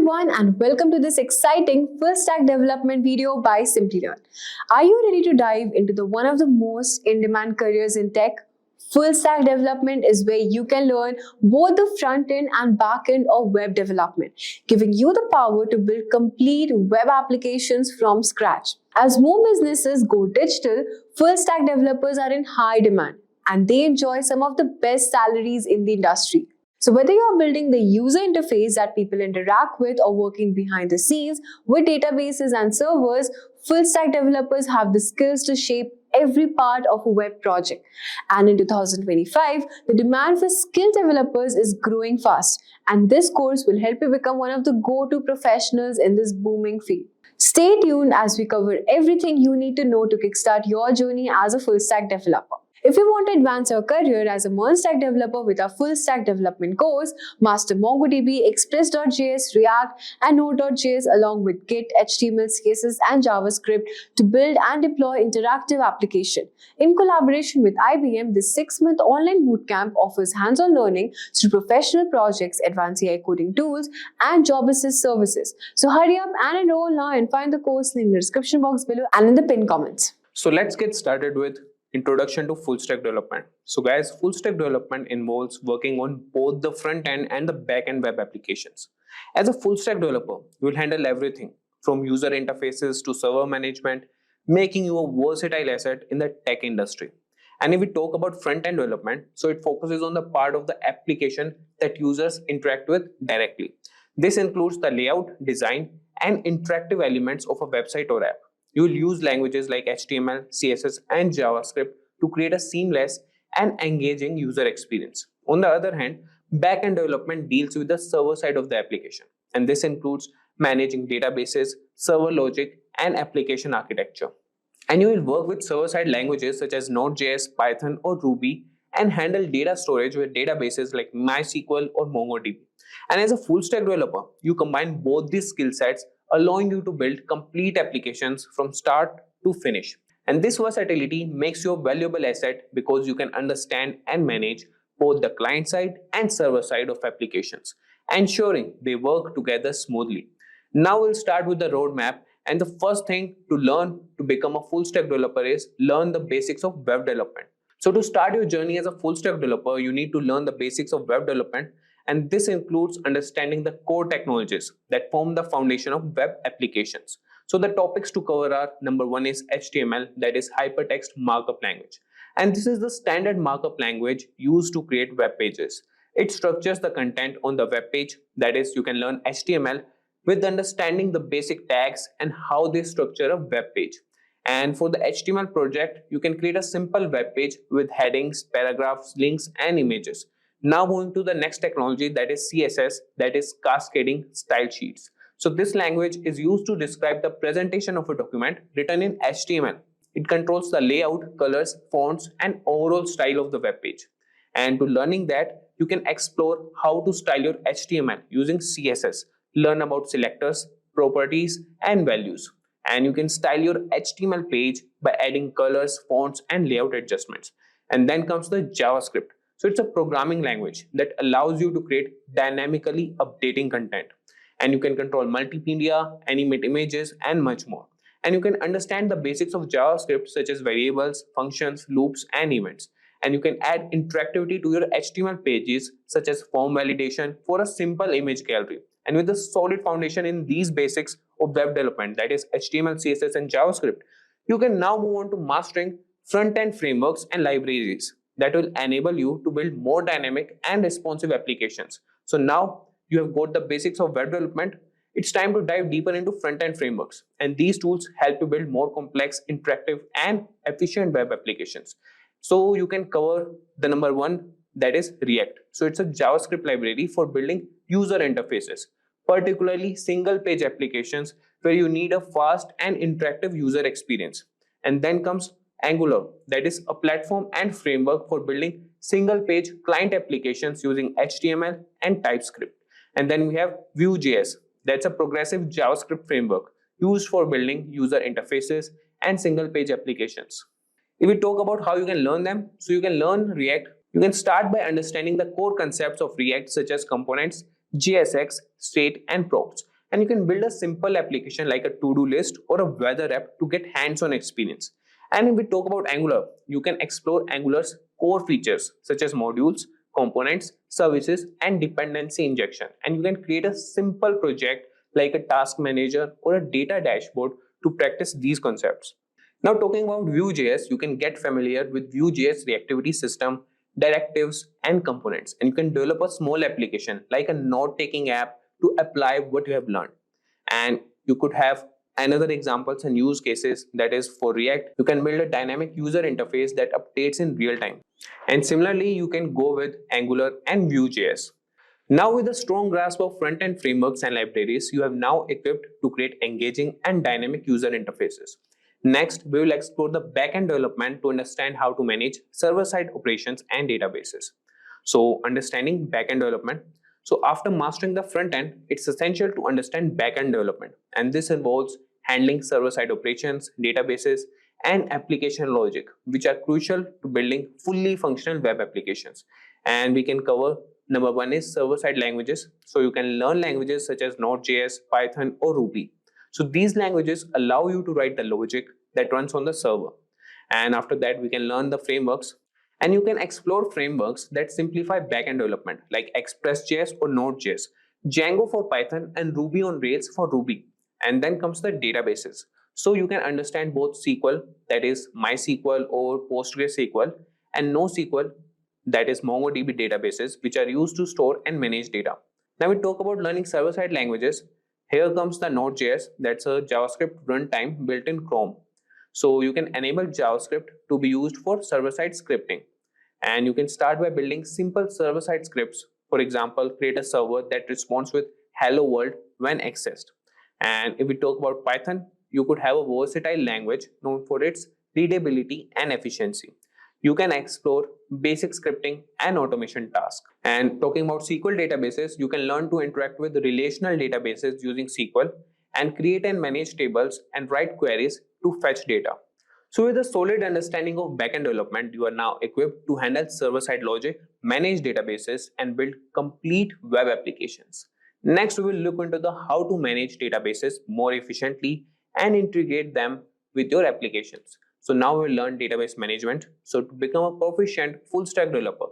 everyone and welcome to this exciting full stack development video by Simplilearn. Are you ready to dive into one of the most in-demand careers in tech? Full stack development is where you can learn both the front end and back end of web development, giving you the power to build complete web applications from scratch. As more businesses go digital, full stack developers are in high demand and they enjoy some of the best salaries in the industry. So whether you're building the user interface that people interact with or working behind the scenes with databases and servers, full stack developers have the skills to shape every part of a web project. And in 2025, the demand for skilled developers is growing fast, and this course will help you become one of the go-to professionals in this booming field. Stay tuned as we cover everything you need to know to kickstart your journey as a full stack developer. If you want to advance your career as a full-stack developer with our full-stack development course, master MongoDB, Express.js, React, and Node.js along with Git, HTML, CSS, and JavaScript to build and deploy interactive application. In collaboration with IBM, this 6-month online bootcamp offers hands-on learning through professional projects, advanced AI coding tools, and job assist services. So hurry up and enroll now and find the course link in the description box below and in the pinned comments. So let's get started with introduction to full stack development. So guys, full stack development involves working on both the front end and the back end web applications. As a full stack developer, you will handle everything from user interfaces to server management, making you a versatile asset in the tech industry. And if we talk about front end development, so it focuses on the part of the application that users interact with directly. This includes the layout, design, and interactive elements of a website or app. You will use languages like HTML, CSS, and JavaScript to create a seamless and engaging user experience. On the other hand, back-end development deals with the server side of the application, and this includes managing databases, server logic, and application architecture. And you will work with server-side languages such as Node.js, Python, or Ruby, and handle data storage with databases like MySQL or MongoDB. And as a full-stack developer, you combine both these skill sets, allowing you to build complete applications from start to finish. And this versatility makes you a valuable asset because you can understand and manage both the client side and server side of applications, ensuring they work together smoothly. Now we'll start with the roadmap, and the first thing to learn to become a full stack developer is learn the basics of web development. So to start your journey as a full stack developer, you need to learn the basics of web development, and this includes understanding the core technologies that form the foundation of web applications. So the topics to cover are: number one is HTML, that is hypertext markup language. And this is the standard markup language used to create web pages. It structures the content on the web page, that is, you can learn HTML with understanding the basic tags and how they structure a web page. And for the HTML project, you can create a simple web page with headings, paragraphs, links, and images. Now moving to the next technology, that is CSS, that is cascading style sheets. So this language is used to describe the presentation of a document written in HTML. It controls the layout, colors, fonts, and overall style of the web page. And to learning that, you can explore how to style your HTML using CSS, learn about selectors, properties, and values. And you can style your HTML page by adding colors, fonts, and layout adjustments. And then comes the JavaScript. So it's a programming language that allows you to create dynamically updating content. And you can control multimedia, animate images, and much more. And you can understand the basics of JavaScript such as variables, functions, loops, and events. And you can add interactivity to your HTML pages such as form validation for a simple image gallery. And with a solid foundation in these basics of web development, that is HTML, CSS, and JavaScript, you can now move on to mastering front-end frameworks and libraries that will enable you to build more dynamic and responsive applications. So now you have got the basics of web development. It's time to dive deeper into front-end frameworks. And these tools help you build more complex, interactive, and efficient web applications. So you can cover the number one, that is React. So it's a JavaScript library for building user interfaces, particularly single-page applications where you need a fast and interactive user experience. And then comes Angular, that is a platform and framework for building single-page client applications using HTML and TypeScript. And then we have Vue.js, that's a progressive JavaScript framework used for building user interfaces and single-page applications. If we talk about how you can learn them, so you can learn React. You can start by understanding the core concepts of React such as components, JSX, state, and props. And you can build a simple application like a to-do list or a weather app to get hands-on experience. And if we talk about Angular, you can explore Angular's core features such as modules, components, services, and dependency injection. And you can create a simple project like a task manager or a data dashboard to practice these concepts. Now, talking about Vue.js, you can get familiar with Vue.js reactivity system, directives, and components. And you can develop a small application like a note-taking app to apply what you have learned. And you could have another examples and use cases, that is for React, you can build a dynamic user interface that updates in real time. And similarly, you can go with Angular and Vue.js. Now, with a strong grasp of front-end frameworks and libraries, you have now equipped to create engaging and dynamic user interfaces. Next, we will explore the back-end development to understand how to manage server-side operations and databases. So, understanding back-end development. So, after mastering the front end, it's essential to understand back-end development, and this involves handling server-side operations, databases, and application logic, which are crucial to building fully functional web applications. And we can cover number one is server-side languages. So you can learn languages such as Node.js, Python, or Ruby. So these languages allow you to write the logic that runs on the server. And after that, we can learn the frameworks. And you can explore frameworks that simplify backend development like Express.js or Node.js, Django for Python, and Ruby on Rails for Ruby. And then comes the databases. So you can understand both SQL, that is MySQL or PostgreSQL, and NoSQL, that is MongoDB databases, which are used to store and manage data. Now we talk about learning server-side languages. Here comes the Node.js, that's a JavaScript runtime built in Chrome. So you can enable JavaScript to be used for server-side scripting. And you can start by building simple server-side scripts. For example, create a server that responds with hello world when accessed. And if we talk about Python, you could have a versatile language known for its readability and efficiency. You can explore basic scripting and automation tasks. And talking about SQL databases, you can learn to interact with relational databases using SQL and create and manage tables and write queries to fetch data. So with a solid understanding of backend development, you are now equipped to handle server-side logic, manage databases, and build complete web applications. Next, we will look into the how to manage databases more efficiently and integrate them with your applications. So now we'll learn database management. So to become a proficient full stack developer,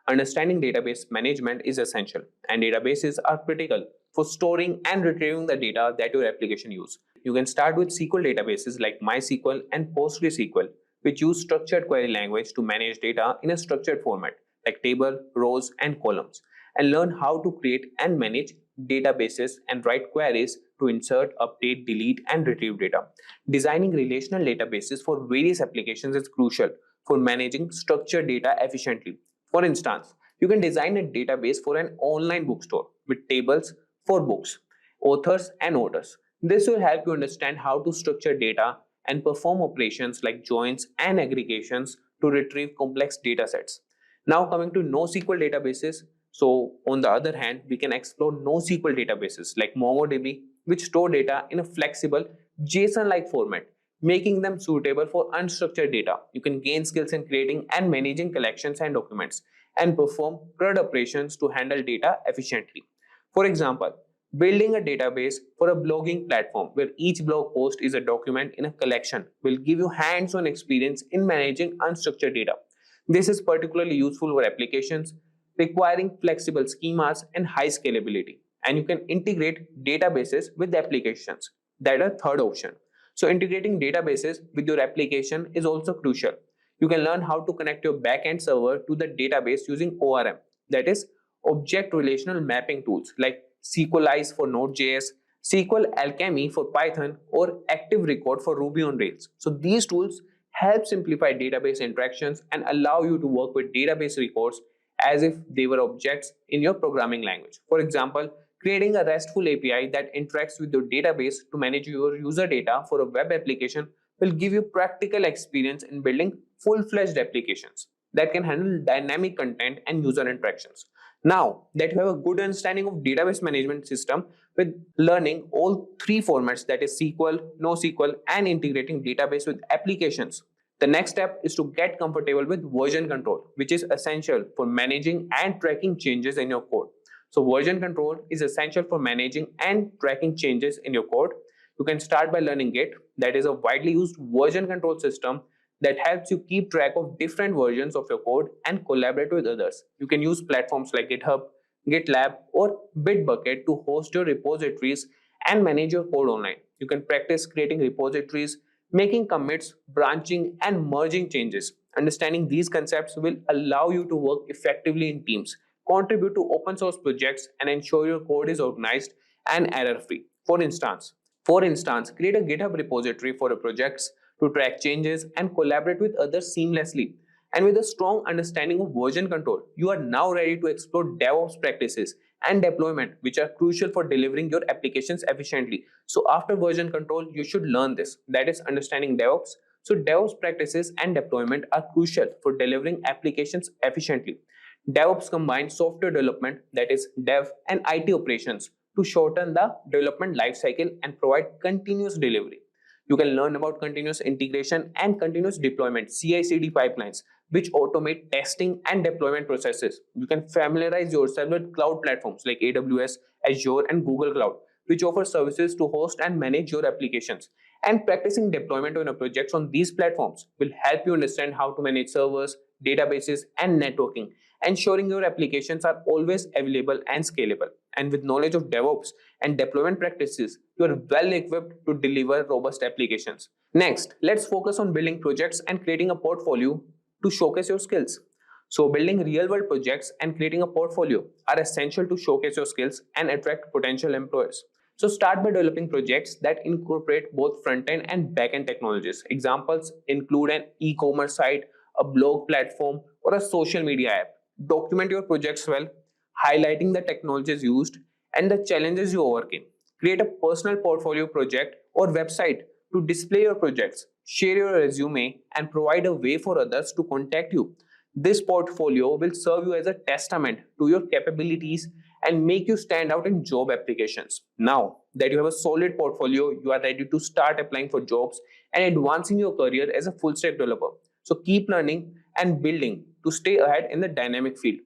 understanding database management is essential, and databases are critical for storing and retrieving the data that your application uses. You can start with SQL databases like MySQL and PostgreSQL, which use structured query language to manage data in a structured format like table, rows, and columns, and learn how to create and manage databases and write queries to insert, update, delete, and retrieve data. Designing relational databases for various applications is crucial for managing structured data efficiently. For instance, you can design a database for an online bookstore with tables for books, authors, and orders. This will help you understand how to structure data and perform operations like joins and aggregations to retrieve complex data sets. Now coming to NoSQL databases. So on the other hand, we can explore NoSQL databases like MongoDB, which store data in a flexible JSON-like format, making them suitable for unstructured data. You can gain skills in creating and managing collections and documents, and perform CRUD operations to handle data efficiently. For example, building a database for a blogging platform where each blog post is a document in a collection will give you hands-on experience in managing unstructured data. This is particularly useful for applications requiring flexible schemas and high scalability. And you can integrate databases with applications. That is a third option. So integrating databases with your application is also crucial. You can learn how to connect your backend server to the database using ORM, that is Object Relational Mapping tools like SQLize for Node.js, SQL Alchemy for Python, or Active Record for Ruby on Rails. So these tools help simplify database interactions and allow you to work with database records as if they were objects in your programming language. For example, creating a RESTful API that interacts with your database to manage your user data for a web application will give you practical experience in building full-fledged applications that can handle dynamic content and user interactions. Now that you have a good understanding of database management system with learning all three formats, that is SQL, NoSQL, and integrating database with applications, the next step is to get comfortable with version control, which is essential for managing and tracking changes in your code. So version control is essential for managing and tracking changes in your code. You can start by learning Git, that is a widely used version control system that helps you keep track of different versions of your code and collaborate with others. You can use platforms like GitHub, GitLab, or Bitbucket to host your repositories and manage your code online. You can practice creating repositories, making commits, branching, and merging changes. Understanding these concepts will allow you to work effectively in teams, contribute to open source projects, and ensure your code is organized and error free. For instance, create a GitHub repository for your projects to track changes and collaborate with others seamlessly. And with a strong understanding of version control, you are now ready to explore DevOps practices and deployment, which are crucial for delivering your applications efficiently. So, after version control, you should learn this, that is, understanding DevOps. So, DevOps practices and deployment are crucial for delivering applications efficiently. DevOps combines software development, that is, dev, and IT operations to shorten the development lifecycle and provide continuous delivery. You can learn about continuous integration and continuous deployment (CI/CD) pipelines, which automate testing and deployment processes. You can familiarize yourself with cloud platforms like AWS, Azure, and Google Cloud, which offer services to host and manage your applications. And practicing deployment on your projects on these platforms will help you understand how to manage servers, databases, and networking, ensuring your applications are always available and scalable. And with knowledge of DevOps and deployment practices, you are well equipped to deliver robust applications. Next, let's focus on building projects and creating a portfolio to showcase your skills. So, building real world projects and creating a portfolio are essential to showcase your skills and attract potential employers. So, start by developing projects that incorporate both front end and back end technologies. Examples include an e commerce site, a blog platform, or a social media app. Document your projects well, highlighting the technologies used and the challenges you overcame. Create a personal portfolio project or website to display your projects, share your resume, and provide a way for others to contact you. This portfolio will serve you as a testament to your capabilities and make you stand out in job applications. Now that you have a solid portfolio, you are ready to start applying for jobs and advancing your career as a full stack developer. So keep learning and building to stay ahead in the dynamic field.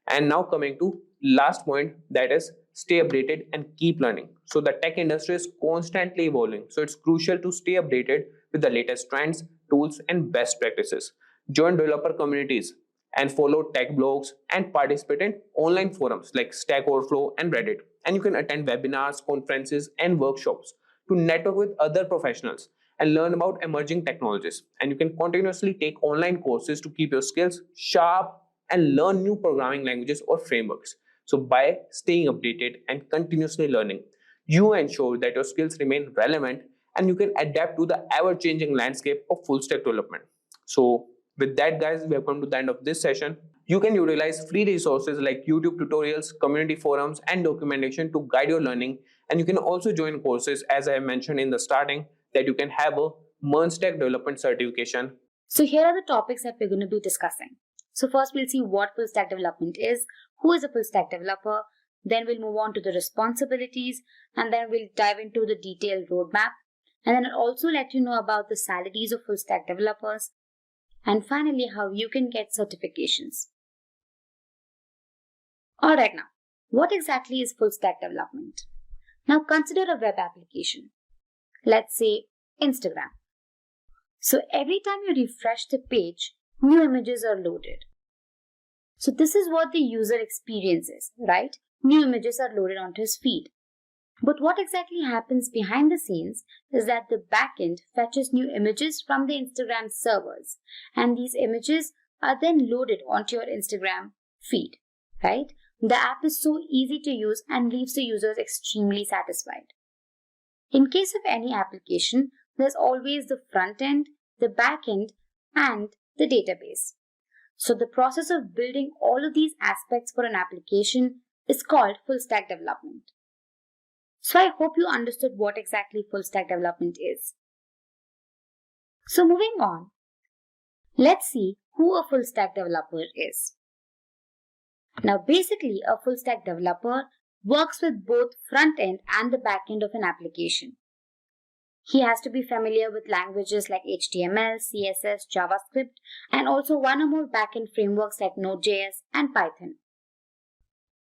And now coming to last point, that is stay updated and keep learning. So the tech industry is constantly evolving. So it's crucial to stay updated with the latest trends, tools, and best practices. Join developer communities and follow tech blogs and participate in online forums like Stack Overflow and Reddit. And you can attend webinars, conferences, and workshops to network with other professionals and learn about emerging technologies. And you can continuously take online courses to keep your skills sharp and learn new programming languages or frameworks. So, by staying updated and continuously learning, you ensure that your skills remain relevant and you can adapt to the ever changing landscape of full stack development. So, with that, guys, we have come to the end of this session. You can utilize free resources like YouTube tutorials, community forums, and documentation to guide your learning. And you can also join courses, as I mentioned in the starting, that you can have a MERN Stack development certification. So here are the topics that we're going to be discussing. So first we'll see what full stack development is, who is a full stack developer, then we'll move on to the responsibilities, and then we'll dive into the detailed roadmap, and then I'll also let you know about the salaries of full stack developers, and finally how you can get certifications. Alright, now, what exactly is full stack development? Now consider a web application. Let's say Instagram. So every time you refresh the page, new images are loaded. So this is what the user experiences, right? New images are loaded onto his feed. But what exactly happens behind the scenes is that the backend fetches new images from the Instagram servers, and these images are then loaded onto your Instagram feed, right? The app is so easy to use and leaves the users extremely satisfied. In case of any application, there's always the front end, the back end, and the database. So the process of building all of these aspects for an application is called full stack development. So I hope you understood what exactly full stack development is. So moving on, let's see who a full stack developer is. Now basically a full stack developer works with both front end and the back end of an application. He has to be familiar with languages like HTML, CSS, JavaScript, and also one or more backend frameworks like Node.js and Python.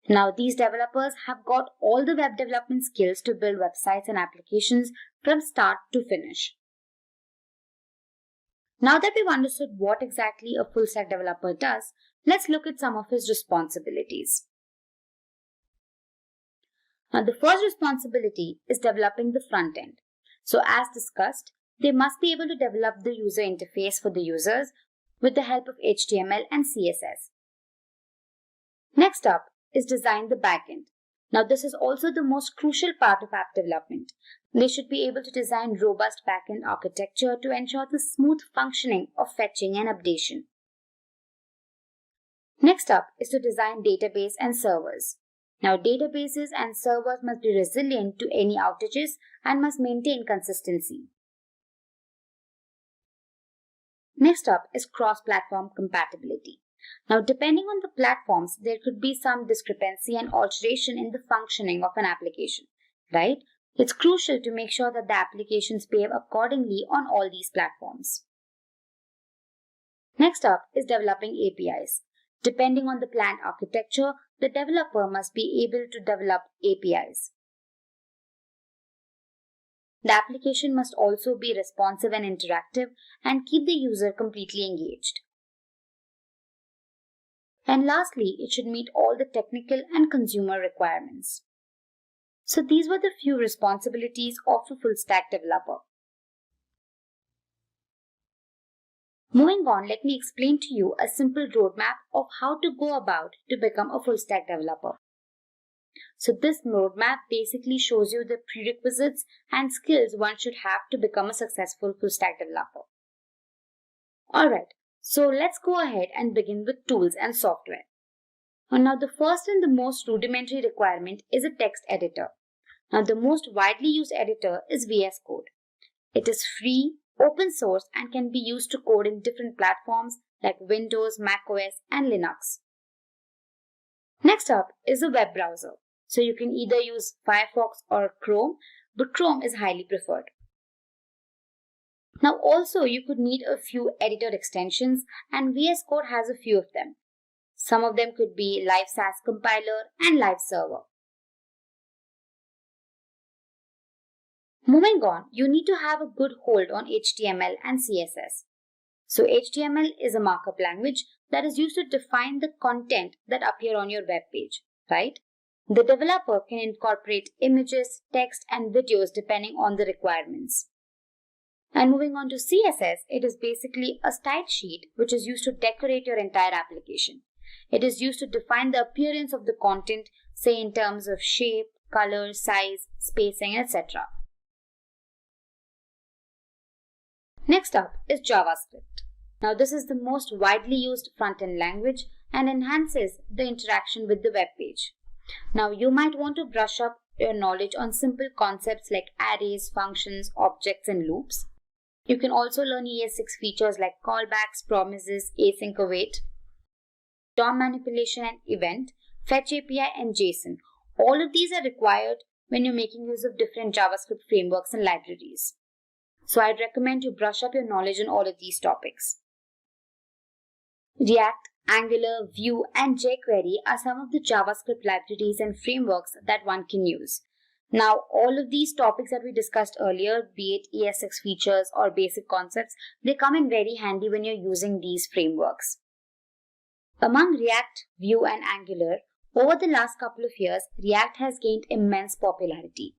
Now, these developers have got all the web development skills to build websites and applications from start to finish. Now that we've understood what exactly a full stack developer does, let's look at some of his responsibilities. Now, the first responsibility is developing the front end. So, as discussed, they must be able to develop the user interface for the users with the help of HTML and CSS. Next up is design the backend. Now, this is also the most crucial part of app development. They should be able to design robust backend architecture to ensure the smooth functioning of fetching and updation. Next up is to design database and servers. Now, databases and servers must be resilient to any outages and must maintain consistency. Next up is cross-platform compatibility. Now, depending on the platforms, there could be some discrepancy and alteration in the functioning of an application, right? It's crucial to make sure that the applications behave accordingly on all these platforms. Next up is developing APIs. Depending on the planned architecture, the developer must be able to develop APIs. The application must also be responsive and interactive and keep the user completely engaged. And lastly, it should meet all the technical and consumer requirements. So these were the few responsibilities of a full stack developer. Moving on, let me explain to you a simple roadmap of how to go about to become a full stack developer. So this roadmap basically shows you the prerequisites and skills one should have to become a successful full stack developer. Alright, so let's go ahead and begin with tools and software. Now the first and the most rudimentary requirement is a text editor. Now the most widely used editor is VS Code. It is free, open source and can be used to code in different platforms like Windows, macOS and Linux. Next up is a web browser. So you can either use Firefox or Chrome, but Chrome is highly preferred. Now also you could need a few editor extensions and VS Code has a few of them. Some of them could be Live SAS Compiler and Live Server. Moving on, you need to have a good hold on HTML and CSS. So HTML is a markup language that is used to define the content that appear on your web page, right? The developer can incorporate images, text and videos depending on the requirements. And moving on to CSS, it is basically a style sheet which is used to decorate your entire application. It is used to define the appearance of the content, say in terms of shape, color, size, spacing, etc. Next up is JavaScript. Now this is the most widely used front-end language and enhances the interaction with the web page. Now you might want to brush up your knowledge on simple concepts like arrays, functions, objects and loops. You can also learn ES6 features like callbacks, promises, async await, DOM manipulation and event, fetch API and JSON. All of these are required when you're making use of different JavaScript frameworks and libraries. So I'd recommend you brush up your knowledge on all of these topics. React, Angular, Vue and jQuery are some of the JavaScript libraries and frameworks that one can use. Now, all of these topics that we discussed earlier, be it ES6 features or basic concepts, they come in very handy when you're using these frameworks. Among React, Vue and Angular, over the last couple of years, React has gained immense popularity,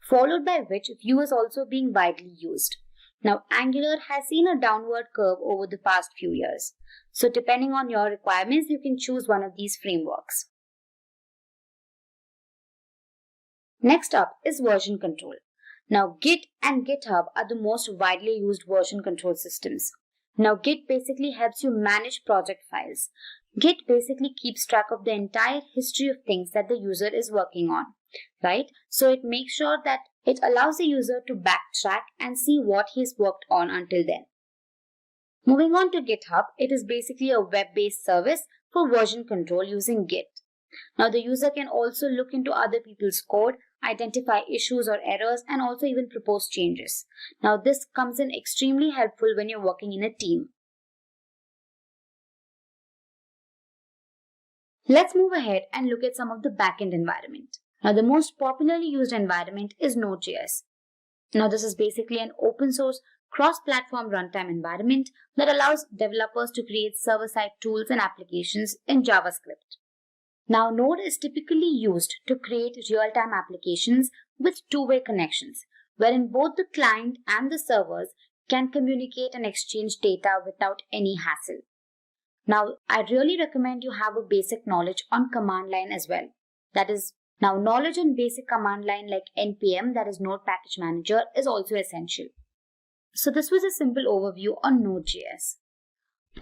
followed by which Vue is also being widely used. Now, Angular has seen a downward curve over the past few years. So depending on your requirements, you can choose one of these frameworks. Next up is version control. Now, Git and GitHub are the most widely used version control systems. Now, Git basically helps you manage project files. Git basically keeps track of the entire history of things that the user is working on, right? So it makes sure that it allows the user to backtrack and see what he's worked on until then. Moving on to GitHub, it is basically a web-based service for version control using Git. Now, the user can also look into other people's code, identify issues or errors, and also even propose changes. Now, this comes in extremely helpful when you're working in a team. Let's move ahead and look at some of the backend environment. Now, the most popularly used environment is Node.js. Now, this is basically an open source cross-platform runtime environment that allows developers to create server-side tools and applications in JavaScript. Now, Node is typically used to create real-time applications with two-way connections, wherein both the client and the servers can communicate and exchange data without any hassle. Now, I really recommend you have a basic knowledge on command line as well. That is, now knowledge on basic command line like npm, that is Node Package Manager, is also essential. So this was a simple overview on Node.js.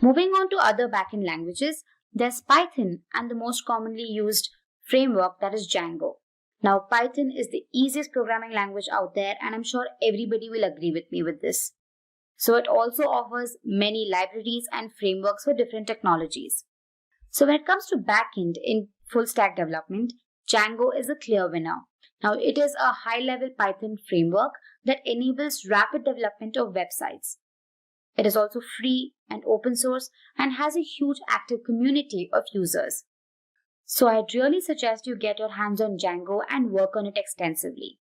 Moving on to other backend languages, there's Python and the most commonly used framework, that is Django. Now, Python is the easiest programming language out there, and I'm sure everybody will agree with me with this. So it also offers many libraries and frameworks for different technologies. So when it comes to backend in full stack development, Django is a clear winner. Now, it is a high-level Python framework that enables rapid development of websites. It is also free and open source and has a huge active community of users. So I'd really suggest you get your hands on Django and work on it extensively.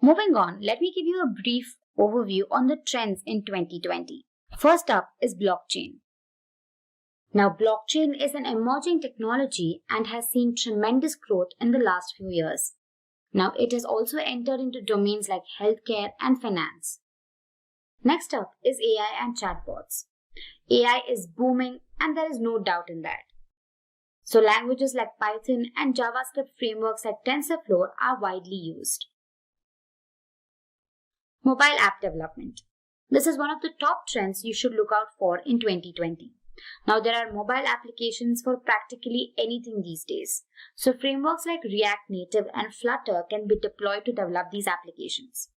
Moving on, let me give you a brief overview on the trends in 2020. First up is blockchain. Now, blockchain is an emerging technology and has seen tremendous growth in the last few years. Now, it has also entered into domains like healthcare and finance. Next up is AI and chatbots. AI is booming, and there is no doubt in that. So languages like Python and JavaScript frameworks like TensorFlow are widely used. Mobile app development. This is one of the top trends you should look out for in 2020. Now, there are mobile applications for practically anything these days. So frameworks like React Native and Flutter can be deployed to develop these applications.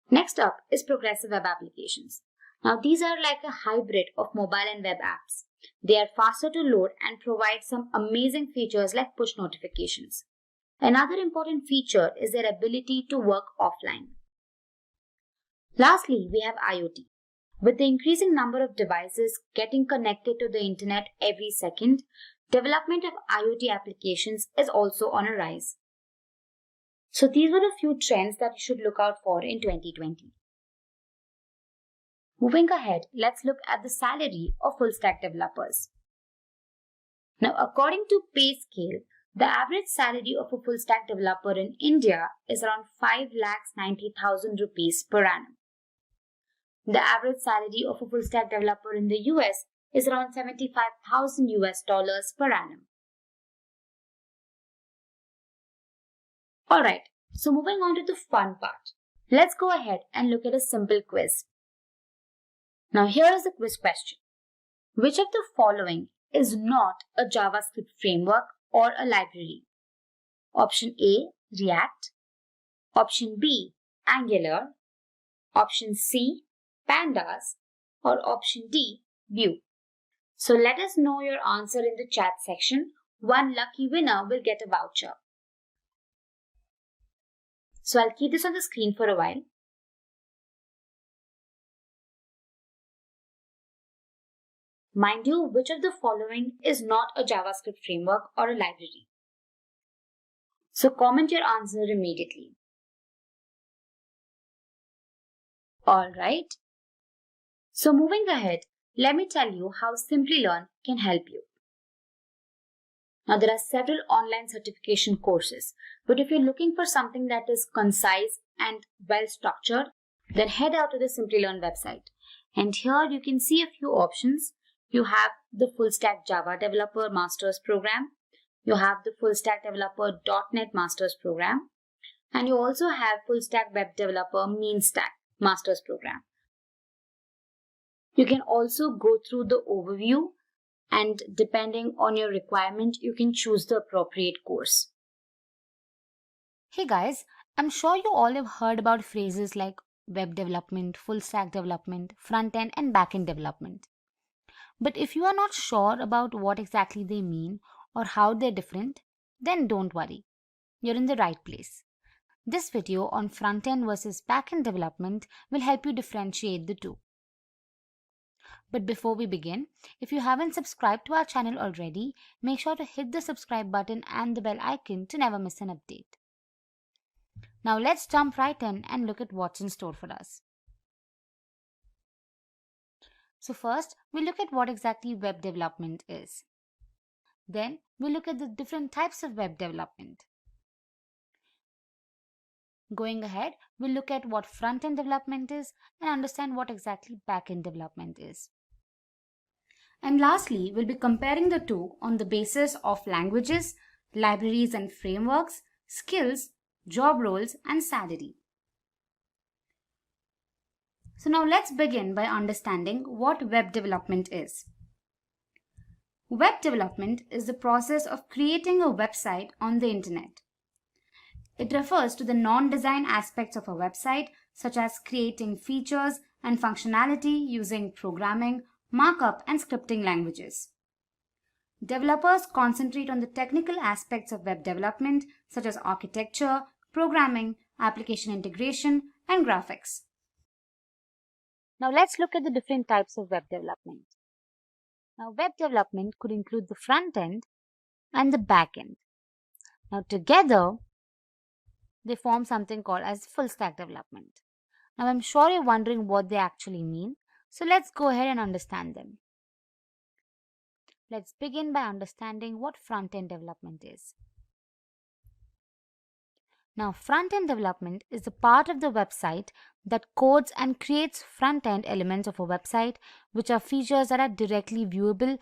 Next up is progressive web applications. Now, these are like a hybrid of mobile and web apps. They are faster to load and provide some amazing features like push notifications. Another important feature is their ability to work offline. Lastly, we have IoT. With the increasing number of devices getting connected to the internet every second, development of IoT applications is also on a rise. So these were a few trends that you should look out for in 2020. Moving ahead, let's look at the salary of full stack developers. Now, according to PayScale, the average salary of a full stack developer in India is around 5,90,000 rupees per annum. The average salary of a full stack developer in the US is around $75,000 per annum. Alright, so moving on to the fun part. Let's go ahead and look at a simple quiz. Now here is the quiz question. Which of the following is not a JavaScript framework or a library? Option A, React. Option B, Angular. Option C, Pandas. Or option D, Vue. So let us know your answer in the chat section. One lucky winner will get a voucher. So I'll keep this on the screen for a while. Mind you, which of the following is not a JavaScript framework or a library? So comment your answer immediately. Alright. So moving ahead, let me tell you how Simplilearn can help you. Now there are several online certification courses, but if you're looking for something that is concise and well structured, then head out to the Simplilearn website. And here you can see a few options. You have the Full Stack Java Developer Masters Program. You have the Full Stack Developer .NET Masters Program. And you also have Full Stack Web Developer Mean Stack Masters Program. You can also go through the overview, and depending on your requirement, you can choose the appropriate course. Hey guys, I'm sure you all have heard about phrases like web development, full stack development, front end and back end development. But if you are not sure about what exactly they mean or how they're different, then don't worry. You're in the right place. This video on front end versus back end development will help you differentiate the two. But before we begin, if you haven't subscribed to our channel already, make sure to hit the subscribe button and the bell icon to never miss an update. Now let's jump right in and look at what's in store for us. So first, we look at what exactly web development is. Then, we look at the different types of web development. Going ahead, we'll look at what front-end development is and understand what exactly back-end development is. And lastly, we'll be comparing the two on the basis of languages, libraries and frameworks, skills, job roles, and salary. So now let's begin by understanding what web development is. Web development is the process of creating a website on the internet. It refers to the non-design aspects of a website, such as creating features and functionality using programming, markup, and scripting languages. Developers concentrate on the technical aspects of web development, such as architecture, programming, application integration, and graphics. Now let's look at the different types of web development. Now, web development could include the front end and the back end. Now, together, they form something called as full stack development. Now, I'm sure you're wondering what they actually mean. So let's go ahead and understand them. Let's begin by understanding what front end development is. Now, front end development is the part of the website that codes and creates front end elements of a website, which are features that are directly viewable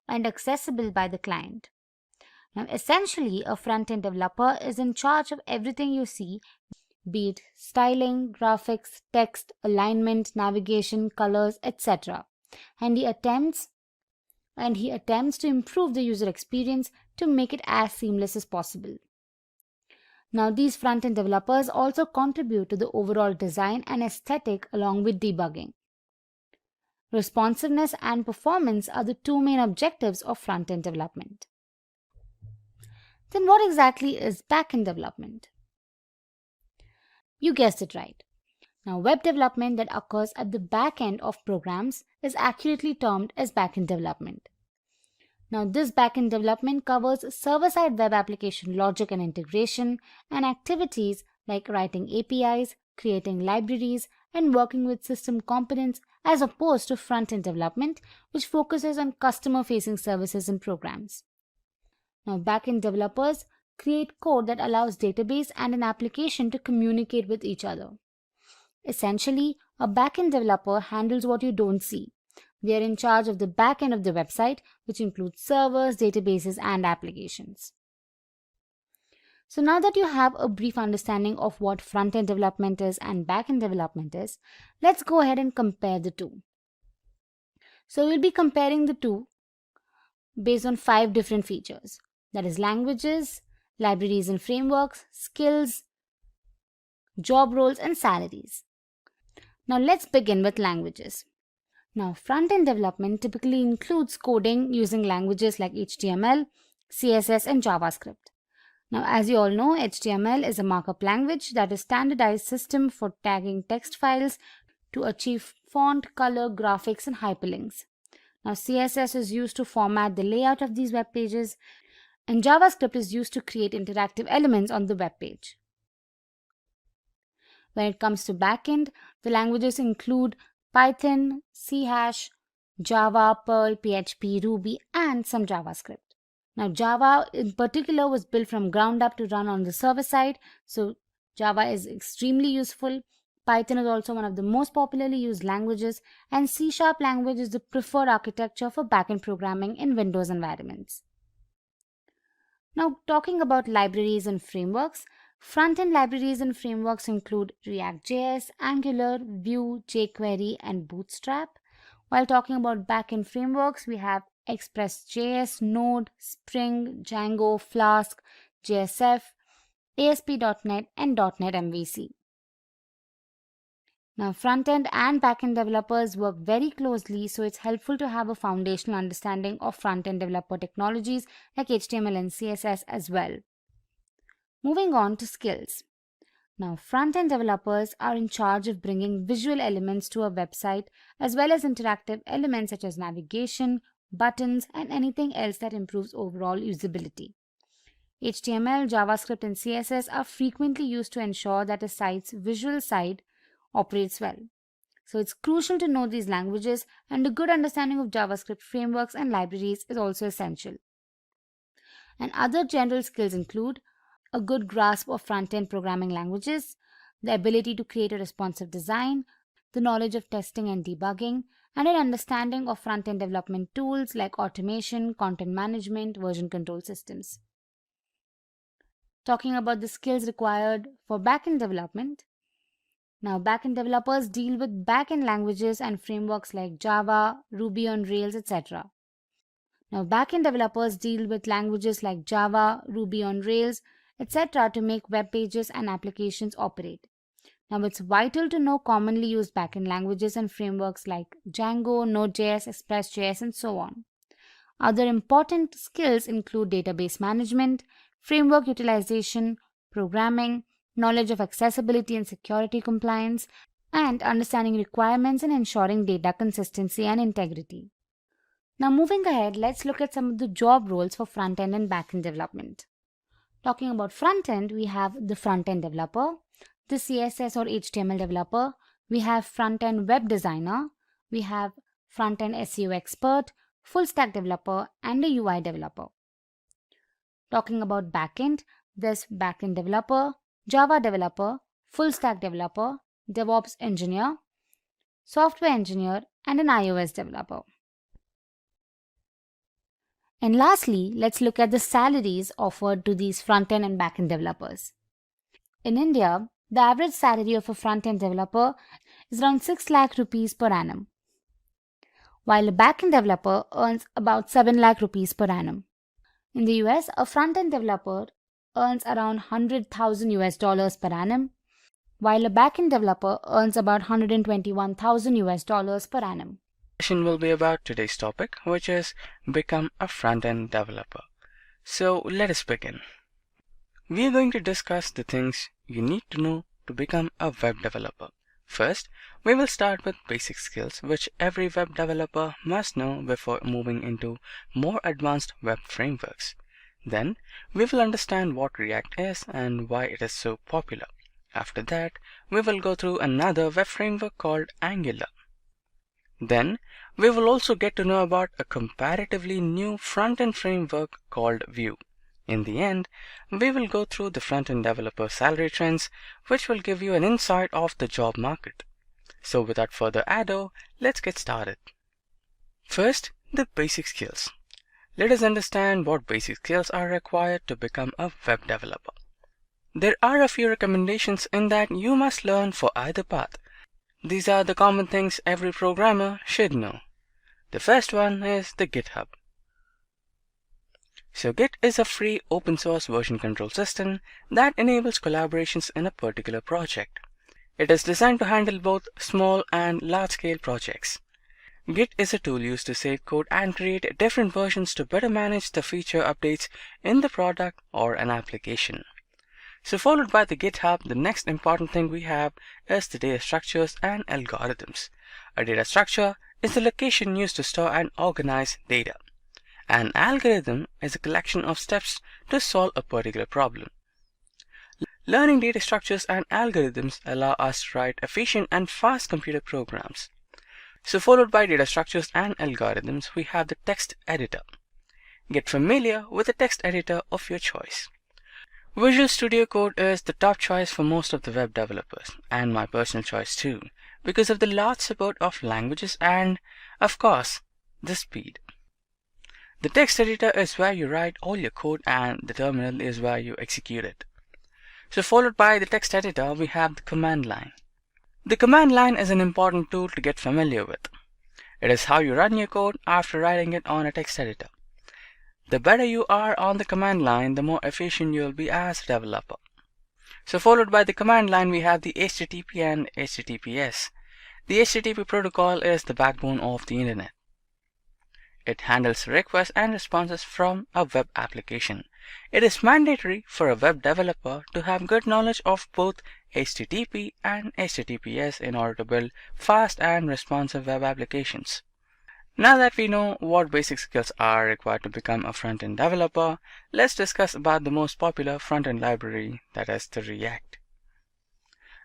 and accessible by the client. Now, essentially, a front end developer is in charge of everything you see, be it styling, graphics, text, alignment, navigation, colors, etc. And he attempts to improve the user experience to make it as seamless as possible. Now, these front-end developers also contribute to the overall design and aesthetic along with debugging. Responsiveness and performance are the two main objectives of front-end development. Then what exactly is back-end development? You guessed it right. Now, web development that occurs at the back end of programs is accurately termed as back-end development. Now, this backend development covers server-side web application logic and integration and activities like writing APIs, creating libraries, and working with system components as opposed to front-end development, which focuses on customer-facing services and programs. Now, backend developers create code that allows database and an application to communicate with each other. Essentially, a backend developer handles what you don't see. They are in charge of the back end of the website, which includes servers, databases, and applications. So now that you have a brief understanding of what front-end development is and back-end development is, let's go ahead and compare the two. So we'll be comparing the two based on 5 different features. That is languages, libraries and frameworks, skills, job roles, and salaries. Now let's begin with languages. Now, front-end development typically includes coding using languages like HTML, CSS, and JavaScript. Now, as you all know, HTML is a markup language that is a standardized system for tagging text files to achieve font, color, graphics, and hyperlinks. Now, CSS is used to format the layout of these web pages, and JavaScript is used to create interactive elements on the web page. When it comes to backend, the languages include Python, C#, Java, Perl, PHP, Ruby, and some JavaScript. Now, Java in particular was built from ground up to run on the server side, so Java is extremely useful. Python is also one of the most popularly used languages, and C# language is the preferred architecture for backend programming in Windows environments. Now, talking about libraries and frameworks, front-end libraries and frameworks include React.js, Angular, Vue, jQuery, and Bootstrap. While talking about backend frameworks, we have Express.js, Node, Spring, Django, Flask, JSF, ASP.NET, and .NET MVC. Now, front-end and back-end developers work very closely, so it's helpful to have a foundational understanding of front-end developer technologies like HTML and CSS as well. Moving on to skills. Now, front-end developers are in charge of bringing visual elements to a website as well as interactive elements such as navigation, buttons, and anything else that improves overall usability. HTML, JavaScript, and CSS are frequently used to ensure that a site's visual side operates well. So it's crucial to know these languages, and a good understanding of JavaScript frameworks and libraries is also essential. And other general skills include a good grasp of front-end programming languages, the ability to create a responsive design, the knowledge of testing and debugging, and an understanding of front-end development tools like automation, content management, version control systems. Talking about the skills required for back-end development. Now, back-end developers deal with back-end languages and frameworks like Java, Ruby on Rails, etc. Now, back-end developers deal with languages like Java, Ruby on Rails, etc. to make web pages and applications operate. Now, it's vital to know commonly used backend languages and frameworks like Django, Node.js, Express.js, and so on. Other important skills include database management, framework utilization, programming, knowledge of accessibility and security compliance, and understanding requirements and ensuring data consistency and integrity. Now, moving ahead, let's look at some of the job roles for front-end and back-end development. Talking about front-end, we have the front-end developer, the CSS or HTML developer, we have front-end web designer, we have front-end SEO expert, full-stack developer, and a UI developer. Talking about back-end, there's back-end developer, Java developer, full-stack developer, DevOps engineer, software engineer, and an iOS developer. And lastly, let's look at the salaries offered to these front-end and back-end developers. In India, the average salary of a front-end developer is around 6 lakh rupees per annum, while a back-end developer earns about 7 lakh rupees per annum. In the US, a front-end developer earns around $100,000 per annum, while a back-end developer earns about $121,000 per annum. Session will be about today's topic, which is become a front-end developer. So let us begin. We are going to discuss the things you need to know to become a web developer. First, we will start with basic skills which every web developer must know before moving into more advanced web frameworks. Then, we will understand what React is and why it is so popular. After that, we will go through another web framework called Angular. Then, we will also get to know about a comparatively new front-end framework called Vue. In the end, we will go through the front-end developer salary trends, which will give you an insight of the job market. So without further ado, let's get started. First, the basic skills. Let us understand what basic skills are required to become a web developer. There are a few recommendations in that you must learn for either path. These are the common things every programmer should know. The first one is the GitHub. So Git is a free open source version control system that enables collaborations in a particular project. It is designed to handle both small and large scale projects. Git is a tool used to save code and create different versions to better manage the feature updates in the product or an application. So followed by the GitHub, the next important thing we have is the data structures and algorithms. A data structure is the location used to store and organize data. An algorithm is a collection of steps to solve a particular problem. Learning data structures and algorithms allow us to write efficient and fast computer programs. So followed by data structures and algorithms, we have the text editor. Get familiar with the text editor of your choice. Visual Studio Code is the top choice for most of the web developers, and my personal choice too, because of the large support of languages and, of course, the speed. The text editor is where you write all your code and the terminal is where you execute it. So followed by the text editor, we have the command line. The command line is an important tool to get familiar with. It is how you run your code after writing it on a text editor. The better you are on the command line, the more efficient you will be as a developer. So followed by the command line, we have the HTTP and HTTPS. The HTTP protocol is the backbone of the internet. It handles requests and responses from a web application. It is mandatory for a web developer to have good knowledge of both HTTP, and HTTPS in order to build fast and responsive web applications. Now that we know what basic skills are required to become a front-end developer, let's discuss about the most popular front-end library, that is the React.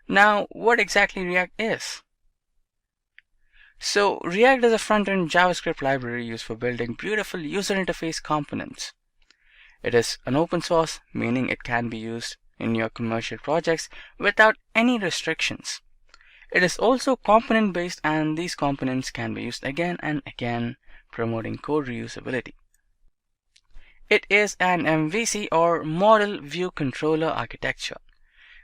Now, what exactly React is? So, React is a front-end JavaScript library used for building beautiful user interface components. It is an open source, meaning it can be used in your commercial projects without any restrictions. It is also component-based, and these components can be used again and again, promoting code reusability. It is an MVC or Model View Controller architecture.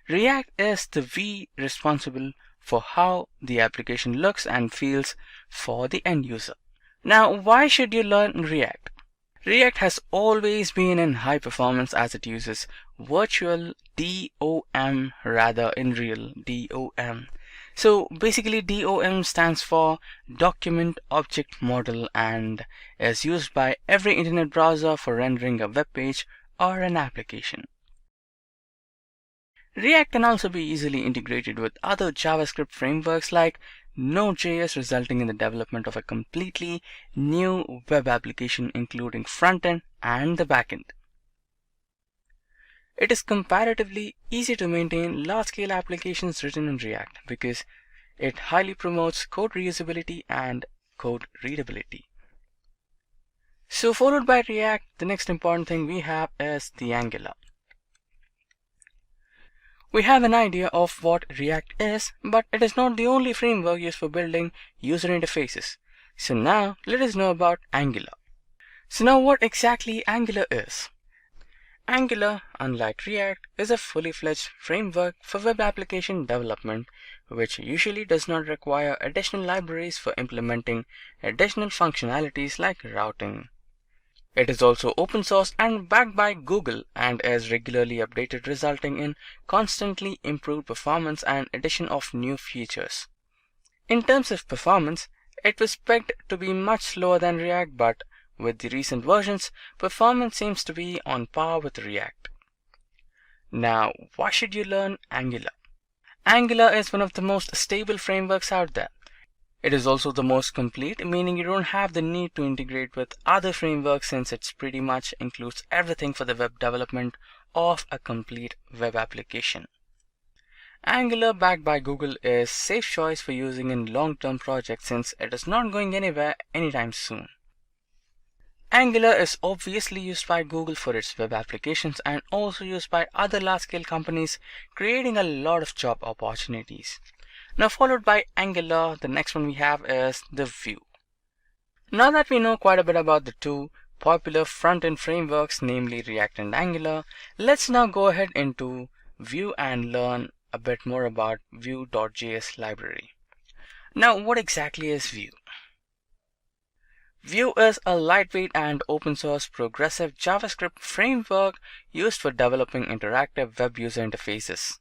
React is the V responsible for how the application looks and feels for the end user. Now, why should you learn React? React has always been in high performance as it uses virtual DOM rather in real DOM. So basically DOM stands for Document Object Model and is used by every internet browser for rendering a web page or an application. React can also be easily integrated with other JavaScript frameworks like Node.js, resulting in the development of a completely new web application including front-end and the back-end. It is comparatively easy to maintain large-scale applications written in React because it highly promotes code reusability and code readability. So followed by React, the next important thing we have is the Angular. We have an idea of what React is, but it is not the only framework used for building user interfaces. So now let us know about Angular. So now what exactly Angular is? Angular, unlike React, is a fully fledged framework for web application development, which usually does not require additional libraries for implementing additional functionalities like routing. It is also open source and backed by Google and is regularly updated, resulting in constantly improved performance and addition of new features. In terms of performance, it was pegged to be much slower than React, but with the recent versions, performance seems to be on par with React. Now, why should you learn Angular? Angular is one of the most stable frameworks out there. It is also the most complete, meaning you don't have the need to integrate with other frameworks since it pretty much includes everything for the web development of a complete web application. Angular, backed by Google, is safe choice for using in long-term projects since it is not going anywhere anytime soon. Angular is obviously used by Google for its web applications and also used by other large-scale companies, creating a lot of job opportunities. Now followed by Angular, the next one we have is the Vue. Now that we know quite a bit about the two popular front-end frameworks, namely React and Angular, let's now go ahead into Vue and learn a bit more about Vue.js library. Now what exactly is Vue? Vue is a lightweight and open source progressive JavaScript framework used for developing interactive web user interfaces.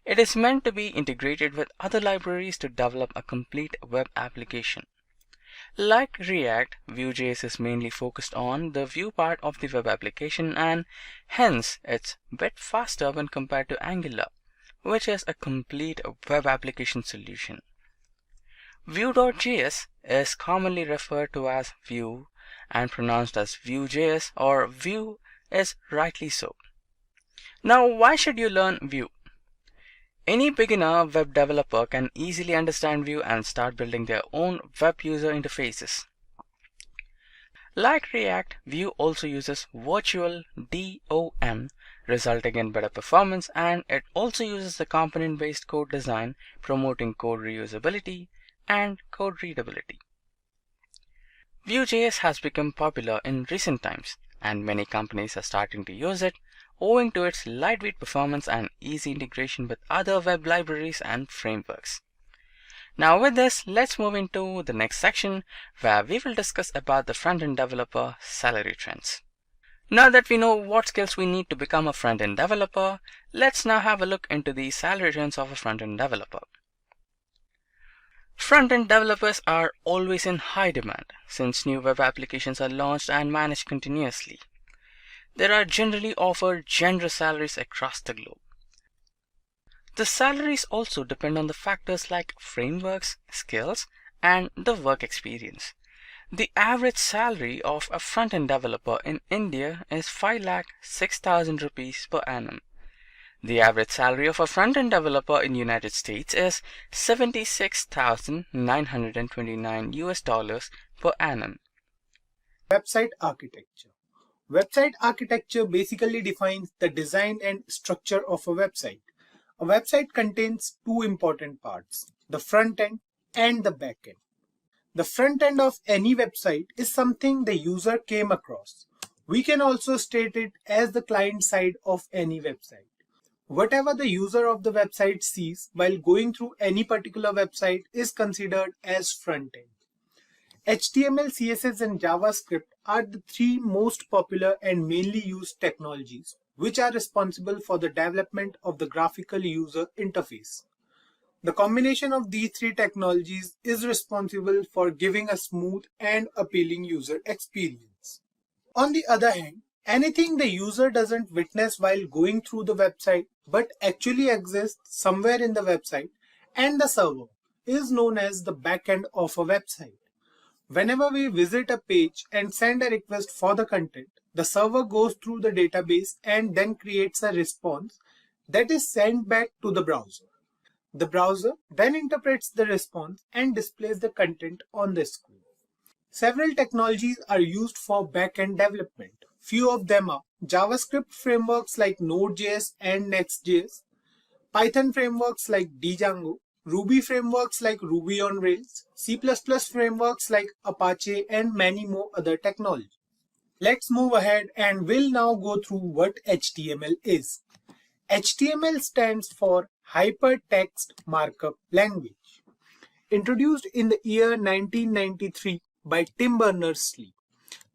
It is meant to be integrated with other libraries to develop a complete web application. Like React, Vue.js is mainly focused on the view part of the web application and hence it's a bit faster when compared to Angular, which is a complete web application solution. Vue.js is commonly referred to as Vue and pronounced as Vue.js, or Vue is rightly so. Now why should you learn Vue? Any beginner web developer can easily understand Vue and start building their own web user interfaces. Like React, Vue also uses virtual DOM, resulting in better performance, and it also uses the component-based code design, promoting code reusability and code readability. Vue.js has become popular in recent times, and many companies are starting to use it, owing to its lightweight performance and easy integration with other web libraries and frameworks. Now with this, let's move into the next section where we will discuss about the front-end developer salary trends. Now that we know what skills we need to become a front-end developer, let's now have a look into the salary trends of a front-end developer. Front-end developers are always in high demand since new web applications are launched and managed continuously. There are generally offered generous salaries across the globe. The salaries also depend on the factors like frameworks, skills, and the work experience. The average salary of a front-end developer in India is 5,06,000 rupees per annum. The average salary of a front-end developer in United States is $76,929 US per annum. Website architecture. Website architecture basically defines the design and structure of a website. A website contains two important parts, the front end and the back end. The front end of any website is something the user came across. We can also state it as the client side of any website. Whatever the user of the website sees while going through any particular website is considered as front end. HTML, CSS, and JavaScript are the three most popular and mainly used technologies which are responsible for the development of the graphical user interface. The combination of these three technologies is responsible for giving a smooth and appealing user experience. On the other hand, anything the user doesn't witness while going through the website but actually exists somewhere in the website and the server is known as the backend of a website. Whenever we visit a page and send a request for the content, the server goes through the database and then creates a response that is sent back to the browser. The browser then interprets the response and displays the content on the screen. Several technologies are used for back-end development. Few of them are JavaScript frameworks like Node.js and Next.js, Python frameworks like Django, Ruby frameworks like Ruby on Rails, C++ frameworks like Apache, and many more other technologies. Let's move ahead and we'll now go through what HTML is. HTML stands for Hypertext Markup Language. Introduced in the year 1993 by Tim Berners-Lee,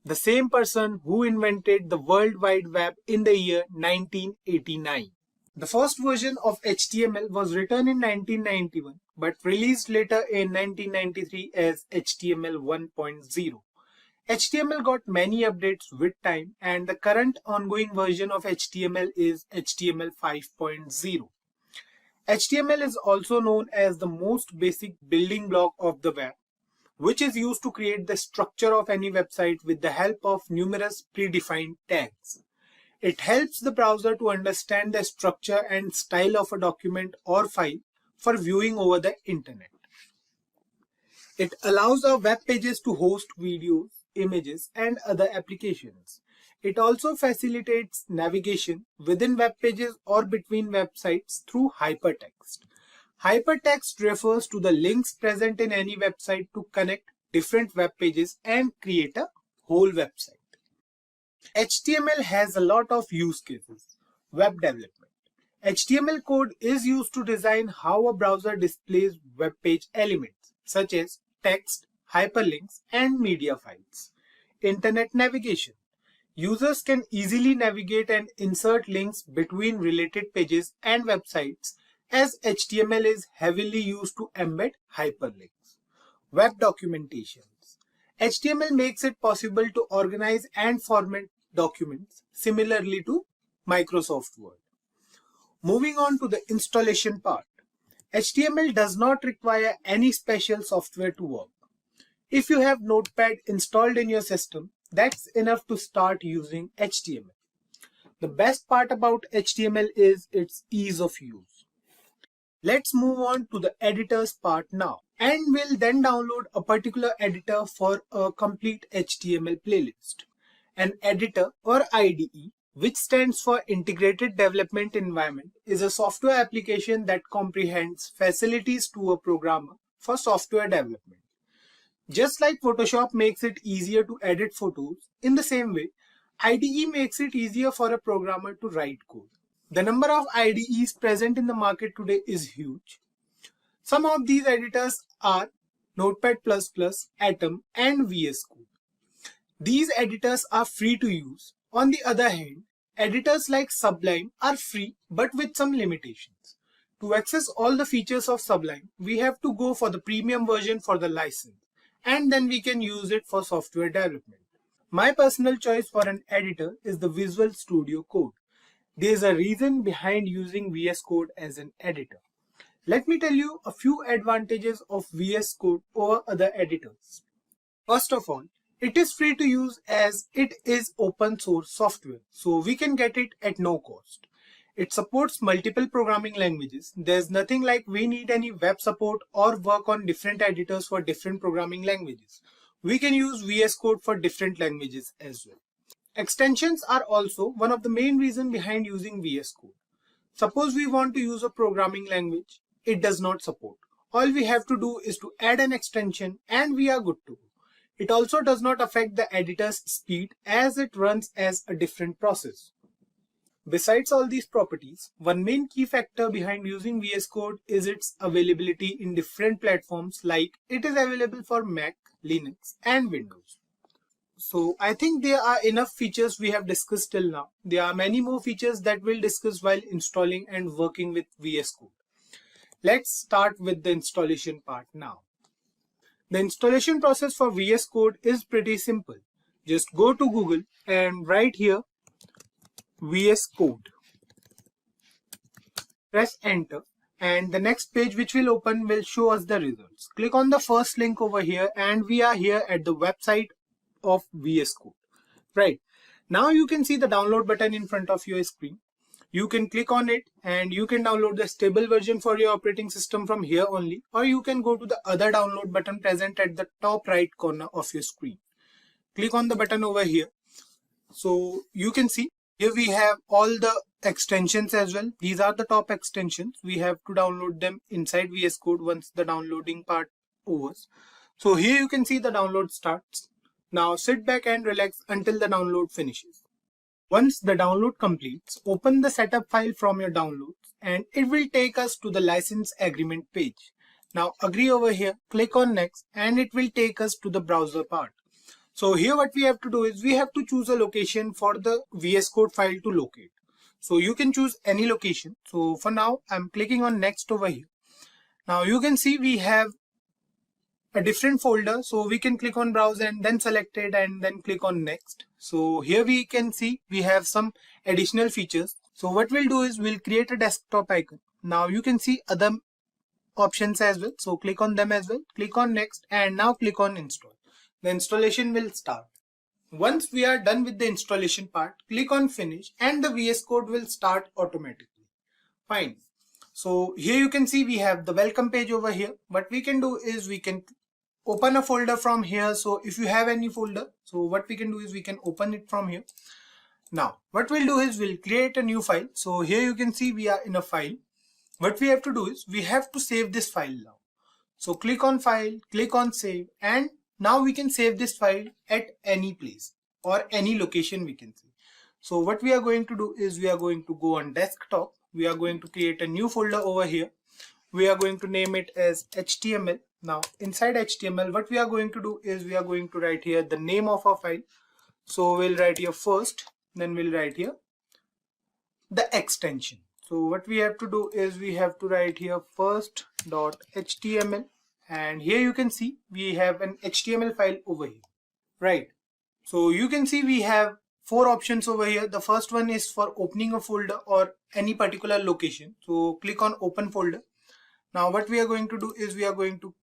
the same person who invented the World Wide Web in the year 1989. The first version of HTML was written in 1991 but released later in 1993 as HTML 1.0. HTML got many updates with time and the current ongoing version of HTML is HTML 5.0. HTML is also known as the most basic building block of the web, which is used to create the structure of any website with the help of numerous predefined tags. It helps the browser to understand the structure and style of a document or file for viewing over the internet. It allows our web pages to host videos, images, and other applications. It also facilitates navigation within web pages or between websites through hypertext. Hypertext refers to the links present in any website to connect different web pages and create a whole website. HTML has a lot of use cases. Web development. HTML code is used to design how a browser displays web page elements such as text, hyperlinks, and media files. Internet navigation. Users can easily navigate and insert links between related pages and websites as HTML is heavily used to embed hyperlinks. Web documentations. HTML makes it possible to organize and format documents similarly to Microsoft Word. Moving on to the installation part. HTML does not require any special software to work. If you have Notepad installed in your system, that's enough to start using HTML. The best part about HTML is its ease of use. Let's move on to the editors part now, and we'll then download a particular editor for a complete HTML playlist. An editor or IDE, which stands for Integrated Development Environment, is a software application that comprehends facilities to a programmer for software development. Just like Photoshop makes it easier to edit photos, in the same way, IDE makes it easier for a programmer to write code. The number of IDEs present in the market today is huge. Some of these editors are Notepad++, Atom, and VS Code. These editors are free to use. On the other hand, editors like Sublime are free but with some limitations. To access all the features of Sublime, we have to go for the premium version for the license, and then we can use it for software development. My personal choice for an editor is the Visual Studio Code. There's a reason behind using VS Code as an editor. Let me tell you a few advantages of VS Code over other editors. First of all, it is free to use as it is open source software, so we can get it at no cost. It supports multiple programming languages. There's nothing like we need any web support or work on different editors for different programming languages. We can use VS Code for different languages as well. Extensions are also one of the main reasons behind using VS Code. Suppose we want to use a programming language, it does not support. All we have to do is to add an extension and we are good to go. It also does not affect the editor's speed as it runs as a different process. Besides all these properties, one main key factor behind using VS Code is its availability in different platforms, like it is available for Mac, Linux and Windows. So I think there are enough features we have discussed till now. There are many more features that we'll discuss while installing and working with VS Code. Let's start with the installation part now. The installation process for VS Code is pretty simple. Just go to Google and write here VS Code. Press enter and the next page which will open will show us the results. Click on the first link over here and we are here at the website of VS Code. Right. Now you can see the download button in front of your screen. You can click on it and you can download the stable version for your operating system from here only, or you can go to the other download button present at the top right corner of your screen. Click on the button over here. So you can see here we have all the extensions as well. These are the top extensions. We have to download them inside VS Code once the downloading part overs. So here you can see the download starts. Now sit back and relax until the download finishes. Once the download completes, open the setup file from your downloads and it will take us to the license agreement page. Now agree over here, click on next and it will take us to the browser part. So here what we have to do is we have to choose a location for the VS Code file to locate. So you can choose any location. So for now I'm clicking on next over here. Now you can see we have a different folder, so we can click on browse and then select it and then click on next. So here we can see we have some additional features. So what we'll do is we'll create a desktop icon. Now you can see other options as well, so click on them as well. Click on next and now click on install. The installation will start. Once we are done with the installation part, click on finish and the VS Code will start automatically. Fine. So here you can see we have the welcome page over here. What we can do is we can open a folder from here. So if you have any folder, so what we can do is we can open it from here. Now what we'll do is we'll create a new file. So here you can see we are in a file. What we have to do is we have to save this file now. So click on file, click on save, and now we can save this file at any place or any location we can see. So what we are going to do is we are going to go on desktop. We are going to create a new folder over here. We are going to name it as HTML. Now inside HTML, what we are going to do is we are going to write here the name of our file. So we'll write here first, then we'll write here the extension. So what we have to do is we have to write here first.html, and here you can see we have an HTML file over here. Right. So you can see we have 4 options over here. The first one is for opening a folder or any particular location. So click on open folder. Now what we are going to do is we are going to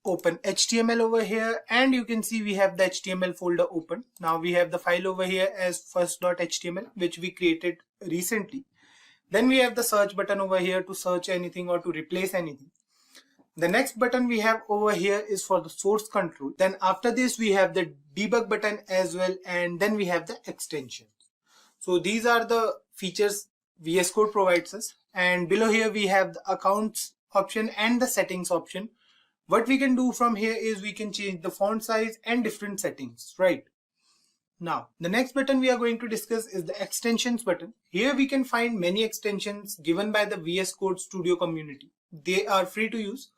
open HTML over here, and you can see we have the HTML folder open. Now we have the file over here as first.html, which we created recently. Then we have the search button over here to search anything or to replace anything. The next button we have over here is for the source control. Then after this we have the debug button as well, and then we have the extensions. So these are the features VS Code provides us, and below here we have the accounts option and the settings option. What we can do from here is we can change the font size and different settings, right? Now the next button we are going to discuss is the extensions button. Here we can find many extensions given by the VS Code Studio community. They are free to use.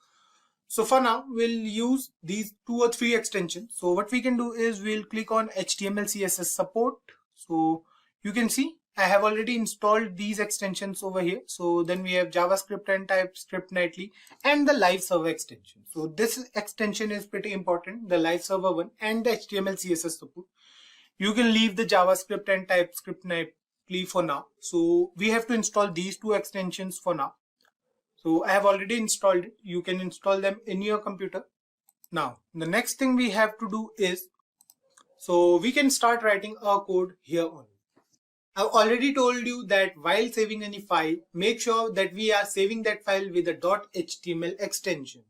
So for now we'll use these 2 or 3 extensions. So what we can do is we'll click on HTML CSS support. So you can see I have already installed these extensions over here. So then we have JavaScript and TypeScript nightly and the live server extension. So this extension is pretty important, the live server one and the HTML CSS support. You can leave the JavaScript and TypeScript nightly automatically for now. So we have to install these two extensions for now. So I have already installed it. You can install them in your computer. Now, the next thing we have to do is, so we can start writing our code here on. I've already told you that while saving any file, make sure that we are saving that file with a .html extension.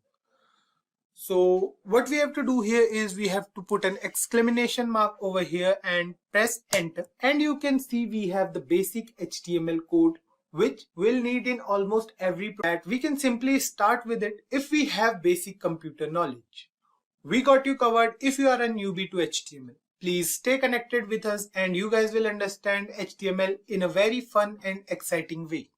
So what we have to do here is we have to put an exclamation mark over here and press enter. And you can see we have the basic HTML code which we'll need in almost every project. We can simply start with it if we have basic computer knowledge. We got you covered if you are a newbie to HTML. Please stay connected with us and you guys will understand HTML in a very fun and exciting way.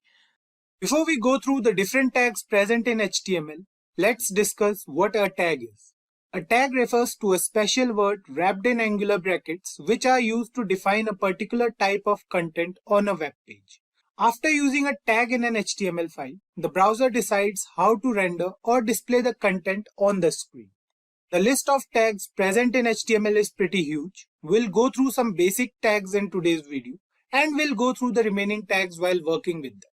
Before we go through the different tags present in HTML, let's discuss what a tag is. A tag refers to a special word wrapped in angular brackets which are used to define a particular type of content on a web page. After using a tag in an HTML file, the browser decides how to render or display the content on the screen. The list of tags present in HTML is pretty huge. We'll go through some basic tags in today's video and we'll go through the remaining tags while working with them.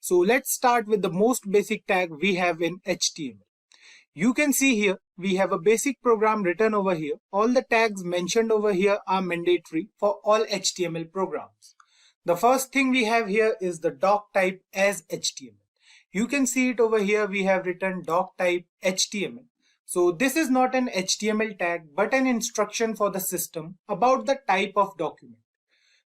So let's start with the most basic tag we have in HTML. You can see here we have a basic program written over here. All the tags mentioned over here are mandatory for all HTML programs. The first thing we have here is the doc type as HTML. You can see it over here. We have written doc type HTML. So this is not an HTML tag but an instruction for the system about the type of document.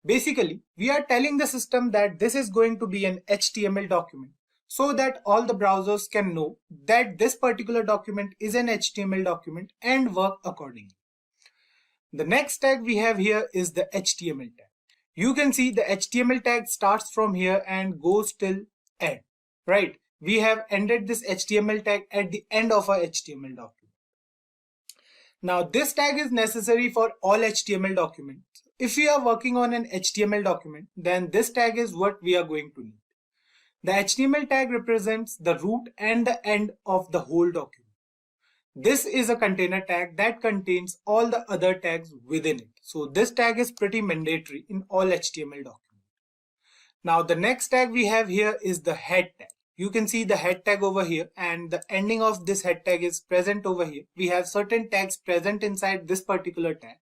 Basically, we are telling the system that this is going to be an HTML document so that all the browsers can know that this particular document is an HTML document and work accordingly. The next tag we have here is the HTML tag. You can see the HTML tag starts from here and goes till end, right? We have ended this HTML tag at the end of our HTML document. Now this tag is necessary for all HTML documents. If we are working on an HTML document, then this tag is what we are going to need. The HTML tag represents the root and the end of the whole document. This is a container tag that contains all the other tags within it. So this tag is pretty mandatory in all HTML documents. Now the next tag we have here is the head tag. You can see the head tag over here and the ending of this head tag is present over here. We have certain tags present inside this particular tag.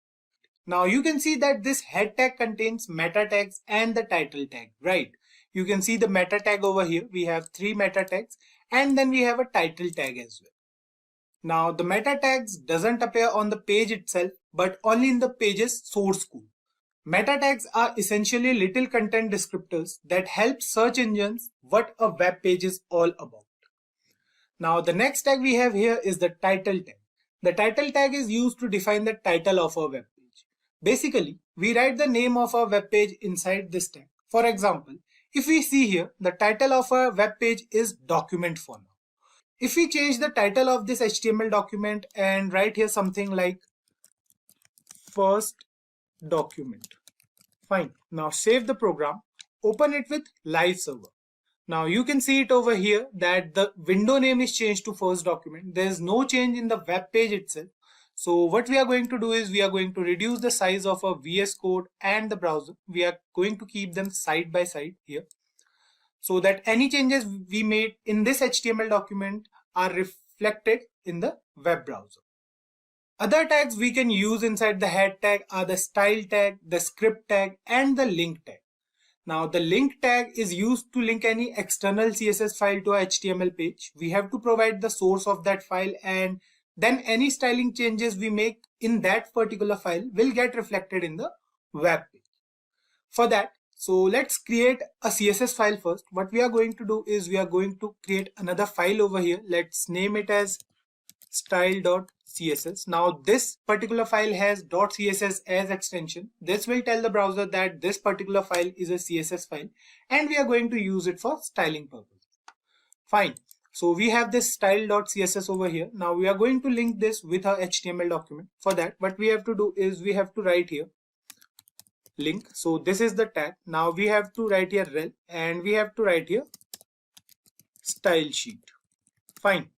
Now you can see that this head tag contains meta tags and the title tag, right? You can see the meta tag over here. We have 3 meta tags and then we have a title tag as well. Now the meta tags doesn't appear on the page itself but only in the page's source code. Meta tags are essentially little content descriptors that help search engines what a web page is all about. Now the next tag we have here is the title tag. The title tag is used to define the title of our web page. Basically, we write the name of our web page inside this tag. For example, if we see here, the title of our web page is document for now. If we change the title of this HTML document and write here something like first document. Fine. Now save the program, open it with live server. Now you can see it over here that the window name is changed to first document. There is no change in the web page itself. So what we are going to do is we are going to reduce the size of our VS Code and the browser. We are going to keep them side by side here so that any changes we made in this HTML document are reflected in the web browser. Other tags we can use inside the head tag are the style tag, the script tag, and the link tag. Now the link tag is used to link any external CSS file to a HTML page. We have to provide the source of that file and then any styling changes we make in that particular file will get reflected in the web page. For that, so let's create a CSS file first. What we are going to do is we are going to create another file over here. Let's name it as style.css. Now this particular file has .css as extension. This will tell the browser that this particular file is a CSS file and we are going to use it for styling purposes. Fine. So we have this style.css over here. Now we are going to link this with our HTML document. For that, what we have to do is we have to write here link. So this is the tag. Now we have to write here rel and we have to write here style sheet. Fine.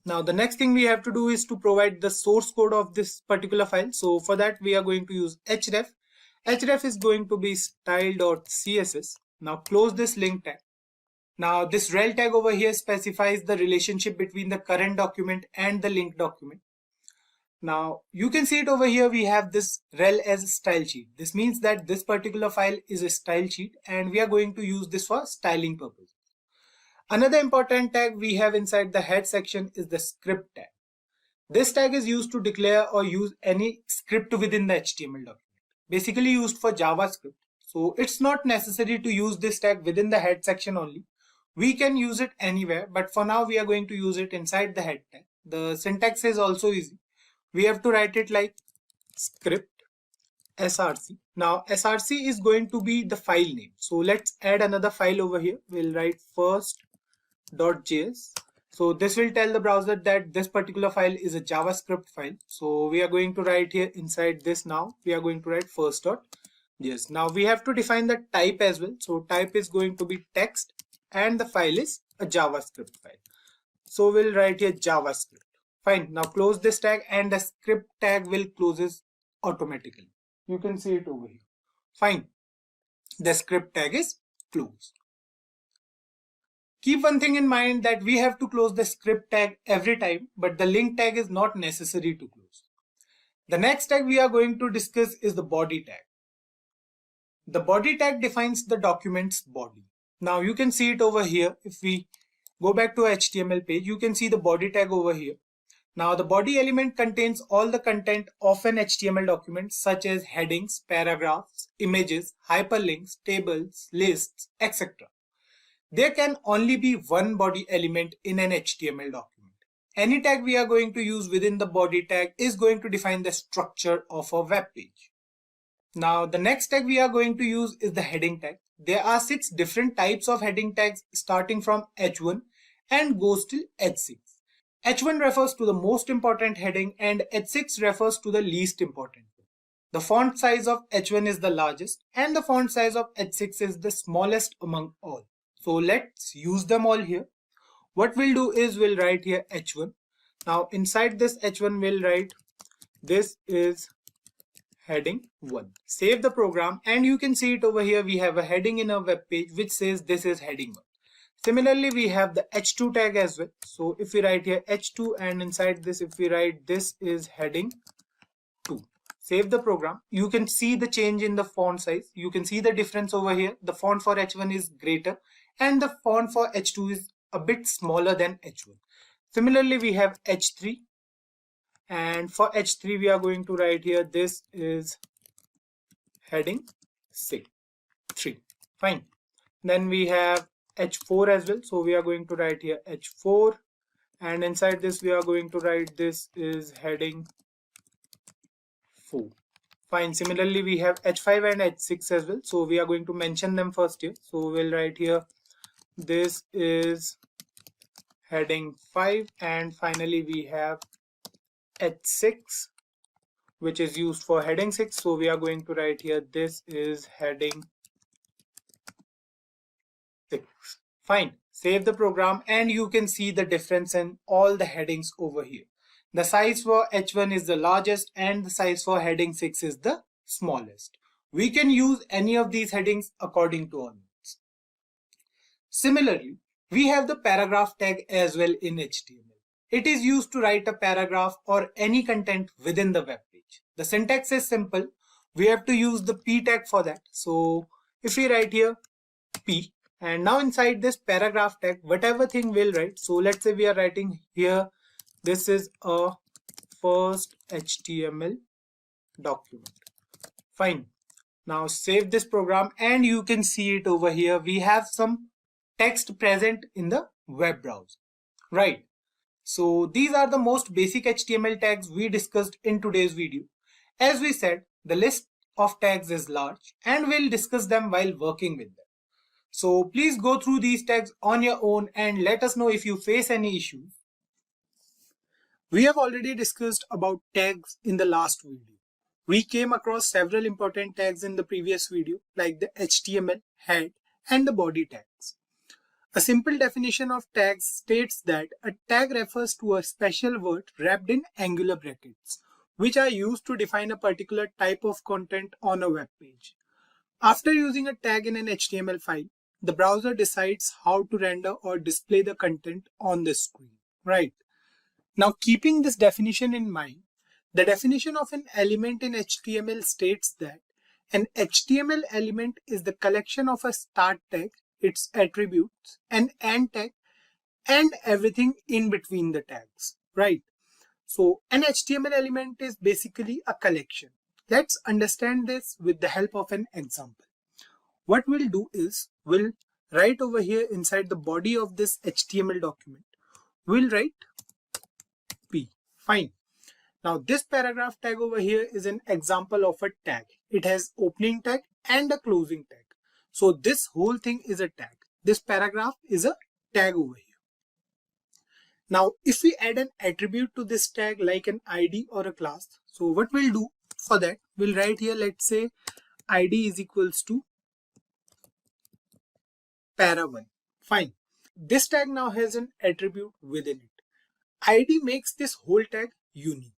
Now the next thing we have to do is to provide the source code of this particular file. So for that we are going to use href. href is going to be style.css. Now close this link tag. Now this rel tag over here specifies the relationship between the current document and the linked document. Now you can see it over here, we have this rel as a style sheet. This means that this particular file is a style sheet and we are going to use this for styling purposes. Another important tag we have inside the head section is the script tag. This tag is used to declare or use any script within the HTML document. Basically used for JavaScript. So it's not necessary to use this tag within the head section only. We can use it anywhere, but for now we are going to use it inside the head tag. The syntax is also easy. We have to write it like script src. Now src is going to be the file name. So let's add another file over here. We'll write first.js. So this will tell the browser that this particular file is a JavaScript file. So we are going to write here inside this now. We are going to write first.js. Now we have to define the type as well. So type is going to be text and the file is a JavaScript file. So we'll write here JavaScript. Fine. Now close this tag and the script tag will closes automatically. You can see it over here. Fine. The script tag is closed. Keep one thing in mind that we have to close the script tag every time, but the link tag is not necessary to close. The next tag we are going to discuss is the body tag. The body tag defines the document's body. Now you can see it over here. If we go back to HTML page, you can see the body tag over here. Now the body element contains all the content of an HTML document such as headings, paragraphs, images, hyperlinks, tables, lists, etc. There can only be one body element in an HTML document. Any tag we are going to use within the body tag is going to define the structure of a web page. Now the next tag we are going to use is the heading tag. There are 6 different types of heading tags starting from H1 and goes till H6. H1 refers to the most important heading and H6 refers to the least important. The font size of H1 is the largest and the font size of H6 is the smallest among all. So let's use them all here. What we'll do is we'll write here H1. Now inside this H1 we'll write this is heading 1. Save the program and you can see it over here. We have a heading in our web page which says this is heading 1. Similarly, we have the H2 tag as well. So if we write here H2 and inside this if we write this is heading 2. Save the program. You can see the change in the font size. You can see the difference over here. The font for H1 is greater and the font for H2 is a bit smaller than H1. Similarly, we have H3 and for H3 we are going to write here this is heading 3. Fine. Then we have H4 as well. So we are going to write here H4 and inside this we are going to write this is heading 4. Fine. Similarly, we have H5 and H6 as well. So we are going to mention them first here. So we'll write here this is heading 5 and finally we have H6 which is used for heading 6. So we are going to write here this is heading 6. Fine. Save the program and you can see the difference in all the headings over here. The size for H1 is the largest and the size for heading 6 is the smallest. We can use any of these headings according to our needs. Similarly, we have the paragraph tag as well in HTML. It is used to write a paragraph or any content within the web page. The syntax is simple. We have to use the P tag for that. So if we write here P and now inside this paragraph tag, whatever thing we'll write. So let's say we are writing here, this is a first HTML document. Fine. Now save this program and you can see it over here. We have some text present in the web browser, right? So these are the most basic HTML tags we discussed in today's video. As we said, the list of tags is large and we'll discuss them while working with them. So please go through these tags on your own and let us know if you face any issues. We have already discussed about tags in the last video. We came across several important tags in the previous video like the HTML, head and the body tags. A simple definition of tags states that a tag refers to a special word wrapped in angular brackets. which are used to define a particular type of content on a web page. After using a tag in an HTML file, the browser decides how to render or display the content on the screen, right? Now, keeping this definition in mind, the definition of an element in HTML states that an HTML element is the collection of a start tag, its attributes, an end tag, and everything in between the tags, right? So an HTML element is basically a collection. Let's understand this with the help of an example. What we'll do is we'll write over here inside the body of this HTML document, we'll write P. Fine. Now this paragraph tag over here is an example of a tag. It has opening tag and a closing tag. So this whole thing is a tag. This paragraph is a tag over here. Now if we add an attribute to this tag like an ID or a class, so what we'll do for that, we'll write here, let's say ID is equals to para1. Fine. This tag now has an attribute within it. ID makes this whole tag unique.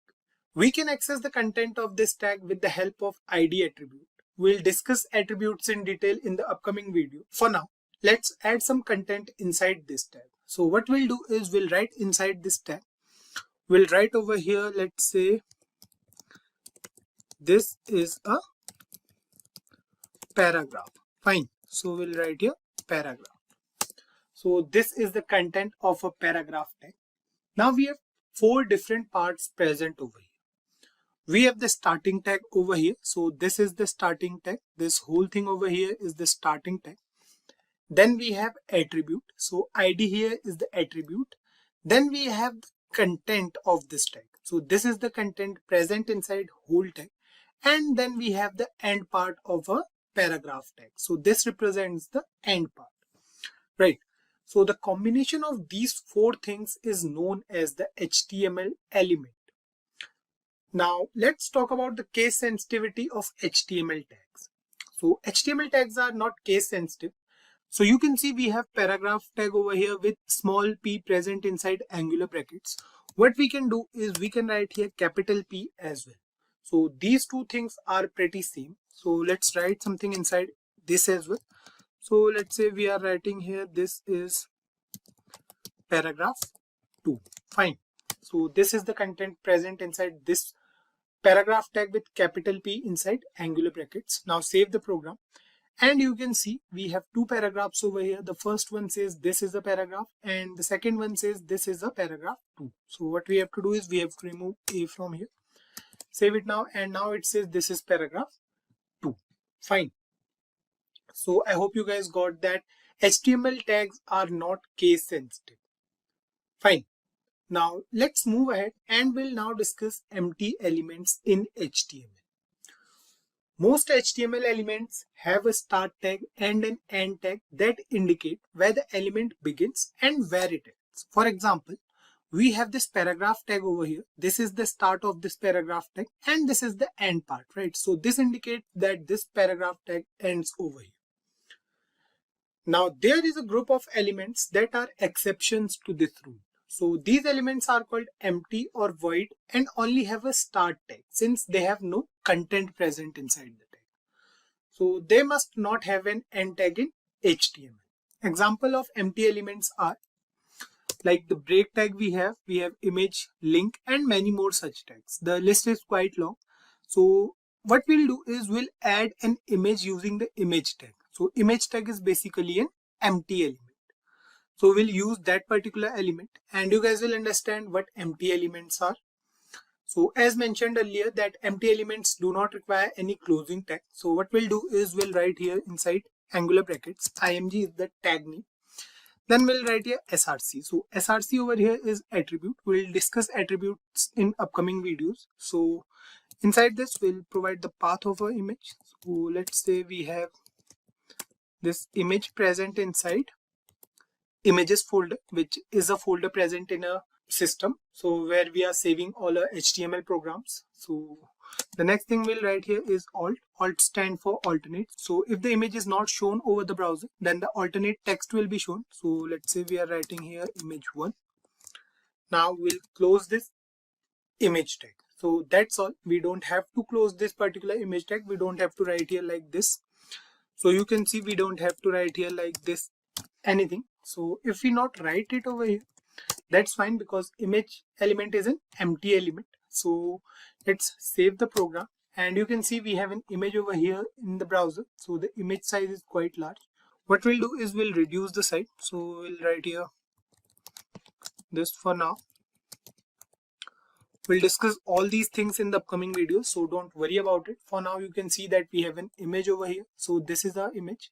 We can access the content of this tag with the help of ID attribute. We'll discuss attributes in detail in the upcoming video. For now, let's add some content inside this tag. So what we'll do is we'll write inside this tag. We'll write over here, let's say this is a paragraph. Fine. So we'll write here paragraph. So this is the content of a paragraph tag. Now we have 4 different parts present over here. We have the starting tag over here. So this is the starting tag. This whole thing over here is the starting tag. Then we have attribute. So ID here is the attribute. Then we have the content of this tag. So this is the content present inside whole tag. And then we have the end part of a paragraph tag. So this represents the end part, right? So the combination of these 4 things is known as the HTML element. Now let's talk about the case sensitivity of HTML tags. So HTML tags are not case sensitive. So you can see we have paragraph tag over here with small p present inside angular brackets. What we can do is we can write here capital P as well. So these 2 things are pretty same. So let's write something inside this as well. So let's say we are writing here, this is paragraph 2. Fine. So this is the content present inside this paragraph tag with capital P inside angular brackets. Now save the program. And you can see we have 2 paragraphs over here. The first one says this is a paragraph and the second one says this is a paragraph 2. So what we have to do is we have to remove A from here. Save it now, and now it says this is paragraph 2. Fine. So I hope you guys got that HTML tags are not case sensitive. Fine. Now let's move ahead and we'll now discuss empty elements in HTML. Most HTML elements have a start tag and an end tag that indicate where the element begins and where it ends. For example, we have this paragraph tag over here. This is the start of this paragraph tag and this is the end part, right? So this indicates that this paragraph tag ends over here. Now there is a group of elements that are exceptions to this rule. So these elements are called empty or void and only have a start tag since they have no content present inside the tag. So they must not have an end tag in HTML. Example of empty elements are like the break tag we have image, link and many more such tags. The list is quite long. So what we'll do is we'll add an image using the image tag. So image tag is basically an empty element. So we'll use that particular element and you guys will understand what empty elements are. So as mentioned earlier that empty elements do not require any closing tag. So what we'll do is we'll write here inside angular brackets, img is the tag name. Then we'll write here src. So src over here is attribute. We'll discuss attributes in upcoming videos. So inside this we'll provide the path of our image. So let's say we have this image present inside images folder, which is a folder present in a system. So where we are saving all our HTML programs. So the next thing we'll write here is alt. Alt stand for alternate. So if the image is not shown over the browser, then the alternate text will be shown. So let's say we are writing here image 1. Now we'll close this image tag. So that's all. We don't have to close this particular image tag. We don't have to write here like this. So you can see we don't have to write here like this anything. So if we not write it over here, that's fine, because image element is an empty element. So let's save the program, and you can see we have an image over here in the browser. So the image size is quite large. What we'll do is we'll reduce the size. So we'll write here this for now. We'll discuss all these things in the upcoming videos, so don't worry about it. For now, you can see that we have an image over here. So this is our image.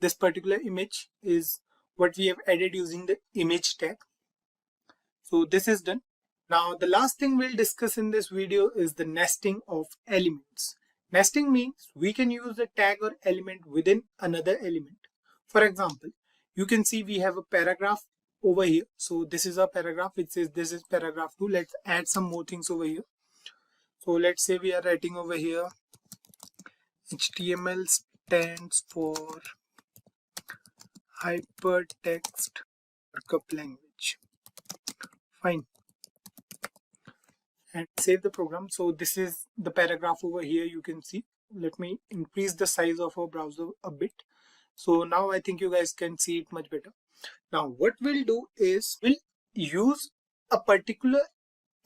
This particular image is what we have added using the image tag. So this is done. Now the last thing we'll discuss in this video is the nesting of elements. Nesting means we can use a tag or element within another element. For example, you can see we have a paragraph over here. So this is a paragraph which says this is paragraph 2. Let's add some more things over here. So let's say we are writing over here HTML stands for hypertext markup language. Fine. And save the program. So this is the paragraph over here. You can see. Let me increase the size of our browser a bit. So now I think you guys can see it much better. Now what we'll do is we'll use a particular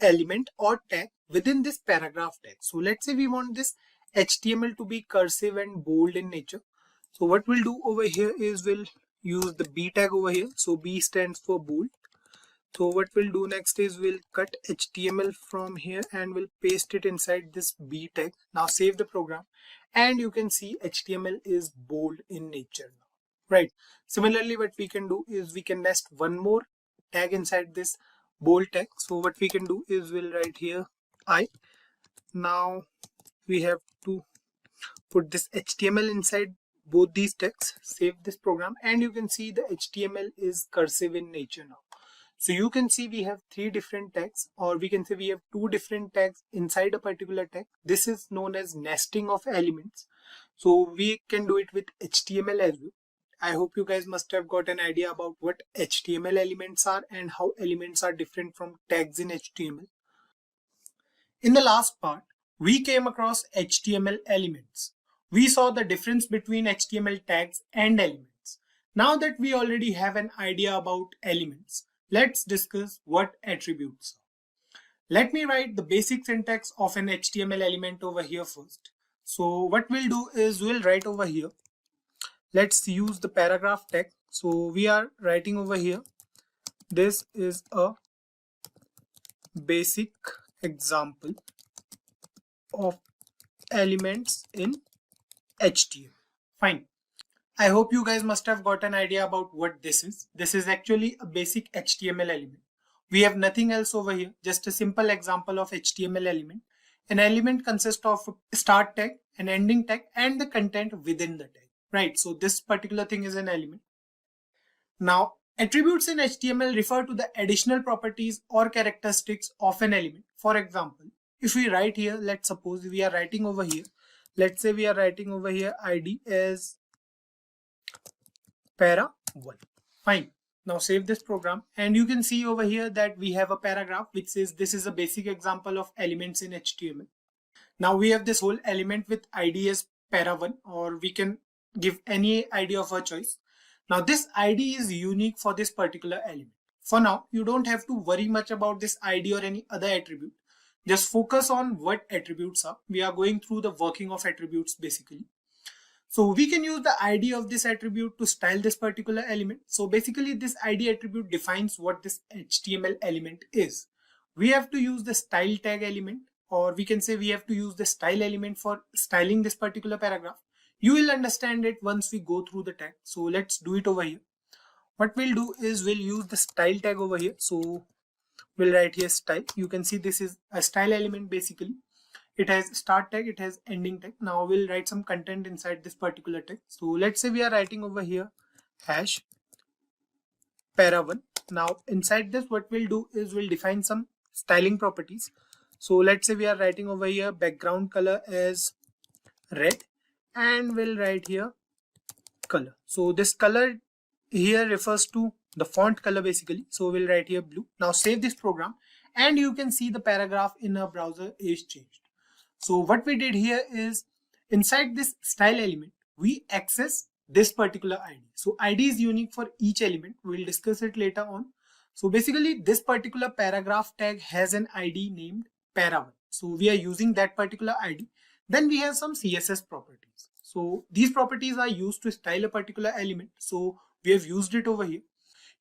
element or tag within this paragraph tag. So let's say we want this HTML to be cursive and bold in nature. So what we'll do over here is we'll use the B tag over here. So B stands for bold. So what we'll do next is we'll cut HTML from here and we'll paste it inside this B tag. Now save the program, and you can see HTML is bold in nature now, right? Similarly, what we can do is we can nest one more tag inside this bold tag. So what we can do is we'll write here I. Now we have to put this HTML inside both these tags. Save this program, and you can see the HTML is cursive in nature now. So you can see we have 3 different tags, or we can say we have 2 different tags inside a particular tag. This is known as nesting of elements. So we can do it with HTML as well. I hope you guys must have got an idea about what HTML elements are and how elements are different from tags in HTML. In the last part, we came across HTML elements. We saw the difference between HTML tags and elements. Now that we already have an idea about elements, let's discuss what attributes are. Let me write the basic syntax of an HTML element over here first. So what we'll do is we'll write over here. Let's use the paragraph tag. So we are writing over here. This is a basic example of elements in HTML. Fine. I hope you guys must have got an idea about what this is. This is actually a basic HTML element. We have nothing else over here, just a simple example of HTML element. An element consists of a start tag, an ending tag, and the content within the tag, right? So this particular thing is an element. Now, attributes in HTML refer to the additional properties or characteristics of an element. For example, if we write here, let's suppose we are writing over here. Let's say we are writing over here ID as para1. Fine. Now save this program, and you can see over here that we have a paragraph which says this is a basic example of elements in HTML. Now we have this whole element with ID as para1, or we can give any ID of our choice. Now this ID is unique for this particular element. For now, you don't have to worry much about this ID or any other attribute. Just focus on what attributes are. We are going through the working of attributes basically. So we can use the ID of this attribute to style this particular element. So basically this ID attribute defines what this HTML element is. We have to use the style tag element, or we can say we have to use the style element for styling this particular paragraph. You will understand it once we go through the tag. So let's do it over here. What we'll do is we'll use the style tag over here. So we'll write here style. You can see this is a style element basically. It has start tag, it has ending tag. Now we'll write some content inside this particular tag. So let's say we are writing over here hash para1. Now inside this, what we'll do is we'll define some styling properties. So let's say we are writing over here background color as red, and we'll write here color. So this color here refers to the font color basically. So we'll write here blue. Now save this program, and you can see the paragraph in a browser is changed. So what we did here is inside this style element, we access this particular ID. So ID is unique for each element. We'll discuss it later on. So basically this particular paragraph tag has an ID named para1. So we are using that particular ID. Then we have some CSS properties. So these properties are used to style a particular element. So we have used it over here.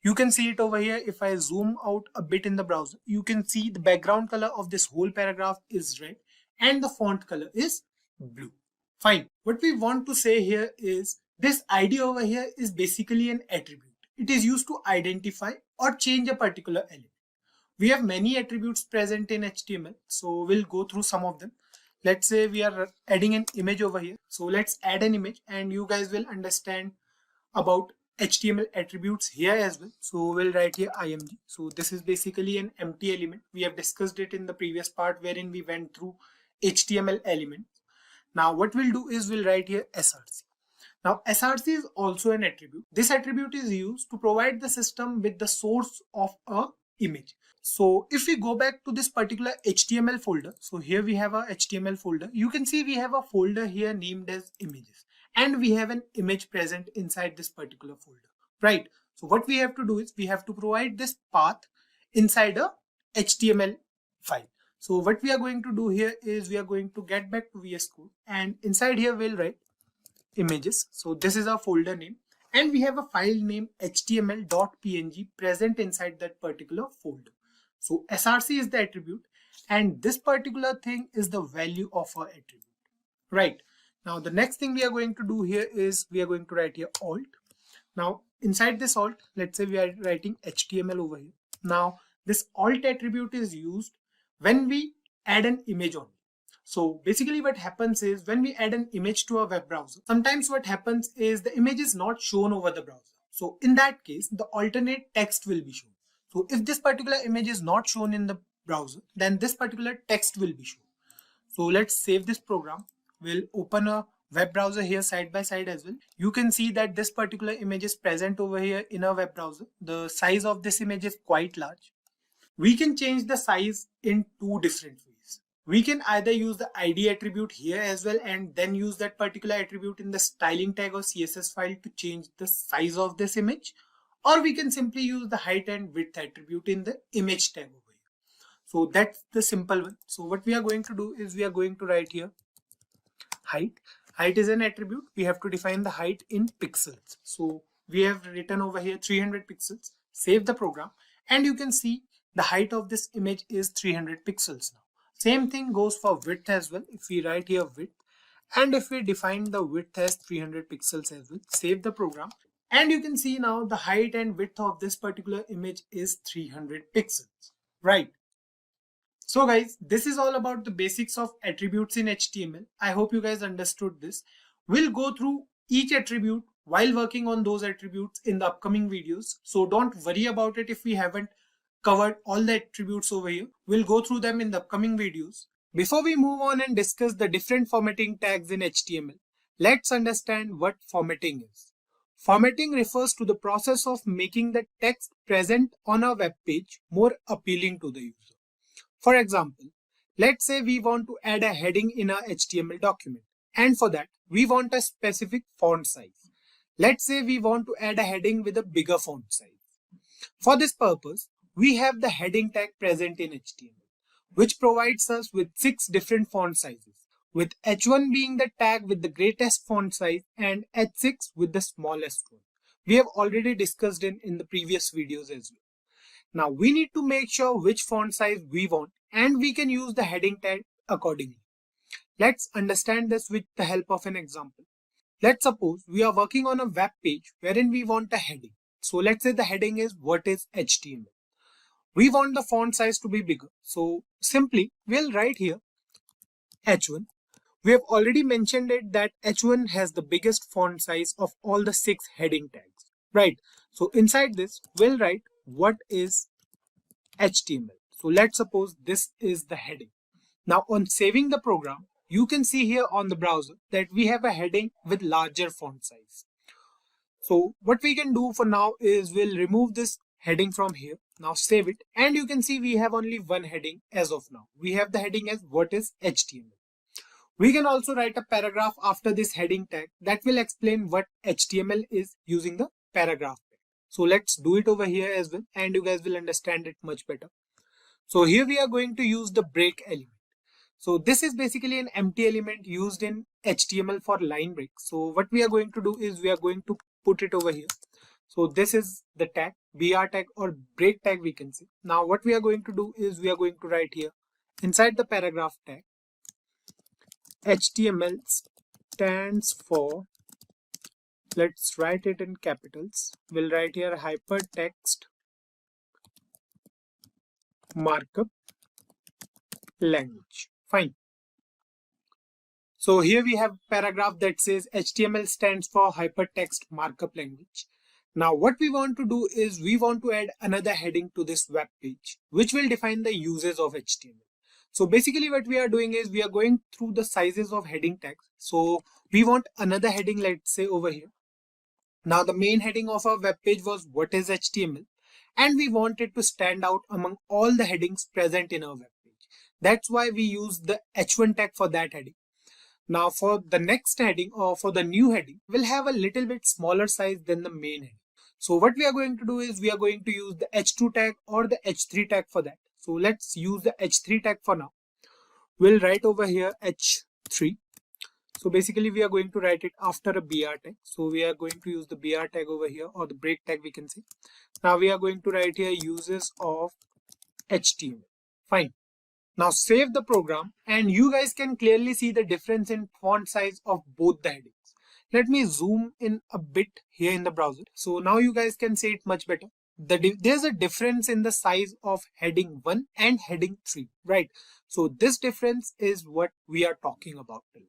You can see it over here. If I zoom out a bit in the browser, you can see the background color of this whole paragraph is red and the font color is blue. Fine. What we want to say here is this ID over here is basically an attribute. It is used to identify or change a particular element. We have many attributes present in HTML. So we'll go through some of them. Let's say we are adding an image over here. So let's add an image and you guys will understand about HTML attributes here as well. So we'll write here img. So this is basically an empty element. We have discussed it in the previous part wherein we went through HTML elements. Now what we'll do is we'll write here src. Now src is also an attribute. This attribute is used to provide the system with the source of a image. So if we go back to this particular HTML folder, so here we have a HTML folder. You can see we have a folder here named as images. And we have an image present inside this particular folder, right? So what we have to do is we have to provide this path inside a HTML file. So what we are going to do here is we are going to get back to VS Code and inside here we'll write images. So this is our folder name and we have a file name html.png present inside that particular folder. So src is the attribute and this particular thing is the value of our attribute, right? Now the next thing we are going to do here is we are going to write here alt. Now inside this alt, let's say we are writing HTML over here. Now this alt attribute is used when we add an image on. So basically what happens is when we add an image to a web browser, sometimes what happens is the image is not shown over the browser. So in that case, the alternate text will be shown. So if this particular image is not shown in the browser, then this particular text will be shown. So let's save this program. We'll open a web browser here side by side as well. You can see that this particular image is present over here in a web browser. The size of this image is quite large. We can change the size in two different ways. We can either use the ID attribute here as well and then use that particular attribute in the styling tag or CSS file to change the size of this image, or we can simply use the height and width attribute in the image tag over here. So that's the simple one. So what we are going to do is we are going to write here height. Height is an attribute. We have to define the height in pixels. So we have written over here 300 pixels. Save the program and you can see the height of this image is 300 pixels now. Same thing goes for width as well. If we write here width and if we define the width as 300 pixels as well, save the program and you can see now the height and width of this particular image is 300 pixels, right? So guys, this is all about the basics of attributes in HTML. I hope you guys understood this. We'll go through each attribute while working on those attributes in the upcoming videos. So don't worry about it if we haven't covered all the attributes over here. We'll go through them in the upcoming videos. Before we move on and discuss the different formatting tags in HTML, let's understand what formatting is. Formatting refers to the process of making the text present on a web page more appealing to the user. For example, let's say we want to add a heading in our HTML document, and for that we want a specific font size. Let's say we want to add a heading with a bigger font size. For this purpose, we have the heading tag present in HTML, which provides us with 6 different font sizes, with H1 being the tag with the greatest font size and H6 with the smallest one. We have already discussed in the previous videos as well. Now we need to make sure which font size we want and we can use the heading tag accordingly. Let's understand this with the help of an example. Let's suppose we are working on a web page wherein we want a heading. So let's say the heading is what is HTML. We want the font size to be bigger. So simply we'll write here H1. We have already mentioned it that H1 has the biggest font size of all the 6 heading tags, right? So inside this we'll write what is HTML. So let's suppose this is the heading. Now on saving the program, you can see here on the browser that we have a heading with larger font size. So what we can do for now is we'll remove this heading from here Now save it, and you can see we have only one heading as of now. We have the heading as what is HTML. We can also write a paragraph after this heading tag that will explain what HTML is using the paragraph tag. So let's do it over here as well, and you guys will understand it much better. So here we are going to use the break element. So this is basically an empty element used in HTML for line break. So what we are going to do is we are going to put it over here. So this is the tag, BR tag or break tag we can say. Now what we are going to do is we are going to write here inside the paragraph tag, HTML stands for, let's write it in capitals. We'll write here hypertext markup language. Fine. So here we have a paragraph that says HTML stands for hypertext markup language. Now what we want to do is we want to add another heading to this web page, which will define the uses of HTML. So basically what we are doing is we are going through the sizes of heading tags. So we want another heading, let's say over here. Now the main heading of our web page was what is HTML, and we want it to stand out among all the headings present in our web page. That's why we use the H1 tag for that heading. Now for the next heading or for the new heading, we'll have a little bit smaller size than the main heading. So what we are going to do is we are going to use the H2 tag or the H3 tag for that. So let's use the H3 tag for now. We'll write over here H3. So basically we are going to write it after a BR tag. So we are going to use the BR tag over here, or the break tag we can say. Now we are going to write here uses of HTML. Fine. Now save the program, and you guys can clearly see the difference in font size of both the headings. Let me zoom in a bit here in the browser. So now you guys can see it much better. There's a difference in the size of heading 1 and heading 3, right? So this difference is what we are talking about till now.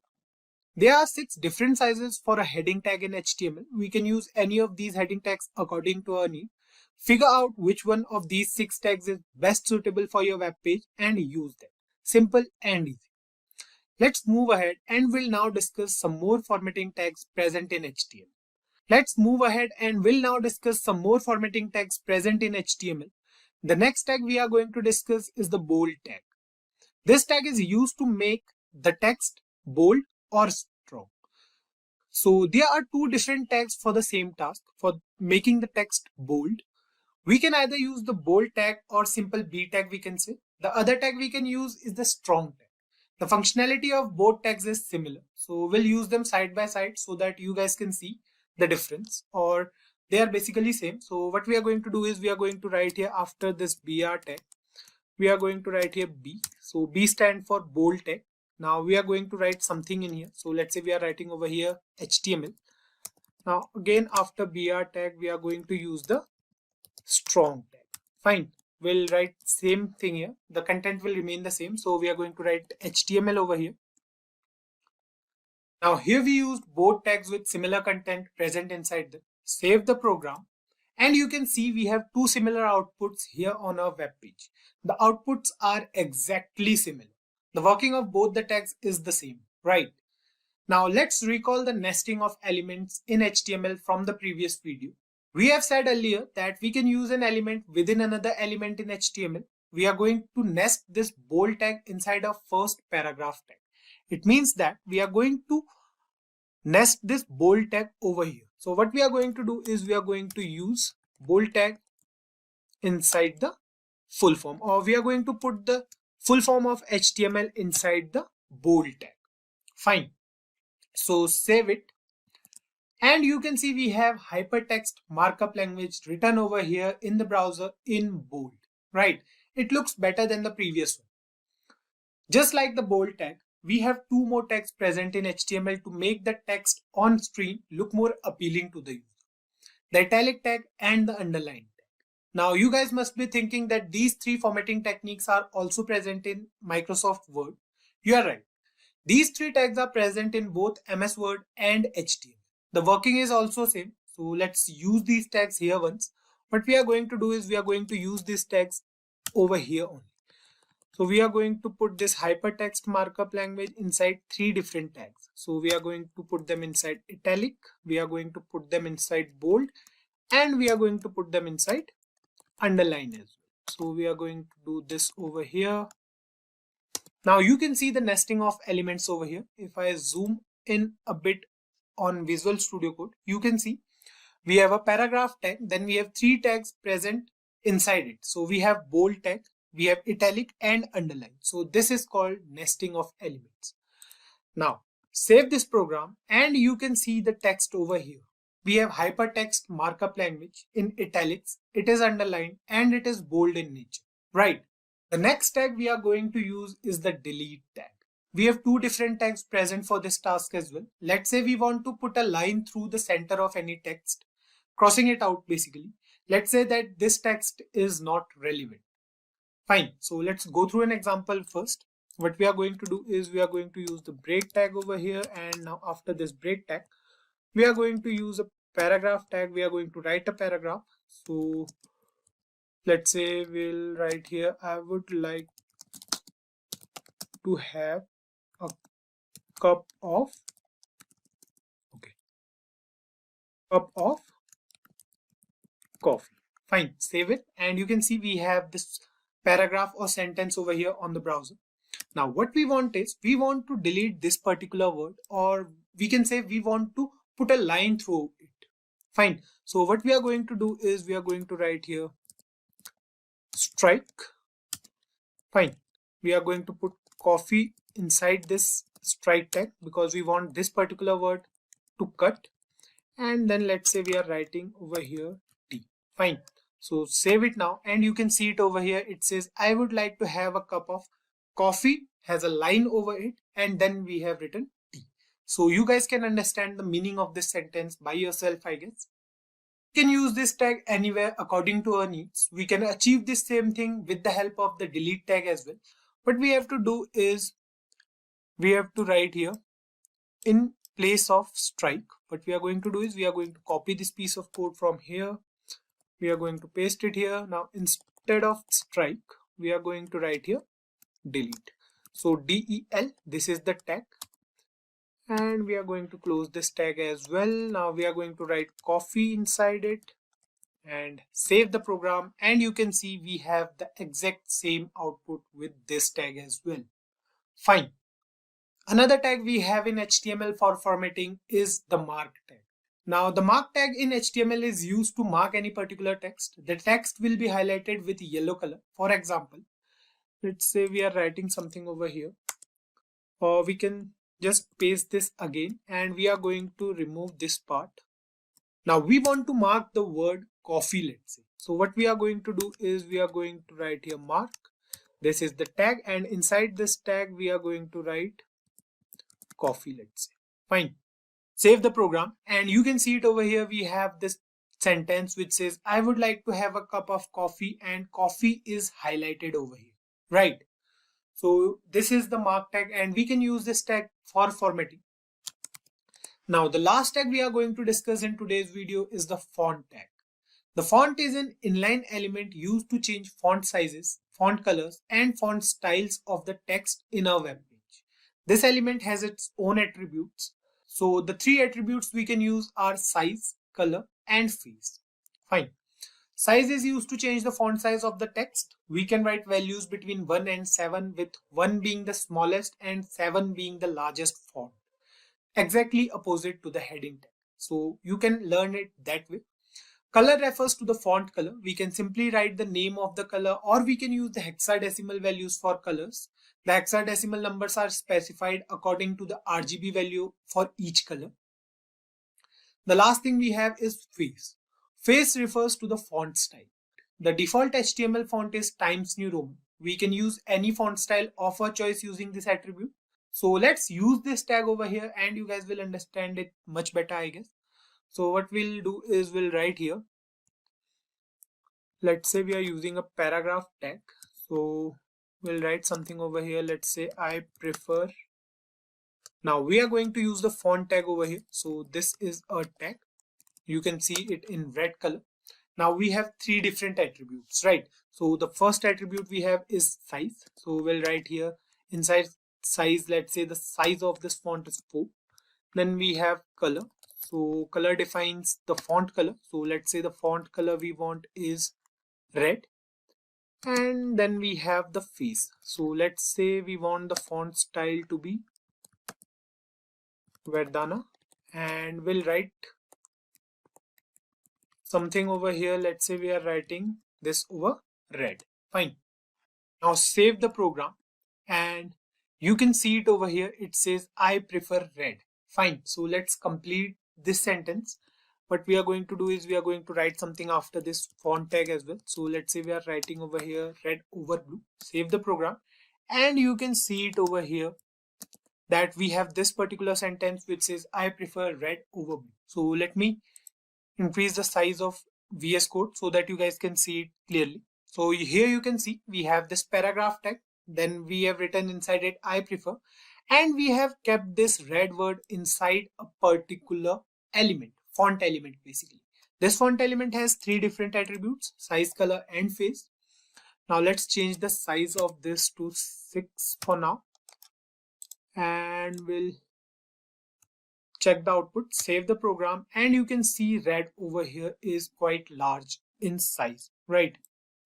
There are 6 different sizes for a heading tag in HTML. We can use any of these heading tags according to our need. Figure out which one of these 6 tags is best suitable for your web page and use them. Simple and easy. Let's move ahead and we'll now discuss some more formatting tags present in HTML. The next tag we are going to discuss is the bold tag. This tag is used to make the text bold or strong. So there are 2 different tags for the same task. For making the text bold, we can either use the bold tag or simple B tag we can say. The other tag we can use is the strong tag. The functionality of both tags is similar. So we'll use them side by side so that you guys can see the difference, or they are basically same. So what we are going to do is we are going to write here after this BR tag, we are going to write here B. So B stands for bold tag. Now we are going to write something in here. So let's say we are writing over here HTML. Now again after BR tag we are going to use the strong tag. Fine. We'll write same thing here. The content will remain the same. So we are going to write HTML over here. Now here we used both tags with similar content present inside them. Save the program, and you can see we have 2 similar outputs here on our web page. The outputs are exactly similar. The working of both the tags is the same, right? Now let's recall the nesting of elements in HTML from the previous video. We have said earlier that we can use an element within another element in HTML. We are going to nest this bold tag inside our first paragraph tag. It means that we are going to nest this bold tag over here. So what we are going to do is we are going to use bold tag inside the full form, or we are going to put the full form of HTML inside the bold tag. Fine. So save it. And you can see we have hypertext markup language written over here in the browser in bold, right? It looks better than the previous one. Just like the bold tag, we have 2 more tags present in HTML to make the text on screen look more appealing to the user. The italic tag and the underline tag. Now you guys must be thinking that these 3 formatting techniques are also present in Microsoft Word. You are right. These 3 tags are present in both MS Word and HTML. The working is also same. So let's use these tags here once. What we are going to do is we are going to use these tags over here only. So we are going to put this hypertext markup language inside 3 different tags. So we are going to put them inside italic, we are going to put them inside bold, and we are going to put them inside underline as well. So we are going to do this over here. Now you can see the nesting of elements over here. If I zoom in a bit on Visual Studio Code, you can see we have a paragraph tag, then we have three tags present inside it. So we have bold tag, we have italic and underline. So this is called nesting of elements. Now save this program and you can see the text over here. We have hypertext markup language in italics, it is underlined and it is bold in nature, right? The next tag we are going to use is the delete tag. We have two different tags present for this task as well. Let's say we want to put a line through the center of any text, crossing it out basically. Let's say that this text is not relevant. Fine, so let's go through an example first. What we are going to do is we are going to use the break tag over here, and now after this break tag, we are going to use a paragraph tag. We are going to write a paragraph. So let's say we'll write here, I would like to have a cup of coffee. Fine, save it, and you can see we have this paragraph or sentence over here on the browser. Now what we want is we want to delete this particular word, or we can say we want to put a line through it. Fine, so what we are going to do is we are going to write here strike. Fine, we are going to put coffee inside this strike tag because we want this particular word to cut, and then let's say we are writing over here tea. Fine, so save it now and you can see it over here. It says I would like to have a cup of coffee, has a line over it, and then we have written tea. So you guys can understand the meaning of this sentence by yourself, I guess. We can use this tag anywhere according to our needs. We can achieve this same thing with the help of the delete tag as well. What we have to do is we have to write here in place of strike. What we are going to do is we are going to copy this piece of code from here. We are going to paste it here. Now instead of strike, we are going to write here delete. So del, this is the tag, and we are going to close this tag as well. Now we are going to write coffee inside it and save the program, and you can see we have the exact same output with this tag as well. Fine. Another tag we have in HTML for formatting is the mark tag. Now the mark tag in HTML is used to mark any particular text. The text will be highlighted with yellow color. For example, let's say we are writing something over here, or we can just paste this again and we are going to remove this part. Now we want to mark the word coffee, let's say. So what we are going to do is we are going to write here mark. This is the tag, and inside this tag we are going to write coffee, let's say. Fine, save the program and you can see it over here. We have this sentence which says I would like to have a cup of coffee, and coffee is highlighted over here, right? So this is the mark tag and we can use this tag for formatting. Now the last tag we are going to discuss in today's video is the font tag. The font is an inline element used to change font sizes, font colors, and font styles of the text in a web page. This element has its own attributes. So the three attributes we can use are size, color, and face. Fine. Size is used to change the font size of the text. We can write values between 1 and 7, with 1 being the smallest and 7 being the largest font. Exactly opposite to the heading tag. So you can learn it that way. Color refers to the font color. We can simply write the name of the color, or we can use the hexadecimal values for colors. The hexadecimal numbers are specified according to the RGB value for each color. The last thing we have is face. Face refers to the font style. The default HTML font is Times New Roman. We can use any font style of our choice using this attribute. So let's use this tag over here and you guys will understand it much better, I guess. So what we'll do is we'll write here. Let's say we are using a paragraph tag. So we'll write something over here. Let's say I prefer. Now we are going to use the font tag over here. So this is a tag. You can see it in red color. Now we have three different attributes, right? So the first attribute we have is size. So we'll write here inside size, let's say the size of this font is 4. Then we have color. So color defines the font color. So let's say the font color we want is red. And then we have the face. So let's say we want the font style to be Verdana, and we'll write something over here. Let's say we are writing this over red. Fine. Now save the program, and you can see it over here. It says I prefer red. Fine. So let's complete this sentence. What we are going to do is we are going to write something after this font tag as well. So let's say we are writing over here red over blue. Save the program, and you can see it over here that we have this particular sentence which says I prefer red over blue. So let me increase the size of VS Code so that you guys can see it clearly. So here you can see we have this paragraph tag, then we have written inside it I prefer, and we have kept this red word inside a particular element, font element basically. This font element has 3 different attributes: size, color, and face. Now let's change the size of this to 6 for now, and we'll check the output, save the program, and you can see red over here is quite large in size, right?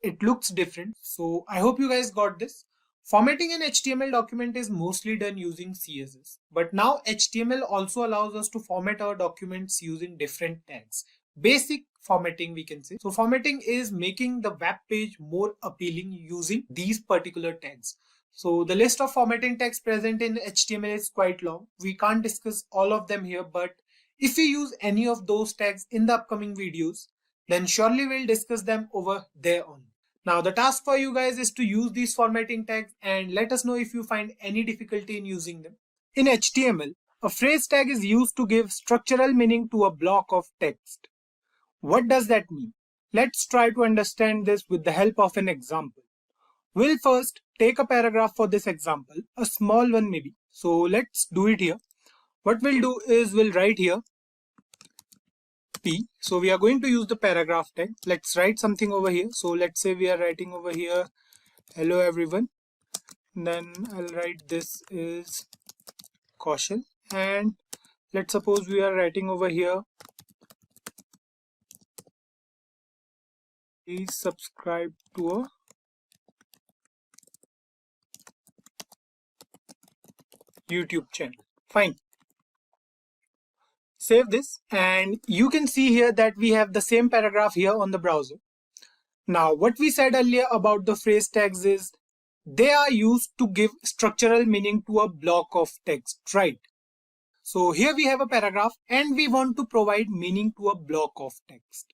It looks different. So I hope you guys got this. Formatting an HTML document is mostly done using CSS, but now HTML also allows us to format our documents using different tags. Basic formatting, we can say. So formatting is making the web page more appealing using these particular tags. So the list of formatting tags present in HTML is quite long. We can't discuss all of them here, but if we use any of those tags in the upcoming videos, then surely we'll discuss them over there on. Now the task for you guys is to use these formatting tags and let us know if you find any difficulty in using them. In HTML, a phrase tag is used to give structural meaning to a block of text. What does that mean? Let's try to understand this with the help of an example. We'll first take a paragraph for this example, a small one maybe. So let's do it here. What we'll do is we'll write here P. So we are going to use the paragraph tag. Let's write something over here. So let's say we are writing over here, hello everyone. Then I'll write this is Kaushal. And let's suppose we are writing over here, please subscribe to a YouTube channel. Fine. Save this, and you can see here that we have the same paragraph here on the browser. Now, what we said earlier about the phrase tags is they are used to give structural meaning to a block of text, right? So here we have a paragraph and we want to provide meaning to a block of text.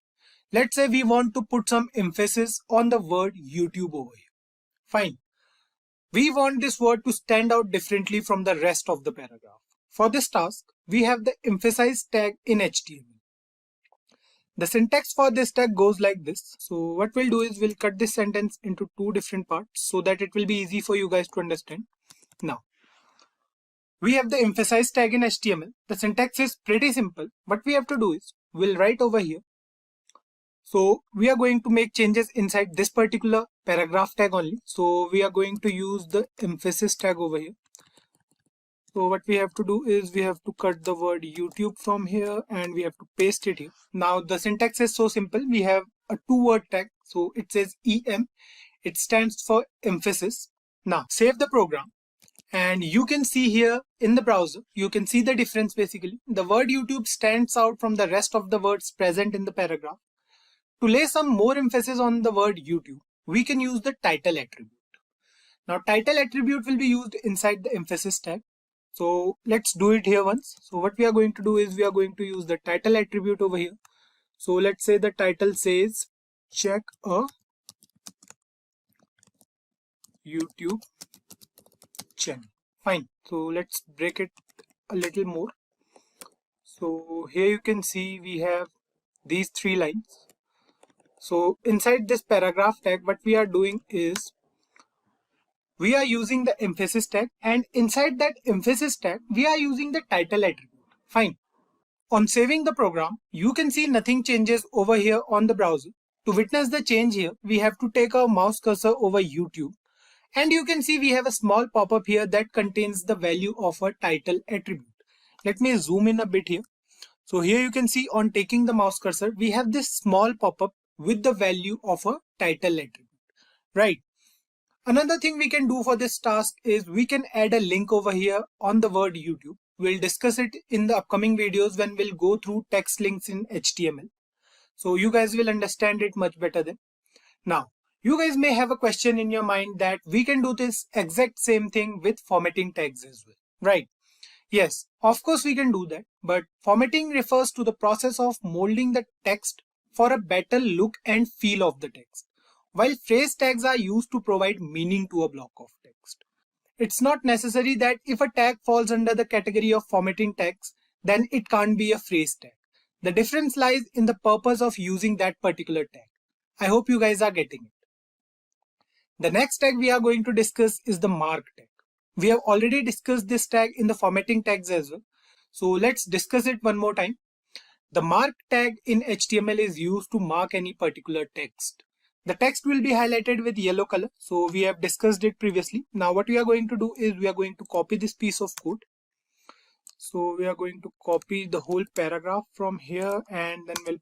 Let's say we want to put some emphasis on the word YouTube over here. Fine. We want this word to stand out differently from the rest of the paragraph. For this task, we have the emphasize tag in HTML. The syntax for this tag goes like this. So what we'll do is we'll cut this sentence into 2 different parts so that it will be easy for you guys to understand. Now, we have the emphasize tag in HTML. The syntax is pretty simple. What we have to do is we'll write over here. So we are going to make changes inside this particular paragraph tag only. So we are going to use the emphasis tag over here. So what we have to do is we have to cut the word YouTube from here and we have to paste it here. Now the syntax is so simple. We have a 2-word tag. So it says EM. It stands for emphasis. Now save the program. And you can see here in the browser, you can see the difference basically. The word YouTube stands out from the rest of the words present in the paragraph. To lay some more emphasis on the word YouTube, we can use the title attribute. Now title attribute will be used inside the emphasis tag. So let's do it here once. So what we are going to do is we are going to use the title attribute over here. So let's say the title says check a YouTube channel. Fine. So let's break it a little more. So here you can see we have these 3 lines. So inside this paragraph tag, what we are doing is we are using the emphasis tag, and inside that emphasis tag, we are using the title attribute. Fine. On saving the program, you can see nothing changes over here on the browser. To witness the change here, we have to take our mouse cursor over YouTube, and you can see we have a small pop-up here that contains the value of a title attribute. Let me zoom in a bit here. So here you can see on taking the mouse cursor, we have this small pop-up with the value of a title attribute. right? Another thing we can do for this task is we can add a link over here on the word YouTube. We'll discuss it in the upcoming videos when we'll go through text links in HTML. So you guys will understand it much better then. Now, you guys may have a question in your mind that we can do this exact same thing with formatting tags as well, right? Yes, of course we can do that, but formatting refers to the process of molding the text for a better look and feel of the text, while phrase tags are used to provide meaning to a block of text. It's not necessary that if a tag falls under the category of formatting tags, then it can't be a phrase tag. The difference lies in the purpose of using that particular tag. I hope you guys are getting it. The next tag we are going to discuss is the mark tag. We have already discussed this tag in the formatting tags as well. So let's discuss it one more time. The mark tag in HTML is used to mark any particular text. The text will be highlighted with yellow color. So we have discussed it previously. Now what we are going to do is we are going to copy this piece of code. So we are going to copy the whole paragraph from here and then we'll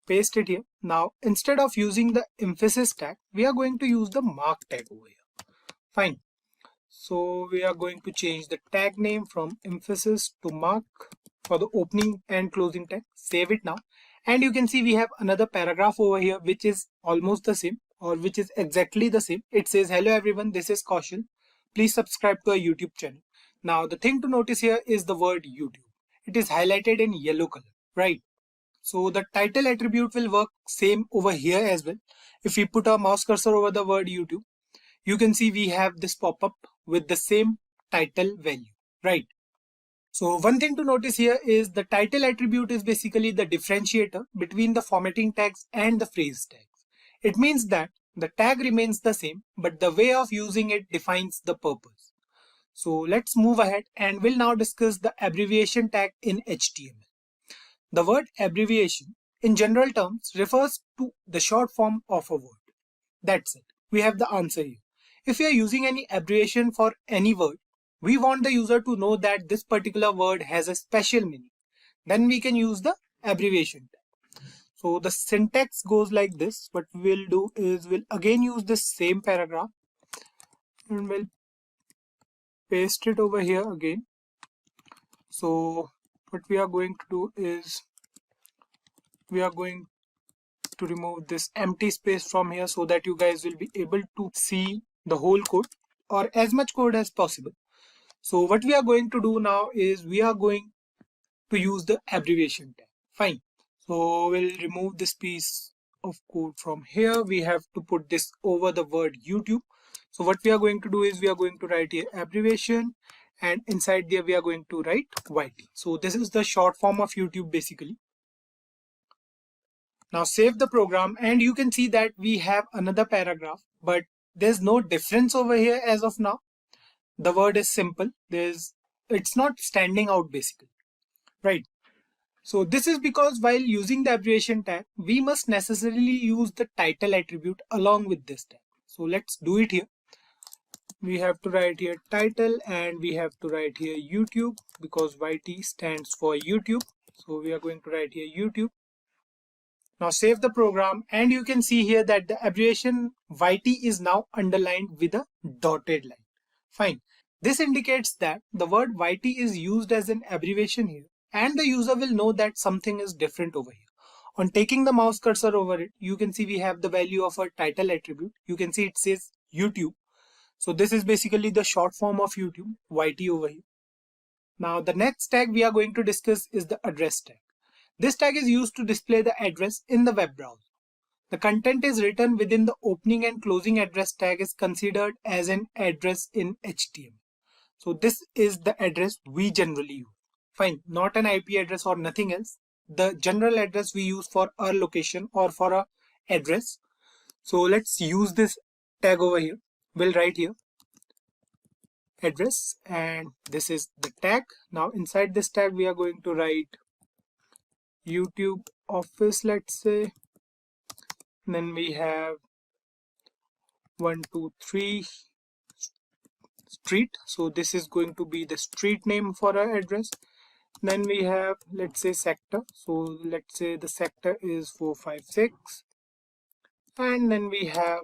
paste it here. Now instead of using the emphasis tag, we are going to use the mark tag over here. Fine. So we are going to change the tag name from emphasis to mark for the opening and closing tag. Save it now. And you can see we have another paragraph over here which is almost the same or which is exactly the same. It says, hello everyone, this is Kaushal. Please subscribe to our YouTube channel. Now the thing to notice here is the word YouTube. It is highlighted in yellow color, right? So the title attribute will work same over here as well. If we put our mouse cursor over the word YouTube, you can see we have this pop-up with the same title value, right? So one thing to notice here is the title attribute is basically the differentiator between the formatting tags and the phrase tags. It means that the tag remains the same, but the way of using it defines the purpose. So let's move ahead and we'll now discuss the abbreviation tag in HTML. The word abbreviation in general terms refers to the short form of a word. That's it. We have the answer here. If we are using any abbreviation for any word, we want the user to know that this particular word has a special meaning. Then we can use the abbreviation tag. So the syntax goes like this. What we'll do is we'll again use this same paragraph and we'll paste it over here again. So what we are going to do is we are going to remove this empty space from here so that you guys will be able to see the whole code or as much code as possible. So what we are going to do now is we are going to use the abbreviation tag. Fine. So we'll remove this piece of code from here. We have to put this over the word YouTube. So what we are going to do is we are going to write here abbreviation and inside there we are going to write YT. So this is the short form of YouTube basically. Now save the program and you can see that we have another paragraph, but there's no difference over here as of now. The word is simple. It's not standing out basically, right? So this is because while using the abbreviation tag, we must necessarily use the title attribute along with this tag. So let's do it here. We have to write here title and we have to write here YouTube because YT stands for YouTube. So we are going to write here YouTube. Now save the program and you can see here that the abbreviation YT is now underlined with a dotted line. Fine. This indicates that the word YT is used as an abbreviation here and the user will know that something is different over here. On taking the mouse cursor over it, you can see we have the value of our title attribute. You can see it says YouTube. So this is basically the short form of YouTube, YT over here. Now the next tag we are going to discuss is the address tag. This tag is used to display the address in the web browser. The content is written within the opening and closing address tag is considered as an address in HTML. So this is the address we generally use. Fine, not an IP address or nothing else. The general address we use for our location or for our address. So let's use this tag over here. We'll write here address and this is the tag. Now inside this tag we are going to write YouTube office, let's say. Then we have 123 street. So this is going to be the street name for our address. Then we have, let's say, sector. So let's say the sector is 456. And then we have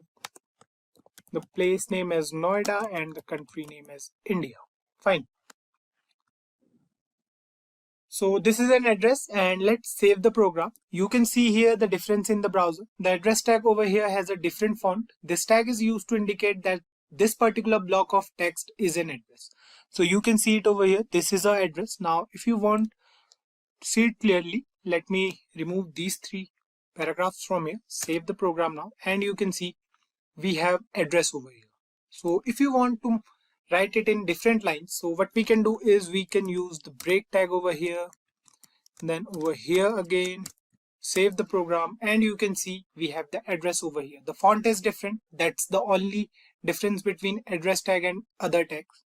the place name as Noida and the country name as India. Fine. So this is an address, and let's save the program. You can see here the difference in the browser. The address tag over here has a different font. This tag is used to indicate that this particular block of text is an address. So you can see it over here. This is our address. Now, if you want to see it clearly, let me remove these 3 paragraphs from here, save the program now, and you can see we have address over here. So if you want to write it in different lines, so what we can do is we can use the break tag over here, then over here again, save the program, and you can see we have the address over here. The font is different. That's the only difference between address tag and other tags.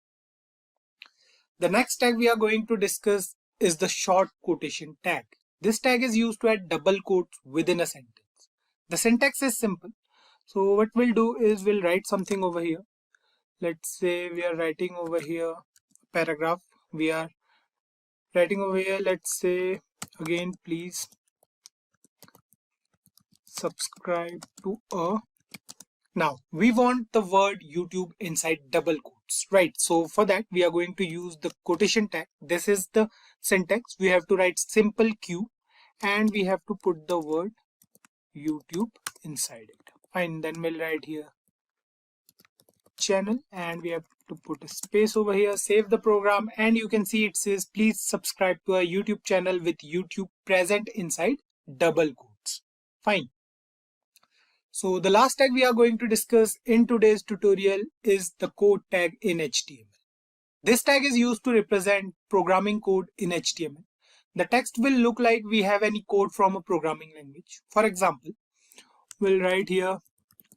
The next tag we are going to discuss is the short quotation tag. This tag is used to add double quotes within a sentence. The syntax is simple. So what we'll do is we'll write something over here. Let's say we are writing over here a paragraph. We are writing over here, let's say again, please subscribe to a. Now we want the word YouTube inside double quotes, right? So for that we are going to use the quotation tag. This is the syntax. We have to write simple Q and we have to put the word YouTube inside it. Fine, then we'll write here channel and we have to put a space over here, save the program, and you can see it says please subscribe to our YouTube channel with YouTube present inside double quotes. Fine. So the last tag we are going to discuss in today's tutorial is the code tag in HTML. This tag is used to represent programming code in HTML. The text will look like we have any code from a programming language. For example, we'll write here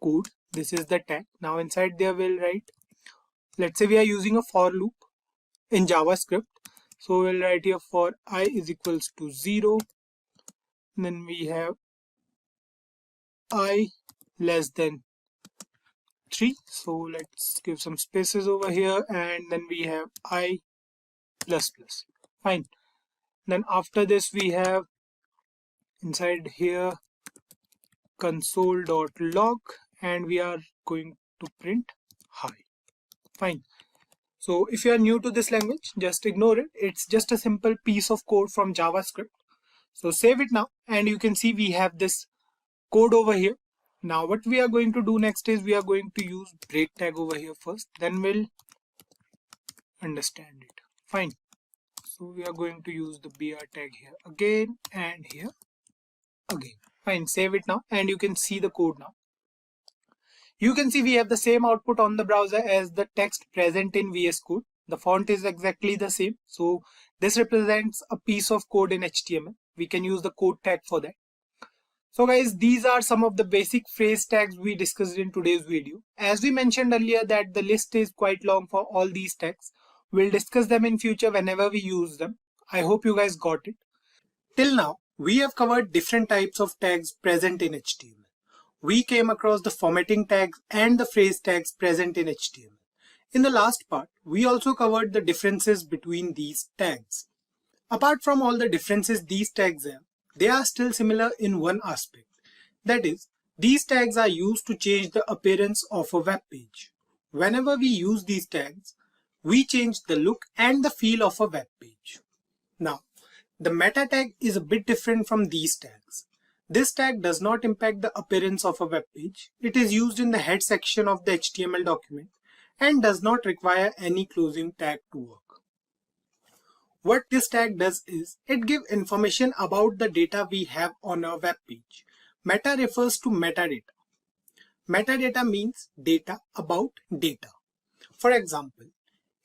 code. This is the tag. Now inside there we'll write, let's say we are using a for loop in JavaScript. So we'll write here for I is equals to 0. Then we have I less than 3. So let's give some spaces over here, and then we have I plus plus. Fine. Then after this we have inside here console.log, and we are going to print hi. Fine. So if you are new to this language, just ignore it. It's just a simple piece of code from JavaScript. So save it now, and you can see we have this code over here. Now what we are going to do next is we are going to use break tag over here first, then we'll understand it. Fine. So we are going to use the br tag here again and here again. Fine, save it now, and you can see the code now. You can see we have the same output on the browser as the text present in VS Code. The font is exactly the same. So this represents a piece of code in HTML. We can use the code tag for that. So guys, these are some of the basic phrase tags we discussed in today's video. As we mentioned earlier that the list is quite long for all these tags. We'll discuss them in future whenever we use them. I hope you guys got it. Till now, we have covered different types of tags present in HTML. We came across the formatting tags and the phrase tags present in HTML. In the last part, we also covered the differences between these tags. Apart from all the differences these tags have, they are still similar in one aspect. That is, these tags are used to change the appearance of a web page. Whenever we use these tags, we change the look and the feel of a web page. Now, the meta tag is a bit different from these tags. This tag does not impact the appearance of a web page. It is used in the head section of the HTML document and does not require any closing tag to work. What this tag does is, it gives information about the data we have on our web page. Meta refers to metadata. Metadata means data about data. For example,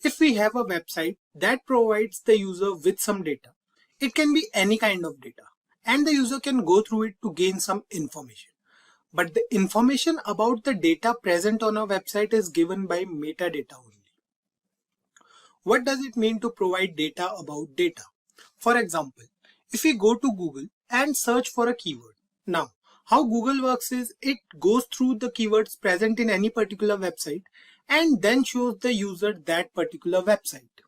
if we have a website that provides the user with some data, it can be any kind of data, and the user can go through it to gain some information. But the information about the data present on our website is given by metadata only. What does it mean to provide data about data? For example, if we go to Google and search for a keyword. Now, how Google works is it goes through the keywords present in any particular website and then shows the user that particular website.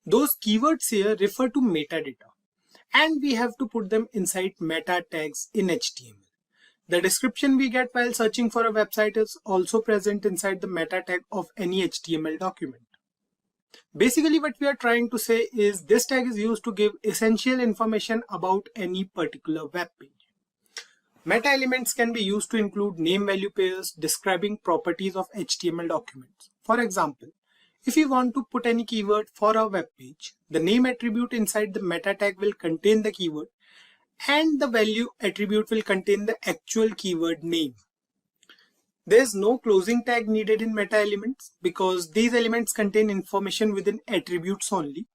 Those keywords here refer to metadata, and we have to put them inside meta tags in HTML. The description we get while searching for a website is also present inside the meta tag of any HTML document. Basically, what we are trying to say is this tag is used to give essential information about any particular web page. Meta elements can be used to include name-value pairs describing properties of HTML documents. For example, if you want to put any keyword for a web page, the name attribute inside the meta tag will contain the keyword and the value attribute will contain the actual keyword name. There is no closing tag needed in meta elements because these elements contain information within attributes only.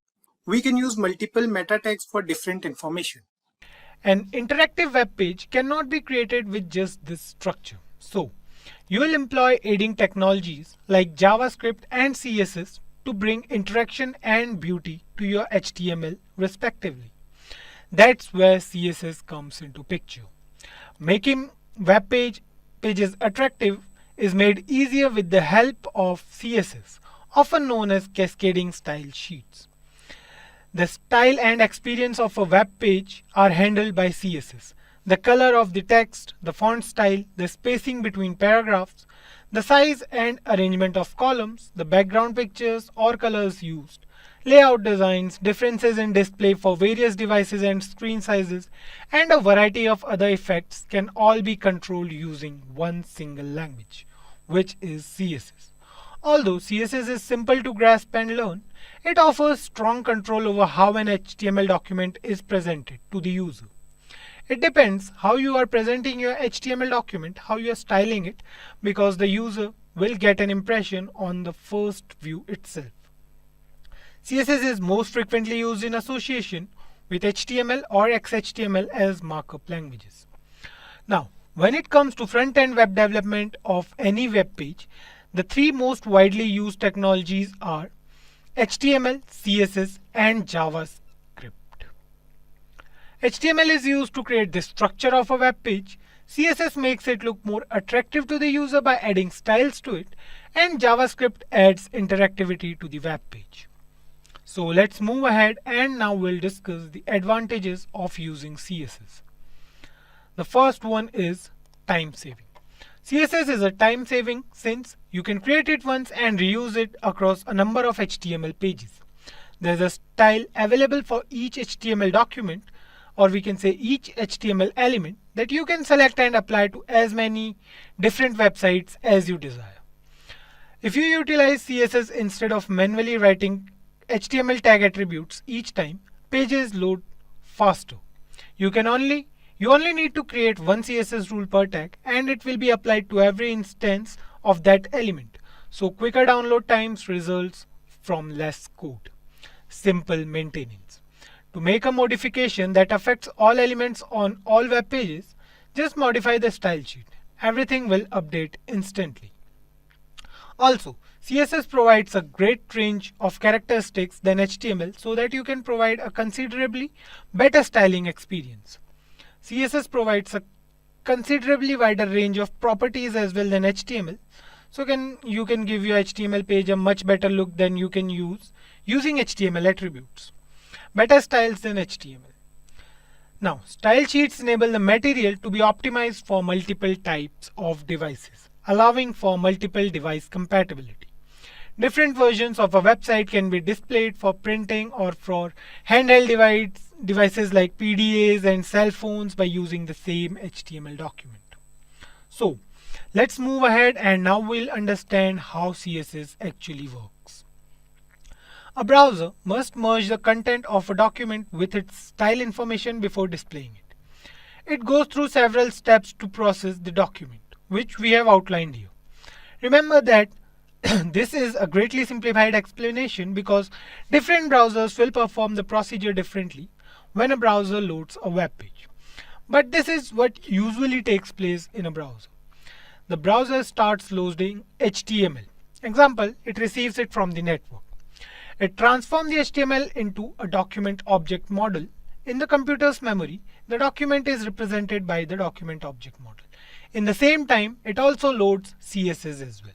We can use multiple meta tags for different information. An interactive web page cannot be created with just this structure. So, you will employ aiding technologies like JavaScript and CSS to bring interaction and beauty to your HTML respectively. That's where CSS comes into picture. Making web pages attractive is made easier with the help of CSS, often known as cascading style sheets. The style and experience of a web page are handled by CSS. The color of the text, the font style, the spacing between paragraphs, the size and arrangement of columns, the background pictures or colors used, layout designs, differences in display for various devices and screen sizes, and a variety of other effects can all be controlled using one single language, which is CSS. Although CSS is simple to grasp and learn, it offers strong control over how an HTML document is presented to the user. It depends how you are presenting your HTML document, how you are styling it, because the user will get an impression on the first view itself. CSS is most frequently used in association with HTML or XHTML as markup languages. Now, when it comes to front-end web development of any web page, the three most widely used technologies are HTML, CSS, and JavaScript. HTML is used to create the structure of a web page. CSS makes it look more attractive to the user by adding styles to it, and JavaScript adds interactivity to the web page. So let's move ahead and now we'll discuss the advantages of using CSS. The first one is time saving. CSS is a time saving since you can create it once and reuse it across a number of HTML pages. There's a style available for each HTML document, or we can say each HTML element, that you can select and apply to as many different websites as you desire. If you utilize CSS instead of manually writing HTML tag attributes each time, pages load faster. You only need to create one CSS rule per tag and it will be applied to every instance of that element. So quicker download times results from less code. Simple maintenance. To make a modification that affects all elements on all web pages, just modify the style sheet. Everything will update instantly. Also, CSS provides a great range of characteristics than HTML so that you can provide a considerably better styling experience. CSS provides a considerably wider range of properties as well than HTML. So you can give your HTML page a much better look than you can use using HTML attributes. Better styles than HTML. Now, style sheets enable the material to be optimized for multiple types of devices, allowing for multiple device compatibility. Different versions of a website can be displayed for printing or for handheld devices like PDAs and cell phones by using the same HTML document. So, let's move ahead and now we'll understand how CSS actually works. A browser must merge the content of a document with its style information before displaying it. It goes through several steps to process the document, which we have outlined here. Remember that this is a greatly simplified explanation because different browsers will perform the procedure differently when a browser loads a web page. But this is what usually takes place in a browser. The browser starts loading HTML. Example, it receives it from the network. It transforms the HTML into a document object model. In the computer's memory, the document is represented by the document object model. In the same time, it also loads CSS as well.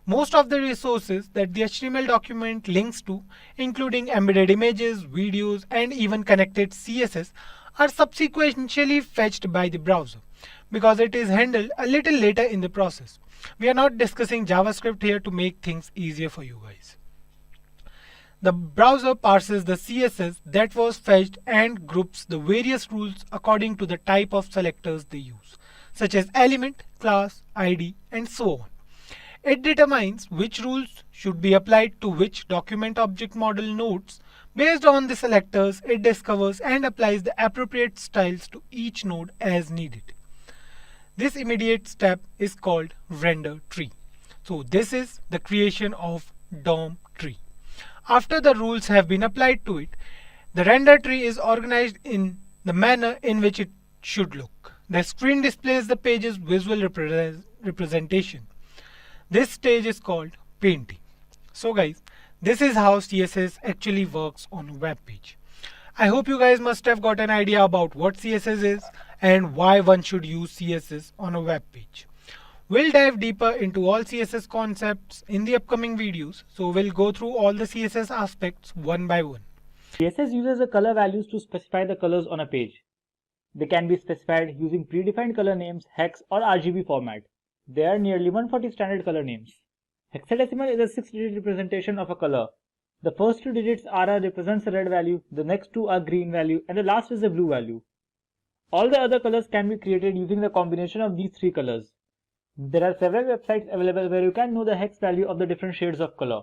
Most of the resources that the HTML document links to, including embedded images, videos, and even connected CSS, are subsequently fetched by the browser. because it is handled a little later in the process. We are not discussing JavaScript here to make things easier for you guys. The browser parses the CSS that was fetched and groups the various rules according to the type of selectors they use, such as element, class, ID, and so on. It determines which rules should be applied to which document object model nodes. Based on the selectors, it discovers and applies the appropriate styles to each node as needed. This immediate step is called render tree. So this is the creation of DOM tree. After the rules have been applied to it, the render tree is organized in the manner in which it should look. The screen displays the page's visual representation. This stage is called painting. So guys, this is how CSS actually works on a web page. I hope you guys must have got an idea about what CSS is and why one should use CSS on a web page. We'll dive deeper into all CSS concepts in the upcoming videos, so we'll go through all the CSS aspects one by one. CSS uses the color values to specify the colors on a page. They can be specified using predefined color names, hex or RGB format. There are nearly 140 standard color names. Hexadecimal is a 6-digit representation of a color. The first 2 digits RR represents the red value, the next 2 are green value, and the last is the blue value. All the other colors can be created using the combination of these 3 colors. There are several websites available where you can know the hex value of the different shades of color.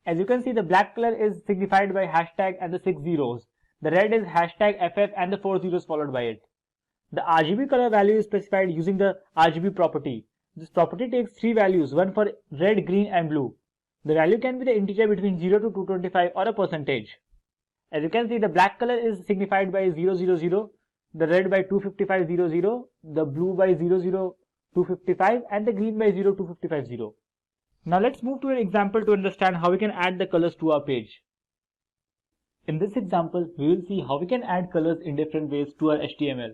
As you can see, the black color is signified by hashtag and the 6 zeros. The red is hashtag FF and the 4 zeros followed by it. The RGB color value is specified using the RGB property. This property takes 3 values, one for red, green and blue. The value can be the integer between 0 to 225 or a percentage. As you can see, the black color is signified by 000, the red by 25500, the blue by 00255 and the green by 02550. Now let's move to an example to understand how we can add the colors to our page. In this example, we will see how we can add colors in different ways to our HTML.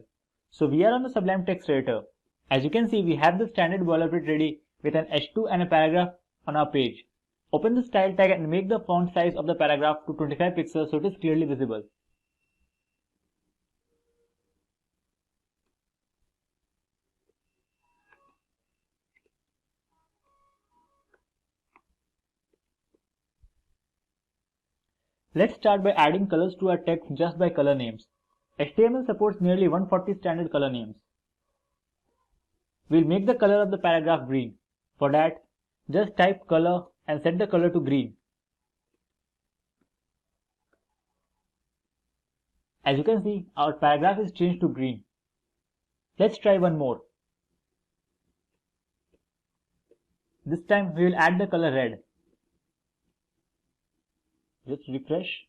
So we are on the Sublime Text Editor. As you can see, we have the standard boilerplate ready with an H2 and a paragraph on our page. Open the style tag and make the font size of the paragraph to 25 pixels so it is clearly visible. Let's start by adding colors to our text just by color names. HTML supports nearly 140 standard color names. We'll make the color of the paragraph green. For that, just type color and set the color to green. As you can see, our paragraph is changed to green. Let's try one more. This time we will add the color red. Just refresh.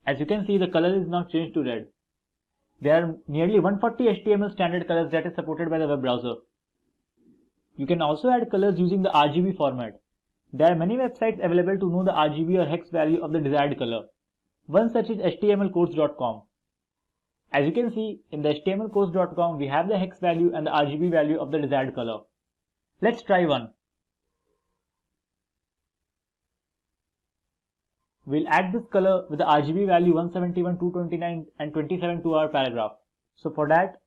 As you can see, the color is now changed to red. There are nearly 140 HTML standard colors that is supported by the web browser. You can also add colors using the RGB format. There are many websites available to know the RGB or hex value of the desired color. One such is htmlcodes.com. As you can see, in the htmlcodes.com we have the hex value and the RGB value of the desired color. Let's try one. We'll add this color with the RGB value 171, 229 and 27 to our paragraph. So for that,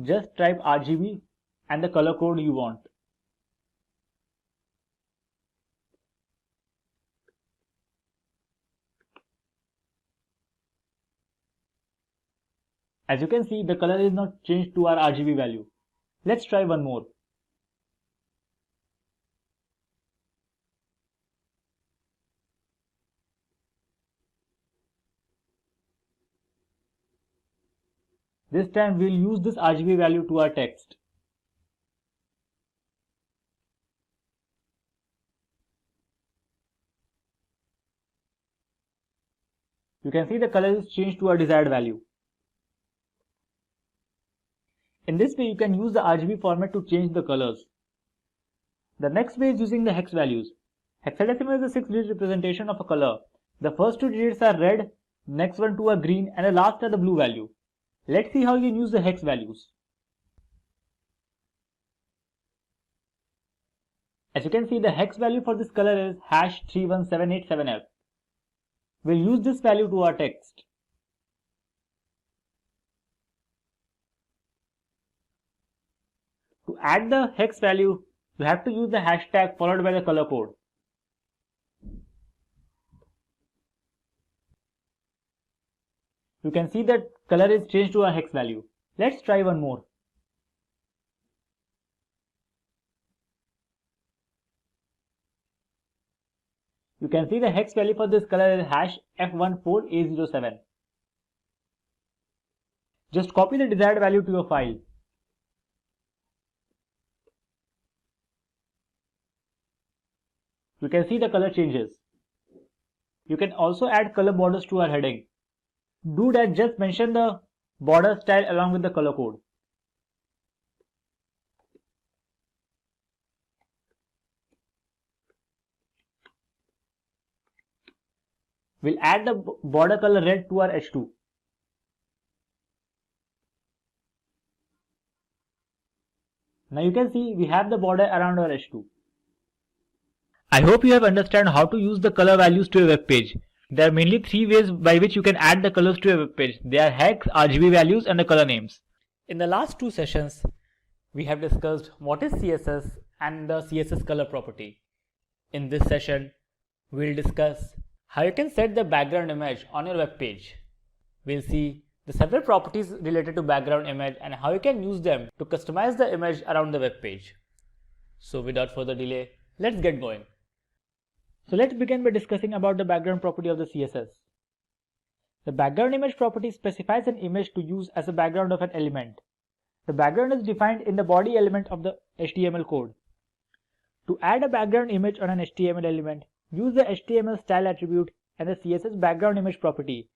just type RGB and the color code you want. As you can see, the color is not changed to our RGB value. Let's try one more. This time we'll use this RGB value to our text. You can see the color is changed to our desired value. In this way, you can use the RGB format to change the colors. The next way is using the hex values. Hexadecimal is a 6-digit representation of a color. The first 2 digits are red, next 2 are green, and the last are the blue value. Let's see how you can use the hex values. As you can see, the hex value for this color is #31787F. We'll use this value to our text. To add the hex value, you have to use the hashtag followed by the color code. You can see that color is changed to a hex value. Let's try one more. You can see the hex value for this color is hash F14A07. Just copy the desired value to your file. You can see the color changes. You can also add color borders to our heading. To do that, just mention the border style along with the color code. We'll add the border color red to our H2. Now you can see we have the border around our H2. I hope you have understood how to use the color values to a web page. There are mainly three ways by which you can add the colors to a web page. They are hex, RGB values and the color names. In the last two sessions, we have discussed what is CSS and the CSS color property. In this session, we'll discuss how you can set the background image on your web page. We'll see the several properties related to background image and how you can use them to customize the image around the web page. So without further delay, let's get going. So let's begin by discussing about the background property of the CSS. The background image property specifies an image to use as a background of an element. The background is defined in the body element of the HTML code. To add a background image on an HTML element, use the HTML style attribute and the CSS background image property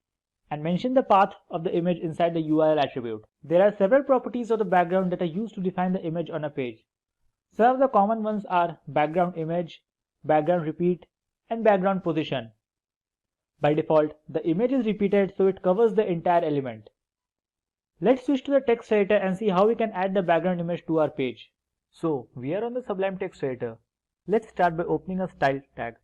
and mention the path of the image inside the URL attribute. There are several properties of the background that are used to define the image on a page. Some of the common ones are background image, background repeat, and background position. By default, the image is repeated so it covers the entire element. Let's switch to the text editor and see how we can add the background image to our page. So, we are on the Sublime text editor. Let's start by opening a style tag.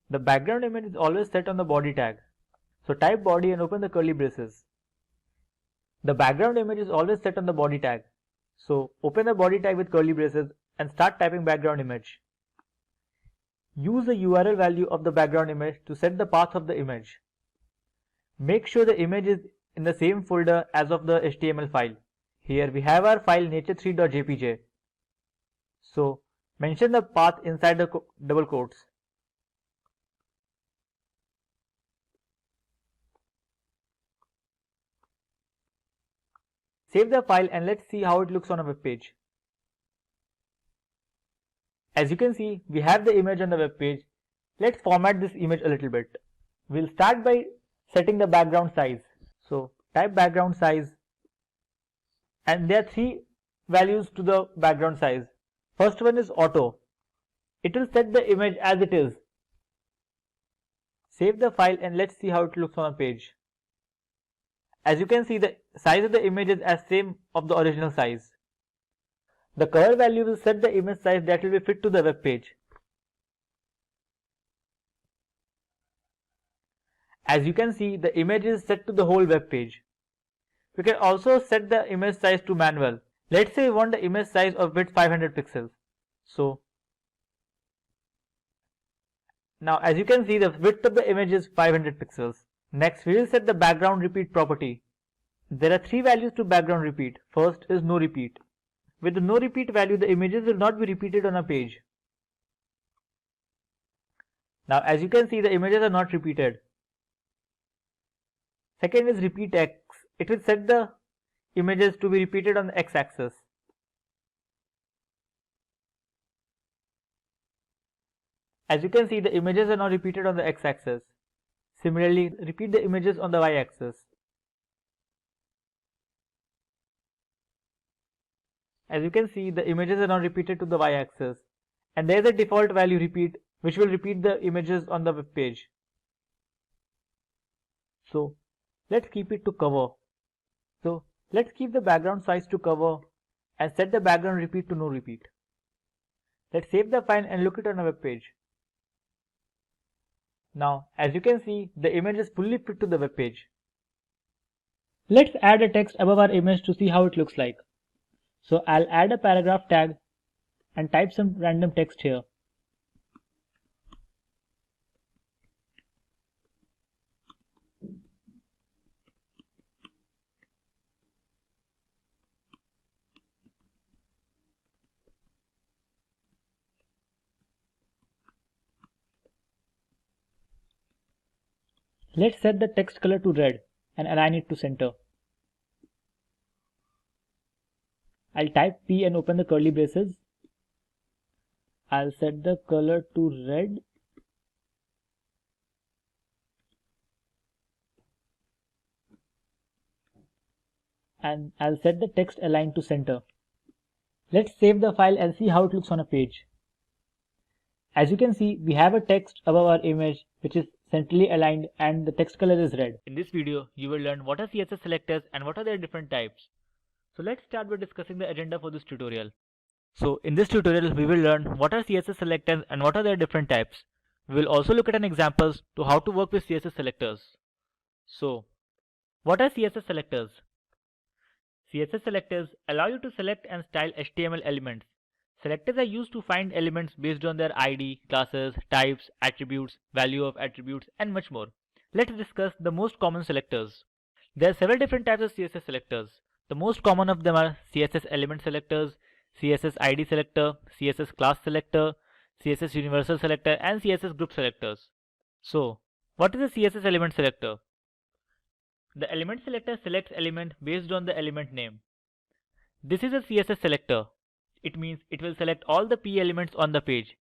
The background image is always set on the body tag. So type body and open the curly braces. The background image is always set on the body tag. So open the body tag with curly braces and start typing background image. Use the URL value of the background image to set the path of the image. Make sure the image is in the same folder as of the HTML file. Here we have our file nature3.jpg. So mention the path inside the double quotes. Save the file and let's see how it looks on a web page. As you can see, we have the image on the web page. Let's format this image a little bit. We'll start by setting the background size. So type background size and there are three values to the background size. First one is auto. It will set the image as it is. Save the file and let's see how it looks on a page. As you can see, the size of the image is as same of the original size. The color value will set the image size that will be fit to the web page. As you can see, the image is set to the whole web page. You can also set the image size to manual. Let's say we want the image size of width 500 pixels. So now as you can see, the width of the image is 500 pixels. Next, we will set the background repeat property. There are three values to background repeat. First is no repeat. With the no repeat value, the images will not be repeated on a page. Now as you can see, the images are not repeated. Second is repeat X. It will set the images to be repeated on the X axis. As you can see, the images are not repeated on the X axis. Similarly, repeat the images on the Y axis. As you can see, the images are not repeated to the Y axis. And there is a default value repeat which will repeat the images on the web page. So let's keep it to cover. So let's keep the background size to cover and set the background repeat to no repeat. Let's save the file and look it on a web page. Now as you can see, the image is fully fit to the web page. Let's add a text above our image to see how it looks like. So I'll add a paragraph tag and type some random text here. Let's set the text color to red and align it to center. I'll type P and open the curly braces. I'll set the color to red. And I'll set the text aligned to center. Let's save the file and see how it looks on a page. As you can see, we have a text above our image which is centrally aligned and the text color is red. In this video, you will learn what are CSS selectors and what are their different types. So let's start by discussing the agenda for this tutorial. So in this tutorial, we will learn what are CSS selectors and what are their different types. We will also look at an examples to how to work with CSS selectors. So, what are CSS selectors? CSS selectors allow you to select and style HTML elements. Selectors are used to find elements based on their ID, classes, types, attributes, value of attributes, and much more. Let's discuss the most common selectors. There are several different types of CSS selectors. The most common of them are CSS element selectors, CSS ID selector, CSS class selector, CSS universal selector, and CSS group selectors. So, what is a CSS element selector? The element selector selects element based on the element name. This is a CSS selector. It means it will select all the P elements on the page.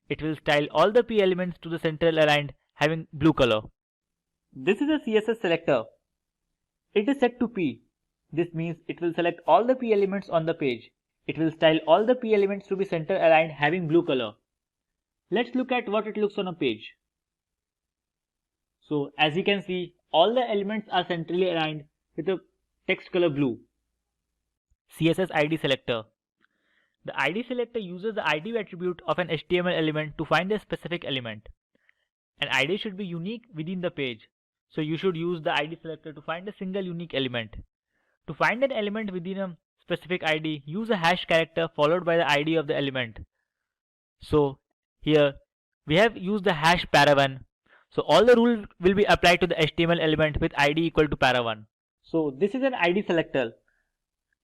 It will style all the P elements to the central aligned having blue color. This is a CSS selector. It is set to P. This means it will select all the P elements on the page. It will style all the P elements to be center aligned having blue color. Let's look at what it looks on a page. So as you can see, all the elements are centrally aligned with a text color blue. CSS ID selector. The ID selector uses the ID attribute of an HTML element to find a specific element. An ID should be unique within the page. So you should use the ID selector to find a single unique element. To find an element within a specific ID, use a hash character followed by the ID of the element. So here we have used the hash para1. So all the rules will be applied to the HTML element with ID equal to para1. So this is an ID selector.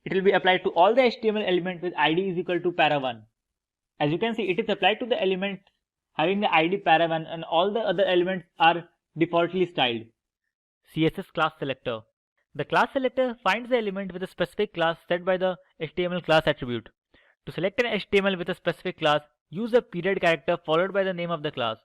It will be applied to all the HTML element with ID is equal to para1. As you can see, it is applied to the element having the ID para1 and all the other elements are defaultly styled. CSS class selector. The class selector finds the element with a specific class set by the HTML class attribute. To select an HTML with a specific class, use a period character followed by the name of the class.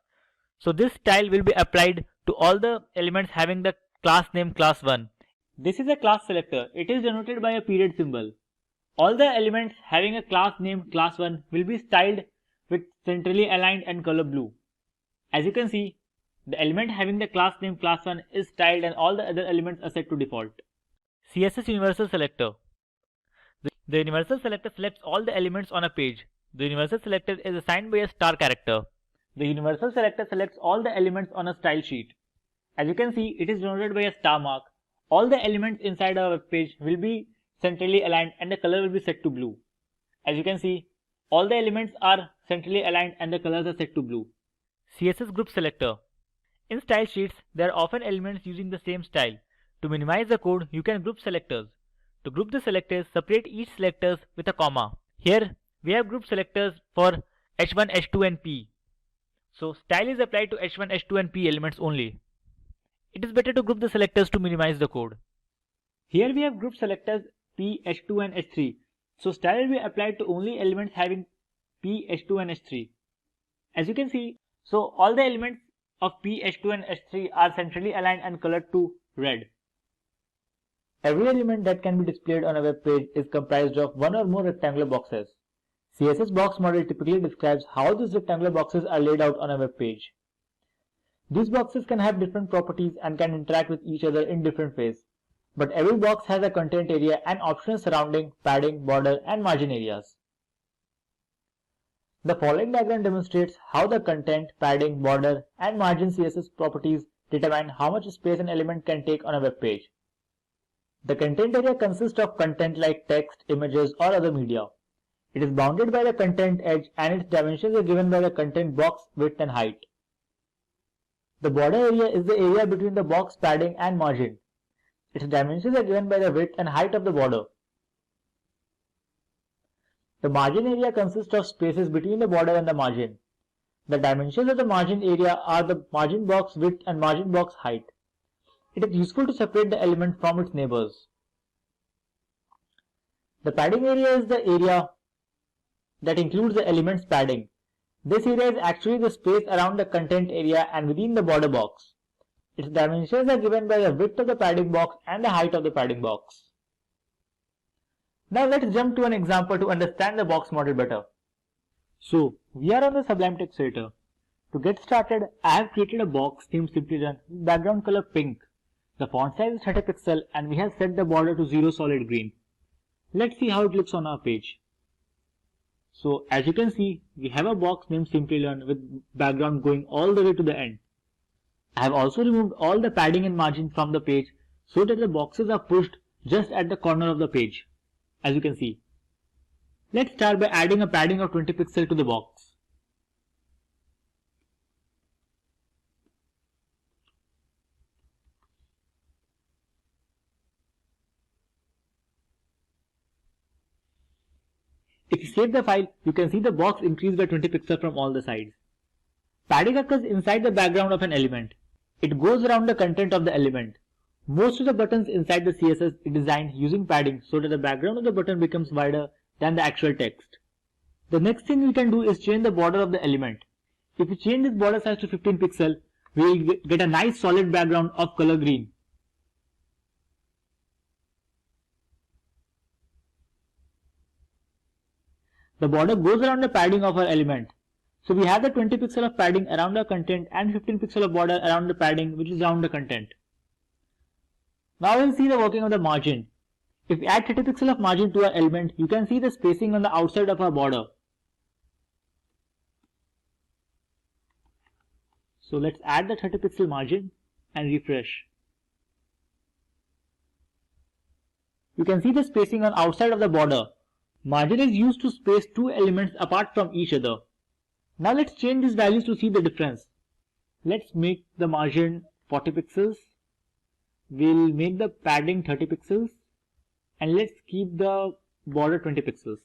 So this style will be applied to all the elements having the class name class1. This is a class selector. It is denoted by a period symbol. All the elements having a class name class1 will be styled with centrally aligned and color blue. As you can see, the element having the class name class1 is styled and all the other elements are set to default. CSS universal selector. The universal selector selects all the elements on a page. The universal selector is assigned by a star character. The universal selector selects all the elements on a style sheet. As you can see, it is denoted by a star mark. All the elements inside our web page will be centrally aligned and the color will be set to blue. As you can see, all the elements are centrally aligned and the colors are set to blue. CSS group selector. In style sheets, there are often elements using the same style. To minimize the code, you can group selectors. To group the selectors, separate each selectors with a comma. Here, we have group selectors for H1, H2 and P. So, style is applied to H1, H2 and P elements only. It is better to group the selectors to minimize the code. Here we have group selectors P, H2 and H3. So, style will be applied to only elements having P, H2 and H3. As you can see, so all the elements of P, H2 and H3 are centrally aligned and colored to red. Every element that can be displayed on a web page is comprised of one or more rectangular boxes. CSS box model typically describes how these rectangular boxes are laid out on a web page. These boxes can have different properties and can interact with each other in different ways. But every box has a content area and options surrounding padding, border and margin areas. The following diagram demonstrates how the content, padding, border and margin CSS properties determine how much space an element can take on a web page. The content area consists of content like text, images, or other media. It is bounded by the content edge and its dimensions are given by the content box width and height. The border area is the area between the box padding and margin. Its dimensions are given by the width and height of the border. The margin area consists of spaces between the border and the margin. The dimensions of the margin area are the margin box width and margin box height. It is useful to separate the element from its neighbors. The padding area is the area that includes the element's padding. This area is actually the space around the content area and within the border box. Its dimensions are given by the width of the padding box and the height of the padding box. Now let's jump to an example to understand the box model better. So, we are on the Sublime Text Editor. To get started, I have created a box named Simplilearn with background color pink. The font size is 30 pixels and we have set the border to 0 solid green. Let's see how it looks on our page. So, as you can see, we have a box named Simplilearn with background going all the way to the end. I have also removed all the padding and margin from the page so that the boxes are pushed just at the corner of the page, as you can see. Let's start by adding a padding of 20 pixels to the box. If you save the file, you can see the box increased by 20 pixels from all the sides. Padding occurs inside the background of an element. It goes around the content of the element. Most of the buttons inside the CSS is designed using padding so that the background of the button becomes wider than the actual text. The next thing we can do is change the border of the element. If we change this border size to 15 pixels, we will get a nice solid background of color green. The border goes around the padding of our element. So we have the 20 pixels of padding around our content and 15 pixels of border around the padding which is around the content. Now we'll see the working of the margin. If we add 30 pixels of margin to our element, you can see the spacing on the outside of our border. So let's add the 30 pixel margin and refresh. You can see the spacing on outside of the border. Margin is used to space two elements apart from each other. Now let's change these values to see the difference. Let's make the margin 40 pixels. We'll make the padding 30 pixels. And let's keep the border 20 pixels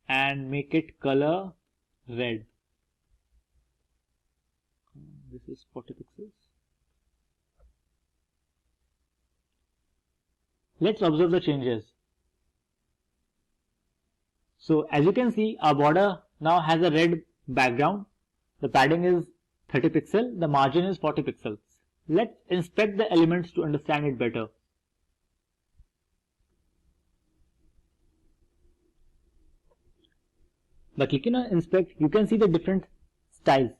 and make it color red. This is 40 pixels. Let's observe the changes. So as you can see, our border now has a red background. The padding is 30 pixels. The margin is 40 pixels. Let's inspect the elements to understand it better. By clicking on inspect, you can see the different styles.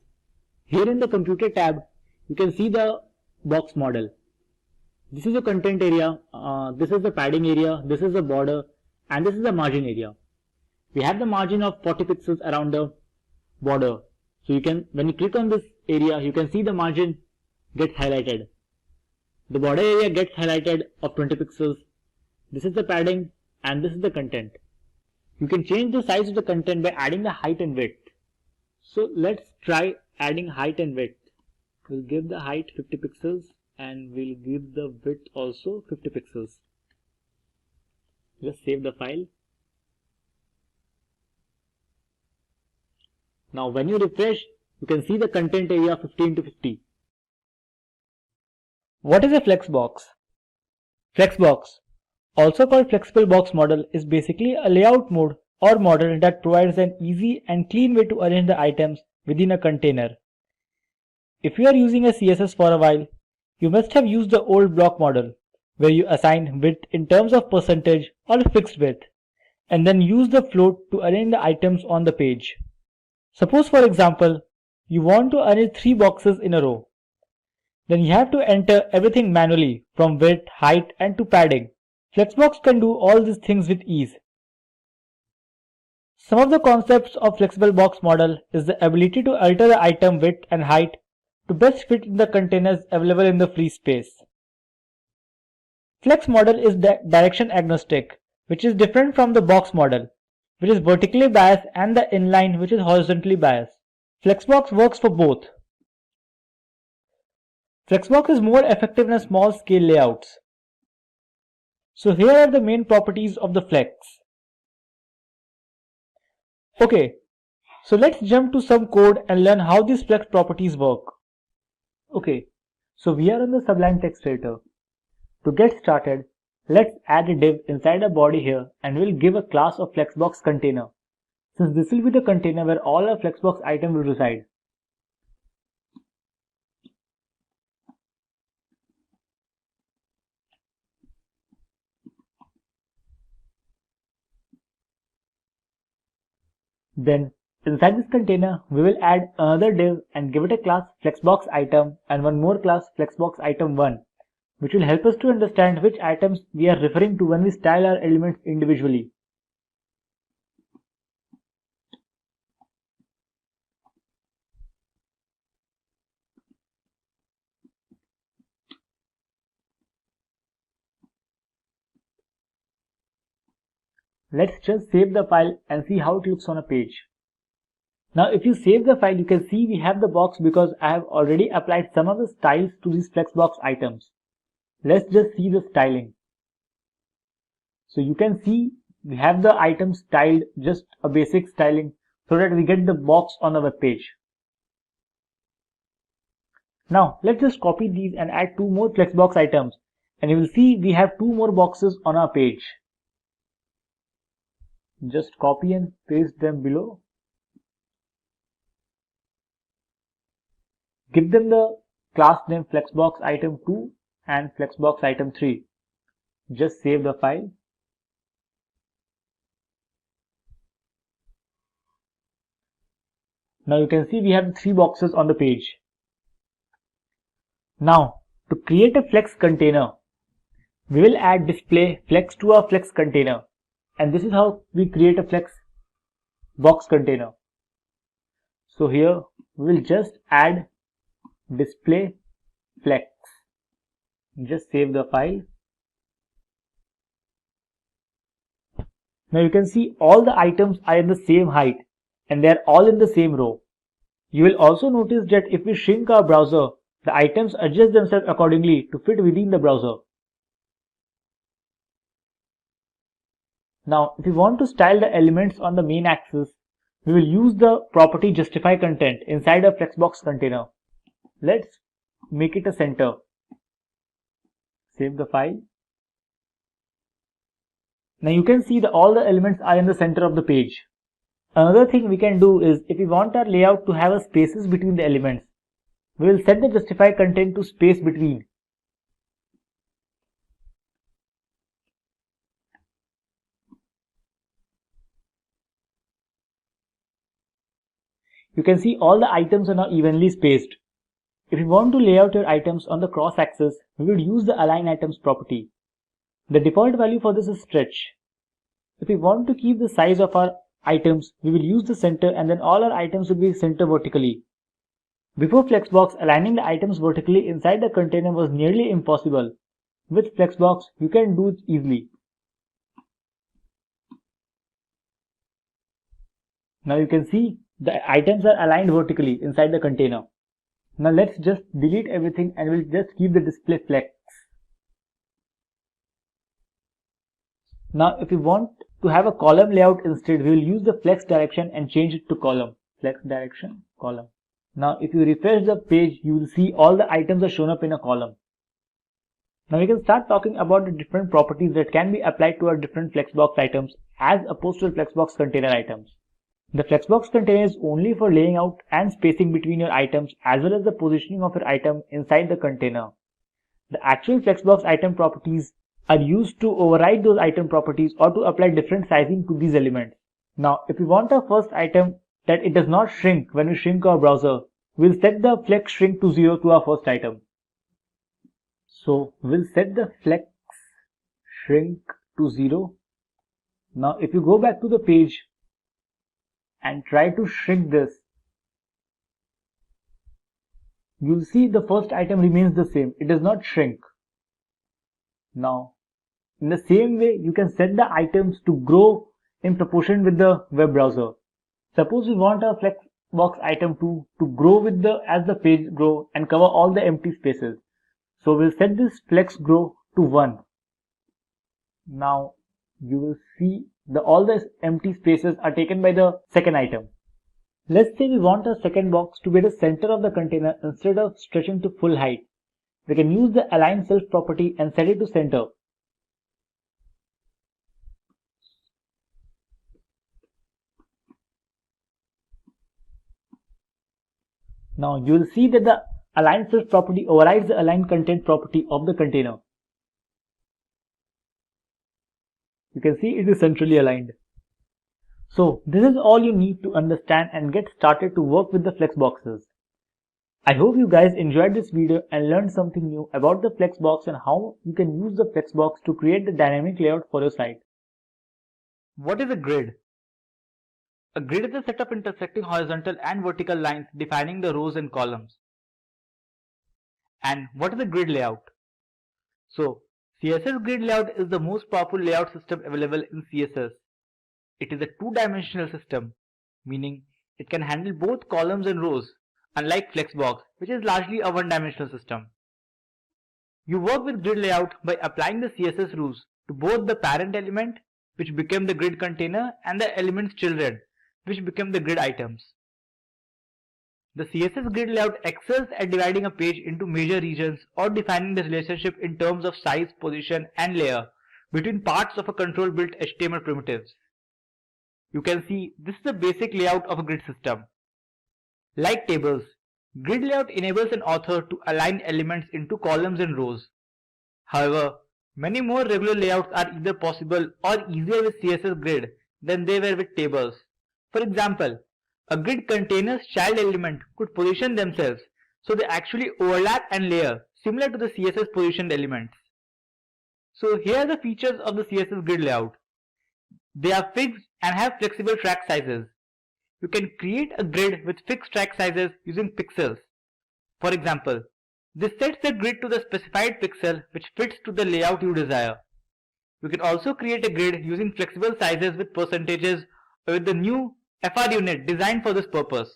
Here in the computer tab, you can see the box model. This is the content area, this is the padding area, this is the border, and this is the margin area. We have the margin of 40 pixels around the border. So you can, when you click on this area, you can see the margin gets highlighted. The border area gets highlighted of 20 pixels. This is the padding and this is the content. You can change the size of the content by adding the height and width. So let's try adding height and width. We'll give the height 50 pixels and we'll give the width also 50 pixels. Just save the file. Now when you refresh, you can see the content area 15 to 50. What is a flexbox? Flexbox, also called flexible box model, is basically a layout mode or model that provides an easy and clean way to arrange the items within a container. If you are using a CSS for a while, you must have used the old block model where you assign width in terms of percentage or fixed width and then use the float to arrange the items on the page. Suppose for example, you want to arrange 3 boxes in a row. Then you have to enter everything manually from width, height and to padding. Flexbox can do all these things with ease. Some of the concepts of flexible box model is the ability to alter the item width and height to best fit in the containers available in the free space. Flex model is direction agnostic, which is different from the box model, which is vertically biased, and the inline, which is horizontally biased. Flexbox works for both. Flexbox is more effective in small scale layouts. So here are the main properties of the Flex. Okay, so let's jump to some code and learn how these Flex properties work. Okay, so we are on the Sublime Text Editor. To get started, let's add a div inside a body here, and we'll give a class of Flexbox container, since this will be the container where all our Flexbox item will reside. Then inside this container, we will add another div and give it a class Flexbox item and one more class Flexbox item 1, which will help us to understand which items we are referring to when we style our elements individually. Let's just save the file and see how it looks on a page. Now if you save the file, you can see we have the box because I have already applied some of the styles to these Flexbox items. Let's just see the styling. So you can see we have the items styled, just a basic styling, so that we get the box on the web page. Now let's just copy these and add 2 more Flexbox items, and you will see we have 2 more boxes on our page. Just copy and paste them below. Give them the class name Flexbox item 2 and Flexbox item 3. Just save the file. Now you can see we have 3 boxes on the page. Now to create a Flex container, we will add display Flex to our Flex container, and this is how we create a Flex box container. So here we will just add display Flex. Just save the file. Now you can see all the items are in the same height and they are all in the same row. You will also notice that if we shrink our browser, the items adjust themselves accordingly to fit within the browser. Now if we want to style the elements on the main axis, we will use the property justify content inside a Flexbox container. Let's make it a center. Save the file. Now you can see that all the elements are in the center of the page. Another thing we can do is, if we want our layout to have a spaces between the elements, we will set the justify content to space between. You can see all the items are now evenly spaced. If you want to lay out your items on the cross axis, we will use the align items property. The default value for this is stretch. If we want to keep the size of our items, we will use the center, and then all our items will be center vertically. Before Flexbox, aligning the items vertically inside the container was nearly impossible. With Flexbox, you can do it easily. Now you can see the items are aligned vertically inside the container. Now let's just delete everything and we'll just keep the display Flex. Now if we want to have a column layout instead, we will use the Flex direction and change it to column. Flex direction, column. Now if you refresh the page, you will see all the items are shown up in a column. Now we can start talking about the different properties that can be applied to our different Flexbox items as opposed to the Flexbox container items. The Flexbox container is only for laying out and spacing between your items as well as the positioning of your item inside the container. The actual Flexbox item properties are used to override those item properties or to apply different sizing to these elements. Now if we want our first item that it does not shrink when we shrink our browser, we'll set the Flex shrink to 0 to our first item. So we'll set the Flex shrink to 0. Now if you go back to the page and try to shrink this, you'll see the first item remains the same. It does not shrink. Now, in the same way, you can set the items to grow in proportion with the web browser. Suppose we want our flexbox item to grow with as the page grow and cover all the empty spaces. So we'll set this flex grow to 1. Now you will see all the empty spaces are taken by the second item. Let's say we want our second box to be the center of the container instead of stretching to full height. We can use the align self property and set it to center. Now you will see that the align self property overrides the align content property of the container. You can see it is centrally aligned. So this is all you need to understand and get started to work with the flexboxes. I hope you guys enjoyed this video and learned something new about the flexbox and how you can use the flexbox to create the dynamic layout for your site. What is a grid? A grid is a set of intersecting horizontal and vertical lines defining the rows and columns. And what is a grid layout? So, CSS grid layout is the most powerful layout system available in CSS. It is a two-dimensional system, meaning it can handle both columns and rows, unlike Flexbox, which is largely a one-dimensional system. You work with grid layout by applying the CSS rules to both the parent element, which became the grid container, and the element's children, which became the grid items. The CSS grid layout excels at dividing a page into major regions or defining the relationship in terms of size, position, and layer between parts of a control-built HTML primitives. You can see this is the basic layout of a grid system. Like tables, grid layout enables an author to align elements into columns and rows. However, many more regular layouts are either possible or easier with CSS grid than they were with tables. For example, a grid container's child element could position themselves so they actually overlap and layer, similar to the CSS positioned elements. So here are the features of the CSS grid layout. They are fixed and have flexible track sizes. You can create a grid with fixed track sizes using pixels. For example, this sets the grid to the specified pixel which fits to the layout you desire. You can also create a grid using flexible sizes with percentages or with the new FR unit designed for this purpose.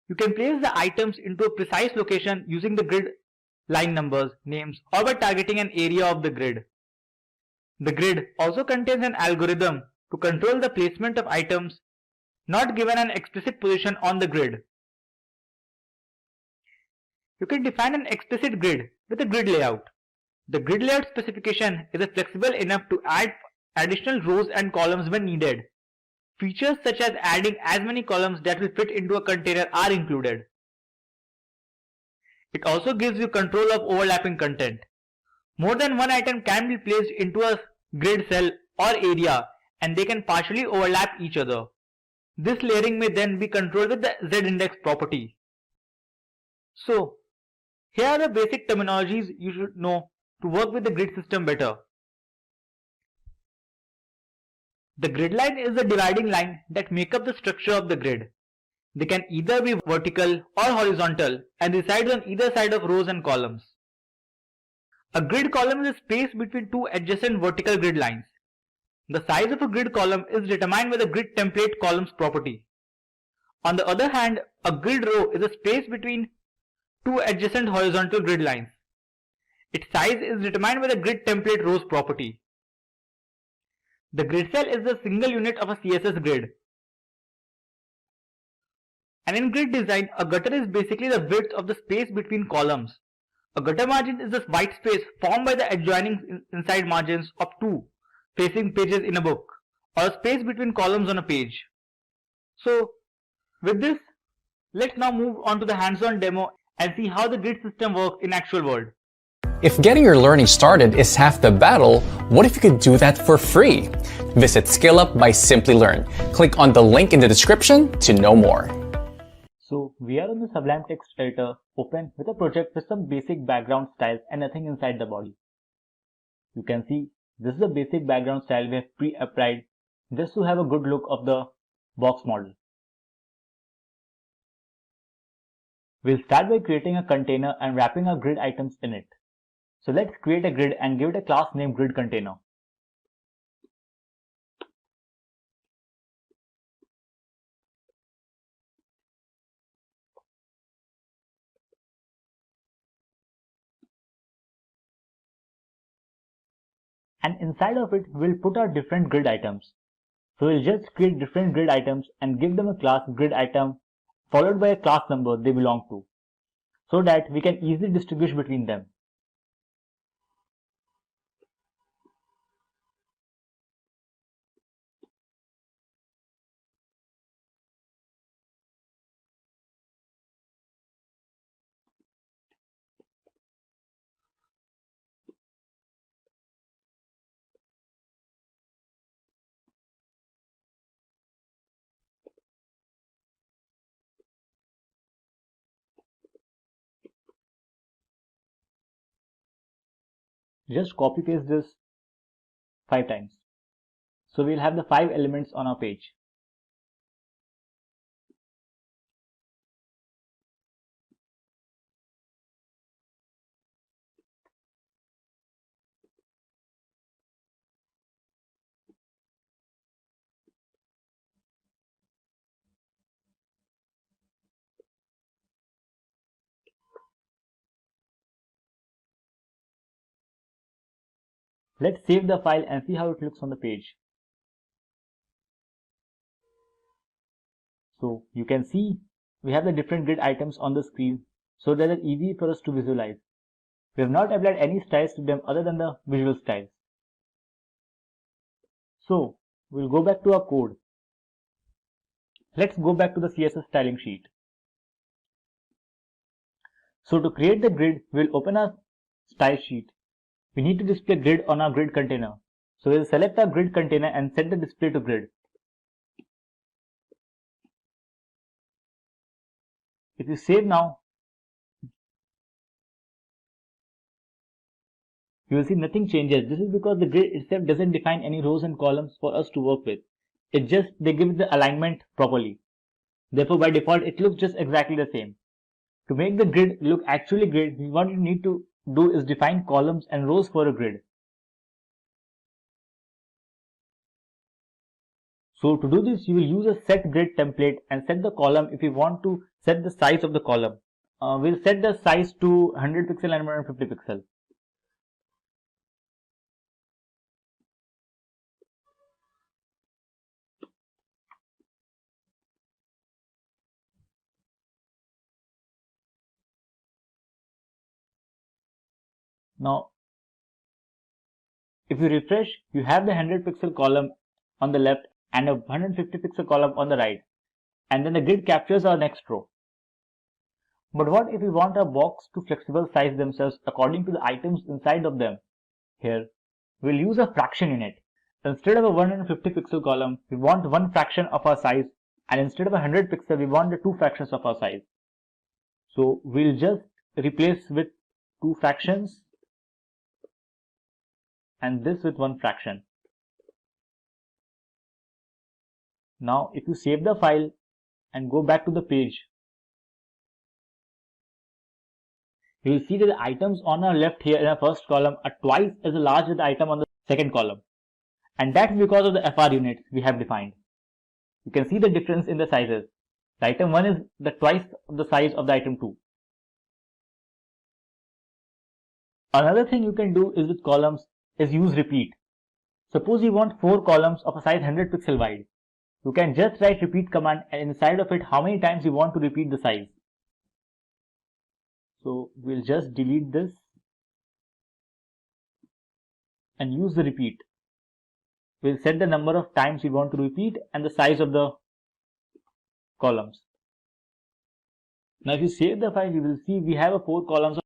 You can place the items into a precise location using the grid line numbers, names, or by targeting an area of the grid. The grid also contains an algorithm to control the placement of items not given an explicit position on the grid. You can define an explicit grid with a grid layout. The grid layout specification is flexible enough to add additional rows and columns when needed. Features such as adding as many columns that will fit into a container are included. It also gives you control of overlapping content. More than one item can be placed into a grid cell or area and they can partially overlap each other. This layering may then be controlled with the z-index property. So, here are the basic terminologies you should know to work with the grid system better. The grid line is the dividing line that make up the structure of the grid. They can either be vertical or horizontal and resides on either side of rows and columns. A grid column is a space between two adjacent vertical grid lines. The size of a grid column is determined by the grid template columns property. On the other hand, a grid row is a space between two adjacent horizontal grid lines. Its size is determined by the grid template rows property. The grid cell is the single unit of a CSS grid. And in grid design, a gutter is basically the width of the space between columns. A gutter margin is the white space formed by the adjoining inside margins of two facing pages in a book, or a space between columns on a page. So, with this, let's now move on to the hands-on demo and see how the grid system works in actual world. If getting your learning started is half the battle, what if you could do that for free? Visit SkillUp by Simplilearn. Click on the link in the description to know more. So we are on the Sublime Text Editor open with a project with some basic background styles and nothing inside the body. You can see this is the basic background style we have pre-applied just to have a good look of the box model. We'll start by creating a container and wrapping our grid items in it. So let's create a grid and give it a class named grid container. And inside of it, we'll put our different grid items. So we'll just create different grid items and give them a class grid item followed by a class number they belong to, so that we can easily distinguish between them. Just copy paste this 5 times. So we'll have the 5 elements on our page. Let's save the file and see how it looks on the page. So you can see we have the different grid items on the screen, so that it's easy for us to visualize. We have not applied any styles to them other than the visual styles. So we'll go back to our code. Let's go back to the CSS styling sheet. So to create the grid, we'll open our style sheet. We need to display grid on our grid container. So we'll select our grid container and set the display to grid. If you save now, you will see nothing changes. This is because the grid itself doesn't define any rows and columns for us to work with. It just, they give it the alignment properly. Therefore, by default, it looks just exactly the same. To make the grid look actually grid, what you need to do is define columns and rows for a grid. So to do this, you will use a set grid template and set the column if you want to set the size of the column. We'll set the size to 100 pixel and 150 pixel. Now, if you refresh, you have the 100 pixel column on the left and a 150 pixel column on the right, and then the grid captures our next row. But what if we want our box to flexible size themselves according to the items inside of them? Here, we'll use a fraction unit. Instead of a 150 pixel column, we want one fraction of our size, and instead of 100 pixel, we want the 2 fractions of our size. So we'll just replace with 2 fractions and this with 1 fraction. Now if you save the file and go back to the page, you will see that the items on our left here in our first column are twice as large as the item on the second column. And that's because of the FR units we have defined. You can see the difference in the sizes. The item 1 is the twice of the size of the item 2. Another thing you can do is with columns is use repeat. Suppose you want 4 columns of a size 100 pixel wide. You can just write repeat command and inside of it how many times you want to repeat the size. So we'll just delete this and use the repeat. We'll set the number of times we want to repeat and the size of the columns. Now if you save the file, you will see we have a 4 columns of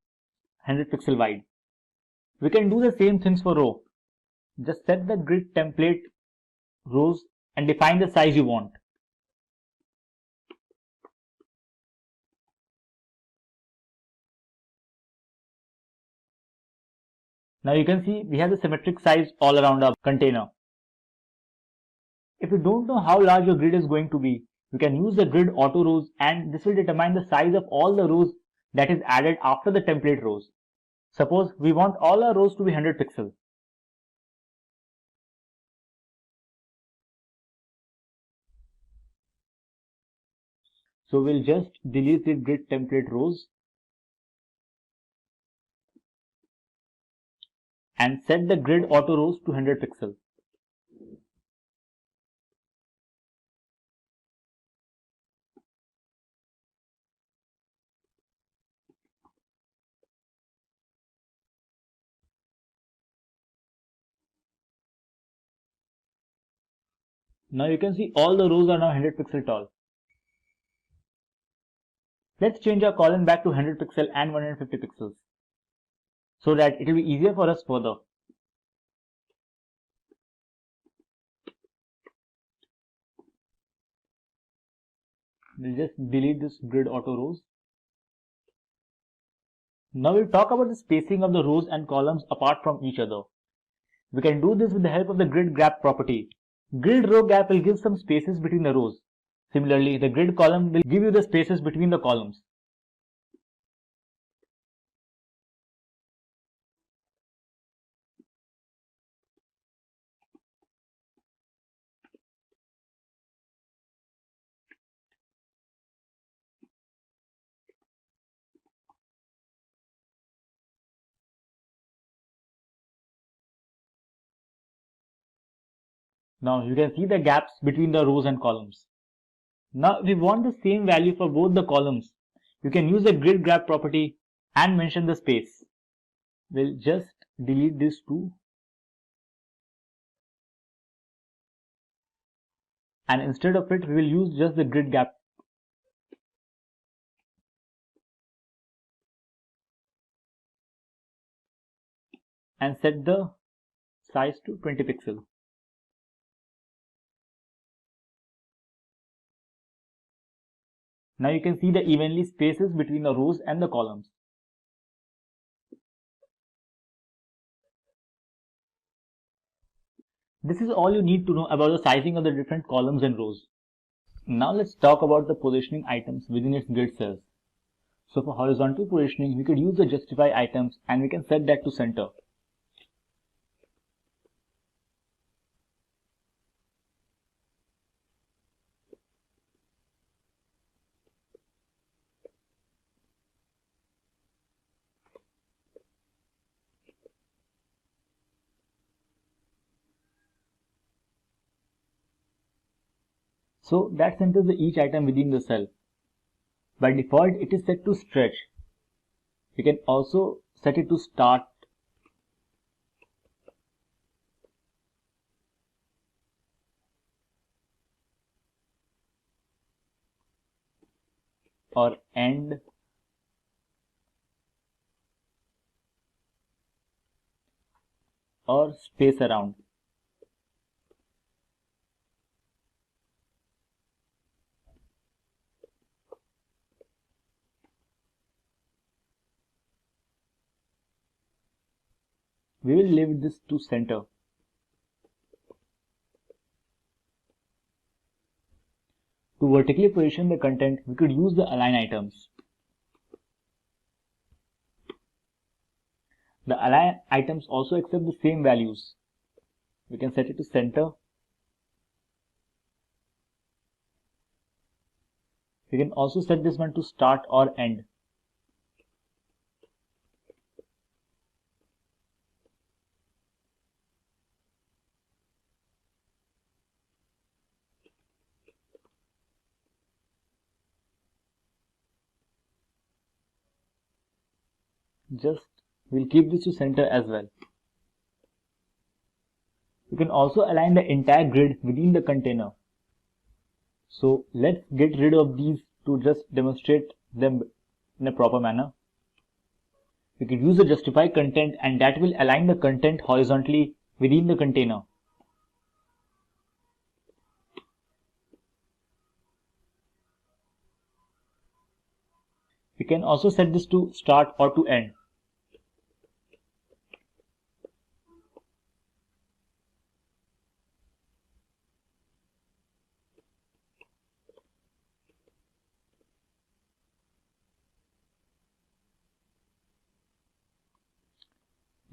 100 pixel wide. We can do the same things for row. Just set the grid template rows and define the size you want. Now you can see we have the symmetric size all around our container. If you don't know how large your grid is going to be, you can use the grid auto rows and this will determine the size of all the rows that is added after the template rows. Suppose we want all our rows to be 100 pixels. So we'll just delete the grid template rows and set the grid auto rows to 100 pixels. Now you can see all the rows are now 100 pixel tall. Let's change our column back to 100 pixel and 150 pixels so that it will be easier for us further. We'll just delete this grid auto rows. Now we'll talk about the spacing of the rows and columns apart from each other. We can do this with the help of the grid gap property. Grid row gap will give some spaces between the rows. Similarly, the grid column will give you the spaces between the columns. Now you can see the gaps between the rows and columns. Now if we want the same value for both the columns, you can use the grid gap property and mention the space. We'll just delete this too. And instead of it, we will use just the grid gap. And set the size to 20 pixels. Now you can see the evenly spaces between the rows and the columns. This is all you need to know about the sizing of the different columns and rows. Now let's talk about the positioning items within its grid cells. So for horizontal positioning, we could use the justify items and we can set that to center. So that centers each item within the cell. By default, it is set to stretch. You can also set it to start. Or end. Or space around. We will leave this to center. To vertically position the content, we could use the align items. The align items also accept the same values. We can set it to center. We can also set this one to start or end. We'll keep this to center as well. You can also align the entire grid within the container. So let's get rid of these to just demonstrate them in a proper manner. We can use the justify content and that will align the content horizontally within the container. We can also set this to start or to end.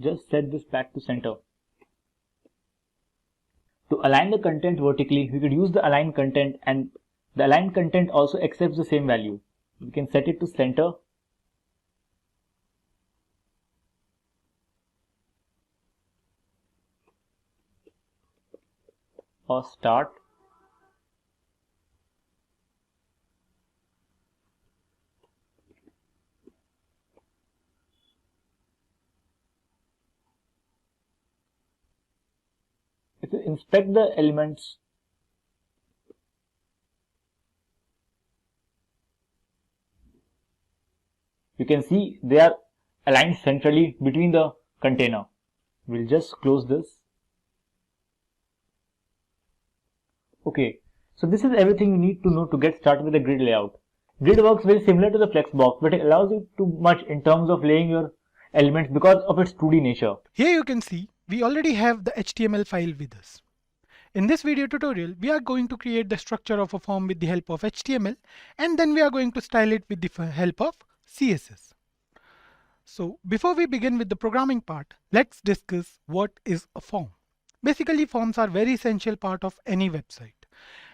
just set this back to center. To align the content vertically, we could use the align content, and the align content also accepts the same value. We can set it to center. Or start. If you inspect the elements, you can see they are aligned centrally between the container. We'll just close this. Okay, so this is everything you need to know to get started with the grid layout. Grid works very similar to the Flexbox, but it allows you too much in terms of laying your elements because of its 2D nature. Here you can see we already have the HTML file with us. In this video tutorial, we are going to create the structure of a form with the help of HTML, and then we are going to style it with the help of CSS. So before we begin with the programming part, let's discuss what is a form. Basically, forms are very essential part of any website.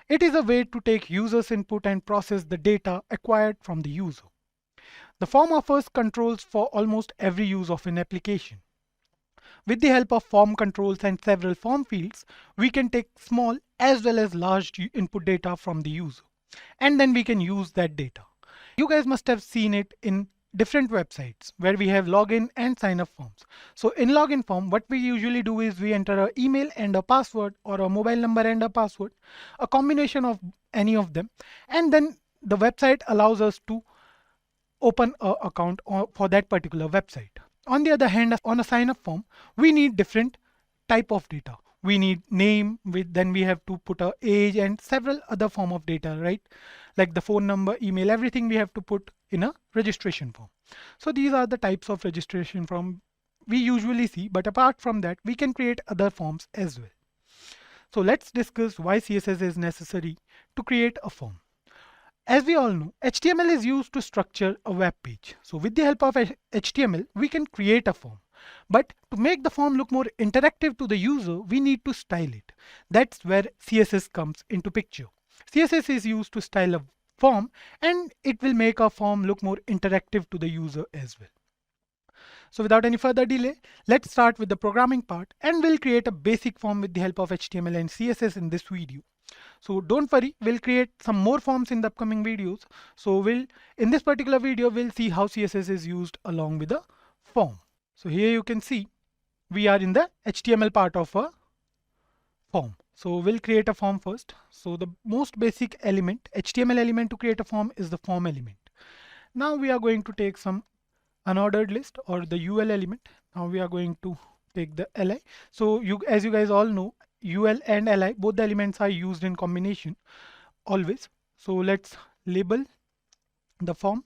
It is a way to take users' input and process the data acquired from the user. The form offers controls for almost every use of an application. With the help of form controls and several form fields, we can take small as well as large input data from the user, and then we can use that data. You guys must have seen it in different websites where we have login and sign up forms. So in login form, what we usually do is we enter an email and a password, or a mobile number and a password, a combination of any of them, and then the website allows us to open an account for that particular website. On the other hand, on a sign up form, we need different type of data. We need name, then we have to put a age and several other form of data, right? Like the phone number, email, everything we have to put in a registration form. So these are the types of registration form we usually see, but apart from that, we can create other forms as well. So let's discuss why CSS is necessary to create a form. As we all know, HTML is used to structure a web page. So with the help of HTML, we can create a form. But to make the form look more interactive to the user, we need to style it. That's where CSS comes into picture. CSS is used to style a form, and it will make a form look more interactive to the user as well. So without any further delay, let's start with the programming part, and we'll create a basic form with the help of HTML and CSS in this video. So don't worry, we'll create some more forms in the upcoming videos. So in this particular video, we'll see how CSS is used along with the form. So here you can see we are in the HTML part of a form. So we'll create a form first. So the most basic element, HTML element to create a form, is the form element. Now we are going to take some unordered list, or the UL element. Now we are going to take the li. So as you guys all know, UL and li, both the elements are used in combination always. So let's label the form.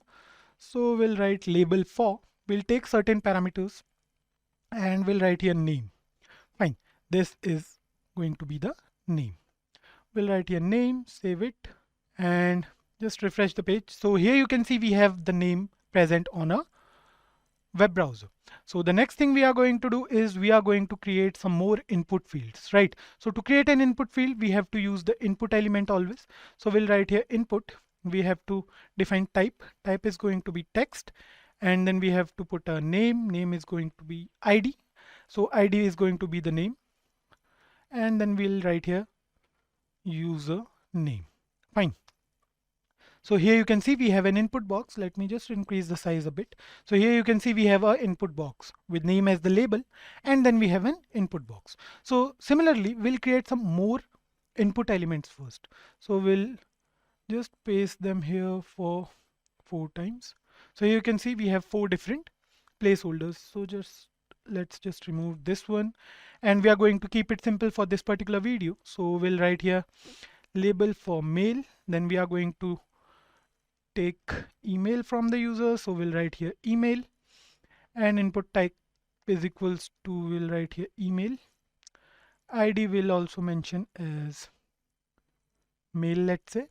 So we'll write label for. We'll take certain parameters and we'll write here name. Fine. This is going to be the name. We'll write here name, save it, and just refresh the page. So here you can see we have the name present on a web browser. So the next thing we are going to do is we are going to create some more input fields, right? So to create an input field, we have to use the input element always. So we'll write here input. We have to define type. Type is going to be text, and then we have to put a name. Name is going to be ID. So ID is going to be the name, and then we'll write here user name. Fine. So here you can see we have an input box. Let me just increase the size a bit. So here you can see we have an input box with name as the label, and then we have an input box. So similarly, we'll create some more input elements first. So we'll just paste them here for 4 times. So here you can see we have 4 different placeholders. So let's just remove this one, and we are going to keep it simple for this particular video. So we'll write here label for mail. Then we are going to take email from the user. So we'll write here email, and input type is equals to, we'll write here email. ID will also mention as mail, let's say,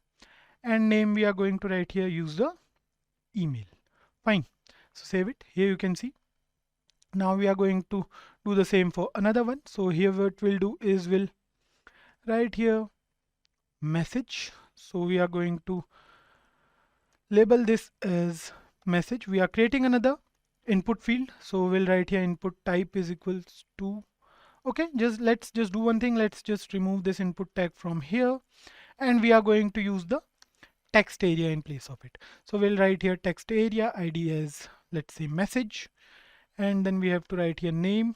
and name we are going to write here user email. Fine. So save it. Here you can see Now we are going to do the same for another one. So here what we'll do is we'll write here message. So we are going to label this as message. We are creating another input field. So we'll write here input type is equals to, okay, let's just do one thing. Let's just remove this input tag from here, and we are going to use the text area in place of it. So we'll write here text area ID as, let's say, message, and then we have to write here name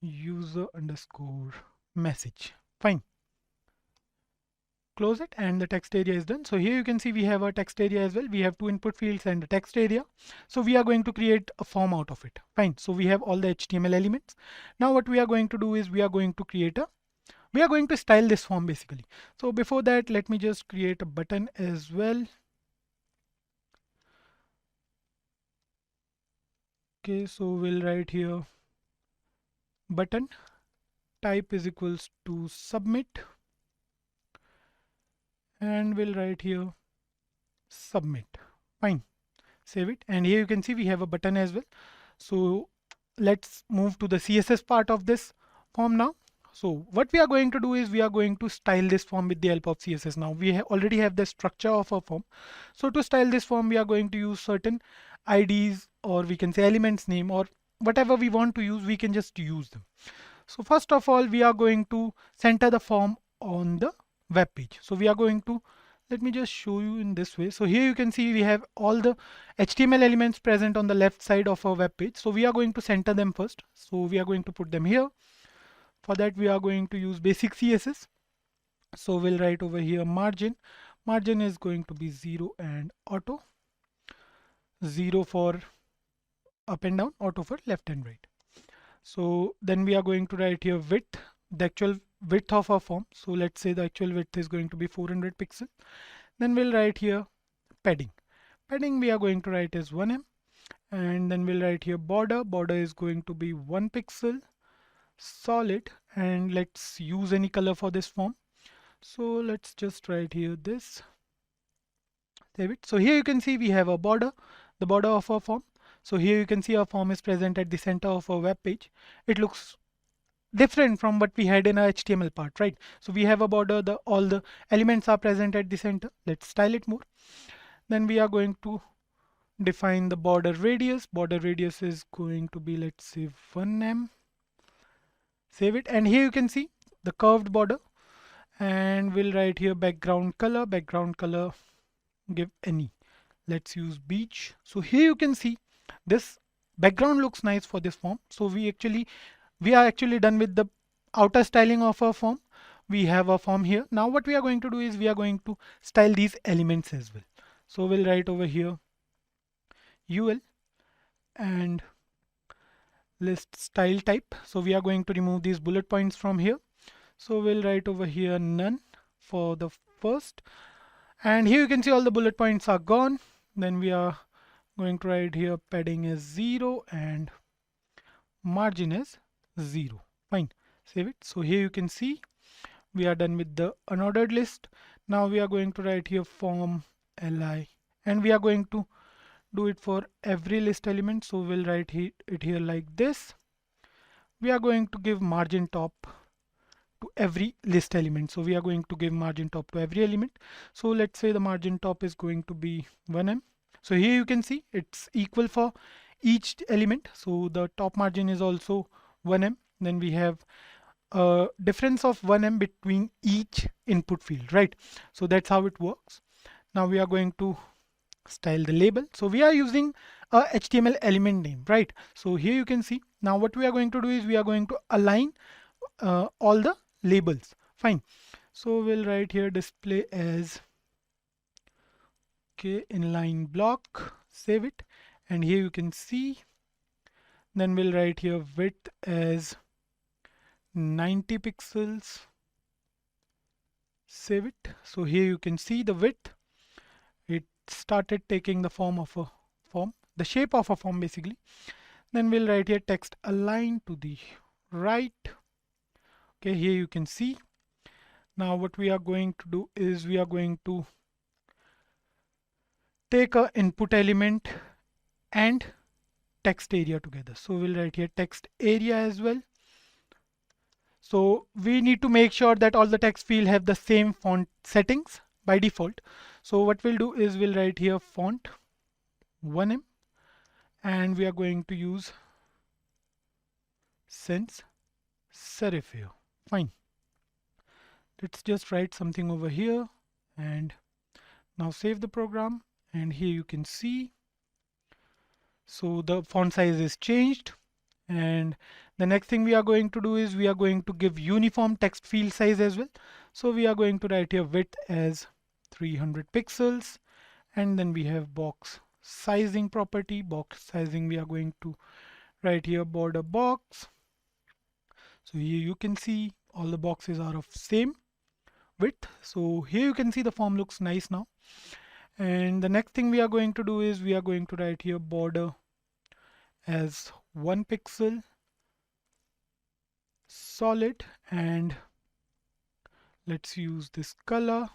user underscore message. Fine. Close it, and the text area is done. So here you can see we have a text area as well. We have two input fields and a text area. So we are going to create a form out of it. Fine. So we have all the HTML elements. Now what we are going to do is we are going to style this form basically. So before that, let me just create a button as well. Okay, so we'll write here button type is equals to submit, and we'll write here submit. Fine, save it, and here you can see we have a button as well. So let's move to the CSS part of this form now. So what we are going to do is we are going to style this form with the help of CSS. Now we already have the structure of a form. So to style this form, we are going to use certain IDs, or we can say elements name, or whatever we want to use, we can just use them. So first of all, we are going to center the form on the web page. So we are going to, let me just show you in this way. So here you can see we have all the HTML elements present on the left side of our web page. So we are going to center them first. So we are going to put them here. For that, we are going to use basic CSS. So we'll write over here margin. Margin is going to be 0 and auto. 0 for up and down, auto for left and right. So then we are going to write here width, the actual width of our form. So let's say the actual width is going to be 400 pixels. Then we'll write here padding. Padding we are going to write as 1 em, and then we'll write here border. Border is going to be 1 pixel. Solid, and let's use any color for this form. So let's just write here this. Save it. So here you can see we have a border, the border of our form. So here you can see our form is present at the center of our web page. It looks different from what we had in our HTML part, right? So we have a border, all the elements are present at the center. Let's style it more. Then we are going to define the border radius. Border radius is going to be, let's say, 1 em. Save it, and here you can see the curved border, and we'll write here background color. Background color, give any. Let's use beige. So here you can see this background looks nice for this form. So we are actually done with the outer styling of our form. We have a form here. Now what we are going to do is we are going to style these elements as well. So we'll write over here UL and list style type. So we are going to remove these bullet points from here. So we'll write over here none for the first, and here you can see all the bullet points are gone. Then we are going to write here padding is 0 and margin is 0. Fine, save it. So here you can see we are done with the unordered list. Now we are going to write here form li, and we are going to do it for every list element. So we'll write it here like this. We are going to give margin top to every list element. So we are going to give margin top to every element. So let's say the margin top is going to be 1 em. So here you can see it's equal for each element. So the top margin is also 1 em. Then we have a difference of 1 em between each input field, right? So that's how it works. Now we are going to style the label. So we are using a HTML element name, right? So here you can see now what we are going to do is we are going to align all the labels. Fine. So we'll write here display as inline block. Save it, and here you can see. Then we'll write here width as 90 pixels. Save it. So here you can see the width. It started taking the form of a form, the shape of a form basically. Then we'll write here text align to the right. Okay, here you can see. Now what we are going to do is we are going to take a input element and text area together. So we'll write here text area as well. So we need to make sure that all the text field have the same font settings by default. So what we'll do is we'll write here font 1M, and we are going to use sans serif here. Fine. Let's just write something over here and now save the program, and here you can see, so the font size is changed. And the next thing we are going to do is we are going to give uniform text field size as well. So we are going to write here width as 300 pixels, and then we have box sizing property. Box sizing, we are going to write here border box. So here you can see all the boxes are of same width. So here you can see the form looks nice now. And the next thing we are going to do is we are going to write here border as 1 pixel solid, and let's use this color,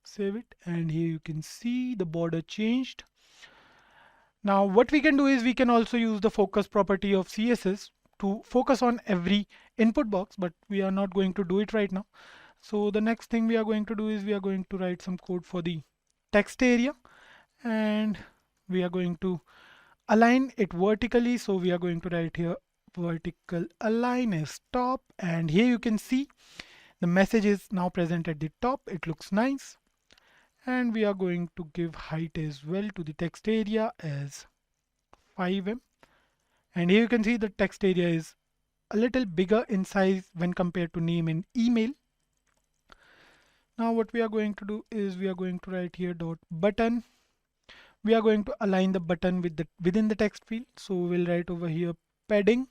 save it, and here you can see the border changed. Now what we can do is we can also use the focus property of CSS to focus on every input box, but we are not going to do it right now. So the next thing we are going to do is we are going to write some code for the text area, and we are going to align it vertically. So we are going to write here vertical align as top, and here you can see the message is now present at the top. It looks nice. And we are going to give height as well to the text area as 5M, and here you can see the text area is a little bigger in size when compared to name and email. Now what we are going to do is we are going to write here dot button. We are going to align the button with within the text field. So we'll write over here padding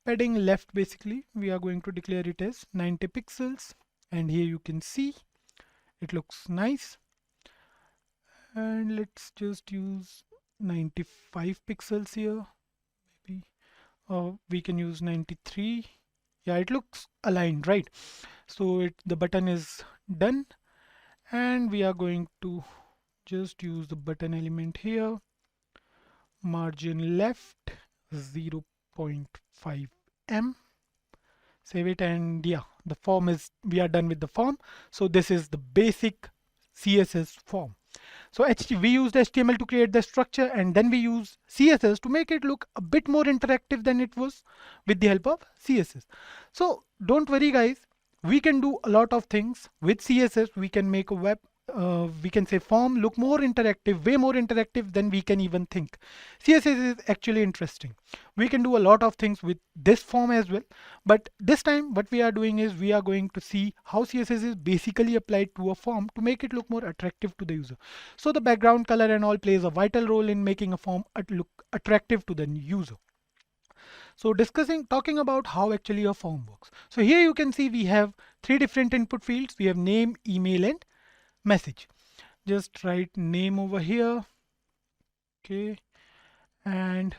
left. Basically we are going to declare it as 90 pixels, and here you can see it looks nice. And let's just use 95 pixels here, maybe, or we can use 93. Yeah, it looks aligned, right? So the button is done, and we are going to just use the button element here, margin left 0.5M, save it, and yeah, the form is, we are done with the form. So this is the basic CSS form. So we used HTML to create the structure, and then we use CSS to make it look a bit more interactive than it was with the help of CSS. So don't worry guys, we can do a lot of things with CSS. We can make a web, we can say form look more interactive, way more interactive than we can even think. CSS is actually interesting. We can do a lot of things with this form as well, but this time what we are doing is we are going to see how CSS is basically applied to a form to make it look more attractive to the user. So the background color and all plays a vital role in making a form look attractive to the user. So talking about how actually a form works. So here you can see we have 3 different input fields. We have name, email, and message. Just write name over here. Okay. And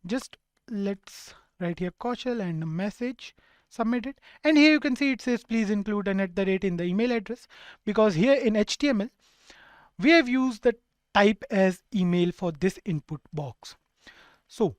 just let's write here Kaushal and a message, submit it. And here you can see it says please include an @ in the email address, because here in HTML, we have used the type as email for this input box. So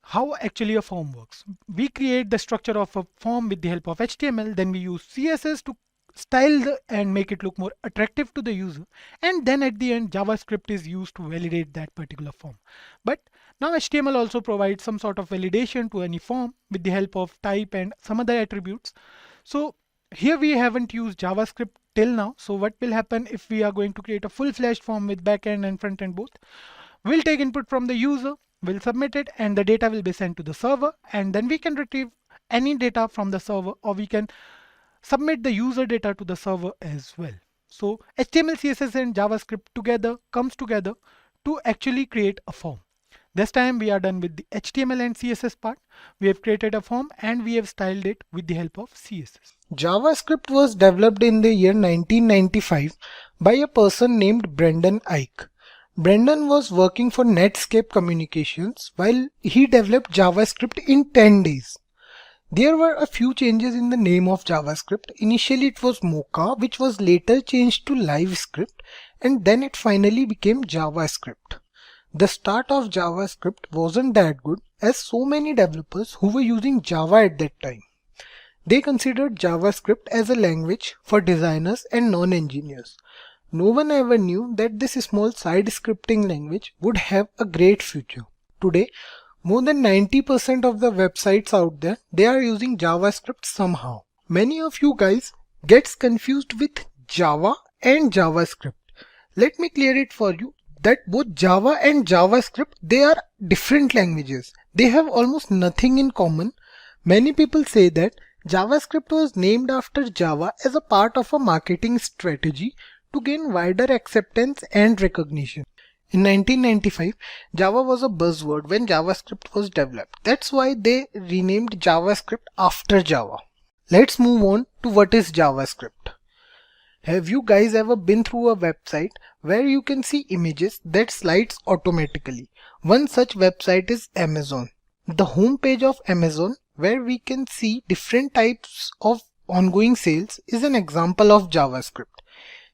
how actually a form works? We create the structure of a form with the help of HTML, then we use CSS to style and make it look more attractive to the user, and then at the end JavaScript is used to validate that particular form. But now HTML also provides some sort of validation to any form with the help of type and some other attributes. So here we haven't used JavaScript till now. So what will happen if we are going to create a full-fledged form with backend and front end both? We'll take input from the user, we'll submit it, and the data will be sent to the server, and then we can retrieve any data from the server, or we can submit the user data to the server as well. So HTML, CSS, and JavaScript comes together to actually create a form. This time we are done with the HTML and CSS part. We have created a form and we have styled it with the help of CSS. JavaScript was developed in the year 1995 by a person named Brendan Eich. Brendan was working for Netscape Communications while he developed JavaScript in 10 days. There were a few changes in the name of JavaScript. Initially it was Mocha, which was later changed to LiveScript, and then it finally became JavaScript. The start of JavaScript wasn't that good as so many developers who were using Java at that time. They considered JavaScript as a language for designers and non-engineers. No one ever knew that this small side scripting language would have a great future. Today, more than 90% of the websites out there, they are using JavaScript somehow. Many of you guys gets confused with Java and JavaScript. Let me clear it for you that both Java and JavaScript, they are different languages. They have almost nothing in common. Many people say that JavaScript was named after Java as a part of a marketing strategy to gain wider acceptance and recognition. In 1995, Java was a buzzword when JavaScript was developed. That's why they renamed JavaScript after Java. Let's move on to what is JavaScript. Have you guys ever been through a website where you can see images that slides automatically? One such website is Amazon. The home page of Amazon, where we can see different types of ongoing sales, is an example of JavaScript.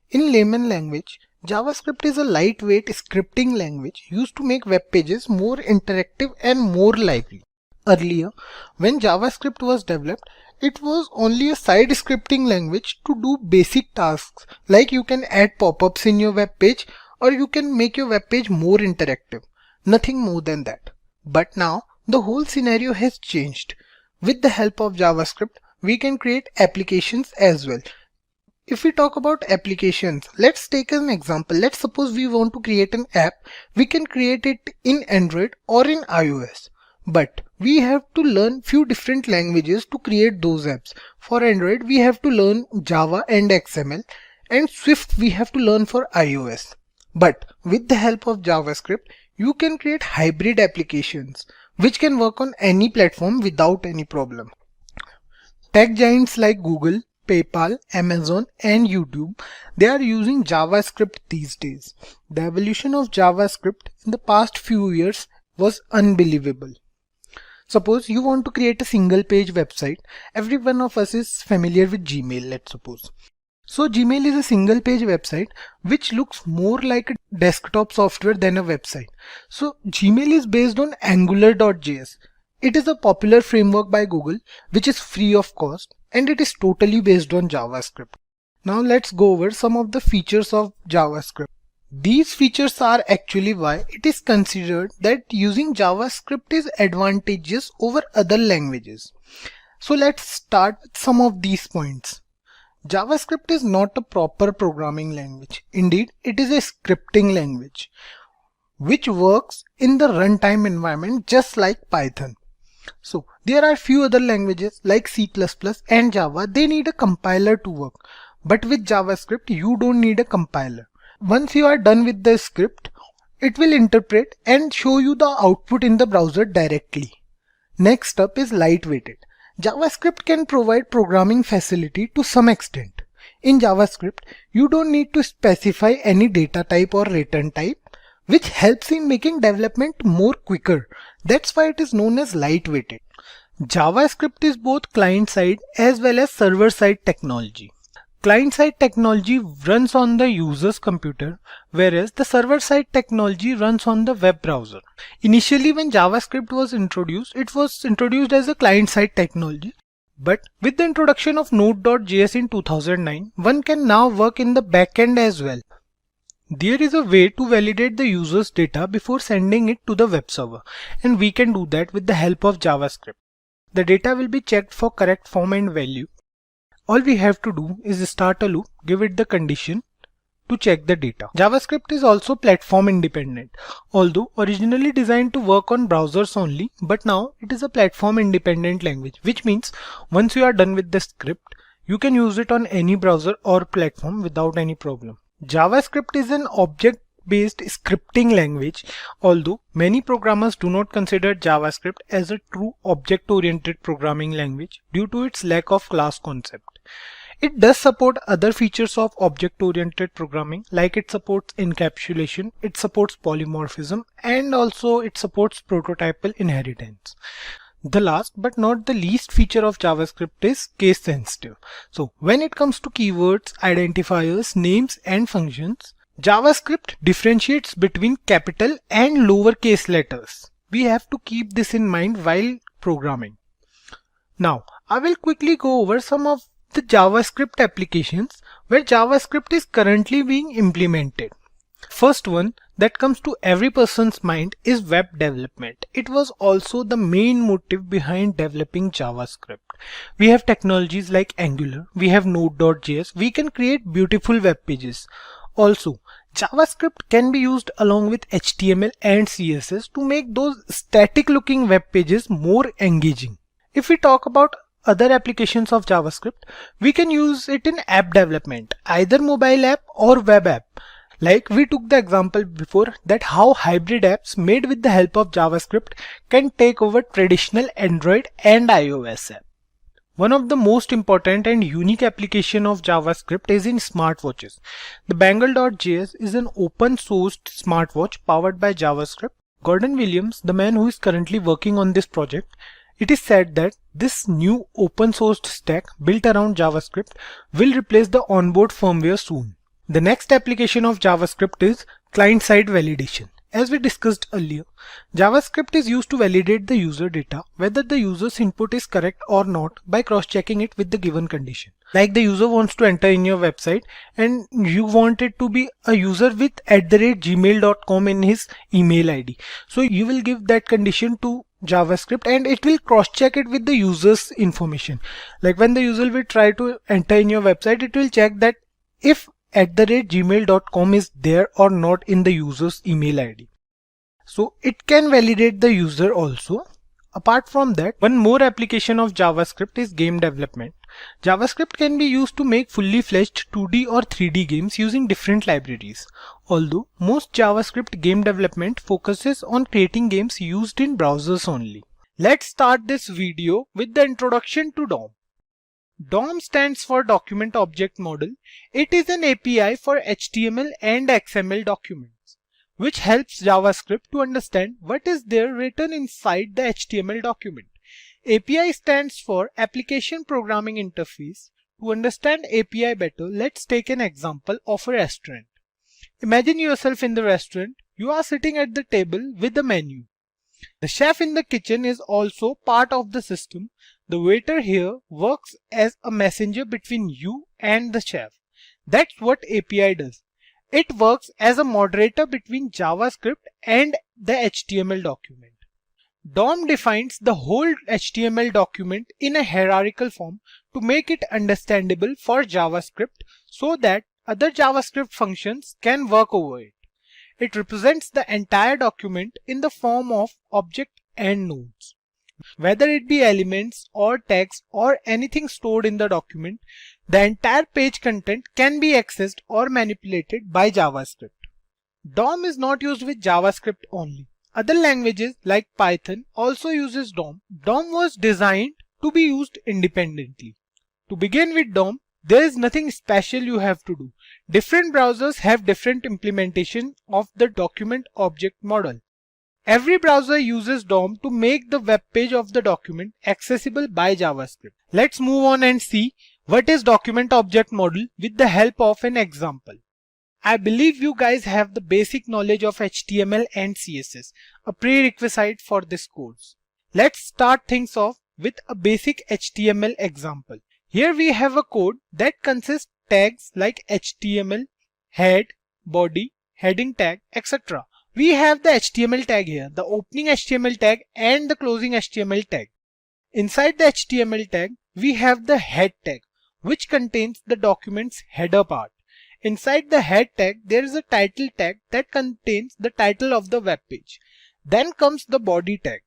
In layman language, JavaScript is a lightweight scripting language used to make web pages more interactive and more lively. Earlier, when JavaScript was developed, it was only a side scripting language to do basic tasks like you can add pop-ups in your web page or you can make your web page more interactive. Nothing more than that. But now the whole scenario has changed. With the help of JavaScript, we can create applications as well. If we talk about applications, let's take an example. Let's suppose we want to create an app. We can create it in Android or in iOS. But we have to learn few different languages to create those apps. For Android, we have to learn Java and XML, and Swift we have to learn for iOS. But with the help of JavaScript, you can create hybrid applications which can work on any platform without any problem. Tech giants like Google, PayPal, Amazon and YouTube, they are using JavaScript these days. The evolution of JavaScript in the past few years was unbelievable. Suppose you want to create a single page website. Every one of us is familiar with Gmail, let's suppose. So Gmail is a single page website which looks more like a desktop software than a website. So Gmail is based on Angular.js. It is a popular framework by Google which is free of cost and it is totally based on JavaScript. Now let's go over some of the features of JavaScript. These features are actually why it is considered that using JavaScript is advantageous over other languages. So let's start with some of these points. JavaScript is not a proper programming language. Indeed, it is a scripting language which works in the runtime environment just like Python. So there are few other languages like C++ and Java. They need a compiler to work. But with JavaScript, you don't need a compiler. Once you are done with the script, it will interpret and show you the output in the browser directly. Next up is lightweighted. JavaScript can provide programming facility to some extent. In JavaScript, you don't need to specify any data type or return type, which helps in making development more quicker. That's why it is known as lightweighted. JavaScript is both client-side as well as server-side technology. Client-side technology runs on the user's computer, whereas the server-side technology runs on the web browser. Initially, when JavaScript was introduced, it was introduced as a client-side technology. But with the introduction of Node.js in 2009, one can now work in the backend as well. There is a way to validate the user's data before sending it to the web server, and we can do that with the help of JavaScript. The data will be checked for correct form and value. All we have to do is start a loop, give it the condition to check the data. JavaScript is also platform independent. Although originally designed to work on browsers only, but now it is a platform independent language, which means once you are done with the script, you can use it on any browser or platform without any problem. JavaScript is an object-based scripting language, although many programmers do not consider JavaScript as a true object-oriented programming language due to its lack of class concept. It does support other features of object-oriented programming, like it supports encapsulation, it supports polymorphism, and also it supports prototypal inheritance. The last but not the least feature of JavaScript is case sensitive. So when it comes to keywords, identifiers, names and functions, JavaScript differentiates between capital and lowercase letters. We have to keep this in mind while programming. Now, I will quickly go over some of the JavaScript applications where JavaScript is currently being implemented. First one that comes to every person's mind is web development. It was also the main motive behind developing JavaScript. We have technologies like Angular, we have Node.js, we can create beautiful web pages. Also, JavaScript can be used along with HTML and CSS to make those static looking web pages more engaging. If we talk about other applications of JavaScript, we can use it in app development, either mobile app or web app. Like we took the example before that how hybrid apps made with the help of JavaScript can take over traditional Android and iOS app. One of the most important and unique application of JavaScript is in smartwatches. The Bangle.js is an open sourced smartwatch powered by JavaScript. Gordon Williams, the man who is currently working on this project, it is said that this new open sourced stack built around JavaScript will replace the onboard firmware soon. The next application of JavaScript is client-side validation. As we discussed earlier, JavaScript is used to validate the user data, whether the user's input is correct or not by cross-checking it with the given condition. Like the user wants to enter in your website and you want it to be a user with @gmail.com in his email ID. So you will give that condition to JavaScript and it will cross-check it with the user's information. Like when the user will try to enter in your website, it will check that if @gmail.com is there or not in the user's email ID. So it can validate the user also. Apart from that, one more application of JavaScript is game development. JavaScript can be used to make fully fledged 2D or 3D games using different libraries. Although most JavaScript game development focuses on creating games used in browsers only. Let's start this video with the introduction to DOM. DOM stands for Document Object Model. It is an API for HTML and XML documents, which helps JavaScript to understand what is there written inside the HTML document. API stands for Application Programming Interface. To understand API better, let's take an example of a restaurant. Imagine yourself in the restaurant. You are sitting at the table with a menu. The chef in the kitchen is also part of the system. The waiter here works as a messenger between you and the chef. That's what API does. It works as a moderator between JavaScript and the HTML document. DOM defines the whole HTML document in a hierarchical form to make it understandable for JavaScript so that other JavaScript functions can work over it. It represents the entire document in the form of object and nodes. Whether it be elements or text or anything stored in the document, the entire page content can be accessed or manipulated by JavaScript. DOM is not used with JavaScript only. Other languages like Python also uses DOM. DOM was designed to be used independently. To begin with DOM, there is nothing special you have to do. Different browsers have different implementation of the document object model. Every browser uses DOM to make the web page of the document accessible by JavaScript. Let's move on and see what is document object model with the help of an example. I believe you guys have the basic knowledge of HTML and CSS, a prerequisite for this course. Let's start things off with a basic HTML example. Here we have a code that consists tags like HTML, head, body, heading tag, etc. We have the HTML tag here, the opening HTML tag and the closing HTML tag. Inside the HTML tag, we have the head tag, which contains the document's header part. Inside the head tag, there is a title tag that contains the title of the web page. Then comes the body tag,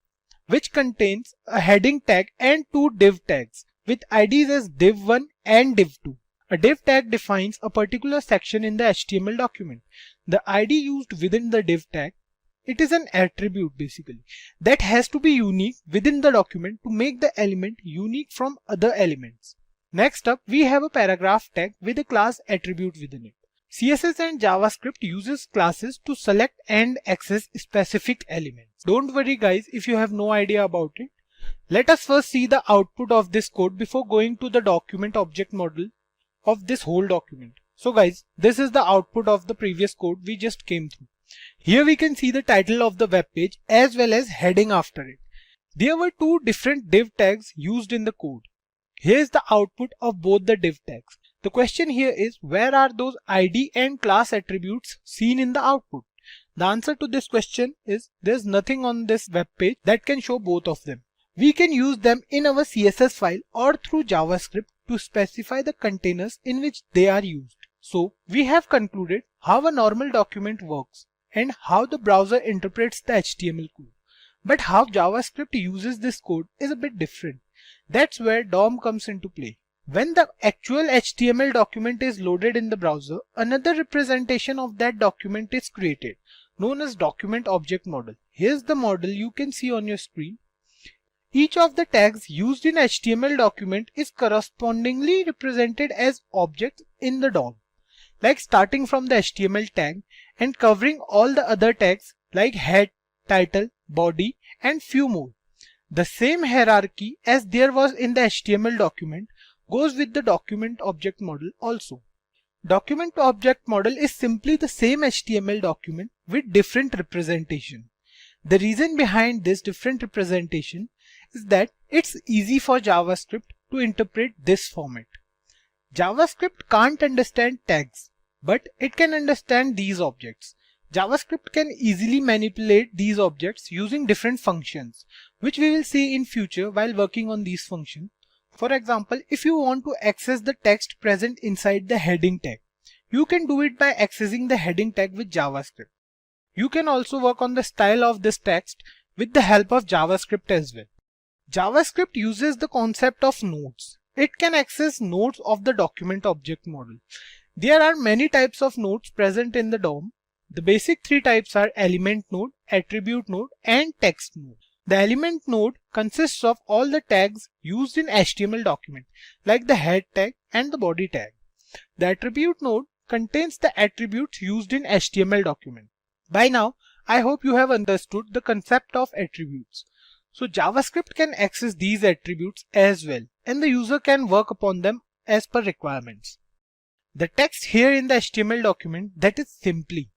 which contains a heading tag and two div tags with IDs as div1 and div2. A div tag defines a particular section in the HTML document. The ID used within the div tag, it is an attribute basically that has to be unique within the document to make the element unique from other elements. Next up, we have a paragraph tag with a class attribute within it. CSS and JavaScript uses classes to select and access specific elements. Don't worry guys if you have no idea about it. Let us first see the output of this code before going to the document object model of this whole document. So guys, this is the output of the previous code we just came through. Here we can see the title of the web page as well as heading after it. There were two different div tags used in the code. Here is the output of both the div tags. The question here is, where are those ID and class attributes seen in the output? The answer to this question is there's nothing on this web page that can show both of them. We can use them in our CSS file or through JavaScript to specify the containers in which they are used. So we have concluded how a normal document works and how the browser interprets the HTML code. But how JavaScript uses this code is a bit different. That's where DOM comes into play. When the actual HTML document is loaded in the browser, another representation of that document is created, known as document object model. Here's the model you can see on your screen. Each of the tags used in HTML document is correspondingly represented as objects in the DOM, like starting from the HTML tag and covering all the other tags like head, title, body, and few more. The same hierarchy as there was in the HTML document goes with the document object model also. Document object model is simply the same HTML document with different representation. The reason behind this different representation is that it's easy for JavaScript to interpret this format. JavaScript can't understand tags, but it can understand these objects. JavaScript can easily manipulate these objects using different functions, which we will see in future while working on these functions. For example, if you want to access the text present inside the heading tag, you can do it by accessing the heading tag with JavaScript. You can also work on the style of this text with the help of JavaScript as well. JavaScript uses the concept of nodes. It can access nodes of the document object model. There are many types of nodes present in the DOM. The basic three types are element node, attribute node, and text node. The element node consists of all the tags used in HTML document, like the head tag and the body tag. The attribute node contains the attributes used in HTML document. By now, I hope you have understood the concept of attributes. So JavaScript can access these attributes as well, and the user can work upon them as per requirements. The text here in the HTML document, that is simply.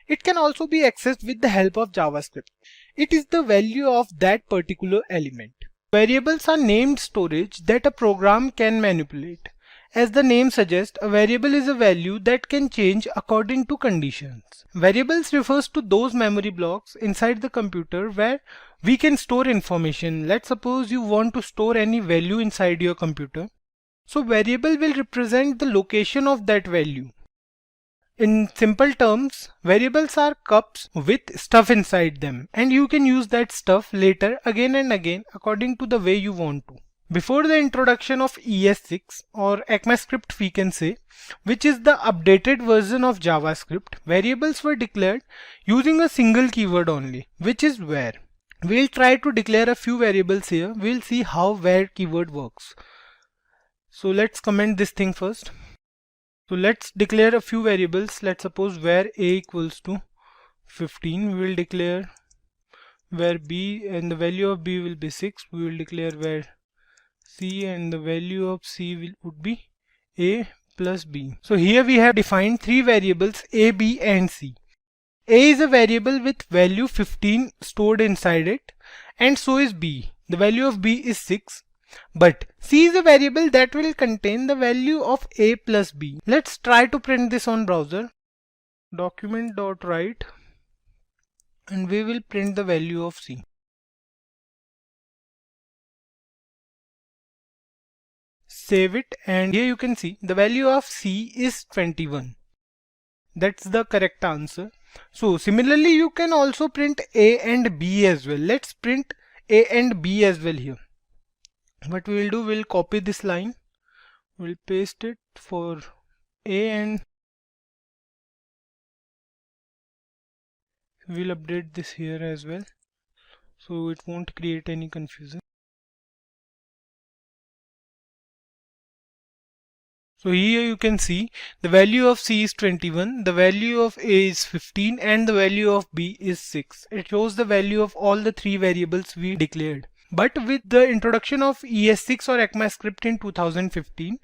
It can also be accessed with the help of JavaScript. It is the value of that particular element. Variables are named storage that a program can manipulate. As the name suggests, a variable is a value that can change according to conditions. Variables refers to those memory blocks inside the computer where we can store information. Let's suppose you want to store any value inside your computer. So variable will represent the location of that value. In simple terms, variables are cups with stuff inside them, and you can use that stuff later again and again according to the way you want to. Before the introduction of ES6 or ECMAScript we can say, which is the updated version of JavaScript, variables were declared using a single keyword only, which is where. We'll try to declare a few variables here. We'll see how where keyword works. So let's comment this thing first. So let's declare a few variables. Let's suppose where a equals to 15. We will declare where b and the value of b will be 6. We will declare where c and the value of c would be a plus b. So here we have defined three variables a, b and c. A is a variable with value 15 stored inside it, and so is b. The value of b is 6. But c is a variable that will contain the value of a plus b. Let's try to print this on browser. Document.write, and we will print the value of c. Save it, and here you can see the value of c is 21. That's the correct answer. So similarly you can also print a and b as well. Let's print a and b as well here. What we will do, we'll copy this line, we'll paste it for a, and we'll update this here as well so it won't create any confusion. So here you can see the value of c is 21, the value of a is 15, and the value of b is 6. It shows the value of all the three variables we declared. But with the introduction of ES6 or ECMAScript in 2015,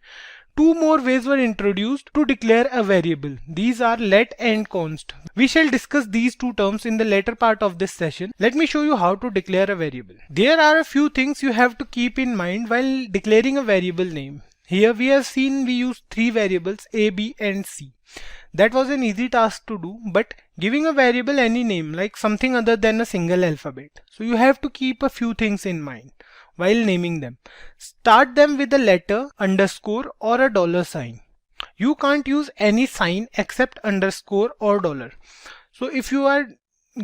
Two more ways were introduced to declare a variable. These are let and const. We shall discuss these two terms in the later part of this session. Let me show you how to declare a variable. There are a few things you have to keep in mind while declaring a variable name. Here we have seen we use three variables A, B and C. That was an easy task to do, but giving a variable any name, like something other than a single alphabet. So you have to keep a few things in mind while naming them. Start them with a letter, underscore or a dollar sign. You can't use any sign except underscore or dollar. So if you are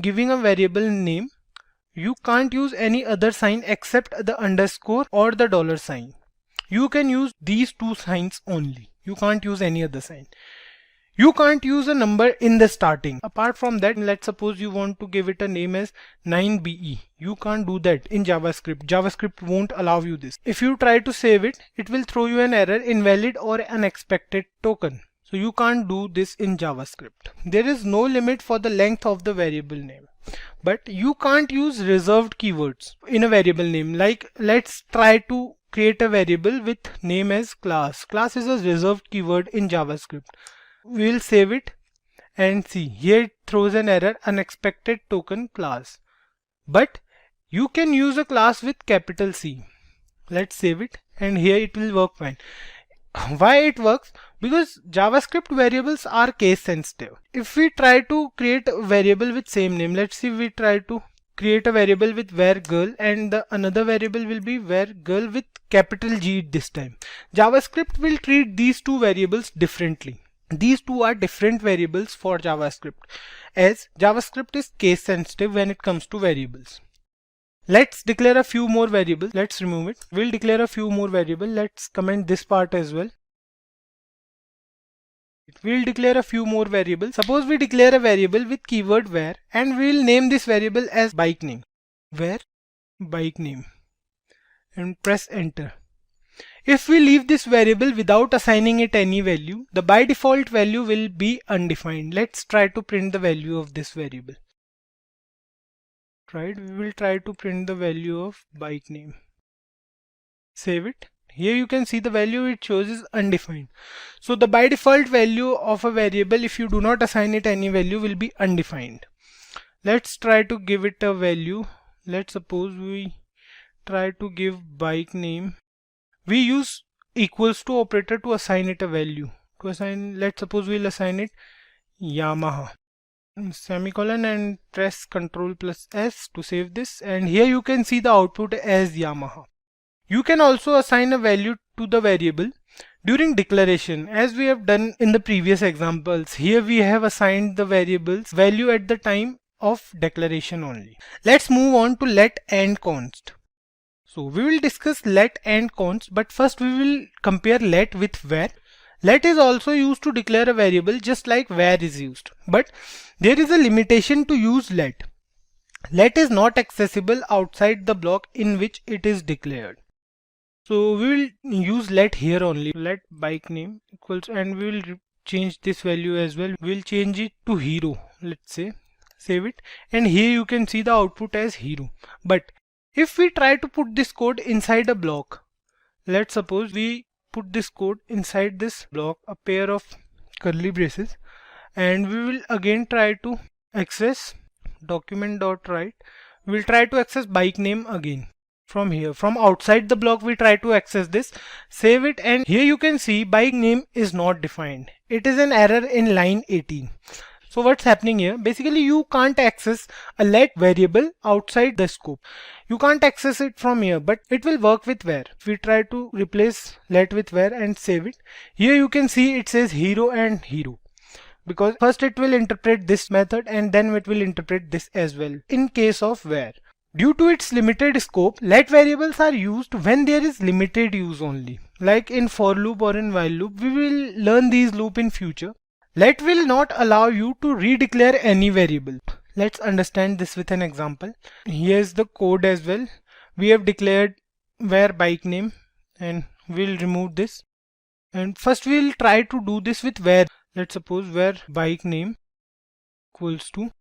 giving a variable name, you can't use any other sign except the underscore or the dollar sign. You can use these two signs only. You can't use any other sign. You can't use a number in the starting. Apart from that, let's suppose you want to give it a name as 9BE. You can't do that in JavaScript. JavaScript won't allow you this. If you try to save it, it will throw you an error, invalid or unexpected token. So you can't do this in JavaScript. There is no limit for the length of the variable name. But you can't use reserved keywords in a variable name. Like let's try to create a variable with name as class. Class is a reserved keyword in JavaScript. We will save it and see here it throws an error, unexpected token class. But you can use a class with capital C. Let's save it and here it will work fine. Why it works? Because JavaScript variables are case sensitive. If we try to create a variable with same name, let's see, we try to create a variable with var_girl and the another variable will be var_girl with capital G this time. JavaScript will treat these two variables differently. These two are different variables for JavaScript, as JavaScript is case sensitive when it comes to variables. Let's declare a few more variables. Let's remove it. We'll declare a few more variables. Let's comment this part as well. We'll declare a few more variables. Suppose we declare a variable with keyword var and we'll name this variable as bike name. Var bike name and press enter. If we leave this variable without assigning it any value, the by default value will be undefined. Let's try to print the value of this variable. Right, we will try to print the value of bike name. Save it. Here you can see the value it shows is undefined. So the by default value of a variable, if you do not assign it any value, will be undefined. Let's try to give it a value. Let's suppose we try to give bike name. We use equals to operator to assign it a value. To assign, let's suppose we'll assign it Yamaha. Semicolon and press Ctrl+S to save this, and here you can see the output as Yamaha. You can also assign a value to the variable during declaration, as we have done in the previous examples. Here we have assigned the variable's value at the time of declaration only. Let's move on to let and const. So we will discuss let and const, but first we will compare let with var. Let is also used to declare a variable just like var is used, but there is a limitation to use let. Let is not accessible outside the block in which it is declared. So we will use let here only. Let bike name equals, and we will change this value as well. We will change it to hero, let's say. Save it, and here you can see the output as hero. But if we try to put this code inside a block, let's suppose we put this code inside this block, a pair of curly braces, and we will again try to access document.write. We'll try to access bike name again from here. From outside the block we try to access this. Save it, and here you can see bike name is not defined. It is an error in line 18. So what's happening here? Basically you can't access a let variable outside the scope. You can't access it from here, but it will work with var. If we try to replace let with var and save it, here you can see it says hero and hero, because first it will interpret this method and then it will interpret this as well in case of var. Due to its limited scope, let variables are used when there is limited use only. Like in for loop or in while loop, we will learn these loop in future. Let will not allow you to redeclare any variable. Let's understand this with an example. Here's the code as well. We have declared var bike name and we'll remove this. And first we'll try to do this with var. Let's suppose var bike name equals to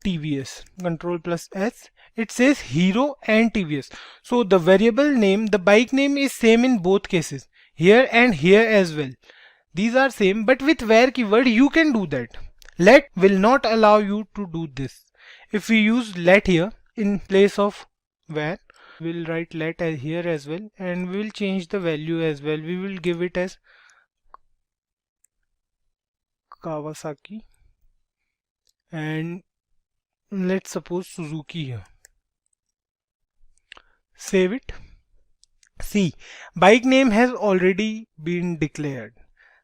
TVS. Ctrl+S. It says hero and TVS. So the variable name, the bike name is same in both cases. here and here as well. These are same, but with where keyword you can do that. Let will not allow you to do this. If we use let here in place of where, we'll write let as here as well, and we will change the value as well. We will give it as Kawasaki, and let's suppose Suzuki here. Save it. See, bike name has already been declared.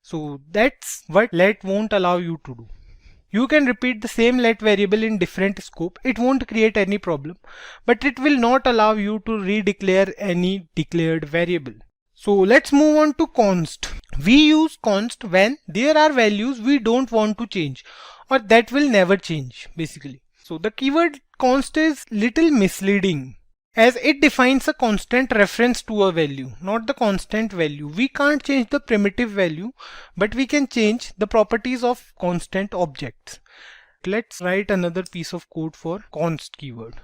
So that's what let won't allow you to do. You can repeat the same let variable in different scope. It won't create any problem, but it will not allow you to redeclare any declared variable. So let's move on to const. We use const when there are values we don't want to change or that will never change basically. So the keyword const is little misleading, as it defines a constant reference to a value, not the constant value. We can't change the primitive value, but we can change the properties of constant objects. Let's write another piece of code for const keyword.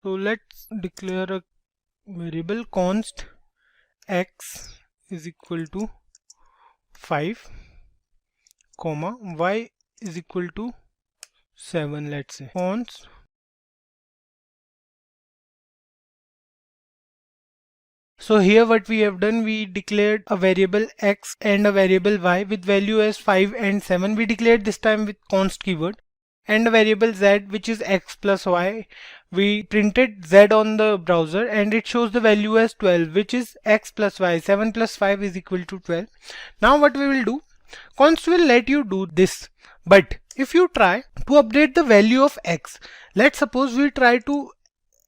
So let's declare a variable const x is equal to 5, comma y is equal to 7. Let's say const So here what we have done, we declared a variable x and a variable y with value as 5 and 7. We declared this time with const keyword, and a variable z which is x plus y. We printed z on the browser and it shows the value as 12, which is x plus y. 7 plus 5 is equal to 12. Now what we will do, const will let you do this, but if you try to update the value of x, let's suppose we try to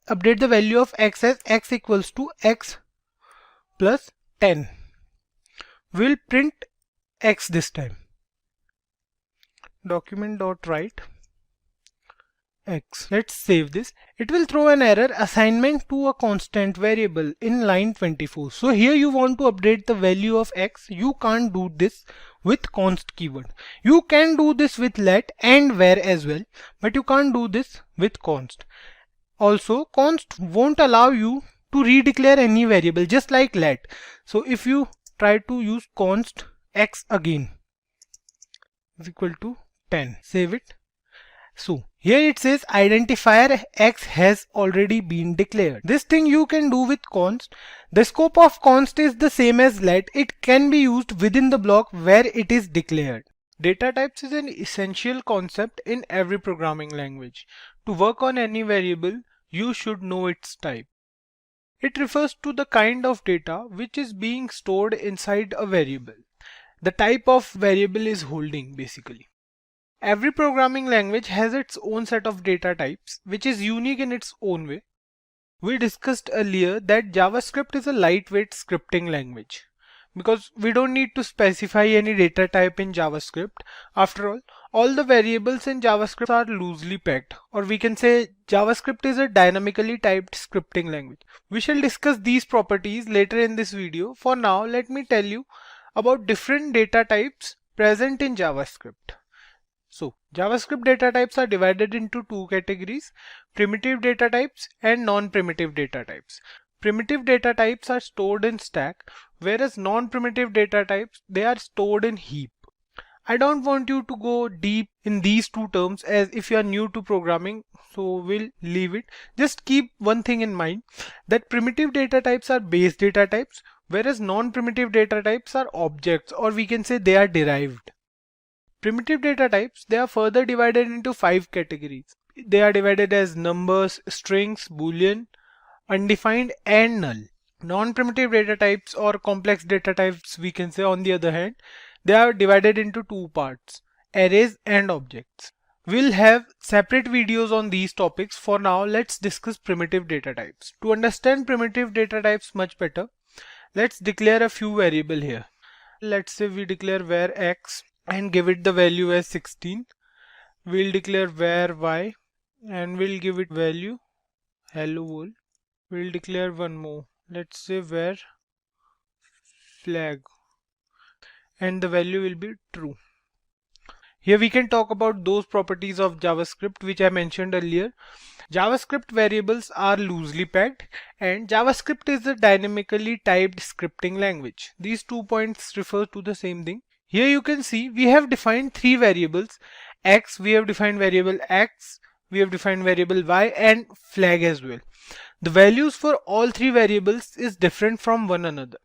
update the value of x as x equals to x plus 10. We'll print x this time. Document.write x. Let's save this. It will throw an error, assignment to a constant variable in line 24. So here you want to update the value of x. You can't do this with const keyword. You can do this with let and where as well, but you can't do this with const. Also, const won't allow you to redeclare any variable, just like let. So if you try to use const x again is equal to 10, save it. So here it says identifier x has already been declared. This thing you can do with const. The scope of const is the same as let. It can be used within the block where it is declared. Data types is an essential concept in every programming language. To work on any variable, you should know its type. It refers to the kind of data which is being stored inside a variable. The type of variable is holding basically. Every programming language has its own set of data types, which is unique in its own way. We discussed earlier that JavaScript is a lightweight scripting language because we don't need to specify any data type in JavaScript. After all the variables in JavaScript are loosely packed, or we can say JavaScript is a dynamically typed scripting language. We shall discuss these properties later in this video. For now, let me tell you about different data types present in JavaScript. So JavaScript data types are divided into two categories: primitive data types and non-primitive data types. Primitive data types are stored in stack, whereas non-primitive data types, they are stored in heap. I don't want you to go deep in these two terms, as if you are new to programming, so we'll leave it. Just keep one thing in mind, that primitive data types are base data types, whereas non-primitive data types are objects, or we can say they are derived. Primitive data types, they are further divided into 5 categories. They are divided as numbers, strings, boolean, undefined and null. Non-primitive data types or complex data types, we can say, on the other hand, they are divided into two parts: arrays and objects. We'll have separate videos on these topics. For now, let's discuss primitive data types. To understand primitive data types much better, let's declare a few variables here. Let's say we declare var x and give it the value as 16. We'll declare var y and we'll give it value hello world. We'll declare one more. Let's say var flag and the value will be true. Here we can talk about those properties of JavaScript which I mentioned earlier. JavaScript variables are loosely packed and JavaScript is a dynamically typed scripting language. These 2 points refer to the same thing. Here you can see we have defined 3 variables. X, we have defined variable X, we have defined variable Y and flag as well. The values for all 3 variables is different from one another.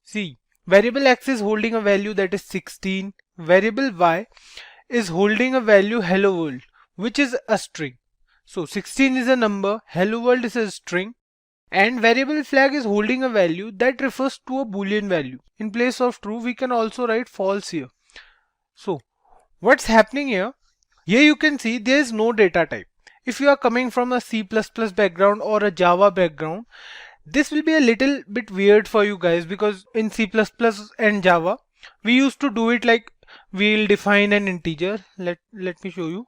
See, variable X is holding a value that is 16. Variable Y is holding a value hello world, which is a string. So 16 is a number, hello world is a string, and variable flag is holding a value that refers to a boolean value. In place of true, we can also write false here. So what's happening here? Here you can see there is no data type. If you are coming from a C++ background or a Java background, this will be a little bit weird for you guys, because in C++ and Java, we used to do it like we'll define an integer. Let me show you.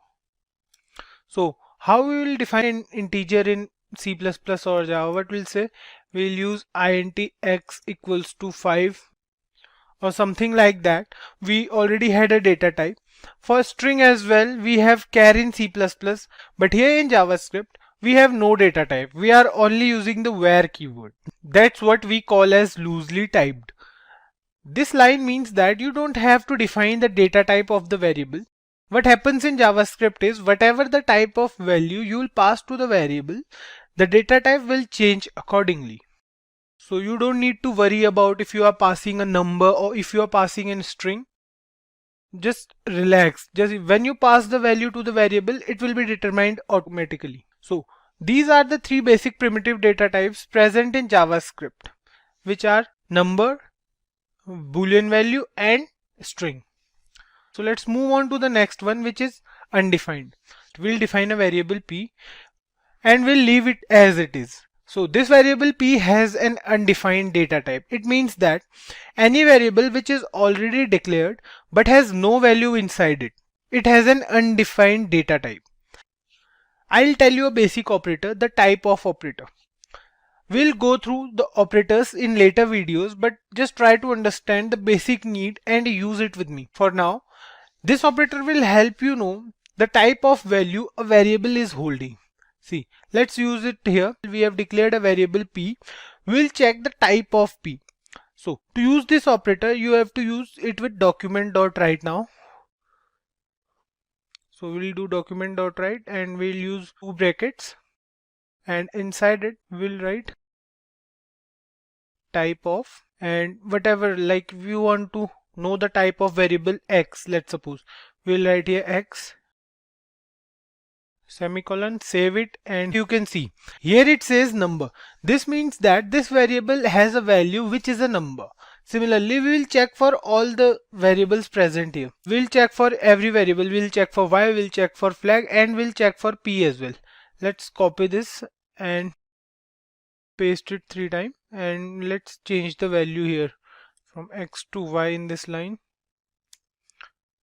So how we will define an integer in C++ or Java? What we'll say? We'll use int x equals to 5 or something like that. We already had a data type. For string as well, we have char in C++, but here in JavaScript, we have no data type. We are only using the where keyword. That's what we call as loosely typed. This line means that you don't have to define the data type of the variable. What happens in JavaScript is whatever the type of value you will pass to the variable, the data type will change accordingly. So you don't need to worry about if you are passing a number or if you are passing a string. Just relax. Just when you pass the value to the variable, it will be determined automatically. So these are the 3 basic primitive data types present in JavaScript, which are number, boolean value and string. So let's move on to the next one, which is undefined. We'll define a variable p and we'll leave it as it is. So this variable p has an undefined data type. It means that any variable which is already declared but has no value inside it, it has an undefined data type. I'll tell you a basic operator, the type of operator. We'll go through the operators in later videos, but just try to understand the basic need and use it with me. For now, this operator will help you know the type of value a variable is holding. See, let's use it here. We have declared a variable p. We'll check the type of p. So to use this operator, you have to use it with document.write now. So we'll do document.write and we'll use 2 brackets, and inside it we'll write type of, and whatever, like if you want to know the type of variable x, let's suppose, we'll write here x semicolon, save it, and you can see here it says number. This means that this variable has a value which is a number. Similarly, we will check for all the variables present here. We'll check for every variable. We'll check for y, we'll check for flag, and we'll check for p as well. Let's copy this and paste it 3 times, and let's change the value here from x to y in this line,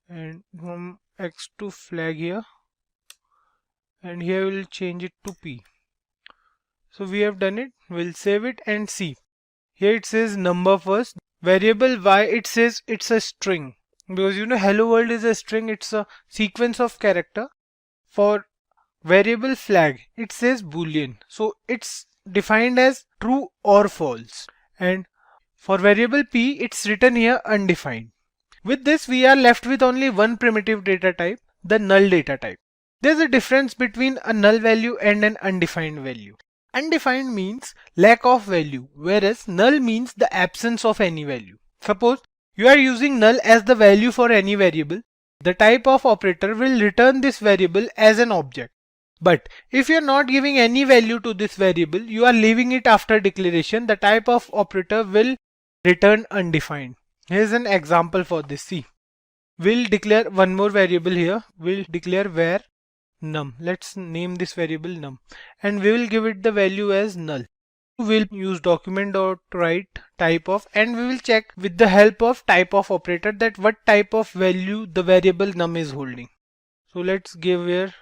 and from x to flag here, and here we'll change it to p. So we have done it. We'll save it and see. Here it says number first. Variable y, it says it's a string, because you know hello world is a string. It's a sequence of character. For variable flag, it says boolean, so it's defined as true or false. And for variable p, it's written here undefined. With this, we are left with only one primitive data type, the null data type. There's a difference between a null value and an undefined value. Undefined means lack of value, whereas null means the absence of any value. Suppose you are using null as the value for any variable. The type of operator will return this variable as an object. But if you are not giving any value to this variable, you are leaving it after declaration, the type of operator will return undefined. Here's an example for this. See, we'll declare one more variable here. We'll declare var num. Let's name this variable num, and we will give it the value as null. We'll use document.write type of, and we will check with the help of type of operator that what type of value the variable num is holding. So let's give here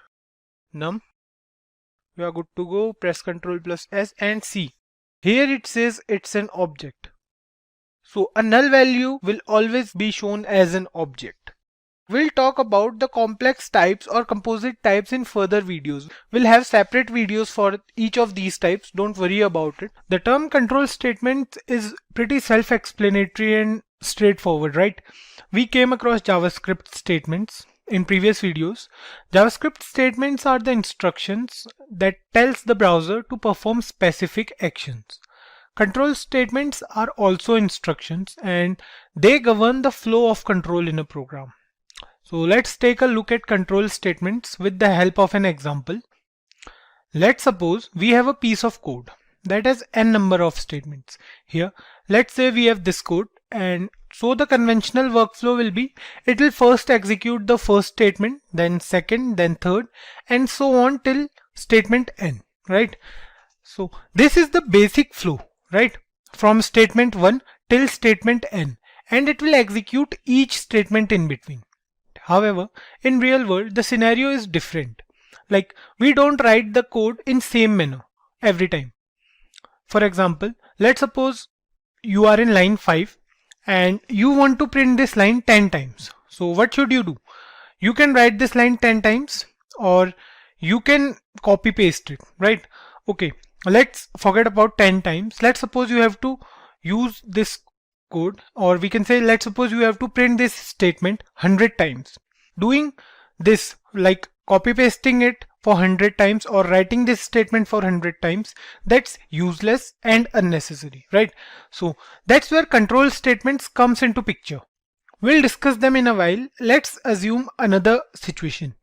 num. We are good to go. Press Ctrl plus S and see. Here it says it's an object. So a null value will always be shown as an object. We'll talk about the complex types or composite types in further videos. We'll have separate videos for each of these types, don't worry about it. The term control statement is pretty self-explanatory and straightforward, right? We came across JavaScript statements in previous videos. JavaScript statements are the instructions that tells the browser to perform specific actions. Control statements are also instructions and they govern the flow of control in a program. So let's take a look at control statements with the help of an example. Let's suppose we have a piece of code that has n number of statements. Here, let's say we have this code, and so the conventional workflow will be it will first execute the first statement, then second, then third, and so on till statement n, right? So this is the basic flow, right? From statement 1 till statement n, and it will execute each statement in between. However, in real world, the scenario is different. Like, we don't write the code in same manner every time. For example, let's suppose you are in line 5 and you want to print this line 10 times. So what should you do? You can write this line 10 times or you can copy paste it, right? Okay, let's forget about 10 times. Let's suppose you have to use this code, or we can say let's suppose you have to print this statement 100 times. Doing this, like copy pasting it for 100 times or writing this statement for 100 times, that's useless and unnecessary, right? So that's where control statements comes into picture. We'll discuss them in a while. Let's assume another situation.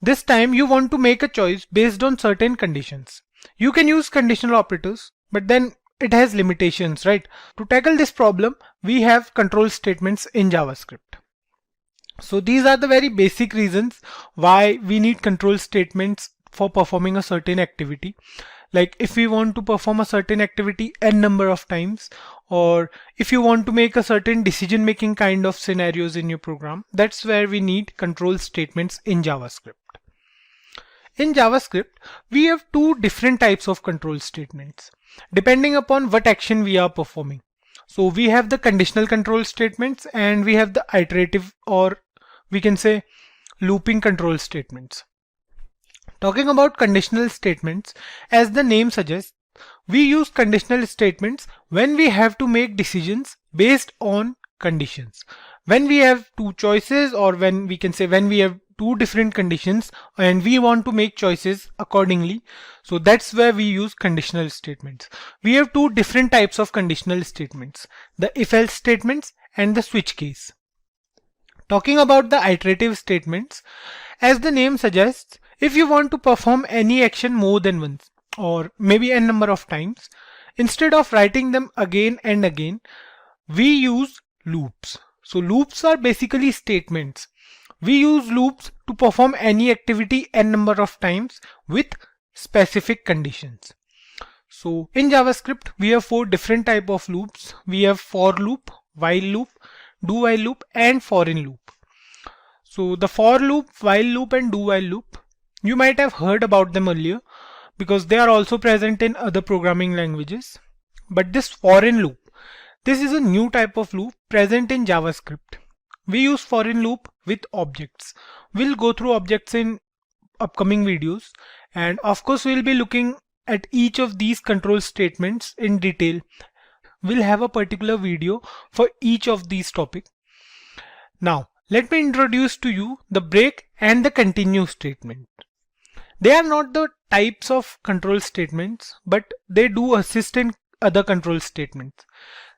This time you want to make a choice based on certain conditions. You can use conditional operators, but then it has limitations, right? To tackle this problem, we have control statements in JavaScript. So these are the very basic reasons why we need control statements for performing a certain activity. Like if we want to perform a certain activity n number of times, or if you want to make a certain decision making kind of scenarios in your program, that's where we need control statements in JavaScript. In JavaScript, we have two different types of control statements depending upon what action we are performing. So we have the conditional control statements and we have the iterative, or we can say looping control statements. Talking about conditional statements, as the name suggests, we use conditional statements when we have to make decisions based on conditions. When we have two choices, or when we can say when we have two different conditions and we want to make choices accordingly, so that's where we use conditional statements. We have two different types of conditional statements, the if-else statements and the switch case. Talking about the iterative statements, as the name suggests, if you want to perform any action more than once or maybe n number of times, instead of writing them again and again, we use loops. So loops are basically statements. We use loops to perform any activity n number of times with specific conditions. So in JavaScript, we have four different type of loops. We have for loop, while loop, do while loop, and foreign loop. So the for loop, while loop, and do while loop, you might have heard about them earlier because they are also present in other programming languages. But this foreign loop, this is a new type of loop present in JavaScript. We use foreign loop with objects. We'll go through objects in upcoming videos, and of course we'll be looking at each of these control statements in detail. We'll have a particular video for each of these topics. Now let me introduce to you the break and the continue statement. They are not the types of control statements, but they do assist in other control statements.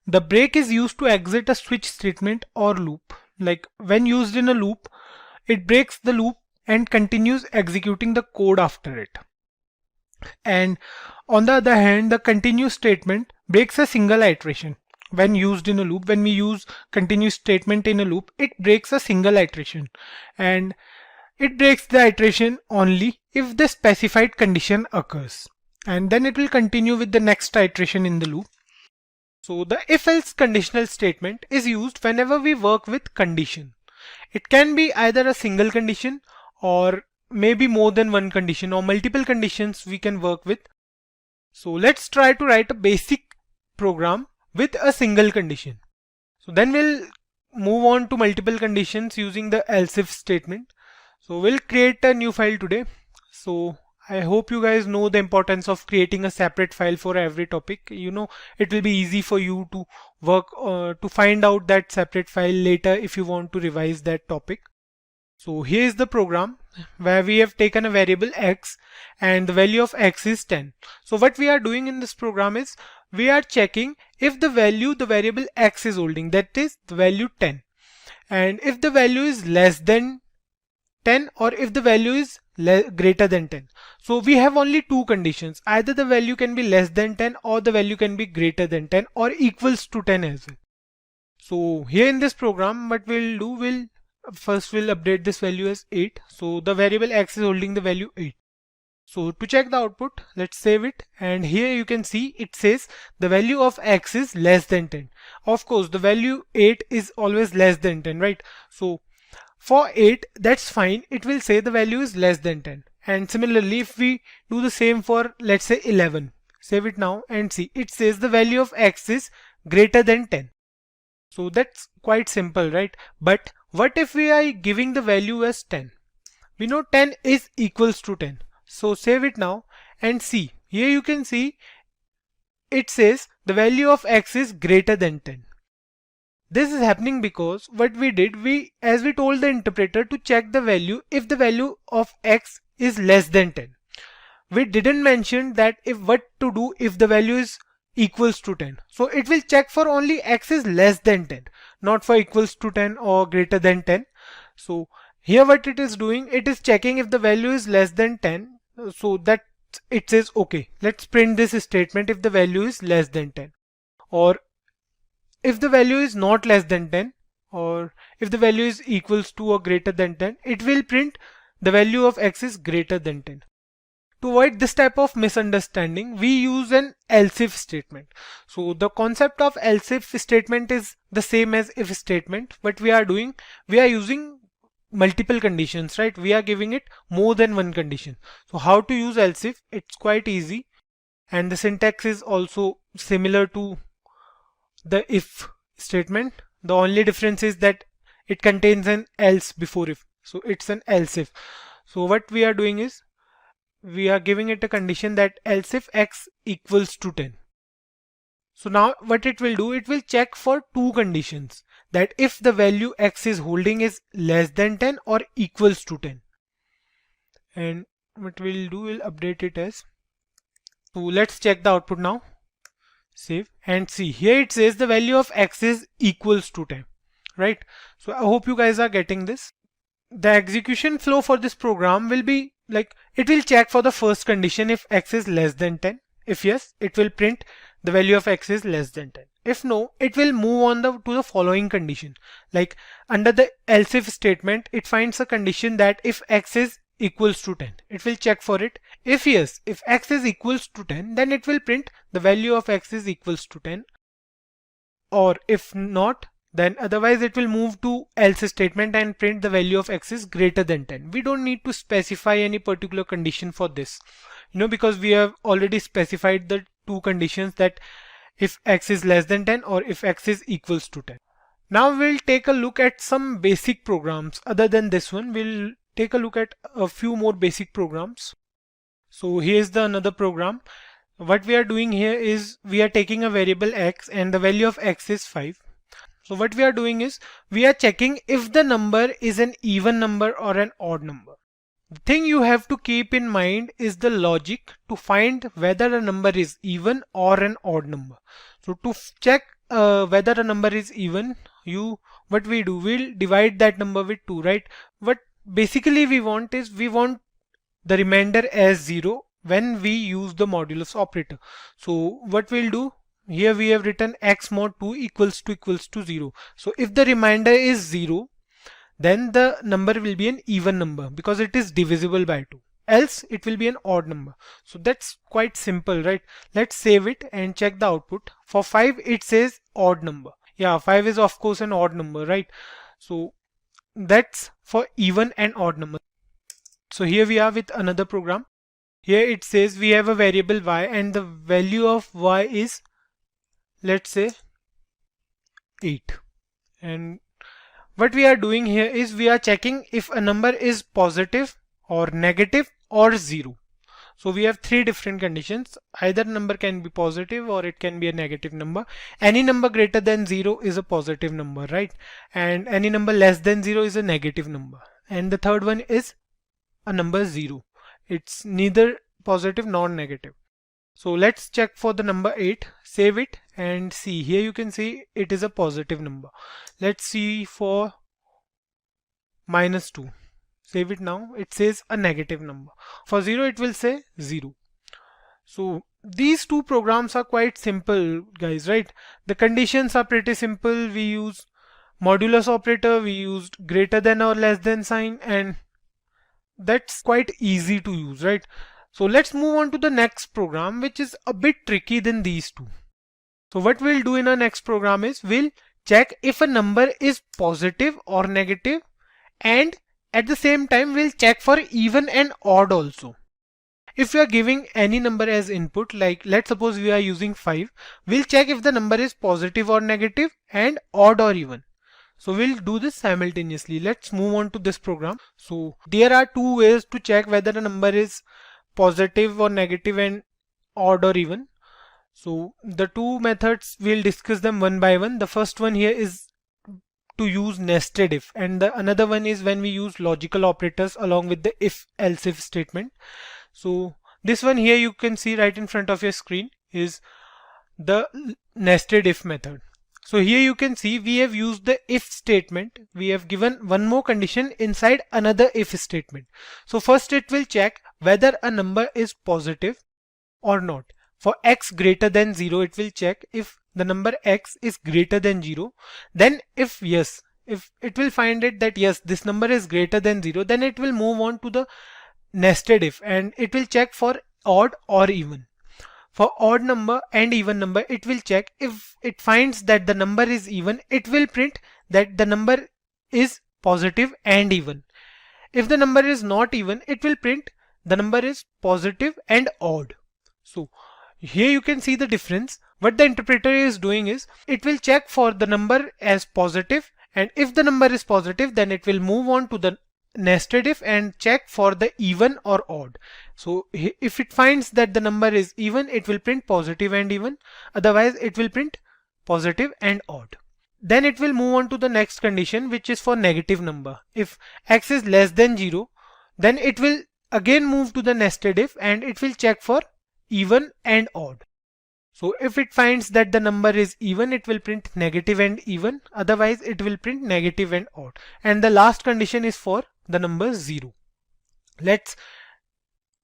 The break is used to exit a switch statement or loop. Like when used in a loop, it breaks the loop and continues executing the code after it. And on the other hand, the continue statement breaks a single iteration. When used in a loop, when we use continue statement in a loop, it breaks a single iteration, and it breaks the iteration only if the specified condition occurs, and then it will continue with the next iteration in the loop. So the if-else conditional statement is used whenever we work with condition. It can be either a single condition or maybe more than one condition or multiple conditions we can work with. So let's try to write a basic program with a single condition. So then we'll move on to multiple conditions using the else if statement. So we'll create a new file today. So I hope you guys know the importance of creating a separate file for every topic. It will be easy for you to work to find out that separate file later if you want to revise that topic. So here is the program where we have taken a variable x and the value of x is 10. So what we are doing in this program is we are checking if the value the variable x is holding, that is the value 10, and if the value is less than 10 or if the value is greater than 10. So we have only two conditions, either the value can be less than 10 or the value can be greater than 10 or equals to 10 as well. So here in this program what we'll do, we'll update this value as 8. So the variable x is holding the value 8. So to check the output, let's save it, and here you can see it says the value of x is less than 10. Of course the value 8 is always less than 10, right? So for 8, that's fine, it will say the value is less than 10. And similarly if we do the same for, let's say, 11, save it now and see it says the value of x is greater than 10. So that's quite simple, right? But what if we are giving the value as 10? We know 10 is equals to 10. So save it now and see. Here you can see it says the value of x is greater than 10. This is happening because what we did, as we told the interpreter to check the value if the value of x is less than 10. We didn't mention that what to do if the value is equals to 10. So it will check for only x is less than 10, not for equals to 10 or greater than 10. So here what it is doing, it is checking if the value is less than 10. So that it says okay, let's print this statement if the value is less than 10, or if the value is not less than 10, or if the value is equals to or greater than 10, it will print the value of x is greater than 10. To avoid this type of misunderstanding, we use an else if statement. So the concept of else if statement is the same as if statement. What we are doing, we are using multiple conditions, right? We are giving it more than one condition. So how to use else if? It's quite easy, and the syntax is also similar to the if statement. The only difference is that it contains an else before if. So it's an else if. So what we are doing is we are giving it a condition that else if x equals to 10. So now what it will do, it will check for two conditions, that if the value x is holding is less than 10 or equals to 10. And what we'll do, we'll update it as. So let's check the output now. Save and see. Here it says the value of x is equals to 10, right? So I hope you guys are getting this. The execution flow for this program will be like, it will check for the first condition if x is less than 10. If yes, it will print the value of x is less than 10. If no, it will move on to the following condition. Like under the else if statement, it finds a condition that if x is equals to 10, it will check for it. If yes, if x is equals to 10, then it will print the value of x is equals to 10. Or if not, then otherwise it will move to else statement and print the value of x is greater than 10. We don't need to specify any particular condition for this, because we have already specified the two conditions, that if x is less than 10 or if x is equals to 10. Now we'll take a look at some basic programs. Other than this one, we'll take a look at a few more basic programs. So here's another program. What we are doing here is we are taking a variable x and the value of x is 5. So what we are doing is we are checking if the number is an even number or an odd number. The thing you have to keep in mind is the logic to find whether a number is even or an odd number. So to check whether a number is even, what we do, we'll divide that number with 2, right? What basically we want is we want the remainder as 0 when we use the modulus operator. So what we'll do, here we have written x mod 2 equals to 0. So if the remainder is 0, then the number will be an even number because it is divisible by 2. Else it will be an odd number. So that's quite simple, right? Let's save it and check the output. For 5 it says odd number. Yeah, 5 is of course an odd number, right? So that's for even and odd number. So here we are with another program. Here it says we have a variable y and the value of y is, let's say, 8. And what we are doing here is we are checking if a number is positive or negative or 0. So we have three different conditions. Either number can be positive or it can be a negative number. Any number greater than 0 is a positive number, right? And any number less than 0 is a negative number. And the third one is a number 0. It's neither positive nor negative. So let's check for the number 8, save it and see. Here you can see it is a positive number. Let's see for -2. Save it now. It says a negative number. For 0 it will say 0. So these two programs are quite simple, guys, right? The conditions are pretty simple. We use modulus operator, we used greater than or less than sign, and that's quite easy to use, right? So let's move on to the next program, which is a bit tricky than these two. So what we'll do in our next program is we'll check if a number is positive or negative, and at the same time we'll check for even and odd also. If we are giving any number as input, like let's suppose we are using 5, we'll check if the number is positive or negative and odd or even. So we'll do this simultaneously. Let's move on to this program. So there are two ways to check whether a number is positive or negative and odd or even. So the two methods, we'll discuss them one by one. The first one here is to use nested if, and the another one is when we use logical operators along with the if else if statement. So this one here you can see right in front of your screen is the nested if method. So here you can see we have used the if statement. We have given one more condition inside another if statement. So first it will check whether a number is positive or not. For x greater than 0, it will check if the number x is greater than 0. Then if yes, if it will find it that yes, this number is greater than 0, then it will move on to the nested if and it will check for odd or even. For odd number and even number, it will check if it finds that the number is even, it will print that the number is positive and even. If the number is not even, it will print the number is positive and odd. So here you can see the difference. What the interpreter is doing is it will check for the number as positive, and if the number is positive, then it will move on to the nested if and check for the even or odd. So if it finds that the number is even, it will print positive and even, otherwise it will print positive and odd. Then it will move on to the next condition, which is for negative number. If x is less than 0, then it will again move to the nested if and it will check for even and odd. So if it finds that the number is even, it will print negative and even, otherwise it will print negative and odd. And the last condition is for the number 0. Let's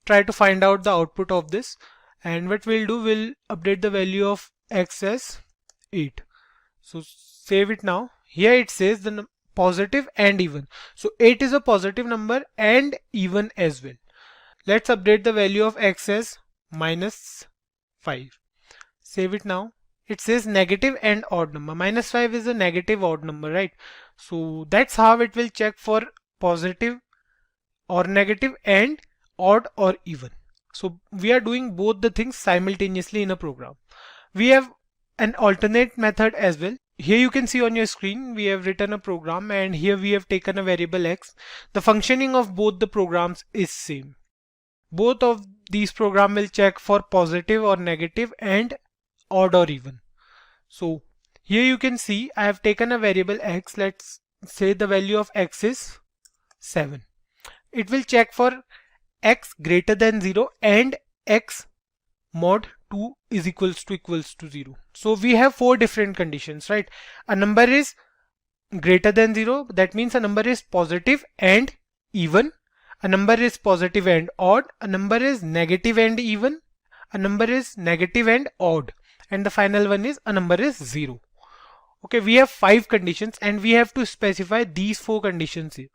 try to find out the output of this, and what we'll do, we'll update the value of x as 8. So save it now. Here it says the positive and even. So 8 is a positive number and even as well. Let's update the value of x as -5. Save it now. It says negative and odd number. -5 is a negative odd number, right? So that's how it will check for positive or negative and odd or even. So we are doing both the things simultaneously in a program. We have an alternate method as well. Here you can see on your screen we have written a program, and here we have taken a variable x. The functioning of both the programs is same. Both of these programs will check for positive or negative and odd or even. So here you can see I have taken a variable x. Let's say the value of x is 7. It will check for x greater than 0 and x mod 2 is equals to 0. So we have 4 different conditions, right? A number is greater than 0, that means a number is positive and even. A number is positive and odd. A number is negative and even. A number is negative and odd. And the final one is a number is 0. Okay, we have 5 conditions and we have to specify these 4 conditions here.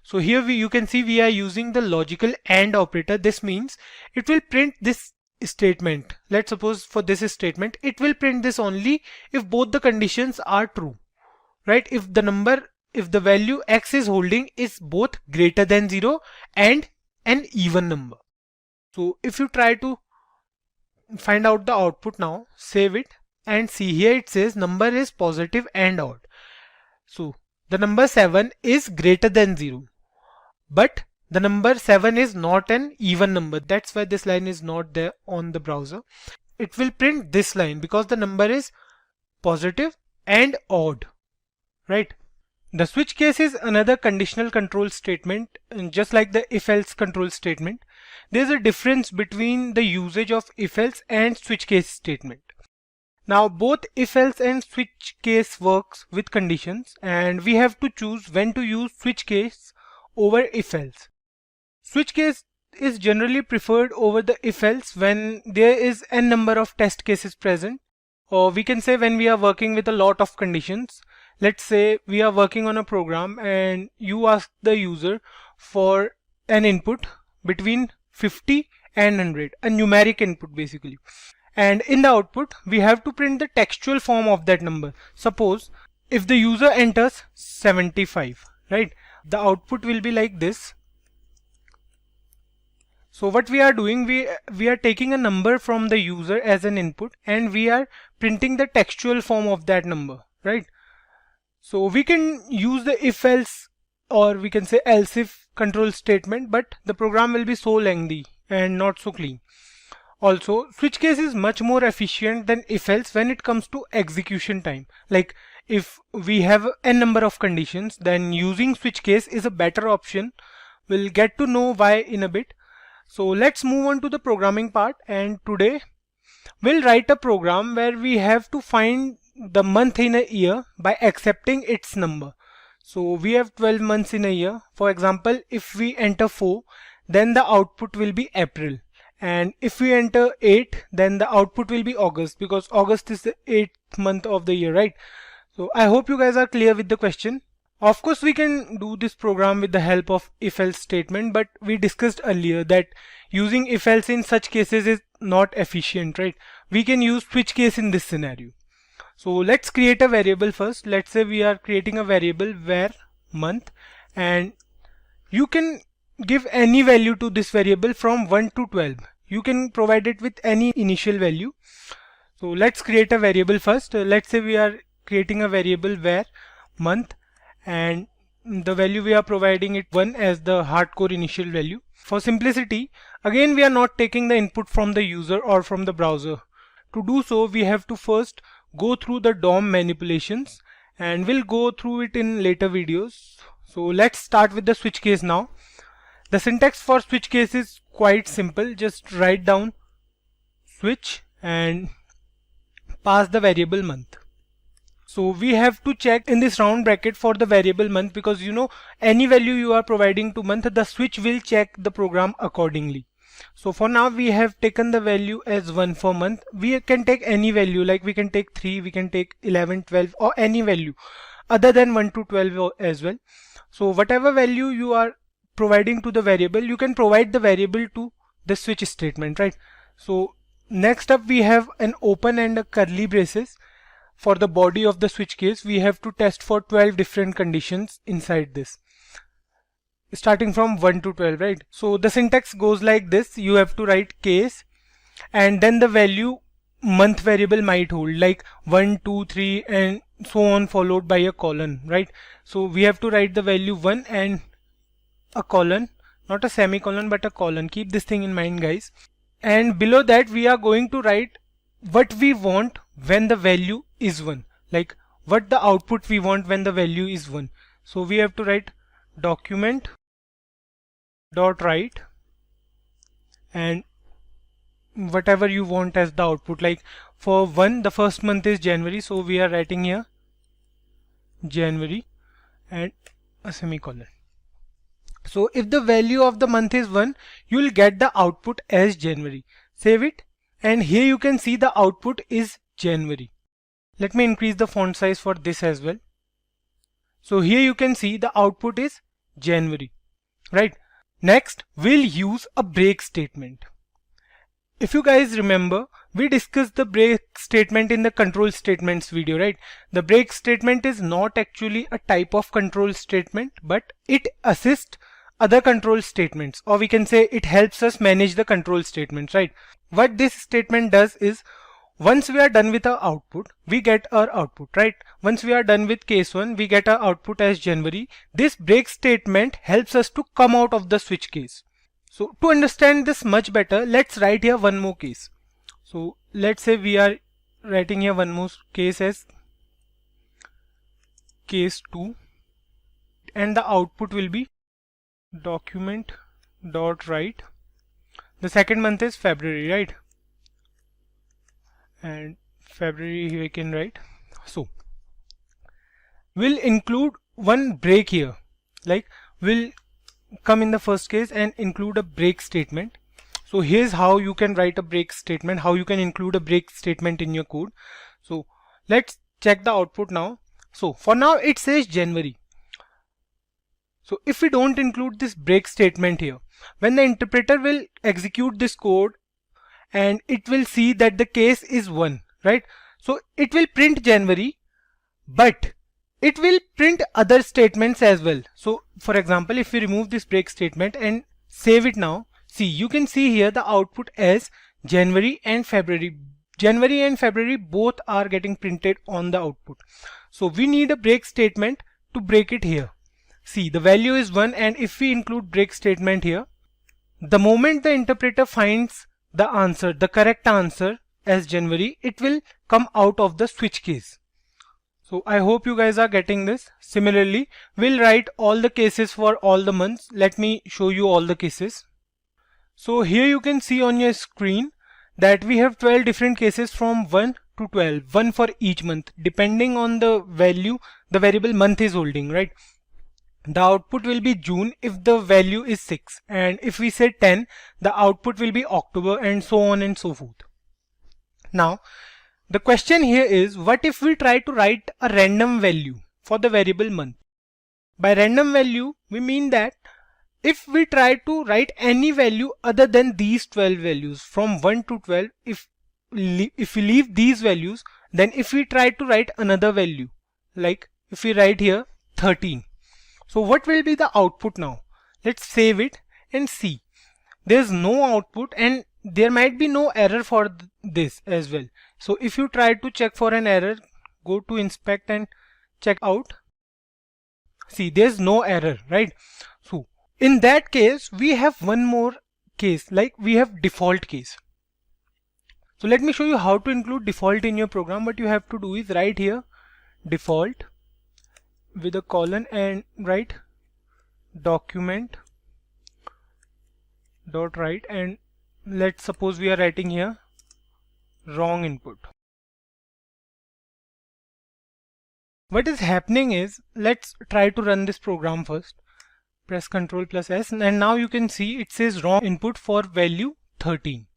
So here you can see we are using the logical AND operator. This means it will print this statement. Let's suppose for this statement, it will print this only if both the conditions are true, right? If the value x is holding is both greater than 0 and an even number. So if you try to find out the output now, save it and see, here it says number is positive and odd. So the number 7 is greater than 0. But the number 7 is not an even number. That's why this line is not there on the browser. It will print this line because the number is positive and odd, right? The switch case is another conditional control statement, and just like the if-else control statement. There's a difference between the usage of if-else and switch case statement. Now both if-else and switch case works with conditions, and we have to choose when to use switch case over if-else. Switch case is generally preferred over the if-else when there is n number of test cases present, or we can say when we are working with a lot of conditions. Let's say we are working on a program and you ask the user for an input between 50 and 100, a numeric input basically. And in the output, we have to print the textual form of that number. Suppose if the user enters 75, right? The output will be like this. So what we are doing, we are taking a number from the user as an input and we are printing the textual form of that number, right? So we can use the if else, or we can say else if control statement, but the program will be so lengthy and not so clean. Also, switch case is much more efficient than if else when it comes to execution time. Like if we have n number of conditions, then using switch case is a better option. We'll get to know why in a bit. So let's move on to the programming part, and today we'll write a program where we have to find the month in a year by accepting its number. So we have 12 months in a year. For example, if we enter 4, then the output will be April. And if we enter 8, then the output will be August, because August is the 8th month of the year, right? So I hope you guys are clear with the question. Of course, we can do this program with the help of if-else statement, but we discussed earlier that using if-else in such cases is not efficient, right? We can use switch case in this scenario. So let's create a variable first. Let's say we are creating a variable where month, and you can give any value to this variable from 1 to 12. You can provide it with any initial value. So let's create a variable first. Let's say we are creating a variable where month, and the value we are providing it 1 as the hardcore initial value. For simplicity, again we are not taking the input from the user or from the browser. To do so, we have to first go through the DOM manipulations, and we'll go through it in later videos. So let's start with the switch case now. The syntax for switch case is quite simple. Just write down switch and pass the variable month. So we have to check in this round bracket for the variable month, because you know any value you are providing to month, the switch will check the program accordingly. So for now we have taken the value as 1 for month. We can take any value, like we can take 3, we can take 11, 12 or any value other than 1 to 12 as well. So whatever value you are providing to the variable, you can provide the variable to the switch statement, right? So next up we have an open and a curly braces. For the body of the switch case, we have to test for 12 different conditions inside this, starting from 1 to 12, right? So the syntax goes like this. You have to write case and then the value month variable might hold, like 1, 2, 3 and so on, followed by a colon, right? So we have to write the value 1 and a colon, not a semicolon but a colon. Keep this thing in mind, guys. And below that we are going to write what we want when the value is 1, like what the output we want when the value is 1. So we have to write document dot write and whatever you want as the output. Like for 1, the first month is January, so we are writing here January and a semicolon. So if the value of the month is 1, you will get the output as January. Save it, and here you can see the output is January. Let me increase the font size for this as well. So here you can see the output is January, right? Next, we'll use a break statement. If you guys remember, we discussed the break statement in the control statements video, right? The break statement is not actually a type of control statement, but it assists other control statements, or we can say it helps us manage the control statements, right? What this statement does is, once we are done with our output, we get our output, right? Once we are done with case 1, we get our output as January. This break statement helps us to come out of the switch case. So to understand this much better, let's write here one more case. So let's say we are writing here one more case as case 2, and the output will be document dot write. The second month is February, right? And February here we can write. So we'll include one break here, like we'll come in the first case and include a break statement. So here's how you can write a break statement, how you can include a break statement in your code. So let's check the output now. So for now it says January. So if we don't include this break statement here, when the interpreter will execute this code and it will see that the case is 1, right? So it will print January, but it will print other statements as well. So for example, if we remove this break statement and save it now, see, you can see here the output as January and February. January and February both are getting printed on the output. So we need a break statement to break it here. See, the value is 1, and if we include break statement here, the moment the interpreter finds the answer, the correct answer as January, it will come out of the switch case. So I hope you guys are getting this. Similarly, we'll write all the cases for all the months. Let me show you all the cases. So here you can see on your screen that we have 12 different cases from 1 to 12, one for each month, depending on the value the variable month is holding, right? The output will be June if the value is 6, and if we say 10, the output will be October, and so on and so forth. Now the question here is, what if we try to write a random value for the variable month? By random value we mean that if we try to write any value other than these 12 values from 1 to 12, if we leave these values, then if we try to write another value, like if we write here 13, so what will be the output now? Let's save it and see. There's no output, and there might be no error for this as well. So if you try to check for an error, go to inspect and check out. See, there's no error, right? So in that case, we have one more case, like we have default case. So let me show you how to include default in your program. What you have to do is write here default with a colon and write document dot write, and let's suppose we are writing here wrong input. What is happening is, let's try to run this program first. Press Ctrl plus S, and now you can see it says wrong input for value 13.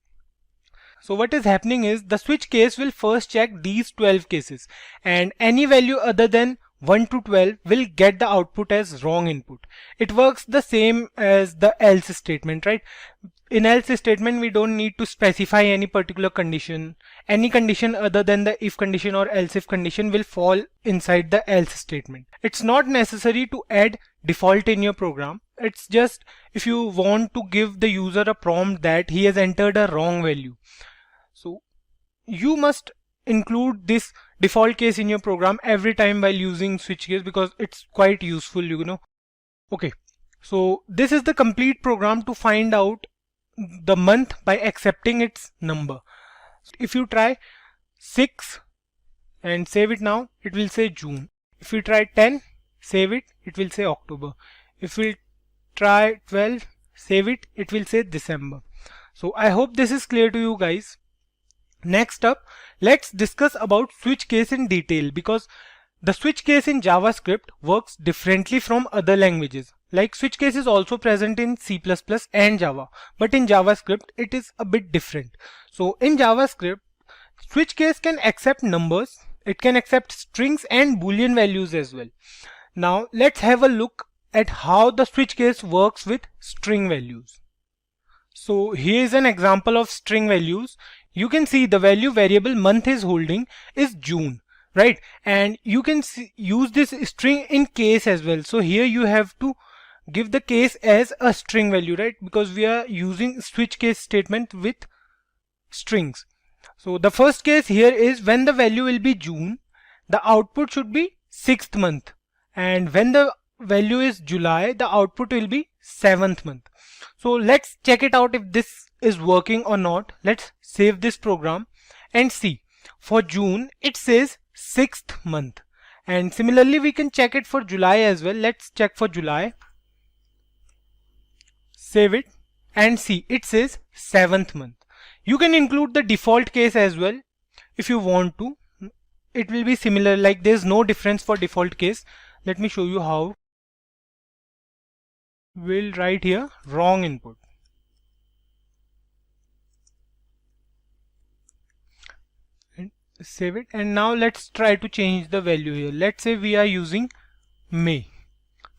So what is happening is, the switch case will first check these 12 cases, and any value other than 1 to 12 will get the output as wrong input. It works the same as the else statement, right? In else statement, we don't need to specify any particular condition. Any condition other than the if condition or else if condition will fall inside the else statement. It's not necessary to add default in your program. It's just if you want to give the user a prompt that he has entered a wrong value. So you must include this default case in your program every time while using switch case, because it's quite useful, you know. Okay, so this is the complete program to find out the month by accepting its number. If you try 6 and save it now, it will say June. If we try 10, save it, it will say October. If we try 12, save it, it will say December. So I hope this is clear to you guys. Next up, let's discuss about switch case in detail, because the switch case in JavaScript works differently from other languages. Like, switch case is also present in C++ and Java, but in JavaScript it is a bit different. So in JavaScript, switch case can accept numbers, it can accept strings and boolean values as well. Now let's have a look at how the switch case works with string values. So here is an example of string values. You can see the value variable month is holding is June, right? And you can use this string in case as well. So here you have to give the case as a string value, right? Because we are using switch case statement with strings. So the first case here is when the value will be June, the output should be 6th month, and when the value is July, the output will be 7th month. So let's check it out if this is working or not. Let's save this program and see. For June it says 6th month, and similarly we can check it for July as well. Let's check for July, save it and see, it says 7th month. You can include the default case as well if you want to. It will be similar, like there's no difference for default case. Let me show you how. We'll write here wrong input. And save it, and now let's try to change the value here. Let's say we are using May.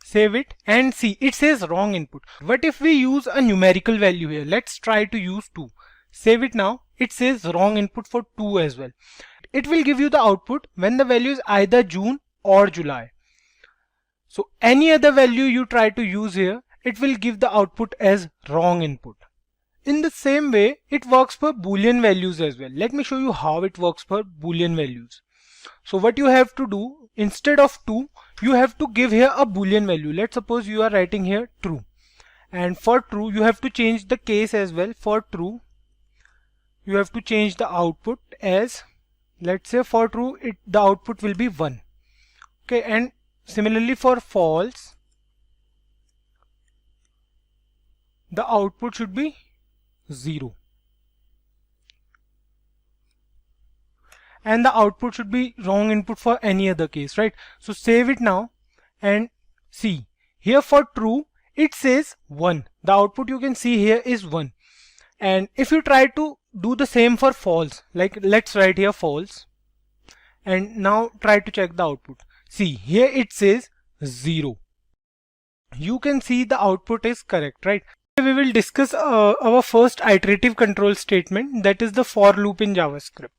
Save it and see, it says wrong input. What if we use a numerical value here? Let's try to use 2. Save it now. It says wrong input for 2 as well. It will give you the output when the value is either June or July. So any other value you try to use here, it will give the output as wrong input. In the same way, it works for Boolean values as well. Let me show you how it works for Boolean values. So what you have to do, instead of 2, you have to give here a Boolean value. Let's suppose you are writing here true. And for true, you have to change the case as well. For true, you have to change the output as, let's say for true, the output will be 1. Okay, and similarly for false, the output should be 0. And the output should be wrong input for any other case, right? So save it now and see. Here for true, it says 1. The output you can see here is 1. And if you try to do the same for false, like let's write here false, and now try to check the output. See, here it says 0. You can see the output is correct, right? We will discuss our first iterative control statement, that is the for loop in JavaScript.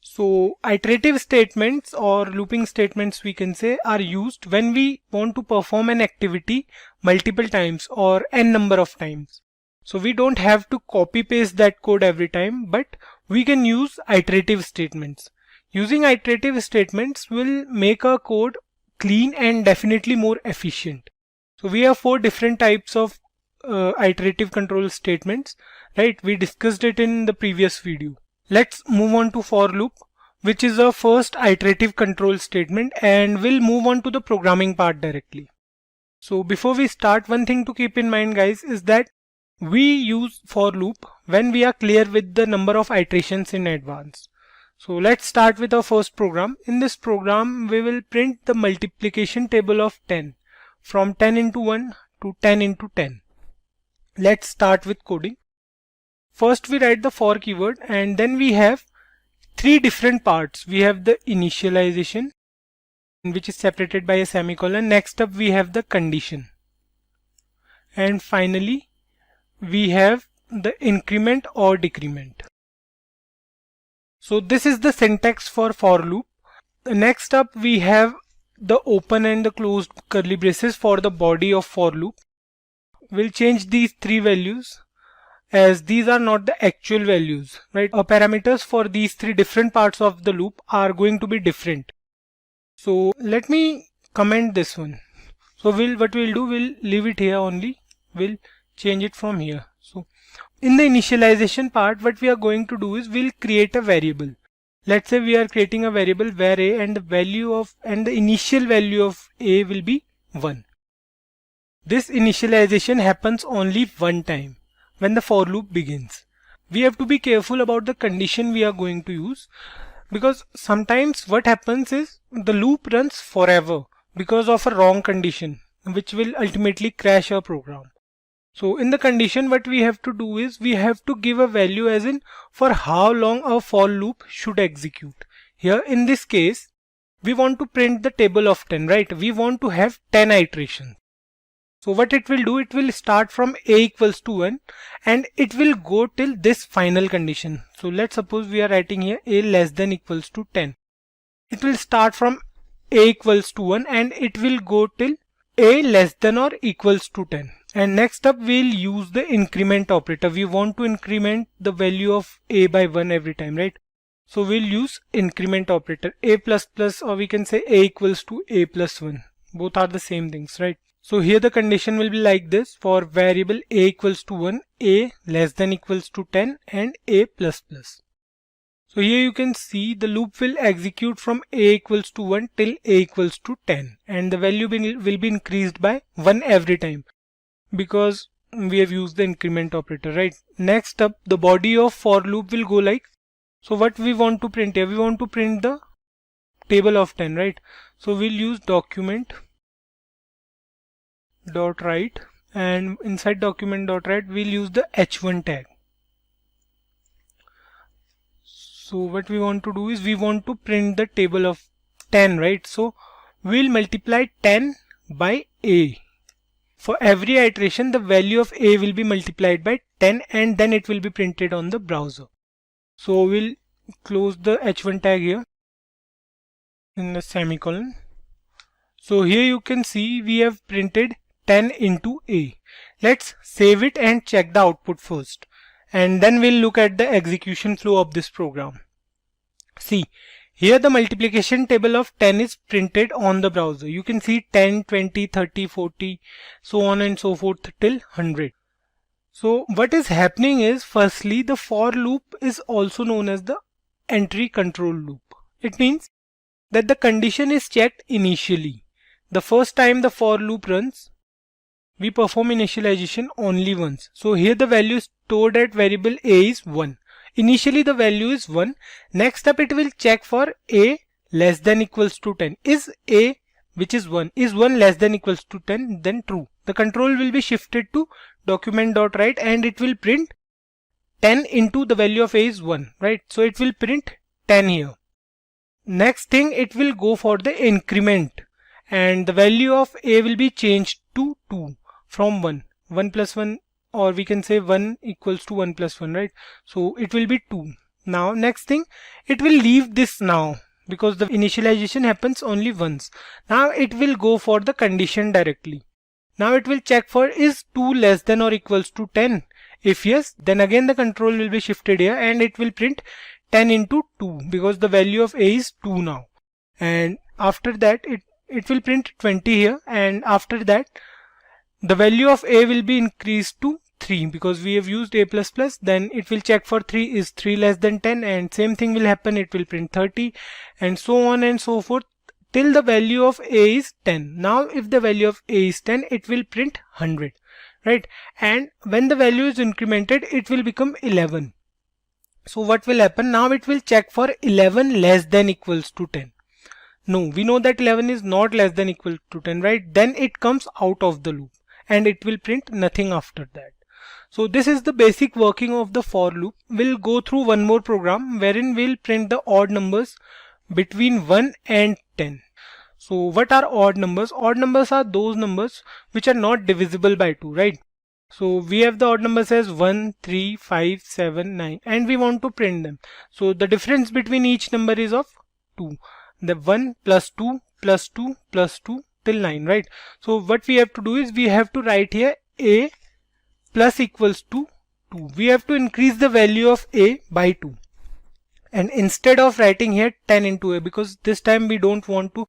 So iterative statements or looping statements, we can say, are used when we want to perform an activity multiple times or n number of times. So we don't have to copy paste that code every time, but we can use iterative statements. Using iterative statements will make our code clean and definitely more efficient. So we have 4 different types of iterative control statements, right? We discussed it in the previous video. Let's move on to for loop, which is our first iterative control statement, and we'll move on to the programming part directly. So before we start, one thing to keep in mind, guys, is that we use for loop when we are clear with the number of iterations in advance. So let's start with our first program. In this program, we will print the multiplication table of 10 from 10 into 1 to 10 into 10. Let's start with coding. First we write the for keyword, and then we have 3 different parts. We have the initialization, which is separated by a semicolon. Next up we have the condition, and finally we have the increment or decrement. So this is the syntax for loop. Next up we have the open and the closed curly braces for the body of for loop. We'll change these 3 values, as these are not the actual values, right? Our parameters for these 3 different parts of the loop are going to be different. So let me comment this one. So what we'll do, we'll leave it here only. We'll change it from here. So in the initialization part, what we are going to do is we'll create a variable. Let's say we are creating a variable var a, and the initial value of a will be 1. This initialization happens only one time, when the for loop begins. We have to be careful about the condition we are going to use, because sometimes what happens is the loop runs forever because of a wrong condition, which will ultimately crash our program. So in the condition, what we have to do is we have to give a value as in for how long our for loop should execute. Here in this case, we want to print the table of 10, right? We want to have 10 iterations. So what it will do, it will start from a equals to 1 and it will go till this final condition. So let's suppose we are writing here a less than equals to 10. It will start from a equals to 1 and it will go till a less than or equals to 10. And next up, we'll use the increment operator. We want to increment the value of a by 1 every time, right? So we'll use increment operator, a plus plus, or we can say a equals to a plus 1. Both are the same things, right? So here the condition will be like this: for variable a equals to 1, a less than equals to 10, and a plus plus. So here you can see the loop will execute from a equals to 1 till a equals to 10, and the value will be increased by 1 every time because we have used the increment operator, right? Next up, the body of for loop will go like, so what we want to print here, we want to print the table of 10, right? So we'll use document dot write, and inside document dot write we'll use the h1 tag. So what we want to do is we want to print the table of 10, right? So we'll multiply 10 by a. For every iteration, the value of a will be multiplied by 10 and then it will be printed on the browser. So we'll close the h1 tag here in the semicolon. So here you can see we have printed 10 into a. Let's save it and check the output first, and then we'll look at the execution flow of this program. See, here the multiplication table of 10 is printed on the browser. You can see 10, 20, 30, 40, so on and so forth till 100. So what is happening is, firstly, the for loop is also known as the entry control loop. It means that the condition is checked initially. The first time the for loop runs, we perform initialization only once. So here the value stored at variable a is 1. Initially the value is 1. Next up it will check for a less than equals to 10. Is a, which is 1, is 1 less than equals to 10, then true. The control will be shifted to document.write and it will print 10 into the value of a is 1, right? So it will print 10 here. Next thing, it will go for the increment and the value of a will be changed to 2 from 1. 1 plus 1, or we can say 1 equals to 1 plus 1, right? So it will be 2. Now next thing, it will leave this now because the initialization happens only once. Now it will go for the condition directly. Now it will check for is 2 less than or equals to 10. If yes, then again the control will be shifted here and it will print 10 into 2 because the value of a is 2 now. And after that it will print 20 here, and after that the value of a will be increased to 3 because we have used a++. Then it will check for 3 is 3 less than 10, and same thing will happen, it will print 30, and so on and so forth till the value of a is 10. Now if the value of a is 10, it will print 100, right? And when the value is incremented, it will become 11. So what will happen? Now it will check for 11 less than equals to 10. No, we know that 11 is not less than equal to 10, right? Then it comes out of the loop and it will print nothing after that. So this is the basic working of the for loop. We'll go through one more program wherein we'll print the odd numbers between 1 and 10. So what are odd numbers? Odd numbers are those numbers which are not divisible by 2, right? So we have the odd numbers as 1, 3, 5, 7, 9, and we want to print them. So the difference between each number is of 2. The 1 plus 2 plus 2 plus 2 till 9, right? So what we have to do is we have to write here a plus equals to 2. We have to increase the value of a by 2. And instead of writing here 10 into a, because this time we don't want to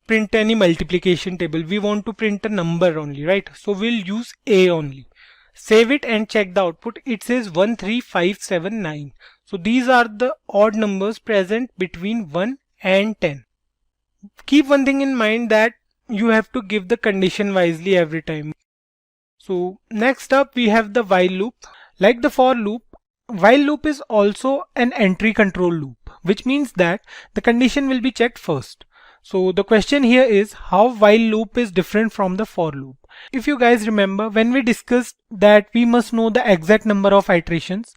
print any multiplication table, we want to print a number only, right? So we'll use a only. Save it and check the output. It says 1, 3, 5, 7, 9. So these are the odd numbers present between 1 and 10. Keep one thing in mind, that you have to give the condition wisely every time. So next up we have the while loop. Like the for loop, while loop is also an entry control loop, which means that the condition will be checked first. So the question here is how while loop is different from the for loop. If you guys remember, when we discussed that we must know the exact number of iterations,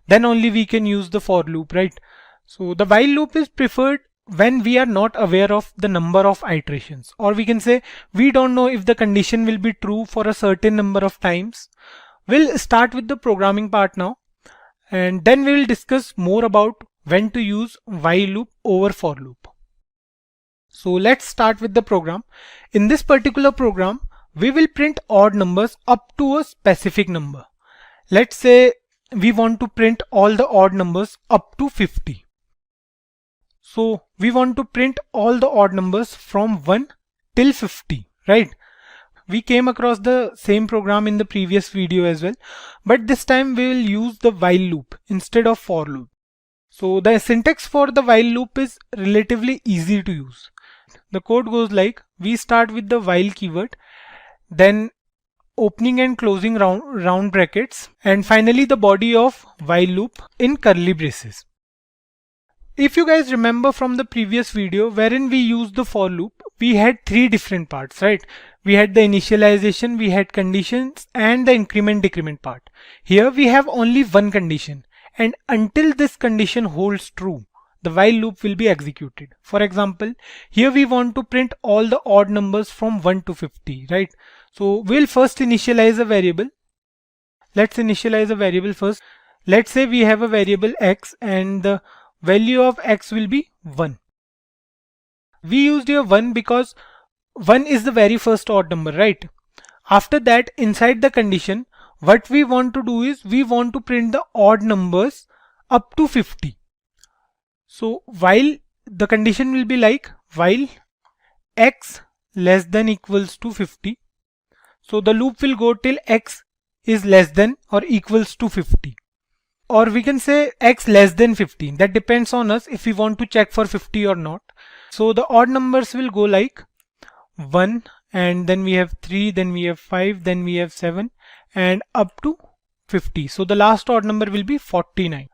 then only we can use the for loop, right? So the while loop is preferred when we are not aware of the number of iterations, or we can say we don't know if the condition will be true for a certain number of times. We'll start with the programming part now, and then we will discuss more about when to use while loop over for loop. So let's start with the program. In this particular program, we will print odd numbers up to a specific number. Let's say we want to print all the odd numbers up to 50. So we want to print all the odd numbers from 1 till 50, right? We came across the same program in the previous video as well, but this time we will use the while loop instead of for loop. So the syntax for the while loop is relatively easy to use. The code goes like, we start with the while keyword, then opening and closing round brackets, and finally the body of while loop in curly braces. If you guys remember from the previous video wherein we used the for loop, we had three different parts, right? We had the initialization, we had conditions, and the increment decrement part. Here we have only one condition, and until this condition holds true, the while loop will be executed. For example, here we want to print all the odd numbers from 1 to 50, right? So we'll first initialize a variable. Let's initialize a variable first. Let's say we have a variable x and the value of x will be 1. We used here 1 because 1 is the very first odd number, right? After that, inside the condition, what we want to do is we want to print the odd numbers up to 50. So while the condition will be like while x less than equals to 50. So the loop will go till x is less than or equals to 50. Or we can say x less than 50. That depends on us if we want to check for 50 or not. So the odd numbers will go like 1, and then we have 3, then we have 5, then we have 7, and up to 50. So the last odd number will be 49.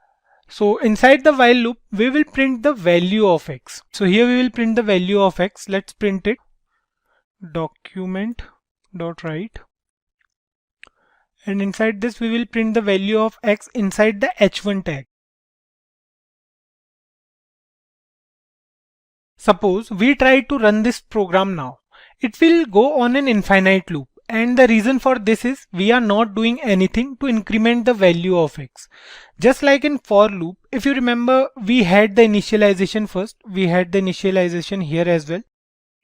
So inside the while loop, we will print the value of x. So here we will print the value of x. Let's print it. Document.write. And inside this we will print the value of x inside the h1 tag. Suppose we try to run this program now. It will go on an infinite loop, and the reason for this is we are not doing anything to increment the value of x. Just like in for loop, if you remember, we had the initialization first. We had the initialization here as well.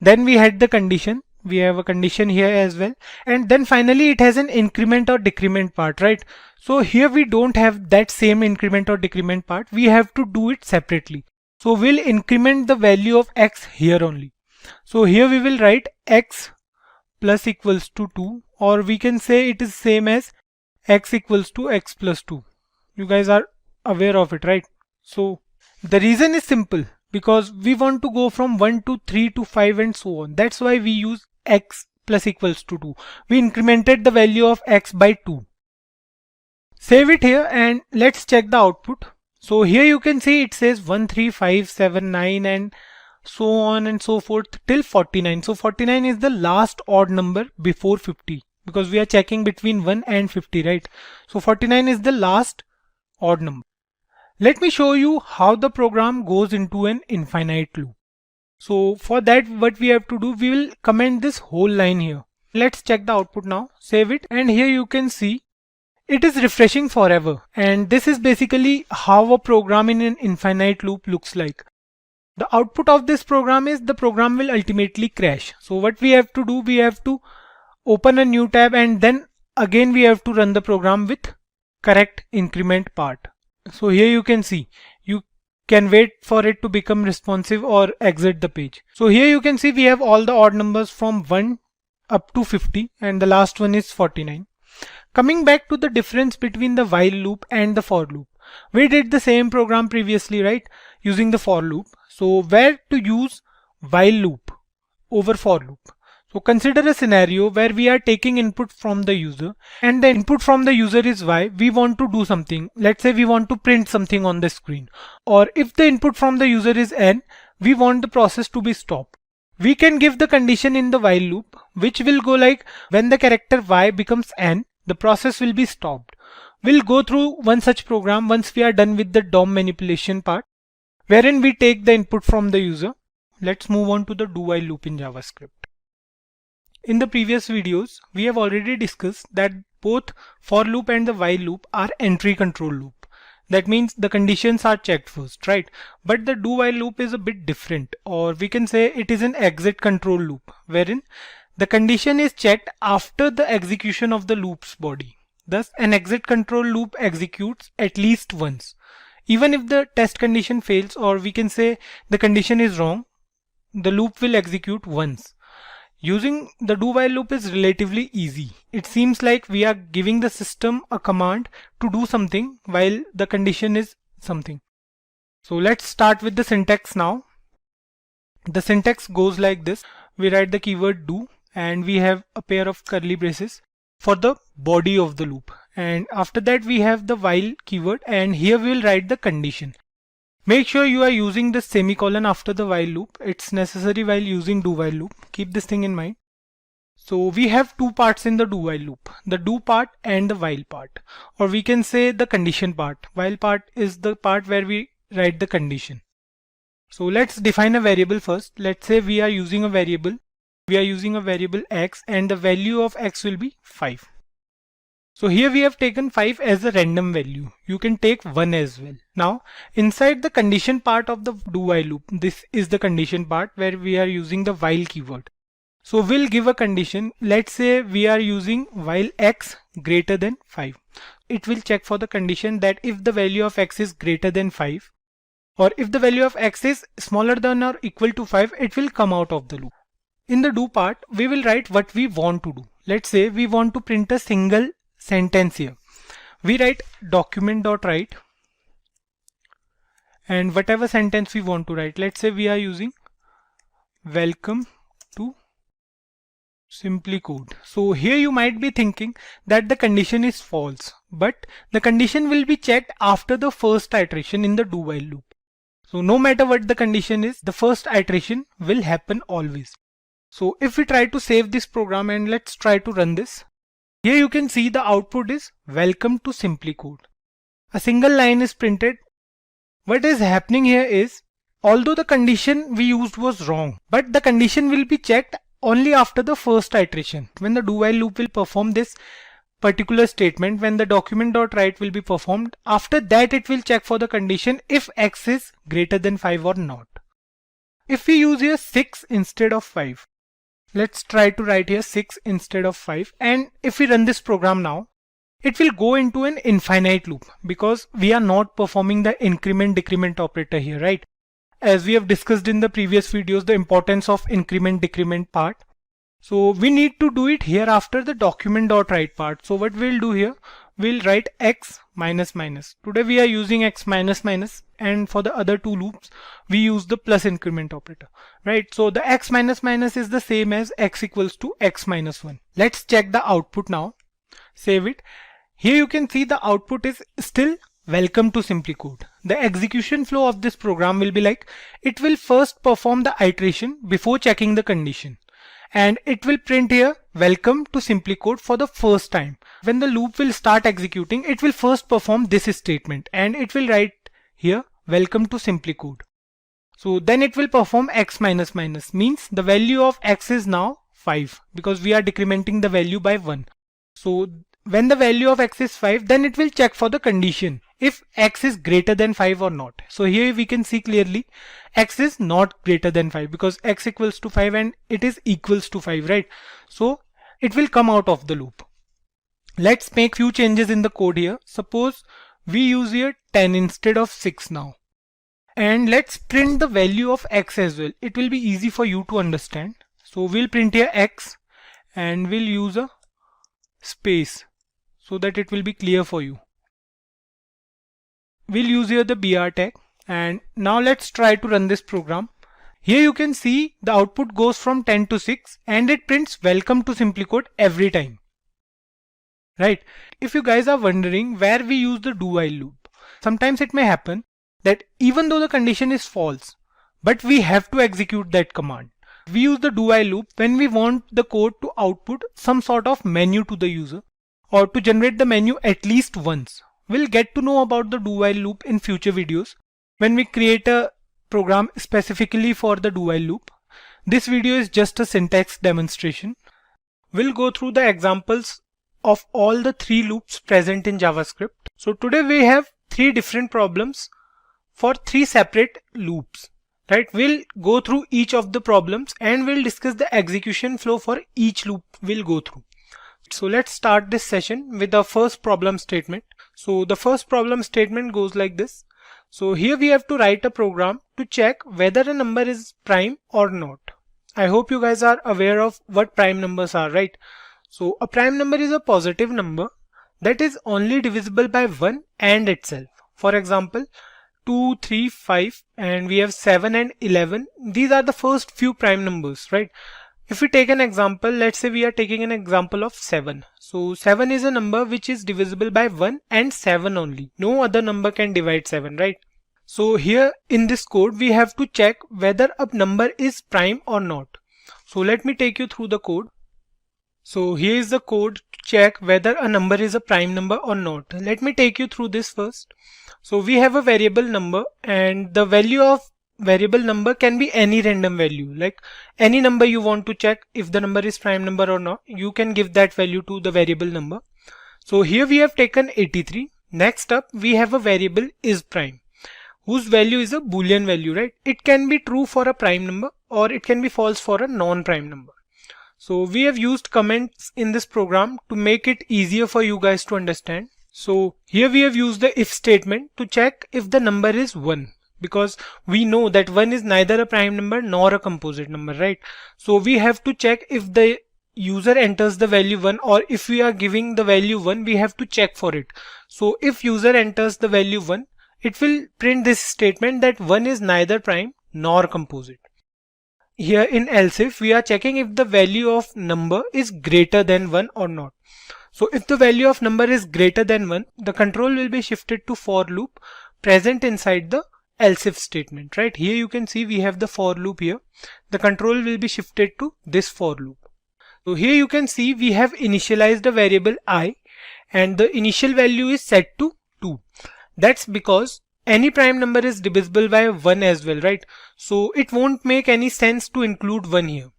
Then we had the condition. We have a condition here as well, and then finally it has an increment or decrement part, right? So here we don't have that same increment or decrement part. We have to do it separately. So we'll increment the value of x here only. So here we will write x plus equals to 2, or we can say it is same as x equals to x plus 2. You guys are aware of it, right? So the reason is simple, because we want to go from 1 to 3 to 5 and so on. That's why we use x plus equals to 2. We incremented the value of x by 2. Save it here and let's check the output. So here you can see it says 1, 3, 5, 7, 9 and so on and so forth till 49. So 49 is the last odd number before 50, because we are checking between 1 and 50, right? So 49 is the last odd number. Let me show you how the program goes into an infinite loop. So for that, what we have to do, we will comment this whole line here. Let's check the output now, save it, and here you can see it is refreshing forever. And this is basically how a program in an infinite loop looks like. The output of this program is the program will ultimately crash. So what we have to do, we have to open a new tab and then again we have to run the program with correct increment part. So here you can see, you can wait for it to become responsive or exit the page. So here you can see we have all the odd numbers from 1 up to 50 and the last one is 49. Coming back to the difference between the while loop and the for loop. We did the same program previously, right? Using the for loop. So where to use while loop over for loop? So consider a scenario where we are taking input from the user and the input from the user is y. We want to do something. Let's say we want to print something on the screen. Or if the input from the user is n, we want the process to be stopped. We can give the condition in the while loop, which will go like when the character y becomes n, the process will be stopped. We'll go through one such program once we are done with the DOM manipulation part, wherein we take the input from the user. Let's move on to the do while loop in JavaScript. In the previous videos, we have already discussed that both for loop and the while loop are entry control loop. That means the conditions are checked first, right? But the do while loop is a bit different, or we can say it is an exit control loop, wherein The condition is checked after the execution of the loop's body. Thus, an exit control loop executes at least once. Even if the test condition fails, or we can say the condition is wrong, the loop will execute once. Using the do while loop is relatively easy. It seems like we are giving the system a command to do something while the condition is something. So let's start with the syntax now. The syntax goes like this. We write the keyword do and we have a pair of curly braces for the body of the loop. And after that we have the while keyword, and here we will write the condition. Make sure you are using the semicolon after the while loop. It's necessary while using do while loop. Keep this thing in mind. So we have two parts in the do while loop, the do part and the while part, or we can say the condition part. While part is the part where we write the condition. So let's define a variable first. Let's say we are using a variable. We are using a variable x and the value of x will be 5. So here we have taken 5 as a random value. You can take 1 as well. Now inside the condition part of the do while loop, this is the condition part where we are using the while keyword. So we'll give a condition. Let's say we are using while x greater than 5. It will check for the condition that if the value of x is greater than 5, or if the value of x is smaller than or equal to 5, it will come out of the loop. In the do part, we will write what we want to do. Let's say we want to print a single sentence here. We write document.write and whatever sentence we want to write. Let's say we are using welcome to Simplicode. So here you might be thinking that the condition is false, but the condition will be checked after the first iteration in the do while loop. So no matter what the condition is, the first iteration will happen always. So if we try to save this program and let's try to run this. Here you can see the output is welcome to Simplicode. A single line is printed. What is happening here is, although the condition we used was wrong, but the condition will be checked only after the first iteration. When the do while loop will perform this particular statement, when the document.write will be performed, after that it will check for the condition if x is greater than 5 or not. If we use here 6 instead of 5, let's try to write here 6 instead of 5, and if we run this program now, it will go into an infinite loop because we are not performing the increment decrement operator here, right? As we have discussed in the previous videos, the importance of increment decrement part. So we need to do it here after the document.write part. So what we'll do here, we'll write x minus minus. Today we are using x minus minus, and for the other two loops we use the plus increment operator, right? So the x minus minus is the same as x equals to x minus 1. Let's check the output now. Save it. Here you can see the output is still welcome to Simplicode. The execution flow of this program will be like, it will first perform the iteration before checking the condition, and it will print here welcome to Simplicode for the first time. When the loop will start executing, it will first perform this statement and it will write here welcome to Simplicode. So then it will perform x minus minus, means the value of x is now 5 because we are decrementing the value by 1. So when the value of x is 5, then it will check for the condition if x is greater than 5 or not. So here we can see clearly x is not greater than 5 because x equals to 5 and it is equals to 5, right? So it will come out of the loop. Let's make few changes in the code here. Suppose we use here 10 instead of 6 now. And let's print the value of x as well. It will be easy for you to understand. So we'll print here x and we'll use a space so that it will be clear for you. We'll use here the br tag, and now let's try to run this program. Here you can see the output goes from 10 to 6 and it prints welcome to Simplicode every time, right? If you guys are wondering where we use the do while loop, sometimes it may happen that even though the condition is false, but we have to execute that command. We use the do while loop when we want the code to output some sort of menu to the user or to generate the menu at least once. We'll get to know about the do while loop in future videos when we create a program specifically for the do while loop. This video is just a syntax demonstration. We'll go through the examples of all the 3 loops present in JavaScript. So today we have 3 different problems for 3 separate loops. right? We'll go through each of the problems and we'll discuss the execution flow for each loop we'll go through. So let's start this session with the first problem statement. So the first problem statement goes like this. So here we have to write a program to check whether a number is prime or not. I hope you guys are aware of what prime numbers are, right? So a prime number is a positive number that is only divisible by 1 and itself. For example, 2, 3, 5, and we have 7 and 11. These are the first few prime numbers, right? If we take an example, let's say we are taking an example of 7. So 7 is a number which is divisible by 1 and 7 only. No other number can divide 7, right? So here in this code, we have to check whether a number is prime or not. So let me take you through the code. So here is the code to check whether a number is a prime number or not. Let me take you through this first. So we have a variable number, and the value of variable number can be any random value, like any number you want to check if the number is prime number or not. You can give that value to the variable number. So here we have taken 83. Next up we have a variable is prime, whose value is a boolean value, right? It can be true for a prime number or it can be false for a non-prime number. So we have used comments in this program to make it easier for you guys to understand. So here we have used the if statement to check if the number is 1, because we know that 1 is neither a prime number nor a composite number, right? So we have to check if the user enters the value 1, or if we are giving the value 1, we have to check for it. So if user enters the value 1, it will print this statement that 1 is neither prime nor composite. Here in else if, we are checking if the value of number is greater than 1 or not. So if the value of number is greater than 1, the control will be shifted to for loop present inside the else if statement, right? Here you can see we have the for loop here. The control will be shifted to this for loop. So here you can see we have initialized a variable I, and the initial value is set to 2. That's because any prime number is divisible by 1 as well, right? So it won't make any sense to include 1 here.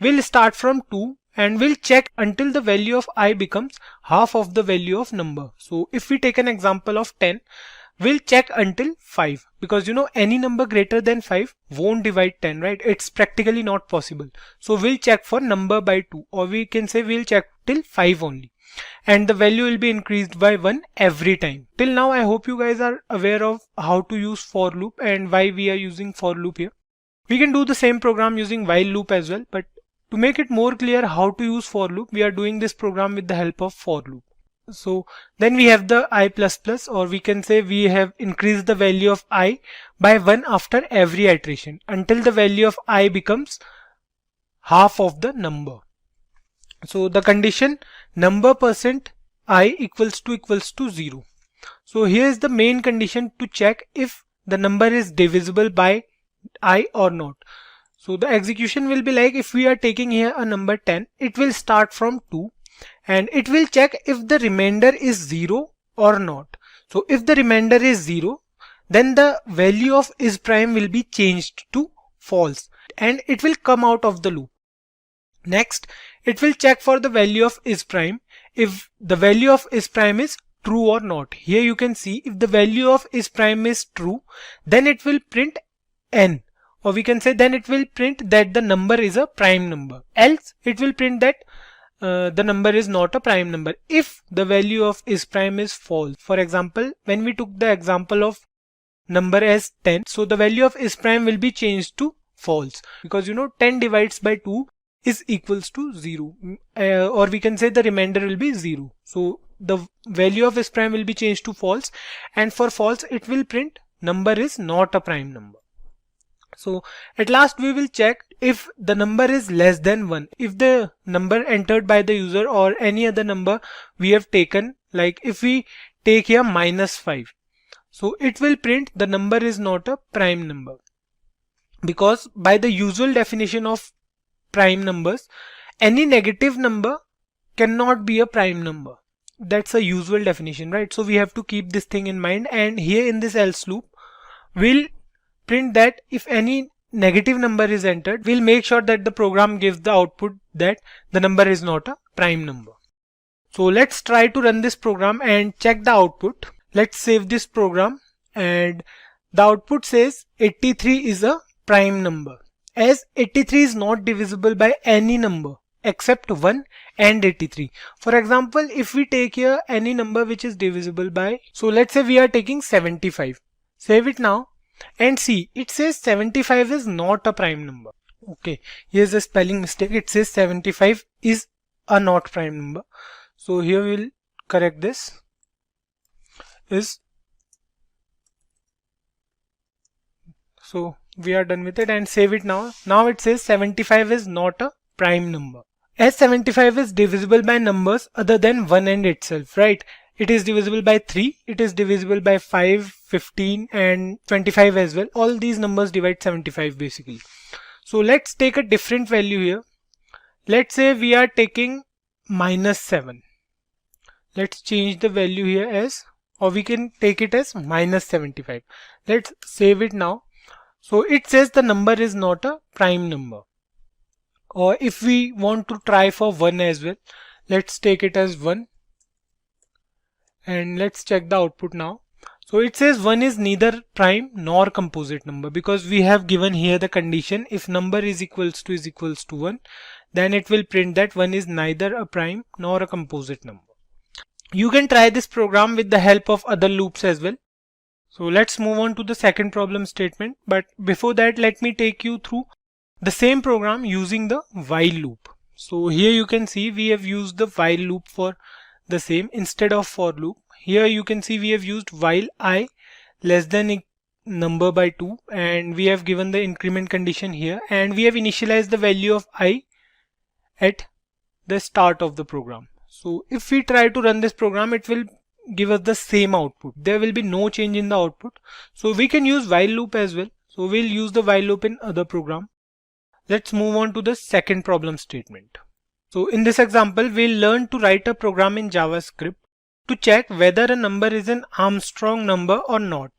We'll start from 2 and we'll check until the value of I becomes half of the value of number. So if we take an example of 10, we'll check until 5, because you know any number greater than 5 won't divide 10, right? It's practically not possible. So we'll check for number by 2, or we can say we'll check till 5 only. And the value will be increased by 1 every time. Till now I hope you guys are aware of how to use for loop and why we are using for loop here. We can do the same program using while loop as well, but to make it more clear how to use for loop, we are doing this program with the help of for loop. So then we have the I++, or we can say we have increased the value of I by 1 after every iteration until the value of I becomes half of the number. So the condition number % I equals to 0. So here is the main condition to check if the number is divisible by I or not. So the execution will be like, if we are taking here a number 10, it will start from 2 and it will check if the remainder is 0 or not. So if the remainder is 0, then the value of is prime will be changed to false and it will come out of the loop. Next, it will check for the value of is prime if the value of is prime is true or not. Here you can see if the value of is prime is true, then it will print n, or we can say then it will print that the number is a prime number. Else it will print that the number is not a prime number if the value of is prime is false. For example, when we took the example of number as 10, so the value of is prime will be changed to false, because you know 10 divides by 2 is equals to 0, or we can say the remainder will be 0. So the value of is prime will be changed to false, and for false it will print number is not a prime number. So at last we will check if the number is less than 1. If the number entered by the user or any other number we have taken, like if we take here -5, so it will print the number is not a prime number, because by the usual definition of prime numbers, any negative number cannot be a prime number. That's a usual definition, right? So we have to keep this thing in mind, and here in this else loop we'll print that if any negative number is entered, we'll make sure that the program gives the output that the number is not a prime number. So let's try to run this program and check the output. Let's save this program, and the output says 83 is a prime number, as 83 is not divisible by any number except 1 and 83. For example, if we take here any number which is divisible by, so let's say we are taking 75. Save it now and see, it says 75 is not a prime number. Okay, here's a spelling mistake. It says 75 is a not prime number. So here we'll correct this. So we are done with it and save it now. Now it says 75 is not a prime number. As 75 is divisible by numbers other than 1 and itself, right? It is divisible by 3, it is divisible by 5, 15 and 25 as well. All these numbers divide 75 basically. So let's take a different value here. Let's say we are taking -7. Let's change the value here as, or we can take it as -75. Let's save it now. So it says the number is not a prime number. Or if we want to try for 1 as well, let's take it as 1 and let's check the output now. So it says 1 is neither prime nor composite number, because we have given here the condition if number is equals to 1, then it will print that 1 is neither a prime nor a composite number. You can try this program with the help of other loops as well. So let's move on to the second problem statement, but before that let me take you through the same program using the while loop. So here you can see we have used the while loop for the same instead of for loop. Here you can see we have used while I less than a number by 2 and we have given the increment condition here and we have initialized the value of I at the start of the program. So if we try to run this program, it will give us the same output. There will be no change in the output. So we can use while loop as well. So we'll use the while loop in other program. Let's move on to the second problem statement. So in this example, we'll learn to write a program in JavaScript to check whether a number is an Armstrong number or not.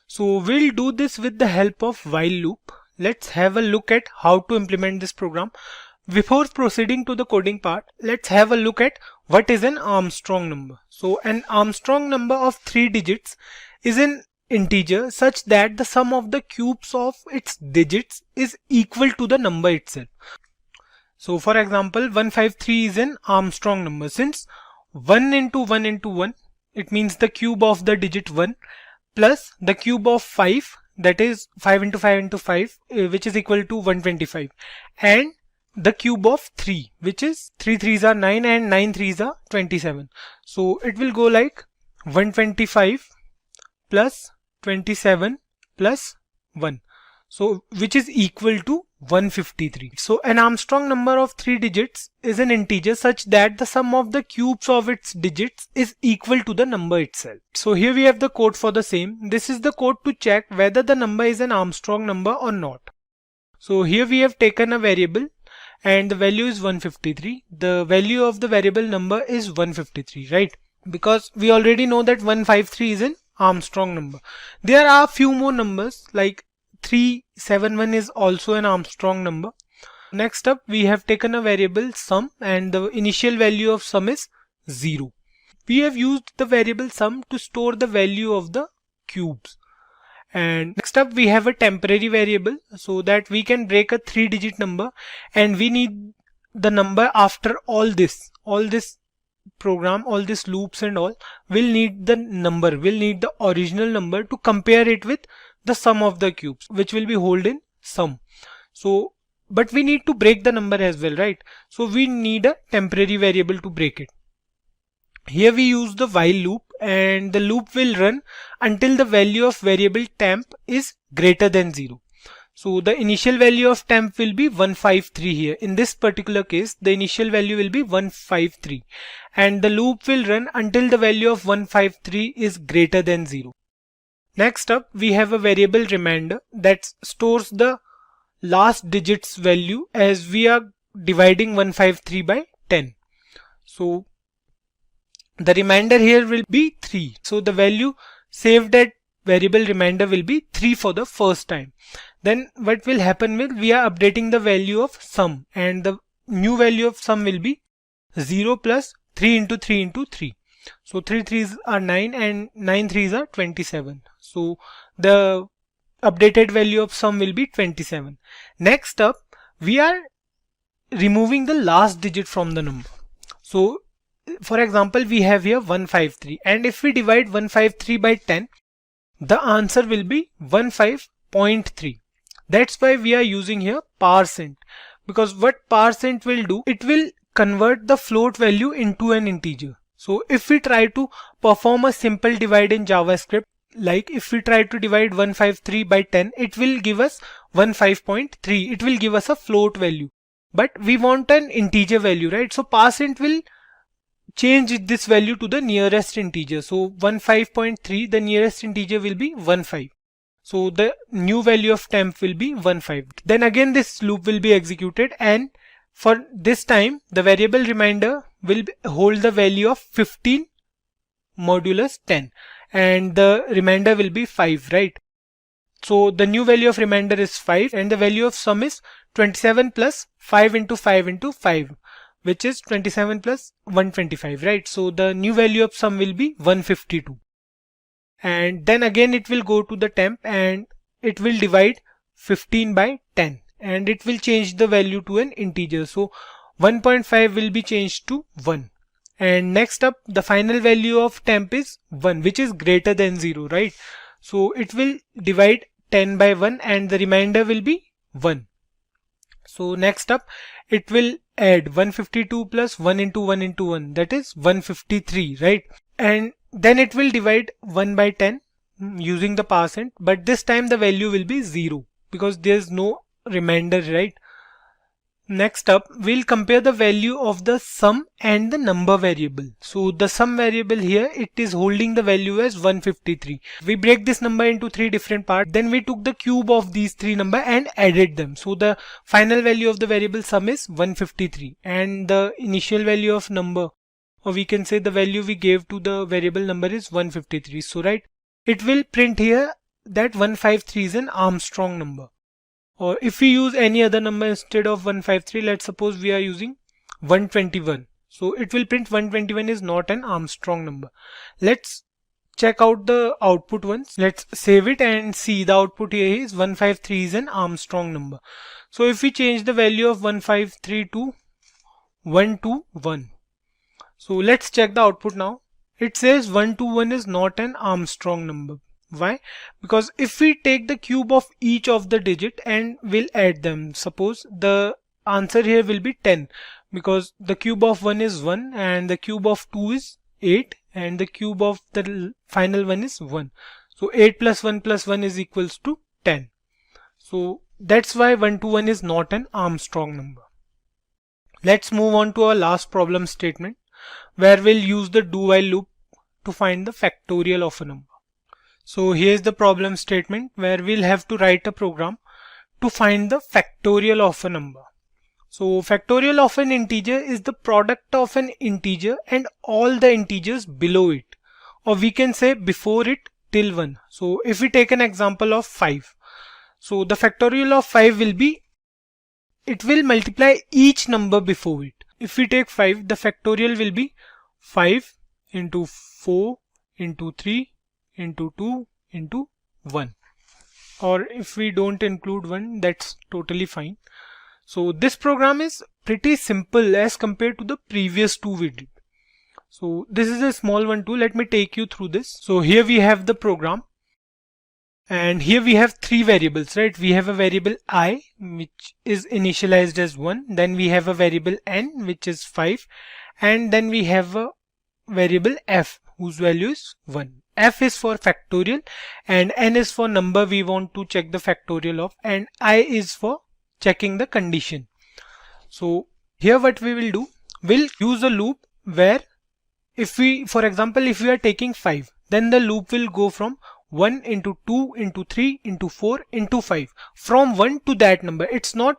So we'll do this with the help of while loop. Let's have a look at how to implement this program. Before proceeding to the coding part, let's have a look at what is an Armstrong number. So an Armstrong number of 3 digits is an integer such that the sum of the cubes of its digits is equal to the number itself. So for example, 153 is an Armstrong number since 1 into 1 into 1, it means the cube of the digit 1 plus the cube of 5, that is 5 into 5 into 5, which is equal to 125, and the cube of 3, which is 3 3s are 9 and 9 3s are 27. So it will go like 125 plus 27 plus 1. So which is equal to 153. So an Armstrong number of 3 digits is an integer such that the sum of the cubes of its digits is equal to the number itself. So here we have the code for the same. This is the code to check whether the number is an Armstrong number or not. So here we have taken a variable and the value is 153. The value of the variable number is 153, right? Because we already know that 153 is an Armstrong number. There are few more numbers like 371 is also an Armstrong number. Next up, we have taken a variable sum and the initial value of sum is 0. We have used the variable sum to store the value of the cubes. And next up, we have a temporary variable so that we can break a 3-digit number and we need the number after all this program, all these loops and all, will need the number, will need the original number to compare it with the sum of the cubes, which will be held in sum. So, but we need to break the number as well, right? So we need a temporary variable to break it. Here we use the while loop and the loop will run until the value of variable temp is greater than 0. So the initial value of temp will be 153 here. In this particular case, the initial value will be 153 and the loop will run until the value of 153 is greater than 0. Next up, we have a variable remainder that stores the last digit's value as we are dividing 153 by 10. So the remainder here will be 3. So the value saved at variable remainder will be 3 for the first time. Then what will happen will we are updating the value of sum and the new value of sum will be 0 plus 3 into 3 into 3. So 3 3s are 9 and 9 3s are 27. So the updated value of sum will be 27. Next up, we are removing the last digit from the number. So for example, we have here 153, and if we divide 153 by 10, the answer will be 15.3. That's why we are using here %, because what % will do, it will convert the float value into an integer. So if we try to perform a simple divide in JavaScript, like if we try to divide 153 by 10, it will give us 15.3. It will give us a float value, but we want an integer value, right? So % will change this value to the nearest integer. So 15.3, the nearest integer will be 15. So the new value of temp will be 15. Then again this loop will be executed, and for this time the variable reminder will hold the value of 15 modulus 10, and the remainder will be 5, right? So the new value of remainder is 5, and the value of sum is 27 plus 5 into 5 into 5, which is 27 plus 125, right? So the new value of sum will be 152. And then again it will go to the temp and it will divide 15 by 10, and it will change the value to an integer. So 1.5 will be changed to 1. And next up, the final value of temp is 1, which is greater than 0, right? So it will divide 10 by 1 and the remainder will be 1. So next up, it will add 152 plus 1 into 1 into 1, that is 153, right? And then it will divide 1 by 10 using the %, but this time the value will be 0 because there's no remainder, right? Next up, we'll compare the value of the sum and the number variable. So the sum variable here, it is holding the value as 153. We break this number into 3 different parts. Then we took the cube of these 3 numbers and added them. So the final value of the variable sum is 153, and the initial value of number, or we can say the value we gave to the variable number, is 153. So right, it will print here that 153 is an Armstrong number. Or if we use any other number instead of 153, let's suppose we are using 121. So it will print 121 is not an Armstrong number. Let's check out the output once. Let's save it and see the output here is 153 is an Armstrong number. So if we change the value of 153 to 121. So let's check the output now. It says 121 is not an Armstrong number. Why? Because if we take the cube of each of the digit and we'll add them, suppose the answer here will be 10, because the cube of 1 is 1 and the cube of 2 is 8 and the cube of the final one is 1. So 8 plus 1 plus 1 is equals to 10. So that's why 121 is not an Armstrong number. Let's move on to our last problem statement, where we'll use the do while loop to find the factorial of a number. So here's the problem statement where we'll have to write a program to find the factorial of a number. So factorial of an integer is the product of an integer and all the integers below it, or we can say before it till 1. So if we take an example of 5, so the factorial of 5 will be, it will multiply each number before it. If we take 5, the factorial will be 5 into 4 into 3 into 2 into 1, or if we don't include 1, that's totally fine. So this program is pretty simple as compared to the previous two we did. So this is a small one too. Let me take you through this. So here we have the program, and here we have 3 variables, right? We have a variable I, which is initialized as 1, then we have a variable n, which is 5, and then we have a variable f, whose value is 1. F is for factorial and n is for number we want to check the factorial of, and I is for checking the condition. So here what we will do, we'll use a loop where if we, for example, if we are taking 5, then the loop will go from 1 into 2 into 3 into 4 into 5, from 1 to that number. It's not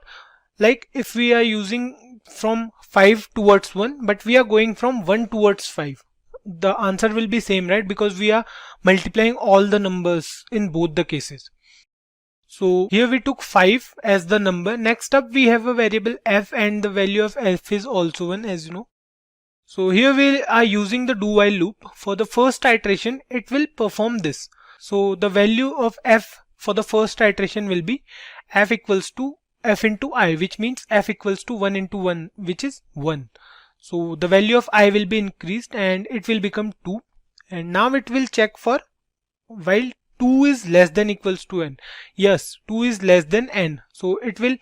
like if we are using from 5 towards 1, but we are going from 1 towards 5. The answer will be same, right? Because we are multiplying all the numbers in both the cases. So here we took 5 as the number. Next up we have a variable f, and the value of f is also 1, as you know. So here we are using the do while loop. For the first iteration, it will perform this. So the value of f for the first iteration will be f equals to f into I, which means f equals to 1 into 1, which is 1. So the value of I will be increased and it will become 2. And now it will check for while 2 is less than equals to n. Yes, 2 is less than n. So it will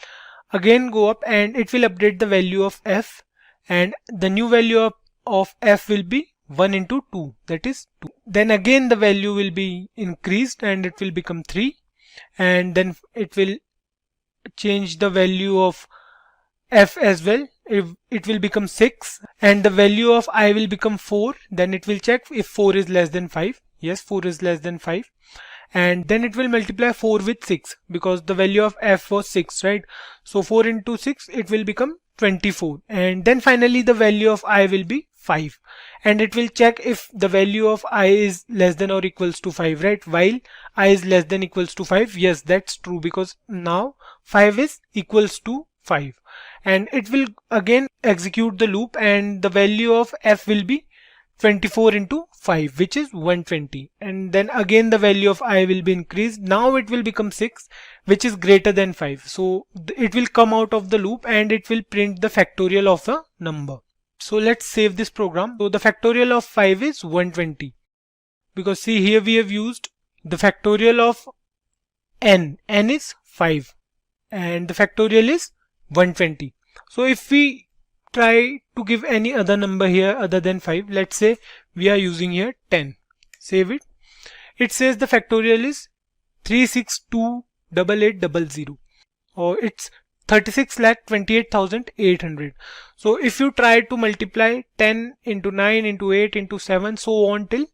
again go up and it will update the value of f, and the new value of f will be 1 into 2, that is 2. Then again the value will be increased and it will become 3, and then it will change the value of f as well. If it will become 6 and the value of I will become 4, then it will check if 4 is less than 5. Yes, 4 is less than 5. And then it will multiply 4 with 6 because the value of f was 6, right? So 4 into 6, it will become 24. And then finally the value of I will be 5. And it will check if the value of I is less than or equals to 5, right? While I is less than equals to 5, yes, that's true because now 5 is equals to 5. And it will again execute the loop and the value of f will be 24 into 5, which is 120. And then again the value of I will be increased. Now it will become 6, which is greater than 5. So it will come out of the loop and it will print the factorial of a number. So let's save this program. So the factorial of 5 is 120. Because see, here we have used the factorial of n. N is 5 and the factorial is 120. So if we try to give any other number here other than 5, let's say we are using here 10. Save it. It says the factorial is 3628800, or it's 36,28,800. So if you try to multiply 10 into 9 into 8 into 7 so on till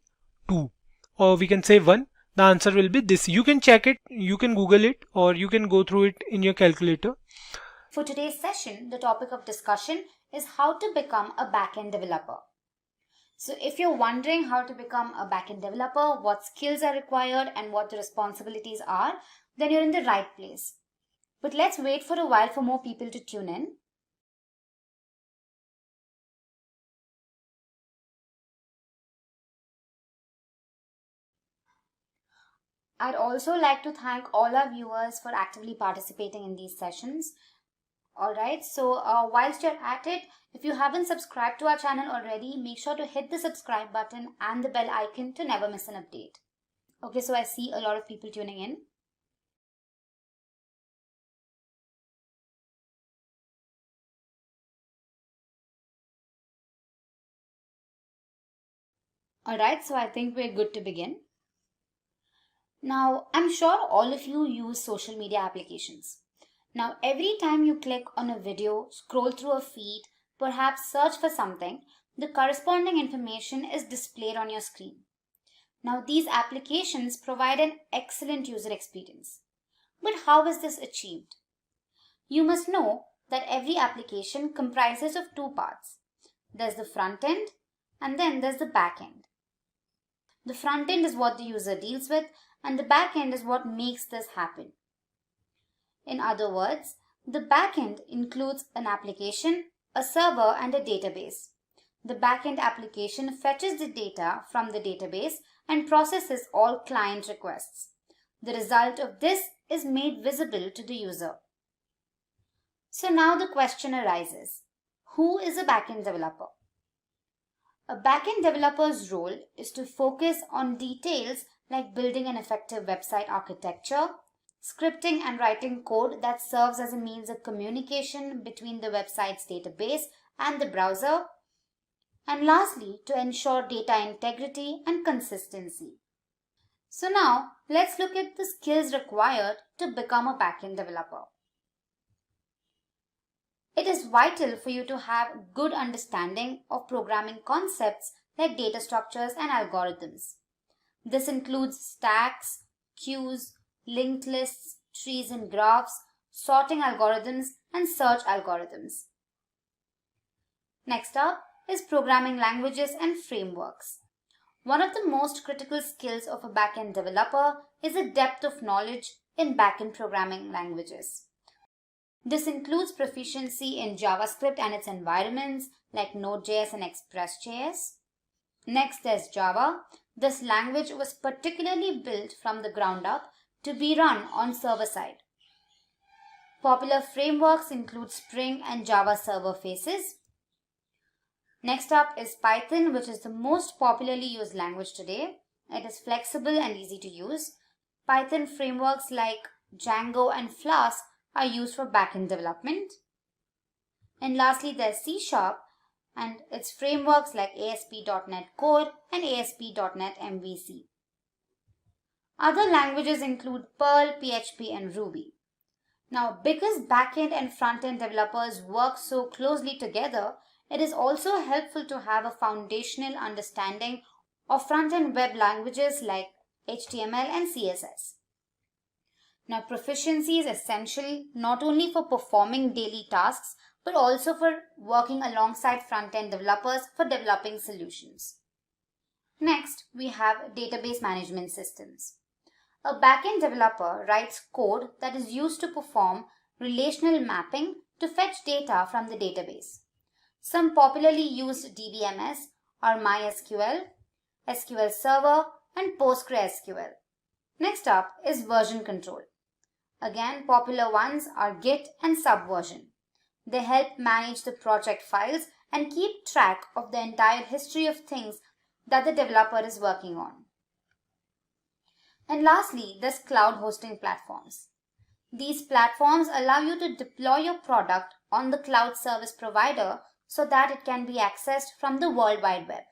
2, or we can say 1, the answer will be this. You can check it, you can Google it, or you can go through it in your calculator. For today's session, the topic of discussion is how to become a backend developer. So if you're wondering how to become a backend developer, what skills are required and what the responsibilities are, then you're in the right place. But let's wait for a while for more people to tune in. I'd also like to thank all our viewers for actively participating in these sessions. Alright, so whilst you're at it, if you haven't subscribed to our channel already, make sure to hit the subscribe button and the bell icon to never miss an update. Okay, so I see a lot of people tuning in. Alright, so I think we're good to begin. Now, I'm sure all of you use social media applications. Now, every time you click on a video, scroll through a feed, perhaps search for something, the corresponding information is displayed on your screen. Now, these applications provide an excellent user experience. But how is this achieved? You must know that every application comprises of two parts. There's the front end and then there's the back end. The front end is what the user deals with and the back end is what makes this happen. In other words, the backend includes an application, a server, and a database. The backend application fetches the data from the database and processes all client requests. The result of this is made visible to the user. So now the question arises, who is a backend developer? A backend developer's role is to focus on details like building an effective website architecture, scripting and writing code that serves as a means of communication between the website's database and the browser, and lastly, to ensure data integrity and consistency. So now, let's look at the skills required to become a backend developer. It is vital for you to have good understanding of programming concepts like data structures and algorithms. This includes stacks, queues, linked lists, trees and graphs, sorting algorithms, and search algorithms. Next up is programming languages and frameworks. One of the most critical skills of a backend developer is a depth of knowledge in backend programming languages. This includes proficiency in JavaScript and its environments like Node.js and Express.js. Next, there's Java. This language was particularly built from the ground up to be run on server side. Popular frameworks include Spring and Java Server Faces. Next up is Python, which is the most popularly used language today. It is flexible and easy to use. Python frameworks like Django and Flask are used for backend development. And lastly, there's C# and its frameworks like ASP.NET Core and ASP.NET MVC. Other languages include Perl, PHP, and Ruby. Now, because backend and frontend developers work so closely together, it is also helpful to have a foundational understanding of front-end web languages like HTML and CSS. Now, proficiency is essential not only for performing daily tasks, but also for working alongside front-end developers for developing solutions. Next, we have database management systems. A backend developer writes code that is used to perform relational mapping to fetch data from the database. Some popularly used DBMS are MySQL, SQL Server, and PostgreSQL. Next up is version control. Again, popular ones are Git and Subversion. They help manage the project files and keep track of the entire history of things that the developer is working on. And lastly, there's cloud hosting platforms. These platforms allow you to deploy your product on the cloud service provider so that it can be accessed from the World Wide Web.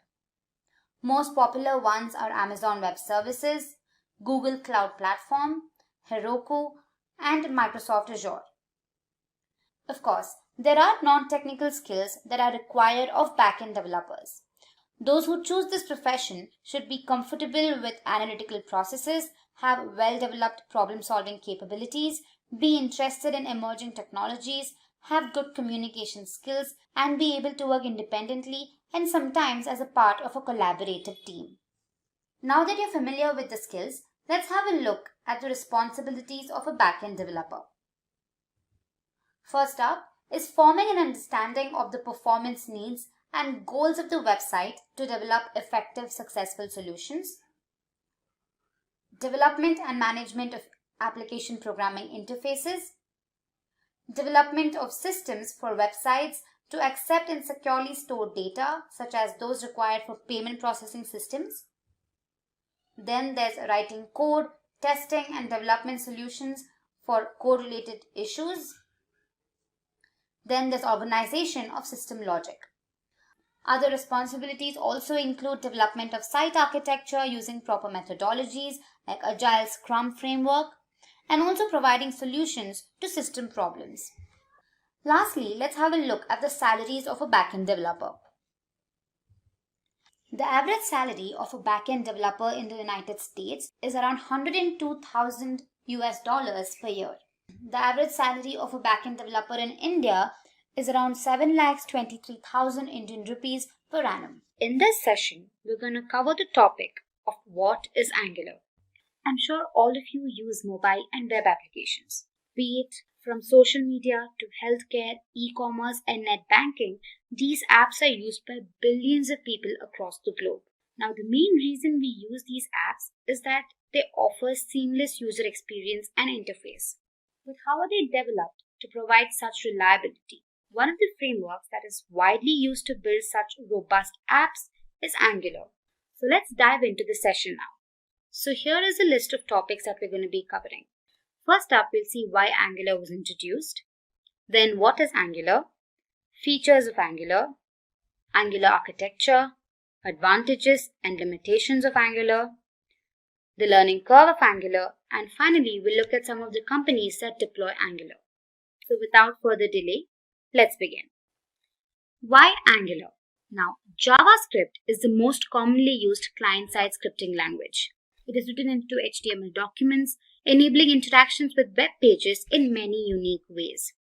Most popular ones are Amazon Web Services, Google Cloud Platform, Heroku, and Microsoft Azure. Of course, there are non-technical skills that are required of backend developers. Those who choose this profession should be comfortable with analytical processes, have well-developed problem-solving capabilities, be interested in emerging technologies, have good communication skills, and be able to work independently and sometimes as a part of a collaborative team. Now that you're familiar with the skills, let's have a look at the responsibilities of a backend developer. First up is forming an understanding of the performance needs and goals of the website to develop effective, successful solutions. Development and management of application programming interfaces. Development of systems for websites to accept and securely store data, such as those required for payment processing systems. Then there's writing code, testing and development solutions for code-related issues. Then there's organization of system logic. Other responsibilities also include development of site architecture using proper methodologies like Agile Scrum framework, and also providing solutions to system problems. Lastly, let's have a look at the salaries of a backend developer. The average salary of a backend developer in the United States is around $102,000 per year. The average salary of a backend developer in India is around 7,23,000 Indian rupees per annum. In this session, we're going to cover the topic of what is Angular. I'm sure all of you use mobile and web applications. Be it from social media to healthcare, e-commerce and net banking, these apps are used by billions of people across the globe. Now, the main reason we use these apps is that they offer seamless user experience and interface. But how are they developed to provide such reliability? One of the frameworks that is widely used to build such robust apps is Angular. So let's dive into the session now. So here is a list of topics that we're going to be covering. First up, we'll see why Angular was introduced. Then what is Angular? Features of Angular, Angular architecture, advantages and limitations of Angular, the learning curve of Angular, and finally, we'll look at some of the companies that deploy Angular. So without further delay, let's begin. Why Angular? Now, JavaScript is the most commonly used client-side scripting language. It is written into HTML documents, enabling interactions with web pages in many unique ways.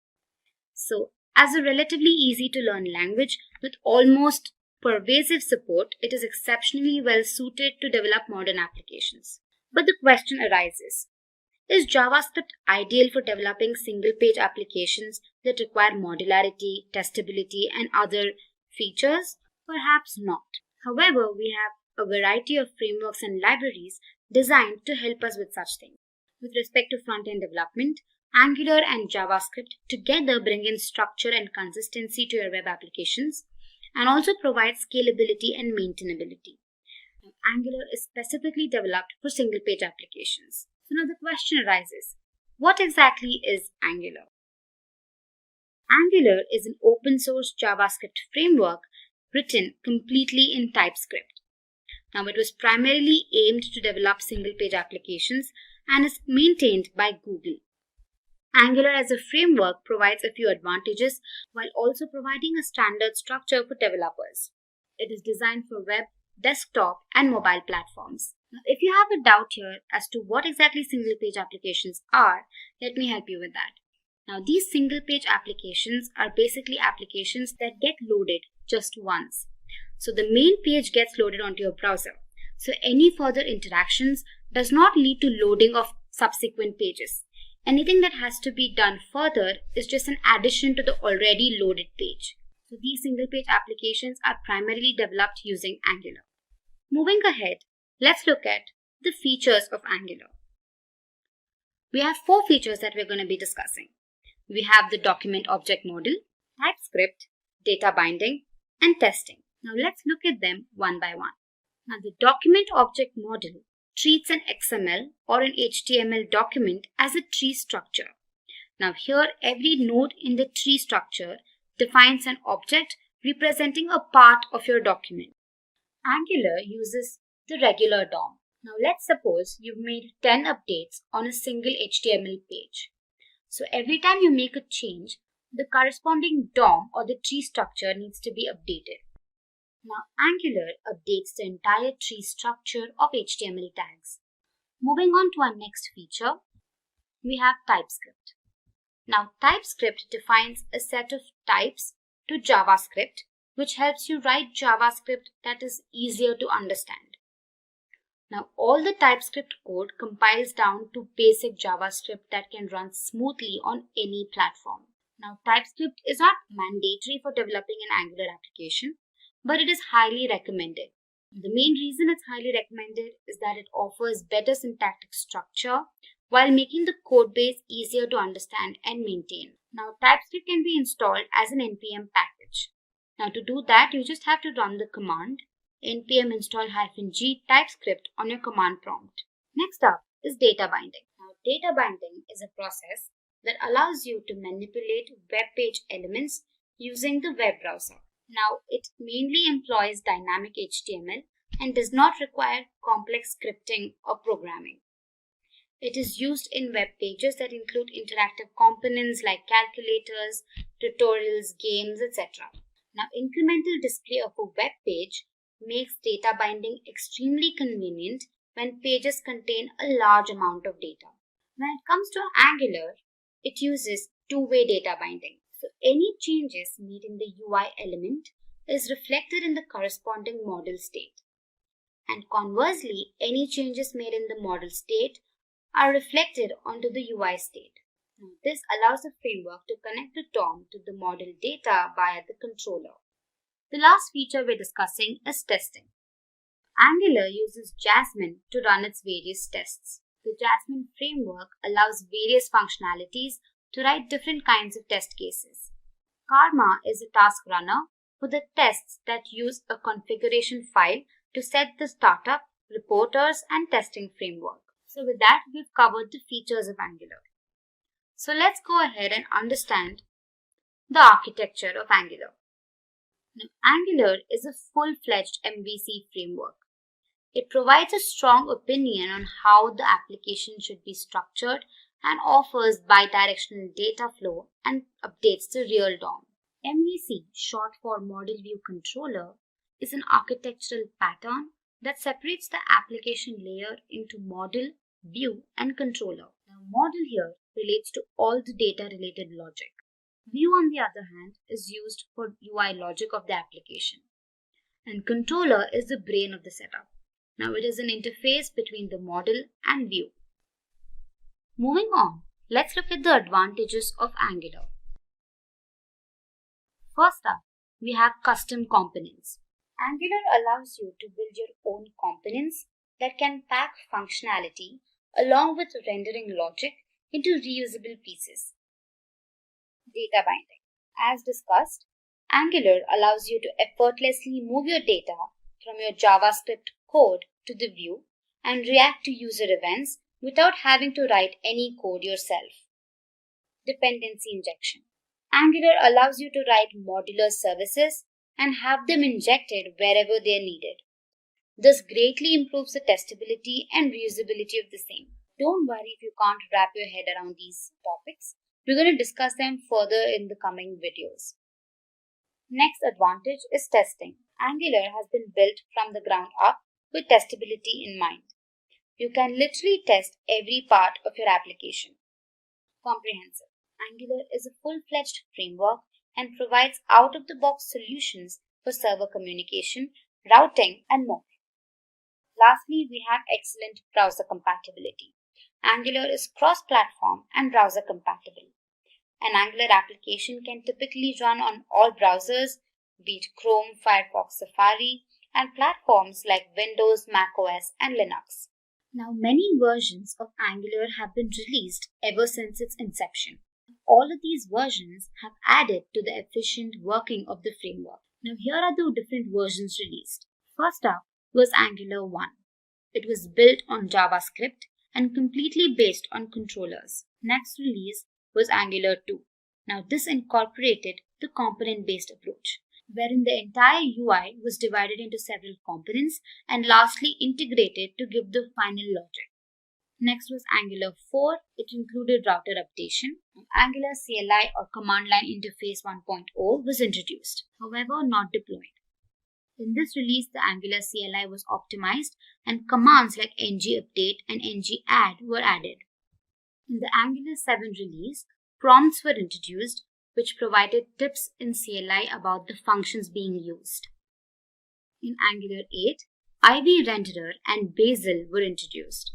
So, as a relatively easy to learn language with almost pervasive support, it is exceptionally well suited to develop modern applications. But the question arises, is JavaScript ideal for developing single-page applications that require modularity, testability, and other features? Perhaps not. However, we have a variety of frameworks and libraries designed to help us with such things. With respect to front-end development, Angular and JavaScript together bring in structure and consistency to your web applications and also provide scalability and maintainability. Now, Angular is specifically developed for single-page applications. So now the question arises, what exactly is Angular? Angular is an open-source JavaScript framework written completely in TypeScript. Now, it was primarily aimed to develop single-page applications and is maintained by Google. Angular as a framework provides a few advantages while also providing a standard structure for developers. It is designed for web, desktop, and mobile platforms. Now, if you have a doubt here as to what exactly single-page applications are, let me help you with that. Now, these single-page applications are basically applications that get loaded just once. So the main page gets loaded onto your browser. So any further interactions does not lead to loading of subsequent pages. Anything that has to be done further is just an addition to the already loaded page. So these single-page applications are primarily developed using Angular. Moving ahead, let's look at the features of Angular. We have 4 features that we're going to be discussing. We have the document object model, TypeScript, data binding, and testing. Now let's look at them one by one. Now the document object model treats an XML or an HTML document as a tree structure. Now here every node in the tree structure defines an object representing a part of your document. Angular uses the regular DOM. Now let's suppose you've made 10 updates on a single HTML page. So every time you make a change, the corresponding DOM or the tree structure needs to be updated. Now Angular updates the entire tree structure of HTML tags. Moving on to our next feature, we have TypeScript. Now TypeScript defines a set of types to JavaScript, which helps you write JavaScript that is easier to understand. Now all the TypeScript code compiles down to basic JavaScript that can run smoothly on any platform. Now TypeScript is not mandatory for developing an Angular application, but it is highly recommended. The main reason it's highly recommended is that it offers better syntactic structure while making the code base easier to understand and maintain. Now TypeScript can be installed as an npm package. Now to do that, you just have to run the command npm install -g TypeScript on your command prompt. Next up is data binding. Now data binding is a process that allows you to manipulate web page elements using the web browser. Now, it mainly employs dynamic HTML and does not require complex scripting or programming. It is used in web pages that include interactive components like calculators, tutorials, games, etc. Now, incremental display of a web page makes data binding extremely convenient when pages contain a large amount of data. When it comes to Angular, it uses two-way data binding. So any changes made in the UI element is reflected in the corresponding model state. And conversely, any changes made in the model state are reflected onto the UI state. Now, this allows the framework to connect the DOM to the model data via the controller. The last feature we're discussing is testing. Angular uses Jasmine to run its various tests. The Jasmine framework allows various functionalities to write different kinds of test cases. Karma is a task runner for the tests that use a configuration file to set the startup, reporters, and testing framework. So with that, we've covered the features of Angular. So let's go ahead and understand the architecture of Angular. Now, Angular is a full-fledged MVC framework. It provides a strong opinion on how the application should be structured and offers bidirectional data flow and updates the real DOM. MVC, short for Model View Controller, is an architectural pattern that separates the application layer into model, view, and controller. Now, model here relates to all the data-related logic. View, on the other hand, is used for UI logic of the application. And controller is the brain of the setup. Now, it is an interface between the model and view. Moving on, let's look at the advantages of Angular. First up, we have custom components. Angular allows you to build your own components that can pack functionality along with rendering logic into reusable pieces. Data binding. As discussed, Angular allows you to effortlessly move your data from your JavaScript code to the view and react to user events without having to write any code yourself. Dependency injection. Angular allows you to write modular services and have them injected wherever they are needed. This greatly improves the testability and reusability of the same. Don't worry if you can't wrap your head around these topics. We're going to discuss them further in the coming videos. Next advantage is testing. Angular has been built from the ground up with testability in mind. You can literally test every part of your application. Comprehensive. Angular is a full-fledged framework and provides out-of-the-box solutions for server communication, routing, and more. Lastly, we have excellent browser compatibility. Angular is cross-platform and browser compatible. An Angular application can typically run on all browsers, be it Chrome, Firefox, Safari, and platforms like Windows, macOS, and Linux. Now, many versions of Angular have been released ever since its inception. All of these versions have added to the efficient working of the framework. Now, here are the different versions released. First up was Angular 1. It was built on JavaScript and completely based on controllers. Next release was Angular 2. Now, this incorporated the component-based approach, wherein the entire UI was divided into several components and lastly integrated to give the final logic. Next was Angular 4. It included router updation. Angular CLI or Command Line Interface 1.0 was introduced, however not deployed. In this release, the Angular CLI was optimized and commands like ng-update and ng-add were added. In the Angular 7 release, prompts were introduced which provided tips in CLI about the functions being used. In Angular 8, IV renderer and Bazel were introduced.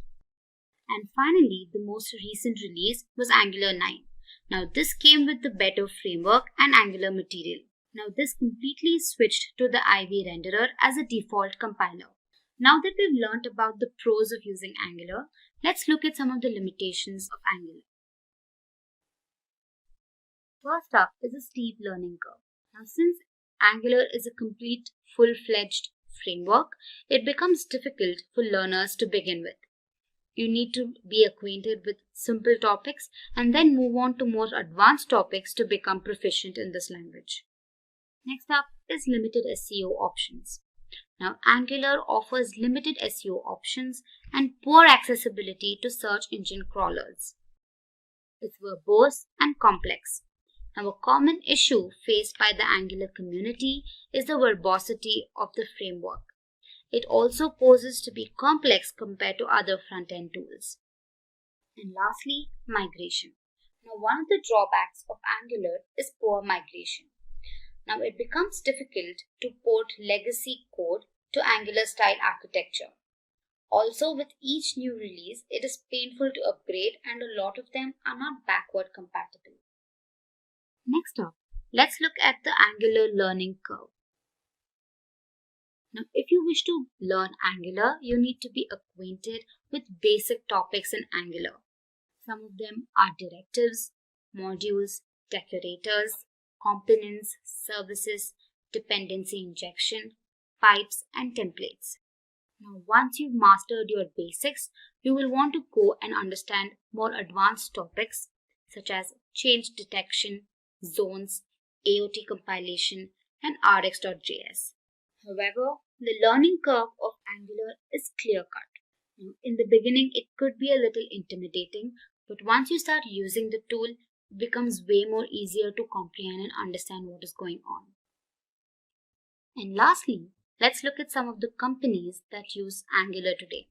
And finally, the most recent release was Angular 9. Now this came with the better framework and Angular material. Now this completely switched to the IV renderer as a default compiler. Now that we've learned about the pros of using Angular, let's look at some of the limitations of Angular. First up is a steep learning curve. Now since Angular is a complete full-fledged framework, it becomes difficult for learners to begin with. You need to be acquainted with simple topics and then move on to more advanced topics to become proficient in this language. Next up is limited SEO options. Now, Angular offers limited SEO options and poor accessibility to search engine crawlers. It's verbose and complex. Now, a common issue faced by the Angular community is the verbosity of the framework. It also poses to be complex compared to other front-end tools. And lastly, migration. Now, one of the drawbacks of Angular is poor migration. Now, it becomes difficult to port legacy code to Angular-style architecture. Also, with each new release, it is painful to upgrade and a lot of them are not backward compatible. Next up, let's look at the Angular learning curve. Now, if you wish to learn Angular, you need to be acquainted with basic topics in Angular. Some of them are directives, modules, decorators, components, services, dependency injection, pipes, and templates. Now, once you've mastered your basics, you will want to go and understand more advanced topics such as change detection, zones, AOT compilation, and rx.js. However, the learning curve of Angular is clear-cut. In the beginning, it could be a little intimidating, but once you start using the tool, it becomes way more easier to comprehend and understand what is going on. And lastly, let's look at some of the companies that use Angular today.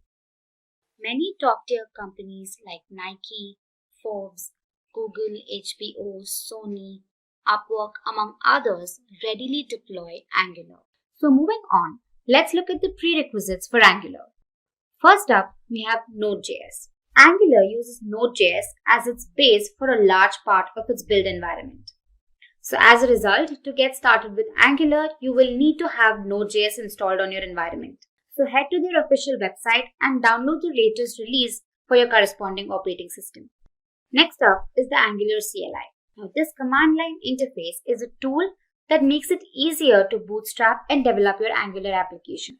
Many top-tier companies like Nike, Forbes, Google, HBO, Sony, Upwork, among others, readily deploy Angular. So moving on, let's look at the prerequisites for Angular. First up, we have Node.js. Angular uses Node.js as its base for a large part of its build environment. So as a result, to get started with Angular, you will need to have Node.js installed on your environment. So head to their official website and download the latest release for your corresponding operating system. Next up is the Angular CLI. Now, this command line interface is a tool that makes it easier to bootstrap and develop your Angular applications.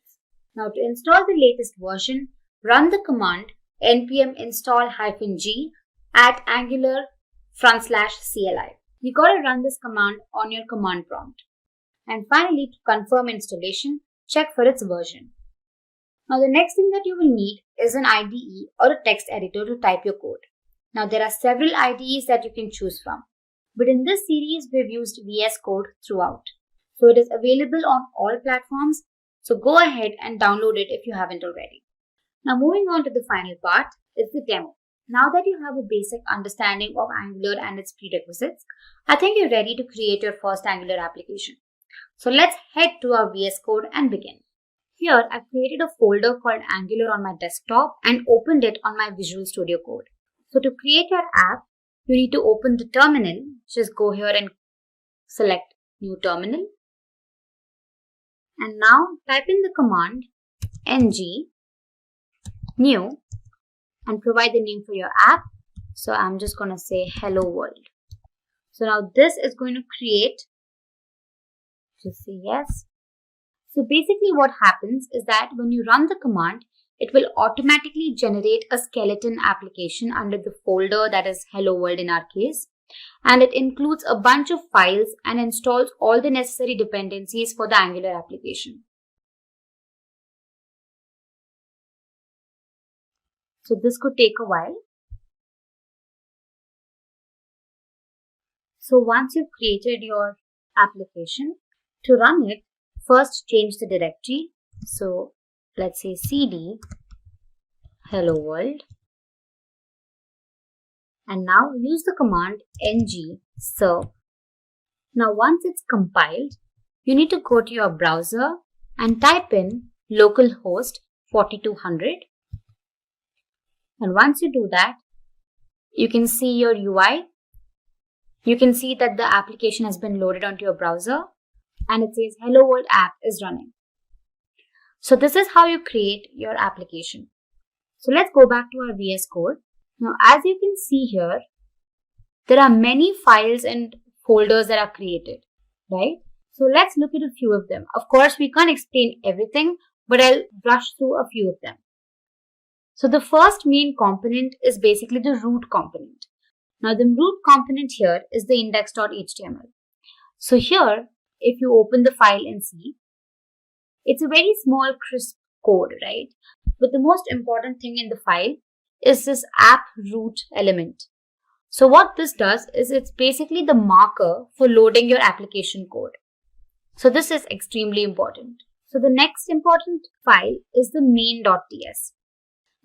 Now, to install the latest version, run the command npm install-g at angular/CLI. You gotta run this command on your command prompt. And finally, to confirm installation, check for its version. Now, the next thing that you will need is an IDE or a text editor to type your code. Now, there are several IDEs that you can choose from, but in this series, we've used VS Code throughout. So it is available on all platforms, so go ahead and download it if you haven't already. Now, moving on to the final part is the demo. Now that you have a basic understanding of Angular and its prerequisites, I think you're ready to create your first Angular application. So let's head to our VS Code and begin. Here, I've created a folder called Angular on my desktop and opened it on my Visual Studio Code. So to create your app, you need to open the terminal. Just go here and select New Terminal. And now type in the command ng new and provide the name for your app. So I'm just going to say Hello World. So now this is going to create, just say yes. So basically what happens is that when you run the command, it will automatically generate a skeleton application under the folder that is Hello World in our case. And it includes a bunch of files and installs all the necessary dependencies for the Angular application. So this could take a while. So once you've created your application, to run it, first change the directory. So let's say cd hello world. And now use the command ng serve. Now once it's compiled, you need to go to your browser and type in localhost 4200. And once you do that, you can see your UI. You can see that the application has been loaded onto your browser and it says Hello World app is running. So this is how you create your application. So let's go back to our VS Code. Now, as you can see here, there are many files and folders that are created, right? So let's look at a few of them. Of course, we can't explain everything, but I'll brush through a few of them. So the first main component is basically the root component. Now the root component here is the index.html. So here, if you open the file and see, it's a very small crisp code, right? But the most important thing in the file is this app root element. So what this does is it's basically the marker for loading your application code. So this is extremely important. So the next important file is the main.ts.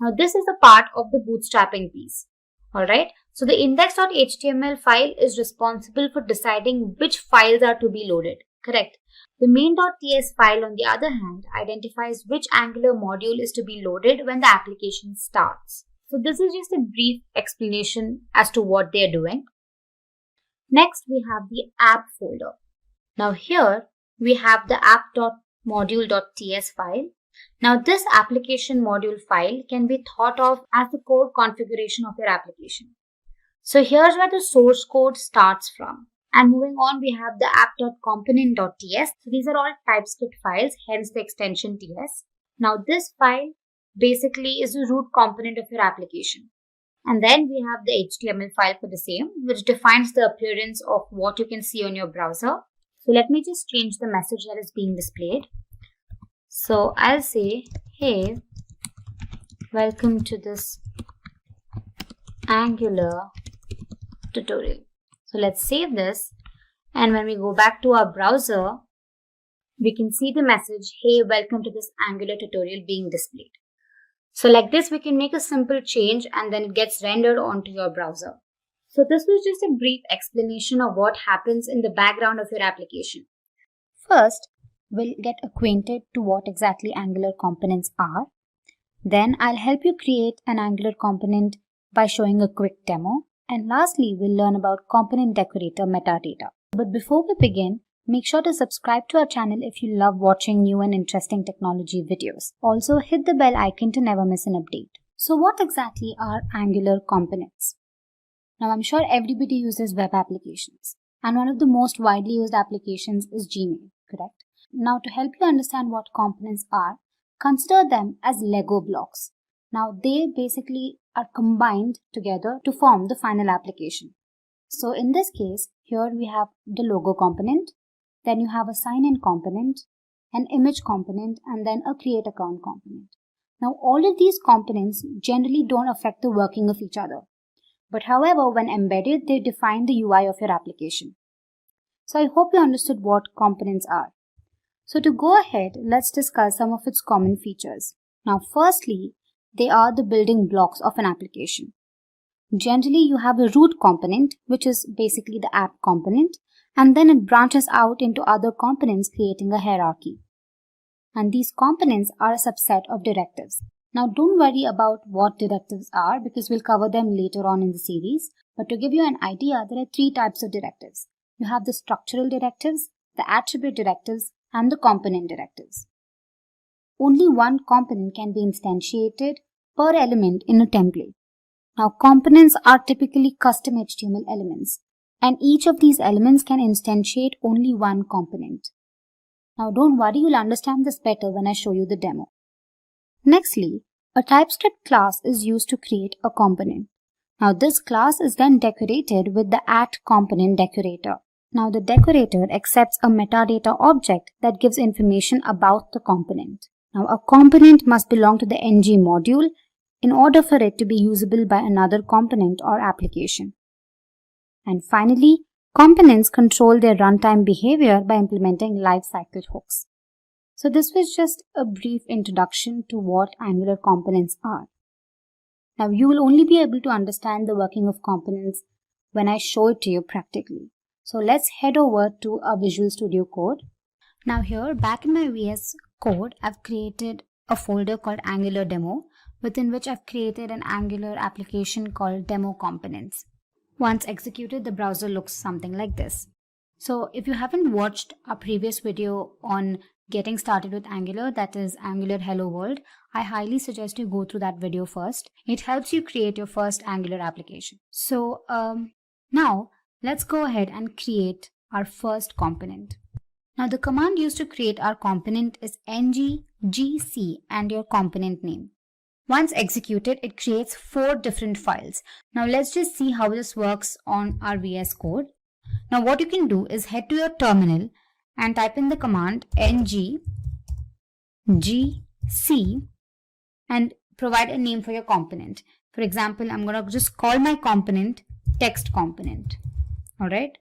Now this is a part of the bootstrapping piece. Alright, so the index.html file is responsible for deciding which files are to be loaded, correct? The main.ts file, on the other hand, identifies which Angular module is to be loaded when the application starts. So this is just a brief explanation as to what they are doing. Next, we have the app folder. Now here, we have the app.module.ts file. Now this application module file can be thought of as the code configuration of your application. So here's where the source code starts from. And moving on, we have the app.component.ts. So these are all TypeScript files, hence the extension TS. Now this file basically is the root component of your application. And then we have the HTML file for the same, which defines the appearance of what you can see on your browser. So let me just change the message that is being displayed. So I'll say, hey, welcome to this Angular tutorial. So let's save this. And when we go back to our browser, we can see the message, hey, welcome to this Angular tutorial being displayed. So like this, we can make a simple change and then it gets rendered onto your browser. So this was just a brief explanation of what happens in the background of your application. First, we'll get acquainted to what exactly Angular components are. Then I'll help you create an Angular component by showing a quick demo. And lastly, we'll learn about component decorator metadata. But before we begin, make sure to subscribe to our channel if you love watching new and interesting technology videos. Also, hit the bell icon to never miss an update. So what exactly are Angular components? Now I'm sure everybody uses web applications, and one of the most widely used applications is Gmail, correct? Now to help you understand what components are, consider them as Lego blocks. Now they basically are combined together to form the final application. So in this case, here we have the logo component, then you have a sign-in component, an image component, and then a create account component. Now all of these components generally don't affect the working of each other. But however, when embedded, they define the UI of your application. So I hope you understood what components are. So to go ahead, let's discuss some of its common features. Now firstly, they are the building blocks of an application. Generally, you have a root component, which is basically the app component, and then it branches out into other components, creating a hierarchy. And these components are a subset of directives. Now don't worry about what directives are because we'll cover them later on in the series. But to give you an idea, there are three types of directives. You have the structural directives, the attribute directives, and the component directives. Only one component can be instantiated per element in a template. Now components are typically custom HTML elements, and each of these elements can instantiate only one component. Now don't worry, you'll understand this better when I show you the demo. Nextly, a TypeScript class is used to create a component. Now this class is then decorated with the @component decorator. Now the decorator accepts a metadata object that gives information about the component. Now a component must belong to the ng module in order for it to be usable by another component or application. And finally, components control their runtime behavior by implementing lifecycle hooks. So this was just a brief introduction to what Angular components are. Now you will only be able to understand the working of components when I show it to you practically. So let's head over to our Visual Studio Code. Now here, back in my VS Code, I've created a folder called Angular Demo, within which I've created an Angular application called Demo Components. Once executed, the browser looks something like this. So if you haven't watched our previous video on getting started with Angular, that is Angular Hello World, I highly suggest you go through that video first. It helps you create your first Angular application. So now let's go ahead and create our first component. Now the command used to create our component is ng-gc and your component name. Once executed, it creates 4 different files. Now let's just see how this works on our VS Code. Now what you can do is head to your terminal and type in the command ng-gc and provide a name for your component. For example, I'm going to just call my component text component. Alright.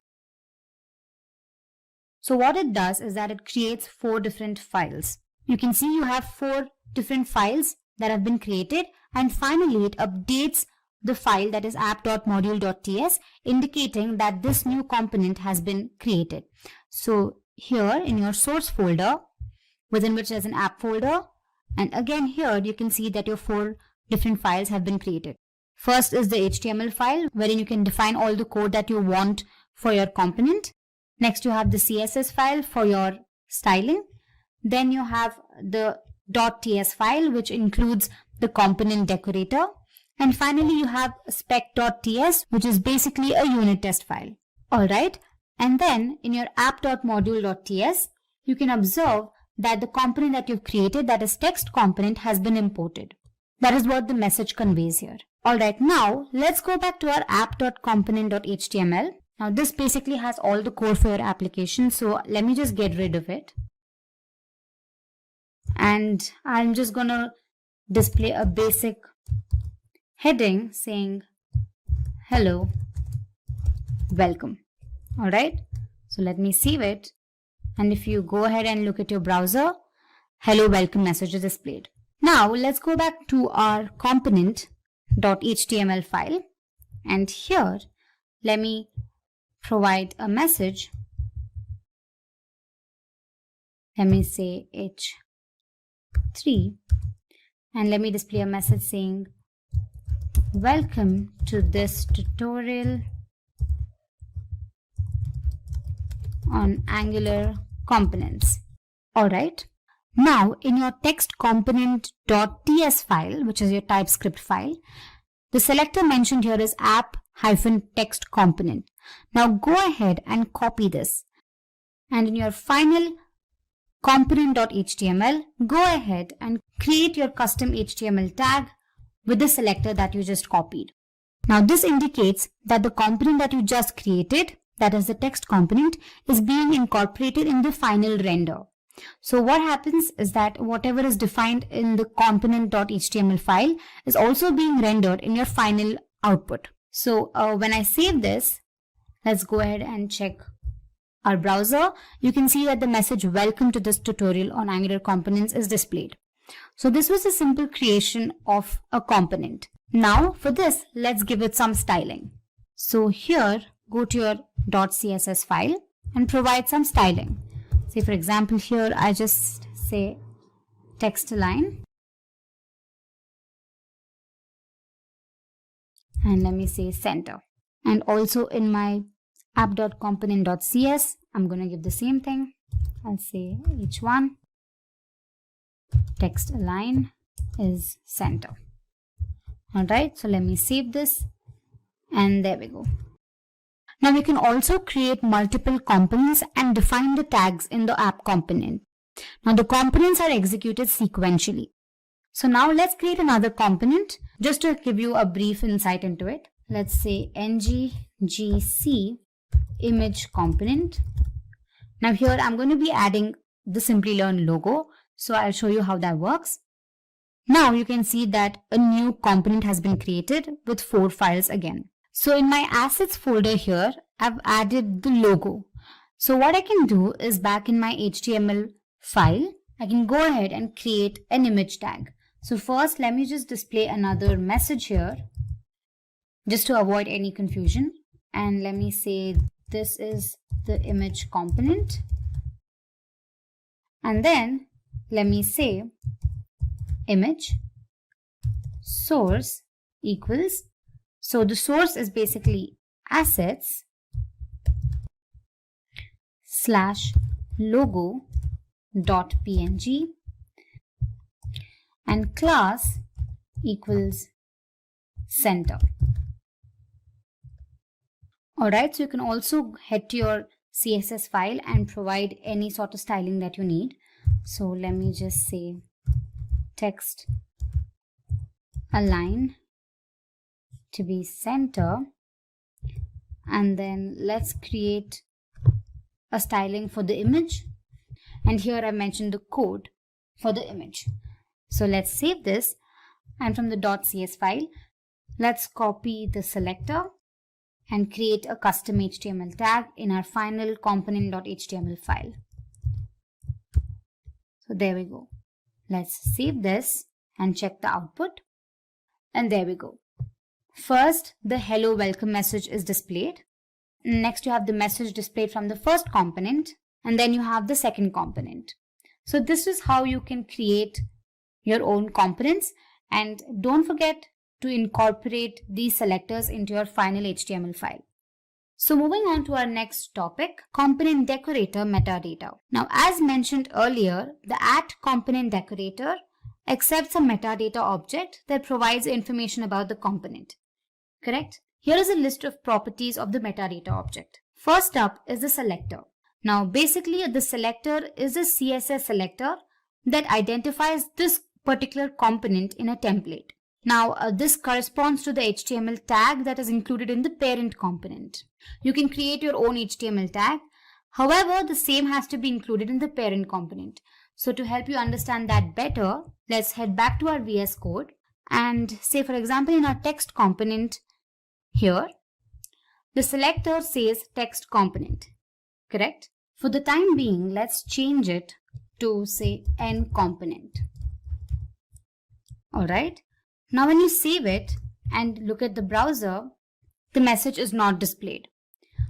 So what it does is that it creates 4 different files. You can see you have 4 different files that have been created, and finally it updates the file that is app.module.ts, indicating that this new component has been created. So here in your source folder, within which there's an app folder, and again here you can see that your 4 different files have been created. First is the HTML file, wherein you can define all the code that you want for your component. Next you have the CSS file for your styling. Then you have the .ts file, which includes the component decorator. And finally you have spec.ts, which is basically a unit test file. Alright, and then in your app.module.ts, you can observe that the component that you've created, that is text component, has been imported. That is what the message conveys here. Alright, now let's go back to our app.component.html. Now this basically has all the code for your application, so let me just get rid of it. And I'm just gonna display a basic heading saying hello, welcome. Alright, so let me save it, and if you go ahead and look at your browser, hello welcome message is displayed. Now let's go back to our component.html file, and here let me provide a message. Let me say h3, and let me display a message saying welcome to this tutorial on Angular components. Alright, Now in your text component.ts file, which is your TypeScript file, the selector mentioned here is app-text component. Now go ahead and copy this. And in your final component.html, go ahead and create your custom HTML tag with the selector that you just copied. Now this indicates that the component that you just created, that is the text component, is being incorporated in the final render. So what happens is that whatever is defined in the component.html file is also being rendered in your final output. So when I save this, let's go ahead and check our browser. You can see that the message "Welcome to this tutorial on Angular components" is displayed. So this was a simple creation of a component. Now for this, let's give it some styling. So here, go to your .css file and provide some styling. Say for example here, I just say text align. And let me say center. And also in my app.component.cs, I'm going to give the same thing. I'll say h1 text align is center. Alright, so let me save this, and there we go. Now we can also create multiple components and define the tags in the app component. Now the components are executed sequentially. So now let's create another component just to give you a brief insight into it. Let's say ngGC image component. Now here I'm going to be adding the Simplilearn logo. So I'll show you how that works. Now you can see that a new component has been created with 4 files again. So in my assets folder here, I've added the logo. So what I can do is back in my HTML file, I can go ahead and create an image tag. So first, let me just display another message here just to avoid any confusion. And let me say this is the image component. And then let me say image source equals, so the source is basically assets / logo.png and class equals center. Alright, so you can also head to your CSS file and provide any sort of styling that you need. So let me just say text align to be center, and then let's create a styling for the image, and here I mentioned the code for the image. So let's save this, and from the .cs file, let's copy the selector and create a custom HTML tag in our final component.html file. So there we go. Let's save this and check the output. And there we go. First, the hello welcome message is displayed. Next, you have the message displayed from the first component, and then you have the second component. So this is how you can create your own components, and don't forget to incorporate these selectors into your final HTML file. So moving on to our next topic, component decorator metadata. Now, as mentioned earlier, the @component decorator accepts a metadata object that provides information about the component. Correct? Here is a list of properties of the metadata object. First up is the selector. Now, basically, the selector is a CSS selector that identifies this particular component in a template. Now, this corresponds to the HTML tag that is included in the parent component. You can create your own HTML tag. However, the same has to be included in the parent component. So to help you understand that better, let's head back to our VS Code and say, for example, in our text component here, the selector says text component, correct? For the time being, let's change it to say n component. All right. Now, when you save it and look at the browser, the message is not displayed.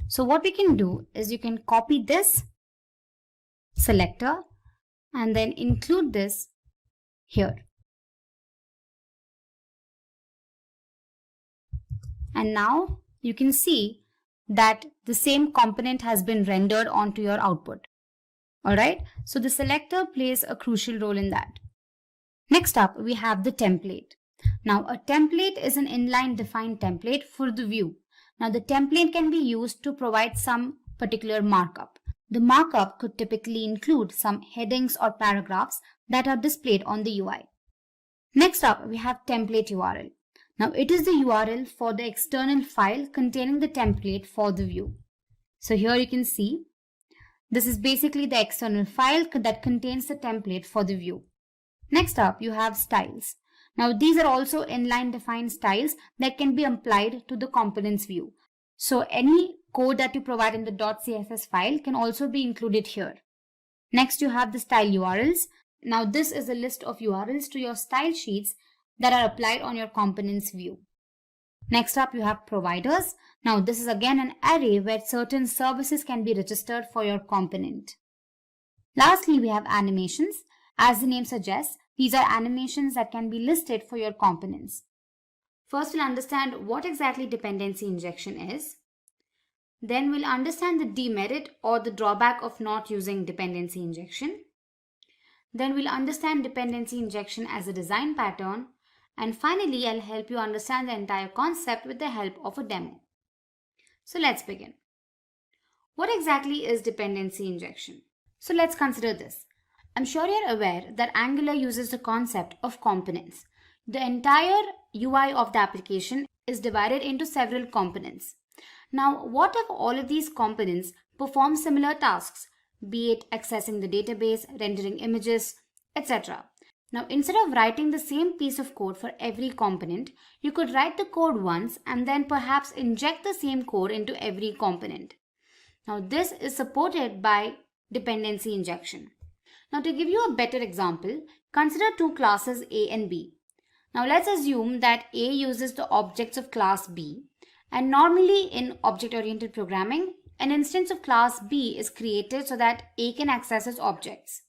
So what we can do is you can copy this selector and then include this here. And now you can see that the same component has been rendered onto your output. Alright, so the selector plays a crucial role in that. Next up, we have the template. Now, a template is an inline defined template for the view. Now, the template can be used to provide some particular markup. The markup could typically include some headings or paragraphs that are displayed on the UI. Next up, we have template URL. Now, it is the URL for the external file containing the template for the view. So here you can see, this is basically the external file that contains the template for the view. Next up, you have styles. Now, these are also inline defined styles that can be applied to the components view. So any code that you provide in the .css file can also be included here. Next, you have the style URLs. Now, this is a list of URLs to your style sheets that are applied on your components view. Next up, you have providers. Now, this is again an array where certain services can be registered for your component. Lastly, we have animations. As the name suggests, these are animations that can be listed for your components. First, we'll understand what exactly dependency injection is. Then we'll understand the demerit or the drawback of not using dependency injection. Then we'll understand dependency injection as a design pattern. And finally, I'll help you understand the entire concept with the help of a demo. So let's begin. What exactly is dependency injection? So let's consider this. I'm sure you're aware that Angular uses the concept of components. The entire UI of the application is divided into several components. Now, what if all of these components perform similar tasks, be it accessing the database, rendering images, etc.? Now, instead of writing the same piece of code for every component, you could write the code once and then perhaps inject the same code into every component. Now, this is supported by dependency injection. Now, to give you a better example, consider two classes A and B. Now, let's assume that A uses the objects of class B, and normally in object-oriented programming, an instance of class B is created so that A can access its objects.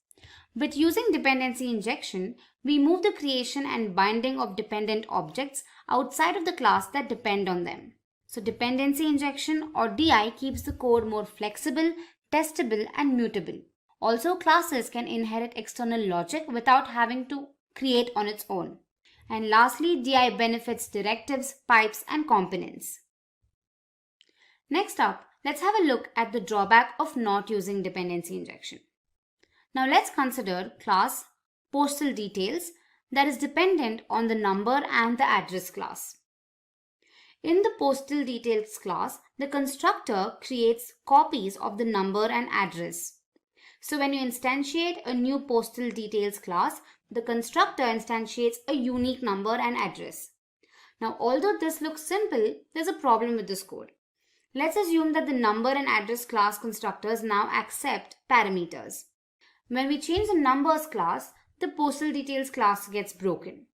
But using dependency injection, we move the creation and binding of dependent objects outside of the class that depend on them. So dependency injection or DI keeps the code more flexible, testable, and mutable. Also, classes can inherit external logic without having to create on its own. And lastly, DI benefits directives, pipes, and components. Next up, let's have a look at the drawback of not using dependency injection. Now let's consider class postal details that is dependent on the number and the address class. In the postal details class, the constructor creates copies of the number and address. So when you instantiate a new postal details class, the constructor instantiates a unique number and address. Now, although this looks simple, there's a problem with this code. Let's assume that the number and address class constructors now accept parameters. When we change the numbers class, the postal details class gets broken.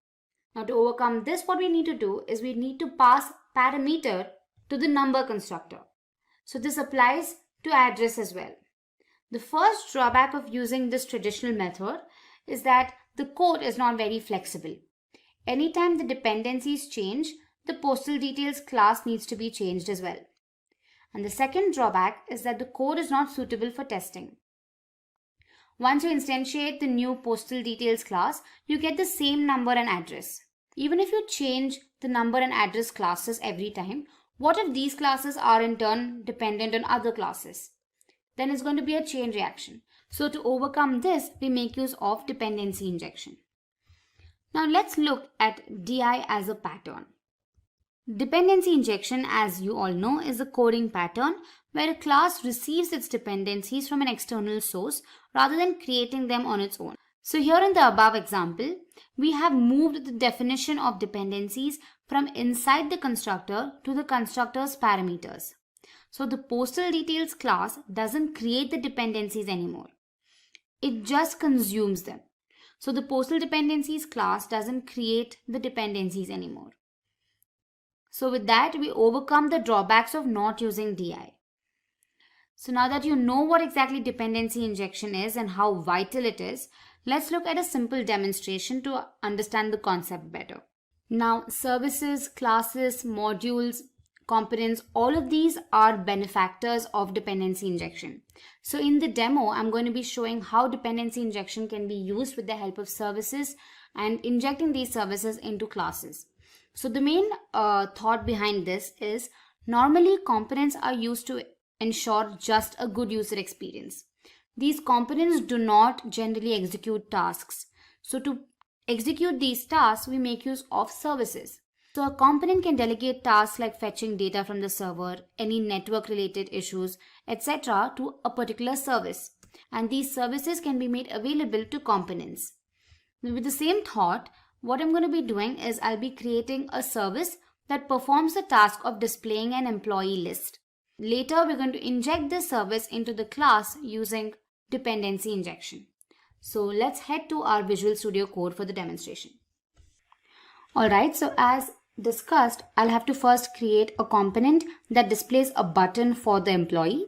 Now, to overcome this, what we need to do is we need to pass parameter to the number constructor. So this applies to address as well. The first drawback of using this traditional method is that the code is not very flexible. Anytime the dependencies change, the postal details class needs to be changed as well. And the second drawback is that the code is not suitable for testing. Once you instantiate the new postal details class, you get the same number and address. Even if you change the number and address classes every time, what if these classes are in turn dependent on other classes? Then it's going to be a chain reaction. So to overcome this, we make use of dependency injection. Now let's look at DI as a pattern. Dependency injection, as you all know, is a coding pattern where a class receives its dependencies from an external source rather than creating them on its own. So here in the above example, we have moved the definition of dependencies from inside the constructor to the constructor's parameters. So the postal details class doesn't create the dependencies anymore. It just consumes them. So the postal dependencies class doesn't create the dependencies anymore. So with that, we overcome the drawbacks of not using DI. So now that you know what exactly dependency injection is and how vital it is, let's look at a simple demonstration to understand the concept better. Now, services, classes, modules, components, all of these are benefactors of dependency injection. So in the demo, I'm going to be showing how dependency injection can be used with the help of services and injecting these services into classes. So the main thought behind this is normally components are used to ensure just a good user experience. These components do not generally execute tasks. So to execute these tasks, we make use of services. So a component can delegate tasks like fetching data from the server, any network related issues, etc. to a particular service. And these services can be made available to components. With the same thought, what I'm going to be doing is I'll be creating a service that performs the task of displaying an employee list. Later, we're going to inject this service into the class using dependency injection. So let's head to our Visual Studio Code for the demonstration. Alright, so as discussed, I'll have to first create a component that displays a button for the employee,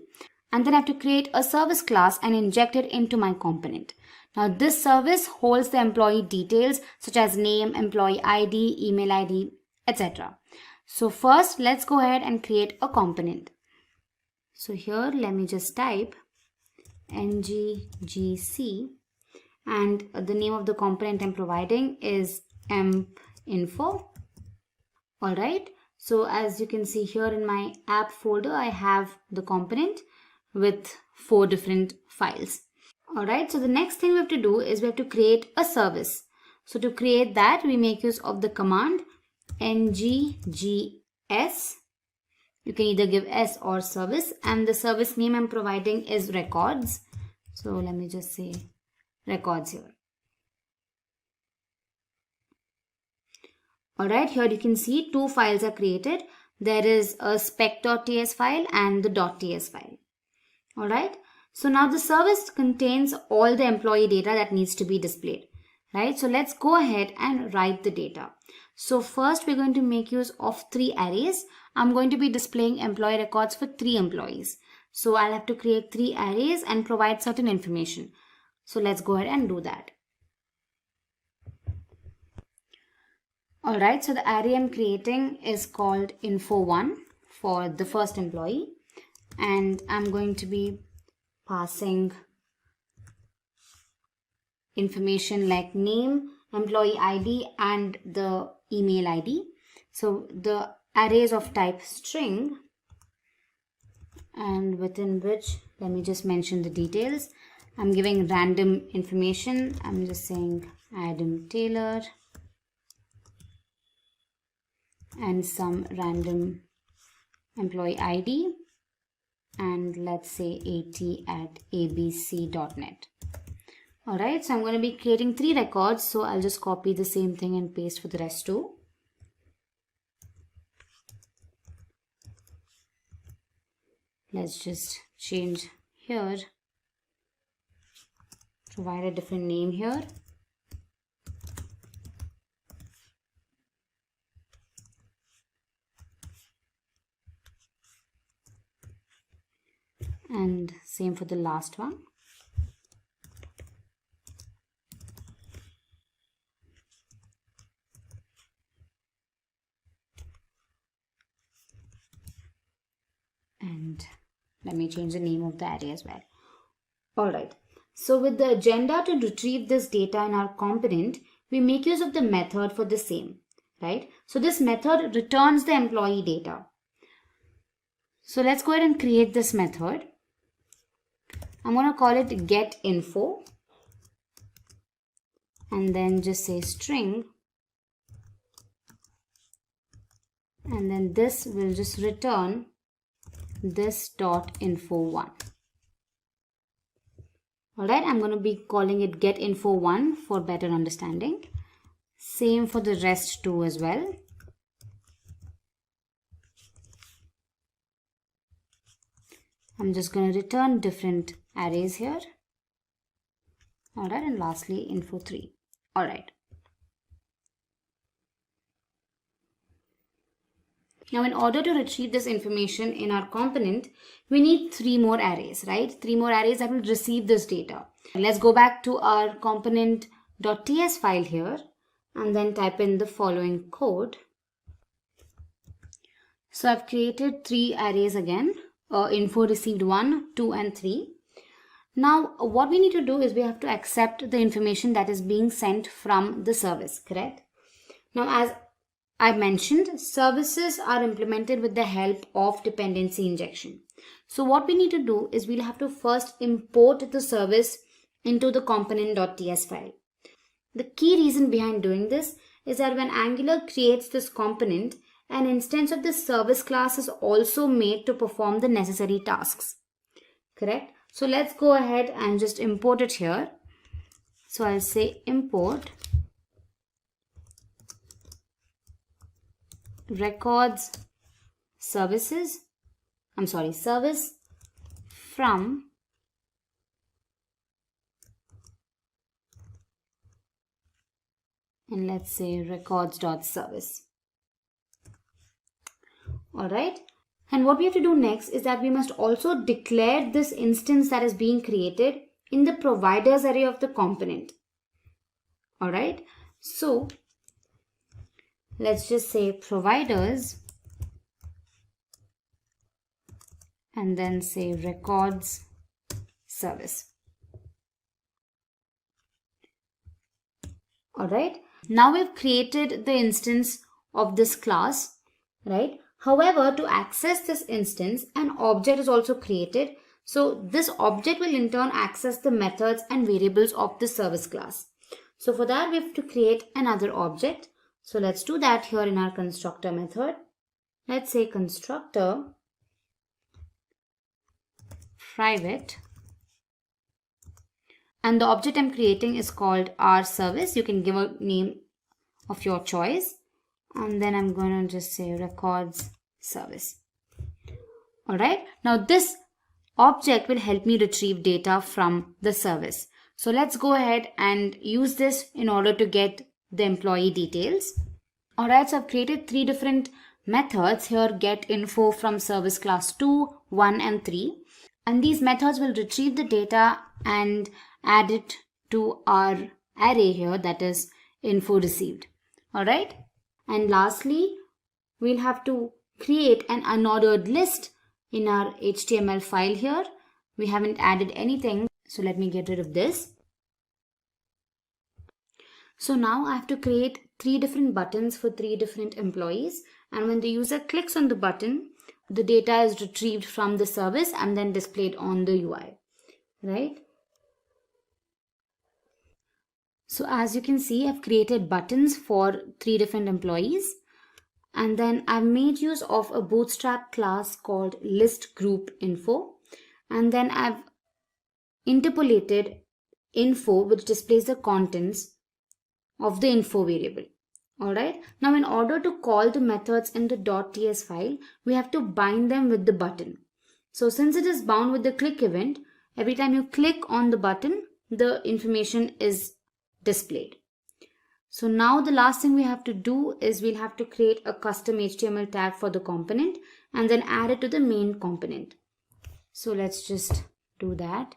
and then I have to create a service class and inject it into my component. Now this service holds the employee details such as name, employee ID, email ID, etc. So first let's go ahead and create a component. So here let me just type nggc, and the name of the component I'm providing is empinfo. Alright, so as you can see here in my app folder, I have the component with 4 different files. Alright, so the next thing we have to do is we have to create a service. So to create that, we make use of the command nggs. You can either give s or service, and the service name I'm providing is records. So let me just say records here. Alright, here you can see 2 files are created. There is a spec.ts file and the .ts file. Alright, so now the service contains all the employee data that needs to be displayed. Right, so let's go ahead and write the data. So first we're going to make use of 3 arrays. I'm going to be displaying employee records for 3 employees. So I'll have to create 3 arrays and provide certain information. So let's go ahead and do that. Alright, so the array I'm creating is called info1 for the first employee, and I'm going to be passing information like name, employee ID and the email ID. So the array is of type string, and within which, let me just mention the details. I'm giving random information. I'm just saying Adam Taylor and some random employee ID, and let's say at@abc.net. Alright, so I'm going to be creating 3 records, so I'll just copy the same thing and paste for the rest too. Let's just change here, provide a different name here. And same for the last one. And let me change the name of the array as well. Alright, so with the agenda to retrieve this data in our component, we make use of the method for the same, right? So this method returns the employee data. So let's go ahead and create this method. I'm going to call it getInfo, and then just say string, and then this will just return this .info1. Alright, I'm going to be calling it getInfo1 for better understanding. Same for the rest too as well. I'm just going to return different arrays here. Alright, and lastly info3. Alright. Now in order to retrieve this information in our component, we need 3 more arrays, right? 3 more arrays that will receive this data. Let's go back to our component.ts file here and then type in the following code. So I've created 3 arrays again, info received 1, 2 and 3. Now what we need to do is we have to accept the information that is being sent from the service, correct? Now as I mentioned, services are implemented with the help of dependency injection. So what we need to do is we'll have to first import the service into the component.ts file. The key reason behind doing this is that when Angular creates this component, an instance of the service class is also made to perform the necessary tasks. Correct? So let's go ahead and just import it here. So I'll say import records service from and let's say records.service. Alright, and what we have to do next is that we must also declare this instance that is being created in the providers array of the component. Alright, so let's just say providers and then say records service. Alright, now we've created the instance of this class, right? However, to access this instance, an object is also created. So this object will in turn access the methods and variables of the service class. So for that, we have to create another object. So let's do that here in our constructor method. Let's say constructor private. And the object I'm creating is called our service. You can give a name of your choice. And then I'm going to just say records service. Alright. Now this object will help me retrieve data from the service. So let's go ahead and use this in order to get the employee details. Alright. So I've created 3 different methods here. Get info from service class 2, 1 and 3. And these methods will retrieve the data and add it to our array here, that is info received. Alright. And lastly, we'll have to create an unordered list in our HTML file here. We haven't added anything, so let me get rid of this. So now I have to create 3 different buttons for 3 different employees, and when the user clicks on the button, the data is retrieved from the service and then displayed on the UI, right? So as you can see, I've created buttons for 3 different employees, and then I've made use of a bootstrap class called list group info, and then I've interpolated info which displays the contents of the info variable. Alright, now in order to call the methods in the .ts file, we have to bind them with the button. So since it is bound with the click event, every time you click on the button, the information is displayed. So now the last thing we have to do is we'll have to create a custom HTML tag for the component and then add it to the main component. So let's just do that.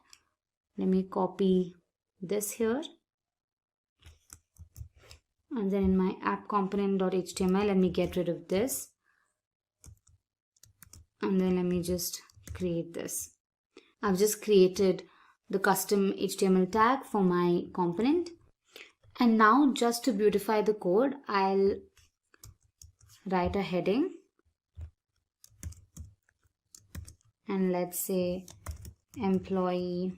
Let me copy this here. And then in my app component.html, let me get rid of this. And then let me just create this. I've just created the custom HTML tag for my component. And now just to beautify the code, I'll write a heading. And let's say employee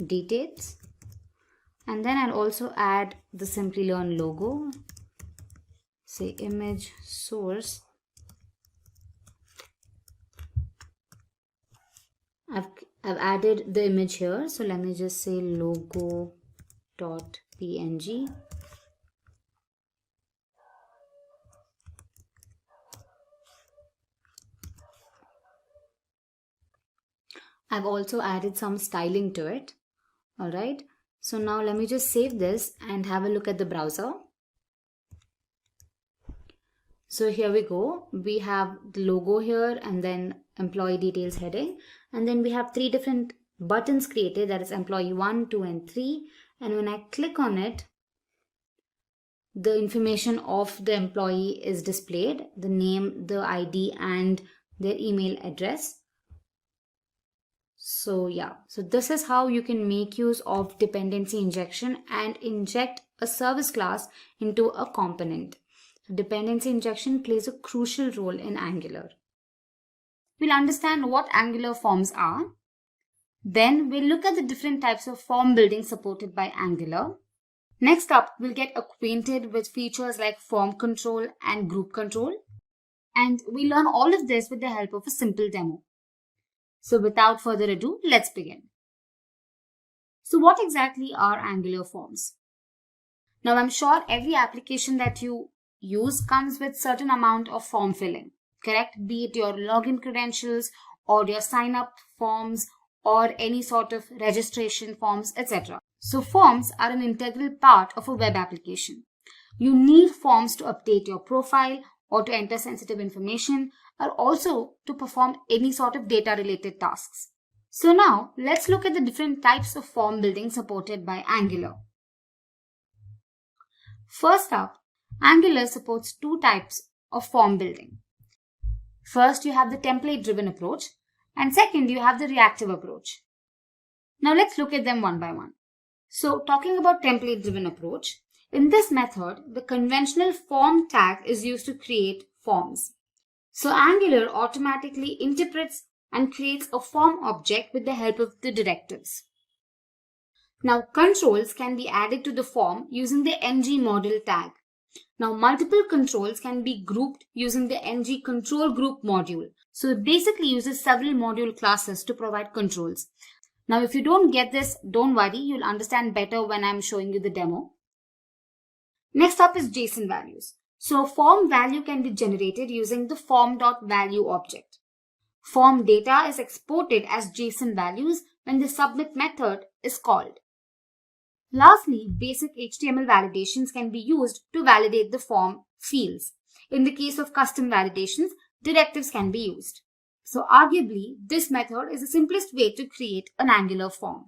details. And then I'll also add the Simplilearn logo, say image source. I've added the image here, so let me just say logo.png. I've also added some styling to it. All right. So now let me just save this and have a look at the browser. So here we go. We have the logo here and then employee details heading. And then we have 3 different buttons created, that is employee 1, 2 and 3. And when I click on it, the information of the employee is displayed, the name, the ID, and their email address. So this is how you can make use of dependency injection and inject a service class into a component. Dependency injection plays a crucial role in Angular. We'll understand what Angular forms are. Then we'll look at the different types of form building supported by Angular. Next up, we'll get acquainted with features like form control and group control. And we'll learn all of this with the help of a simple demo. So without further ado, let's begin. So what exactly are Angular forms? Now I'm sure every application that you use comes with certain amount of form filling, correct? Be it your login credentials or your sign up forms or any sort of registration forms, etc. So forms are an integral part of a web application. You need forms to update your profile or to enter sensitive information, or also to perform any sort of data related tasks. So now let's look at the different types of form building supported by Angular. First up, Angular supports two types of form building. First, you have the template driven approach, and second, you have the reactive approach. Now let's look at them one by one. So talking about template driven approach, in this method, the conventional form tag is used to create forms. So Angular automatically interprets and creates a form object with the help of the directives. Now controls can be added to the form using the ng model tag. Now multiple controls can be grouped using the ng control group module. So it basically uses several module classes to provide controls. Now if you don't get this, don't worry, you'll understand better when I'm showing you the demo. Next up is JSON values. So form value can be generated using the form.value object. Form data is exported as JSON values when the submit method is called. Lastly, basic HTML validations can be used to validate the form fields. In the case of custom validations, directives can be used. So arguably, this method is the simplest way to create an Angular form.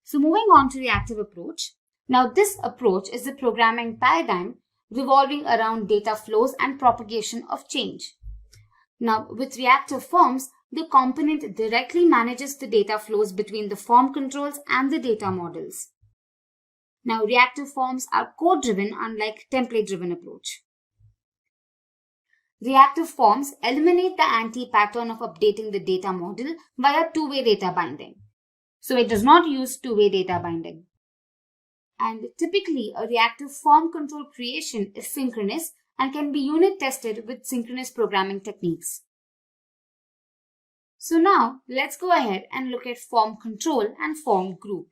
So moving on to reactive approach. Now this approach is the programming paradigm revolving around data flows and propagation of change. Now with reactive forms, the component directly manages the data flows between the form controls and the data models. Now reactive forms are code-driven unlike template-driven approach. Reactive forms eliminate the anti-pattern of updating the data model via two-way data binding. So it does not use two-way data binding. And typically, a reactive form control creation is synchronous and can be unit tested with synchronous programming techniques. So now, let's go ahead and look at form control and form group.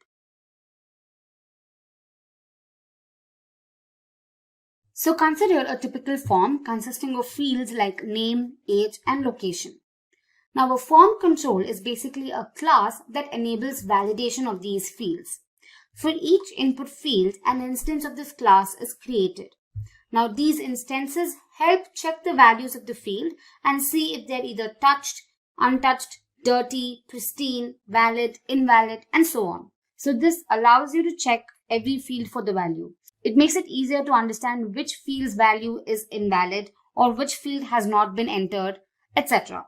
So consider a typical form consisting of fields like name, age, and location. Now, a form control is basically a class that enables validation of these fields. For each input field, an instance of this class is created. Now these instances help check the values of the field and see if they're either touched, untouched, dirty, pristine, valid, invalid, and so on. So this allows you to check every field for the value. It makes it easier to understand which field's value is invalid or which field has not been entered, etc.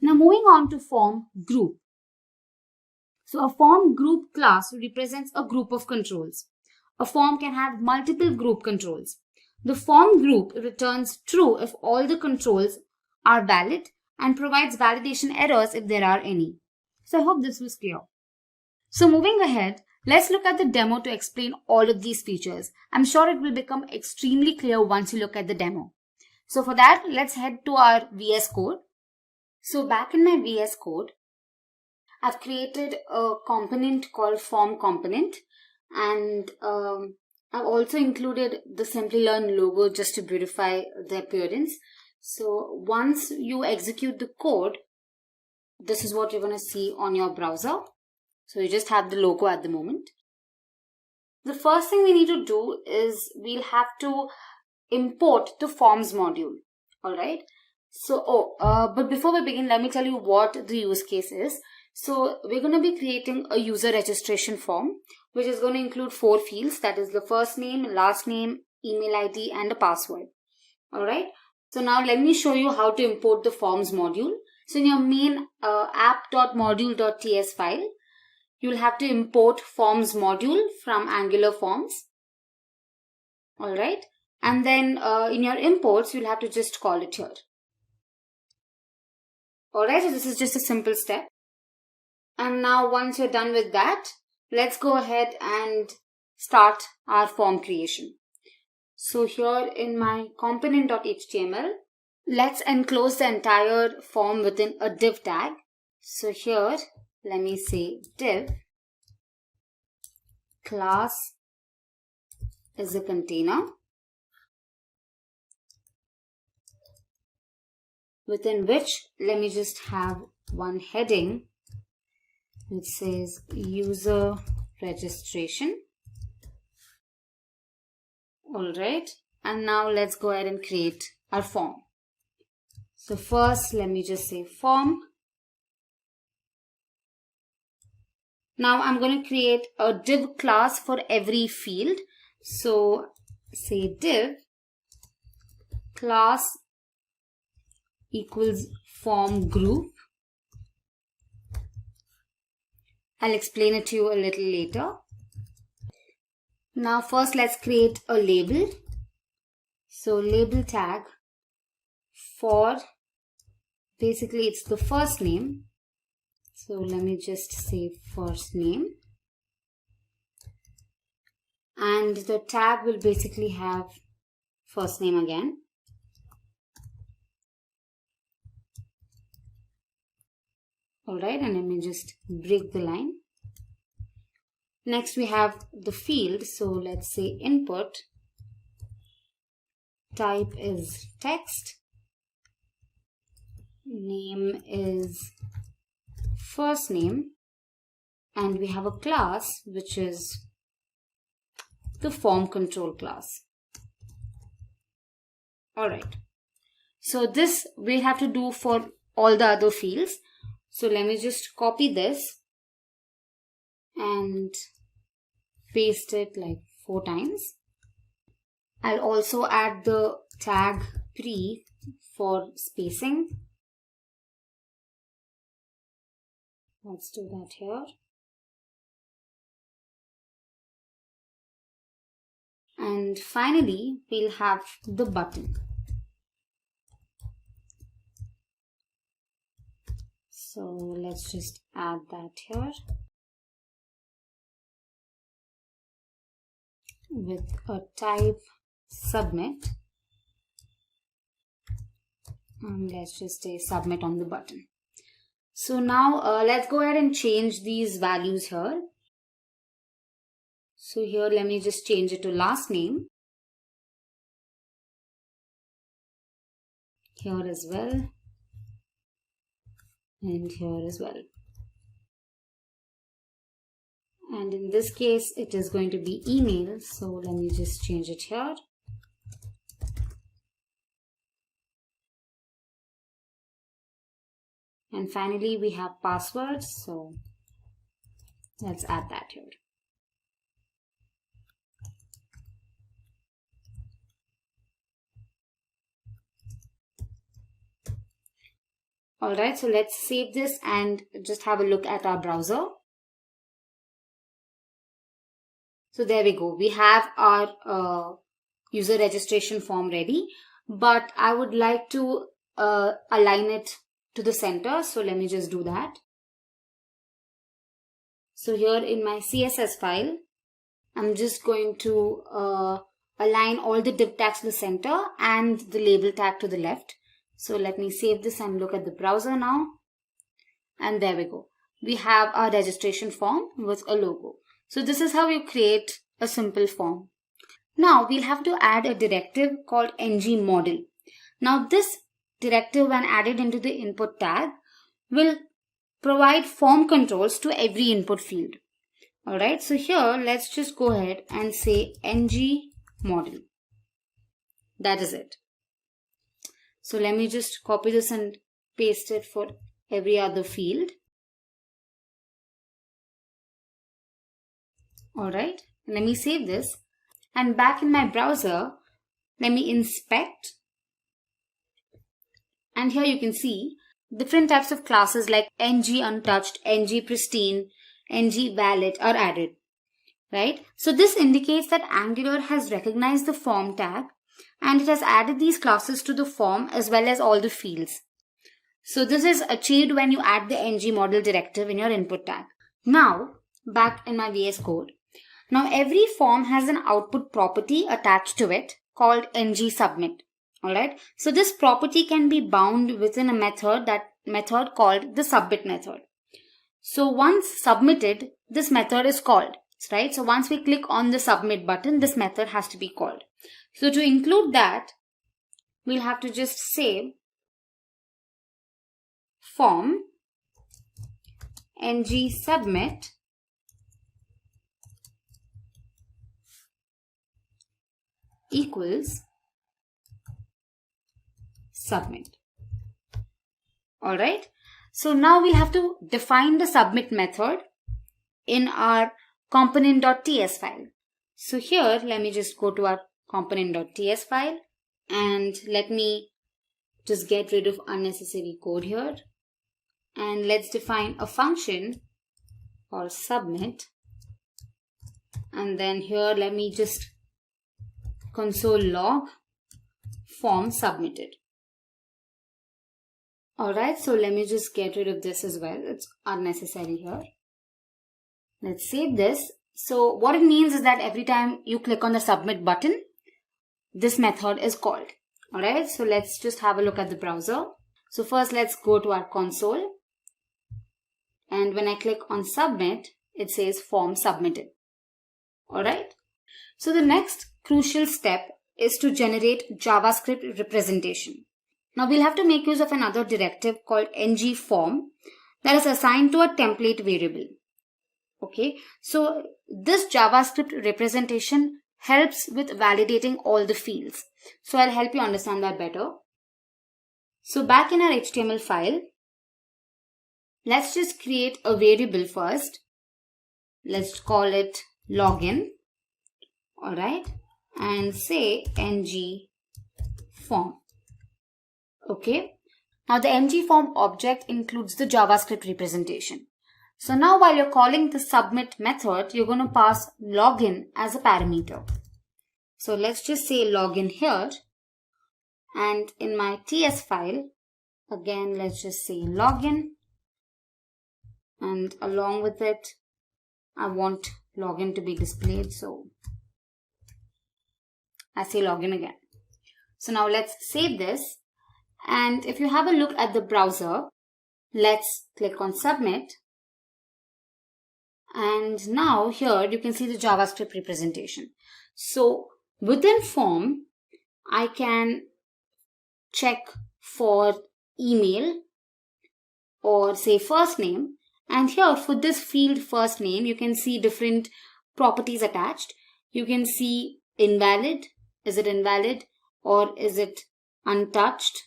Now moving on to form group. So a form group class represents a group of controls. A form can have multiple group controls. The form group returns true if all the controls are valid and provides validation errors if there are any. So I hope this was clear. So moving ahead, let's look at the demo to explain all of these features. I'm sure it will become extremely clear once you look at the demo. So for that, let's head to our VS Code. So back in my VS Code, I've created a component called form component, and I've also included the Simplilearn logo just to beautify the appearance. So once you execute the code, this is what you're going to see on your browser. So you just have the logo at the moment. The first thing we need to do is we'll have to import the forms module. All right. So, but before we begin, let me tell you what the use case is. So we're going to be creating a user registration form which is going to include 4 fields. That is the first name, last name, email ID, and a password. Alright. So now let me show you how to import the forms module. So in your main app.module.ts file, you will have to import forms module from Angular Forms. Alright. And then in your imports, you'll have to just call it here. Alright, so this is just a simple step. And now once you're done with that, let's go ahead and start our form creation. So here in my component.html, let's enclose the entire form within a div tag. So here, let me say div class is a container within which let me just have one heading which says user registration. Alright, and now let's go ahead and create our form. So first let me just say form. Now I'm going to create a div class for every field. So say div class equals form group. I'll explain it to you a little later. Now first let's create a label. So label tag for, basically it's the first name. So let me just say first name. And the tag will basically have first name again. Alright, and let me just break the line. Next we have the field, so let's say input, type is text, name is first name, and we have a class which is the form control class. Alright, so this we have to do for all the other fields. So let me just copy this and paste it like 4 times. I'll also add the tag pre for spacing. Let's do that here. And finally, we'll have the button. So let's just add that here with a type submit, and let's just say submit on the button. So now let's go ahead and change these values here. So here let me just change it to last name, here as well, and here as well. And in this case it is going to be email, so let me just change it here. And finally we have passwords, so let's add that here. Alright, so let's save this and just have a look at our browser. So there we go. We have our user registration form ready, but I would like to align it to the center. So let me just do that. So here in my CSS file, I'm just going to align all the div tags to the center and the label tag to the left. So let me save this and look at the browser now. And there we go. We have our registration form with a logo. So this is how you create a simple form. Now we'll have to add a directive called ngModel. Now this directive, when added into the input tag, will provide form controls to every input field. Alright, so here let's just go ahead and say ngModel. That is it. So let me just copy this and paste it for every other field. Alright, let me save this. And back in my browser, let me inspect. And here you can see different types of classes like ng untouched, ng pristine, ng valid are added. Right? So this indicates that Angular has recognized the form tag and it has added these classes to the form as well as all the fields. So this is achieved when you add the ng model directive in your input tag. Now, back in my VS Code. Now every form has an output property attached to it called ng submit. Alright, so this property can be bound within a method called the submit method. So once submitted, this method is called, right? So once we click on the submit button, this method has to be called. So to include that, we'll have to just say form ng submit equals submit. Alright, so now we'll have to define the submit method in our component.ts file. So here, let me just go to our component.ts file and let me just get rid of unnecessary code here. And let's define a function called submit. And then here, let me just console log form submitted. Alright, so let me just get rid of this as well. It's unnecessary here. Let's save this. So what it means is that every time you click on the submit button, this method is called. Alright, so let's just have a look at the browser. So first let's go to our console. And when I click on submit, it says form submitted. Alright, so the next crucial step is to generate JavaScript representation. Now we'll have to make use of another directive called ngForm that is assigned to a template variable. Okay, so this JavaScript representation helps with validating all the fields. So I'll help you understand that better. So back in our HTML file, let's just create a variable first. Let's call it login. Alright, and say ngForm. Okay, now the ngForm object includes the JavaScript representation. So now while you're calling the submit method, you're going to pass login as a parameter. So let's just say login here. And in my TS file, again, let's just say login. And along with it, I want login to be displayed. So I say login again. So now let's save this. And if you have a look at the browser, let's click on submit. And now here you can see the JavaScript representation. So within form, I can check for email or say first name. And here for this field first name, you can see different properties attached. You can see invalid. Is it invalid or is it untouched,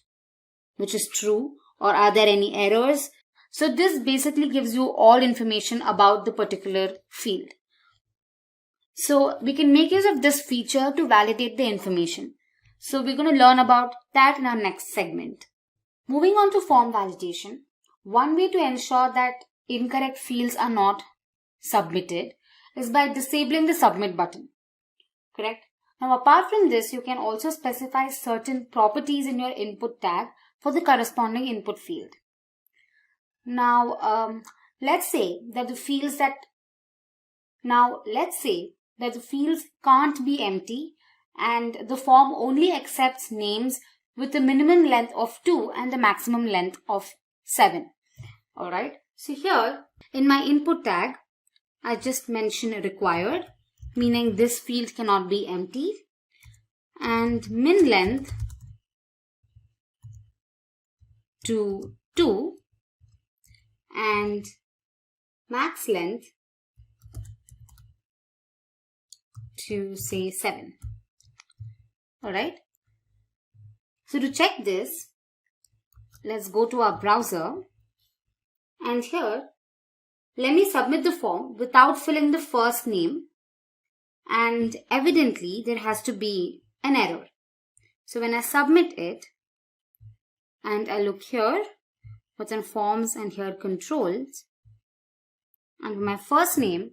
which is true, or are there any errors? So this basically gives you all information about the particular field. So we can make use of this feature to validate the information. So we're going to learn about that in our next segment. Moving on to form validation, one way to ensure that incorrect fields are not submitted is by disabling the submit button. Correct? Now apart from this, you can also specify certain properties in your input tag for the corresponding input field. Now, let's say that the fields can't be empty and the form only accepts names with a minimum length of 2 and the maximum length of 7. Alright, so here in my input tag, I just mention required, meaning this field cannot be empty, and min length to 2 and max length to say 7. Alright, so to check this, let's go to our browser and here let me submit the form without filling the first name and evidently there has to be an error. So when I submit it and I look here, what's in forms and here controls, and my first name,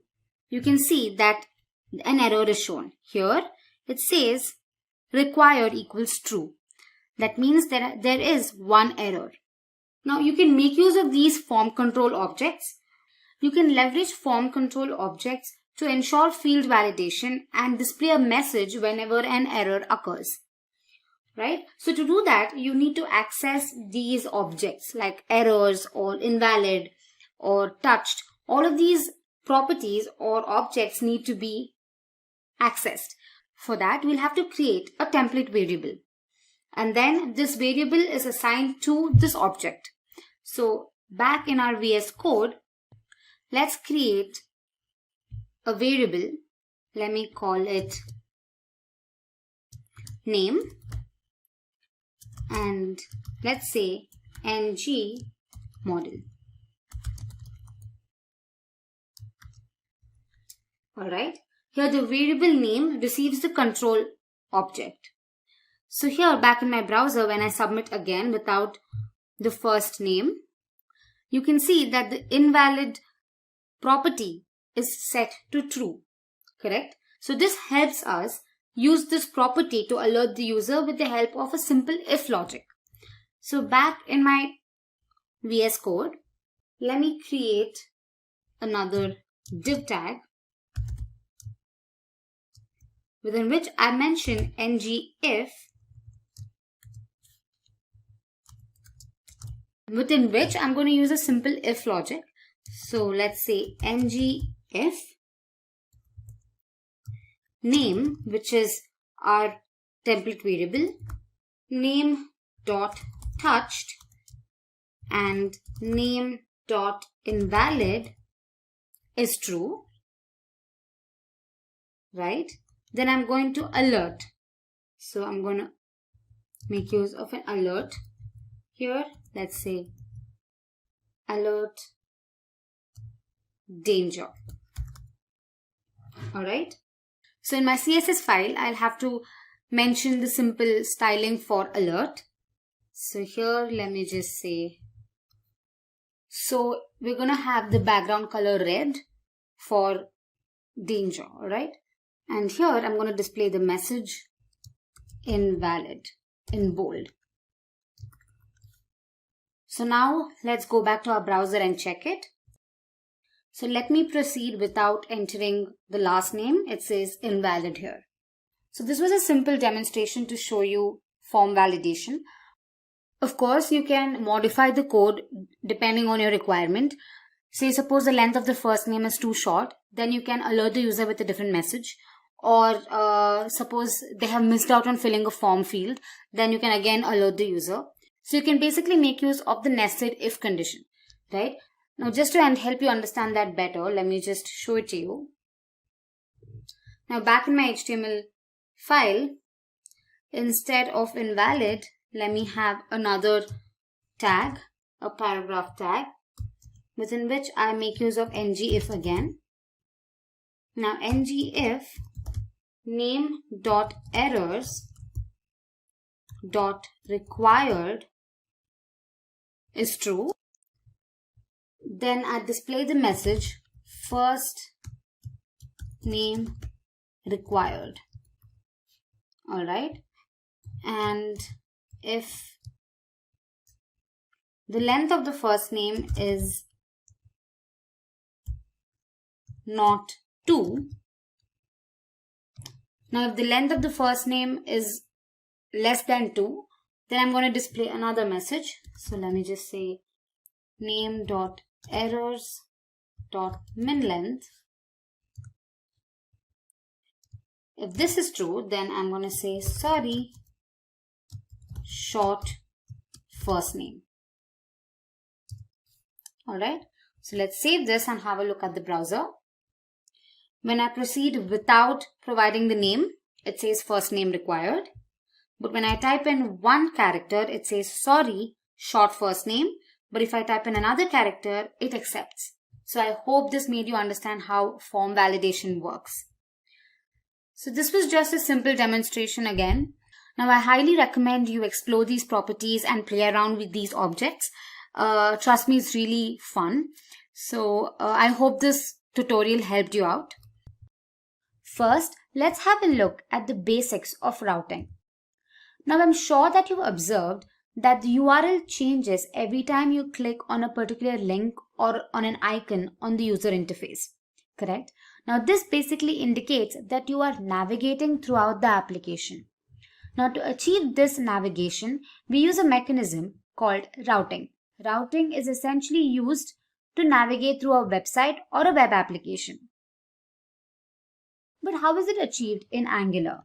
you can see that an error is shown. Here it says required equals true. That means there is one error. Now you can make use of these form control objects. You can leverage form control objects to ensure field validation and display a message whenever an error occurs. Right? So to do that, you need to access these objects like errors or invalid or touched. All of these properties or objects need to be accessed. For that, we'll have to create a template variable. And then this variable is assigned to this object. So back in our VS Code, let's create a variable. Let me call it name. And let's say ng model. Alright, here the variable name receives the control object. So here back in my browser, when I submit again without the first name, you can see that the invalid property is set to true, correct? So this helps us use this property to alert the user with the help of a simple if logic. So back in my VS Code, let me create another div tag within which I mention ng if, within which I'm going to use a simple if logic. So let's say ng if name, which is our template variable, name dot touched and name dot invalid is true, right? Then I'm going to alert. So I'm going to make use of an alert here. Let's say alert danger. Alright. So in my CSS file, I'll have to mention the simple styling for alert. So here, let me just say, so we're going to have the background color red for danger, alright? And here I'm going to display the message invalid in bold. So now let's go back to our browser and check it. So let me proceed without entering the last name. It says invalid here. So this was a simple demonstration to show you form validation. Of course, you can modify the code depending on your requirement. Say suppose the length of the first name is too short, then you can alert the user with a different message. Or suppose they have missed out on filling a form field, then you can again alert the user. So you can basically make use of the nested if condition, right? Now just to help you understand that better, let me just show it to you. Now back in my HTML file, instead of invalid, let me have another tag, a paragraph tag, within which I make use of ng if again. Now ng if name dot errors dot required is true, then I display the message first name required. Alright, and if the length of the first name is not 2, now if the length of the first name is less than 2, then I'm going to display another message. So let me just say name dot errors dot min length. If this is true, then I'm going to say sorry short first name. Alright, so let's save this and have a look at the browser. When I proceed without providing the name, it says first name required. But when I type in one character, it says sorry short first name. But if I type in another character, it accepts. So I hope this made you understand how form validation works. So this was just a simple demonstration again. Now I highly recommend you explore these properties and play around with these objects. Trust me, it's really fun. So I hope this tutorial helped you out. First, let's have a look at the basics of routing. Now I'm sure that you've observed that the URL changes every time you click on a particular link or on an icon on the user interface. Correct? Now this basically indicates that you are navigating throughout the application. Now to achieve this navigation, we use a mechanism called routing. Routing is essentially used to navigate through a website or a web application. But how is it achieved in Angular?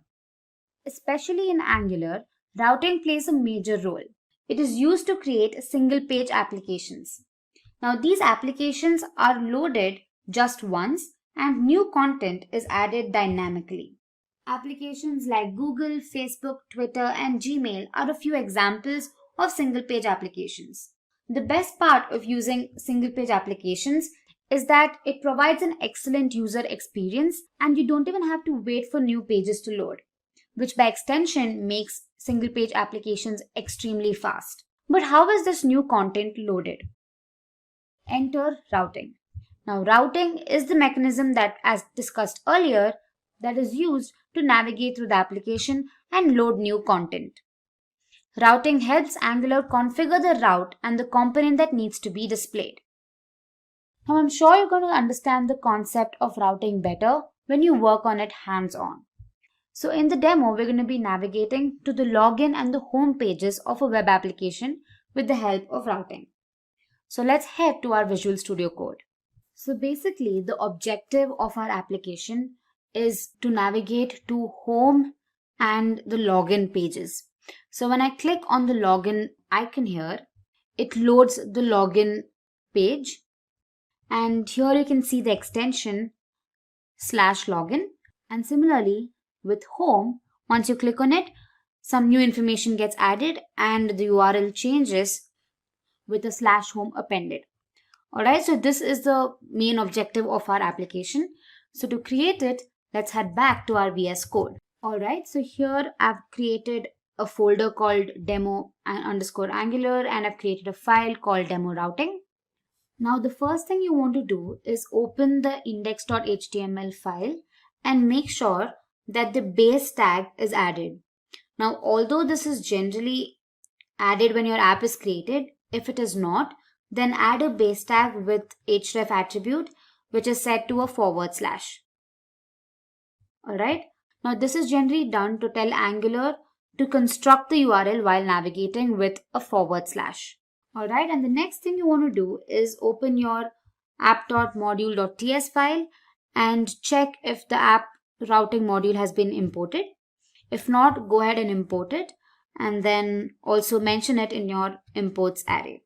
Especially in Angular, routing plays a major role. It is used to create single-page applications. Now these applications are loaded just once and new content is added dynamically. Applications like Google, Facebook, Twitter, and Gmail are a few examples of single-page applications. The best part of using single-page applications is that it provides an excellent user experience and you don't even have to wait for new pages to load, which by extension makes single-page applications extremely fast. But how is this new content loaded? Enter routing. Now routing is the mechanism that, as discussed earlier, that is used to navigate through the application and load new content. Routing helps Angular configure the route and the component that needs to be displayed. Now I'm sure you're going to understand the concept of routing better when you work on it hands-on. So in the demo, we're going to be navigating to the login and the home pages of a web application with the help of routing. So let's head to our Visual Studio Code. So basically, the objective of our application is to navigate to home and the login pages. So when I click on the login icon here, it loads the login page. And here you can see the extension /login. And similarly with home, once you click on it, some new information gets added and the URL changes with a /home appended. Alright, so this is the main objective of our application. So to create it, let's head back to our VS Code. Alright, so here I've created a folder called demo_angular and I've created a file called demo routing. Now the first thing you want to do is open the index.html file and make sure that the base tag is added. Now although this is generally added when your app is created, if it is not, then add a base tag with href attribute which is set to a /. Alright, now this is generally done to tell Angular to construct the URL while navigating with a /. Alright, and the next thing you want to do is open your app.module.ts file and check if the app routing module has been imported. If not, go ahead and import it and then also mention it in your imports array.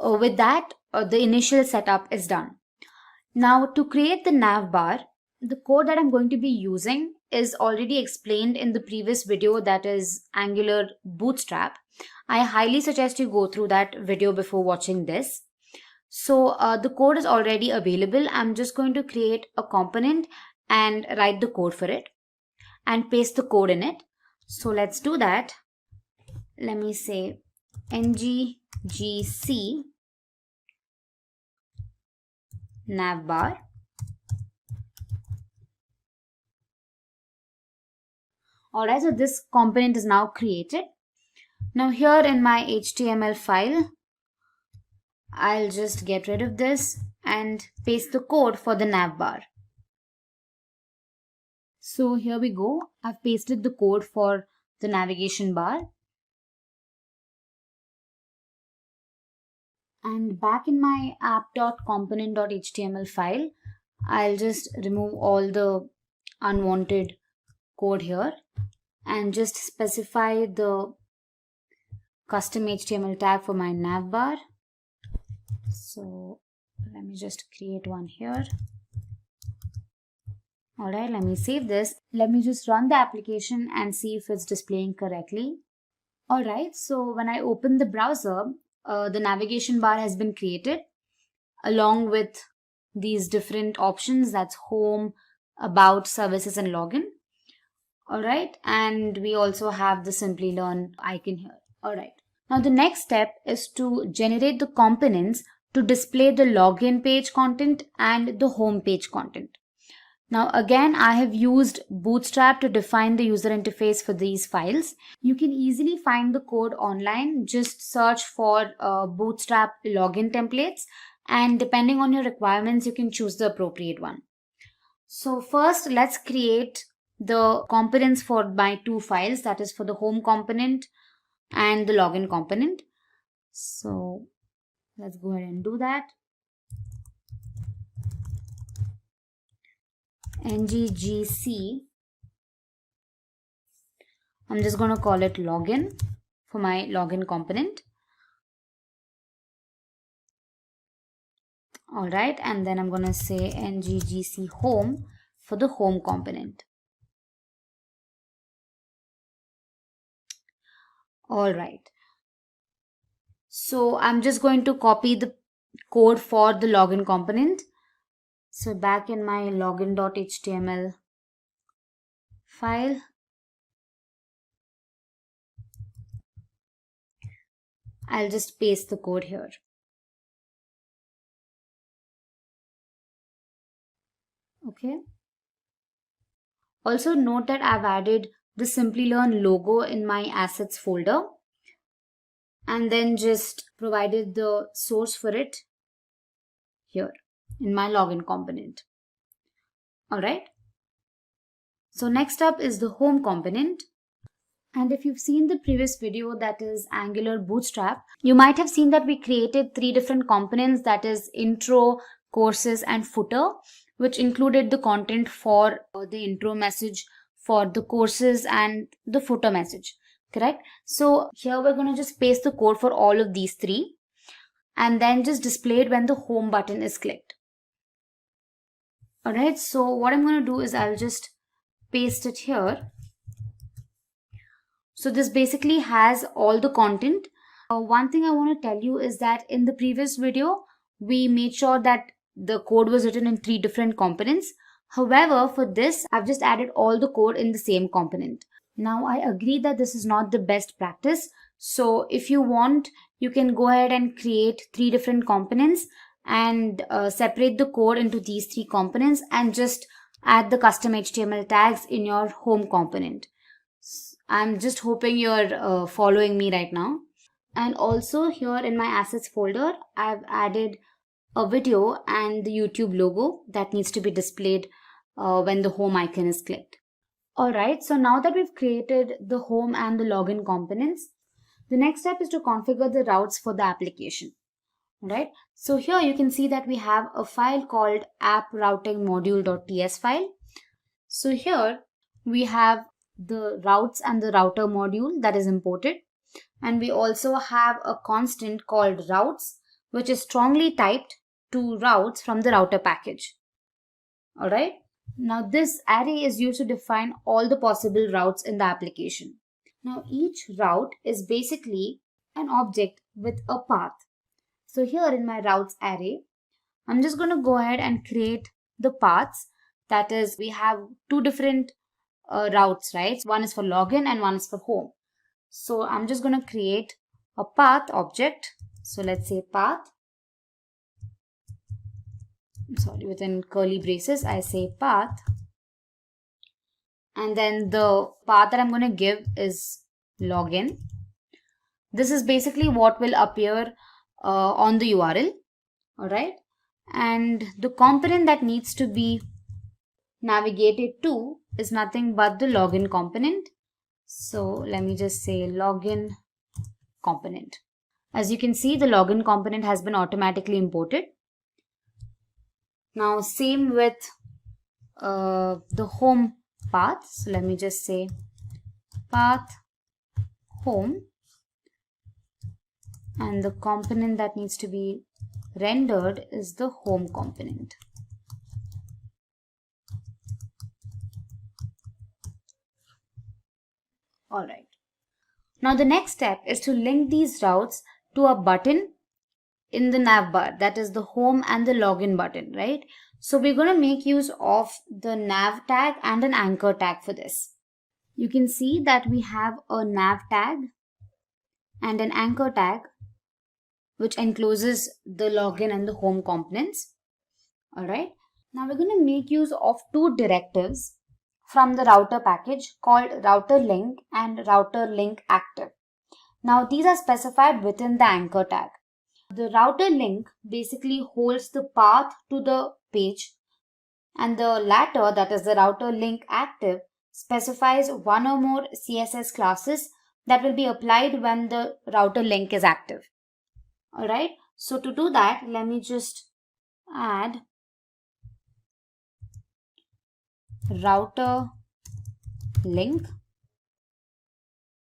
With that, the initial setup is done. Now to create the nav bar, the code that I'm going to be using is already explained in the previous video, that is Angular Bootstrap. I highly suggest you go through that video before watching this. So the code is already available. I'm just going to create a component and write the code for it and paste the code in it. So let's do that. Let me say nggc navbar. Alright, so this component is now created. Now here in my HTML file, I'll just get rid of this and paste the code for the navbar. So here we go. I've pasted the code for the navigation bar. And back in my app.component.html file, I'll just remove all the unwanted code here and just specify the custom HTML tag for my navbar. So let me just create one here. Alright, let me save this. Let me just run the application and see if it's displaying correctly. Alright, so when I open the browser, the navigation bar has been created along with these different options, that's home, about, services, and login. All right, and we also have the Simplilearn icon here. All right, now the next step is to generate the components to display the login page content and the home page content. Now again, I have used Bootstrap to define the user interface for these files. You can easily find the code online. Just search for Bootstrap login templates, and depending on your requirements, you can choose the appropriate one. So first, let's create the components for my two files, that is for the home component and the login component. So let's go ahead and do that. NGGC, I'm just going to call it login for my login component. All right, and then I'm going to say NGGC home for the home component. All right, so I'm just going to copy the code for the login component. So back in my login.html file, I'll just paste the code here. Okay. Also note that I've added the Simplilearn logo in my assets folder and then just provided the source for it here in my login component. All right. So next up is the home component. And if you've seen the previous video, that is Angular Bootstrap, you might have seen that we created 3 different components, that is intro, courses, and footer, which included the content for the intro message, for the courses, and the footer message, correct? So here we're going to just paste the code for all of these 3 and then just display it when the home button is clicked. All right, so what I'm going to do is I'll just paste it here. So this basically has all the content. One thing I want to tell you is that in the previous video, we made sure that the code was written in 3 different components. However, for this, I've just added all the code in the same component. Now, I agree that this is not the best practice. So if you want, you can go ahead and create 3 different components and separate the code into these 3 components and just add the custom HTML tags in your home component. I'm just hoping you're following me right now. And also here in my assets folder, I've added a video and the YouTube logo that needs to be displayed when the home icon is clicked. Alright, so now that we've created the home and the login components, the next step is to configure the routes for the application. Alright, so here you can see that we have a file called app-routing-module.ts file. So here we have the routes and the router module that is imported, and we also have a constant called routes, which is strongly typed to routes from the router package. All right, now this array is used to define all the possible routes in the application. Now each route is basically an object with a path. So here in my routes array, I'm just going to go ahead and create the paths. That is, we have 2 different routes, right? One is for login and one is for home. So I'm just going to create a path object. So let's say path. Within curly braces, I say path. And then the path that I'm going to give is login. This is basically what will appear on the URL. All right. And the component that needs to be navigated to is nothing but the login component. So let me just say login component. As you can see, the login component has been automatically imported. Now same with the home path. So let me just say path home, and the component that needs to be rendered is the home component. All right. Now the next step is to link these routes to a button in the nav bar, that is the home and the login button, right? So we're going to make use of the nav tag and an anchor tag for this. You can see that we have a nav tag and an anchor tag which encloses the login and the home components. Alright, now we're going to make use of two directives from the router package called router link and router link active. Now these are specified within the anchor tag. The router link basically holds the path to the page, and the latter, that is the router link active, specifies one or more CSS classes that will be applied when the router link is active. Alright, so to do that, let me just add router link.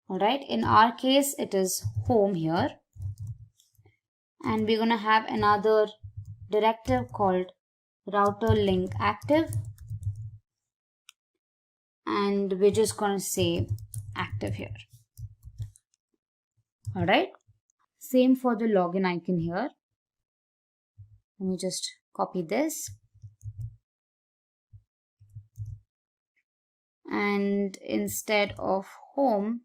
Alright, in our case it is home here, and we're going to have another directive called router link active, and we're just going to say active here. Alright, same for the login icon here. Let me just copy this, and instead of home,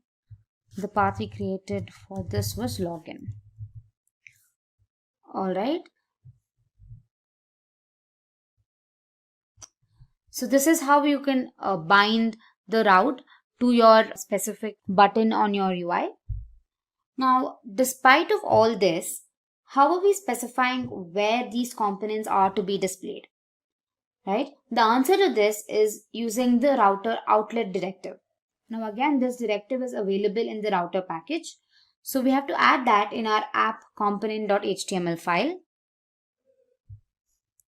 the path we created for this was login. Alright, so this is how you can bind the route to your specific button on your UI. Now, despite of all this, how are we specifying where these components are to be displayed? Right? The answer to this is using the router outlet directive. Now again, this directive is available in the router package. So we have to add that in our app component.html file.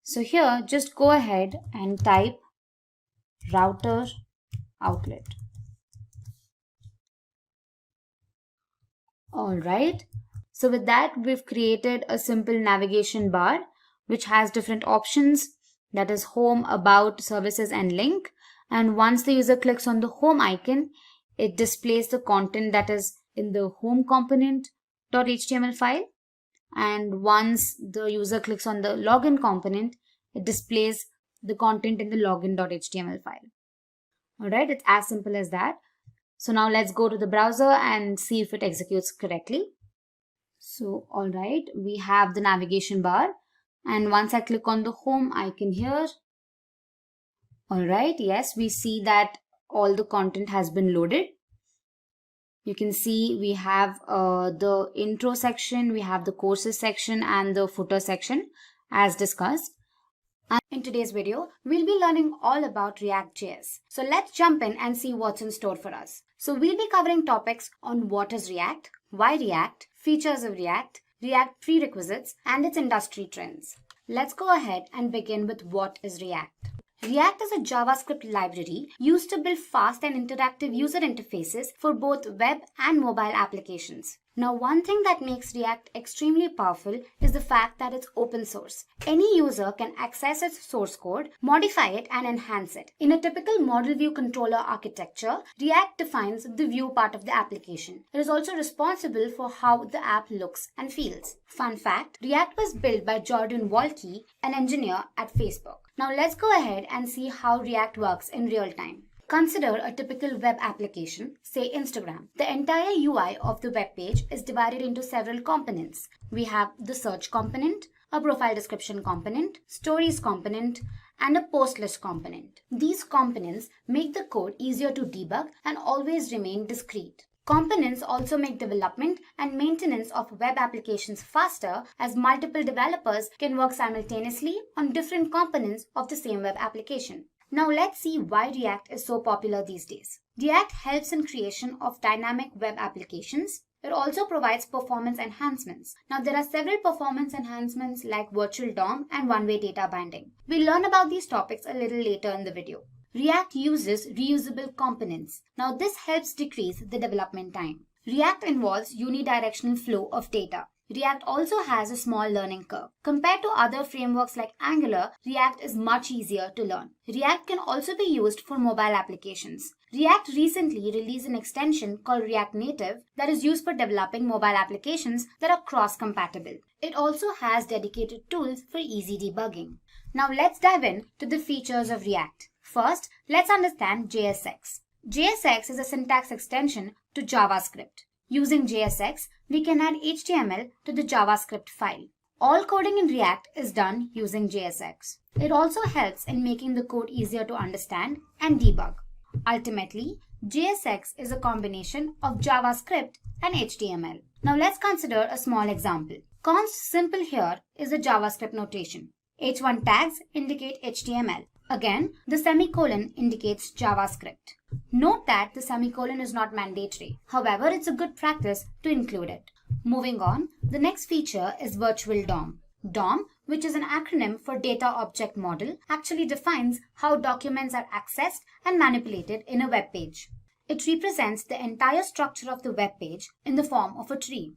So here, just go ahead and type router outlet. Alright, so with that, we've created a simple navigation bar which has different options, that is home, about, services and link. And once the user clicks on the home icon, it displays the content that is in the home component.html file. And once the user clicks on the login component, it displays the content in the login.html file. Alright, it's as simple as that. So now let's go to the browser and see if it executes correctly. So alright, we have the navigation bar, and once I click on the home icon here, alright, yes, we see that all the content has been loaded. You can see we have the intro section, we have the courses section and the footer section as discussed. And in today's video, we'll be learning all about React.js. So let's jump in and see what's in store for us. So we'll be covering topics on what is React, why React, features of React, React prerequisites, and its industry trends. Let's go ahead and begin with what is React. React is a JavaScript library used to build fast and interactive user interfaces for both web and mobile applications. Now, one thing that makes React extremely powerful is the fact that it's open source. Any user can access its source code, modify it, and enhance it. In a typical model view controller architecture, React defines the view part of the application. It is also responsible for how the app looks and feels. Fun fact, React was built by Jordan Walke, an engineer at Facebook. Now let's go ahead and see how React works in real time. Consider a typical web application, say Instagram. The entire UI of the web page is divided into several components. We have the search component, a profile description component, stories component, and a post list component. These components make the code easier to debug and always remain discrete. Components also make development and maintenance of web applications faster, as multiple developers can work simultaneously on different components of the same web application. Now let's see why React is so popular these days. React helps in creation of dynamic web applications. It also provides performance enhancements. Now there are several performance enhancements like virtual DOM and one-way data binding. We'll learn about these topics a little later in the video. React uses reusable components. Now this helps decrease the development time. React involves unidirectional flow of data. React also has a small learning curve. Compared to other frameworks like Angular, React is much easier to learn. React can also be used for mobile applications. React recently released an extension called React Native that is used for developing mobile applications that are cross-compatible. It also has dedicated tools for easy debugging. Now let's dive in to the features of React. First, let's understand JSX. JSX is a syntax extension to JavaScript. Using JSX, we can add HTML to the JavaScript file. All coding in React is done using JSX. It also helps in making the code easier to understand and debug. Ultimately, JSX is a combination of JavaScript and HTML. Now let's consider a small example. Const simple here is a JavaScript notation. H1 tags indicate HTML. Again, the semicolon indicates JavaScript. Note that the semicolon is not mandatory. However, it's a good practice to include it. Moving on, the next feature is Virtual DOM. DOM, which is an acronym for Data Object Model, actually defines how documents are accessed and manipulated in a web page. It represents the entire structure of the web page in the form of a tree.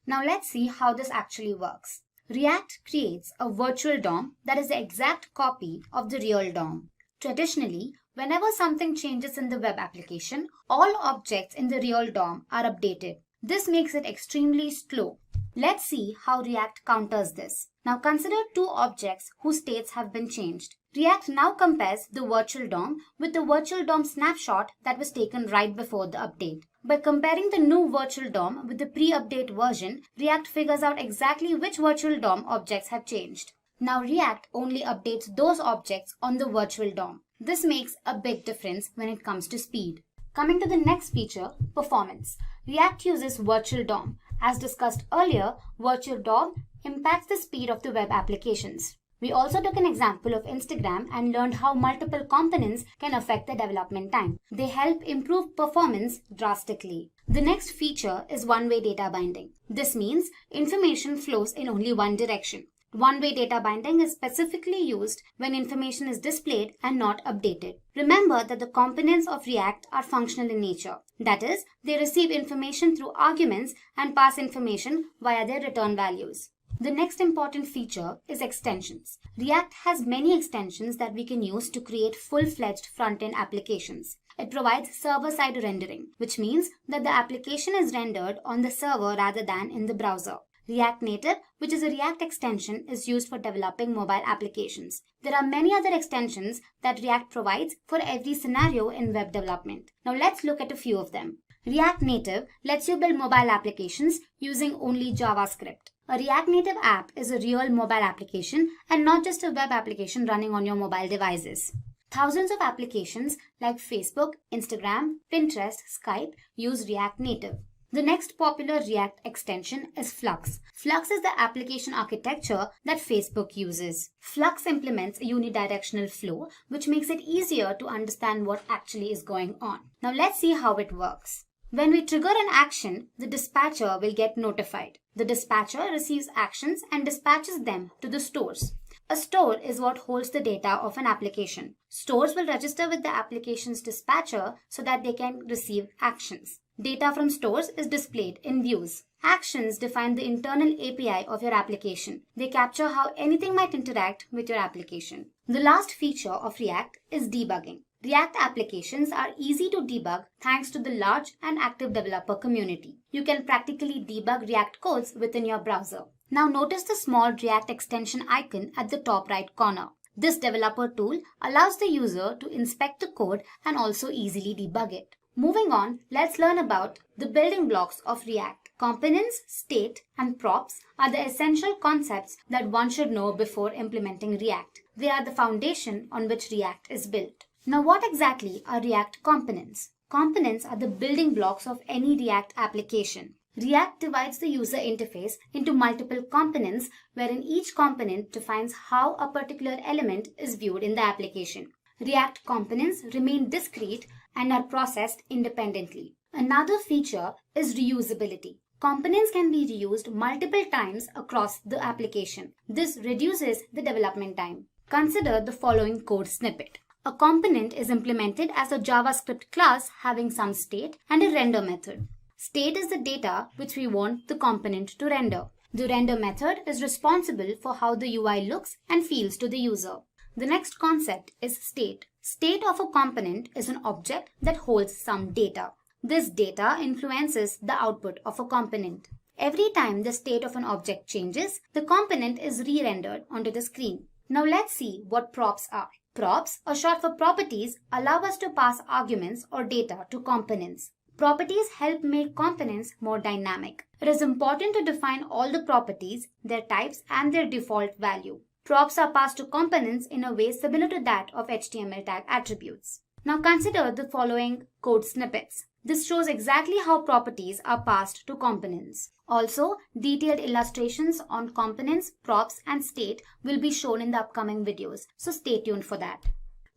Now let's see how this actually works. React creates a virtual DOM that is the exact copy of the real DOM. Traditionally, whenever something changes in the web application, all objects in the real DOM are updated. This makes it extremely slow. Let's see how React counters this. Now consider two objects whose states have been changed. React now compares the virtual DOM with the virtual DOM snapshot that was taken right before the update. By comparing the new virtual DOM with the pre-update version, React figures out exactly which virtual DOM objects have changed. Now React only updates those objects on the virtual DOM. This makes a big difference when it comes to speed. Coming to the next feature, performance. React uses virtual DOM. As discussed earlier, virtual DOM impacts the speed of the web applications. We also took an example of Instagram and learned how multiple components can affect the development time. They help improve performance drastically. The next feature is one-way data binding. This means information flows in only one direction. One-way data binding is specifically used when information is displayed and not updated. Remember that the components of React are functional in nature. That is, they receive information through arguments and pass information via their return values. The next important feature is extensions. React has many extensions that we can use to create full-fledged front-end applications. It provides server-side rendering, which means that the application is rendered on the server rather than in the browser. React Native, which is a React extension, is used for developing mobile applications. There are many other extensions that React provides for every scenario in web development. Now let's look at a few of them. React Native lets you build mobile applications using only JavaScript. A React Native app is a real mobile application and not just a web application running on your mobile devices. Thousands of applications like Facebook, Instagram, Pinterest, Skype use React Native. The next popular React extension is Flux. Flux is the application architecture that Facebook uses. Flux implements a unidirectional flow, which makes it easier to understand what actually is going on. Now let's see how it works. When we trigger an action, the dispatcher will get notified. The dispatcher receives actions and dispatches them to the stores. A store is what holds the data of an application. Stores will register with the application's dispatcher so that they can receive actions. Data from stores is displayed in views. Actions define the internal API of your application. They capture how anything might interact with your application. The last feature of React is debugging. React applications are easy to debug thanks to the large and active developer community. You can practically debug React codes within your browser. Now notice the small React extension icon at the top right corner. This developer tool allows the user to inspect the code and also easily debug it. Moving on, let's learn about the building blocks of React. Components, state, and props are the essential concepts that one should know before implementing React. They are the foundation on which React is built. Now, what exactly are React components? Components are the building blocks of any React application. React divides the user interface into multiple components, wherein each component defines how a particular element is viewed in the application. React components remain discrete and are processed independently. Another feature is reusability. Components can be reused multiple times across the application. This reduces the development time. Consider the following code snippet. A component is implemented as a JavaScript class having some state and a render method. State is the data which we want the component to render. The render method is responsible for how the UI looks and feels to the user. The next concept is state. State of a component is an object that holds some data. This data influences the output of a component. Every time the state of an object changes, the component is re-rendered onto the screen. Now let's see what props are. Props, or short for properties, allow us to pass arguments or data to components. Properties help make components more dynamic. It is important to define all the properties, their types, and their default value. Props are passed to components in a way similar to that of HTML tag attributes. Now consider the following code snippets. This shows exactly how properties are passed to components. Also, detailed illustrations on components, props, and state will be shown in the upcoming videos, so stay tuned for that.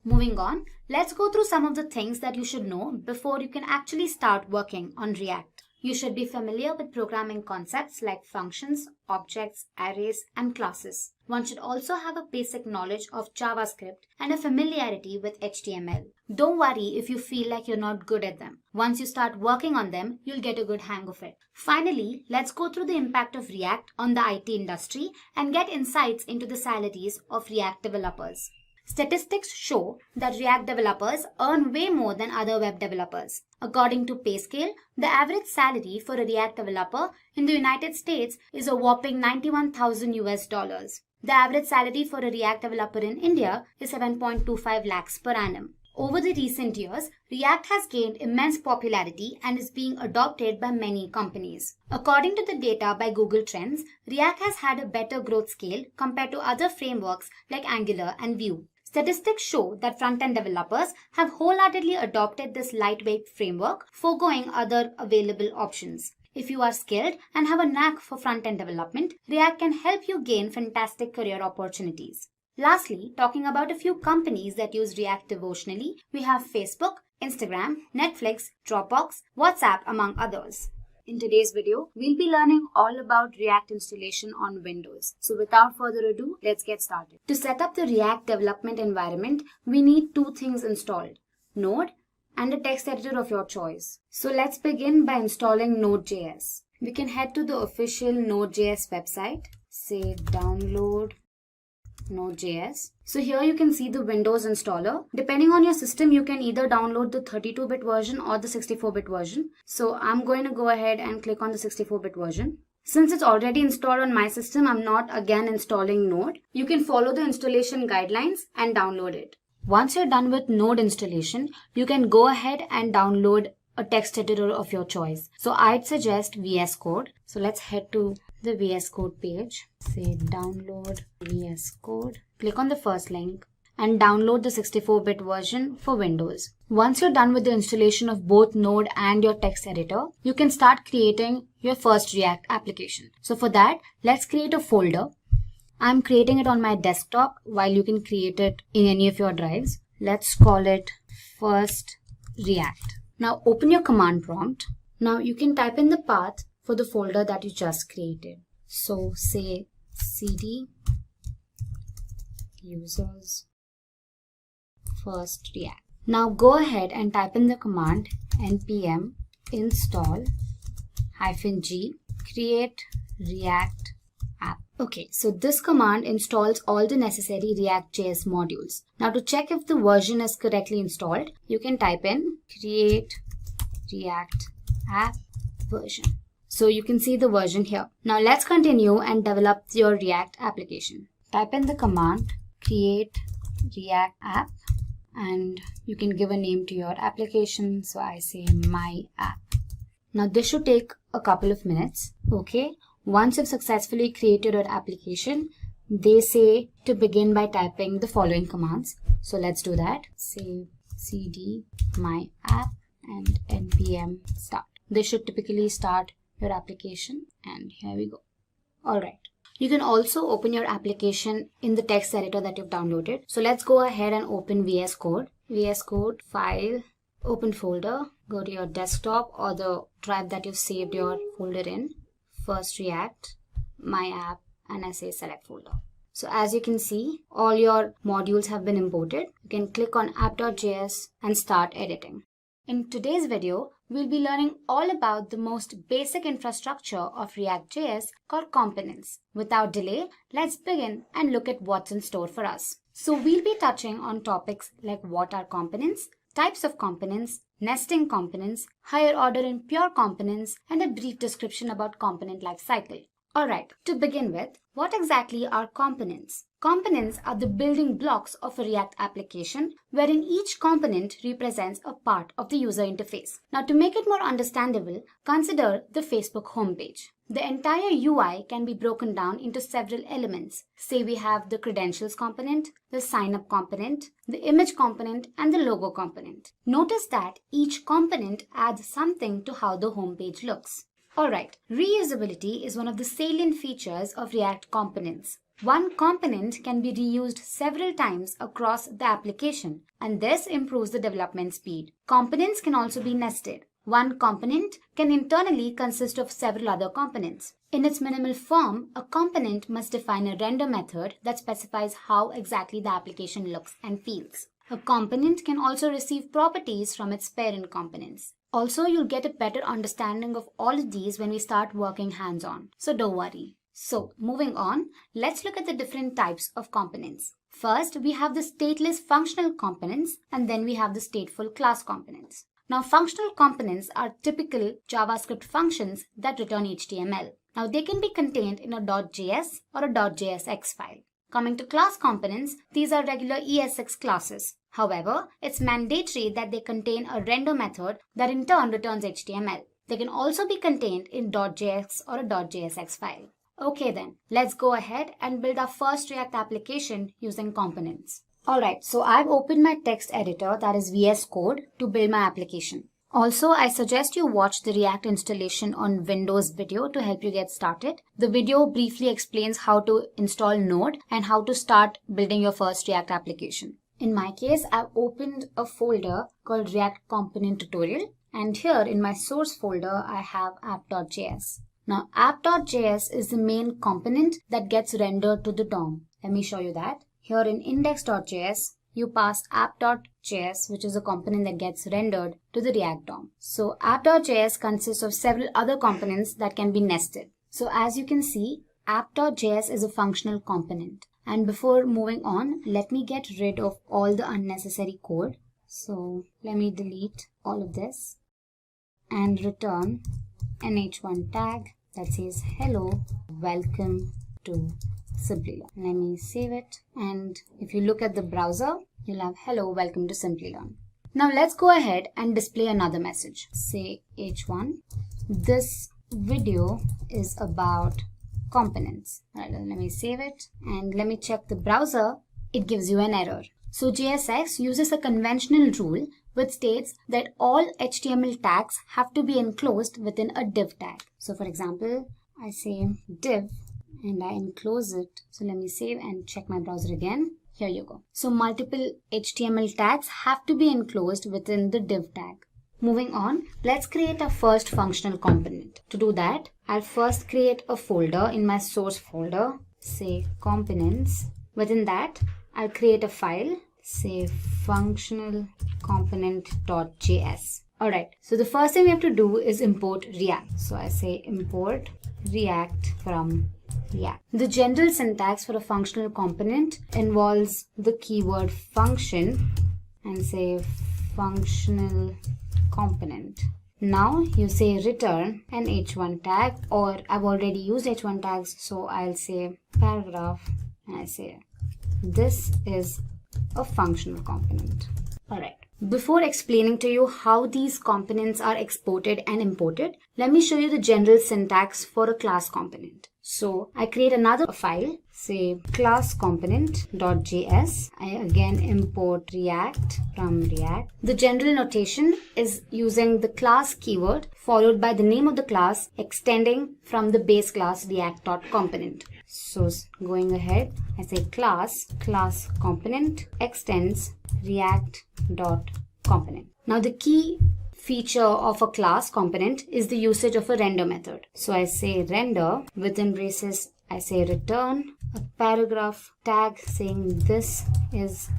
Moving on, let's go through some of the things that you should know before you can actually start working on React. You should be familiar with programming concepts like functions, objects, arrays, and classes. One should also have a basic knowledge of JavaScript and a familiarity with HTML. Don't worry if you feel like you're not good at them. Once you start working on them, you'll get a good hang of it. Finally, let's go through the impact of React on the IT industry and get insights into the salaries of React developers. Statistics show that React developers earn way more than other web developers. According to PayScale, the average salary for a React developer in the United States is a whopping $91,000. The average salary for a React developer in India is 7.25 lakhs per annum. Over the recent years, React has gained immense popularity and is being adopted by many companies. According to the data by Google Trends, React has had a better growth scale compared to other frameworks like Angular and Vue. Statistics show that front-end developers have wholeheartedly adopted this lightweight framework, foregoing other available options. If you are skilled and have a knack for front-end development, React can help you gain fantastic career opportunities. Lastly, talking about a few companies that use React devotionally, we have Facebook, Instagram, Netflix, Dropbox, WhatsApp, among others. In today's video, we'll be learning all about React installation on Windows. So without further ado, let's get started. To set up the React development environment, we need two things installed: Node and a text editor of your choice. So let's begin by installing Node.js. We can head to the official Node.js website, say download Node.js. So here you can see the Windows installer. Depending on your system, you can either download the 32-bit version or the 64-bit version. So I'm going to go ahead and click on the 64-bit version. Since it's already installed on my system, I'm not again installing Node. You can follow the installation guidelines and download it. Once you're done with Node installation, you can go ahead and download a text editor of your choice. So I'd suggest VS Code. So let's head to the VS Code page. Say download VS Code. Click on the first link and download the 64-bit version for Windows. Once you're done with the installation of both Node and your text editor, you can start creating your first React application. So for that, let's create a folder. I'm creating it on my desktop, while you can create it in any of your drives. Let's call it first React. Now open your command prompt. Now you can type in the path for the folder that you just created. So say cd users first React. Now go ahead and type in the command npm install -g create React app. Okay, so this command installs all the necessary React.js modules. Now to check if the version is correctly installed, you can type in create React app version. So you can see the version here. Now let's continue and develop your React application. Type in the command create React app and you can give a name to your application. So I say my app. Now this should take a couple of minutes. Okay. Once you've successfully created your application, they say to begin by typing the following commands. So let's do that. Say cd my app and npm start. This should typically start your application, and here we go. Alright. You can also open your application in the text editor that you've downloaded. So let's go ahead and open VS Code. VS Code, file, open folder, go to your desktop or the drive that you've saved your folder in. First React, my app, and I say select folder. So as you can see, all your modules have been imported. You can click on app.js and start editing. In today's video, we'll be learning all about the most basic infrastructure of React.js called components. Without delay, let's begin and look at what's in store for us. So we'll be touching on topics like what are components, types of components, nesting components, higher order and pure components, and a brief description about component lifecycle. Alright, to begin with, what exactly are components? Components are the building blocks of a React application, wherein each component represents a part of the user interface. Now, to make it more understandable, consider the Facebook homepage. The entire UI can be broken down into several elements. Say we have the credentials component, the sign up component, the image component, and the logo component. Notice that each component adds something to how the homepage looks. Alright, reusability is one of the salient features of React components. One component can be reused several times across the application, and this improves the development speed. Components can also be nested. One component can internally consist of several other components. In its minimal form, a component must define a render method that specifies how exactly the application looks and feels. A component can also receive properties from its parent components. Also, you'll get a better understanding of all of these when we start working hands-on, so don't worry. So, moving on, let's look at the different types of components. First, we have the stateless functional components, and then we have the stateful class components. Now, functional components are typical JavaScript functions that return HTML. Now, they can be contained in a .js or a .jsx file. Coming to class components, these are regular ESX classes. However, it's mandatory that they contain a render method that in turn returns HTML. They can also be contained in .js or a .jsx file. Okay then, let's go ahead and build our first React application using components. Alright, so I've opened my text editor, that is VS Code, to build my application. Also, I suggest you watch the React installation on Windows video to help you get started. The video briefly explains how to install Node and how to start building your first React application. In my case, I've opened a folder called React Component Tutorial, and here in my source folder, I have app.js. Now, app.js is the main component that gets rendered to the DOM. Let me show you that. Here in index.js, you pass app.js, which is a component that gets rendered to the React DOM. So app.js consists of several other components that can be nested. So as you can see, app.js is a functional component. And before moving on, let me get rid of all the unnecessary code. So let me delete all of this and return an h1 tag that says hello, welcome to Simplilearn. Let me save it, and if you look at the browser, you'll have hello, welcome to Simplilearn. Now let's go ahead and display another message. Say h1, this video is about components. Right, let me save it and let me check the browser. It gives you an error. So JSX uses a conventional rule which states that all HTML tags have to be enclosed within a div tag. So for example, I say div and I enclose it. So let me save and check my browser again. Here you go. So multiple HTML tags have to be enclosed within the div tag. Moving on, let's create our first functional component. To do that, I'll first create a folder in my source folder, say components. Within that, I'll create a file, say functional component.js. Alright, so the first thing we have to do is import React. So I say import React from React. The general syntax for a functional component involves the keyword function and say functional component. Now you say return an h1 tag, or I've already used h1 tags, so I'll say paragraph and I say this is a functional component. Alright. Before explaining to you how these components are exported and imported, let me show you the general syntax for a class component. So I create another file, say class component.js. I again import React from React. The general notation is using the class keyword followed by the name of the class extending from the base class React.component. So going ahead, I say class component extends React.component. Now the key feature of a class component is the usage of a render method. So I say render, within braces I say return a paragraph tag saying this is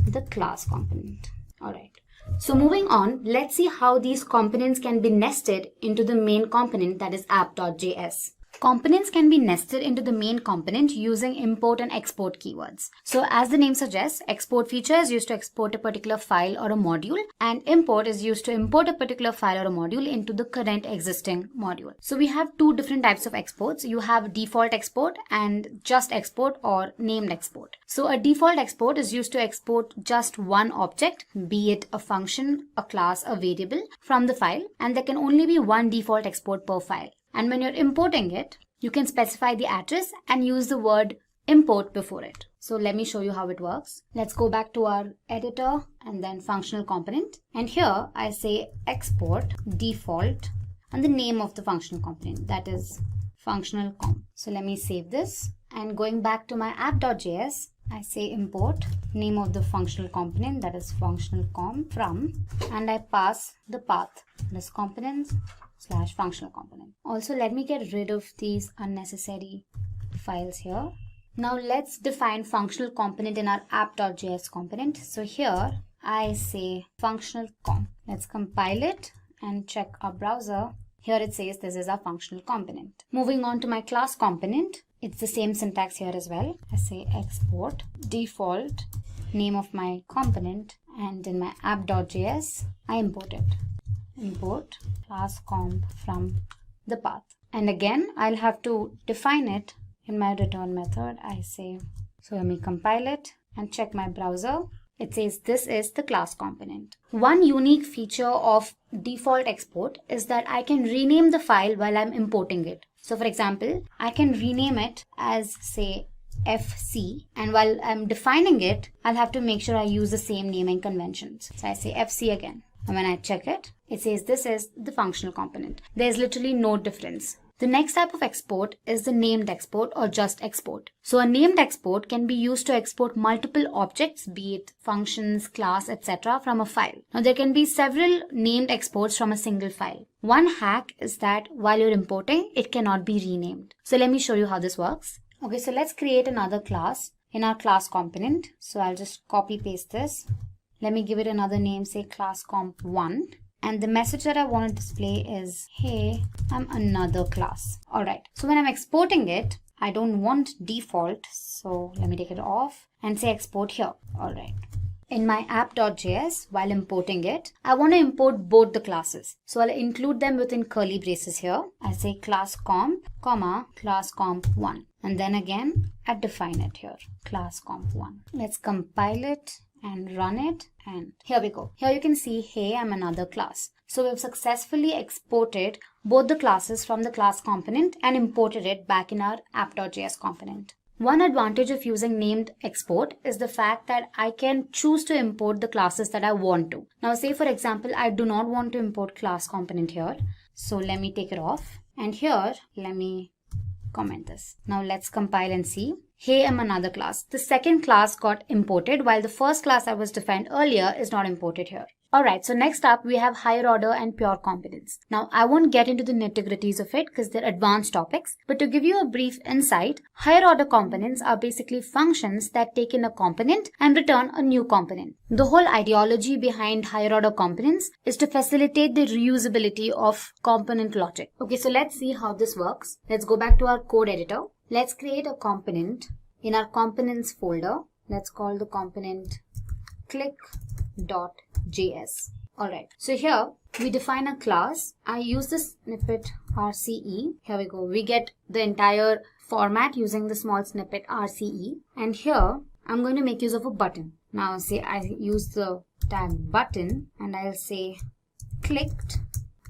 the class component. Alright. So moving on, let's see how these components can be nested into the main component, that is app.js. Components can be nested into the main component using import and export keywords. So as the name suggests, export feature is used to export a particular file or a module, and import is used to import a particular file or a module into the current existing module. So we have two different types of exports. You have default export and just export or named export. So a default export is used to export just one object, be it a function, a class, a variable, from the file, and there can only be one default export per file. And when you're importing it, you can specify the address and use the word import before it. So let me show you how it works. Let's go back to our editor and then functional component. And here I say export default and the name of the functional component, that is functional comp. So let me save this, and going back to my app.js, I say import name of the functional component, that is functional comp from, and I pass the path, this components / functional component. Also, let me get rid of these unnecessary files here. Now let's define functional component in our app.js component. So here I say functional comp. Let's compile it and check our browser. Here it says this is our functional component. Moving on to my class component, it's the same syntax here as well. I say export default name of my component, and in my app.js I import it. Import class comp from the path, and again I'll have to define it in my return method. I say, so let me compile it and check my browser. It says this is the class component. One unique feature of default export is that I can rename the file while I'm importing it. So for example, I can rename it as say FC, and while I'm defining it, I'll have to make sure I use the same naming conventions. So I say FC again. And when I check it, it says this is the functional component. There's literally no difference. The next type of export is the named export or just export. So a named export can be used to export multiple objects, be it functions, class, etc. from a file. Now there can be several named exports from a single file. One hack is that while you're importing, it cannot be renamed. So let me show you how this works. Okay, so let's create another class in our class component. So I'll just copy paste this. Let me give it another name, say class comp 1. And the message that I want to display is, hey, I'm another class. All right. So when I'm exporting it, I don't want default. So let me take it off and say export here. All right. In my app.js, while importing it, I want to import both the classes. So I'll include them within curly braces here. I say class comp, comma, class comp 1. And then again, I define it here, class comp 1. Let's compile it and run it, and here we go. Here you can see, hey, I'm another class. So we've successfully exported both the classes from the class component and imported it back in our app.js component. One advantage of using named export is the fact that I can choose to import the classes that I want to. Now say for example, I do not want to import class component here. So let me take it off, and here let me comment this. Now let's compile and see. Hey, I'm another class. The second class got imported while the first class I was defined earlier is not imported here. Alright, so next up we have higher order and pure components. Now I won't get into the nitty-gritties of it because they're advanced topics, but to give you a brief insight, higher order components are basically functions that take in a component and return a new component. The whole ideology behind higher order components is to facilitate the reusability of component logic. Okay, so let's see how this works. Let's go back to our code editor. Let's create a component in our components folder. Let's call the component click.js. Alright, so here we define a class. I use the snippet RCE. Here we go. We get the entire format using the small snippet RCE. And here I'm going to make use of a button. Now say I use the tag button and I'll say clicked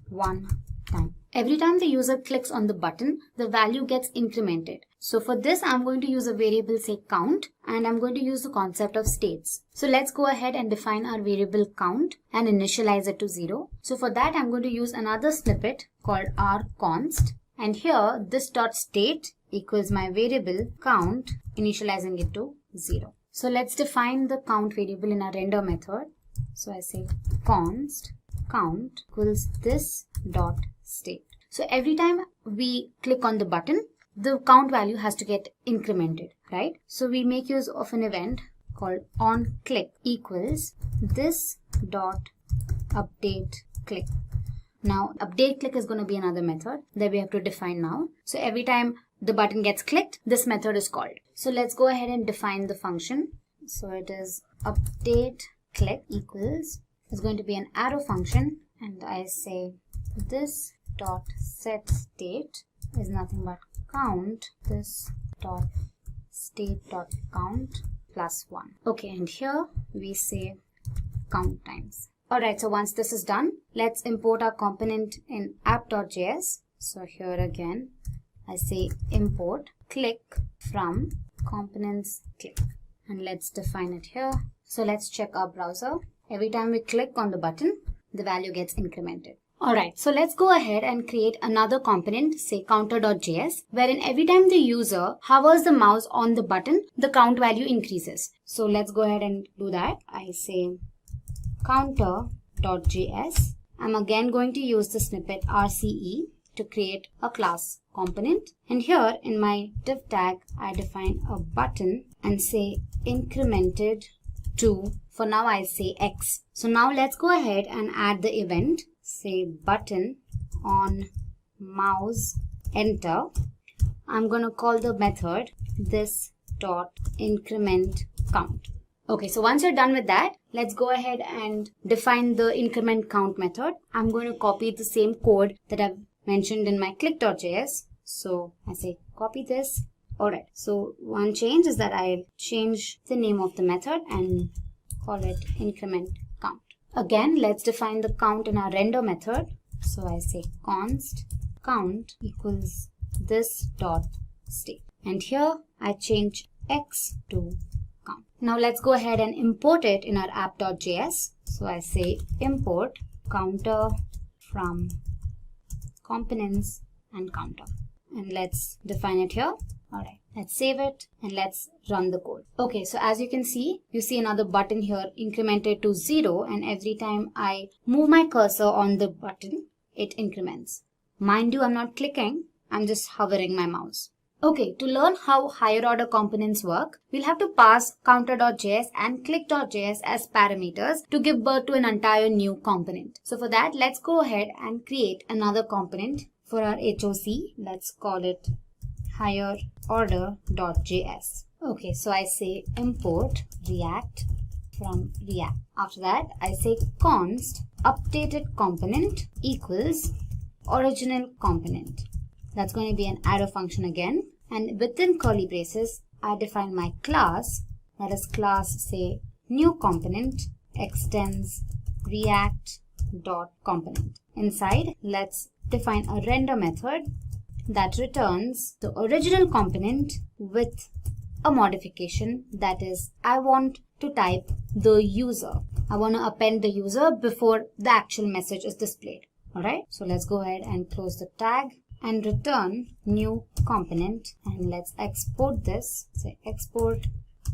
one time. Every time the user clicks on the button, the value gets incremented. So for this, I'm going to use a variable say count, and I'm going to use the concept of states. So let's go ahead and define our variable count and initialize it to 0. So for that, I'm going to use another snippet called rconst. And here, this dot state equals my variable count, initializing it to 0. So let's define the count variable in our render method. So I say const count equals this dot state. So every time we click on the button, the count value has to get incremented, right? So we make use of an event called onClick equals this dot update click. Now update click is going to be another method that we have to define now. So every time the button gets clicked, this method is called. So let's go ahead and define the function. So it is update click equals is going to be an arrow function, and I say this dot set state is nothing but count this dot state dot count plus 1. Okay, and here we say count times. Alright, so once this is done, let's import our component in app.js. So here again, I say import click from components click, and let's define it here. So let's check our browser. Every time we click on the button, the value gets incremented. Alright, so let's go ahead and create another component, say counter.js, wherein every time the user hovers the mouse on the button, the count value increases. So let's go ahead and do that. I say counter.js. I'm again going to use the snippet RCE to create a class component. And here in my div tag, I define a button and say incremented to, for now I say X. So now let's go ahead and add the event. Say button on mouse enter. I'm going to call the method this dot increment count. Okay, so once you're done with that, let's go ahead and define the increment count method. I'm going to copy the same code that I've mentioned in my click.js. So I say copy this. Alright, so one change is that I'll change the name of the method and call it increment count. Again, let's define the count in our render method. So I say const count equals this dot state. And here I change X to count. Now let's go ahead and import it in our app.js. So I say import counter from components and counter. And let's define it here. Alright, let's save it and let's run the code. Okay, so as you can see, you see another button here incremented to 0, and every time I move my cursor on the button, it increments. Mind you, I'm not clicking, I'm just hovering my mouse. Okay, to learn how higher order components work, we'll have to pass counter.js and click.js as parameters to give birth to an entire new component. So for that, let's go ahead and create another component for our HOC. Let's call it higher order.js. Okay, so I say import react from react. After that, I say const updated component equals original component. That's going to be an arrow function again. And within curly braces, I define my class. That is class, say, new component extends react dot component. Inside, let's define a render method that returns the original component with a modification, that is, I want to type the user. I want to append the user before the actual message is displayed. Alright, so let's go ahead and close the tag and return new component, and let's export this. Say export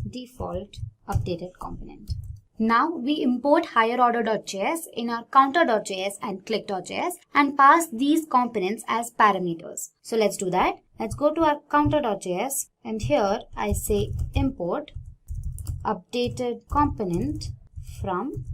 default updated component. Now we import higher order.js in our counter.js and click.js and pass these components as parameters. So let's do that. Let's go to our counter.js, and here I say import updated component from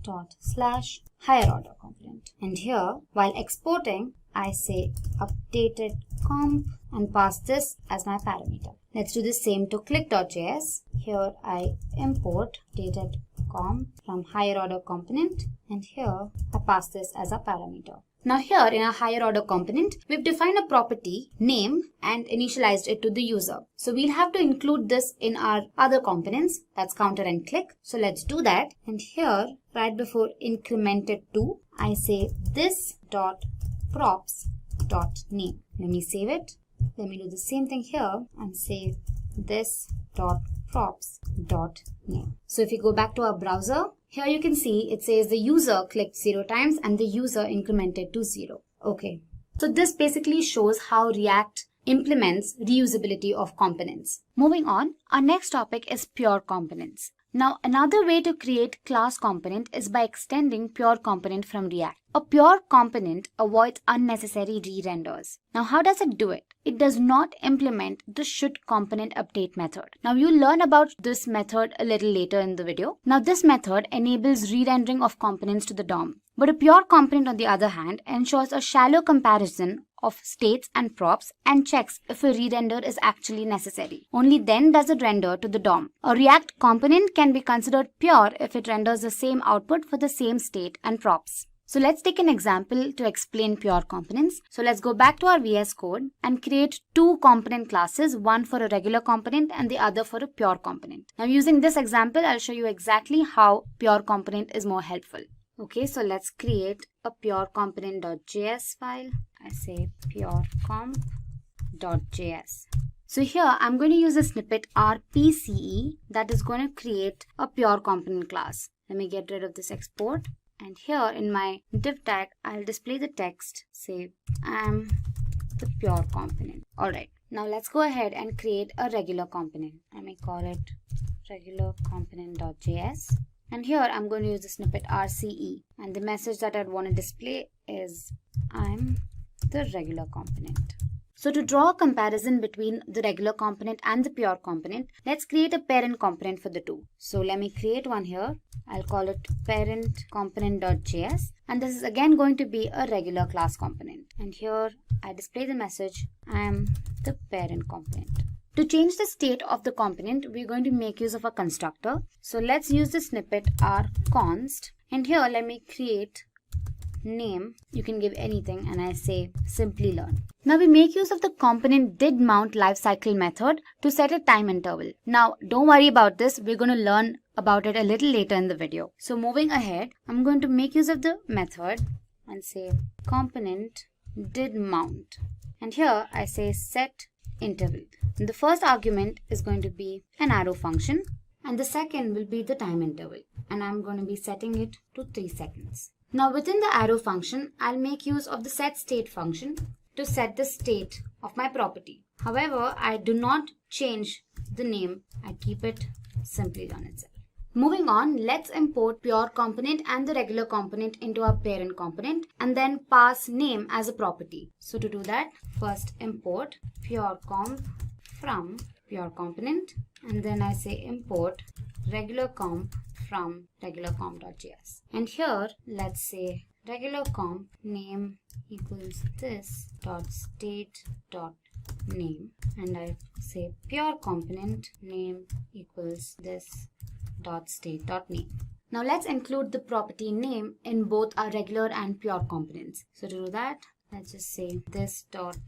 dot slash higher order component. And here, while exporting, I say updated comp and pass this as my parameter. Let's do the same to click.js. Here I import updated comp from higher order component, and here I pass this as a parameter. Now here in our higher order component, we've defined a property name and initialized it to the user. So we'll have to include this in our other components, that's counter and click. So let's do that. And here, right before incremented to, I say this dot props dot name. Let me save it. Let me do the same thing here and say this dot props dot name. So if you go back to our browser, here you can see it says the user clicked 0 times and the user incremented to 0. Okay. So this basically shows how React implements reusability of components. Moving on, our next topic is pure components. Now, another way to create class component is by extending pure component from React. A pure component avoids unnecessary re-renders. Now, how does it do it? It does not implement the should component update method. Now, you'll learn about this method a little later in the video. Now, this method enables re-rendering of components to the DOM. But a pure component, on the other hand, ensures a shallow comparison of states and props and checks if a re-render is actually necessary. Only then does it render to the DOM. A React component can be considered pure if it renders the same output for the same state and props. So let's take an example to explain pure components. So let's go back to our VS Code and create two component classes, one for a regular component and the other for a pure component. Now using this example, I'll show you exactly how pure component is more helpful. Okay, so let's create a pure component.js file. I say purecomp.js. So here I'm going to use a snippet rpce that is going to create a pure component class. Let me get rid of this export. And here in my div tag, I'll display the text, say, I'm the pure component. Alright, now let's go ahead and create a regular component. I may call it regular component.js. And here I'm going to use the snippet rce. And the message that I'd want to display is, I'm the regular component. So to draw a comparison between the regular component and the pure component, let's create a parent component for the two. So let me create one here. I'll call it parent component.js. And this is again going to be a regular class component. And here I display the message, I am the parent component. To change the state of the component, we're going to make use of a constructor. So let's use the snippet rconst. And here let me create name, you can give anything, and I say Simplilearn. Now we make use of the component didMount lifecycle method to set a time interval. Now don't worry about this, we're going to learn about it a little later in the video. So moving ahead, I'm going to make use of the method and say component didMount. And here I say set interval. And the first argument is going to be an arrow function and the second will be the time interval. And I'm going to be setting it to 3 seconds. Now within the arrow function, I'll make use of the setState function to set the state of my property. However, I do not change the name, I keep it Simplilearn itself. Moving on, let's import pure component and the regular component into our parent component and then pass name as a property. So to do that, first import purecomp from pure component and then I say import regular comp from regularcomp.js. And here, let's say regular comp name equals this dot state dot name. And I say pure component name equals this dot state dot name. Now let's include the property name in both our regular and pure components. So to do that, let's just say this dot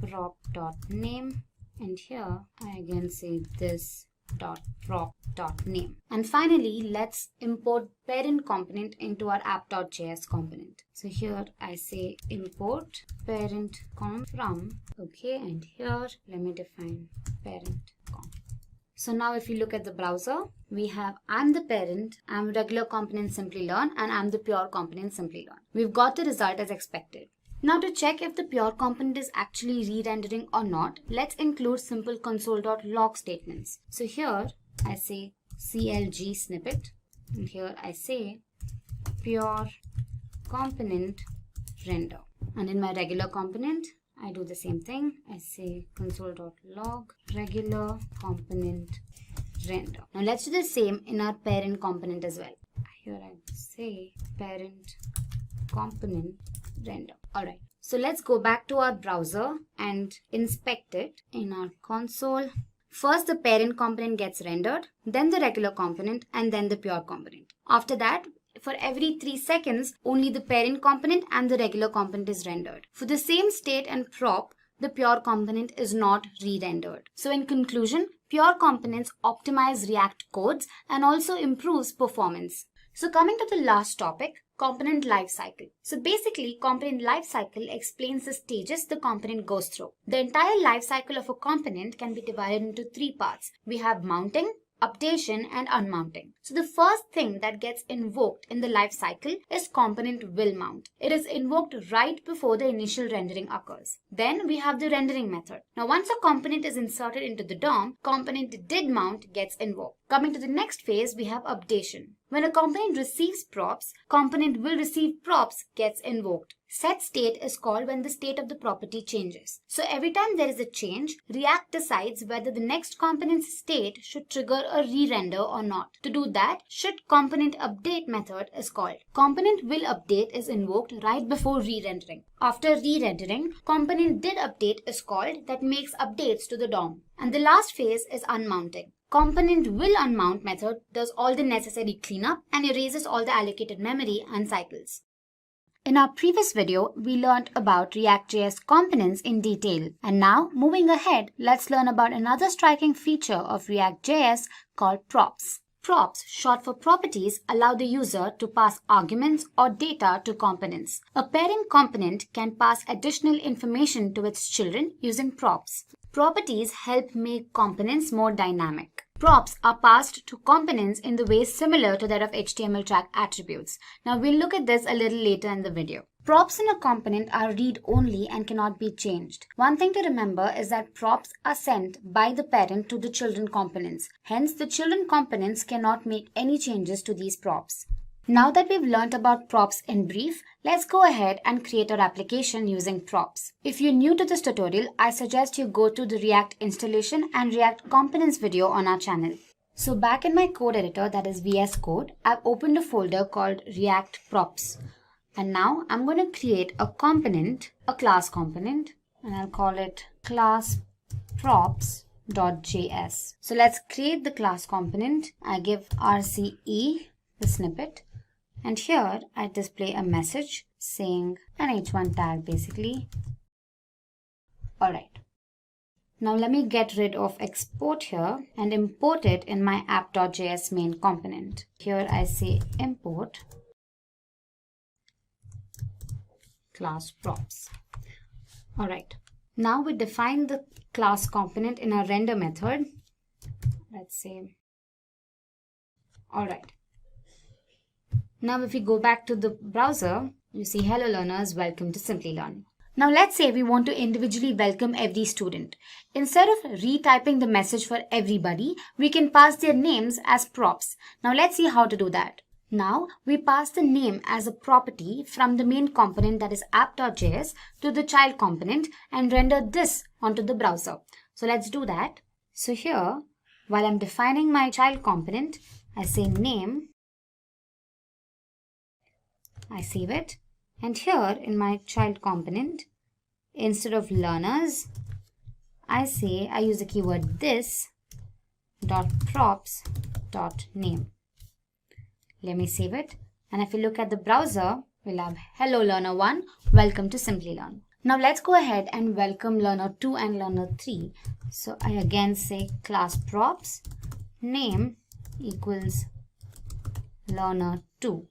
prop dot name. And here, I again say this dot prop dot name. And finally, let's import parent component into our app.js component. So here I say import parent comp from, okay, and here let me define parent comp. So now if you look at the browser, we have I'm the parent, I'm regular component Simplilearn, and I'm the pure component Simplilearn. We've got the result as expected. Now to check if the pure component is actually re-rendering or not, let's include simple console.log statements. So here I say clg snippet and here I say pure component render. And in my regular component, I do the same thing. I say console.log regular component render. Now let's do the same in our parent component as well. Here I say parent component render. Alright, so let's go back to our browser and inspect it in our console. First the parent component gets rendered, then the regular component, and then the pure component. After that, for every 3 seconds, only the parent component and the regular component is rendered. For the same state and prop, the pure component is not re-rendered. So in conclusion, pure components optimize React codes and also improves performance. So coming to the last topic, component lifecycle. So basically, component lifecycle explains the stages the component goes through. The entire lifecycle of a component can be divided into 3 parts. We have mounting, updation, and unmounting. So the first thing that gets invoked in the life cycle is component will mount. It is invoked right before the initial rendering occurs. Then we have the rendering method. Now once a component is inserted into the DOM, component did mount gets invoked. Coming to the next phase, we have updation. When a component receives props, component will receive props gets invoked. Set state is called when the state of the property changes. So every time there is a change, React decides whether the next component's state should trigger a re-render or not. To do that, should component update method is called. Component will update is invoked right before re-rendering. After re-rendering, component did update is called that makes updates to the DOM. And the last phase is unmounting. Component will unmount method does all the necessary cleanup and erases all the allocated memory and cycles. In our previous video, we learned about React.js components in detail. And now, moving ahead, let's learn about another striking feature of React.js called props. Props, short for properties, allow the user to pass arguments or data to components. A parent component can pass additional information to its children using props. Properties help make components more dynamic. Props are passed to components in the way similar to that of HTML tag attributes. Now we'll look at this a little later in the video. Props in a component are read-only and cannot be changed. One thing to remember is that props are sent by the parent to the children components. Hence, the children components cannot make any changes to these props. Now that we've learned about props in brief, let's go ahead and create our application using props. If you're new to this tutorial, I suggest you go to the React installation and React components video on our channel. So back in my code editor, that is VS Code, I've opened a folder called React Props. And now I'm going to create a component, a class component, and I'll call it class props.js. So let's create the class component. I give RCE the snippet. And here I display a message saying an h1 tag basically. Alright. Now let me get rid of export here and import it in my app.js main component. Here I say import class props. Alright. Now we define the class component in our render method. Let's say. Alright. Now if we go back to the browser, you see hello learners, welcome to Simplilearn. Now let's say we want to individually welcome every student. Instead of retyping the message for everybody, we can pass their names as props. Now let's see how to do that. Now we pass the name as a property from the main component, that is app.js, to the child component and render this onto the browser. So let's do that. So here, while I'm defining my child component, I say name. I save it, and here in my child component, instead of learners, I use the keyword this dot props dot name. Let me save it, and if you look at the browser, we'll have hello learner 1, welcome to Simplilearn. Now let's go ahead and welcome learner 2 and learner 3. So I again say class props name equals learner 2.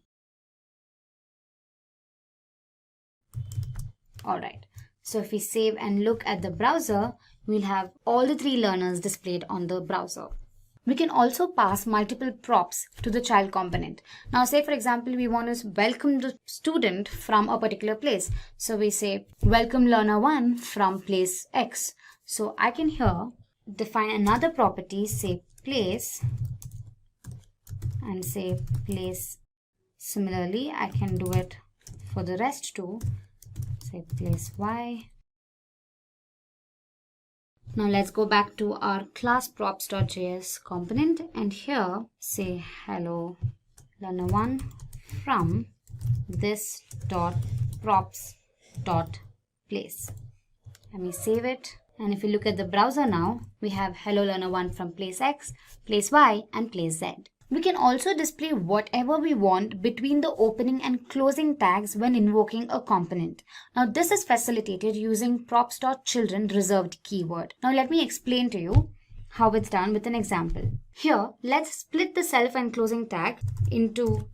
Alright, so if we save and look at the browser, we'll have all the 3 learners displayed on the browser. We can also pass multiple props to the child component. Now say for example, we want to welcome the student from a particular place. So we say welcome learner 1 from place X. So I can here define another property, say place, and say place. Similarly, I can do it for the rest too. Say place Y. Now let's go back to our class props.js component and here say hello learner 1 from this dot props dot place. Let me save it, and if you look at the browser now, we have hello learner 1 from place X, place Y and place Z. We can also display whatever we want between the opening and closing tags when invoking a component. Now this is facilitated using props.children reserved keyword. Now let me explain to you how it's done with an example. Here, let's split the self and closing tag into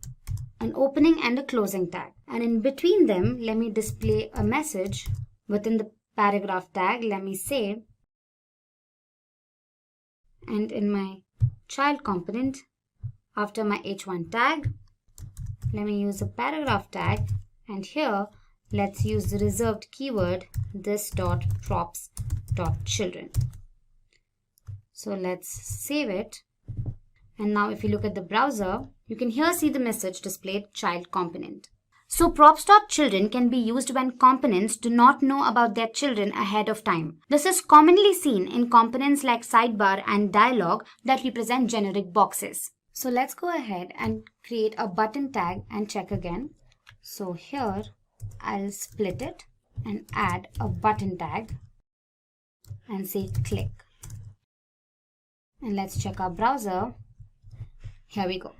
an opening and a closing tag. And in between them, let me display a message within the paragraph tag. Let me say, and in my child component. After my h1 tag, let me use a paragraph tag, and here let's use the reserved keyword this.props.children. So let's save it. And now if you look at the browser, you can here see the message displayed child component. So props.children can be used when components do not know about their children ahead of time. This is commonly seen in components like sidebar and dialog that represent generic boxes. So let's go ahead and create a button tag and check again. So here I'll split it and add a button tag and say click. And let's check our browser. Here we go.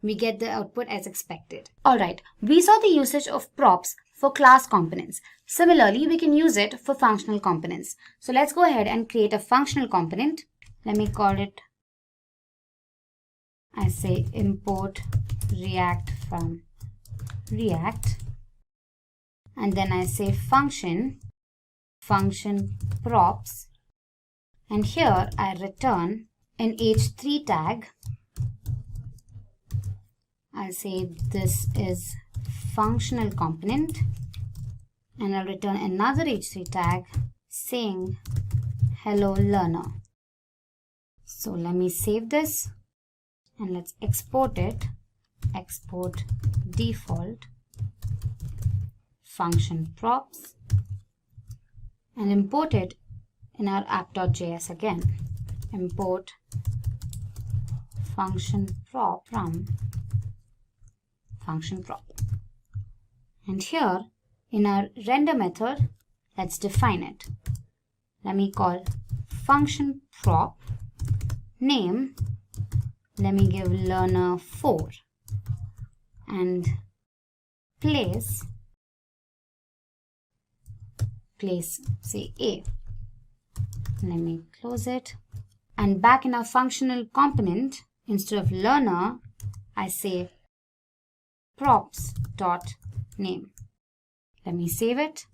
We get the output as expected. Alright, we saw the usage of props for class components. Similarly, we can use it for functional components. So let's go ahead and create a functional component. Let me call it, I say import React from React. And then I say function props. And here I return an h3 tag. I'll say this is functional component, and I'll return another h3 tag saying hello learner. So let me save this and let's export it. Export default function props and import it in our app.js again. Import function prop from function prop. And here in our render method, let's define it. Let me call function prop name. Let me give learner 4 and place say A. Let me close it. And back in our functional component, instead of learner, I say props.name. Let me save it.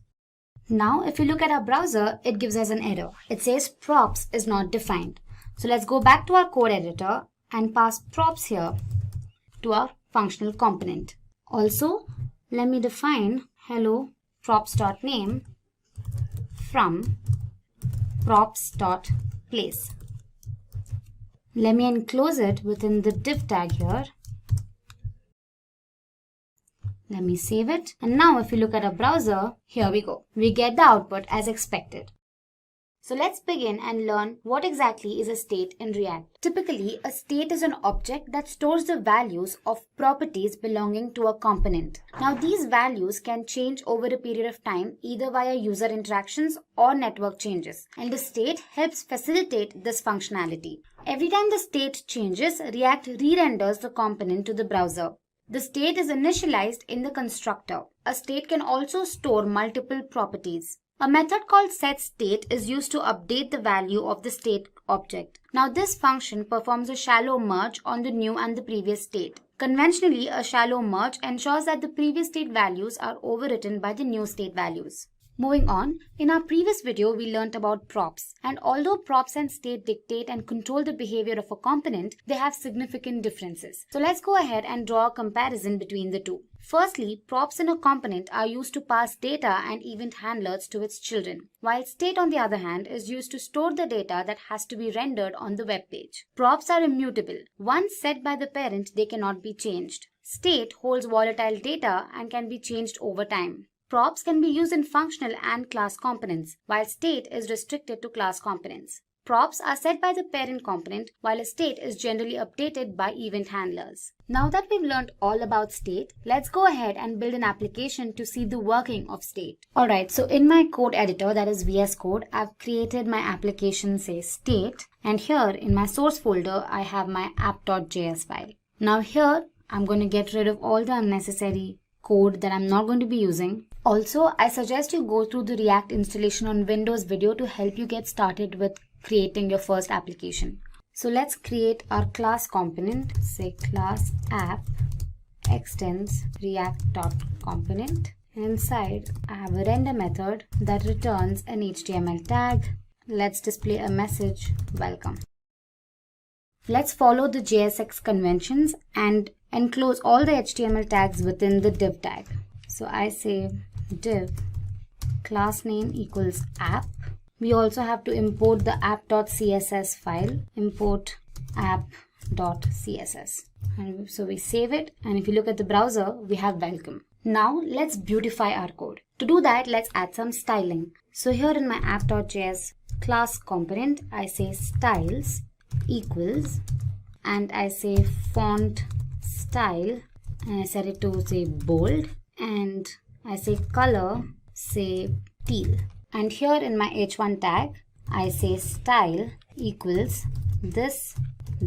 Now, if you look at our browser, it gives us an error. It says props is not defined. So let's go back to our code editor and pass props here to our functional component. Also, let me define hello props.name from props.place. Let me enclose it within the div tag here. Let me save it. And now if you look at our browser, here we go. We get the output as expected. So let's begin and learn what exactly is a state in React. Typically, a state is an object that stores the values of properties belonging to a component. Now, these values can change over a period of time either via user interactions or network changes. And the state helps facilitate this functionality. Every time the state changes, React re-renders the component to the browser. The state is initialized in the constructor. A state can also store multiple properties. A method called setState is used to update the value of the state object. Now this function performs a shallow merge on the new and the previous state. Conventionally, a shallow merge ensures that the previous state values are overwritten by the new state values. Moving on, in our previous video, we learnt about props. And although props and state dictate and control the behavior of a component, they have significant differences. So let's go ahead and draw a comparison between the two. Firstly, props in a component are used to pass data and event handlers to its children, while state on the other hand is used to store the data that has to be rendered on the web page. Props are immutable. Once set by the parent, they cannot be changed. State holds volatile data and can be changed over time. Props can be used in functional and class components, while state is restricted to class components. Props are set by the parent component, while a state is generally updated by event handlers. Now that we've learned all about state, let's go ahead and build an application to see the working of state. Alright, so in my code editor, that is VS Code, I've created my application, say state, and here in my source folder, I have my app.js file. Now here, I'm going to get rid of all the unnecessary code that I'm not going to be using. Also, I suggest you go through the React installation on Windows video to help you get started with creating your first application. So let's create our class component, say class app extends react.component. Inside, I have a render method that returns an HTML tag. Let's display a message, welcome. let's follow the JSX conventions and enclose all the HTML tags within the div tag. So I say div class name equals app. We also have to import the app.css file, import app.css. And so we save it, and if you look at the browser, we have welcome. Now let's beautify our code. To do that, let's add some styling. So here in my app.js class component, I say styles equals, and I say font style, and I set it to say bold, and I say color, say teal. And here in my h1 tag, I say style equals this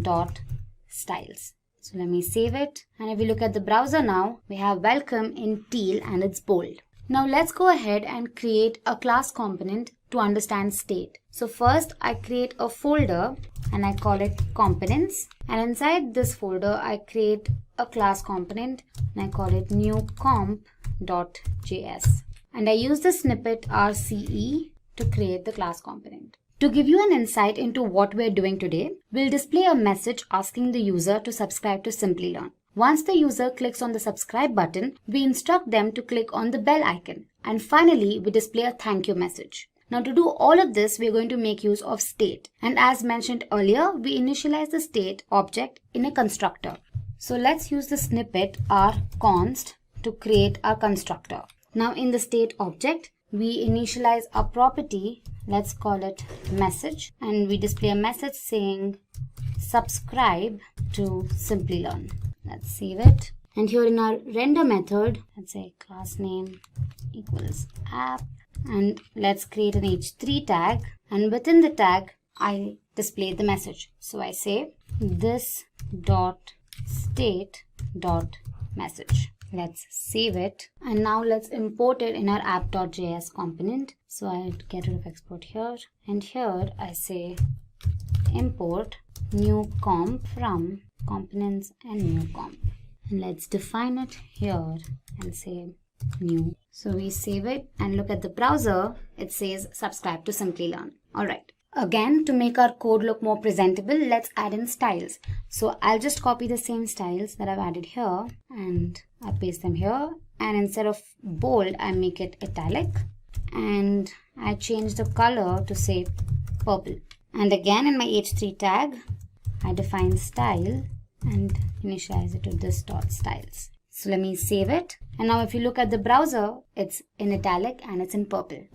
dot styles. So let me save it. And if we look at the browser now, we have welcome in teal and it's bold. Now let's go ahead and create a class component to understand state. So first I create a folder and I call it components. And inside this folder, I create a class component and I call it new comp.js. And I use the snippet RCE to create the class component. To give you an insight into what we're doing today, we'll display a message asking the user to subscribe to Simplilearn. Once the user clicks on the subscribe button, we instruct them to click on the bell icon. And finally, we display a thank you message. Now to do all of this, we're going to make use of state. And as mentioned earlier, we initialize the state object in a constructor. So let's use the snippet rconst to create our constructor. Now in the state object, we initialize a property, let's call it message, and we display a message saying subscribe to Simplilearn. Let's save it. And here in our render method, let's say class name equals app, and let's create an h3 tag, and within the tag I display the message. So I say this dot state dot message. Let's save it, and now let's import it in our app.js component. So I'll get rid of export here, and here I say import new comp from components and new comp, and let's define it here and say new. So we save it and look at the browser, it says subscribe to Simplilearn. Alright. Again, to make our code look more presentable, let's add in styles. So I'll just copy the same styles that I've added here and I paste them here. And instead of bold, I make it italic. And I change the color to say purple. And again, in my h3 tag, I define style and initialize it to this dot styles. So let me save it. And now if you look at the browser, it's in italic and it's in purple.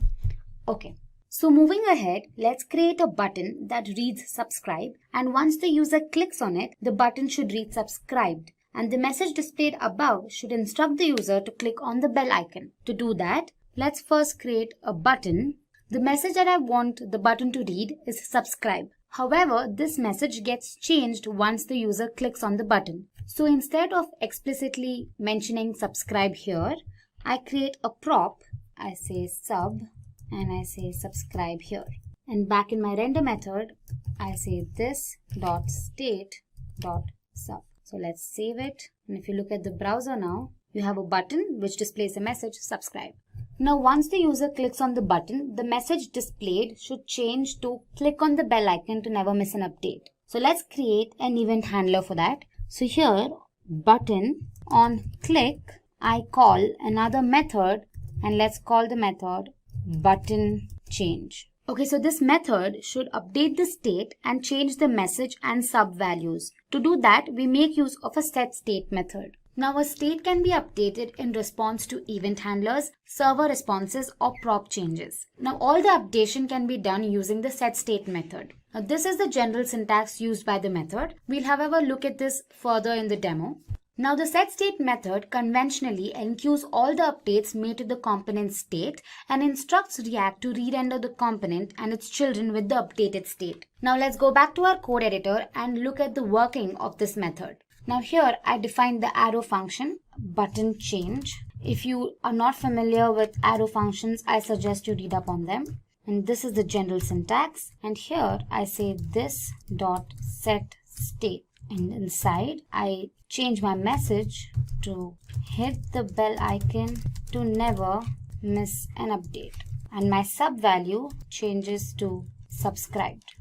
Okay. So moving ahead, let's create a button that reads subscribe, and once the user clicks on it, the button should read subscribed, and the message displayed above should instruct the user to click on the bell icon. To do that, let's first create a button. The message that I want the button to read is subscribe. However, this message gets changed once the user clicks on the button. So instead of explicitly mentioning subscribe here, I create a prop. I say sub and I say subscribe here. And back in my render method, I say this dot state dot sub. So let's save it. And if you look at the browser now, you have a button which displays a message subscribe. Now once the user clicks on the button, the message displayed should change to click on the bell icon to never miss an update. So let's create an event handler for that. So here, button on click, I call another method, and let's call the method button change. Okay, so this method should update the state and change the message and sub values. To do that, we make use of a setState method. Now a state can be updated in response to event handlers, server responses, or prop changes. Now all the updation can be done using the setState method. Now this is the general syntax used by the method. We'll however look at this further in the demo. Now the setState method conventionally enqueues all the updates made to the component state and instructs React to re-render the component and its children with the updated state. Now let's go back to our code editor and look at the working of this method. Now here I define the arrow function, button change. If you are not familiar with arrow functions, I suggest you read up on them. And this is the general syntax. And here I say this dot set state. And inside I change my message to hit the bell icon to never miss an update. And my sub value changes to subscribed.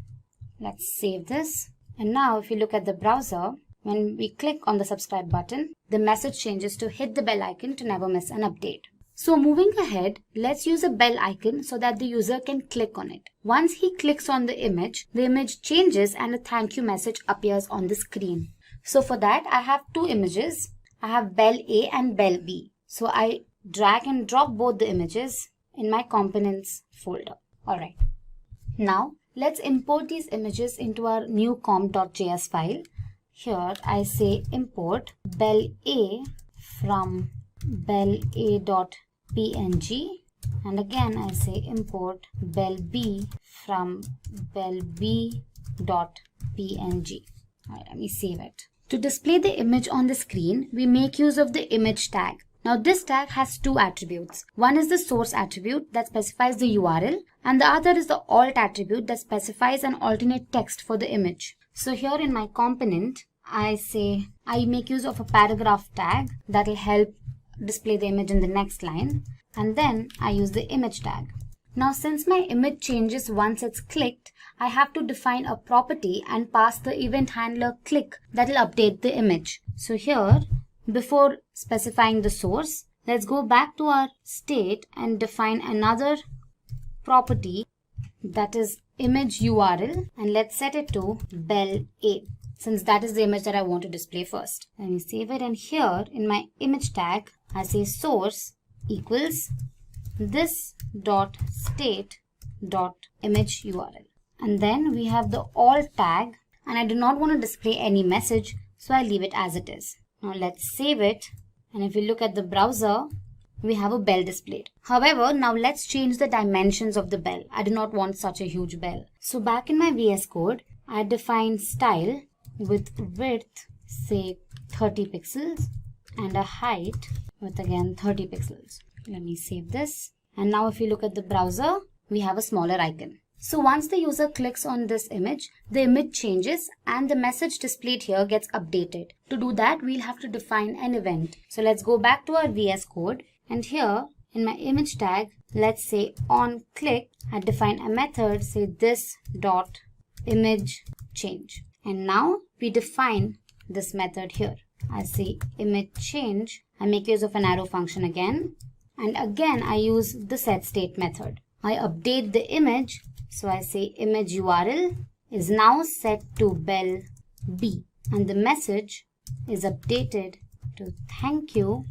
Let's save this. And now if you look at the browser, when we click on the subscribe button, the message changes to hit the bell icon to never miss an update. So moving ahead, let's use a bell icon so that the user can click on it. Once he clicks on the image changes and a thank you message appears on the screen. So for that, I have two images. I have bell A and bell B. So I drag and drop both the images in my components folder. Alright. Now let's import these images into our new comp.js file. Here I say import bell A from bella.png, and again I say import bell B from bellb.png. Alright, let me save it. To display the image on the screen, we make use of the image tag. Now this tag has two attributes. One is the source attribute that specifies the URL, and the other is the alt attribute that specifies an alternate text for the image. So here in my component, I make use of a paragraph tag that will help display the image in the next line, and then I use the image tag. Now since my image changes once it's clicked, I have to define a property and pass the event handler click that will update the image. So here, before specifying the source, let's go back to our state and define another property that is image URL, and let's set it to bell A, since that is the image that I want to display first. Let me save it, and here in my image tag, I say source equals this dot state dot image URL. And then we have the alt tag, and I do not want to display any message, so I leave it as it is. Now let's save it, and if you look at the browser, we have a bell displayed. However, now let's change the dimensions of the bell. I do not want such a huge bell. So back in my VS Code, I define style with width, say 30 pixels, and a height with again 30 pixels. Let me save this. And now if you look at the browser, we have a smaller icon. So once the user clicks on this image, the image changes and the message displayed here gets updated. To do that, we'll have to define an event. So let's go back to our VS Code, and here in my image tag, let's say on click, I define a method, say this dot image change. And now we define this method here. I say image change. I make use of an arrow function again. And again, I use the setState method. I update the image. So I say image URL is now set to bell B. And the message is updated to thank you,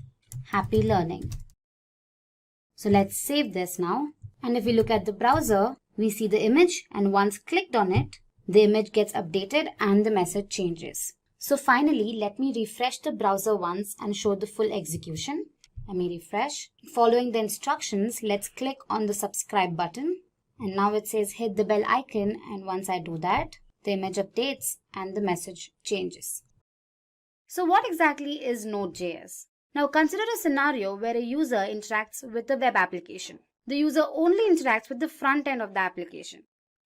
happy learning. So let's save this now. And if we look at the browser, we see the image, and once clicked on it, the image gets updated and the message changes. So finally, let me refresh the browser once and show the full execution. Let me refresh. Following the instructions, let's click on the subscribe button. And now it says hit the bell icon, and once I do that, the image updates and the message changes. So what exactly is Node.js? Now consider a scenario where a user interacts with a web application. The user only interacts with the front end of the application.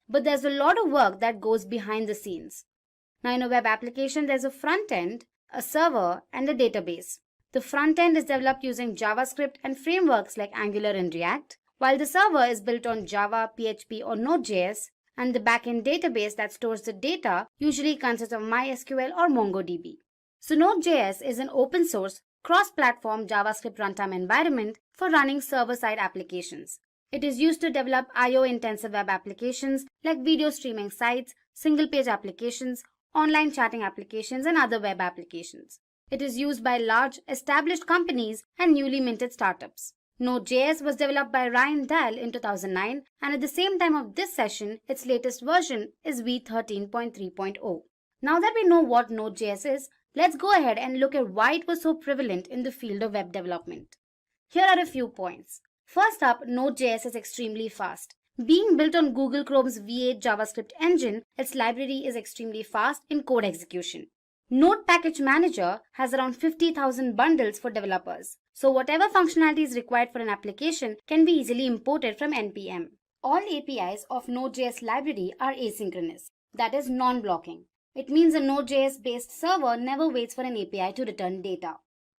But there's a lot of work that goes behind the scenes. Now in a web application, there's a front end, a server, and a database. The front end is developed using JavaScript and frameworks like Angular and React, while the server is built on Java, PHP, or Node.js, and the backend database that stores the data usually consists of MySQL or MongoDB. So Node.js is an open source, cross-platform JavaScript runtime environment for running server-side applications. It is used to develop I/O-intensive web applications like video streaming sites, single-page applications, online chatting applications, and other web applications. It is used by large, established companies and newly minted startups. Node.js was developed by Ryan Dahl in 2009, and at the same time of this session, its latest version is v13.3.0. Now that we know what Node.js is, let's go ahead and look at why it was so prevalent in the field of web development. Here are a few points. First up, Node.js is extremely fast. Being built on Google Chrome's V8 JavaScript engine, its library is extremely fast in code execution. Node Package Manager has around 50,000 bundles for developers. So whatever functionality is required for an application can be easily imported from NPM. All APIs of Node.js library are asynchronous, that is non-blocking. It means a Node.js based server never waits for an API to return data.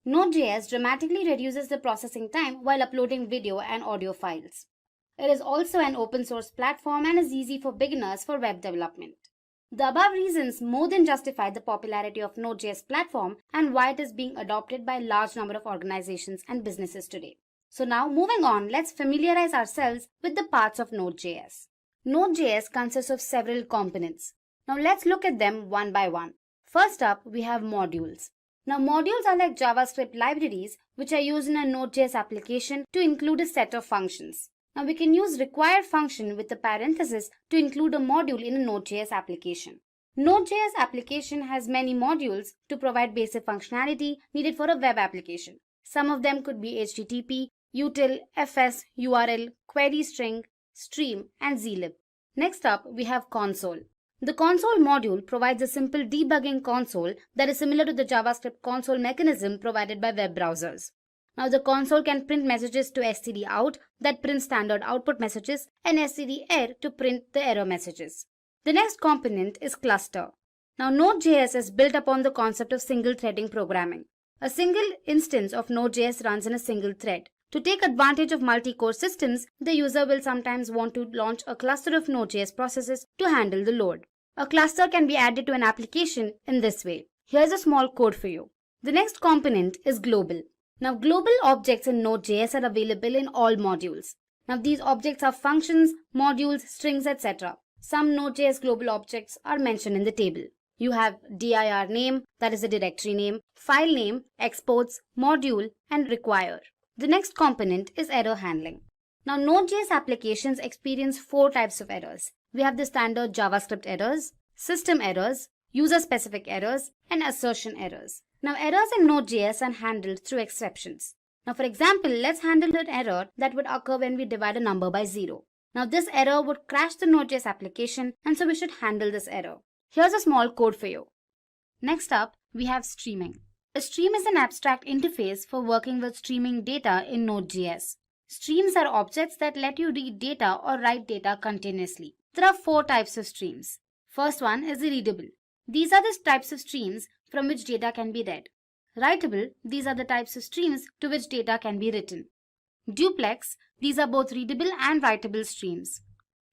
Node.js dramatically reduces the processing time while uploading video and audio files. It is also an open source platform and is easy for beginners for web development. The above reasons more than justify the popularity of Node.js platform and why it is being adopted by a large number of organizations and businesses today. So now moving on, let's familiarize ourselves with the parts of Node.js. Node.js consists of several components. Now let's look at them one by one. First up, we have modules. Now modules are like JavaScript libraries which are used in a Node.js application to include a set of functions. Now we can use required function with a parenthesis to include a module in a Node.js application. Node.js application has many modules to provide basic functionality needed for a web application. Some of them could be HTTP, util, fs, URL, query string, stream, and zlib. Next up, we have console. The console module provides a simple debugging console that is similar to the JavaScript console mechanism provided by web browsers. Now the console can print messages to stdout that print standard output messages and stderr to print the error messages. The next component is cluster. Now Node.js is built upon the concept of single threading programming. A single instance of Node.js runs in a single thread. To take advantage of multi-core systems, the user will sometimes want to launch a cluster of Node.js processes to handle the load. A cluster can be added to an application in this way. Here's a small code for you. The next component is global. Now global objects in Node.js are available in all modules. Now these objects are functions, modules, strings, etc. Some Node.js global objects are mentioned in the table. You have dir name, that is a directory name, file name, exports, module, and require. The next component is error handling. Now Node.js applications experience 4 types of errors. We have the standard JavaScript errors, system errors, user-specific errors, and assertion errors. Now errors in Node.js are handled through exceptions. Now for example, let's handle an error that would occur when we divide a number by 0. Now this error would crash the Node.js application, and so we should handle this error. Here's a small code for you. Next up, we have streaming. A stream is an abstract interface for working with streaming data in Node.js. Streams are objects that let you read data or write data continuously. There are 4 types of streams. First one is the readable. These are the types of streams from which data can be read. Writable, these are the types of streams to which data can be written. Duplex, these are both readable and writable streams.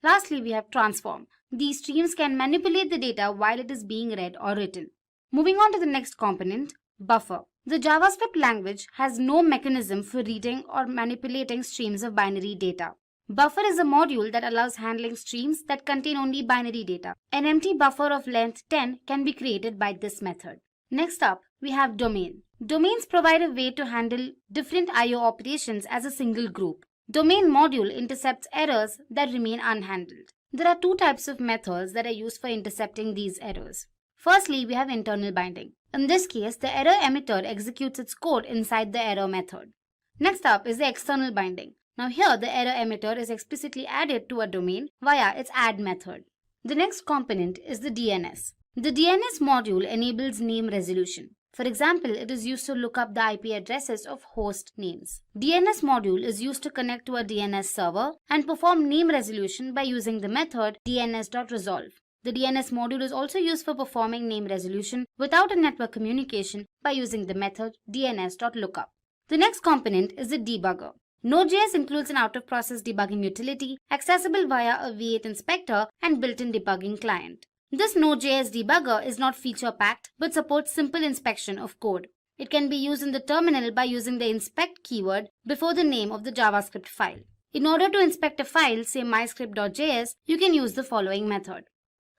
Lastly, we have transform. These streams can manipulate the data while it is being read or written. Moving on to the next component, buffer. The JavaScript language has no mechanism for reading or manipulating streams of binary data. Buffer is a module that allows handling streams that contain only binary data. An empty buffer of length 10 can be created by this method. Next up, we have domain. Domains provide a way to handle different I/O operations as a single group. Domain module intercepts errors that remain unhandled. There are 2 types of methods that are used for intercepting these errors. Firstly, we have internal binding. In this case, the error emitter executes its code inside the error method. Next up is the external binding. Now here, the error emitter is explicitly added to a domain via its add method. The next component is the DNS. The DNS module enables name resolution. For example, it is used to look up the IP addresses of host names. DNS module is used to connect to a DNS server and perform name resolution by using the method dns.resolve. The DNS module is also used for performing name resolution without a network communication by using the method dns.lookup. The next component is the debugger. Node.js includes an out-of-process debugging utility accessible via a V8 inspector and built-in debugging client. This Node.js debugger is not feature-packed but supports simple inspection of code. It can be used in the terminal by using the inspect keyword before the name of the JavaScript file. In order to inspect a file, say myscript.js, you can use the following method.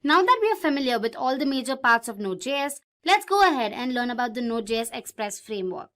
Now that we are familiar with all the major parts of Node.js, let's go ahead and learn about the Node.js Express framework.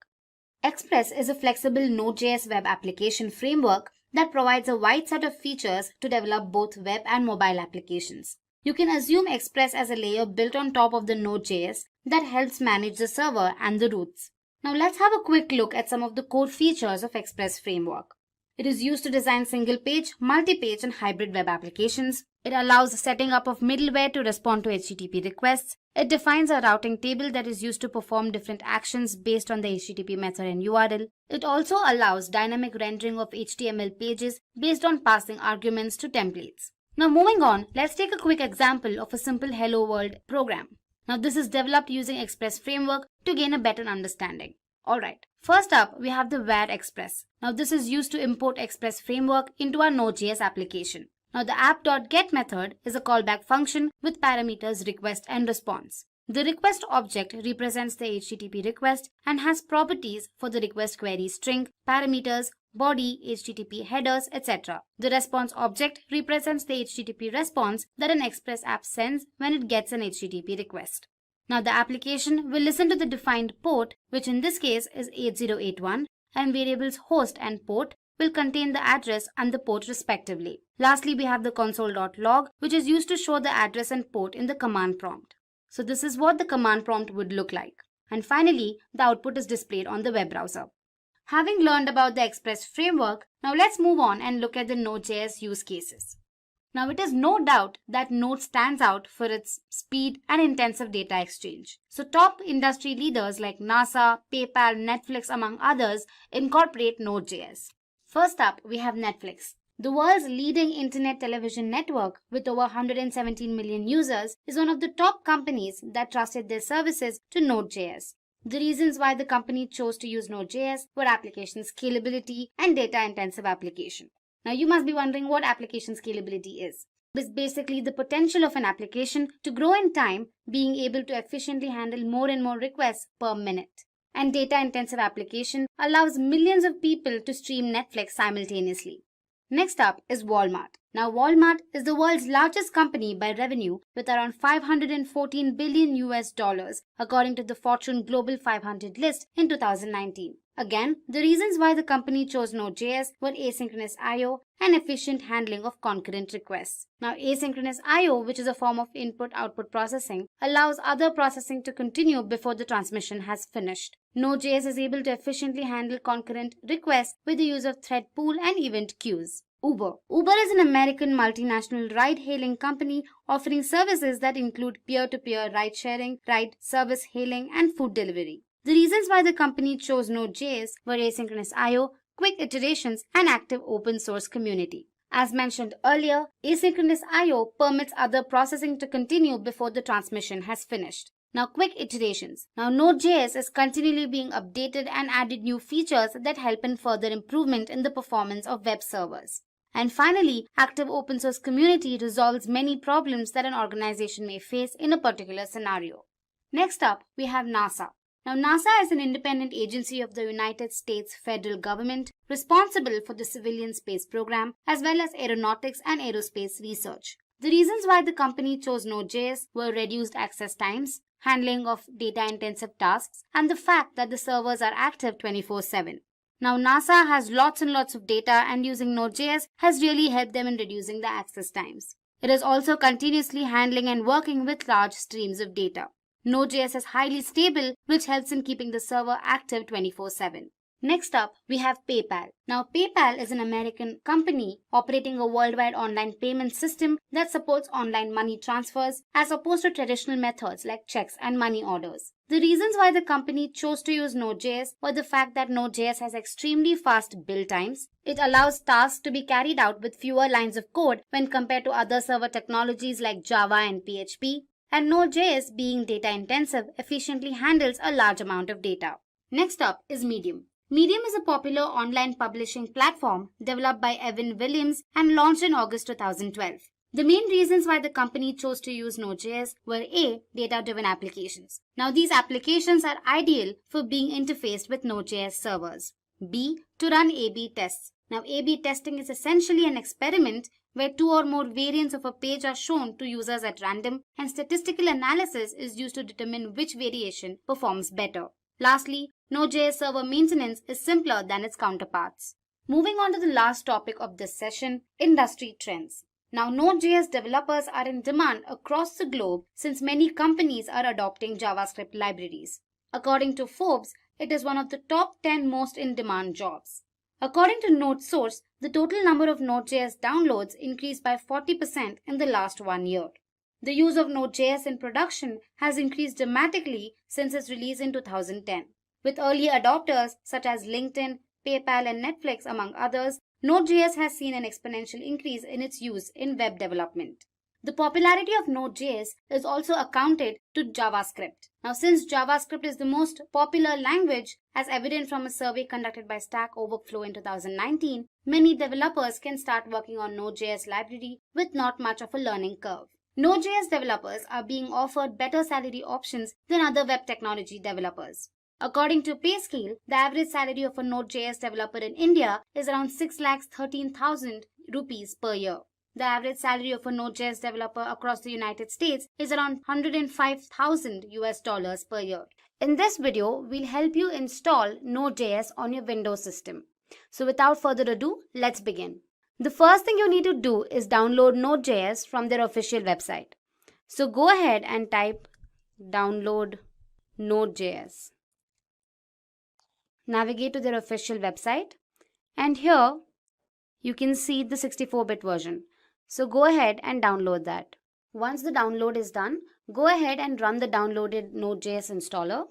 Express is a flexible Node.js web application framework that provides a wide set of features to develop both web and mobile applications. You can assume Express as a layer built on top of the Node.js that helps manage the server and the routes. Now let's have a quick look at some of the core features of Express framework. It is used to design single-page, multi-page, and hybrid web applications. It allows setting up of middleware to respond to HTTP requests. It defines a routing table that is used to perform different actions based on the HTTP method and URL. It also allows dynamic rendering of HTML pages based on passing arguments to templates. Now moving on, let's take a quick example of a simple Hello World program. Now this is developed using Express framework to gain a better understanding. Alright, first up we have the var express. Now this is used to import Express framework into our Node.js application. Now the app.get method is a callback function with parameters request and response. The request object represents the HTTP request and has properties for the request query string, parameters, body, HTTP headers, etc. The response object represents the HTTP response that an Express app sends when it gets an HTTP request. Now the application will listen to the defined port, which in this case is 8081, and variables host and port will contain the address and the port respectively. Lastly, we have the console.log, which is used to show the address and port in the command prompt. So this is what the command prompt would look like. And finally, the output is displayed on the web browser. Having learned about the Express framework, now let's move on and look at the Node.js use cases. Now it is no doubt that Node stands out for its speed and intensive data exchange. So top industry leaders like NASA, PayPal, Netflix among others incorporate Node.js. First up, we have Netflix. The world's leading internet television network with over 117 million users is one of the top companies that trusted their services to Node.js. The reasons why the company chose to use Node.js were application scalability and data-intensive application. Now you must be wondering what application scalability is. It is basically the potential of an application to grow in time, being able to efficiently handle more and more requests per minute. And data-intensive application allows millions of people to stream Netflix simultaneously. Next up is Walmart. Now Walmart is the world's largest company by revenue with around $514 billion according to the Fortune Global 500 list in 2019. Again, the reasons why the company chose Node.js were asynchronous I/O and efficient handling of concurrent requests. Now asynchronous I/O, which is a form of input-output processing, allows other processing to continue before the transmission has finished. Node.js is able to efficiently handle concurrent requests with the use of thread pool and event queues. Uber. Uber is an American multinational ride-hailing company offering services that include peer-to-peer ride-sharing, ride service hailing, and food delivery. The reasons why the company chose Node.js were asynchronous I/O, quick iterations, and active open source community. As mentioned earlier, asynchronous I/O permits other processing to continue before the transmission has finished. Now quick iterations. Now Node.js is continually being updated and added new features that help in further improvement in the performance of web servers. And finally, active open source community resolves many problems that an organization may face in a particular scenario. Next up, we have NASA. Now, NASA is an independent agency of the United States federal government responsible for the civilian space program as well as aeronautics and aerospace research. The reasons why the company chose Node.js were reduced access times, handling of data-intensive tasks, and the fact that the servers are active 24/7. Now, NASA has lots and lots of data, and using Node.js has really helped them in reducing the access times. It is also continuously handling and working with large streams of data. Node.js is highly stable, which helps in keeping the server active 24/7. Next up, we have PayPal. Now, PayPal is an American company operating a worldwide online payment system that supports online money transfers as opposed to traditional methods like checks and money orders. The reasons why the company chose to use Node.js were the fact that Node.js has extremely fast build times. It allows tasks to be carried out with fewer lines of code when compared to other server technologies like Java and PHP. And Node.js, being data intensive, efficiently handles a large amount of data. Next up is Medium. Medium is a popular online publishing platform developed by Evan Williams and launched in August 2012. The main reasons why the company chose to use Node.js were A. Data-driven applications. Now these applications are ideal for being interfaced with Node.js servers. B. To run A/B tests. Now A/B testing is essentially an experiment where two or more variants of a page are shown to users at random, and statistical analysis is used to determine which variation performs better. Lastly, Node.js server maintenance is simpler than its counterparts. Moving on to the last topic of this session, industry trends. Now, Node.js developers are in demand across the globe since many companies are adopting JavaScript libraries. According to Forbes, it is one of the top 10 most in-demand jobs. According to NodeSource, the total number of Node.js downloads increased by 40% in the last 1 year. The use of Node.js in production has increased dramatically since its release in 2010. With early adopters such as LinkedIn, PayPal, and Netflix, among others, Node.js has seen an exponential increase in its use in web development. The popularity of Node.js is also accounted to JavaScript. Now, since JavaScript is the most popular language, as evident from a survey conducted by Stack Overflow in 2019, many developers can start working on Node.js library with not much of a learning curve. Node.js developers are being offered better salary options than other web technology developers. According to PayScale, the average salary of a Node.js developer in India is around 6,13,000 rupees per year. The average salary of a Node.js developer across the United States is around $105,000 per year. In this video, we'll help you install Node.js on your Windows system. So without further ado, let's begin. The first thing you need to do is download Node.js from their official website. So go ahead and type download Node.js. Navigate to their official website, and here you can see the 64-bit version. So go ahead and download that. Once the download is done, go ahead and run the downloaded Node.js installer.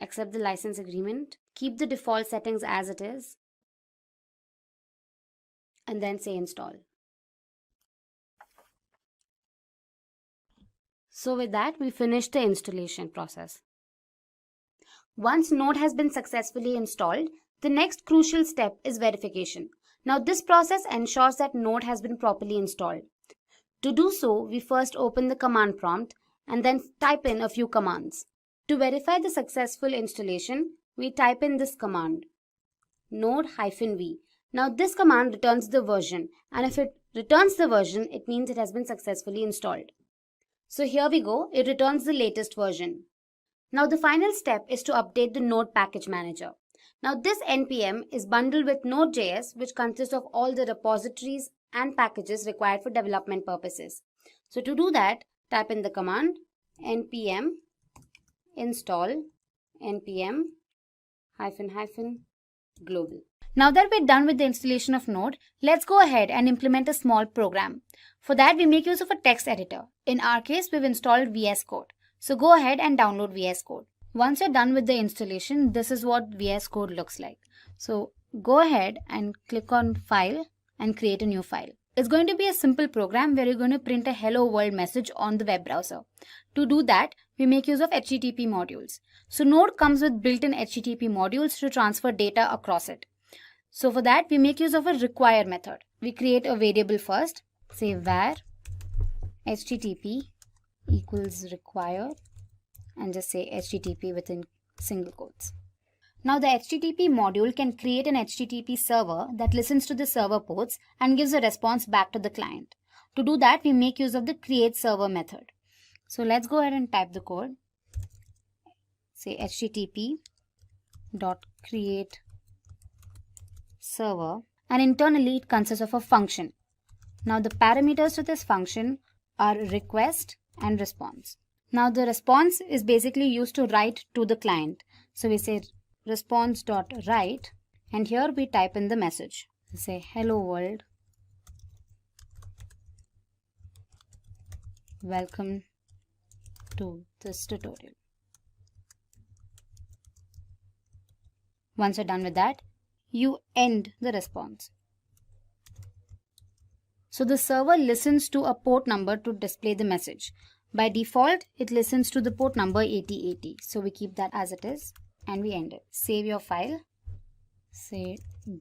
Accept the license agreement. Keep the default settings as it is. And then say install. So with that, we finish the installation process. Once Node has been successfully installed, the next crucial step is verification. Now this process ensures that Node has been properly installed. To do so, we first open the command prompt and then type in a few commands. To verify the successful installation, we type in this command, node-v. Now this command returns the version, and if it returns the version, it means it has been successfully installed. So here we go, it returns the latest version. Now the final step is to update the Node package manager. Now this NPM is bundled with Node.js, which consists of all the repositories and packages required for development purposes. So to do that, type in the command npm install npm -- global. Now that we're done with the installation of Node, let's go ahead and implement a small program. For that, we make use of a text editor. In our case, we've installed VS Code. So go ahead and download VS Code. Once you're done with the installation, this is what VS Code looks like. So go ahead and click on File and create a new file. It's going to be a simple program where you're going to print a hello world message on the web browser. To do that, we make use of HTTP modules. So Node comes with built-in HTTP modules to transfer data across it. So for that, we make use of a require method. We create a variable first, say var HTTP equals require, and just say HTTP within single quotes. Now the HTTP module can create an HTTP server that listens to the server ports and gives a response back to the client. To do that, we make use of the create server method. So let's go ahead and type the code. Say HTTP dot create server, and internally it consists of a function. Now the parameters to this function are request and response. Now the response is basically used to write to the client. So we say response.write, and here we type in the message. We say hello world, welcome to this tutorial. Once you're done with that, you end the response. So the server listens to a port number to display the message. By default, it listens to the port number 8080. So we keep that as it is and we end it. Save your file, say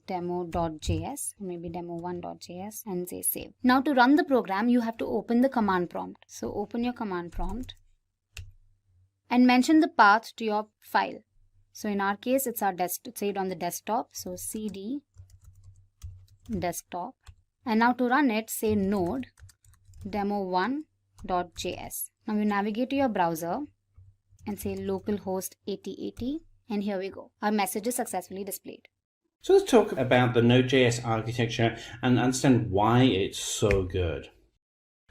demo.js, maybe demo1.js, and say save. Now to run the program, you have to open the command prompt. So open your command prompt and mention the path to your file. So in our case, it's our desktop, saved on the desktop. So cd desktop. And now to run it, say node demo1.js. Now you navigate to your browser and say localhost 8080, and here we go. Our message is successfully displayed. So let's talk about the Node.js architecture and understand why it's so good.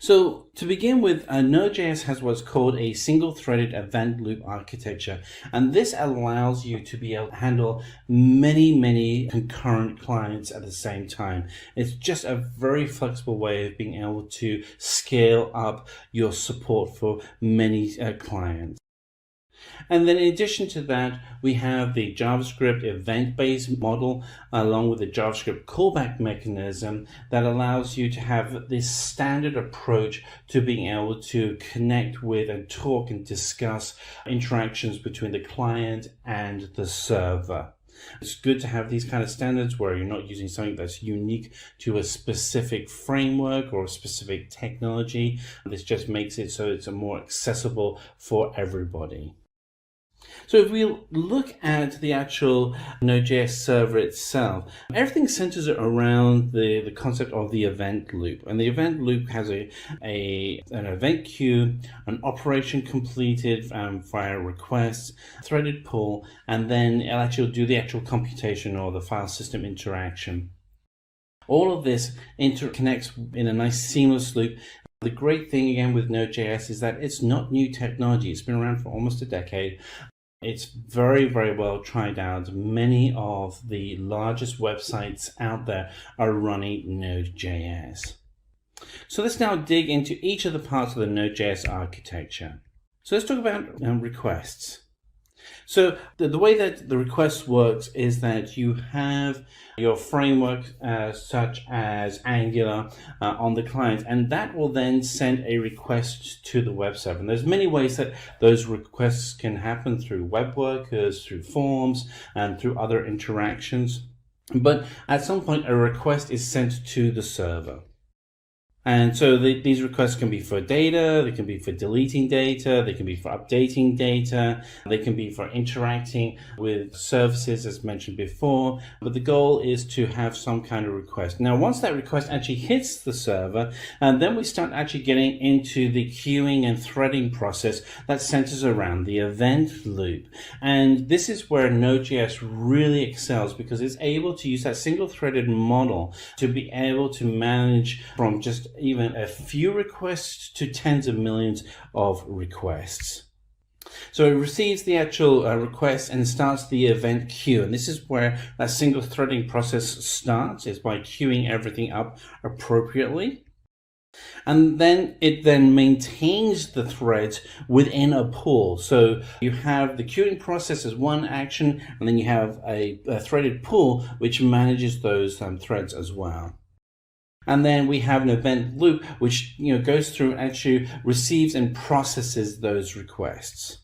So to begin with, Node.js has what's called a single-threaded event loop architecture, and this allows you to be able to handle many concurrent clients at the same time. It's just a very flexible way of being able to scale up your support for many clients. And then in addition to that, we have the JavaScript event-based model along with the JavaScript callback mechanism that allows you to have this standard approach to being able to connect with and talk and discuss interactions between the client and the server. It's good to have these kind of standards where you're not using something that's unique to a specific framework or a specific technology. This just makes it so it's more accessible for everybody. So if we look at the actual Node.js server itself, everything centers around the concept of the event loop. And the event loop has an event queue, an operation completed via requests, threaded pull, and then it'll actually do the actual computation or the file system interaction. All of this interconnects in a nice seamless loop. The great thing again with Node.js is that it's not new technology. It's been around for almost a decade. It's very, very well tried out. Many of the largest websites out there are running Node.js. So let's now dig into each of the parts of the Node.js architecture. So let's talk about requests. So the way that the request works is that you have your framework such as Angular on the client, and that will then send a request to the web server. And there's many ways that those requests can happen through web workers, through forms, and through other interactions. But at some point, a request is sent to the server. And so these requests can be for data, they can be for deleting data, they can be for updating data, they can be for interacting with services as mentioned before, but the goal is to have some kind of request. Now, once that request actually hits the server, and then we start actually getting into the queuing and threading process that centers around the event loop. And this is where Node.js really excels because it's able to use that single threaded model to be able to manage from just even a few requests to tens of millions of requests. So it receives the actual request and starts the event queue. And this is where that single threading process starts, is by queuing everything up appropriately. And then it then maintains the threads within a pool. So you have the queuing process as one action, and then you have a threaded pool which manages those threads as well. And then we have an event loop, which goes through and actually receives and processes those requests.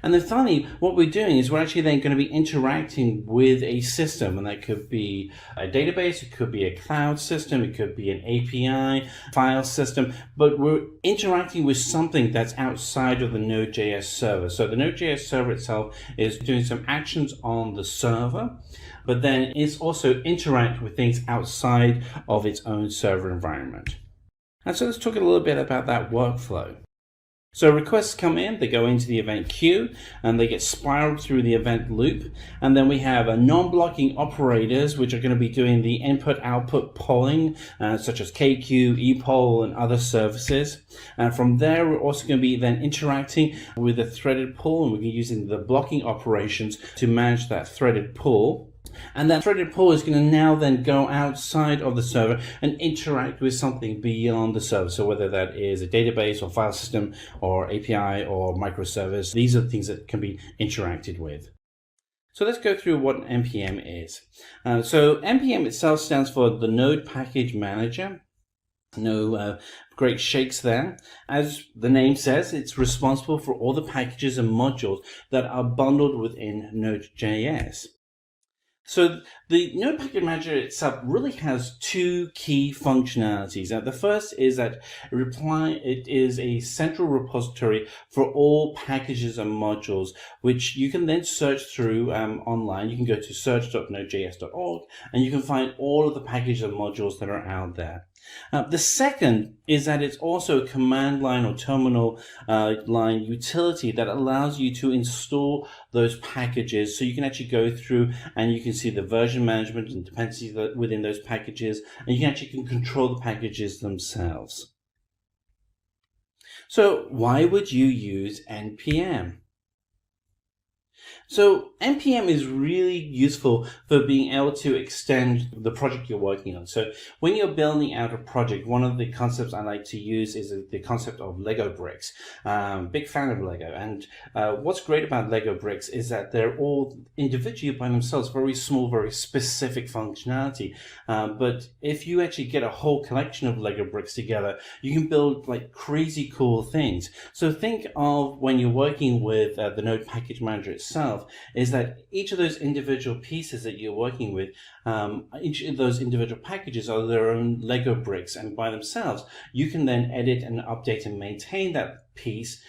And then finally, what we're doing is we're actually then going to be interacting with a system, and that could be a database, it could be a cloud system, it could be an API, file system, but we're interacting with something that's outside of the Node.js server. So the Node.js server itself is doing some actions on the server, but then it's also interact with things outside of its own server environment. And so let's talk a little bit about that workflow. So requests come in, they go into the event queue, and they get spiraled through the event loop. And then we have non-blocking operators, which are going to be doing the input-output polling, such as KQ, ePoll, and other services. And from there, we're also going to be then interacting with the threaded pull, and we're using the blocking operations to manage that threaded pull. And that threaded pull is going to now then go outside of the server and interact with something beyond the server. So whether that is a database or file system or API or microservice, these are the things that can be interacted with. So let's go through what NPM is. So NPM itself stands for the Node Package Manager. No great shakes there. As the name says, it's responsible for all the packages and modules that are bundled within Node.js. So the Node Package Manager itself really has two key functionalities. The first is that it is a central repository for all packages and modules, which you can then search through online. You can go to search.nodejs.org and you can find all of the packages and modules that are out there. The second is that it's also a command line or terminal line utility that allows you to install those packages, so you can actually go through and you can see the version management and dependencies within those packages, and you can actually control the packages themselves. So why would you use NPM? So NPM is really useful for being able to extend the project you're working on. So when you're building out a project, one of the concepts I like to use is the concept of Lego bricks. Big fan of Lego. And what's great about Lego bricks is that they're all individually by themselves, very small, very specific functionality. But if you actually get a whole collection of Lego bricks together, you can build like crazy cool things. So think of when you're working with the Node package manager itself, is that each of those individual pieces that you're working with, each of those individual packages are their own Lego bricks, and by themselves you can then edit and update and maintain that piece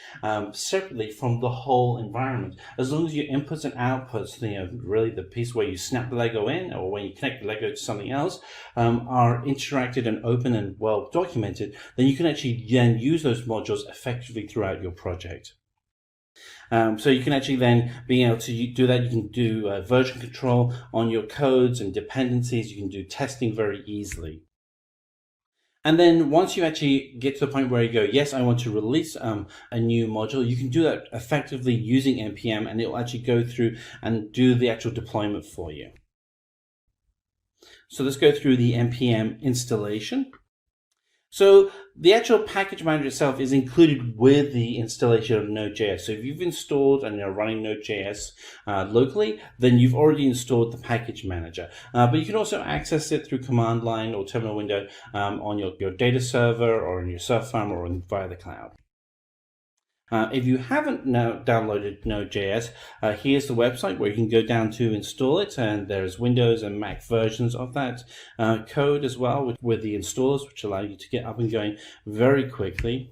separately from the whole environment. As long as your inputs and outputs, really the piece where you snap the Lego in or when you connect the Lego to something else, are interacted and open and well documented, then you can actually then use those modules effectively throughout your project. So you can actually then be able to do that. You can do version control on your codes and dependencies. You can do testing very easily. And then once you actually get to the point where you go, yes, I want to release a new module, you can do that effectively using NPM, and it will actually go through and do the actual deployment for you. So let's go through the NPM installation. So the actual package manager itself is included with the installation of Node.js. So if you've installed and you're running Node.js locally, then you've already installed the package manager. But you can also access it through command line or terminal window on your data server or in your server farm or via the cloud. If you haven't now downloaded Node.js, here's the website where you can go down to install it, and there's Windows and Mac versions of that code as well with the installers, which allow you to get up and going very quickly.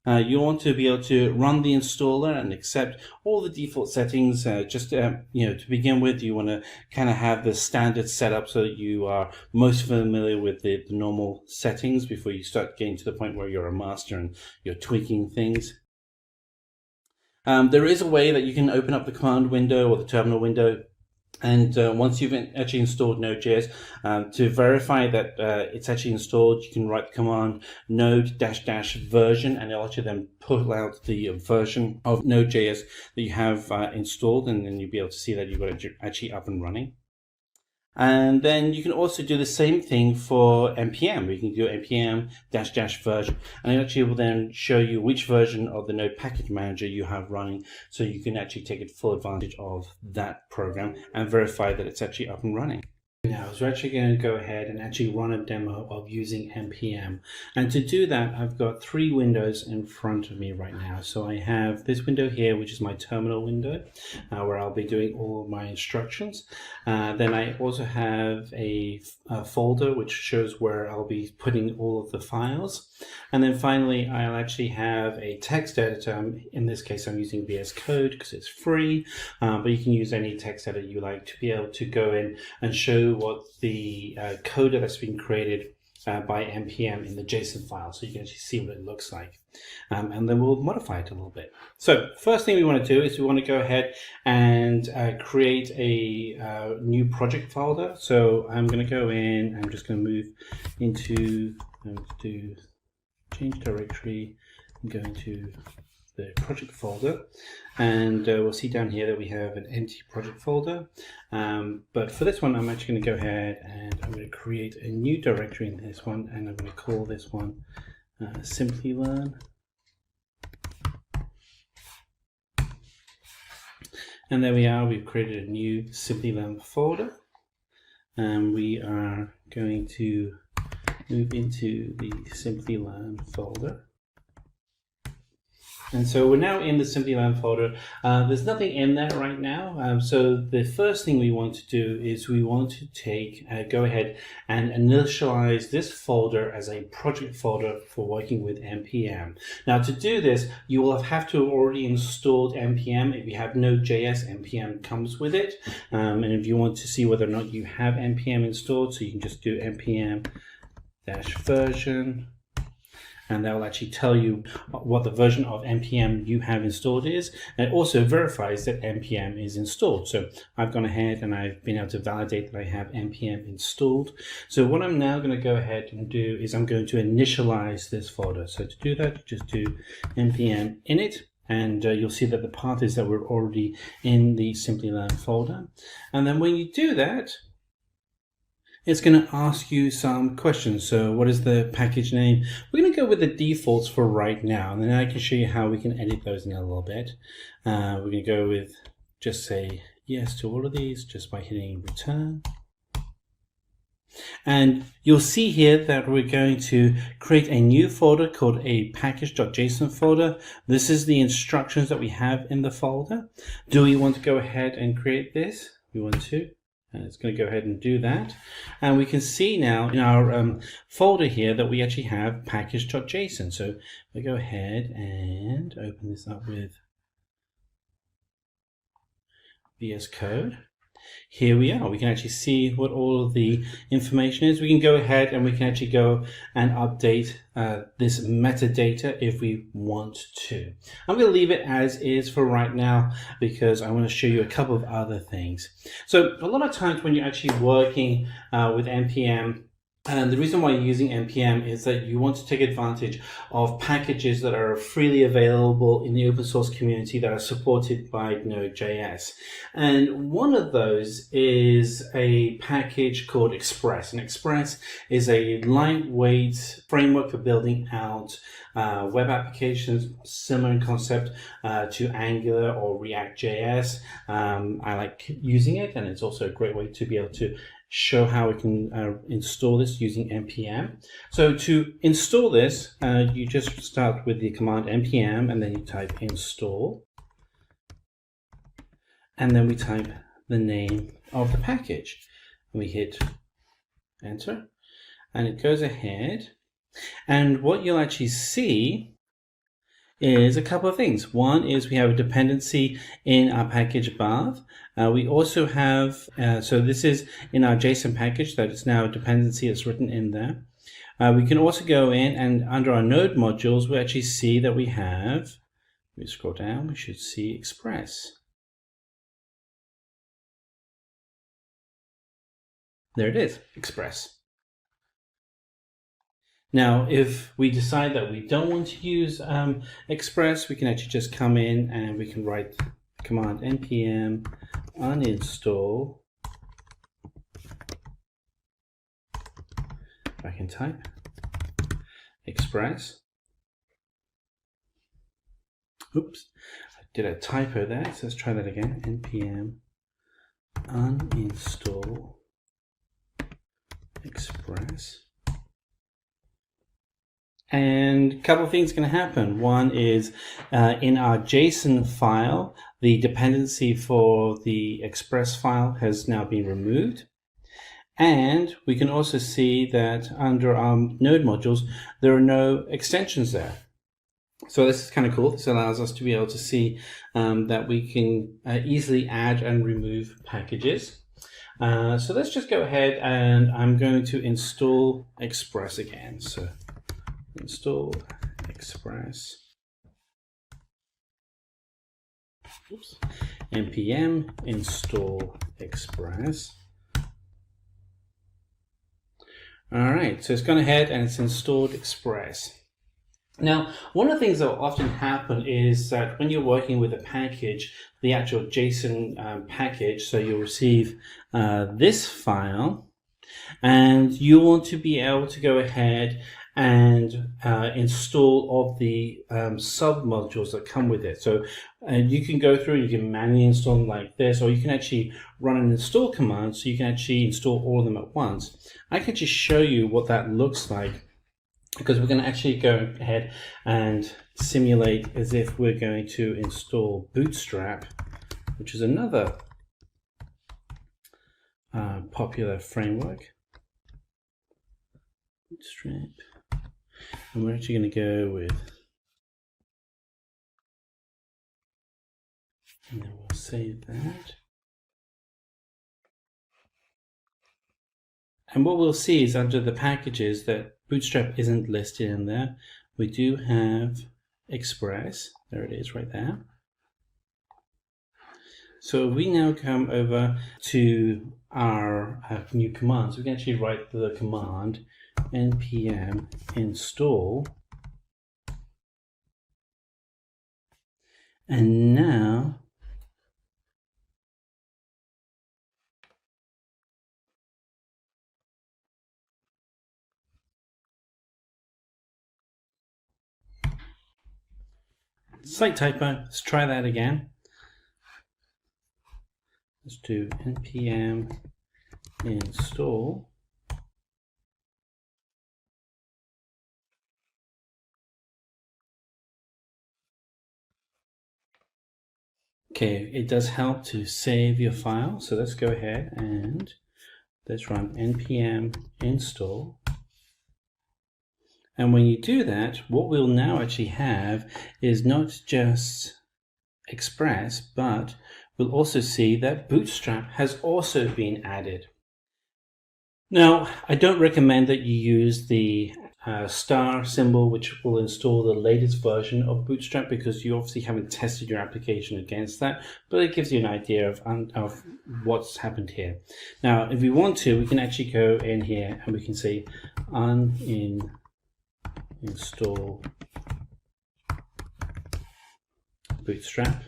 You want to be able to run the installer and accept all the default settings. To begin with, you want to kind of have the standard setup so that you are most familiar with the normal settings before you start getting to the point where you're a master and you're tweaking things. There is a way that you can open up the command window or the terminal window. And once you've actually installed Node.js, to verify that it's actually installed, you can write the command node-version, and it'll actually then pull out the version of Node.js that you have installed, and then you'll be able to see that you've got it actually up and running. And then you can also do the same thing for NPM. You can do npm-version, and it actually will then show you which version of the Node package manager you have running, so you can actually take full advantage of that program and verify that it's actually up and running. Now, so we're actually going to go ahead and actually run a demo of using NPM. And to do that, I've got three windows in front of me right now. So I have this window here, which is my terminal window, where I'll be doing all of my instructions. Then I also have a folder which shows where I'll be putting all of the files. And then finally, I'll actually have a text editor. In this case, I'm using VS Code because it's free, but you can use any text editor you like to be able to go in and show what the code that's been created by NPM in the JSON file, so you can actually see what it looks like. And then we'll modify it a little bit. So first thing we want to do is we want to go ahead and create a new project folder. So I'm going to go in, I'm just going to move into, do change directory, and go into the project folder, and we'll see down here that we have an empty project folder, but for this one I'm actually going to go ahead and I'm going to create a new directory in this one, and I'm going to call this one Simplilearn. And there we are, we've created a new Simplilearn folder, and we are going to move into the Simplilearn folder. And so we're now in the Simplilearn folder. There's nothing in there right now. So the first thing we want to do is we want to go ahead and initialize this folder as a project folder for working with NPM. Now to do this, you will have to have already installed NPM. If you have Node.js, NPM comes with it. And if you want to see whether or not you have NPM installed, so you can just do npm-version. And that will actually tell you what the version of NPM you have installed is. And it also verifies that NPM is installed. So I've gone ahead and I've been able to validate that I have NPM installed. So what I'm now going to go ahead and do is I'm going to initialize this folder. So to do that, just do npm init, and you'll see that the path is that we're already in the Simplilearn folder. And then when you do that, it's going to ask you some questions. So what is the package name? We're going to go with the defaults for right now, and then I can show you how we can edit those in a little bit. We're going to go with, just say yes to all of these just by hitting return. And you'll see here that we're going to create a new folder called a package.json folder. This is the instructions that we have in the folder. Do we want to go ahead and create this? We want to. And it's going to go ahead and do that. And we can see now in our folder here that we actually have package.json. So we go ahead and open this up with VS Code. Here we are. We can actually see what all of the information is. We can go ahead and we can actually go and update this metadata if we want to. I'm going to leave it as is for right now because I want to show you a couple of other things. So a lot of times when you're actually working with NPM, and the reason why you're using NPM is that you want to take advantage of packages that are freely available in the open source community that are supported by Node.js. And one of those is a package called Express. And Express is a lightweight framework for building out web applications, similar in concept to Angular or React.js. I like using it, and it's also a great way to be able to show how we can install this using npm. So to install this, you just start with the command npm and then you type install, and then we type the name of the package and we hit enter, and it goes ahead. And what you'll actually see is a couple of things. One is we have a dependency in our package above. We also have, so this is in our JSON package, that it's now a dependency that's written in there. We can also go in and under our node modules, we actually see that we have, we scroll down, we should see Express. There it is, Express. Now, if we decide that we don't want to use Express, we can actually just come in and we can write command npm uninstall. I can type Express. Oops, I did a typo there, so let's try that again. npm uninstall Express. And a couple of things can happen. One is in our JSON file, the dependency for the Express file has now been removed. And we can also see that under our node modules, there are no extensions there. So this is kind of cool. This allows us to be able to see that we can easily add and remove packages. So let's just go ahead and I'm going to install Express again. So install Express. Oops. npm install Express. All right, so it's gone ahead and it's installed Express. Now, one of the things that will often happen is that when you're working with a package, the actual JSON package, so you'll receive this file, and you want to be able to go ahead and install all of the sub-modules that come with it. So you can go through and you can manually install them like this, or you can actually run an install command so you can actually install all of them at once. I can just show you what that looks like, because we're going to actually go ahead and simulate as if we're going to install Bootstrap, which is another popular framework. Bootstrap. And we're actually going to go with, and then we'll save that. And what we'll see is under the packages that Bootstrap isn't listed in there. We do have Express. There it is right there. So we now come over to our new commands. We can actually write the command npm install And now slight typo. Let's try that again. Let's do npm install. Okay, it does help to save your file. So let's go ahead and let's run npm install. And when you do that, what we'll now actually have is not just Express, but we'll also see that Bootstrap has also been added. Now, I don't recommend that you use the star symbol, which will install the latest version of Bootstrap, because you obviously haven't tested your application against that, but it gives you an idea of what's happened here. Now, if we want to, we can actually go in here and we can say uninstall Bootstrap,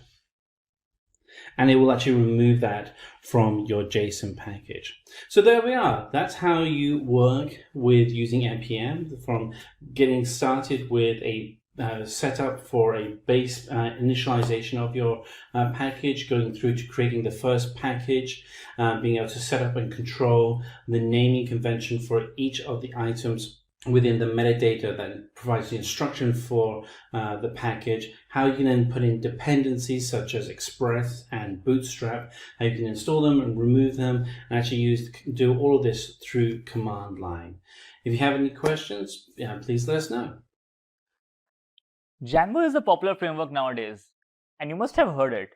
and it will actually remove that from your JSON package. So there we are. That's how you work with using npm, from getting started with a setup for a base initialization of your package, going through to creating the first package, being able to set up and control the naming convention for each of the items within the metadata that provides the instruction for the package, how you can then put in dependencies such as Express and Bootstrap, how you can install them and remove them, and actually do all of this through command line. If you have any questions, please let us know. Django is a popular framework nowadays, and you must have heard it.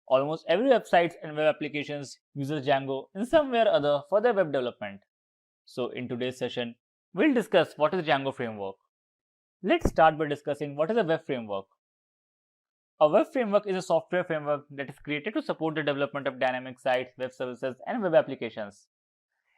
Almost every website and web applications uses Django in some way or other for their web development. So in today's session, we'll discuss what is Django framework. Let's start by discussing what is a web framework. A web framework is a software framework that is created to support the development of dynamic sites, web services, and web applications.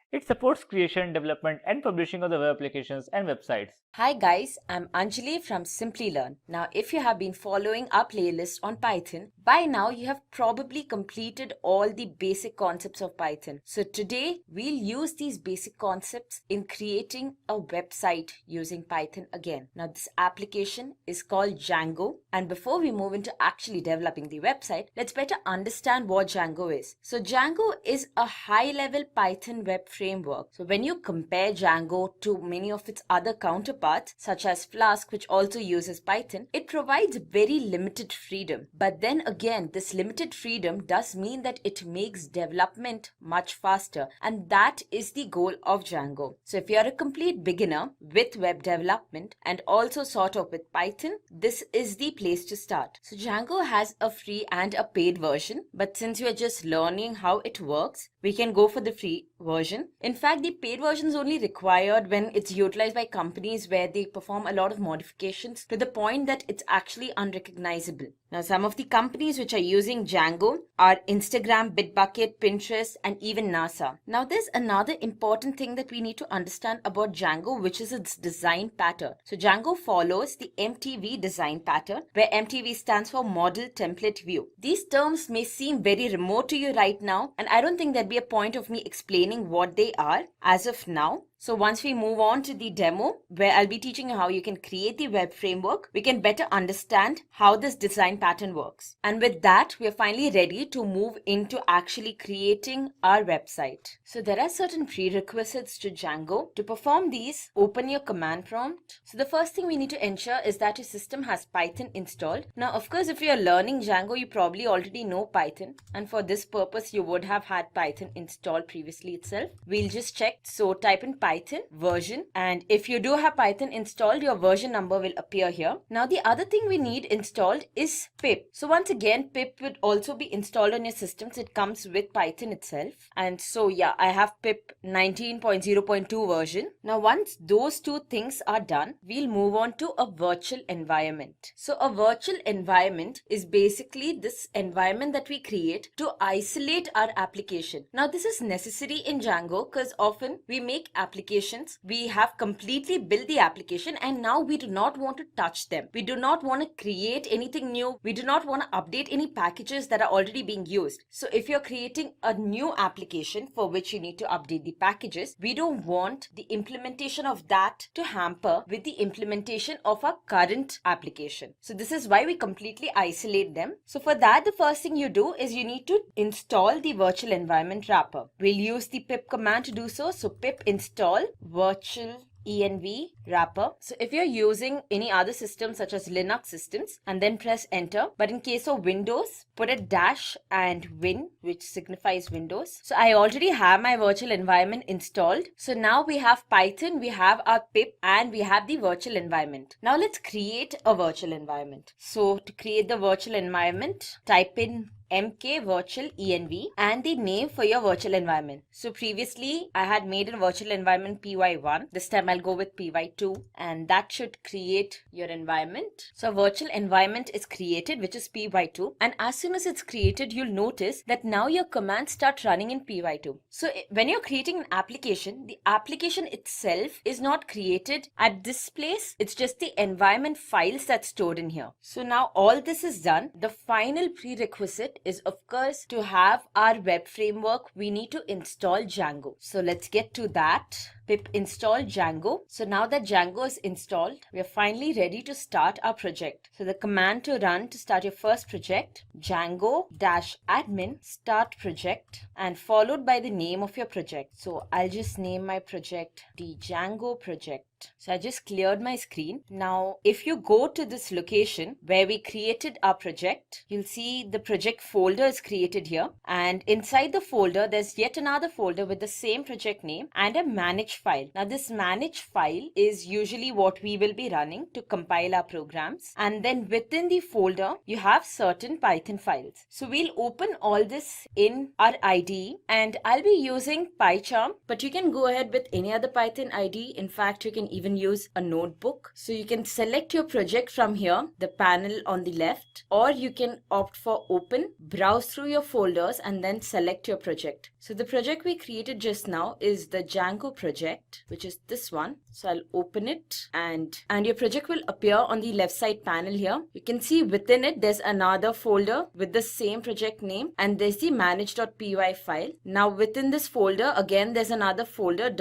It supports creation, development, and publishing of the web applications and websites. Hi guys, I'm Anjali from Simplilearn. Now, if you have been following our playlist on Python, by now you have probably completed all the basic concepts of Python. So today we'll use these basic concepts in creating a website using Python again. Now, this application is called Django. And before we move into actually developing the website, let's better understand what Django is. So Django is a high-level Python web framework. So when you compare Django to many of its other counterparts, such as Flask, which also uses Python, it provides very limited freedom. But then again, this limited freedom does mean that it makes development much faster, and that is the goal of Django. So if you're a complete beginner with web development and also sort of with Python, this is the place to start. So Django has a free and a paid version, but since you're just learning how it works, we can go for the free version. In fact, the paid version is only required when it's utilized by companies where they perform a lot of modifications to the point that it's actually unrecognizable. Now, some of the companies which are using Django are Instagram, Bitbucket, Pinterest, and even NASA. Now, there's another important thing that we need to understand about Django, which is its design pattern. So Django follows the MTV design pattern, where MTV stands for Model Template View. These terms may seem very remote to you right now, and I don't think there'd be a point of me explaining what they are as of now. So once we move on to the demo, where I'll be teaching you how you can create the web framework, we can better understand how this design pattern works. And with that, we are finally ready to move into actually creating our website. So there are certain prerequisites to Django. To perform these, open your command prompt. So the first thing we need to ensure is that your system has Python installed. Now, of course, if you're learning Django, you probably already know Python. And for this purpose, you would have had Python installed previously itself. We'll just check. So type in Python version, and if you do have Python installed, your version number will appear here. Now, the other thing we need installed is pip. So once again, pip would also be installed on your system, so it comes with Python itself. And so yeah, I have pip 19.0.2 version. Now, once those two things are done, we'll move on to a virtual environment. So a virtual environment is basically this environment that we create to isolate our application. Now, this is necessary in Django because often we make applications applications. We have completely built the application and now we do not want to touch them. We do not want to create anything new. We do not want to update any packages that are already being used. So if you're creating a new application for which you need to update the packages, we don't want the implementation of that to hamper with the implementation of our current application. So this is why we completely isolate them. So for that, the first thing you do is you need to install the virtual environment wrapper. We'll use the pip command to do so. So pip install virtual env wrapper. So if you're using any other system such as Linux systems, and then press enter, but in case of Windows, put a dash and win, which signifies Windows. So I already have my virtual environment installed. So now we have Python, we have our pip, and we have the virtual environment. Now let's create a virtual environment. So to create the virtual environment, type in mk virtual env and the name for your virtual environment. So previously I had made a virtual environment py1. This time I'll go with py2, and that should create your environment. So a virtual environment is created, which is py2, and as soon as it's created, you'll notice that now your commands start running in py2. So when you're creating an application, the application itself is not created at this place. It's just the environment files that's stored in here. So now all this is done. The final prerequisite is, of course, to have our web framework, we need to install Django. So let's get to that. Pip install Django. So now that Django is installed, we are finally ready to start our project. So the command to run to start your first project, Django-admin start project, and followed by the name of your project. So I'll just name my project the Django project. So I just cleared my screen. Now, if you go to this location where we created our project, you'll see the project folder is created here. And inside the folder, there's yet another folder with the same project name and a manage file. Now, this manage file is usually what we will be running to compile our programs. And then within the folder, you have certain Python files. So we'll open all this in our IDE, and I'll be using PyCharm, but you can go ahead with any other Python IDE. In fact, you can even use a notebook. So you can select your project from here, the panel on the left, or you can opt for open, browse through your folders, and then select your project. So the project we created just now is the Django project, which is this one. So I'll open it, and your project will appear on the left side panel here. You can see within it, there's another folder with the same project name, and there's the manage.py file. Now within this folder, again, there's another folder,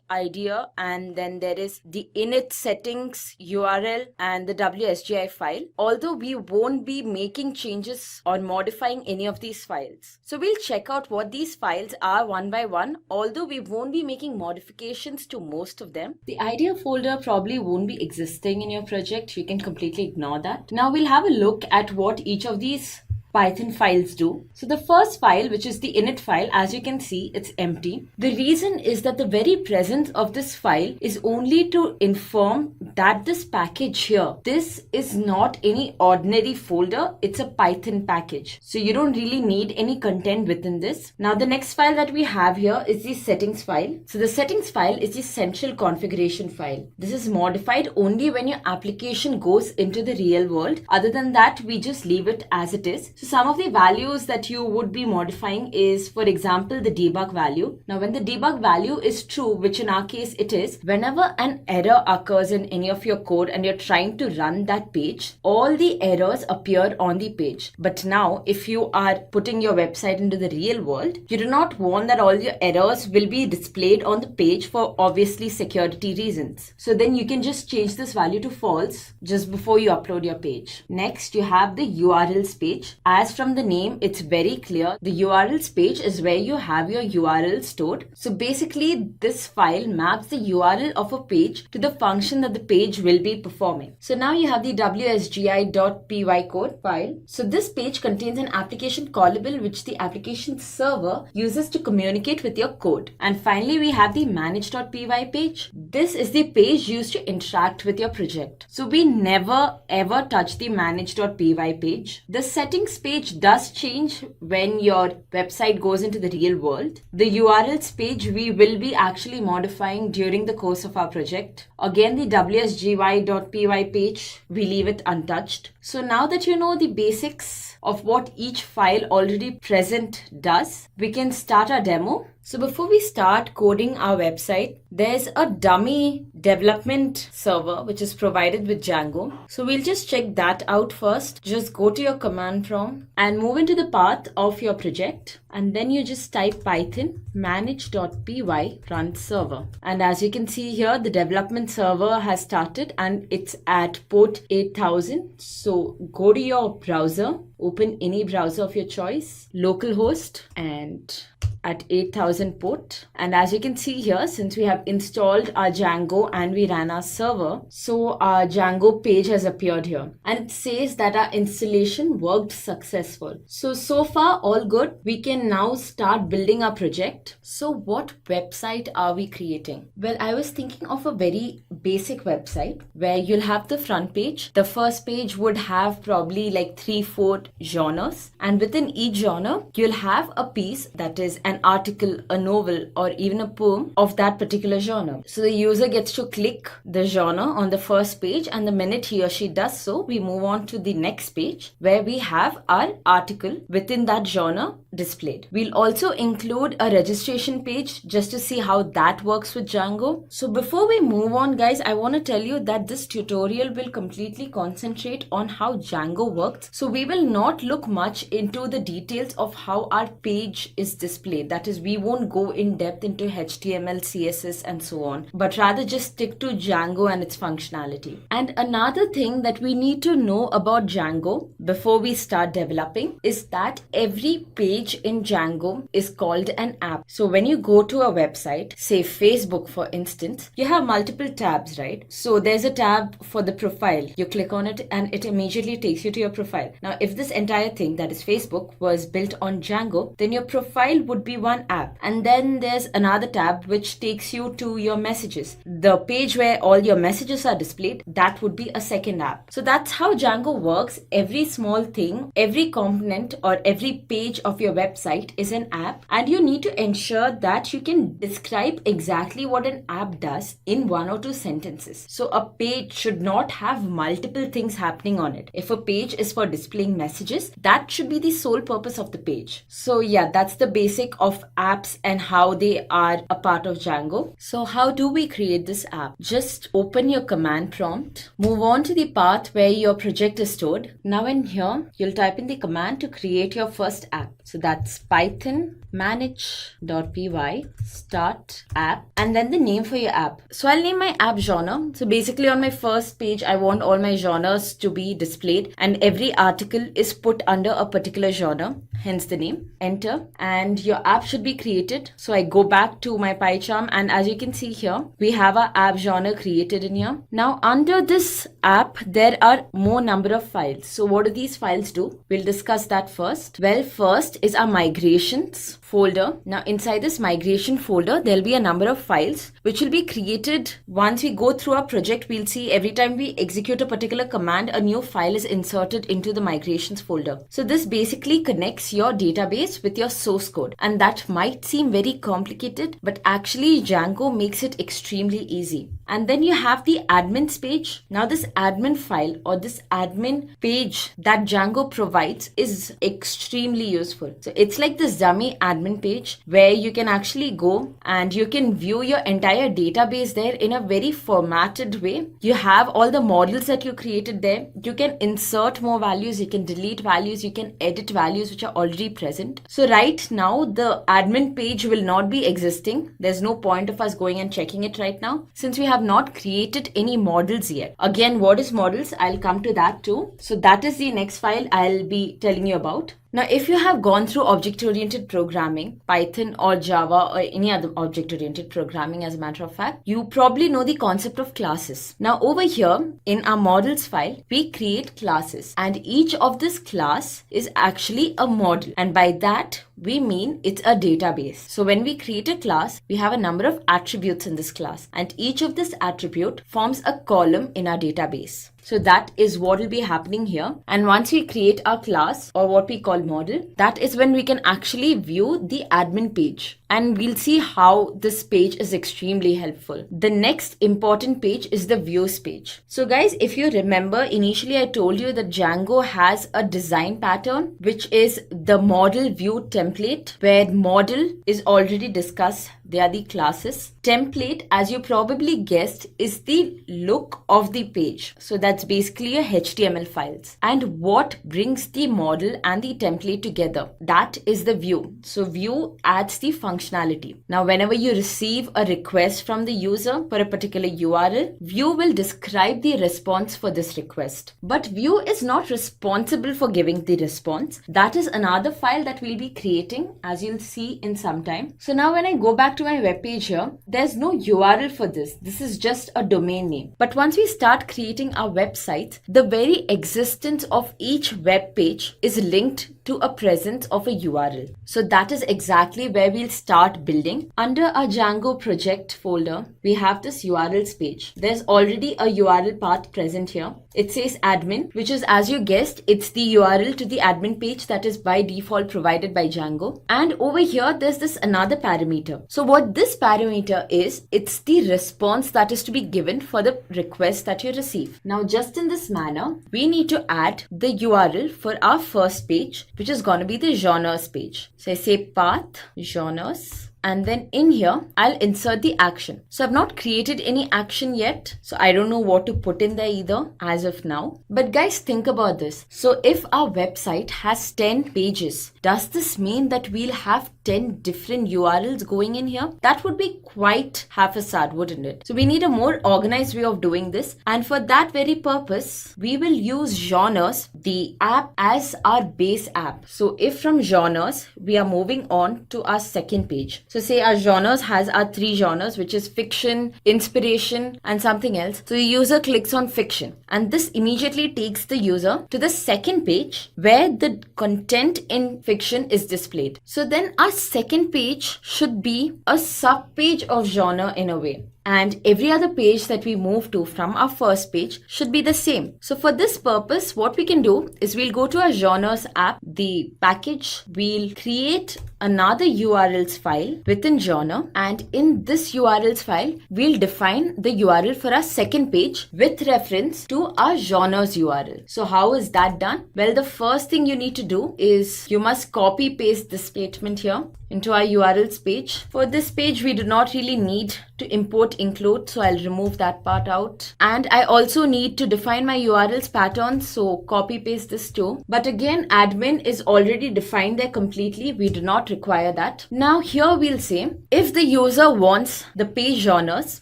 .idea, and then there is the init settings URL and the WSGI file, although we won't be making changes or modifying any of these files. So we'll check out what these files are one by one, although we won't be making modifications to most of them. The idea folder probably won't be existing in your project. You can completely ignore that. Now we'll have a look at what each of these Python files do. So the first file, which is the init file, as you can see, it's empty. The reason is that the very presence of this file is only to inform that this package here, this is not any ordinary folder, it's a Python package. So you don't really need any content within this. Now the next file that we have here is the settings file. So the settings file is the central configuration file. This is modified only when your application goes into the real world. Other than that, we just leave it as it is. So some of the values that you would be modifying is, for example, the debug value. Now when the debug value is true, which in our case it is, whenever an error occurs in any of your code and you're trying to run that page, all the errors appear on the page. But now if you are putting your website into the real world, you do not want that all your errors will be displayed on the page for obviously security reasons. So then you can just change this value to false just before you upload your page. Next, you have the URLs page. As from the name, it's very clear. The URLs page is where you have your URL stored. So basically, this file maps the URL of a page to the function that the page will be performing. So now you have the wsgi.py code file. So this page contains an application callable which the application server uses to communicate with your code. And finally, we have the manage.py page. This is the page used to interact with your project. So we never ever touch the manage.py page. The settings page does change when your website goes into the real world. The URLs page we will be actually modifying during the course of our project. Again, the wsgy.py page, we leave it untouched. So now that you know the basics of what each file already present does, we can start our demo. So before we start coding our website, there's a dummy development server which is provided with Django. So we'll just check that out first. Just go to your command prompt and move into the path of your project. And then you just type Python manage.py run server. And as you can see here, the development server has started and it's at port 8000. So go to your browser, open any browser of your choice, localhost, and at 8000 port. And as you can see here, since we have installed our Django and we ran our server, so our Django page has appeared here and it says that our installation worked successful. So far all good. We can now start building our project. So what website are we creating? Well, I was thinking of a very basic website where you'll have the front page. The first page would have probably like 3-4 genres, and within each genre you'll have a piece that is an article, a novel, or even a poem of that particular genre. So the user gets to click the genre on the first page, and the minute he or she does so, we move on to the next page where we have our article within that genre displayed. We'll also include a registration page just to see how that works with Django. So before we move on, guys, I want to tell you that this tutorial will completely concentrate on how Django works. So we will not look much into the details of how our page is displayed. That is, we won't go in depth into HTML, CSS, and so on, but rather just stick to Django and its functionality. And another thing that we need to know about Django before we start developing is that every page in Django is called an app. So when you go to a website, say Facebook for instance, you have multiple tabs, right? So there's a tab for the profile. You click on it and it immediately takes you to your profile. Now, if this entire thing, that is Facebook, was built on Django, then your profile would be one app. And then there's another tab which takes you to your messages. The page where all your messages are displayed, that would be a second app. So that's how Django works. Every small thing, every component, or every page of your website is an app, and you need to ensure that you can describe exactly what an app does in 1 or 2 sentences. So a page should not have multiple things happening on it. If a page is for displaying messages, that should be the sole purpose of the page. So yeah, that's the basic of apps and how they are a part of Django. So how do we create this app? Just open your command prompt, move on to the path where your project is stored. Now in here, you'll type in the command to create your first app. So that's Python manage.py start app, and then the name for your app. So I'll name my app genre. So basically on my first page, I want all my genres to be displayed and every article is put under a particular genre, hence the name. Enter, and your app should be created. So I go back to my PyCharm, and as you can see here, we have our app genre created in here. Now under this app, there are more number of files. So what do these files do? We'll discuss that first. Well, first is our migrations folder. Now inside this migration folder, there'll be a number of files which will be created. Once we go through our project, we'll see every time we execute a particular command, a new file is inserted into the migrations folder. So this basically connects your database with your source code, and that might seem very complicated, but actually Django makes it extremely easy. And then you have the admins page. Now this admin file or this admin page that Django provides is extremely useful. So it's like this dummy admin page where you can actually go and you can view your entire database there in a very formatted way. You have all the models that you created there. You can insert more values, you can delete values, you can edit values which are already present. So right now the admin page will not be existing. There's no point of us going and checking it right now since we have not created any models yet. Again, what is models? I'll come to that too. So that is the next file I'll be telling you about. Now, if you have gone through object-oriented programming, Python or Java or any other object-oriented programming, as a matter of fact, you probably know the concept of classes. Now, over here in our models file, we create classes, and each of this class is actually a model. And by that, we mean it's a database. So when we create a class, we have a number of attributes in this class, and each of this attribute forms a column in our database. So that is what will be happening here. And once we create our class or what we call model, that is when we can actually view the admin page. And we'll see how this page is extremely helpful. The next important page is the views page. So guys, if you remember, initially I told you that Django has a design pattern, which is the model view template, where model is already discussed they are the classes. Template, as you probably guessed, is the look of the page. So that's basically a HTML files. And what brings the model and the template together? That is the view. So view adds the functionality. Now, whenever you receive a request from the user for a particular URL, view will describe the response for this request. But view is not responsible for giving the response. That is another file that we'll be creating, as you'll see in some time. So now when I go back to my web page here, there's no URL for this. This is just a domain name. But once we start creating our website, the very existence of each web page is linked to a presence of a URL. So that is exactly where we'll start building. Under our Django project folder, we have this URLs page. There's already a URL path present here. It says admin, which is, as you guessed, it's the URL to the admin page that is by default provided by Django. And over here, there's this another parameter. So what this parameter is, it's the response that is to be given for the request that you receive. Now, just in this manner, we need to add the URL for our first page, which is going to be the genres page. So I say path, genres. And then in here, I'll insert the action. So I've not created any action yet. So I don't know what to put in there either as of now. But guys, think about this. So if our website has 10 pages, does this mean that we'll have 10 different URLs going in here? That would be quite haphazard, wouldn't it? So we need a more organized way of doing this. And for that very purpose, we will use genres, the app, as our base app. So if from genres, we are moving on to our second page. So say our genres has our 3 genres, which is fiction, inspiration, and something else. So the user clicks on fiction, and this immediately takes the user to the second page where the content in fiction is displayed. So then our second page should be a sub page of genre in a way. And every other page that we move to from our first page should be the same. So for this purpose, what we can do is we'll go to our genres app, the package, we'll create another URLs file within genre, and in this URLs file, we'll define the URL for our second page with reference to our genres URL. So how is that done? Well, the first thing you need to do is you must copy paste this statement here into our URLs page. For this page, we do not really need to import include, so I'll remove that part out. And I also need to define my URLs pattern, so copy paste this too. But again, admin is already defined there completely. We do not require that. Now here we'll say, if the user wants the page genres,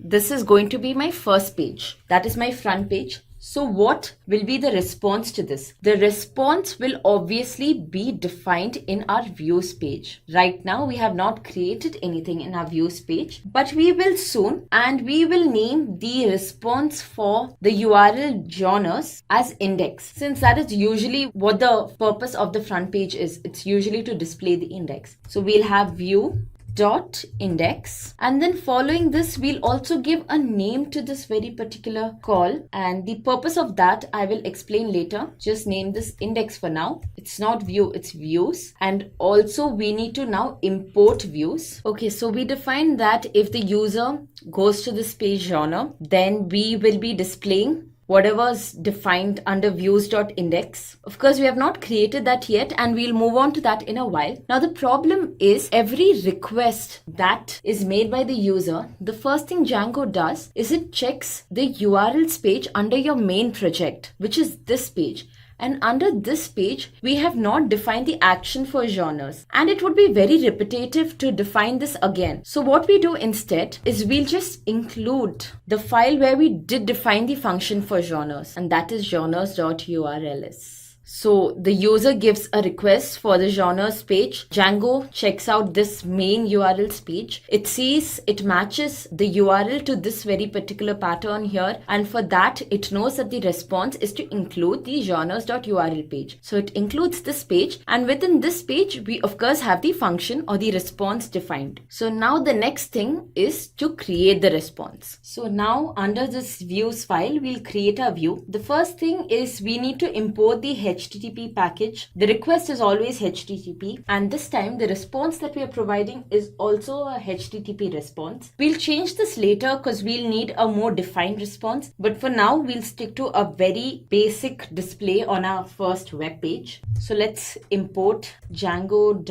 this is going to be my first page. That is my front page. So what will be the response to this? The response will obviously be defined in our views page. Right now, we have not created anything in our views page, but we will soon, and we will name the response for the URL genres as index, since that is usually what the purpose of the front page is. It's usually to display the index. So we'll have view dot index, and then following this we'll also give a name to this very particular call, and the purpose of that I will explain later. Just name this index for now. It's not view, it's views. And also we need to now import views. Okay, so we define that if the user goes to this page genre, then we will be displaying whatever's defined under views.index. Of course, we have not created that yet, and we'll move on to that in a while. Now, the problem is every request that is made by the user, the first thing Django does is it checks the URLs page under your main project, which is this page. And under this page, we have not defined the action for genres. And it would be very repetitive to define this again. So what we do instead is we'll just include the file where we did define the function for genres. And that is genres.urls. So the user gives a request for the genres page. Django checks out this main URLs page. It sees it matches the URL to this very particular pattern here. And for that, it knows that the response is to include the genres.url page. So it includes this page. And within this page, we of course have the function or the response defined. So now the next thing is to create the response. So now under this views file, we'll create a view. The first thing is we need to import the HTTP package. The request is always HTTP, and this time the response that we are providing is also a HTTP response. We'll change this later because we'll need a more defined response, but for now we'll stick to a very basic display on our first web page. So let's import django.http,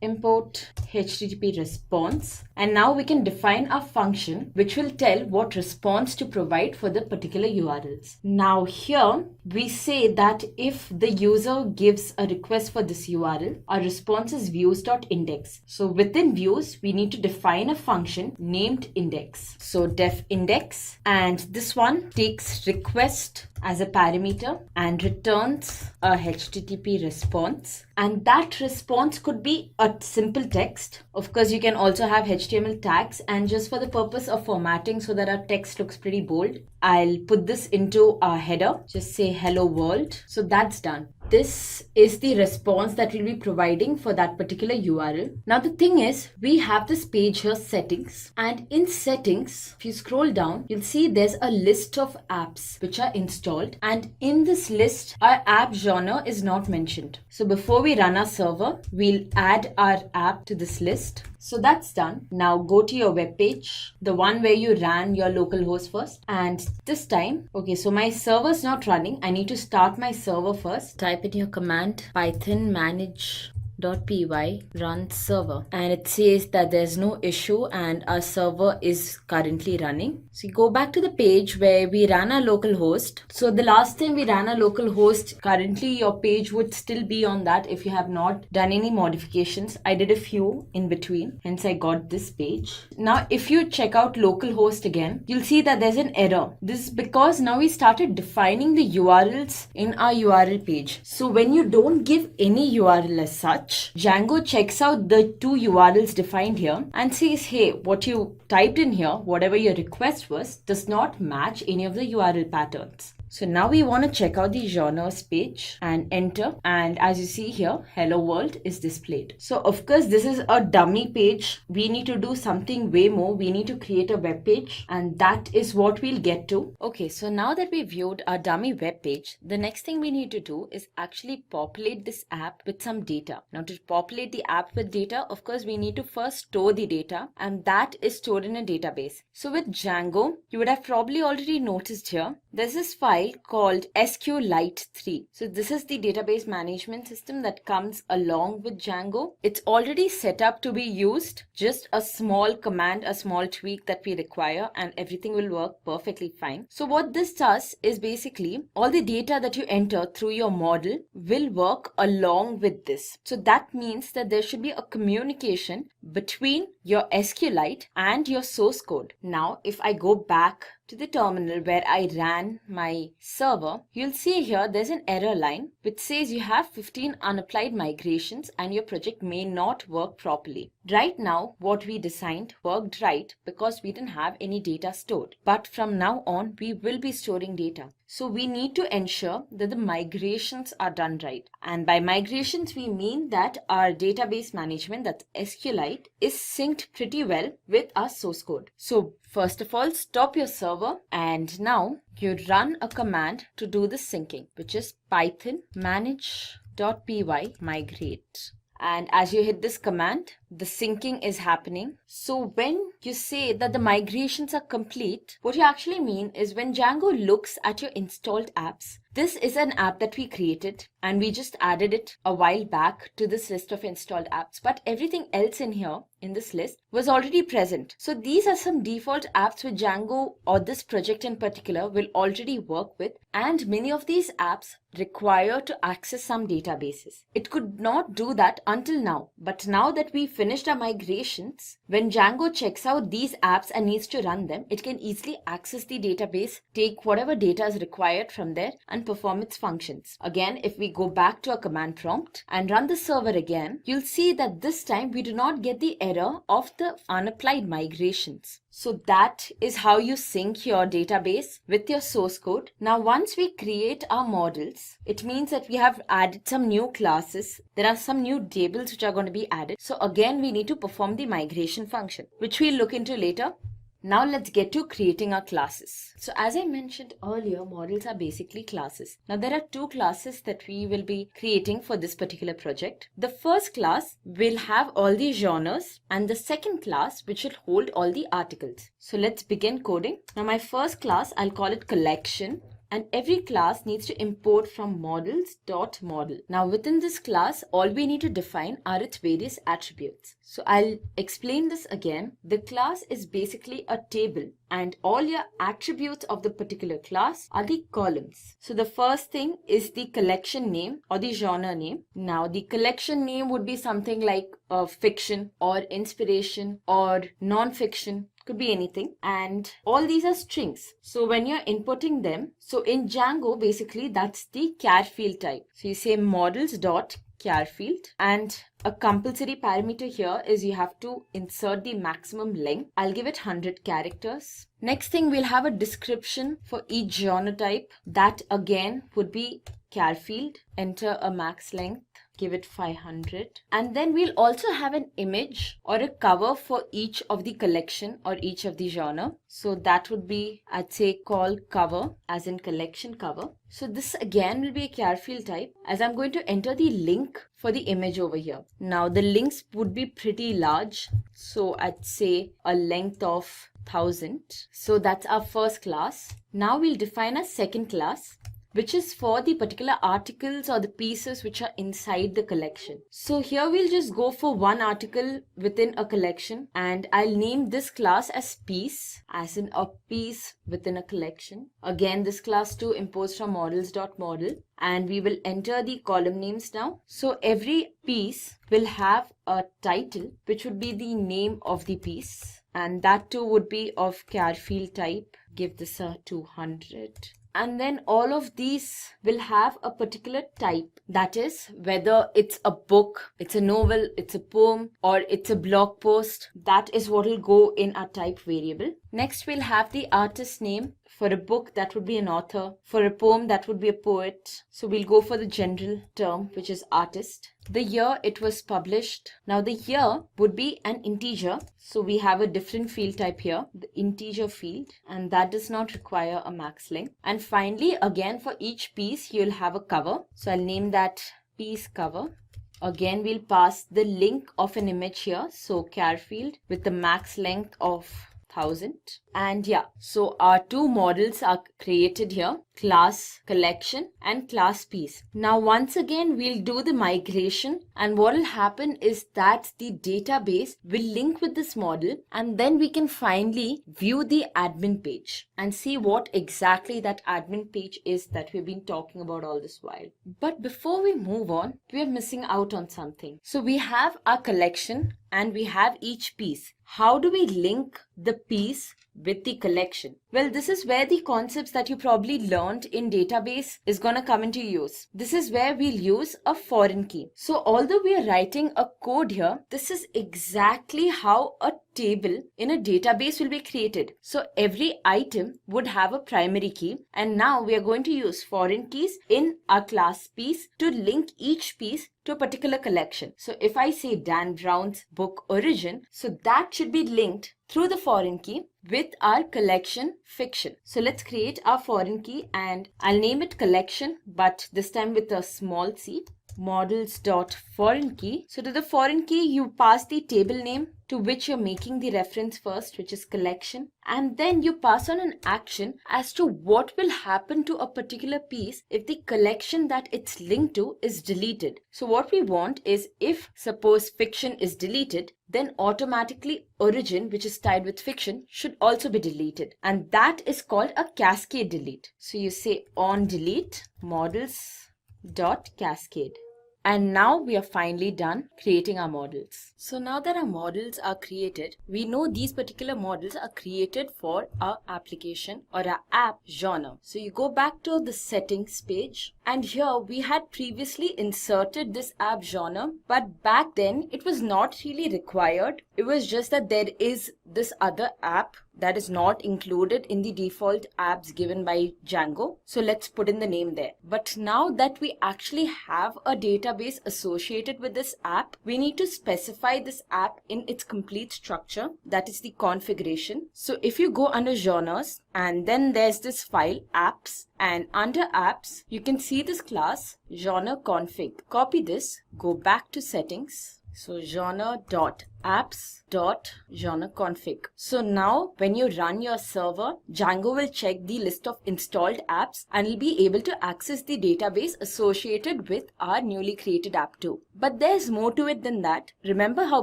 import http response, and now we can define a function which will tell what response to provide for the particular URLs. Now here we say that if the user gives a request for this URL, our response is views.index. So within views, we need to define a function named index. So def index, and this one takes request as a parameter and returns a HTTP response. And that response could be a simple text. Of course, you can also have HTML tags, and just for the purpose of formatting so that our text looks pretty bold, I'll put this into our header. Just say hello world. So that's done. This is the response that we'll be providing for that particular URL. Now the thing is, we have this page here, settings, and in settings, if you scroll down, you'll see there's a list of apps which are installed, and in this list, our app genre is not mentioned. So before we run our server, we'll add our app to this list. So that's done. Now go to your web page, the one where you ran your local host first. And this time, okay, so my server's not running. I need to start my server first. Type in your command python manage.py run server, and it says that there's no issue and our server is currently running. So you go back to the page where we ran our local host. So the last time we ran our local host, currently your page would still be on that if you have not done any modifications. I did a few in between, hence I got this page. Now if you check out localhost again, you'll see that there's an error. This is because now we started defining the URLs in our URL page. So when you don't give any URL as such, Django checks out the two URLs defined here and says, hey, what you typed in here, whatever your request was, does not match any of the URL patterns. So now we want to check out the genres page and enter, and as you see here, hello world is displayed. So of course this is a dummy page. We need to do something way more. We need to create a web page, and that is what we'll get to. Okay, so now that we viewed our dummy web page, the next thing we need to do is actually populate this app with some data. Now to populate the app with data, of course we need to first store the data, and that is stored in a database. So with Django, you would have probably already noticed here, there's this file called SQLite3. So this is the database management system that comes along with Django. It's already set up to be used, just a small command, a small tweak that we require, and everything will work perfectly fine. So what this does is basically all the data that you enter through your model will work along with this. So that means that there should be a communication between your SQLite and your source code. Now, if I go back to the terminal where I ran my server, you'll see here there's an error line which says you have 15 unapplied migrations and your project may not work properly. Right now, what we designed worked right because we didn't have any data stored. But from now on, we will be storing data. So we need to ensure that the migrations are done right. And by migrations, we mean that our database management, that's SQLite, is synced pretty well with our source code. So first of all, stop your server, and now you run a command to do the syncing, which is python manage.py migrate. And as you hit this command, the syncing is happening. So when you say that the migrations are complete, what you actually mean is when Django looks at your installed apps, this is an app that we created and we just added it a while back to this list of installed apps. But everything else in here in this list was already present. So these are some default apps which Django or this project in particular will already work with. And many of these apps require to access some databases. It could not do that until now. But now that we finished our migrations, when Django checks out these apps and needs to run them, it can easily access the database, take whatever data is required from there and perform its functions. Again, if we go back to our command prompt and run the server again, you'll see that this time we do not get the error of the unapplied migrations. So that is how you sync your database with your source code. Now, once we create our models, it means that we have added some new classes. There are some new tables which are going to be added. So again, we need to perform the migration function, which we'll look into later. Now let's get to creating our classes. So as I mentioned earlier, models are basically classes. Now there are two classes that we will be creating for this particular project. The first class will have all the genres and the second class which will hold all the articles. So let's begin coding. Now my first class, I'll call it collection. and every class needs to import from models.model. Now within this class, all we need to define are its various attributes. So I'll explain this again. The class is basically a table, and all your attributes of the particular class are the columns. So the first thing is the collection name or the genre name. Now the collection name would be something like fiction or inspiration or non-fiction, could be anything, and all these are strings. So when you're inputting them, so in Django basically that's the char field type. So you say models.char field, and a compulsory parameter here is you have to insert the maximum length. I'll give it 100 characters. Next thing, we'll have a description for each genre type. That again would be char field. Enter a max length, give it 500. And then we'll also have an image or a cover for each of the collection or each of the genre. So that would be, I'd say, call cover as in collection cover. So this again will be a char field type, as I'm going to enter the link for the image over here. Now the links would be pretty large. So I'd say a length of 1000. So that's our first class. Now we'll define a second class, which is for the particular articles or the pieces which are inside the collection. So here we'll just go for one article within a collection, and I'll name this class as piece, as in a piece within a collection. Again, this class too imports from models.model, and we will enter the column names now. So every piece will have a title, which would be the name of the piece, and that too would be of char field type. Give this a 200. And then all of these will have a particular type. That is, whether it's a book, it's a novel, it's a poem, or it's a blog post. That is what will go in our type variable. Next, we'll have the artist name. For a book, that would be an author. For a poem, that would be a poet. So we'll go for the general term, which is artist. The year it was published. Now the year would be an integer. So we have a different field type here, the integer field, and that does not require a max length. And finally, again, for each piece, you'll have a cover. So I'll name that piece cover. Again, we'll pass the link of an image here. So char field with the max length of 1000. And yeah, so our two models are created here, class collection and class piece. Now once again we'll do the migration, and what will happen is that the database will link with this model, and then we can finally view the admin page and see what exactly that admin page is that we've been talking about all this while. But before we move on, we are missing out on something. So we have our collection and we have each piece. How do we link the piece with the collection? Well, this is where the concepts that you probably learned in database is gonna come into use. This is where we'll use a foreign key. So although we are writing a code here, this is exactly how a table in a database will be created. So every item would have a primary key, and now we are going to use foreign keys in our class piece to link each piece to a particular collection. So if I say Dan Brown's book origin, so that should be linked through the foreign key with our collection fiction. So let's create our foreign key, and I'll name it collection, but this time with a small c. Models.foreign key. So to the foreign key, you pass the table name to which you're making the reference first, which is collection, and then you pass on an action as to what will happen to a particular piece if the collection that it's linked to is deleted. So what we want is, if suppose fiction is deleted, then automatically origin, which is tied with fiction, should also be deleted, and that is called a cascade delete. So you say on delete models.cascade. And now we are finally done creating our models. So now that our models are created, we know these particular models are created for our application or our app genre. So you go back to the settings page, and here we had previously inserted this app genre, but back then it was not really required. It was just that there is this other app that is not included in the default apps given by Django. So let's put in the name there. But now that we actually have a database associated with this app, we need to specify this app in its complete structure. That is the configuration. So if you go under genres, and then there's this file apps, and under apps, you can see this class genre config. Copy this, go back to settings. So genre.apps apps.genreconfig. So now when you run your server, Django will check the list of installed apps and will be able to access the database associated with our newly created app too. But there's more to it than that. Remember how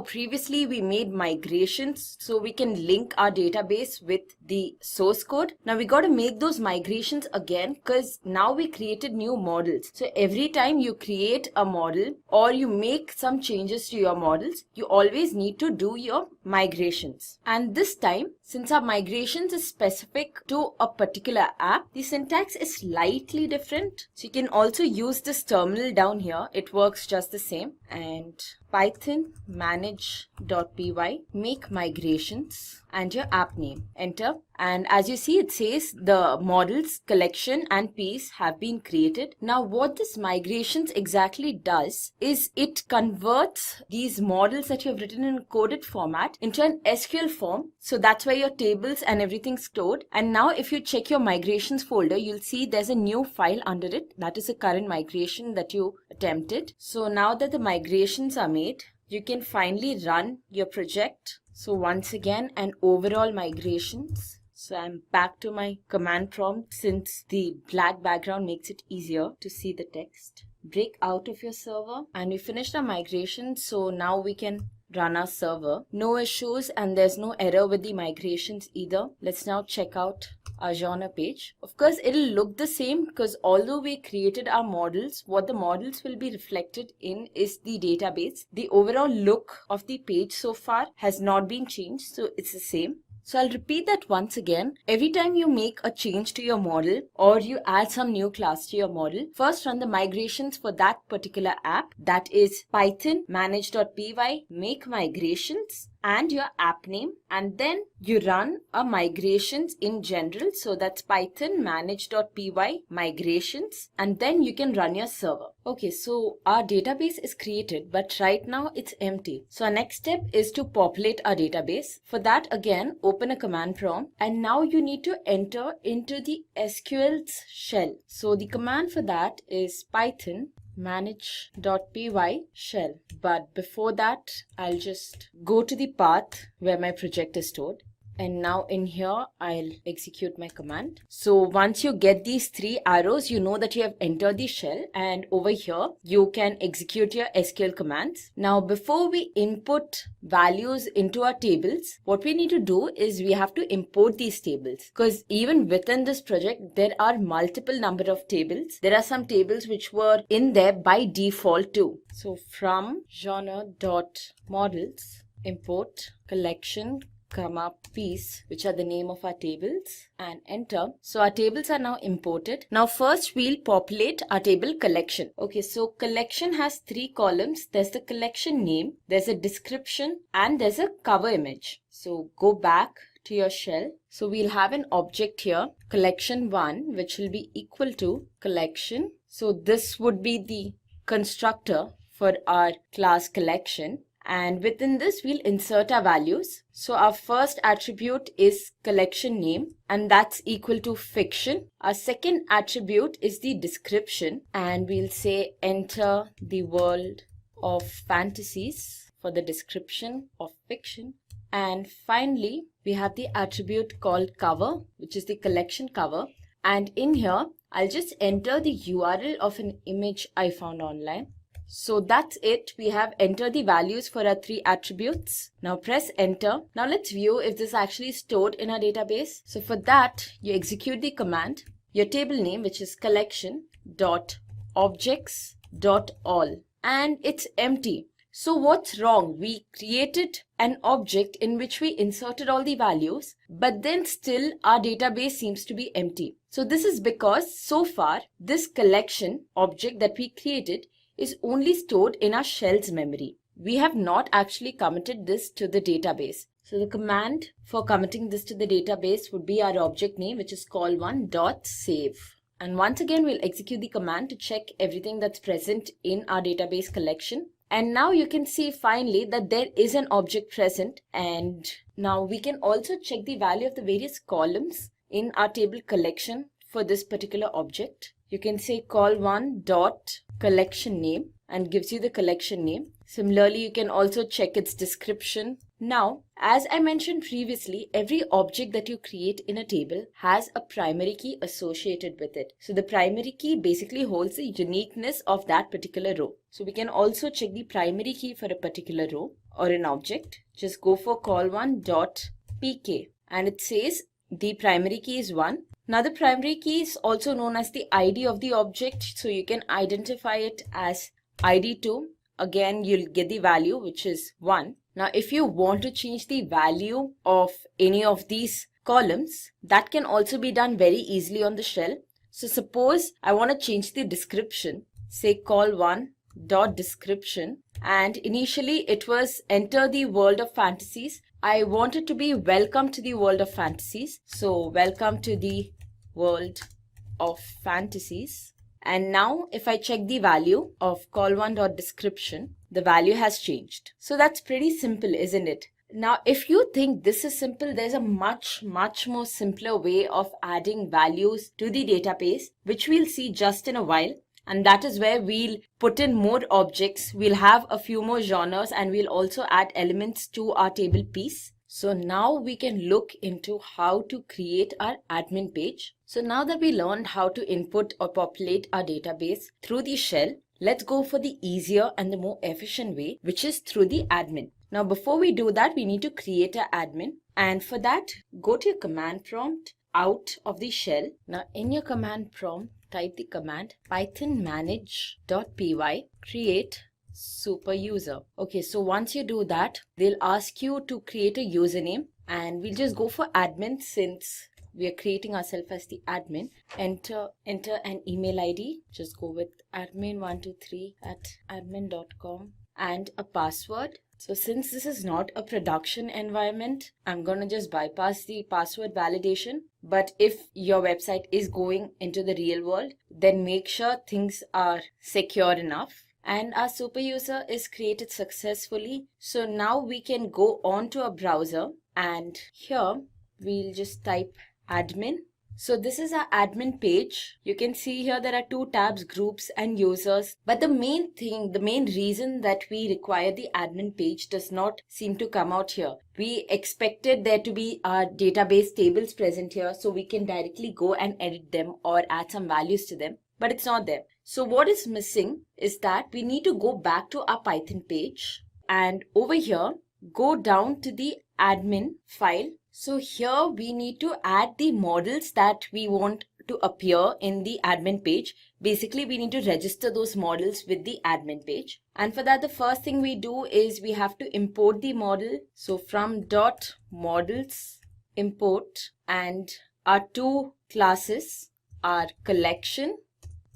previously we made migrations so we can link our database with the source code? Now we got to make those migrations again because now we created new models. So every time you create a model or you make some changes to your models, you always need to do your migrations. And this time, since our migrations is specific to a particular app, the syntax is slightly different. So you can also use this terminal down here. It works just the same. And Python manage.py, make migrations, and your app name. Enter. And as you see, it says the models, collection and piece have been created. Now what this migrations exactly does is it converts these models that you have written in coded format into an SQL form. So that's where your tables and everything's stored. And now if you check your migrations folder, you'll see there's a new file under it. That is the current migration that you attempted. So now that the migrations are made, you can finally run your project. So once again, an overall migrations. So I'm back to my command prompt since the black background makes it easier to see the text. Break out of your server and we finished our migration. So now we can run our server. No issues and there's no error with the migrations either. Let's now check out our genre page. Of course, it'll look the same because although we created our models, what the models will be reflected in is the database. The overall look of the page so far has not been changed, so it's the same. So I'll repeat that once again. Every time you make a change to your model or you add some new class to your model, first run the migrations for that particular app. That is Python manage.py, make migrations, and your app name, and then you run a migrations in general. So that's Python manage.py migrations, and then you can run your server. Okay, so our database is created, but right now it's empty. So our next step is to populate our database. For that, again, open a command prompt, and now you need to enter into the SQL's shell. So the command for that is Python manage.py shell. But before that, I'll just go to the path where my project is stored. And now in here, I'll execute my command. So once you get these three arrows, you know that you have entered the shell, and over here, you can execute your SQL commands. Now, before we input values into our tables, what we need to do is we have to import these tables, because even within this project, there are multiple number of tables. There are some tables which were in there by default too. So from genre.models, import collection, piece, which are the name of our tables, and enter. So our tables are now imported. Now first we'll populate our table collection. Okay, so collection has three columns. There's the collection name, there's a description, and there's a cover image. So go back to your shell. So we'll have an object here, collection1, which will be equal to collection. So this would be the constructor for our class collection. And within this, we'll insert our values. So our first attribute is collection name, and that's equal to fiction. Our second attribute is the description, and we'll say enter the world of fantasies for the description of fiction. And finally, we have the attribute called cover, which is the collection cover. And in here, I'll just enter the URL of an image I found online. So that's it. We have entered the values for our three attributes. Now press enter. Now let's view if this is actually stored in our database. So for that, you execute the command, your table name, which is collection.objects.all, and it's empty. So what's wrong? We created an object in which we inserted all the values, but then still our database seems to be empty. So this is because so far this collection object that we created is only stored in our shell's memory. We have not actually committed this to the database. So the command for committing this to the database would be our object name, which is call1.save. And once again, we'll execute the command to check everything that's present in our database collection. And now you can see finally that there is an object present. And now we can also check the value of the various columns in our table collection for this particular object. You can say call1 dot collection name and gives you the collection name. Similarly, you can also check its description. Now, as I mentioned previously, every object that you create in a table has a primary key associated with it. So the primary key basically holds the uniqueness of that particular row. So we can also check the primary key for a particular row or an object. Just go for call1.pk and it says the primary key is 1. Now the primary key is also known as the ID of the object. So you can identify it as ID2. Again, you'll get the value, which is 1. Now, if you want to change the value of any of these columns, that can also be done very easily on the shell. So suppose I want to change the description, say call1.description, and initially it was enter the world of fantasies. I want it to be welcome to the world of fantasies. So welcome to the world of fantasies. And now if I check the value of call1.description, the value has changed. So that's pretty simple, isn't it? Now, if you think this is simple, there's a much more simpler way of adding values to the database, which we'll see just in a while. And that is where we'll put in more objects. We'll have a few more genres and we'll also add elements to our table piece. So now we can look into how to create our admin page. So now that we learned how to input or populate our database through the shell, let's go for the easier and the more efficient way, which is through the admin. Now before we do that, we need to create an admin. And for that, go to your command prompt out of the shell. Now in your command prompt, type the command python manage.py create super user. Okay, so once you do that, they'll ask you to create a username and we'll just go for admin since we are creating ourselves as the admin. Enter an email ID. Just go with admin123@admin.com and a password. So since this is not a production environment, I'm going to just bypass the password validation. But if your website is going into the real world, then make sure things are secure enough. And our super user is created successfully. So now we can go on to a browser and here we'll just type admin. So this is our admin page. You can see here there are 2 tabs, groups and users. But the main reason that we require the admin page does not seem to come out here. We expected there to be our database tables present here so we can directly go and edit them or add some values to them. But it's not there. So what is missing is that we need to go back to our Python page and over here, go down to the admin file. So here we need to add the models that we want to appear in the admin page. Basically, we need to register those models with the admin page. And for that, the first thing we do is we have to import the model. So from .models import, and our 2 classes are collection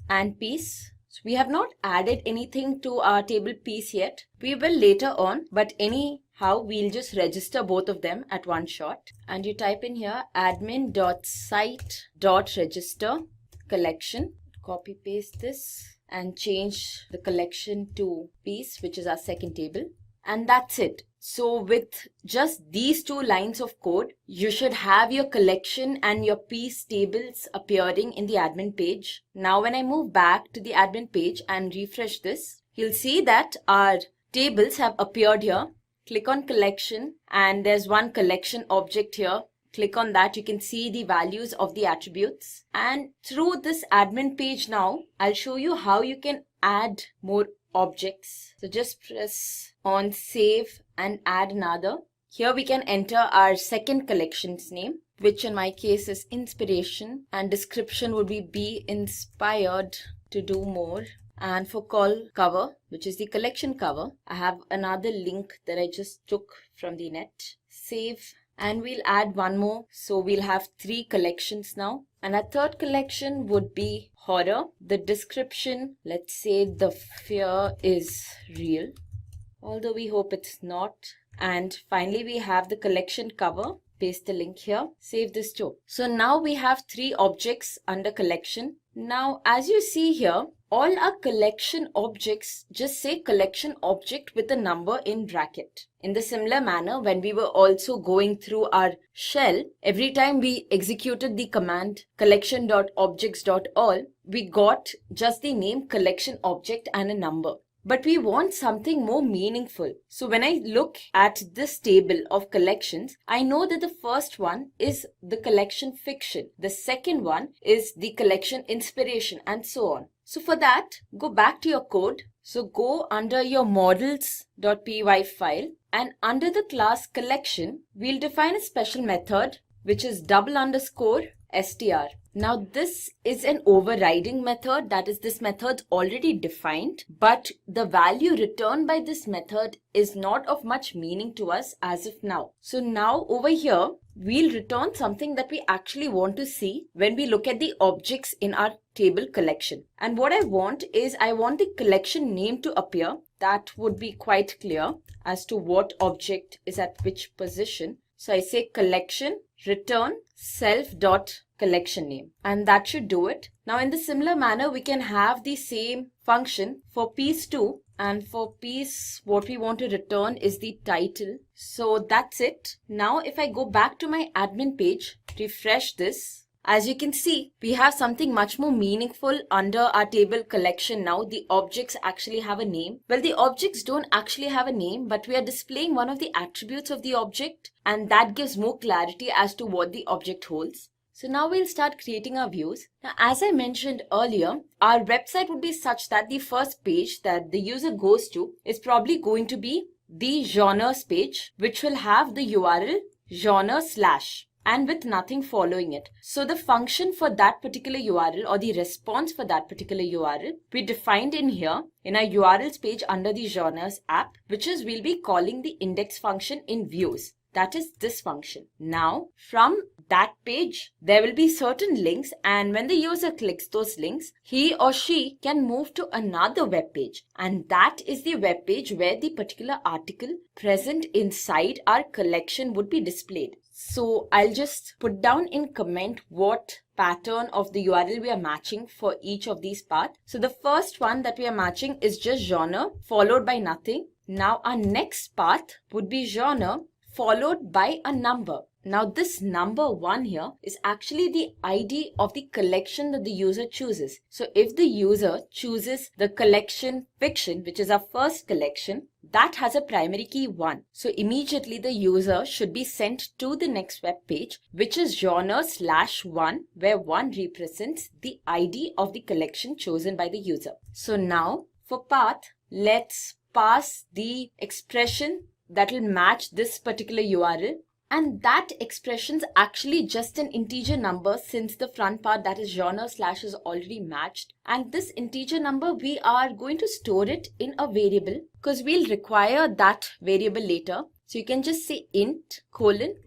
and piece. So we have not added anything to our table piece yet. We will later on, but anyhow, we'll just register both of them at one shot. And you type in here admin.site.register collection. Copy paste this and change the collection to piece, which is our second table. And that's it. So with just these 2 lines of code, you should have your collection and your piece tables appearing in the admin page. Now when I move back to the admin page and refresh this, you'll see that our tables have appeared here. Click on collection and there's one collection object here. Click on that, you can see the values of the attributes. And through this admin page now, I'll show you how you can add more objects. So just press on save and add another. Here we can enter our second collection's name, which in my case is inspiration, and description would be inspired to do more. And for call cover, which is the collection cover, I have another link that I just took from the net. Save, and we'll add one more. So we'll have 3 collections now. And our third collection would be horror. The description, let's say the fear is real, although we hope it's not. And finally, we have the collection cover. Paste the link here. Save this too. So now we have 3 objects under collection. Now, as you see here, all our collection objects just say collection object with a number in bracket. In the similar manner, when we were also going through our shell, every time we executed the command collection.objects.all, we got just the name collection object and a number. But we want something more meaningful. So when I look at this table of collections, I know that the first one is the collection fiction. The second one is the collection inspiration, and so on. So for that, go back to your code. So go under your models.py file, and under the class collection, we'll define a special method which is _str. Now this is an overriding method, that is, this method already defined, but the value returned by this method is not of much meaning to us as of now. So now over here, we'll return something that we actually want to see when we look at the objects in our table collection. And what I want is, I want the collection name to appear. That would be quite clear as to what object is at which position. So I say collection return self.collection name, and that should do it. Now in the similar manner, we can have the same function for piece 2, and for piece what we want to return is the title. So that's it. Now if I go back to my admin page, refresh this, as you can see, we have something much more meaningful under our table collection now. The objects actually have a name. Well, the objects don't actually have a name, but we are displaying one of the attributes of the object, and that gives more clarity as to what the object holds. So now we'll start creating our views. Now, as I mentioned earlier, our website would be such that the first page that the user goes to is probably going to be the genres page, which will have the URL genre/ and with nothing following it. So the function for that particular URL, or the response for that particular URL, we defined in here in our URLs page under the genres app, which is we'll be calling the index function in views. That is this function. Now from that page, there will be certain links, and when the user clicks those links, he or she can move to another web page, and that is the web page where the particular article present inside our collection would be displayed. So I'll just put down in comment what pattern of the URL we are matching for each of these parts. So the first one that we are matching is just genre followed by nothing. Now our next path would be genre followed by a number. Now this number 1 here is actually the ID of the collection that the user chooses. So if the user chooses the collection fiction, which is our first collection, that has a primary key 1. So immediately the user should be sent to the next web page, which is genre/1, where 1 represents the ID of the collection chosen by the user. So now for path, let's pass the expression that will match this particular URL. And that expression is actually just an integer number, since the front part, that is genre/ is already matched. And this integer number, we are going to store it in a variable because we'll require that variable later. So you can just say int :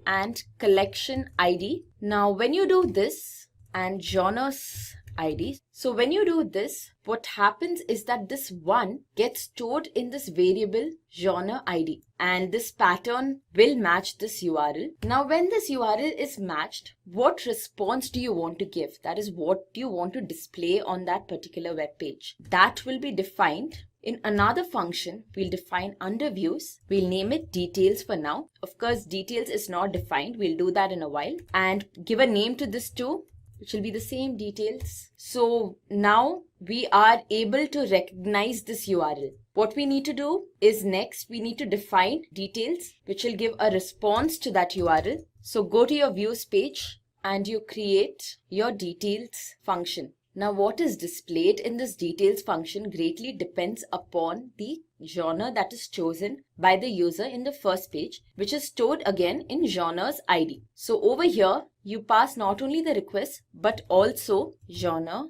and collection ID. Now when you do this and genres ID, so when you do this, what happens is that this 1 gets stored in this variable genre ID, and this pattern will match this URL. Now when this URL is matched, what response do you want to give? That is, what do you want to display on that particular web page? That will be defined in another function. We'll define under views. We'll name it details for now. Of course, details is not defined. We'll do that in a while, and give a name to this too, which will be the same details. So now we are able to recognize this URL. What we need to do is next we need to define details, which will give a response to that URL. So go to your views page and you create your details function. Now what is displayed in this details function greatly depends upon the genre that is chosen by the user in the first page, which is stored again in genres ID. So over here, you pass not only the request, but also genre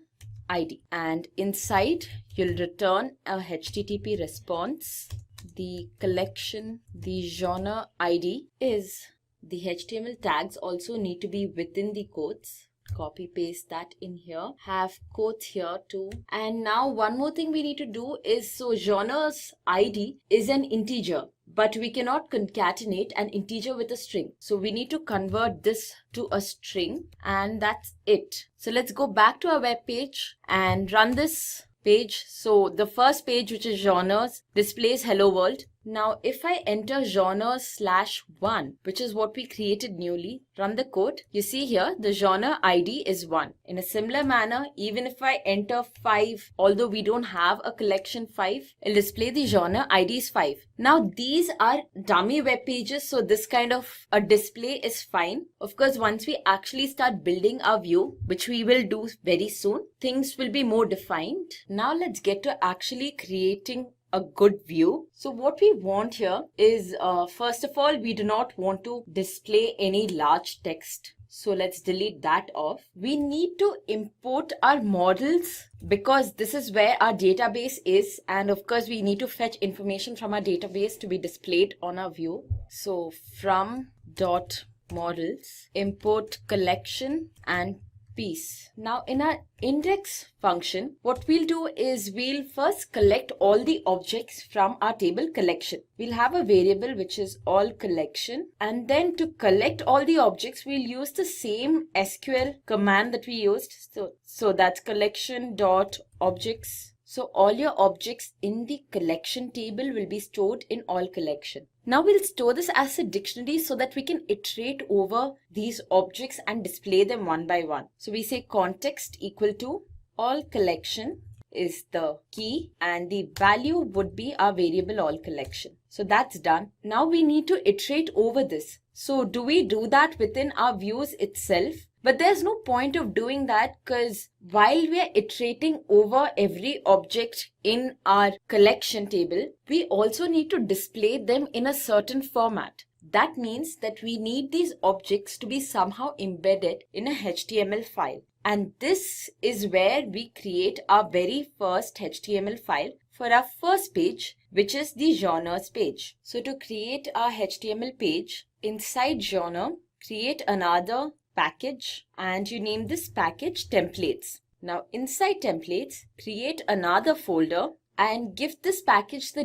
ID. And inside, you'll return a HTTP response. The collection, the genre ID is the HTML tags also need to be within the quotes. Copy paste that in here, have quotes here too. And now one more thing we need to do is, so genres ID is an integer, but we cannot concatenate an integer with a string. So we need to convert this to a string, and that's it. So let's go back to our web page and run this page. So the first page, which is genres, displays hello world. Now if I enter genres/1, which is what we created newly, run the code, you see here the genre ID is 1. In a similar manner, even if I enter 5, although we don't have a collection 5, it'll display the genre ID is 5. Now these are dummy web pages, so this kind of a display is fine. Of course, once we actually start building our view, which we will do very soon, things will be more defined. Now let's get to actually creating a good view. So what we want here is, first of all, we do not want to display any large text. So let's delete that off. We need to import our models because this is where our database is. And of course, we need to fetch information from our database to be displayed on our view. So from .models, import collection and piece. Now in our index function, what we'll do is we'll first collect all the objects from our table collection. We'll have a variable which is all collection, and then to collect all the objects, we'll use the same SQL command that we used. So that's collection.objects. So all your objects in the collection table will be stored in all collection. Now we'll store this as a dictionary so that we can iterate over these objects and display them one by one. So we say context equal to all collection is the key and the value would be our variable all collection. So that's done. Now we need to iterate over this. So do we do that within our views itself? But there's no point of doing that because while we are iterating over every object in our collection table, we also need to display them in a certain format. That means that we need these objects to be somehow embedded in a HTML file. And this is where we create our very first HTML file for our first page, which is the genres page. So to create our HTML page, inside genre, create another package and you name this package templates. Now inside templates, create another folder and give this package the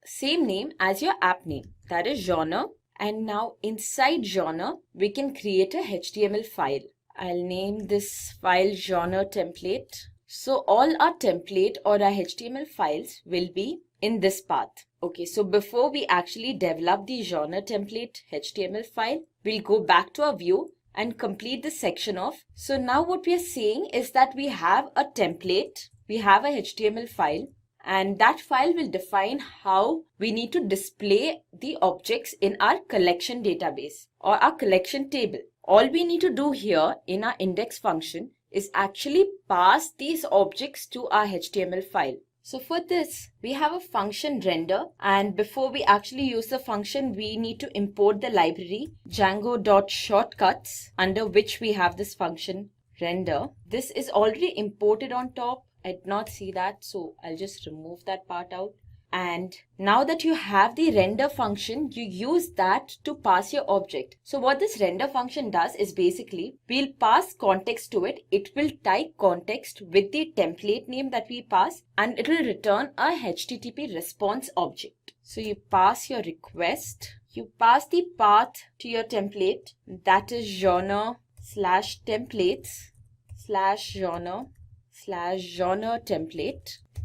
same name as your app name, that is genre. And now inside genre, we can create a HTML file. I'll name this file genre template. So all our template or our HTML files will be in this path. Okay, so before we actually develop the genre template HTML file, we'll go back to our view and complete this section off. So now what we are saying is that we have a template, we have a HTML file, and that file will define how we need to display the objects in our collection database or our collection table. All we need to do here in our index function is actually pass these objects to our HTML file. So for this, we have a function render, and before we actually use the function, we need to import the library django.shortcuts, under which we have this function render. This is already imported on top. I did not see that, so I'll just remove that part out. And now that you have the render function, you use that to pass your object. So what this render function does is basically, we'll pass context to it. It will type context with the template name that we pass, and it will return a HTTP response object. So you pass your request, you pass the path to your template, that is genre/templates/genre/genre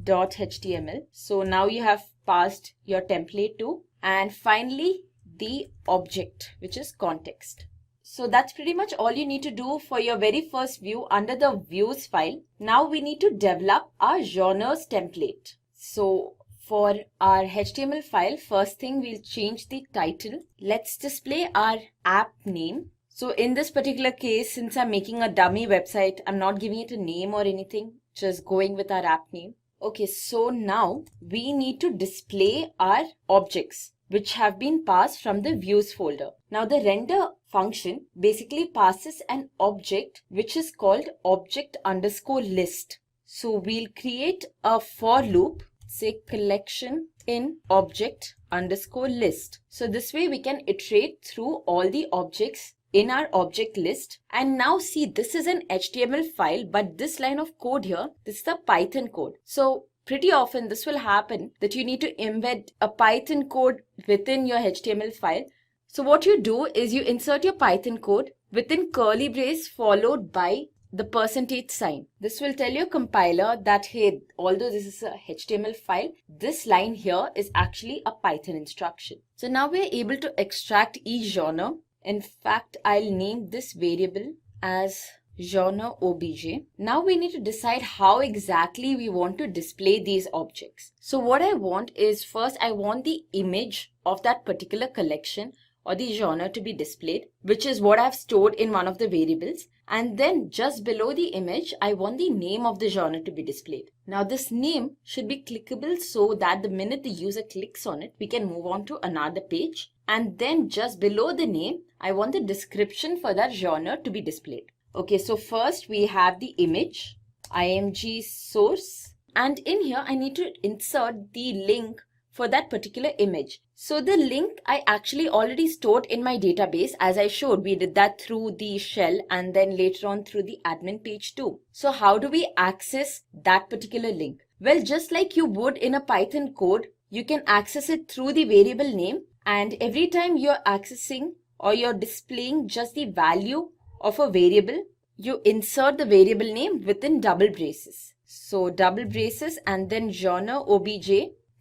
template.html. So now you have passed your template to, and finally the object, which is context. So that's pretty much all you need to do for your very first view under the views file. Now we need to develop our genres template. So for our HTML file, first thing we'll change the title. Let's display our app name. So in this particular case, since I'm making a dummy website, I'm not giving it a name or anything, just going with our app name. Okay, so now we need to display our objects which have been passed from the views folder. Now the render function basically passes an object which is called object_list. So we'll create a for loop, say collection in object_list. So this way we can iterate through all the objects in our object list. And now see, this is an HTML file, but this line of code here, this is the Python code. So pretty often this will happen that you need to embed a Python code within your HTML file. So what you do is you insert your Python code within curly brace followed by the percentage sign. This will tell your compiler that, hey, although this is a HTML file, this line here is actually a Python instruction. So now we're able to extract each genre. In fact, I'll name this variable as genre obj. Now we need to decide how exactly we want to display these objects. So what I want is, first I want the image of that particular collection or the genre to be displayed, which is what I've stored in one of the variables. And then just below the image, I want the name of the genre to be displayed. Now this name should be clickable so that the minute the user clicks on it, we can move on to another page. And then just below the name, I want the description for that genre to be displayed. Okay, so first we have the image, img source, and in here I need to insert the link for that particular image. So the link I actually already stored in my database. As I showed, we did that through the shell and then later on through the admin page too. So how do we access that particular link? Well, just like you would in a Python code, you can access it through the variable name, and every time you're accessing or you're displaying just the value of a variable, you insert the variable name within double braces. So double braces and then genre obj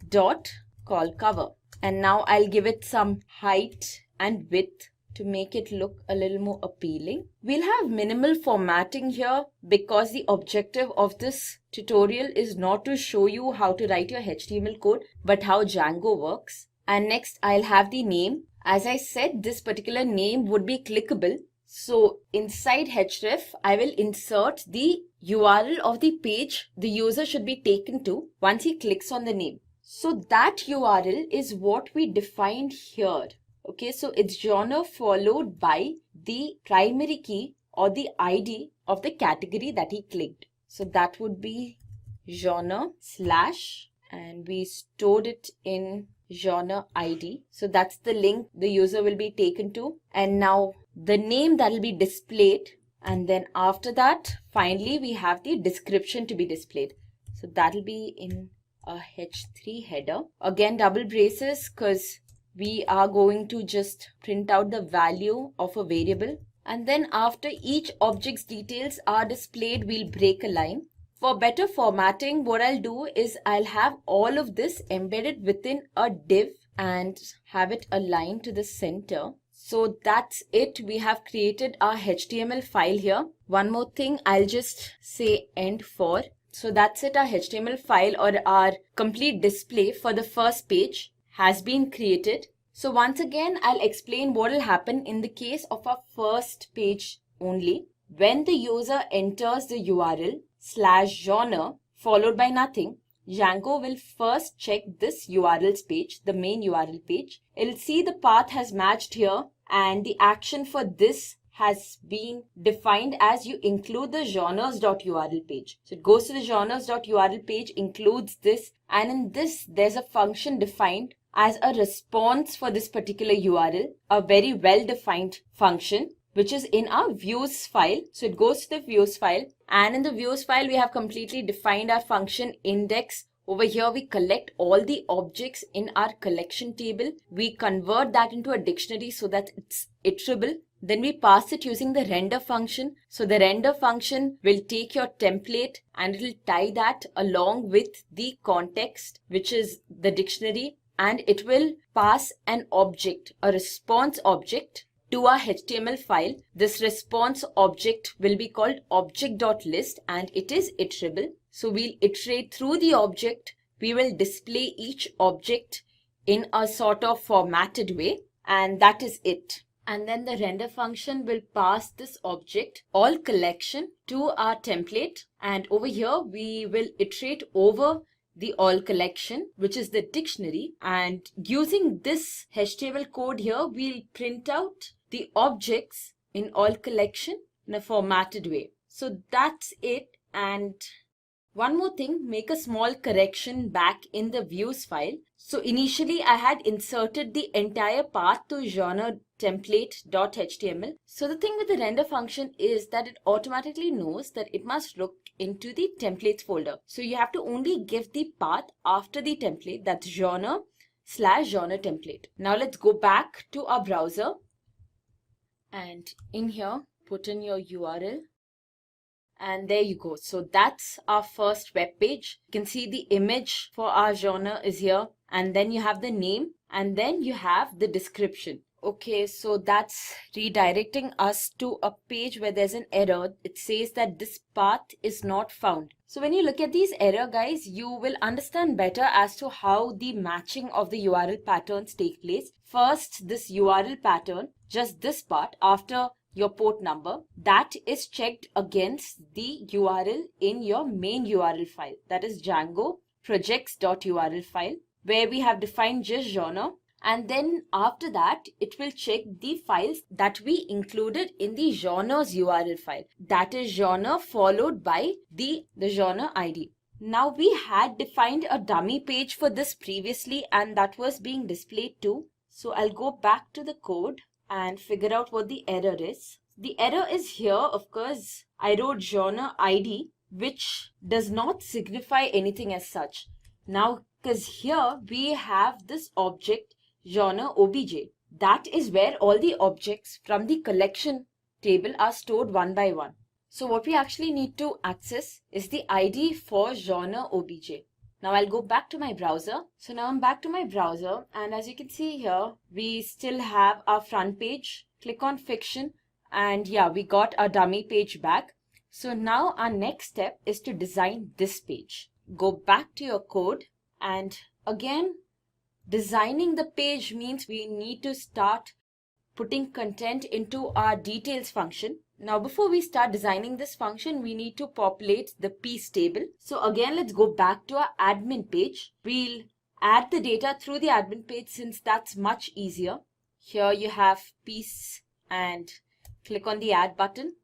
dot call cover. And now I'll give it some height and width to make it look a little more appealing. We'll have minimal formatting here because the objective of this tutorial is not to show you how to write your HTML code, but how Django works. And next I'll have the name. As I said, this particular name would be clickable. So inside href, I will insert the URL of the page the user should be taken to once he clicks on the name. So that URL is what we defined here. Okay, so it's genre followed by the primary key or the ID of the category that he clicked. So that would be genre slash, and we stored it in genre ID. So that's the link the user will be taken to. And now the name that will be displayed. And then after that, finally, we have the description to be displayed. So that'll be in a h3 header. Again, double braces because we are going to just print out the value of a variable. And then after each object's details are displayed, we'll break a line. For better formatting, what I'll do is I'll have all of this embedded within a div and have it aligned to the center. So that's it. We have created our HTML file here. One more thing, I'll just say end for. So that's it. Our HTML file or our complete display for the first page has been created. So once again, I'll explain what will happen in the case of our first page only. When the user enters the URL /genre followed by nothing, Django will first check this URLs page, the main URL page. It'll see the path has matched here and the action for this has been defined as you include the genres.url page. So it goes to the genres.url page, includes this, and in this there's a function defined as a response for this particular URL, a very well-defined function, which is in our views file. So it goes to the views file, and in the views file, we have completely defined our function index. Over here, we collect all the objects in our collection table. We convert that into a dictionary so that it's iterable. Then we pass it using the render function. So the render function will take your template and it will tie that along with the context, which is the dictionary, and it will pass an object, a response object, to our HTML file. This response object will be called object.list and it is iterable. So we'll iterate through the object. We will display each object in a sort of formatted way, and that is it. And then the render function will pass this object, all collection, to our template. And over here, we will iterate over the all collection, which is the dictionary. And using this HTML code here, we'll print out the objects in all collection in a formatted way. So that's it. And one more thing, make a small correction back in the views file. So initially I had inserted the entire path to genre template.html. So the thing with the render function is that it automatically knows that it must look into the templates folder. So you have to only give the path after the template, that's genre /genre template. Now let's go back to our browser and in here put in your URL And there you go. So that's our first web page. You can see the image for our genre is here. And then you have the name. And then you have the description. Okay, so that's redirecting us to a page where there's an error. It says that this path is not found. So when you look at these error, guys, you will understand better as to how the matching of the URL patterns take place. First, this URL pattern, just this part after your port number, that is checked against the URL in your main URL file. That is Django projects.url file, where we have defined just genre. And then after that, it will check the files that we included in the genre's URL file. That is genre followed by the genre ID. Now we had defined a dummy page for this previously, and that was being displayed too. So I'll go back to the code and figure out what the error is. The error is here, of course, I wrote genre ID, which does not signify anything as such. Now, because here we have this object genre obj. That is where all the objects from the collection table are stored one by one. So what we actually need to access is the ID for genre obj. Now I'll go back to my browser. So now I'm back to my browser, and as you can see here, we still have our front page. Click on fiction, and yeah, we got our dummy page back. So now our next step is to design this page. Go back to your code, and again, designing the page means we need to start putting content into our details function. Now, before we start designing this function, we need to populate the piece table. So again, let's go back to our admin page. We'll add the data through the admin page since that's much easier. Here you have piece and click on the add button.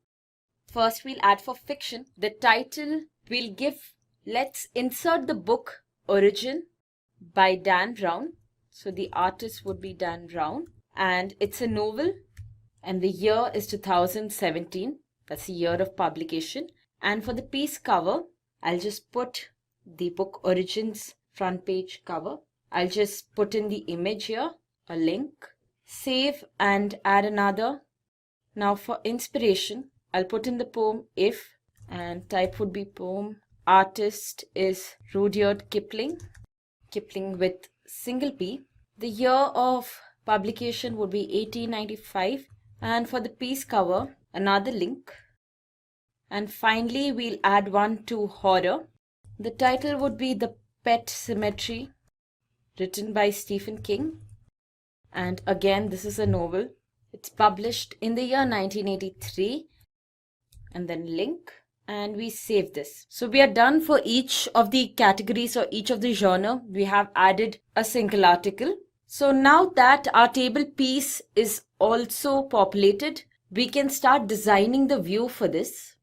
First, we'll add for fiction. The title we'll give, let's insert the book Origin by Dan Brown. So the artist would be Dan Brown, and it's a novel, and the year is 2017. That's the year of publication. And for the piece cover, I'll just put the book Origins front page cover. I'll just put in the image here, a link, save and add another. Now for inspiration, I'll put in the poem If, and type would be poem. Artist is Rudyard Kipling, Kipling with single P. The year of publication would be 1895. And for the piece cover, another link. And finally, we'll add one to horror. The title would be The Pet Cemetery, written by Stephen King. And again, this is a novel. It's published in the year 1983. And then link. And we save this. So we are done for each of the categories or each of the genre. We have added a single article. So now that our table piece is also populated, we can start designing the view for this.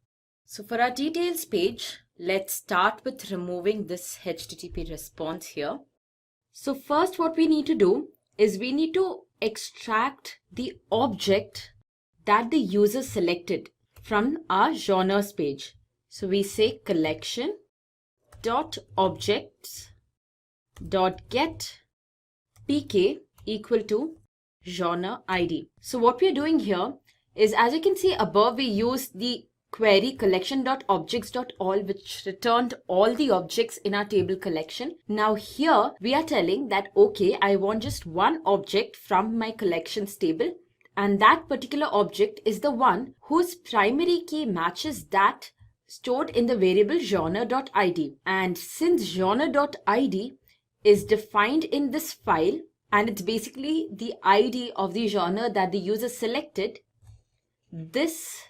So for our details page, let's start with removing this HTTP response here. So first what we need to do is we need to extract the object that the user selected from our genres page. So we say collection dot objects dot get pk equal to genre ID. So what we are doing here is, as you can see above, we use the query collection.objects.all, which returned all the objects in our table collection. Now here we are telling that, okay, I want just one object from my collections table, and that particular object is the one whose primary key matches that stored in the variable genre.id. And since genre.id is defined in this file, and it's basically the ID of the genre that the user selected, this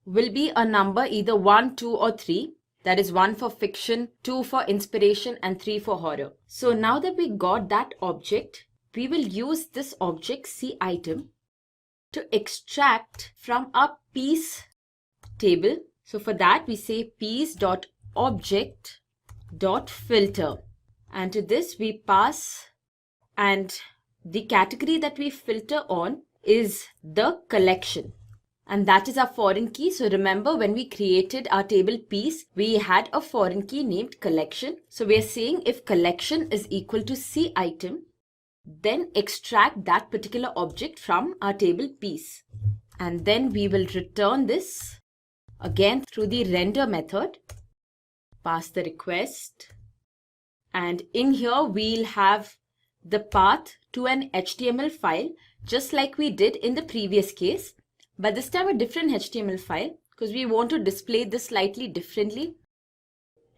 will be a number either 1, 2 or 3. That is 1 for fiction, 2 for inspiration, and 3 for horror. So now that we got that object, we will use this object cItem to extract from our piece table. So for that we say piece.object.filter, and to this we pass, and the category that we filter on is the collection, and that is our foreign key. So remember, when we created our table piece, we had a foreign key named collection. So we are saying if collection is equal to cItem, then extract that particular object from our table piece, and then we will return this again through the render method, pass the request, and in here we'll have the path to an HTML file just like we did in the previous case, but this time a different HTML file because we want to display this slightly differently.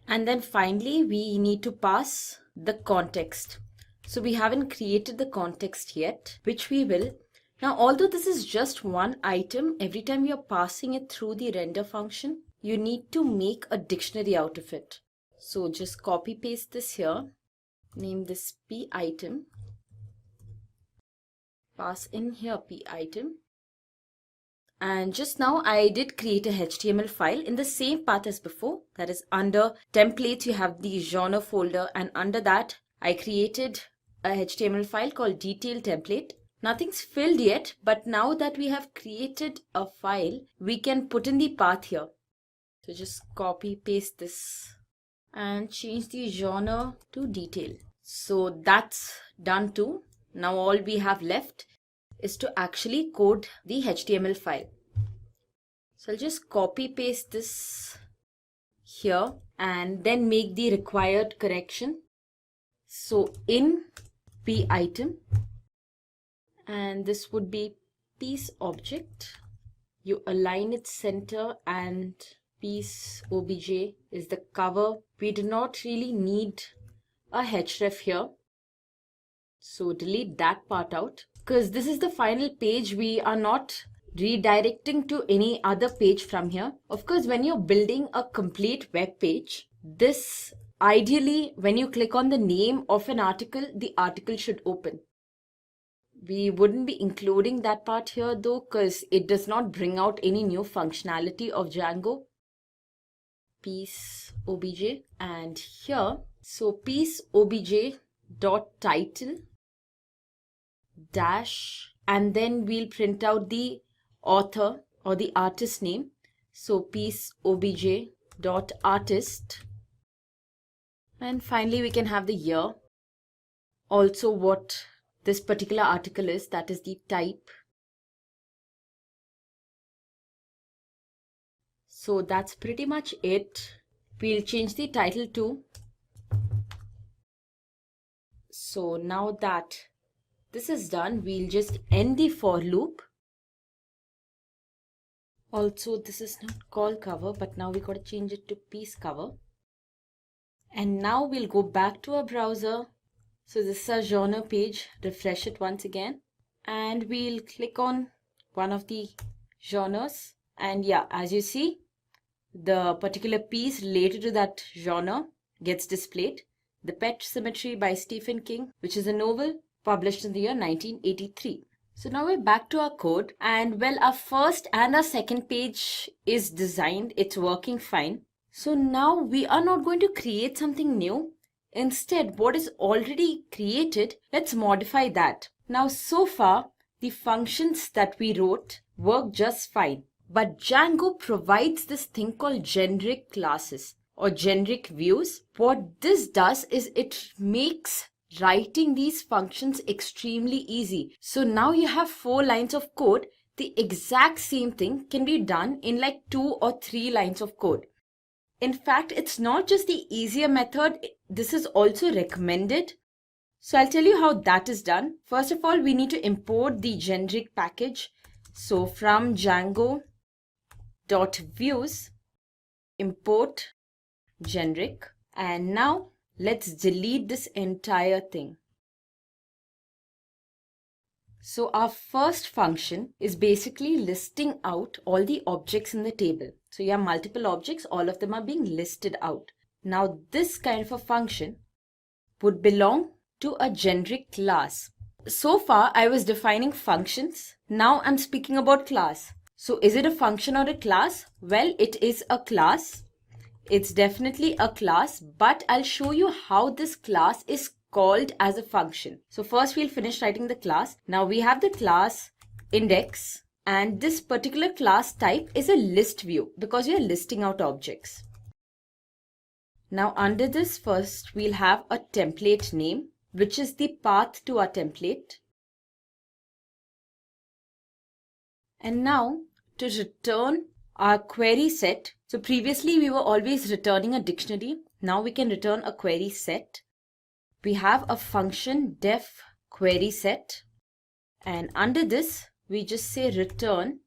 And then finally we need to pass the context. So we haven't created the context yet, which we will. Now, although this is just one item, every time you're passing it through the render function, you need to make a dictionary out of it. So just copy paste this here, name this p item, pass in here p item. And just now I did create a HTML file in the same path as before. That is under templates, you have the genre folder, and under that I created a HTML file called detail template. Nothing's filled yet, but now that we have created a file, we can put in the path here. So just copy paste this and change the genre to detail. So that's done too. Now all we have left is to actually code the HTML file. So I'll just copy paste this here and then make the required correction. So in p item, and this would be piece object, you align its center, and piece obj is the cover. We do not really need a href here, so delete that part out because this is the final page. We are not redirecting to any other page from here. Of course, when you're building a complete web page, this ideally when you click on the name of an article, the article should open. We wouldn't be including that part here though because it does not bring out any new functionality of Django. Piece obj, and here, so piece obj dot title dash, and then we'll print out the author or the artist name. So piece obj dot artist, and finally we can have the year, also what this particular article is, that is the type. So that's pretty much it. We'll change the title to. So now that this is done, we'll just end the for loop. Also, this is not called cover, but now we got to change it to piece cover. And now we'll go back to our browser. So this is our genre page. Refresh it once again. And we'll click on one of the genres. And yeah, as you see, the particular piece related to that genre gets displayed. The Pet Cemetery by Stephen King, which is a novel published in the year 1983. So now we're back to our code, and well, our first and our second page is designed. It's working fine. So now we are not going to create something new. Instead, what is already created, let's modify that. Now, so far, the functions that we wrote work just fine. But Django provides this thing called generic classes or generic views. What this does is it makes writing these functions extremely easy. So now you have 4 lines of code. The exact same thing can be done in like 2 or 3 lines of code. In fact, it's not just the easier method. This is also recommended. So I'll tell you how that is done. First of all, we need to import the generic package. So from Django.views, import generic. And now let's delete this entire thing. So our first function is basically listing out all the objects in the table. So you have multiple objects, all of them are being listed out. Now this kind of a function would belong to a generic class. So far I was defining functions. Now I'm speaking about class. So is it a function or a class? Well, it is a class. It's definitely a class, but I'll show you how this class is called as a function. So first we'll finish writing the class. Now we have the class index, and this particular class type is a list view because we are listing out objects. Now under this, first we'll have a template name, which is the path to our template. And now to return our query set. So previously we were always returning a dictionary. Now we can return a query set. We have a function def query set, and under this we just say return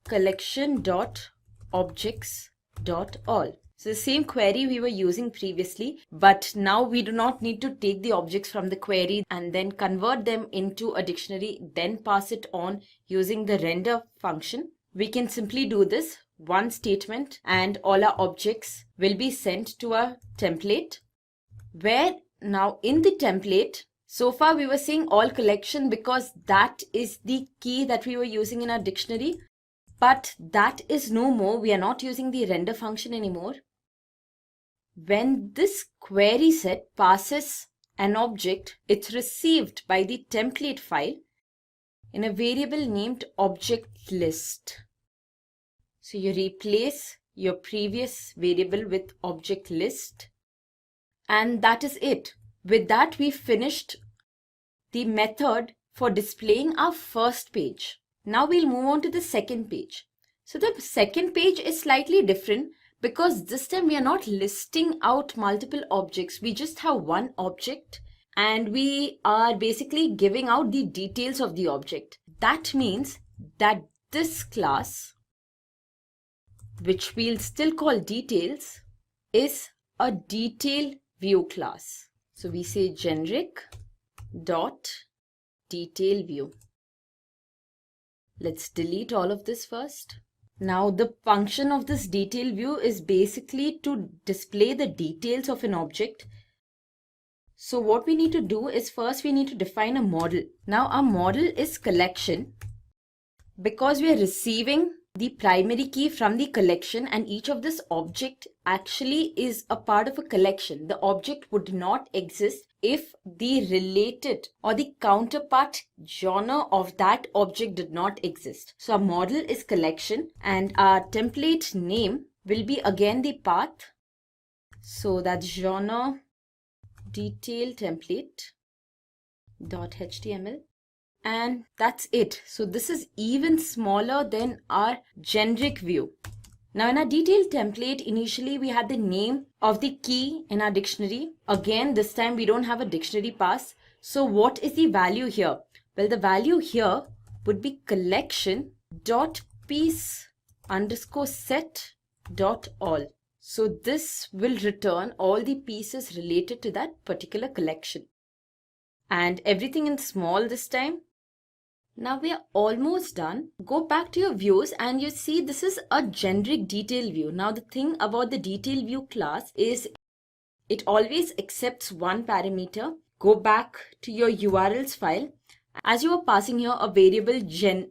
collection.objects.all. So the same query we were using previously, but now we do not need to take the objects from the query and then convert them into a dictionary, then pass it on using the render function. We can simply do this one statement and all our objects will be sent to a template, where now in the template, so far we were saying all collection because that is the key that we were using in our dictionary, but that is no more. We are not using the render function anymore. When this query set passes an object, it's received by the template file in a variable named object list. So you replace your previous variable with object list, and that is it. With that, we finished the method for displaying our first page. Now we'll move on to the second page. So the second page is slightly different because this time we are not listing out multiple objects. We just have one object and we are basically giving out the details of the object. That means that this class, which we'll still call details, is a detail view class. So we say generic dot detail view. Let's delete all of this first. Now the function of this detail view is basically to display the details of an object. So what we need to do is first we need to define a model. Now our model is collection because we are receiving the primary key from the collection, and each of this object actually is a part of a collection. The object would not exist if the related or the counterpart genre of that object did not exist. So our model is collection and our template name will be again the path. So that's genre detail template .html. And that's it. So this is even smaller than our generic view. Now in our detailed template, initially we had the name of the key in our dictionary. Again, this time we don't have a dictionary pass. So what is the value here? Well, the value here would be collection.piece_set.all. So this will return all the pieces related to that particular collection. And everything in small this time. Now we are almost done. Go back to your views and you see this is a generic detail view. Now the thing about the detail view class is it always accepts one parameter. Go back to your URLs file. As you are passing here a variable genre_id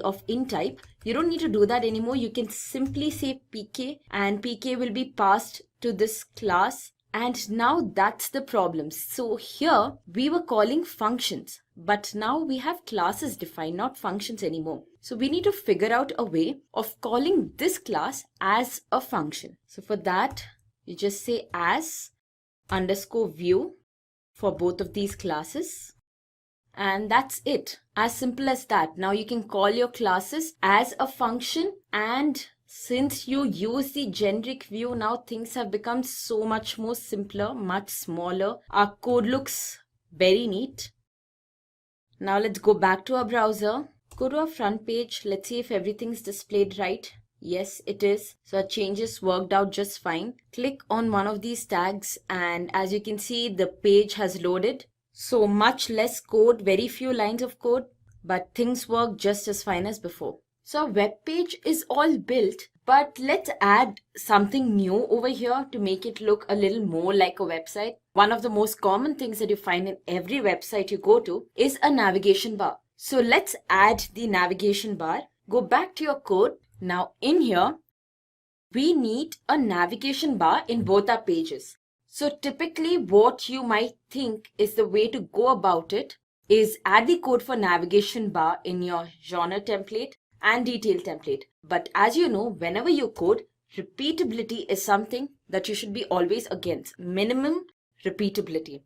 of int type, you don't need to do that anymore. You can simply say pk and pk will be passed to this class. And now that's the problem. So here we were calling functions, but now we have classes defined, not functions anymore. So we need to figure out a way of calling this class as a function. So for that, you just say as_view for both of these classes. And that's it. As simple as that. Now you can call your classes as a function, and since you use the generic view, now things have become so much more simpler, much smaller. Our code looks very neat. Now let's go back to our browser. Go to our front page. Let's see if everything's displayed right. Yes, it is. So our changes worked out just fine. Click on one of these tags and as you can see, the page has loaded. So much less code, very few lines of code, but things work just as fine as before. So our web page is all built, but let's add something new over here to make it look a little more like a website. One of the most common things that you find in every website you go to is a navigation bar. So let's add the navigation bar. Go back to your code. Now in here, we need a navigation bar in both our pages. So typically what you might think is the way to go about it is add the code for navigation bar in your genre template and detail template. But as you know, whenever you code, repeatability is something that you should be always against. Minimum repeatability.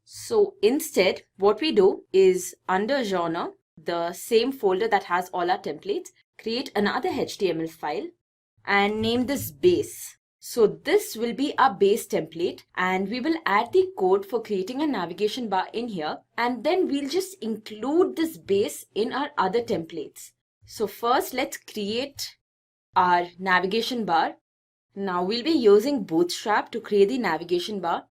So instead, what we do is under genre, the same folder that has all our templates, create another HTML file and name this base. So this will be our base template, and we will add the code for creating a navigation bar in here, and then we'll just include this base in our other templates. So first let's create our navigation bar. Now we'll be using Bootstrap to create the navigation bar.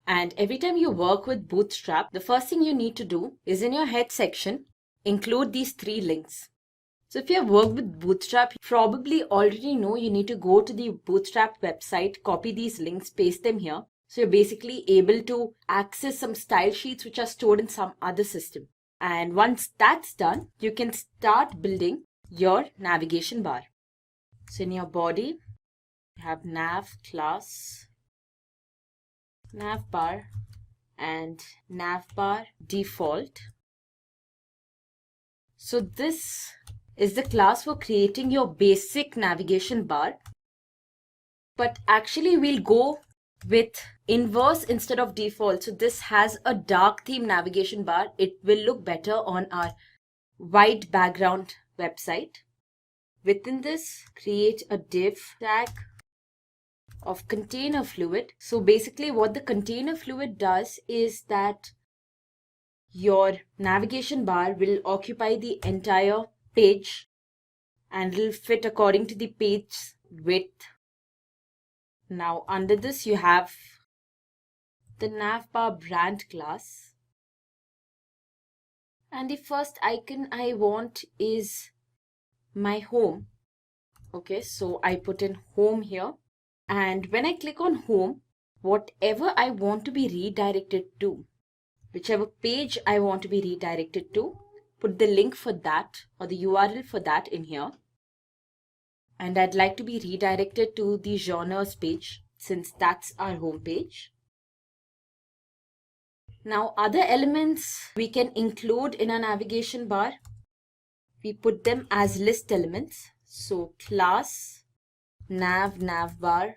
And every time you work with Bootstrap, the first thing you need to do is in your head section, include these 3 links. So if you have worked with Bootstrap, you probably already know you need to go to the Bootstrap website, copy these links, paste them here. So you're basically able to access some style sheets which are stored in some other system. And once that's done, you can start building your navigation bar. So in your body, you have nav class, navbar, and navbar default. So this is the class for creating your basic navigation bar. But actually we'll go with inverse instead of default. So this has a dark theme navigation bar. It will look better on our white background website. Within this, create a div tag of container fluid. So basically what the container fluid does is that your navigation bar will occupy the entire page and will fit according to the page width. Now under this you have the navbar brand class, and the first icon I want is my home. Okay, so I put in home here, and when I click on home, whatever I want to be redirected to, whichever page I want to be redirected to, put the link for that or the URL for that in here. And I'd like to be redirected to the genres page since that's our home page. Now other elements we can include in our navigation bar. We put them as list elements. So class, navbar,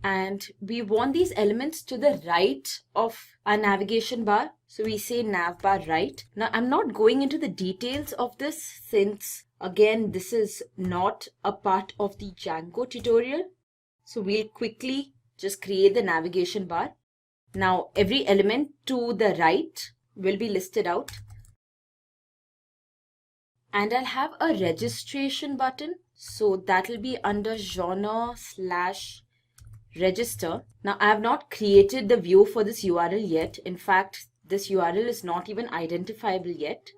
and we want these elements to the right of our navigation bar. So we say navbar right. Now I'm not going into the details of this since again this is not a part of the Django tutorial. So we'll quickly just create the navigation bar. Now every element to the right will be listed out. And I'll have a registration button. So that will be under genre/register. Now I have not created the view for this URL yet. In fact, this URL is not even identifiable yet.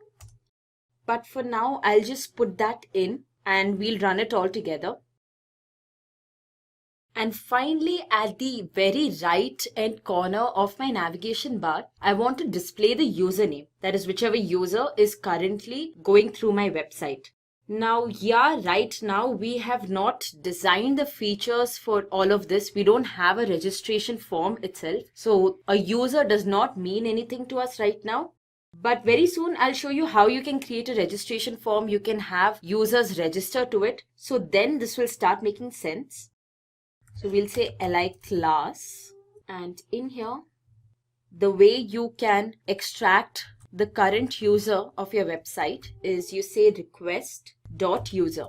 But for now, I'll just put that in and we'll run it all together. And finally, at the very right end corner of my navigation bar, I want to display the username. That is whichever user is currently going through my website. Now, yeah, right now we have not designed the features for all of this. We don't have a registration form itself. So a user does not mean anything to us right now. But very soon I'll show you how you can create a registration form. You can have users register to it. So then this will start making sense. So we'll say li class, and in here, the way you can extract the current user of your website is you say request.user.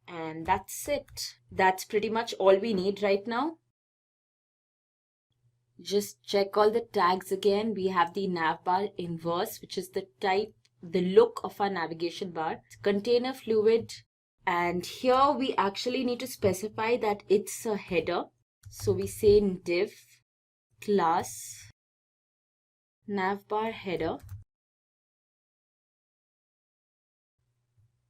And that's it. That's pretty much all we need right now. Just check all the tags again. We have the navbar inverse, which is the type, the look of our navigation bar. Container fluid. And here we actually need to specify that it's a header. So we say div class navbar header.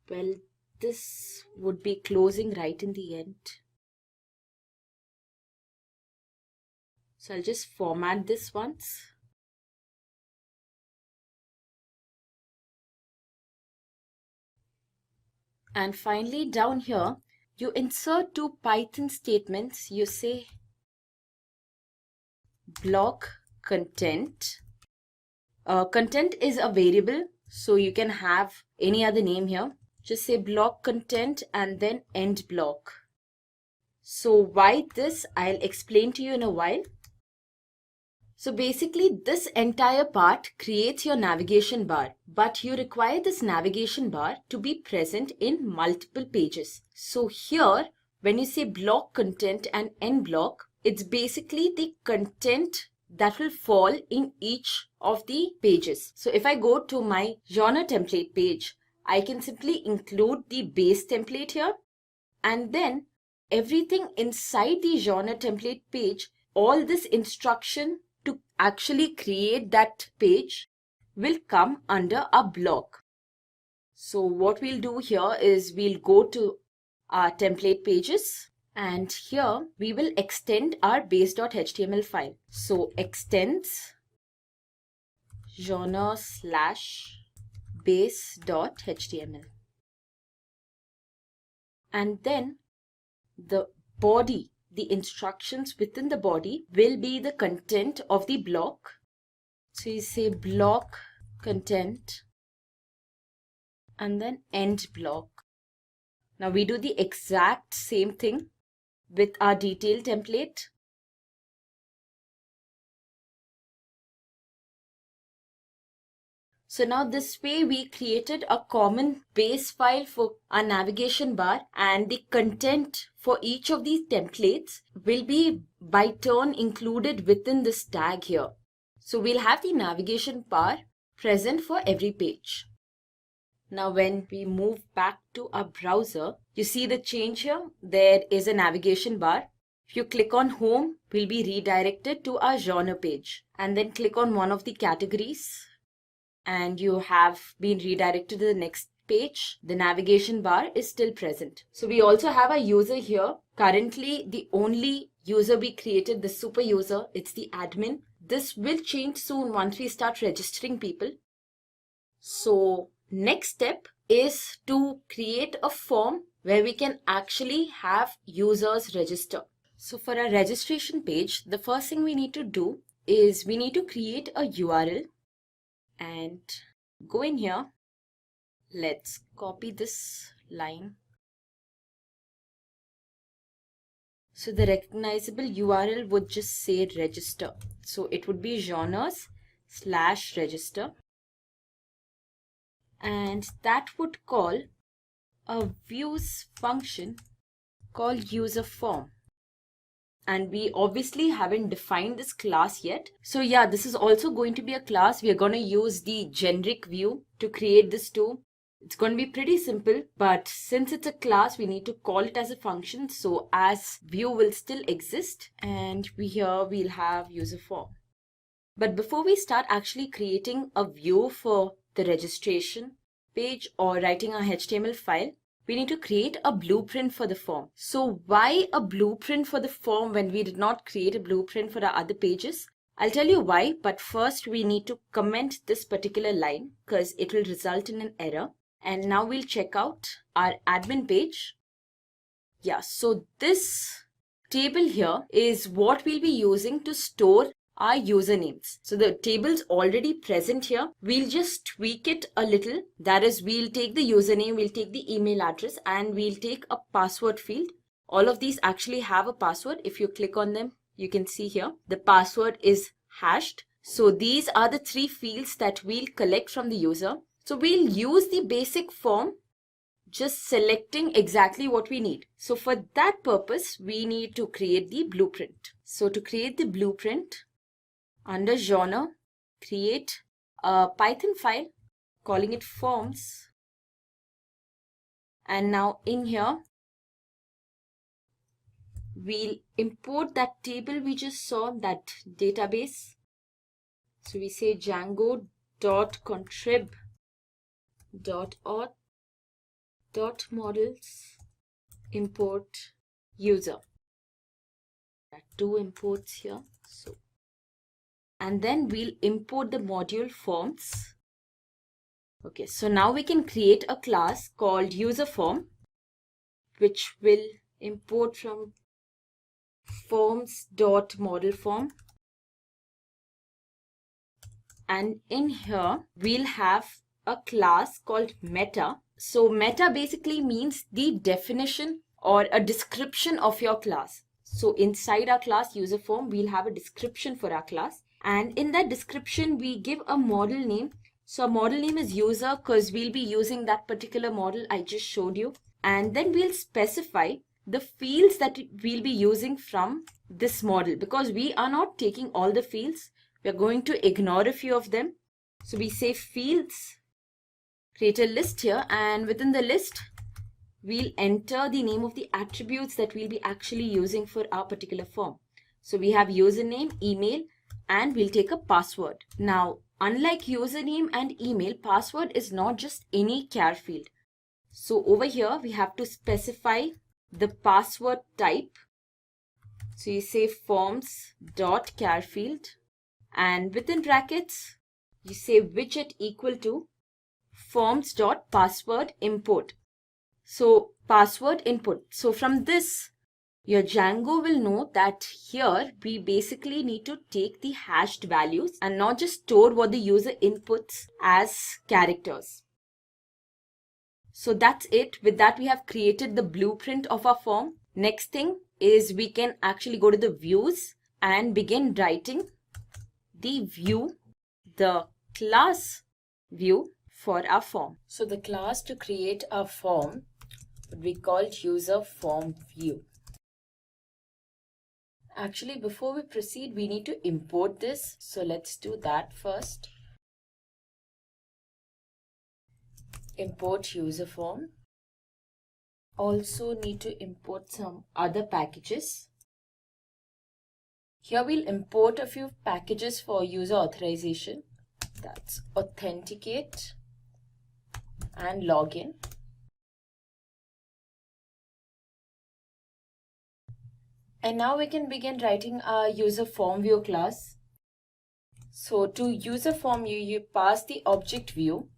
Well, this would be closing right in the end. So I'll just format this once. And finally, down here, you insert 2 Python statements. You say block content. Content is a variable, so you can have any other name here. Just say block content and then end block. So why this, I'll explain to you in a while. So basically this entire part creates your navigation bar, but you require this navigation bar to be present in multiple pages. So here, when you say block content and end block, it's basically the content that will fall in each of the pages. So if I go to my genre template page, I can simply include the base template here, and then everything inside the genre template page, all this instruction to actually create that page will come under a block. So what we'll do here is we'll go to our template pages, and here we will extend our base.html file. So extends genre/base.html, and then the body, the instructions within the body will be the content of the block. So you say block content and then end block. Now we do the exact same thing with our detail template. So now this way we created a common base file for our navigation bar, and the content for each of these templates will be by turn included within this tag here. So we'll have the navigation bar present for every page. Now when we move back to our browser, you see the change here. There is a navigation bar. If you click on home, we'll be redirected to our genre page, and then click on one of the categories and you have been redirected to the next page. The navigation bar is still present. So we also have a user here. Currently, the only user we created, the super user, it's the admin. This will change soon once we start registering people. So next step is to create a form where we can actually have users register. So for our registration page, the first thing we need to do is we need to create a URL and go in here. Let's copy this line. So the recognizable URL would just say register. So it would be genres/register. And that would call a views function called user form. And we obviously haven't defined this class yet. So yeah, this is also going to be a class. We are going to use the generic view to create this too. It's going to be pretty simple, but since it's a class, we need to call it as a function. So as view will still exist, and we'll have user form. But before we start actually creating a view for the registration page or writing our HTML file, we need to create a blueprint for the form. So why a blueprint for the form when we did not create a blueprint for our other pages? I'll tell you why, but first we need to comment this particular line because it will result in an error. And now we'll check out our admin page. Yeah, so this table here is what we'll be using to store our usernames. So the table's already present here. We'll just tweak it a little. That is, we'll take the username, we'll take the email address, and we'll take a password field. All of these actually have a password. If you click on them, you can see here the password is hashed. So these are the 3 fields that we'll collect from the user. So we'll use the basic form, just selecting exactly what we need. So for that purpose, we need to create the blueprint. So to create the blueprint, under genre, create a Python file, calling it forms. And now in here, we'll import that table we just saw, that database. So we say django.contrib.auth.models import user. There are 2 imports here. And then we'll import the module forms. Okay, so now we can create a class called user form, which will import from forms.modelForm. And in here, we'll have a class called meta. So meta basically means the definition or a description of your class. So inside our class user form, we'll have a description for our class. And in that description, we give a model name. So a model name is user because we'll be using that particular model I just showed you. And then we'll specify the fields that we'll be using from this model, because we are not taking all the fields. We're going to ignore a few of them. So we say fields, create a list here, and within the list, we'll enter the name of the attributes that we'll be actually using for our particular form. So we have username, email, and we'll take a password. Now, unlike username and email, password is not just any char field. So over here, we have to specify the password type. So you say forms.char field, and within brackets, you say widget equal to forms.password import. So password input. So from this, your Django will know that here we basically need to take the hashed values and not just store what the user inputs as characters. So that's it. With that, we have created the blueprint of our form. Next thing is we can actually go to the views and begin writing the view, the class view for our form. So the class to create our form would be called user form view. Actually, before we proceed, we need to import this. So let's do that first. Import user form. Also need to import some other packages. Here we'll import a few packages for user authorization. That's authenticate and login. And now we can begin writing our user form view class. So to user form view, you pass the object view.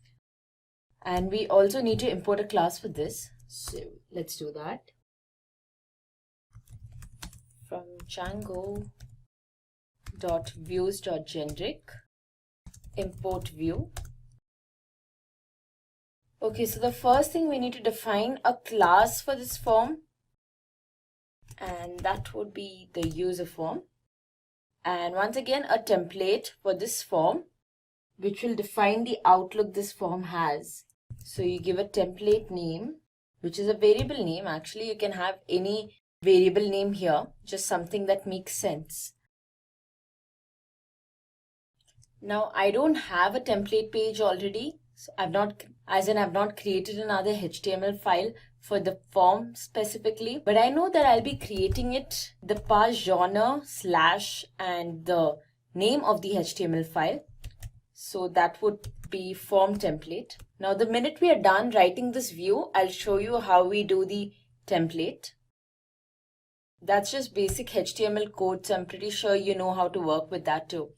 And we also need to import a class for this. So let's do that. From Django.views.generic, import view. Okay, so the first thing we need to define a class for this form. And that would be the user form. And once again, a template for this form, which will define the outlook this form has. So you give a template name, which is a variable name. Actually, you can have any variable name here, just something that makes sense. Now, I don't have a template page already. So I've not created another HTML file for the form specifically, but I know that I'll be creating it, the pass genre / and the name of the HTML file. So that would be form template. Now, the minute we are done writing this view, I'll show you how we do the template. That's just basic HTML code, so I'm pretty sure you know how to work with that too.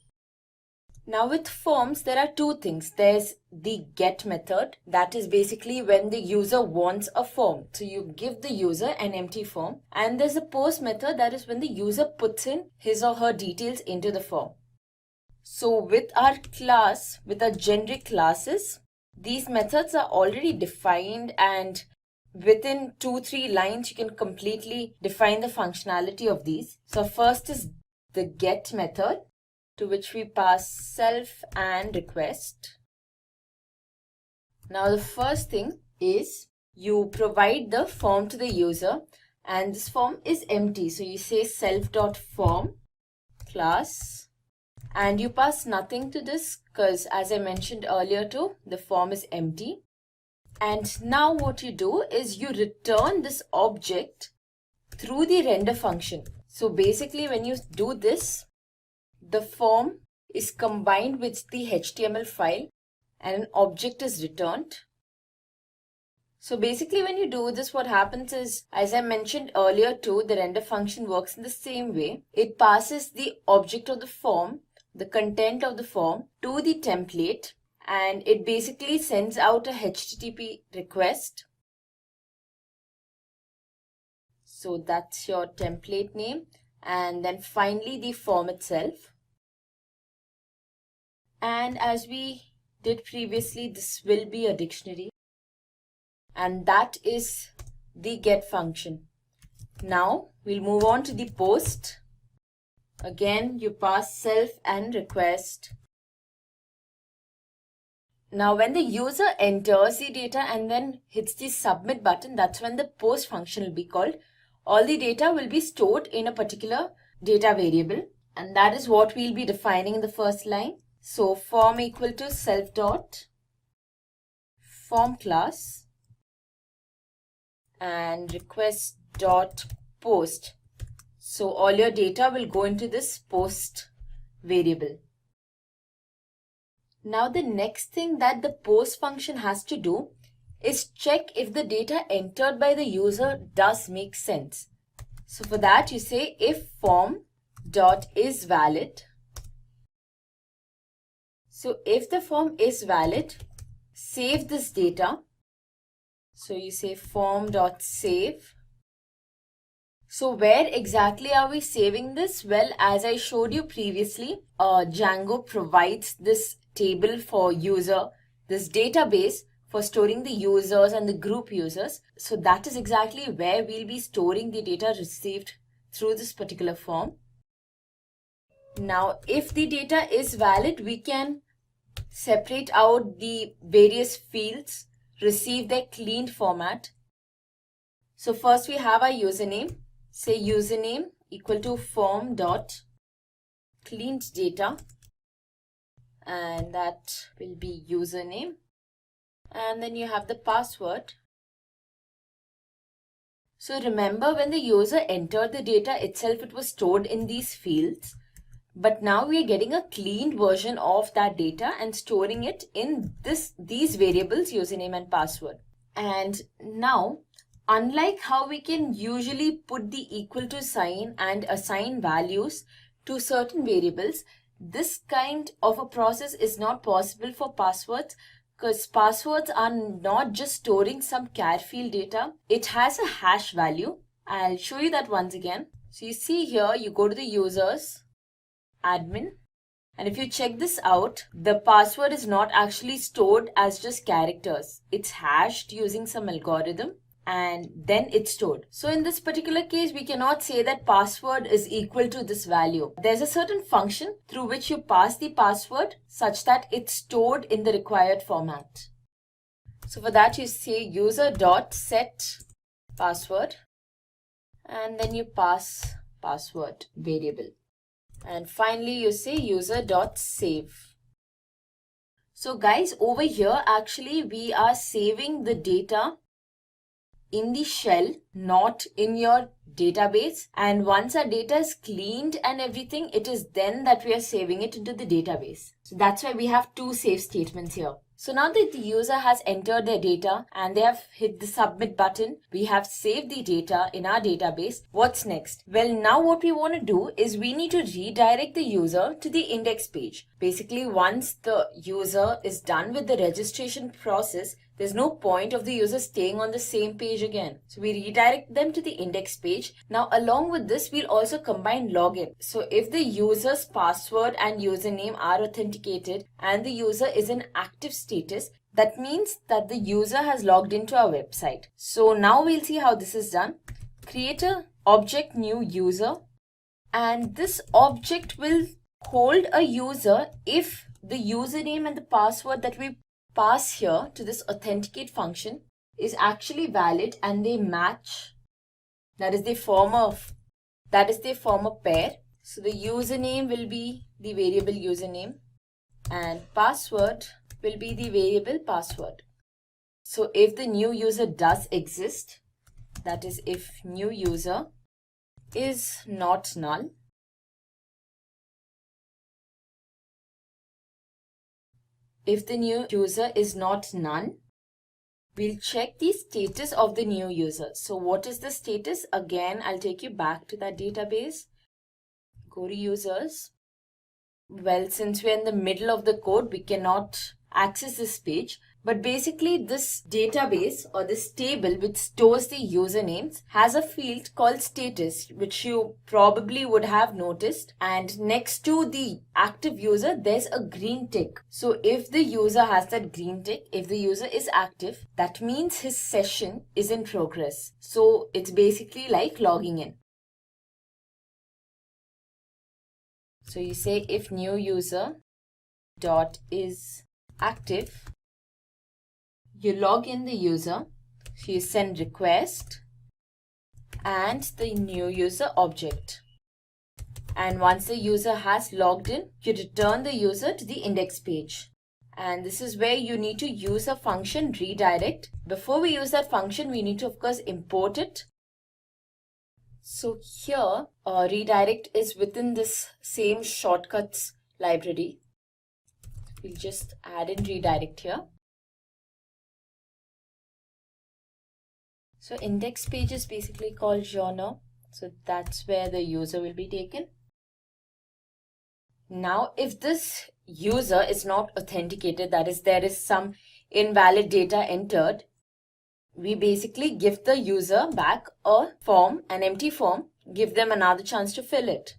Now with forms, there are two things. There's the get method. That is basically when the user wants a form. So you give the user an empty form. And there's a post method. That is when the user puts in his or her details into the form. So with our class, with our generic classes, these methods are already defined, and within 2-3 lines, you can completely define the functionality of these. So first is the get method, to which we pass self and request. Now the first thing is you provide the form to the user, and this form is empty. So you say self.form class, and you pass nothing to this because, as I mentioned earlier too, the form is empty. And now what you do is you return this object through the render function. So basically when you do this, the form is combined with the HTML file and an object is returned. So basically when you do this, what happens is, as I mentioned earlier too, the render function works in the same way. It passes the object of the form, the content of the form, to the template, and it basically sends out a HTTP request. So that's your template name, and then finally the form itself. And as we did previously, this will be a dictionary, and that is the get function. Now we'll move on to the post. Again, you pass self and request. Now, when the user enters the data and then hits the submit button, that's when the post function will be called. All the data will be stored in a particular data variable, and that is what we'll be defining in the first line. So form equal to self dot form class and request dot post. So all your data will go into this post variable. Now the next thing that the post function has to do is check if the data entered by the user does make sense. So for that you say if form dot is valid. So if the form is valid, save this data. So you say form dot save. So where exactly are we saving this? Well, as I showed you previously, Django provides this table for user, this database for storing the users and the group users. So that is exactly where we'll be storing the data received through this particular form. Now, if the data is valid, we can separate out the various fields, receive their cleaned format. So first we have our username. Say username equal to form dot cleaned data, and that will be username. And then you have the password. So remember, when the user entered the data itself, it was stored in these fields. But now we are getting a cleaned version of that data and storing it in these variables, username and password. And now, unlike how we can usually put the equal to sign and assign values to certain variables, this kind of a process is not possible for passwords, because passwords are not just storing some char field data. It has a hash value. I'll show you that once again. So you see here, you go to the users, admin, and if you check this out, the password is not actually stored as just characters. It's hashed using some algorithm and then it's stored. So in this particular case, we cannot say that password is equal to this value. There's a certain function through which you pass the password such that it's stored in the required format. So for that you say user.set password and then you pass password variable. And finally you say user.save. So guys, over here actually we are saving the data in the shell, not in your database. And once our data is cleaned and everything, it is then that we are saving it into the database. So that's why we have two save statements here. So now that the user has entered their data and they have hit the submit button, we have saved the data in our database. What's next? Well, now what we want to do is we need to redirect the user to the index page. Basically, once the user is done with the registration process, there's no point of the user staying on the same page again. So we redirect them to the index page. Now along with this, we'll also combine login. So if the user's password and username are authenticated and the user is in active status, that means that the user has logged into our website. So now we'll see how this is done. Create a object new user, and this object will hold a user if the username and the password that we pass here to this authenticate function is actually valid and they match, that is they form a pair. So the username will be the variable username and password will be the variable password. So if the new user does exist, that is if new user is not null, if the new user is not none, we'll check the status of the new user. So what is the status? Again, I'll take you back to that database. Go to users. Well, since we're in the middle of the code, we cannot access this page. But basically this database or this table which stores the usernames has a field called status, which you probably would have noticed. And next to the active user, there's a green tick. So if the user has that green tick, if the user is active, that means his session is in progress. So it's basically like logging in. So you say if new user dot is active, you log in the user, so you send request and the new user object. And once the user has logged in, you return the user to the index page. And this is where you need to use a function redirect. Before we use that function, we need to of course import it. So here, redirect is within this same shortcuts library. We'll just add in redirect here. So index page is basically called genre. So that's where the user will be taken. Now, if this user is not authenticated, that is, there is some invalid data entered, we basically give the user back a form, an empty form, give them another chance to fill it.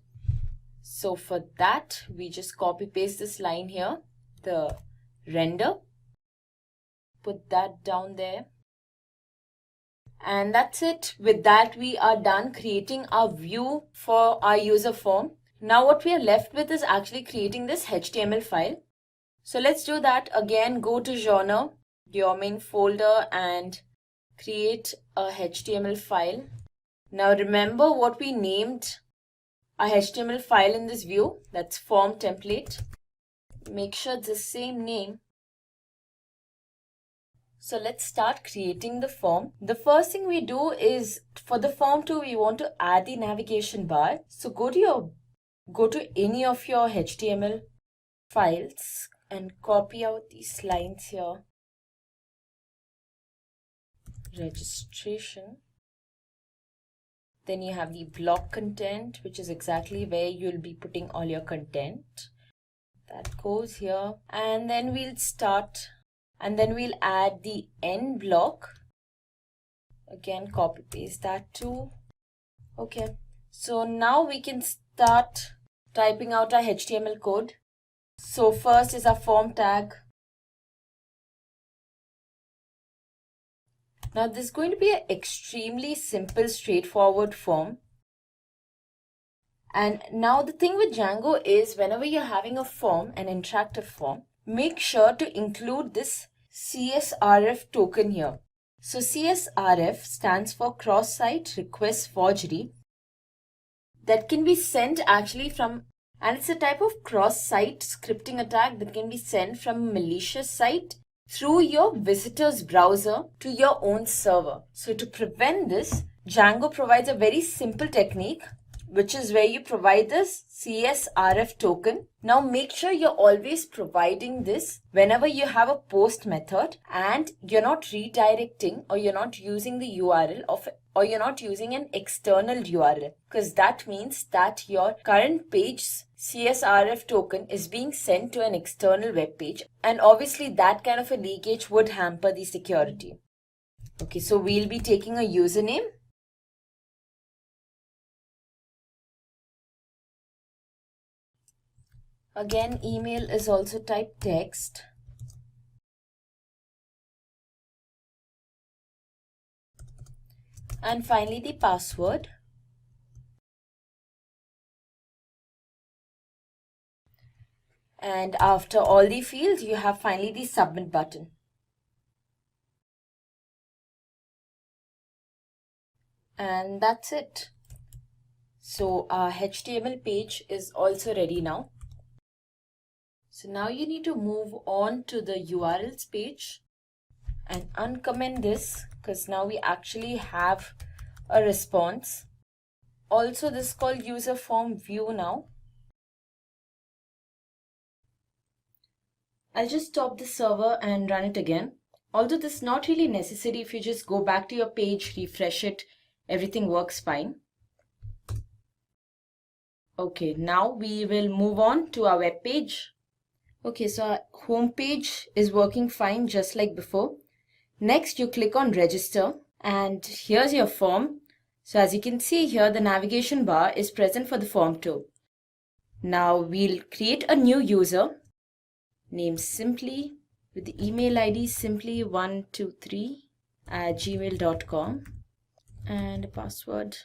So for that, we just copy paste this line here, the render, put that down there. And that's it. With that, we are done creating our view for our user form. Now what we are left with is actually creating this HTML file. So let's do that. Again, go to genre, your main folder, and create a HTML file. Now remember what we named our HTML file in this view. That's form template. Make sure it's the same name. So let's start creating the form. The first thing we do is, for the form too, we want to add the navigation bar. So go to any of your HTML files and copy out these lines here. Registration. Then you have the block content, which is exactly where you'll be putting all your content. That goes here. And then we'll start, and then we'll add the end block. Again, copy paste that too. Okay. So now we can start typing out our HTML code. So first is our form tag. Now this is going to be an extremely simple, straightforward form. And now the thing with Django is, whenever you're having a form, an interactive form, make sure to include this CSRF token here. So CSRF stands for cross-site request forgery. That can be sent actually from, and it's a type of cross-site scripting attack that can be sent from a malicious site through your visitor's browser to your own server. So to prevent this, Django provides a very simple technique, which is where you provide this CSRF token. Now make sure you're always providing this whenever you have a post method and you're not redirecting, or you're not using the URL of, or you're not using an external URL, because that means that your current page's CSRF token is being sent to an external web page, and obviously that kind of a leakage would hamper the security. Okay, so we'll be taking a username. Again, email is also typed text. And finally the password. And after all the fields, you have finally the submit button. And that's it. So our HTML page is also ready now. So now you need to move on to the URLs page and uncomment this, because now we actually have a response. Also, this is called user form view now. I'll just stop the server and run it again. Although this is not really necessary, if you just go back to your page, refresh it, everything works fine. Okay, now we will move on to our web page. Okay, so our home page is working fine just like before. Next, you click on register and here's your form. So as you can see here, the navigation bar is present for the form too. Now we'll create a new user, name Simply, with the email ID simply123@gmail.com and a password.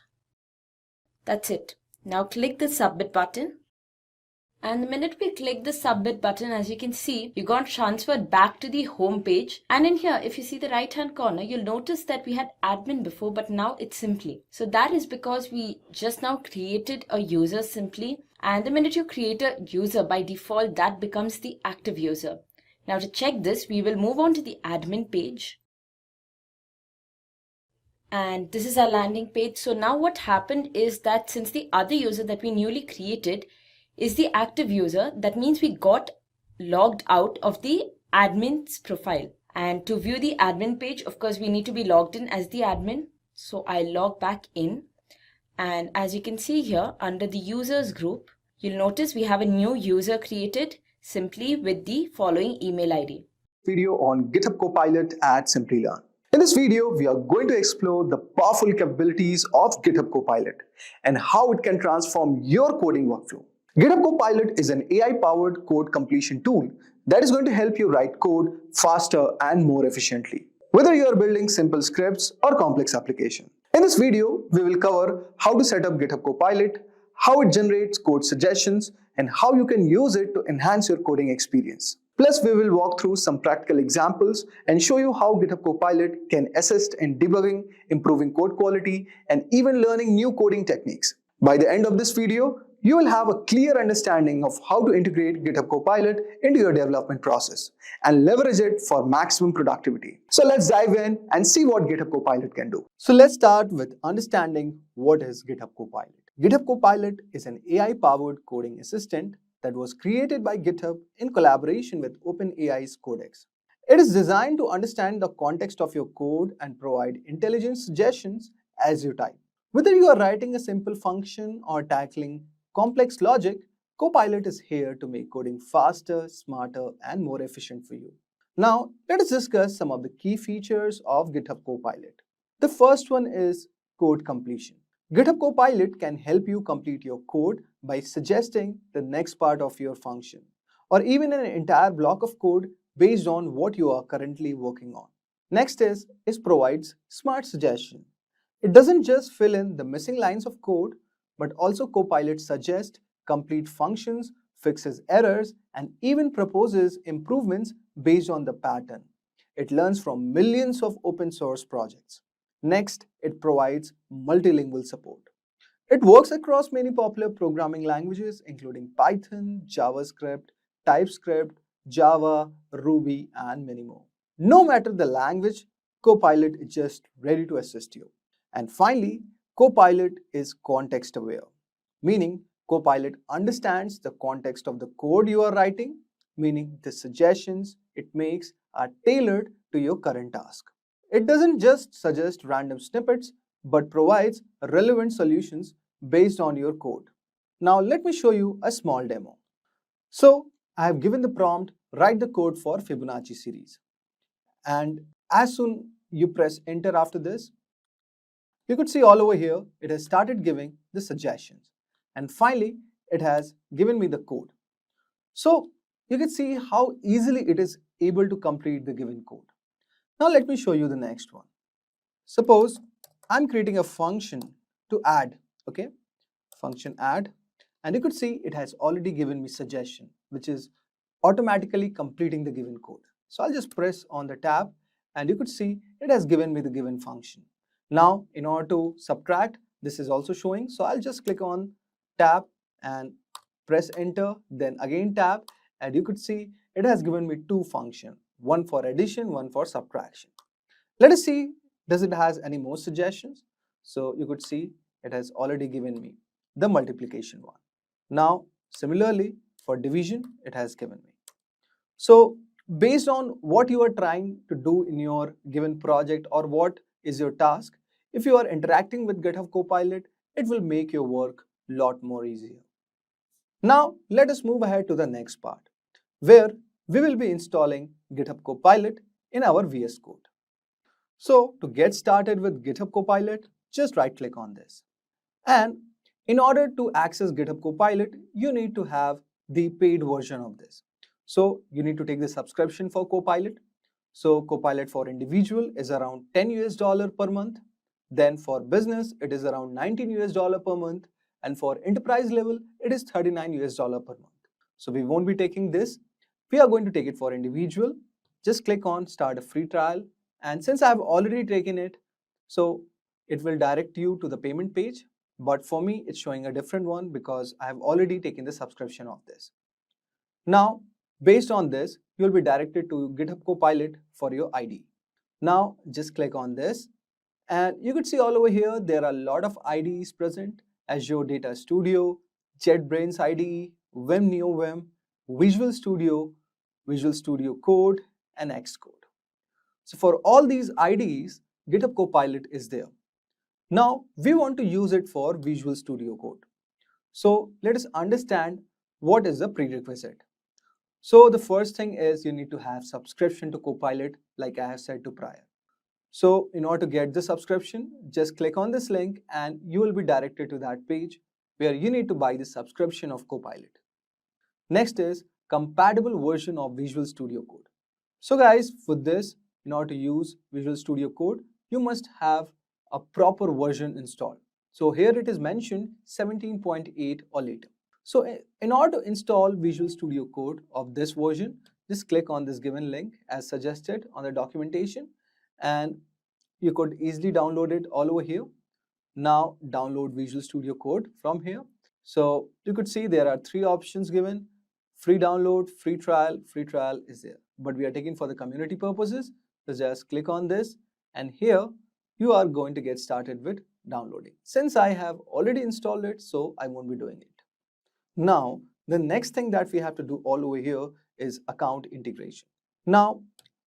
That's it. Now click the submit button. And the minute we click the submit button, as you can see, you got transferred back to the home page. And in here, if you see the right hand corner, you'll notice that we had admin before, but now it's Simply. So that is because we just now created a user Simply. And the minute you create a user, by default, that becomes the active user. Now to check this, we will move on to the admin page. And this is our landing page. So now what happened is that since the other user that we newly created is the active user, that means we got logged out of the admin's profile. And to view the admin page, of course, we need to be logged in as the admin. So I log back in. And as you can see here, under the users group, you'll notice we have a new user created simply with the following email ID. Video on GitHub Copilot at Simplilearn. In this video, we are going to explore the powerful capabilities of GitHub Copilot and how it can transform your coding workflow. GitHub Copilot is an AI-powered code completion tool that is going to help you write code faster and more efficiently, whether you are building simple scripts or complex applications. In this video, we will cover how to set up GitHub Copilot, how it generates code suggestions, and how you can use it to enhance your coding experience. Plus, we will walk through some practical examples and show you how GitHub Copilot can assist in debugging, improving code quality, and even learning new coding techniques. By the end of this video, you will have a clear understanding of how to integrate GitHub Copilot into your development process and leverage it for maximum productivity. So let's dive in and see what GitHub Copilot can do. So let's start with understanding what is GitHub Copilot. GitHub Copilot is an AI-powered coding assistant that was created by GitHub in collaboration with OpenAI's Codex. It is designed to understand the context of your code and provide intelligent suggestions as you type. Whether you are writing a simple function or tackling complex logic, Copilot is here to make coding faster, smarter, and more efficient for you. Now, let us discuss some of the key features of GitHub Copilot. The first one is code completion. GitHub Copilot can help you complete your code by suggesting the next part of your function, or even an entire block of code based on what you are currently working on. Next is provides smart suggestion. It doesn't just fill in the missing lines of code, but also Copilot suggests complete functions, fixes errors, and even proposes improvements based on the pattern. It learns from millions of open source projects. Next, it provides multilingual support. It works across many popular programming languages including Python, JavaScript, TypeScript, Java, Ruby, and many more. No matter the language, Copilot is just ready to assist you. And finally, Copilot is context aware, meaning Copilot understands the context of the code you are writing, meaning the suggestions it makes are tailored to your current task. It doesn't just suggest random snippets, but provides relevant solutions based on your code. Now let me show you a small demo. So I have given the prompt, write the code for Fibonacci series. And as soon you press enter after this, you could see all over here, it has started giving the suggestions. And finally, it has given me the code. So you can see how easily it is able to complete the given code. Now let me show you the next one. Suppose I'm creating a function to add, okay? Function add, and you could see it has already given me suggestion, which is automatically completing the given code. So I'll just press on the tab and you could see it has given me the given function. Now, in order to subtract, this is also showing. So I'll just click on tab and press enter, then again tab, and you could see it has given me two functions, one for addition, one for subtraction. Let us see, does it has any more suggestions? So you could see it has already given me the multiplication one. Now, similarly, for division, it has given me. So based on what you are trying to do in your given project or what is your task, if you are interacting with GitHub Copilot, it will make your work a lot more easier. Now, let us move ahead to the next part, where we will be installing GitHub Copilot in our VS Code. So, to get started with GitHub Copilot, just right-click on this. And in order to access GitHub Copilot, you need to have the paid version of this. So, you need to take the subscription for Copilot. So Copilot for individual is around $10 per month. Then for business, it is around $19 per month. And for enterprise level, it is $39 per month. So we won't be taking this. We are going to take it for individual. Just click on start a free trial. And since I have already taken it, so it will direct you to the payment page. But for me, it's showing a different one because I have already taken the subscription of this. Now, based on this, you'll be directed to GitHub Copilot for your ID. Now, just click on this. And you could see all over here, there are a lot of IDs present. Azure Data Studio, JetBrains IDE, Vim Neo Vim, Visual Studio Code, and Xcode. So for all these IDEs, GitHub Copilot is there. Now, we want to use it for Visual Studio Code. So let us understand what is the prerequisite. So the first thing is you need to have subscription to Copilot, like I have said to prior. So in order to get the subscription, just click on this link and you will be directed to that page where you need to buy the subscription of Copilot. Next is compatible version of Visual Studio Code. So guys, for this, in order to use Visual Studio Code, you must have a proper version installed. So here it is mentioned 17.8 or later. So in order to install Visual Studio Code of this version, just click on this given link as suggested on the documentation and you could easily download it all over here. Now download Visual Studio Code from here. So you could see there are 3 options given: free download, free trial is there. But we are taking for the community purposes. So just click on this and here you are going to get started with downloading. Since I have already installed it, so I won't be doing it. Now, the next thing that we have to do all over here is account integration. Now,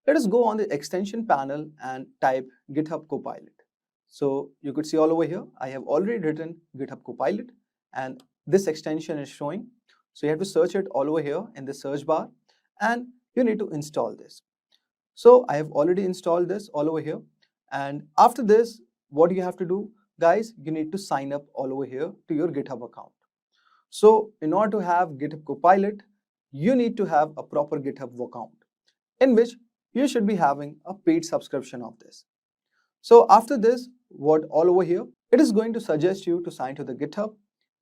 let us go on the extension panel and type GitHub Copilot. So you could see all over here, I have already written GitHub Copilot and this extension is showing. So you have to search it all over here in the search bar and you need to install this. So I have already installed this all over here. And after this, what you have to do, guys, you need to sign up all over here to your GitHub account. So in order to have GitHub Copilot, you need to have a proper GitHub account in which you should be having a paid subscription of this. So after this, what all over here, it is going to suggest you to sign to the GitHub.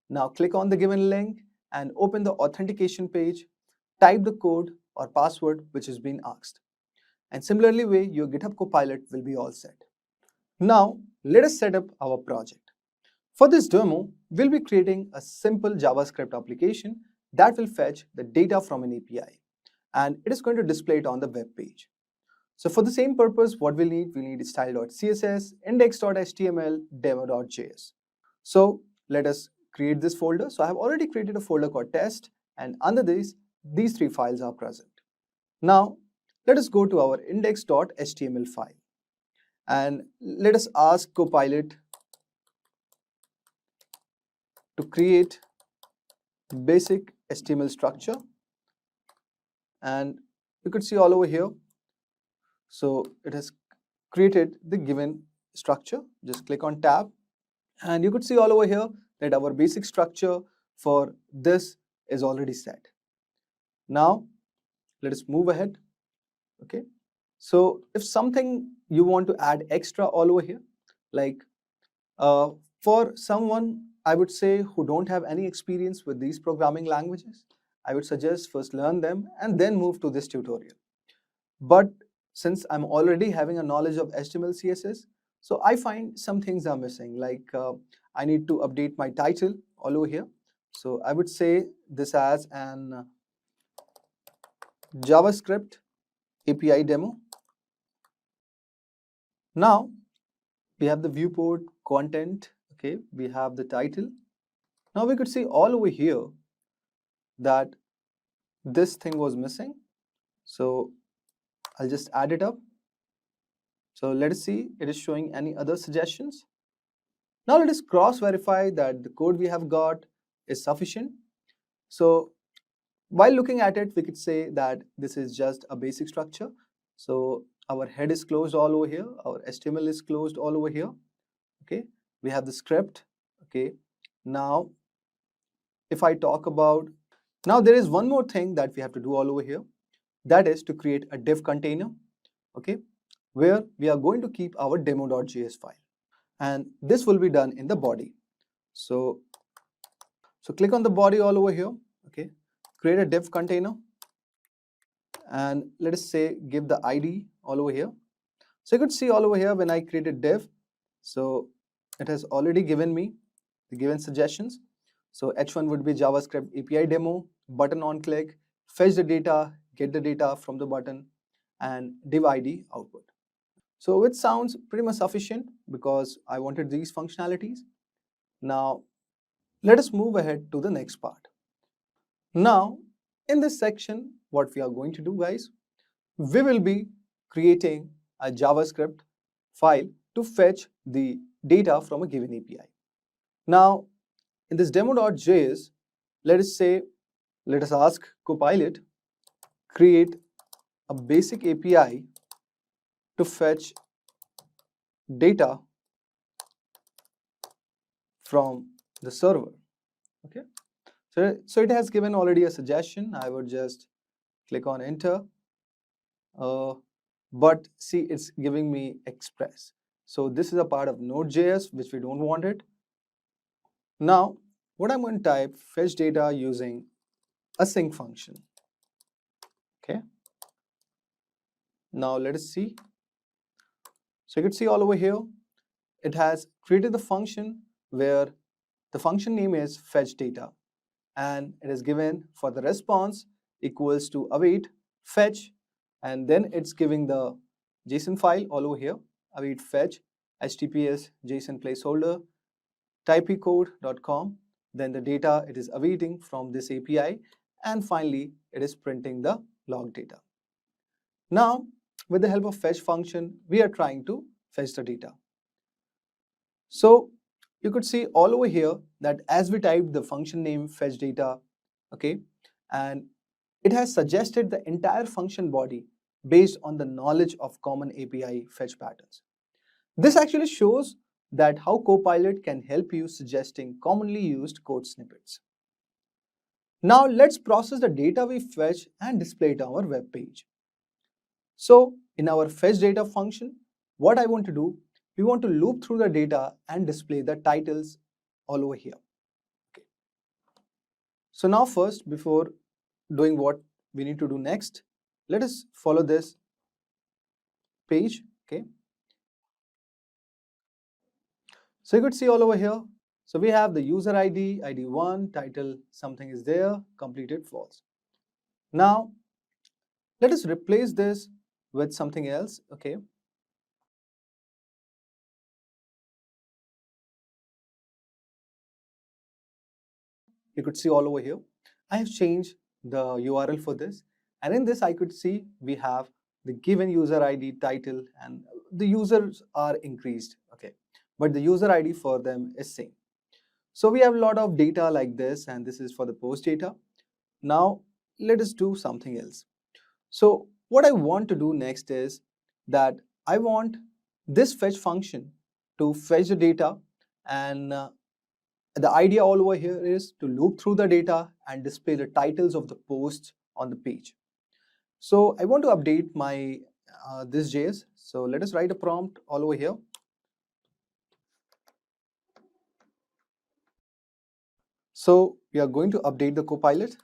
Now click on the given link and open the authentication page, type the code or password which is being asked. And similarly way, your GitHub Copilot will be all set. Now let us set up our project. For this demo, we'll be creating a simple JavaScript application that will fetch the data from an API and it is going to display it on the web page. So for the same purpose, what we need style.css, index.html, demo.js. So let us create this folder. So I have already created a folder called test and under this, these 3 files are present. Now let us go to our index.html file and let us ask Copilot to create basic HTML structure and you could see all over here. So it has created the given structure. Just click on tab and you could see all over here that our basic structure for this is already set. Now let us move ahead. Okay. So if something you want to add extra all over here, like for someone I would say who don't have any experience with these programming languages, I would suggest first learn them and then move to this tutorial. But since I'm already having a knowledge of HTML, CSS, so I find some things are missing, like I need to update my title all over here. So I would say this as an JavaScript API demo. Now we have the viewport, content, okay, we have the title. Now we could see all over here that this thing was missing. So I'll just add it up. So let us see, it is showing any other suggestions. Now let us cross verify that the code we have got is sufficient. So while looking at it, we could say that this is just a basic structure. So our head is closed all over here. Our HTML is closed all over here. Okay, we have the script. Okay, now if I talk about, now there is one more thing that we have to do all over here. That is to create a div container, okay, where we are going to keep our demo.js file. And this will be done in the body. So click on the body all over here, okay. create a div container and let us say give the ID all over here. So you could see all over here when I created div, so it has already given me the given suggestions. So H1 would be JavaScript API demo, button on click, fetch the data, get the data from the button, and div ID output. So it sounds pretty much sufficient because I wanted these functionalities. Now let us move ahead to the next part. Now in this section, what we are going to do, guys, we will be creating a JavaScript file to fetch the data from a given API. Now in this demo.js, let us ask Copilot create a basic API to fetch data from the server. Okay, so it has given already a suggestion. I would just click on enter, but see, it's giving me express. So this is a part of Node.js which we don't want it. Now what I'm going to type, fetch data using async function. Okay, now let us see. So you can see all over here, it has created the function where the function name is fetch data, and it is given for the response equals to await fetch, and then it's giving the JSON file all over here, await fetch https JSON placeholder typecode.com, then the data it is awaiting from this API, and finally it is printing the log data. Now with the help of fetch function, we are trying to fetch the data. So you could see all over here that as we typed the function name fetch data, okay, and it has suggested the entire function body based on the knowledge of common API fetch patterns. This actually shows that how Copilot can help you suggesting commonly used code snippets. Now let's process the data we fetch and display it on our web page. So in our fetch data function, what I want to do, we want to loop through the data and display the titles all over here. Okay. So now first, before doing what we need to do next, let us follow this page. Okay. So you could see all over here. So we have the user ID, ID1, title, something is there, completed false. Now let us replace this with something else. Okay. You could see all over here, I have changed the URL for this, and in this I could see we have the given user ID, title, and the users are increased, okay, but the user ID for them is same. So we have a lot of data like this, and this is for the post data. Now let us do something else. So what I want to do next is that I want this fetch function to fetch the data, and the idea all over here is to loop through the data and display the titles of the posts on the page. So I want to update my this JS. So let us write a prompt all over here. So we are going to update the Copilot.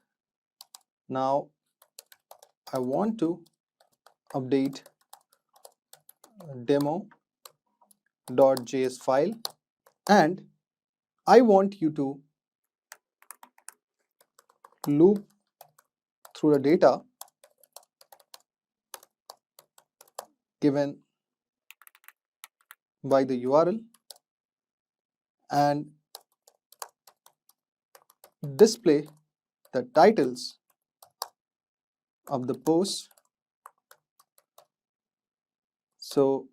Now I want to update demo.js file, and I want you to loop through the data given by the URL and display the titles of the post. So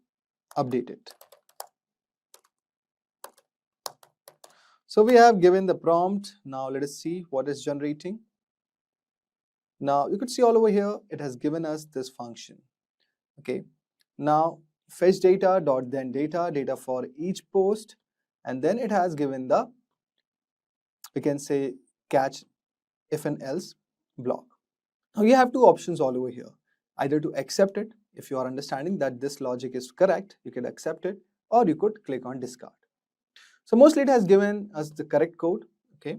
update it. So we have given the prompt. Now let us see what is generating. Now you could see all over here, it has given us this function. Okay. Now fetch data dot then data for each post, and then it has given the, we can say, catch if and else block. Now you have two options all over here, either to accept it. If you are understanding that this logic is correct, you can accept it, or you could click on discard. So mostly it has given us the correct code. Okay.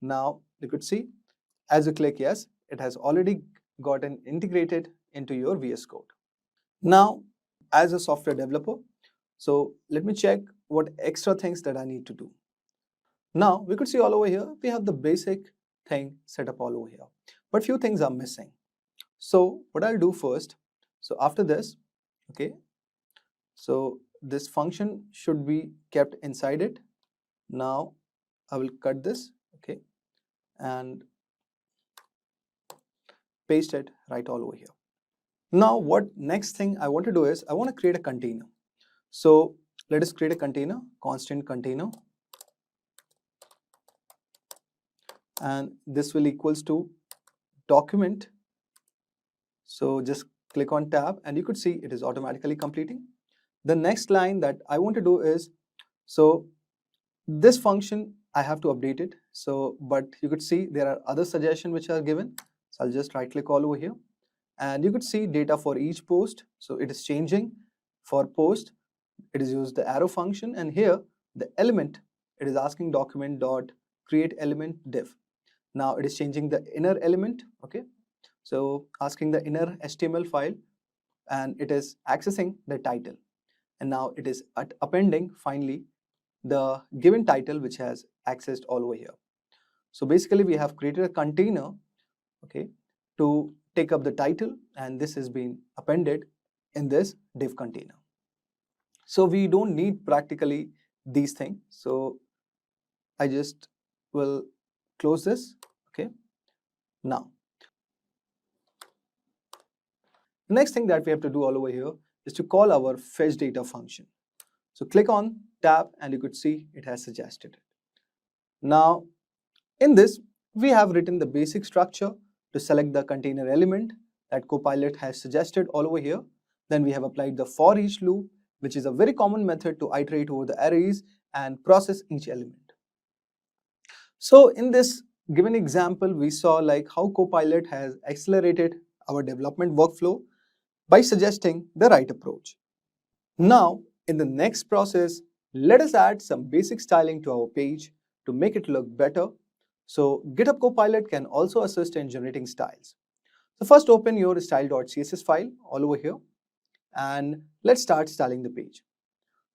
Now you could see as you click yes, it has already gotten integrated into your VS Code. Now, as a software developer, so let me check what extra things that I need to do. Now, we could see all over here, we have the basic thing set up all over here, but few things are missing. So what I'll do first, so after this, okay, so this function should be kept inside it. Now I will cut this, okay, and paste it right all over here. Now what next thing I want to do is I want to create a container. So let us create a container, constant container, and this will equals to document. So just click on tab and you could see it is automatically completing. The next line that I want to do is, so this function I have to update it. So, but you could see there are other suggestions which are given. So I'll just right click all over here and you could see data for each post. So it is changing for post. It is used the arrow function, and here the element, it is asking document dot create element div. Now it is changing the inner element, okay. So asking the inner HTML file, and it is accessing the title, and now it is appending finally the given title which has accessed all over here. So basically we have created a container, okay, to take up the title, and this has been appended in this div container. So we don't need practically these things. So I just will close this, okay. Now the next thing that we have to do all over here is to call our fetch data function. So click on tab and you could see it has suggested it. Now in this we have written the basic structure to select the container element that Copilot has suggested all over here. Then we have applied the for each loop, which is a very common method to iterate over the arrays and process each element. So in this given example, we saw like how Copilot has accelerated our development workflow by suggesting the right approach. Now, in the next process, let us add some basic styling to our page to make it look better. So GitHub Copilot can also assist in generating styles. So first open your style.css file all over here and let's start styling the page.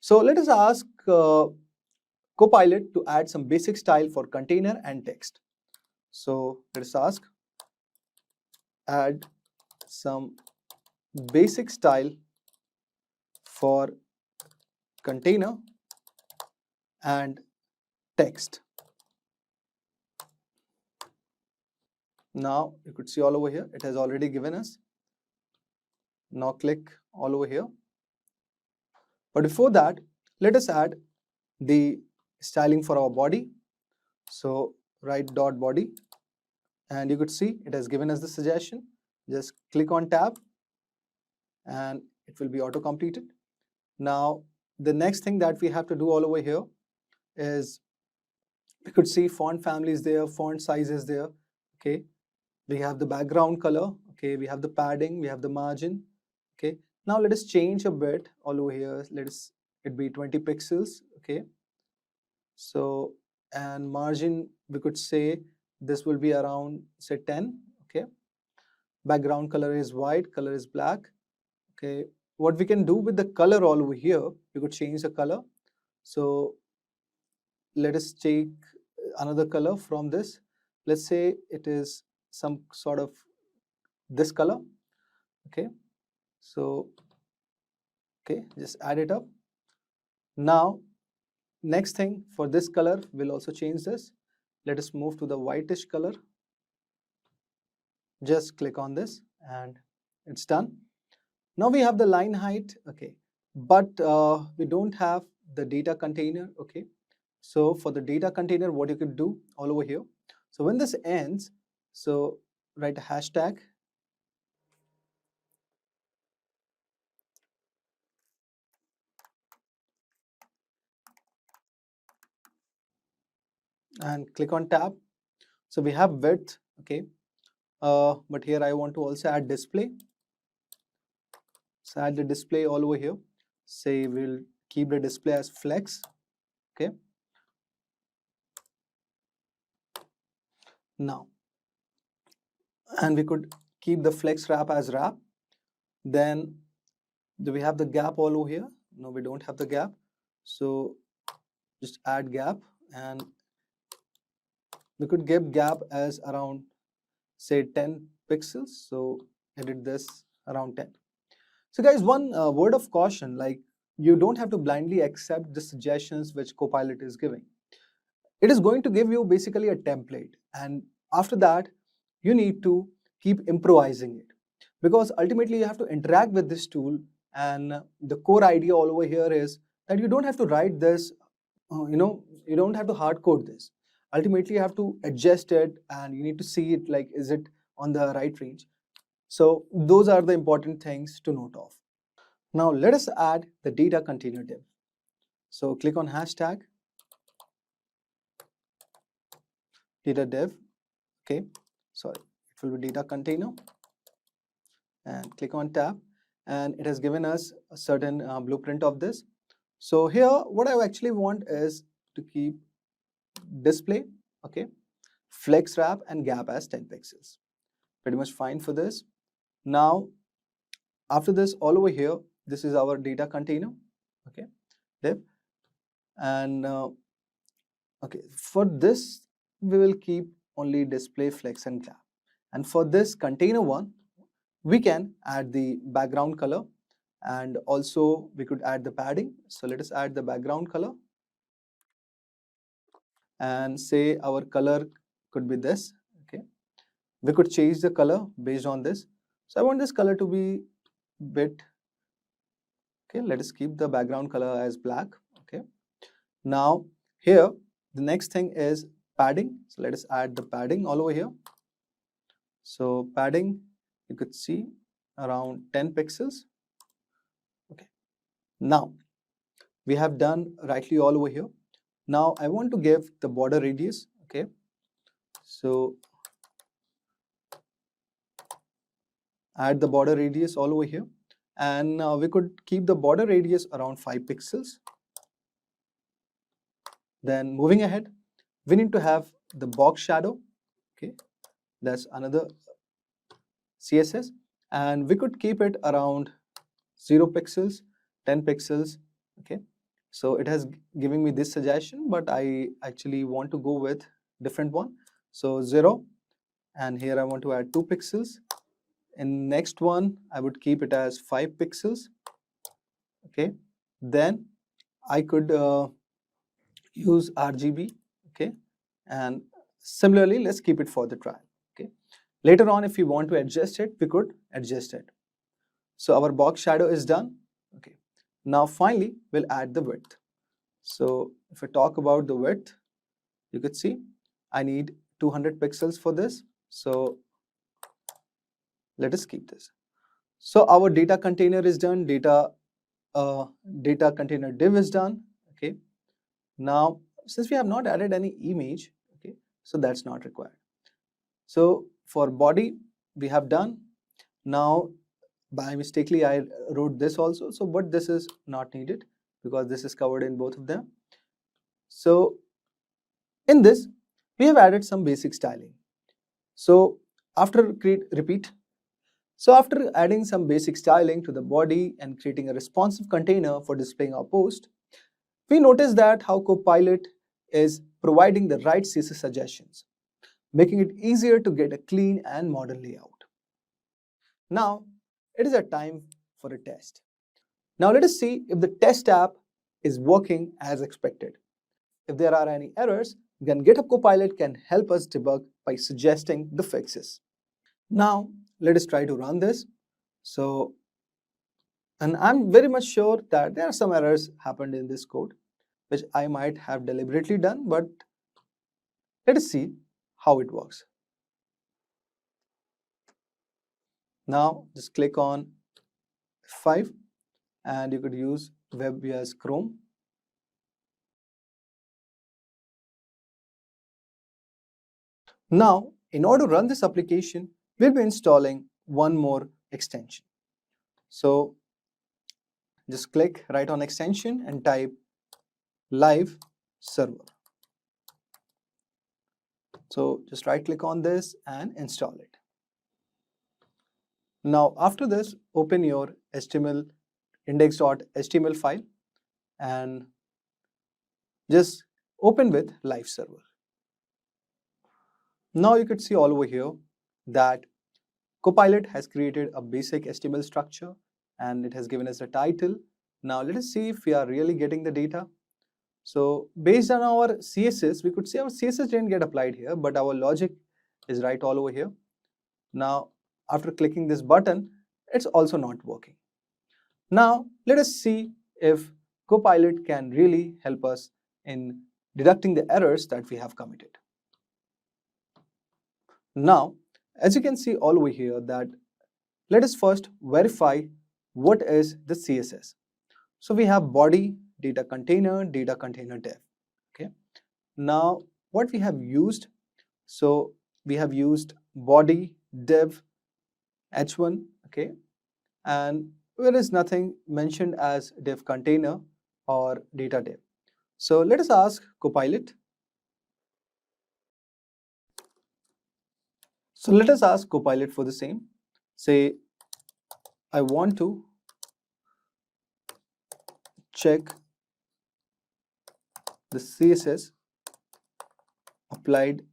So let us ask Copilot to add some basic style for container and text. So let us ask add some basic style for container and text. Now you could see all over here, it has already given us. Now click all over here. But before that, let us add the styling for our body. So write dot body, and you could see it has given us the suggestion. Just click on tab and it will be auto completed. Now the next thing that we have to do all over here is we could see font family is there, font size is there, okay. We have the background color, okay, we have the padding, we have the margin, okay. Now let us change a bit all over here. Let it be 20 pixels, okay. So, and margin, we could say this will be around say 10, okay. Background color is white, color is black, okay. What we can do with the color all over here, we could change the color. So let us take another color from this. Let's say it is some sort of this color, okay. So okay, just add it up. Now next thing for this color, we'll also change this. Let us move to the whitish color. Just click on this and it's done. Now we have the line height, okay, but we don't have the data container, okay. So for the data container, what you could do all over here. So when this ends, so write a hashtag and click on tab. So we have width, okay, but here I want to also add display. So add the display all over here. Say we'll keep the display as flex, okay. Now and we could keep the flex wrap as wrap. Then do we have the gap all over here? No, we don't have the gap. So just add gap, and we could give gap as around say 10 pixels. So edit this around 10. So guys, one word of caution, like you don't have to blindly accept the suggestions which Copilot is giving. It is going to give you basically a template, and after that you need to keep improvising it, because ultimately you have to interact with this tool. And the core idea all over here is that you don't have to write this, you don't have to hard code this. Ultimately you have to adjust it, and you need to see it like, is it on the right range? So those are the important things to note of. Now let us add the data container div. So click on hashtag data div. Okay, sorry, it will be data container, and click on tab, and it has given us a certain blueprint of this. So here what I actually want is to keep display, okay, flex wrap and gap as 10 pixels. Pretty much fine for this. Now after this, all over here, this is our data container, okay, div. And okay, for this we will keep only display, flex and gap. And for this container one, we can add the background color, and also we could add the padding. So let us add the background color, and say our color could be this. Okay, we could change the color based on this. So I want this color to be bit, okay, let us keep the background color as black. Okay, now here the next thing is padding. So let us add the padding all over here. So padding, you could see around 10 pixels. Okay, now we have done rightly all over here. Now I want to give the border radius. Okay, so add the border radius all over here, and we could keep the border radius around 5 pixels. Then moving ahead, we need to have the box shadow. Okay, that's another CSS, and we could keep it around 0 pixels, 10 pixels. Okay, so it has giving me this suggestion, but I actually want to go with different one. So 0, and here I want to add 2 pixels. In next one I would keep it as 5 pixels. Okay, then I could use RGB. Okay, and similarly let's keep it for the trial. Okay, later on if we want to adjust it, we could adjust it. So our box shadow is done. Okay, now finally we'll add the width. So if I talk about the width, you could see I need 200 pixels for this. So let us keep this. So our data container is done, data container div is done. Okay, now since we have not added any image, okay, so that's not required. So for body we have done. Now by mistakenly I wrote this also, so but this is not needed because this is covered in both of them. So in this we have added some basic styling. So after repeat. So after adding some basic styling to the body and creating a responsive container for displaying our post, we notice that how Copilot is providing the right CSS suggestions, making it easier to get a clean and modern layout. Now it is a time for a test. Now let us see if the test app is working as expected. If there are any errors, then GitHub Copilot can help us debug by suggesting the fixes. Now let us try to run this. So, and I'm very much sure that there are some errors happened in this code, which I might have deliberately done, but let us see how it works. Now just click on F5, and you could use web as Chrome. Now, in order to run this application, we'll be installing one more extension. So just click right on extension and type live server. So just right click on this and install it. Now after this, open your HTML index.html file and just open with live server. Now you could see all over here that Copilot has created a basic HTML structure and it has given us a title. Now let us see if we are really getting the data. So based on our CSS, we could see our CSS didn't get applied here, but our logic is right all over here. Now after clicking this button, it's also not working. Now let us see if Copilot can really help us in deducting the errors that we have committed. Now, as you can see all over here that let us first verify what is the CSS. So we have body, data container dev. Okay. Now what we have used, so we have used body dev h1, okay, and there is nothing mentioned as dev container or data dev. So let us ask Copilot. So let us ask Copilot for the same. Say, I want to check the CSS applied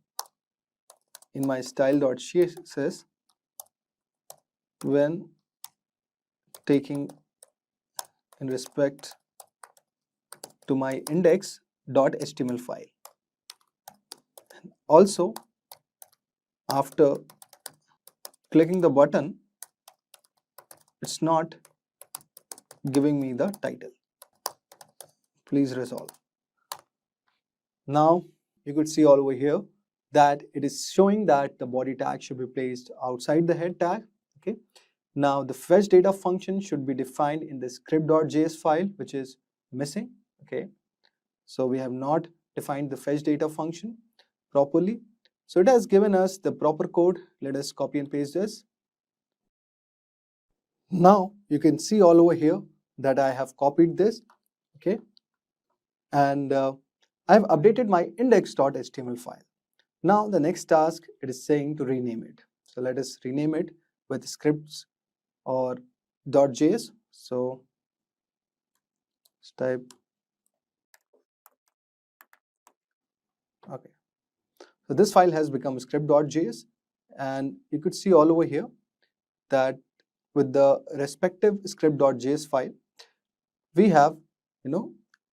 in my style.css when taking in respect to my index.html file. Also, after clicking the button, it's not giving me the title. Please resolve. Now you could see all over here that it is showing that the body tag should be placed outside the head tag. Okay. Now the fetch data function should be defined in the script.js file, which is missing. Okay. So we have not defined the fetch data function properly. So it has given us the proper code. Let us copy and paste this. Now you can see all over here that I have copied this. Okay. And I've updated my index.html file. Now the next task, it is saying to rename it. So let us rename it with scripts or .js. So let's type, okay. So this file has become script.js, and you could see all over here that with the respective script.js file, we have,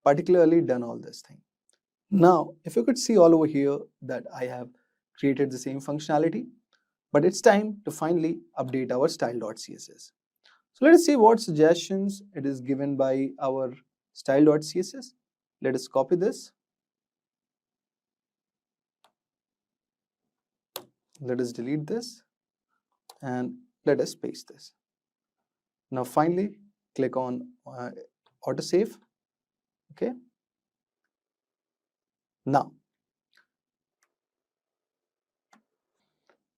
particularly done all this thing. Now, if you could see all over here that I have created the same functionality, but it's time to finally update our style.css. So let us see what suggestions it is given by our style.css. Let us copy this. Let us delete this and let us paste this. Now finally click on autosave. Okay.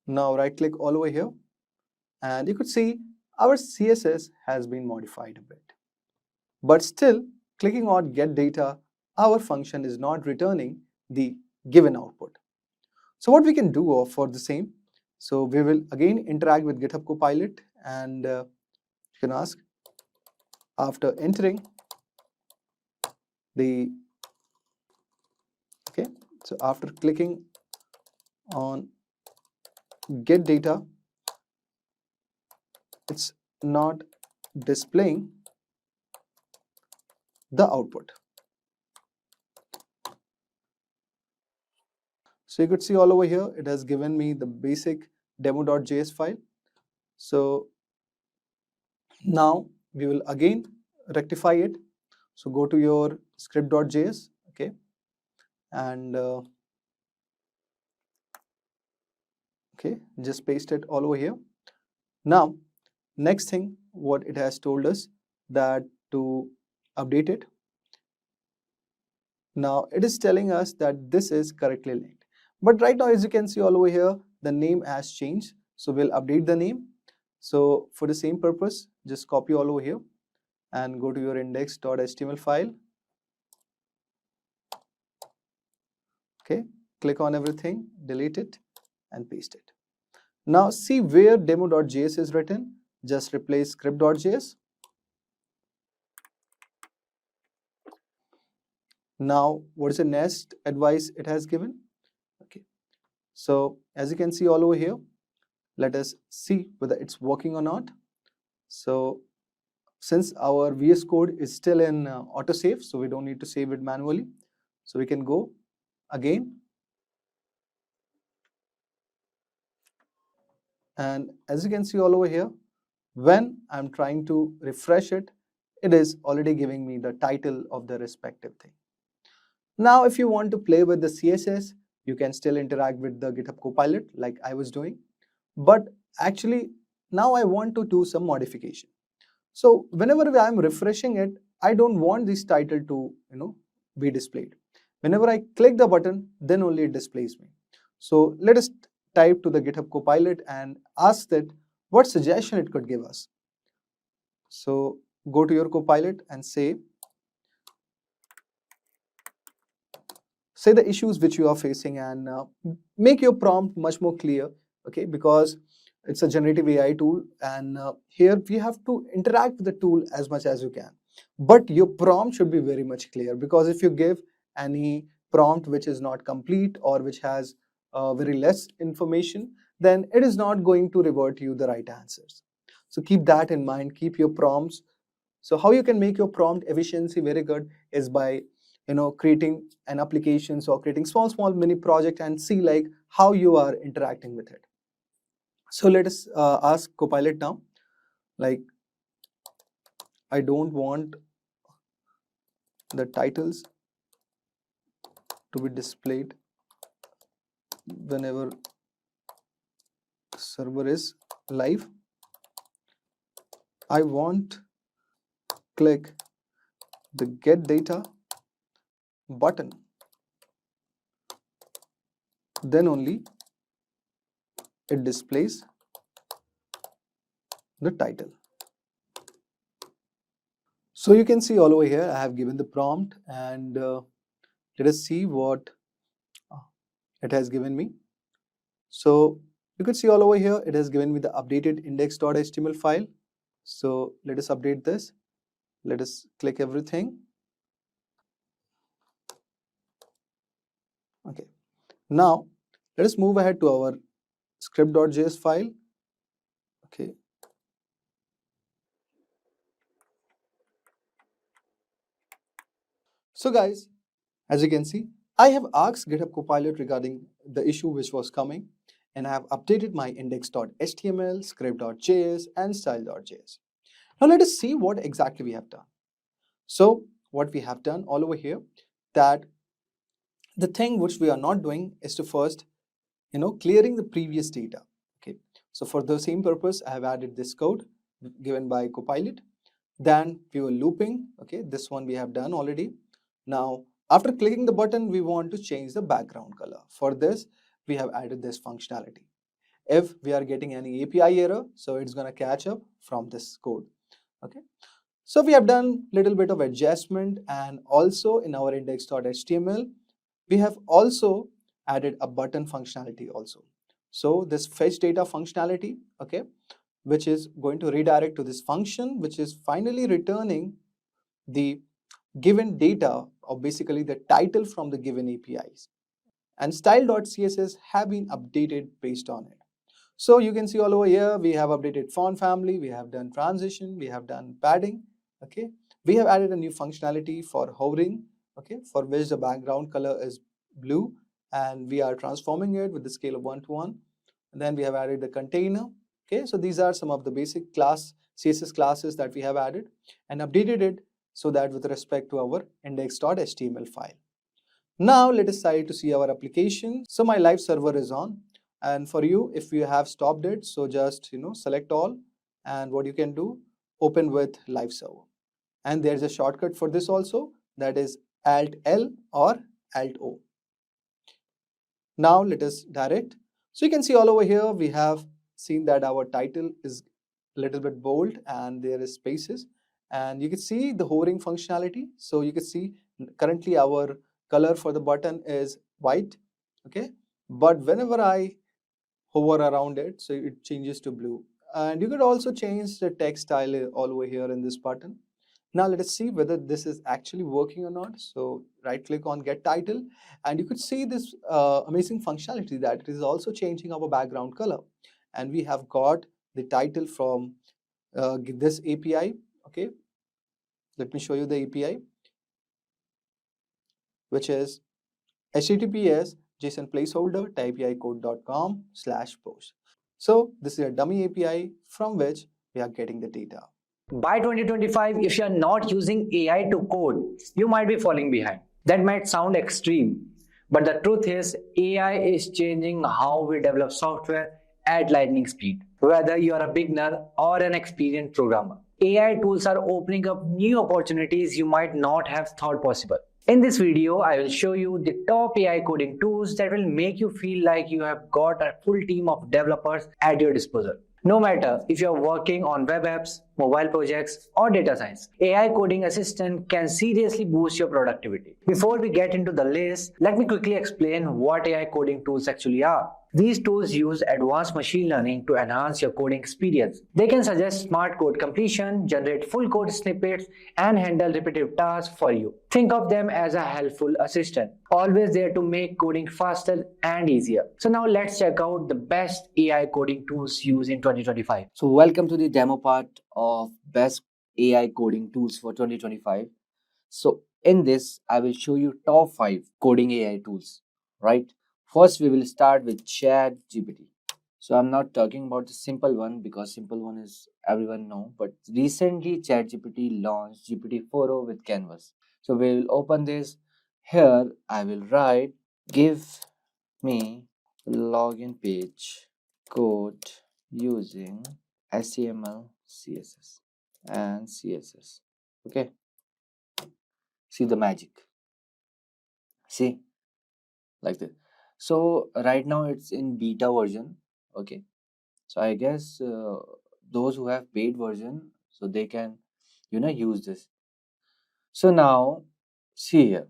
Now right click all over here and you could see our CSS has been modified a bit. But still, clicking on get data, our function is not returning the given output. So what we can do for the same, so we will again interact with GitHub Copilot and you can ask, after entering the, okay, so after clicking on get data, it's not displaying the output. So you could see all over here, it has given me the basic demo.js file. So now we will again rectify it. So go to your script.js, okay, and okay, just paste it all over here. Now, next thing, what it has told us that to update it. Now it is telling us that this is correctly linked. But right now, as you can see all over here, the name has changed. So we'll update the name. So for the same purpose, just copy all over here and go to your index.html file. Okay, click on everything, delete it and paste it. Now see where demo.js is written. just replace script.js. Now, what is the next advice it has given? Okay, so as you can see all over here, let us see whether it's working or not. So since our VS Code is still in autosave, so we don't need to save it manually. So we can go again. And as you can see all over here, when I'm trying to refresh it, it is already giving me the title of the respective thing. Now, if you want to play with the CSS, you can still interact with the GitHub Copilot like I was doing. But actually, now I want to do some modification. So whenever I'm refreshing it, I don't want this title to be displayed. Whenever I click the button, then only it displays me. So let us type to the GitHub Copilot and ask that what suggestion it could give us. So go to your Copilot and say the issues which you are facing and make your prompt much more clear, okay, because it's a generative AI tool and here we have to interact with the tool as much as you can. But your prompt should be very much clear, because if you give any prompt which is not complete or which has very less information, then it is not going to revert you the right answers. So keep that in mind, keep your prompts. So how you can make your prompt efficiency very good is by creating an applications or creating small mini project and see like how you are interacting with it. So let us ask Copilot now, like I don't want the titles to be displayed whenever server is live. I want click the get data button, then only it displays the title. So you can see all over here I have given the prompt and let us see what it has given me. So you can see all over here it has given me the updated index.html file. So let us update this. Let us click everything. Okay, now let us move ahead to our script.js file. Okay, so guys, as you can see, I have asked GitHub Copilot regarding the issue which was coming, and I have updated my index.html, script.js and style.js. Now let us see what exactly we have done. So what we have done all over here, that the thing which we are not doing is to first clearing the previous data. Okay, so for the same purpose I have added this code given by Copilot. Then we were looping. Okay, this one we have done already. Now after clicking the button, we want to change the background color. For this we have added this functionality. If we are getting any API error, so it's going to catch up from this code. Okay, so we have done little bit of adjustment, and also in our index.html we have also added a button functionality also. So this fetch data functionality, okay, which is going to redirect to this function, which is finally returning the given data, or basically the title from the given APIs. And style.css have been updated based on it. So you can see all over here we have updated font family, we have done transition, we have done padding. Okay, we have added a new functionality for hovering, okay, for which the background color is blue and we are transforming it with the scale of 1:1. And then we have added the container. Okay, so these are some of the basic CSS classes that we have added and updated it so that with respect to our index.html file. Now let us try to see our application. So my live server is on, and for you, if you have stopped it, so just select all, and what you can do, open with live server. And there's a shortcut for this also, that is Alt L or Alt O. Now let us direct. So you can see all over here we have seen that our title is a little bit bold and there is spaces, and you can see the hovering functionality. So you can see currently our color for the button is white, okay, but whenever I hover around it, so it changes to blue. And you could also change the text style all over here in this button. Now let us see whether this is actually working or not. So right click on get title, and you could see this amazing functionality that it is also changing our background color. And we have got the title from this API. Okay, let me show you the API, which is https json placeholder typecode.com/post. So this is a dummy API from which we are getting the data. By 2025, if you are not using AI to code, you might be falling behind. That might sound extreme, but the truth is AI is changing how we develop software at lightning speed. Whether you are a beginner or an experienced programmer, AI tools are opening up new opportunities you might not have thought possible. In this video, I will show you the top AI coding tools that will make you feel like you have got a full team of developers at your disposal. No matter if you're working on web apps, mobile projects, or data science, AI coding assistant can seriously boost your productivity. Before we get into the list, let me quickly explain what AI coding tools actually are. These tools use advanced machine learning to enhance your coding experience. They can suggest smart code completion, generate full code snippets, and handle repetitive tasks for you. Think of them as a helpful assistant, always there to make coding faster and easier. So now let's check out the best AI coding tools used in 2025. So welcome to the demo part of best AI coding tools for 2025. So in this, I will show you top 5 coding AI tools, right? First, we will start with ChatGPT. So I'm not talking about the simple one because simple one is everyone know, but recently ChatGPT launched GPT-4o with Canvas. So we will open this. Here I will write, give me login page code using HTML, CSS and CSS. Okay, see the magic. See, like this. So right now it's in beta version. Okay, so I guess those who have paid version, so they can use this. So now see here,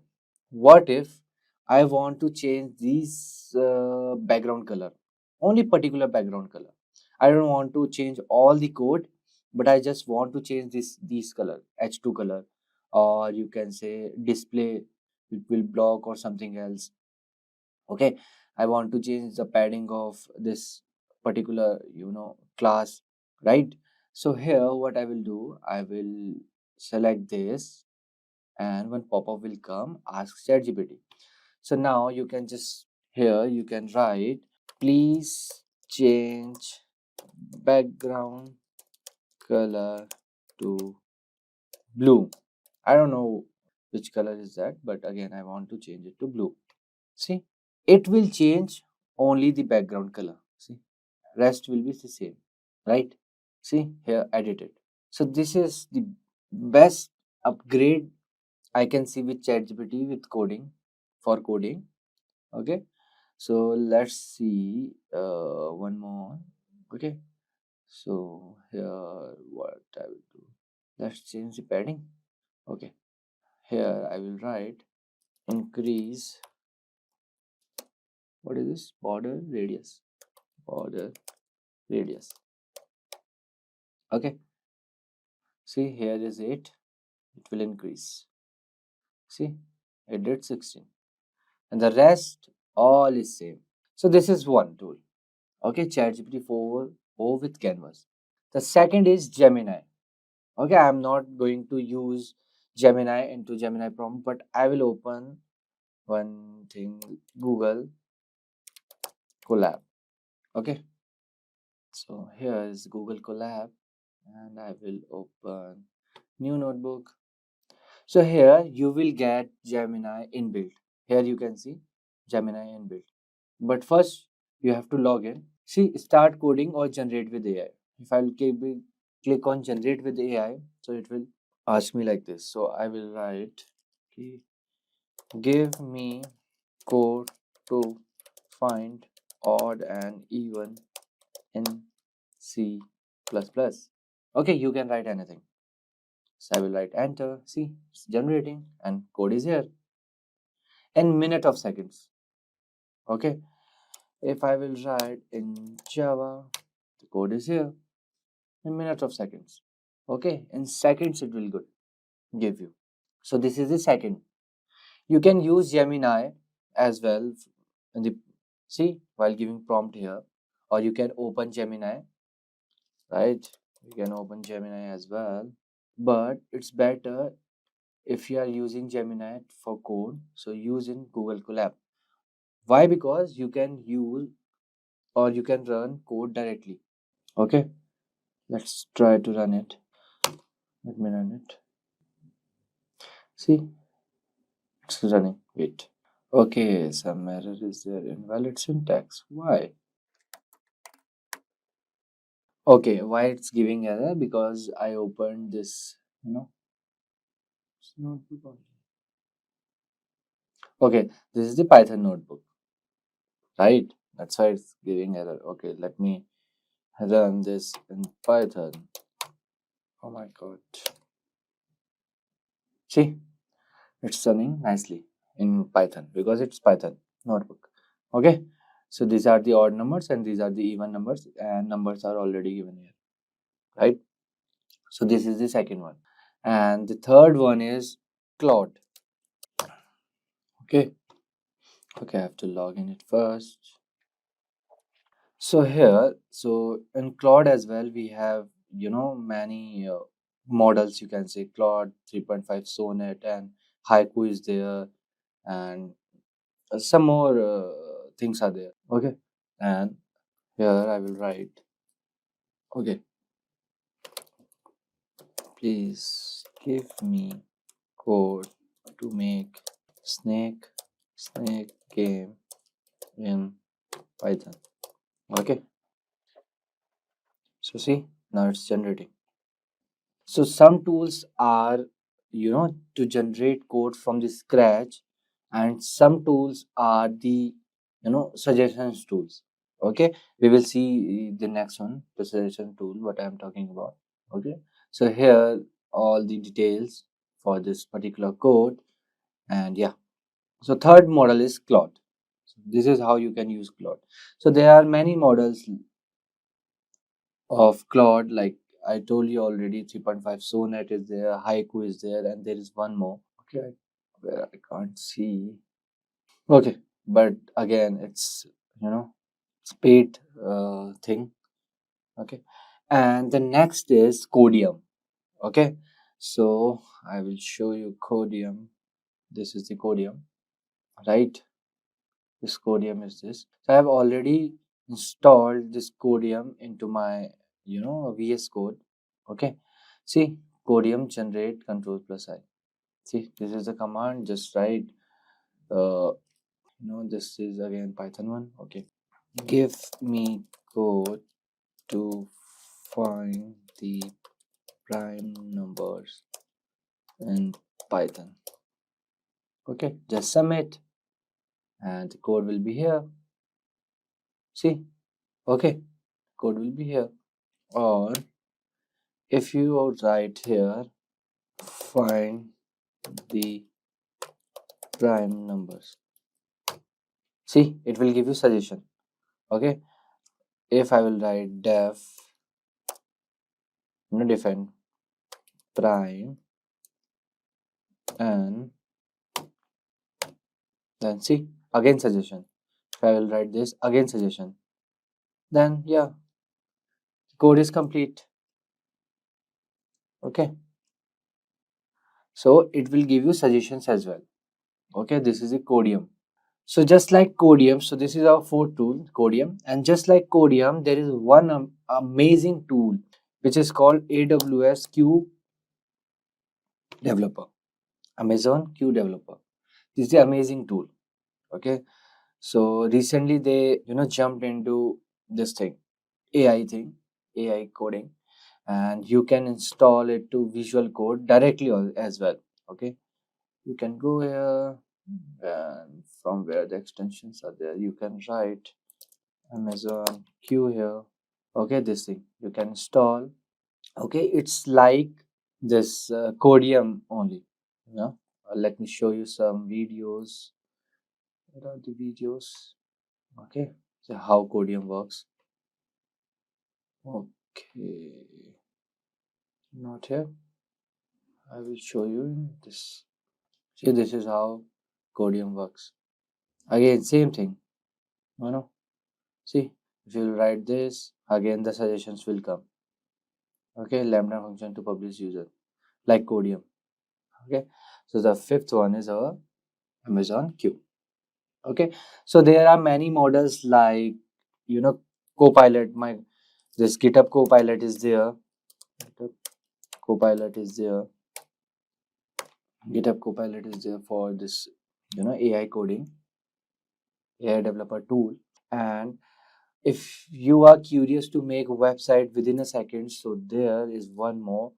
what if I want to change these background color, only particular background color. I don't want to change all the code, but I just want to change these color, H2 color, or you can say display, it will block or something else. Okay, I want to change the padding of this particular class, right? So here what I will do, I will select this, and when pop-up will come, ask ChatGPT. So now you can just here you can write, please change background color to blue. I don't know which color is that, but again I want to change it to blue. See, it will change only the background color. See, rest will be the same, right? See here, edited. So this is the best upgrade I can see with ChatGPT with coding, for coding. Okay, so let's see one more. Okay, so here what I will do, let's change the padding. Okay, here I will write increase, what is this, border radius, border radius. Okay, see here is 8, it will increase. See, it did 16, and the rest all is same. So this is one tool. Okay, ChatGPT 4o with Canvas. The second is Gemini. Okay, I'm not going to use Gemini into Gemini prompt, but I will open one thing, Google Colab. Okay, so here is Google Colab, and I will open new notebook. So here you will get Gemini inbuilt. Here you can see Gemini inbuilt. But first you have to log in. See, start coding or generate with AI. If I'll click on generate with AI, so it will ask me like this. So I will write, okay, give me code to find odd and even in C++. Okay, you can write anything. So I will write enter. See, it's generating and code is here in minute of seconds. Okay, if I will write in Java, the code is here. in minutes of seconds. Okay, in seconds it will give you. So this is the second. You can use Gemini as well in the see while giving prompt here, or you can open Gemini, right? You can open Gemini as well, but it's better if you are using Gemini for code, so use in Google Colab. Why? Because you can use or you can run code directly. Okay, let's try to run it. Let me run it. See, it's running. Wait. Okay, some error is there. Invalid syntax. Why? Okay, why it's giving error? Because I opened this, it's notebook only. Okay, this is the Python notebook, right? That's why it's giving error. Okay, let me run this in Python. Oh my god. See, it's running nicely in Python because it's Python notebook. Okay, so these are the odd numbers and these are the even numbers, and numbers are already given here, right? So this is the second one, and the third one is Claude. Okay, I have to log in it first. So here, so in Claude as well, we have many models. You can say Claude 3.5 Sonnet and Haiku is there, and some more things are there. Okay, and here I will write. Okay, please give me code to make snake game in Python. Okay, so see, now it's generating. So some tools are to generate code from the scratch, and some tools are the suggestions tools. Okay, we will see the next one, the suggestion tool, what I am talking about. Okay, so here all the details for this particular code, and yeah, so third model is Claude. So this is how you can use Claude. So there are many models of Claude, like I told you already, 3.5 Sonnet is there, Haiku is there, and there is one more. Okay, where I can't see. Okay, but again, it's it's paid thing. Okay, and the next is Codium. Okay, so I will show you Codium. This is the Codium, right? This Codium is this. So I have already installed this Codium into my VS Code. Okay, see, Codium generate control plus I. See, this is the command. Just write. This is again Python one. Okay, give me code to find the prime numbers in Python. Okay, just submit, and the code will be here. See, okay, code will be here. Or if you write here, find the prime numbers. See, it will give you suggestion. Okay, if I will write def define prime, and then see, again suggestion. If I will write this, again suggestion, then yeah, the code is complete. Okay, so it will give you suggestions as well. Okay, this is a Codium. So just like Codium, so this is our fourth tool, Codium, and just like Codium, there is one amazing tool which is called AWS Q Developer, Amazon Q Developer. This is the amazing tool. Okay, so recently they jumped into this thing, AI coding, and you can install it to Visual Code directly as well. Okay, you can go here, and from where the extensions are there, you can write Amazon Q here. Okay, this thing you can install. Okay, it's like this Codium only. Let me show you some videos. Where are the videos? Okay, so how Codium works. Okay, not here. I will show you in this. See, this is how Codium works. Again, same thing. See, if you write this, again the suggestions will come. Okay, lambda function to publish user, like Codium. Okay, so the fifth one is our Amazon Q. Okay, so there are many models like Copilot. This GitHub Copilot is there. Copilot is there. GitHub Copilot is there for this AI coding, AI developer tool. And if you are curious to make a website within a second, so there is one more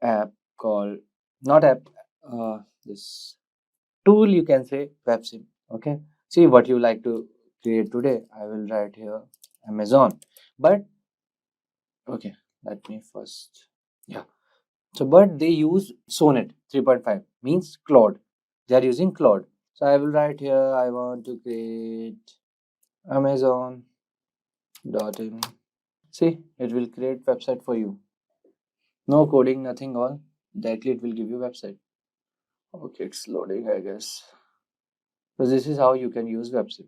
app called, not app, this tool, you can say, WebSim. Okay, see what you like to create today. I will write here Amazon, but okay, let me first, so but they use Sonnet 3.5, means Claude. They are using Claude. So I will write here, I want to create Amazon.in. See, it will create website for you. No coding, nothing, all directly it will give you website. Okay, it's loading, I guess. So this is how you can use WebSim.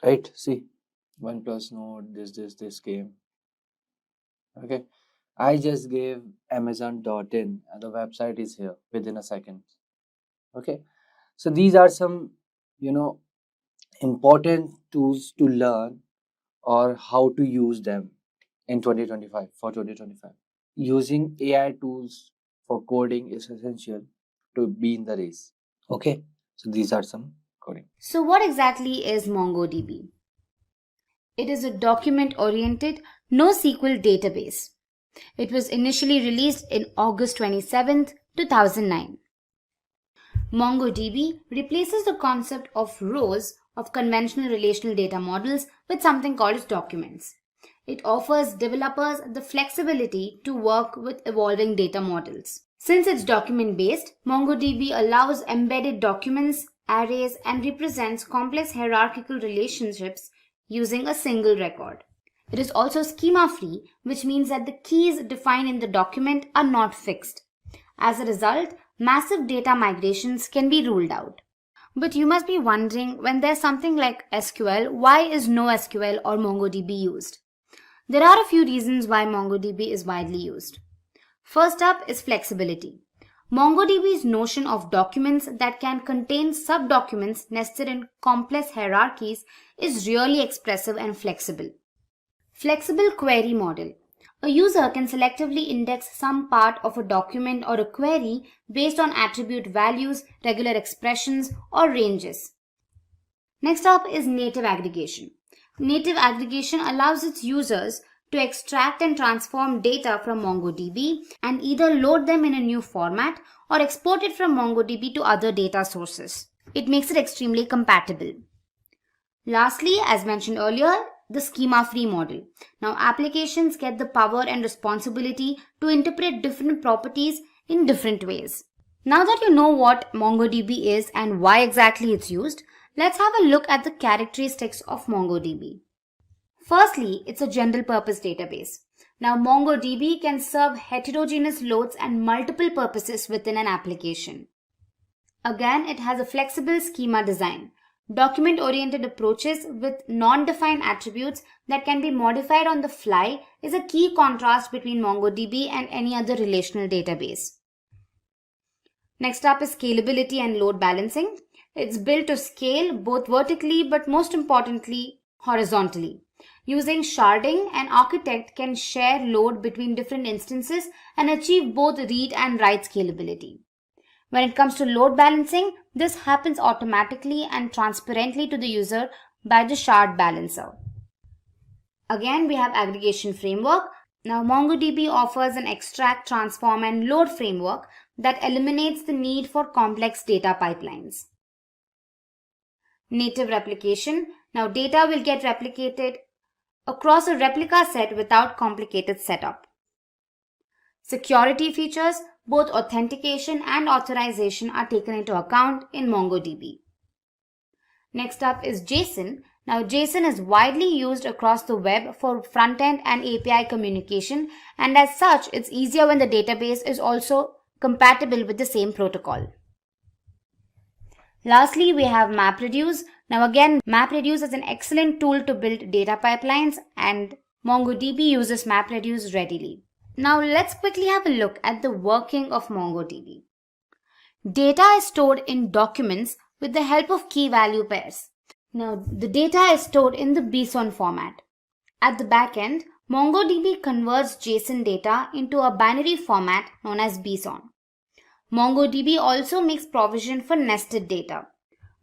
Right? See, OnePlus Node, this came. Okay, I just gave Amazon.in and the website is here within a second. Okay, so these are some important tools to learn or how to use them in 2025. For 2025, using AI tools for coding is essential to be in the race. Okay, so these are some coding. So what exactly is MongoDB? It is a document-oriented NoSQL database. It was initially released in August 27, 2009. MongoDB replaces the concept of rows of conventional relational data models with something called documents. It offers developers the flexibility to work with evolving data models. Since it's document-based, MongoDB allows embedded documents, arrays, and represents complex hierarchical relationships using a single record. It is also schema-free, which means that the keys defined in the document are not fixed. As a result, massive data migrations can be ruled out. But you must be wondering, when there's something like SQL, why is NoSQL or MongoDB used? There are a few reasons why MongoDB is widely used. First up is flexibility. MongoDB's notion of documents that can contain subdocuments nested in complex hierarchies is really expressive and flexible. Flexible query model. A user can selectively index some part of a document or a query based on attribute values, regular expressions, or ranges. Next up is native aggregation. Native aggregation allows its users to extract and transform data from MongoDB and either load them in a new format or export it from MongoDB to other data sources. It makes it extremely compatible. Lastly, as mentioned earlier, the schema-free model. Now, applications get the power and responsibility to interpret different properties in different ways. Now that you know what MongoDB is and why exactly it's used, let's have a look at the characteristics of MongoDB. Firstly, it's a general-purpose database. Now, MongoDB can serve heterogeneous loads and multiple purposes within an application. Again, it has a flexible schema design. Document-oriented approaches with non-defined attributes that can be modified on the fly is a key contrast between MongoDB and any other relational database. Next up is scalability and load balancing. It's built to scale both vertically but most importantly horizontally. Using sharding, an architect can share load between different instances and achieve both read and write scalability. When it comes to load balancing, this happens automatically and transparently to the user by the shard balancer. Again, we have aggregation framework. Now, MongoDB offers an extract, transform, and load framework that eliminates the need for complex data pipelines. Native replication. Now, data will get replicated across a replica set without complicated setup. Security features. Both authentication and authorization are taken into account in MongoDB. Next up is JSON. Now, JSON is widely used across the web for front-end and API communication, and as such, it's easier when the database is also compatible with the same protocol. Lastly, we have MapReduce. Now again, MapReduce is an excellent tool to build data pipelines, and MongoDB uses MapReduce readily. Now let's quickly have a look at the working of MongoDB. Data is stored in documents with the help of key-value pairs. Now the data is stored in the BSON format. At the back end, MongoDB converts JSON data into a binary format known as BSON. MongoDB also makes provision for nested data.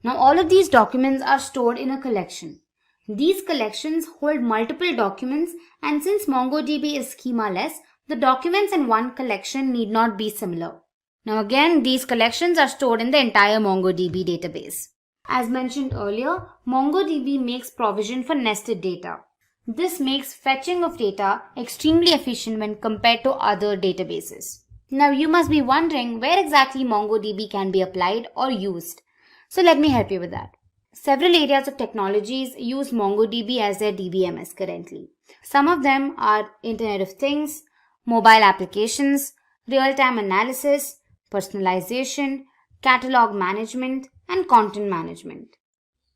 Now all of these documents are stored in a collection. These collections hold multiple documents, and since MongoDB is schema-less, the documents in one collection need not be similar. Now again, these collections are stored in the entire MongoDB database. As mentioned earlier, MongoDB makes provision for nested data. This makes fetching of data extremely efficient when compared to other databases. Now you must be wondering where exactly MongoDB can be applied or used. So let me help you with that. Several areas of technologies use MongoDB as their DBMS currently. Some of them are Internet of Things, mobile applications, real-time analysis, personalization, catalog management, and content management.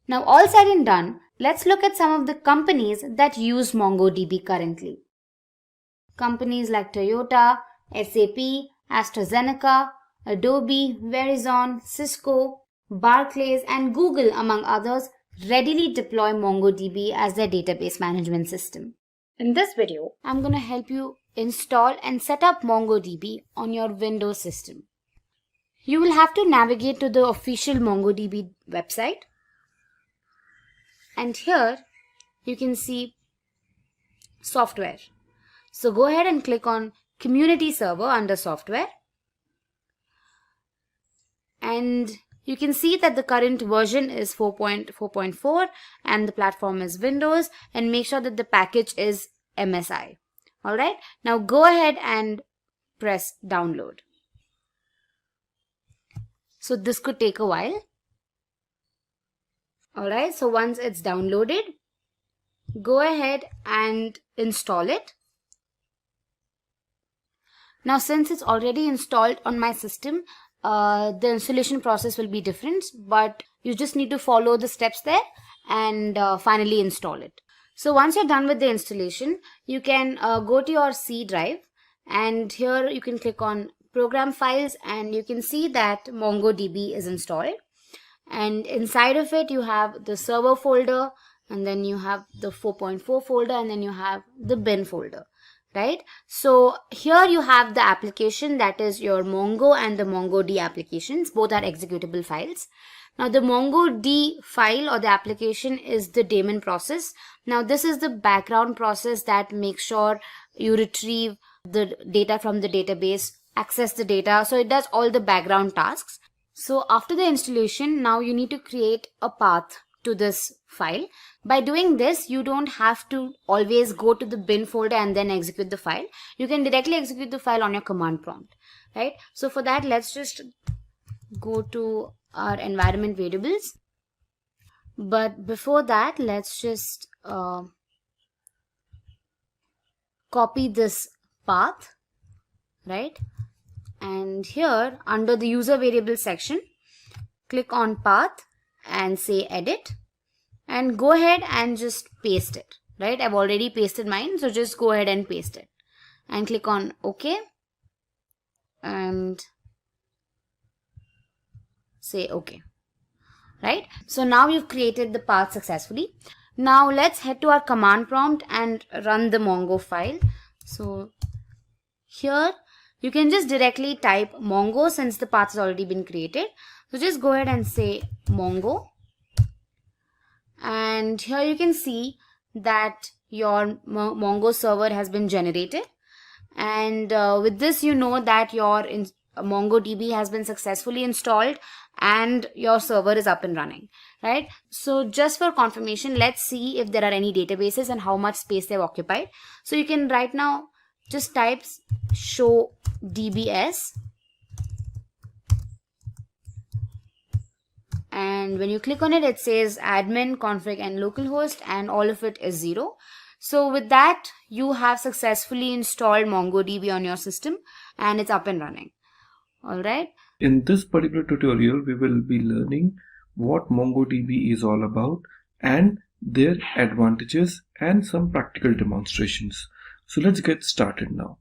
Now all said and done, let's look at some of the companies that use MongoDB currently. Companies like Toyota, SAP, AstraZeneca, Adobe, Verizon, Cisco, Barclays, and Google, among others, readily deploy MongoDB as their database management system. In this video, I'm going to help you install and set up MongoDB on your Windows system. You will have to navigate to the official MongoDB website. And here, you can see software. So go ahead and click on Community Server under Software, and you can see that the current version is 4.4.4 and the platform is Windows, and make sure that the package is MSI. Alright, now go ahead and press download. So this could take a while. Alright, so once it's downloaded, go ahead and install it. Now since it's already installed on my system, the installation process will be different, but you just need to follow the steps there and finally install it. So once you're done with the installation, you can go to your C drive, and here you can click on Program Files, and you can see that MongoDB is installed. And inside of it, you have the server folder, and then you have the 4.4 folder, and then you have the bin folder. Right? So here you have the application, that is your Mongo and the MongoD applications. Both are executable files. Now the MongoD file or the application is the daemon process. Now this is the background process that makes sure you retrieve the data from the database, access the data. So it does all the background tasks. So after the installation, now you need to create a path to this file. By doing this, you don't have to always go to the bin folder and then execute the file. You can directly execute the file on your command prompt, right? So for that, let's just go to our environment variables. But before that, let's just copy this path, right? And here under the user variable section, click on path and say edit, and go ahead and just paste it, right? I've already pasted mine, so just go ahead and paste it and click on OK and say OK, right? So now you've created the path successfully. Now let's head to our command prompt and run the Mongo file. So here you can just directly type Mongo since the path has already been created. So just go ahead and say Mongo, and here you can see that your Mongo server has been generated, and with this you know that your MongoDB has been successfully installed and your server is up and running, right? So just for confirmation, let's see if there are any databases and how much space they've occupied. So you can right now just type show DBS and when you click on it, it says admin, config and localhost, and all of it is 0. So with that, you have successfully installed MongoDB on your system and it's up and running. All right. In this particular tutorial, we will be learning what MongoDB is all about and their advantages and some practical demonstrations. So let's get started now.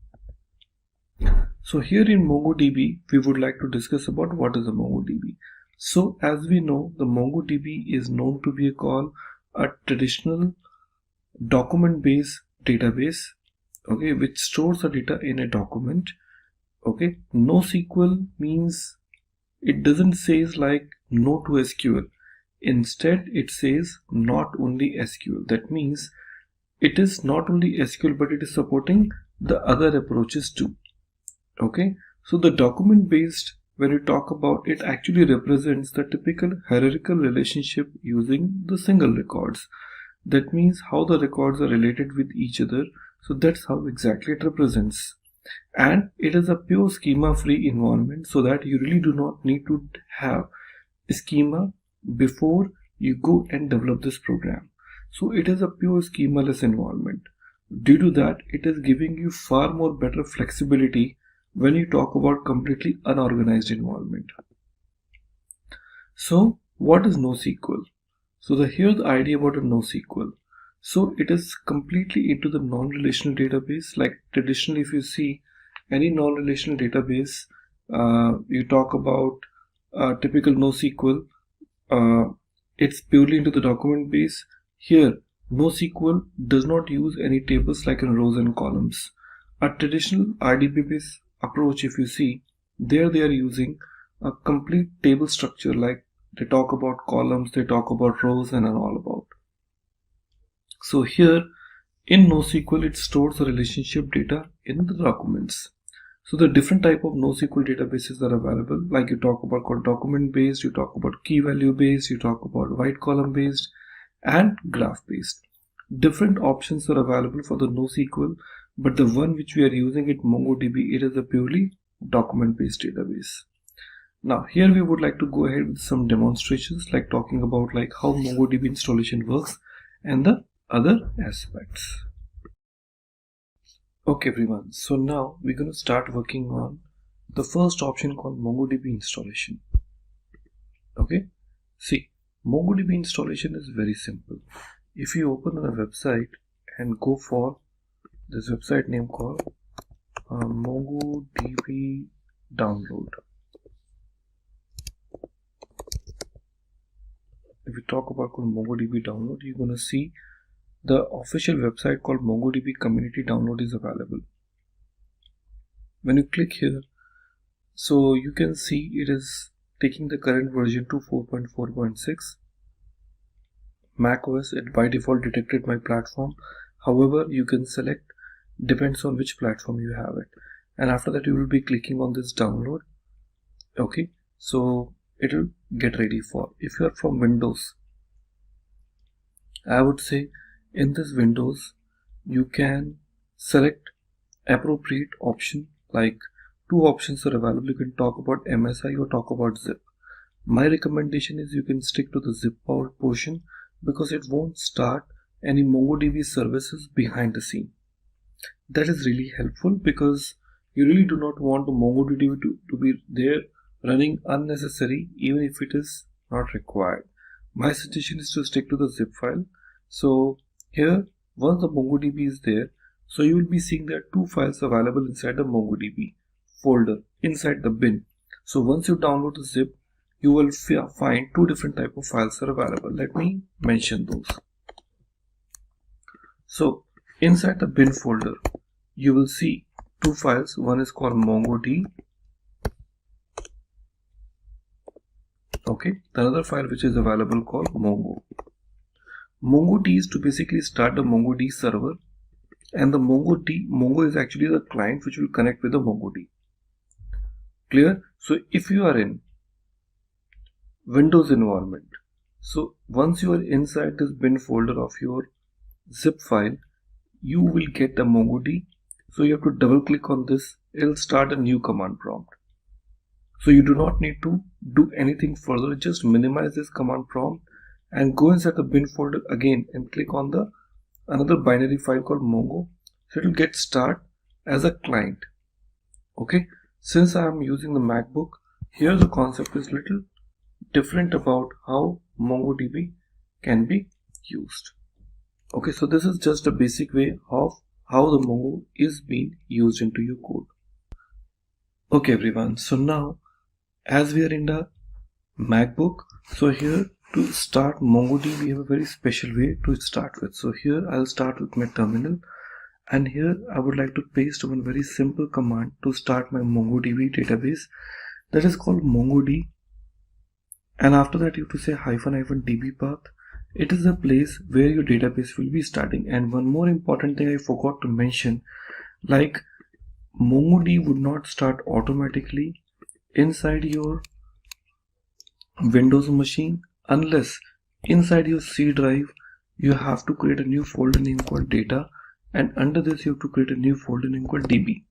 So here in MongoDB, we would like to discuss about what is a MongoDB. So as we know, the MongoDB is known to be a traditional document-based database, okay, which stores the data in a document. Okay, NoSQL means it doesn't say like no to SQL. Instead, it says not only SQL. That means it is not only SQL, but it is supporting the other approaches too. Okay, so the document based, when you talk about it, actually represents the typical hierarchical relationship using the single records. That means how the records are related with each other. So that's how exactly it represents. And it is a pure schema free environment, so that you really do not need to have a schema before you go and develop this program. So it is a pure schemaless environment. Due to that, it is giving you far more better flexibility when you talk about completely unorganized environment. So what is NoSQL? So here's the idea about a NoSQL. So it is completely into the non-relational database. Like traditionally, if you see any non-relational database, you talk about typical NoSQL, it's purely into the document base. Here, NoSQL does not use any tables like in rows and columns. A traditional RDB based approach, if you see, there they are using a complete table structure, like they talk about columns, they talk about rows and all about. So here in NoSQL, it stores the relationship data in the documents. So the different type of NoSQL databases are available, like you talk about called document based, you talk about key value based, you talk about white column based and graph based. Different options are available for the NoSQL, but the one which we are using at MongoDB, it is a purely document based database. Now here we would like to go ahead with some demonstrations, like talking about like how MongoDB installation works and the other aspects. Okay everyone, so now we're going to start working on the first option called MongoDB installation. Okay, see, MongoDB installation is very simple. If you open on a website and go for this website name called MongoDB download. If we talk about MongoDB download, you're going to see the official website called MongoDB community download is available. When you click here, so you can see it is taking the current version to 4.4.6. Mac OS, it by default detected my platform. However, you can select, depends on which platform you have it. And after that, you will be clicking on this download. Okay, so it will get ready for. If you are from Windows, I would say in this Windows, you can select appropriate option. Like two options are available. You can talk about MSI or talk about zip. My recommendation is you can stick to the zip portion, because it won't start any MongoDB services behind the scene. That is really helpful, because you really do not want the MongoDB to be there running unnecessary, even if it is not required. My suggestion is to stick to the zip file. So here, once the MongoDB is there, so you will be seeing there are two files available inside the MongoDB folder inside the bin. So once you download the zip, you will find two different type of files are available. Let me mention those. So inside the bin folder, you will see two files. One is called MongoD. Okay, the other file which is available called Mongo. MongoD is to basically start the MongoD server, and the Mongo is actually the client which will connect with the MongoD. Clear? So if you are in Windows environment, so once you are inside this bin folder of your zip file, you will get the MongoD. So you have to double click on this. It will start a new command prompt. So you do not need to do anything further. Just minimize this command prompt and go inside the bin folder again and click on the another binary file called Mongo. So it will get start as a client. Okay, since I am using the MacBook, here the concept is little different about how MongoDB can be used. Okay, so this is just a basic way of how the Mongo is being used into your code. Okay everyone, so now as we are in the MacBook, so here to start MongoDB we have a very special way to start with. So here I'll start with my terminal, and here I would like to paste one very simple command to start my MongoDB database, that is called MongoD, and after that you have to say --db path. It is the place where your database will be starting. And one more important thing I forgot to mention, like MongoD would not start automatically inside your Windows machine unless inside your C drive you have to create a new folder name called data, and under this you have to create a new folder name called db,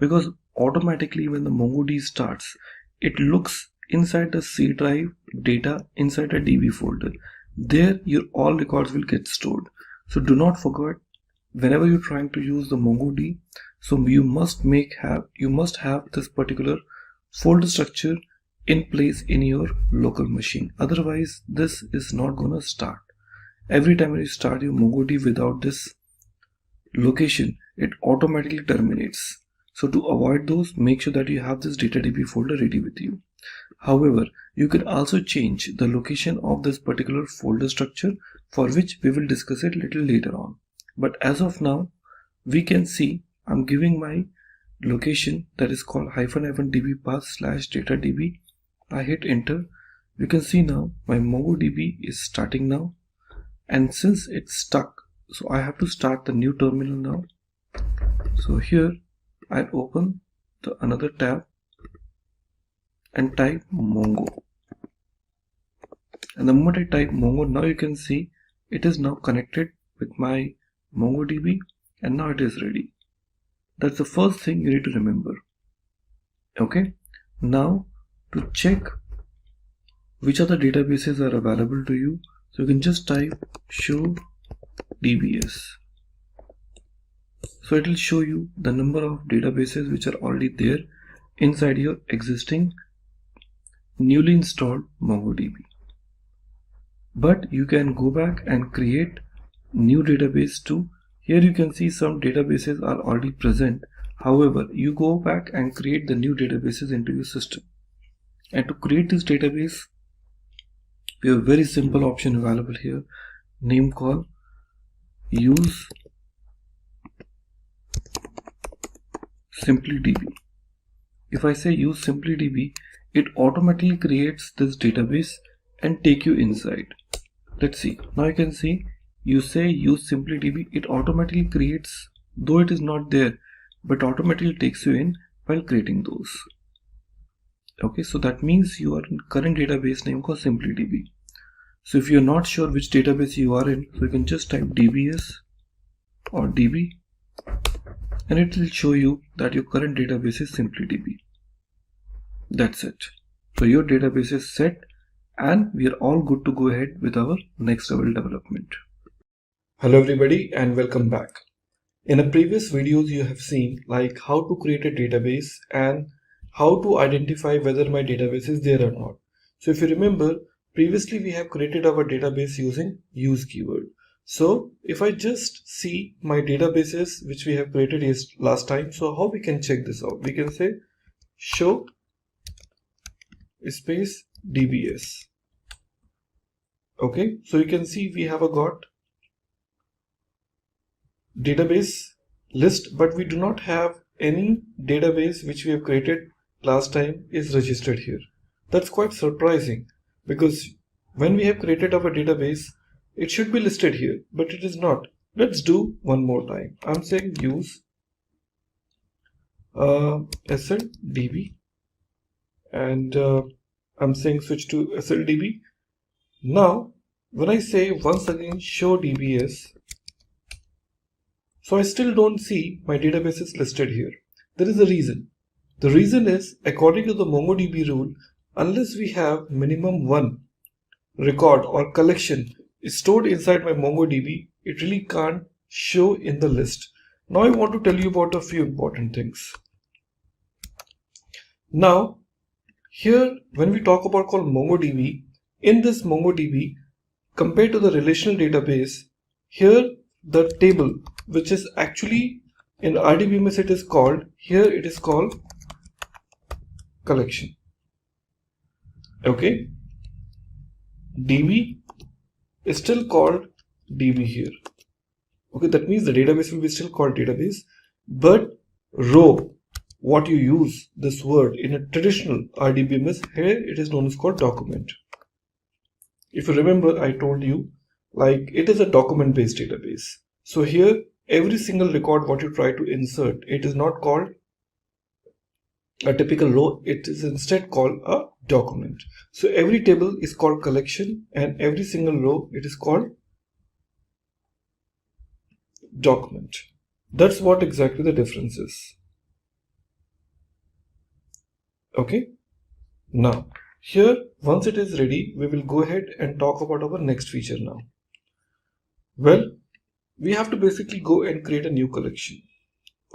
because automatically when the MongoD starts, it looks inside the C drive data inside a db folder. There your all records will get stored. So do not forget, whenever you're trying to use the MongoD, so you must have this particular folder structure in place in your local machine. Otherwise this is not gonna start. Every time you start your MongoD without this location, it automatically terminates. So to avoid those, make sure that you have this DataDB folder ready with you. However, you can also change the location of this particular folder structure, for which we will discuss it little later on. But as of now, we can see I'm giving my location that is called -db path /datadb. I hit enter. You can see now my MongoDB is starting now, and since it's stuck, so I have to start the new terminal now. So here I open another tab and type Mongo, and the moment I type Mongo, now you can see it is now connected with my MongoDB, and now it is ready. That's the first thing you need to remember. Okay, now to check which other databases are available to you, so you can just type show DBS. So it will show you the number of databases which are already there inside your existing newly installed MongoDB. But you can go back and create new database too. Here you can see some databases are already present. However, you go back and create the new databases into your system. And to create this database, we have a very simple option available here, name called use SimpliDB. If I say use SimpliDB, it automatically creates this database and take you inside. Let's see. Now you can see you say use SimpliDB, it automatically creates, though it is not there, but automatically takes you in while creating those. Okay, so that means you are in current database name called SimpliDB. So if you're not sure which database you are in, so you can just type DBS or DB, and it will show you that your current database is SimpliDB. That's it. So your database is set, and we are all good to go ahead with our next level development. Hello everybody and welcome back. In the previous videos you have seen like how to create a database and how to identify whether my database is there or not. So if you remember, previously we have created our database using use keyword. So if I just see my databases which we have created last time, so how we can check this out? We can say show space DBS. Okay, so you can see we have got database list, but we do not have any database which we have created last time is registered here. That's quite surprising, because when we have created our database, it should be listed here, but it is not. Let's do one more time. I'm saying use SLDB, and I'm saying switch to SLDB. Now when I say once again show DBS, so I still don't see my database is listed here. There is a reason. The reason is, according to the MongoDB rule, unless we have minimum one record or collection stored inside my MongoDB, it really can't show in the list. Now I want to tell you about a few important things. Now, here when we talk about called MongoDB, in this MongoDB, compared to the relational database, here the table, which is actually in RDBMS it is called, here it is called collection. Okay, DB is still called DB here. Okay, that means the database will be still called database, but row, what you use this word in a traditional RDBMS, here it is known as called document. If you remember, I told you like it is a document based database. So here every single record what you try to insert, it is not called a typical row, it is instead called a document. So every table is called collection and every single row it is called document. That's what exactly the difference is. Okay, now here once it is ready, we will go ahead and talk about our next feature now. Well, we have to basically go and create a new collection.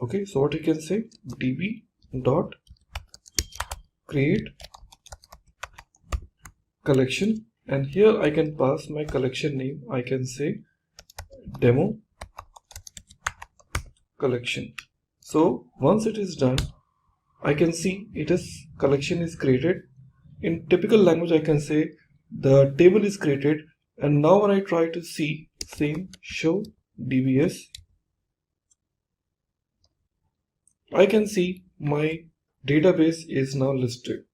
Okay, so what you can say, db dot create collection, and here I can pass my collection name. I can say demo collection. So once it is done, I can see it is collection is created. In typical language, I can say the table is created, and now when I try to see same show dbs, I can see my database is now listed.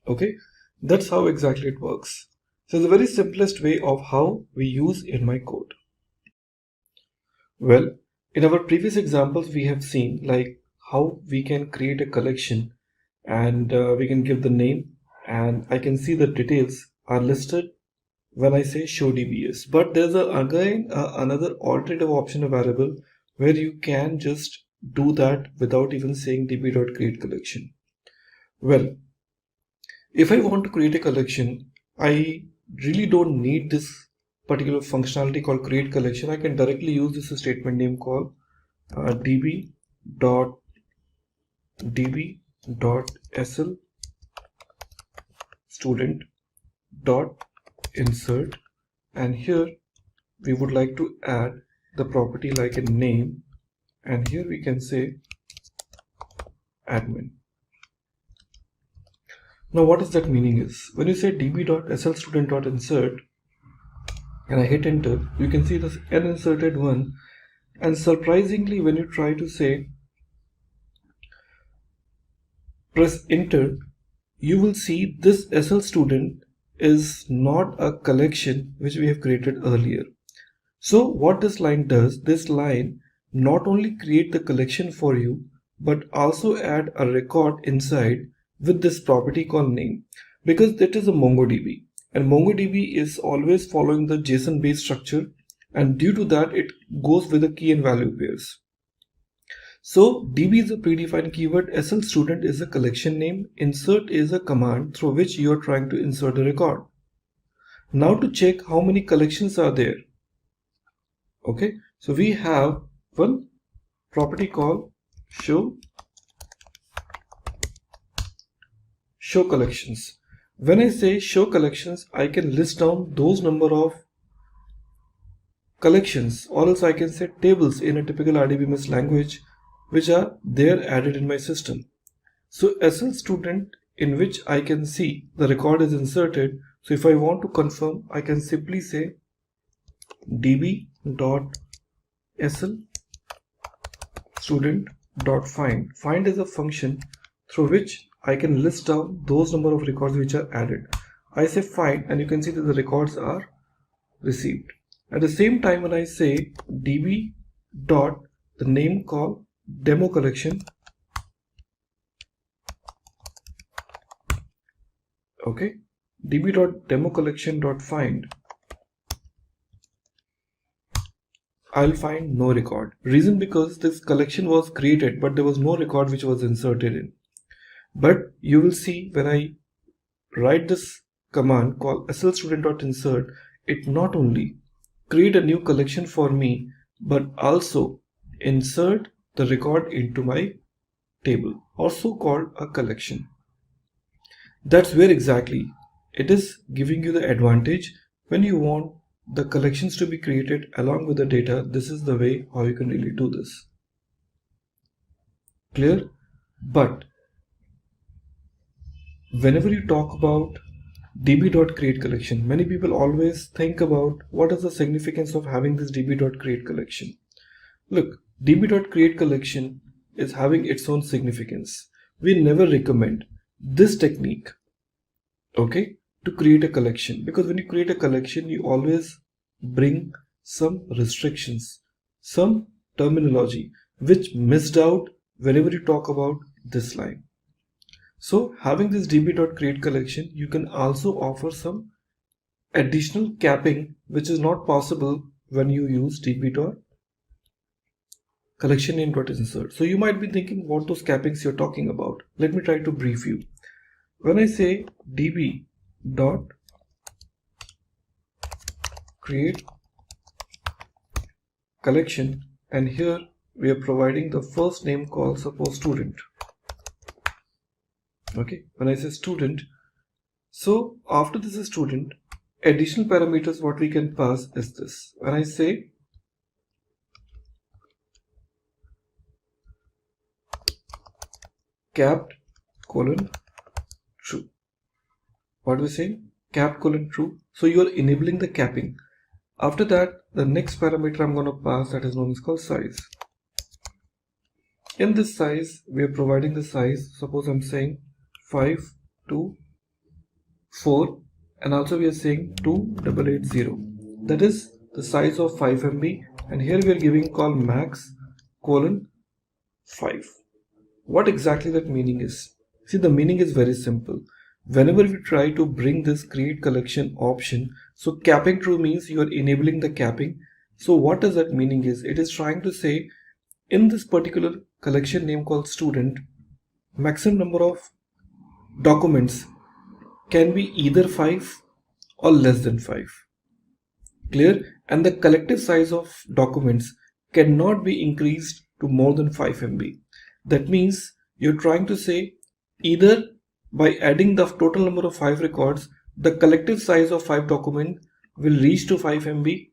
Okay, that's how exactly it works. So the very simplest way of how we use in my code. Well, in our previous examples, we have seen like how we can create a collection and we can give the name, and I can see the details are listed when I say show dbs. But there's again another alternative option available where you can just do that without even saying db.create collection. Well, if I want to create a collection, I really don't need this particular functionality called create collection. I can directly use this statement name called db.sl student dot insert, and here we would like to add the property like a name, and here we can say admin. Now what is that meaning is, when you say db.slstudent.insert and I hit enter, you can see this uninserted one, and surprisingly when you try to say press enter, you will see this SL student is not a collection which we have created earlier. So what this line does, this line not only create the collection for you, but also add a record inside with this property called name, because that is a MongoDB, and MongoDB is always following the JSON based structure, and due to that it goes with the key and value pairs. So db is a predefined keyword, SL student is a collection name, insert is a command through which you are trying to insert a record. Now to check how many collections are there. Okay, so we have one property called show collections. When I say show collections, I can list down those number of collections, or else I can say tables in a typical RDBMS language which are there added in my system. So SL student, in which I can see the record is inserted. So if I want to confirm, I can simply say db.sl student.find. Find is a function through which I can list down those number of records which are added. I say find, and you can see that the records are received. At the same time, when I say db dot the name called demo collection, okay, db.democollection.find, I'll find no record. Reason because this collection was created, but there was no record which was inserted in. But you will see when I write this command called slstudent.insert, it not only create a new collection for me, but also insert the record into my table, also called a collection. That's where exactly it is giving you the advantage when you want the collections to be created along with the data. This is the way how you can really do this. Clear? But whenever you talk about db.createCollection, many people always think about what is the significance of having this db.createCollection. Look, db.createCollection is having its own significance. We never recommend this technique, okay, to create a collection, because when you create a collection, you always bring some restrictions, some terminology which missed out whenever you talk about this line. So having this db.createCollection, you can also offer some additional capping which is not possible when you use db.collectionName.insert. So you might be thinking what those cappings you're talking about. Let me try to brief you. When I say db.createCollection, and here we are providing the first name called suppose student. Okay, when I say student, so after this is student, additional parameters what we can pass is this. When I say capped colon true, what we say capped colon true, so you are enabling the capping. After that, the next parameter I'm going to pass, that is known as called size. In this size, we are providing the size. Suppose I'm saying 5 to 4, and also we are saying 2880. That is the size of 5 MB, and here we are giving call max colon 5. What exactly that meaning is? See, the meaning is very simple. Whenever we try to bring this create collection option, so capping true means you are enabling the capping. So what does that meaning is? It is trying to say in this particular collection name called student, maximum number of documents can be either 5 or less than 5. Clear? And the collective size of documents cannot be increased to more than 5 MB. That means you're trying to say either by adding the total number of 5 records, the collective size of 5 documents will reach to 5 MB,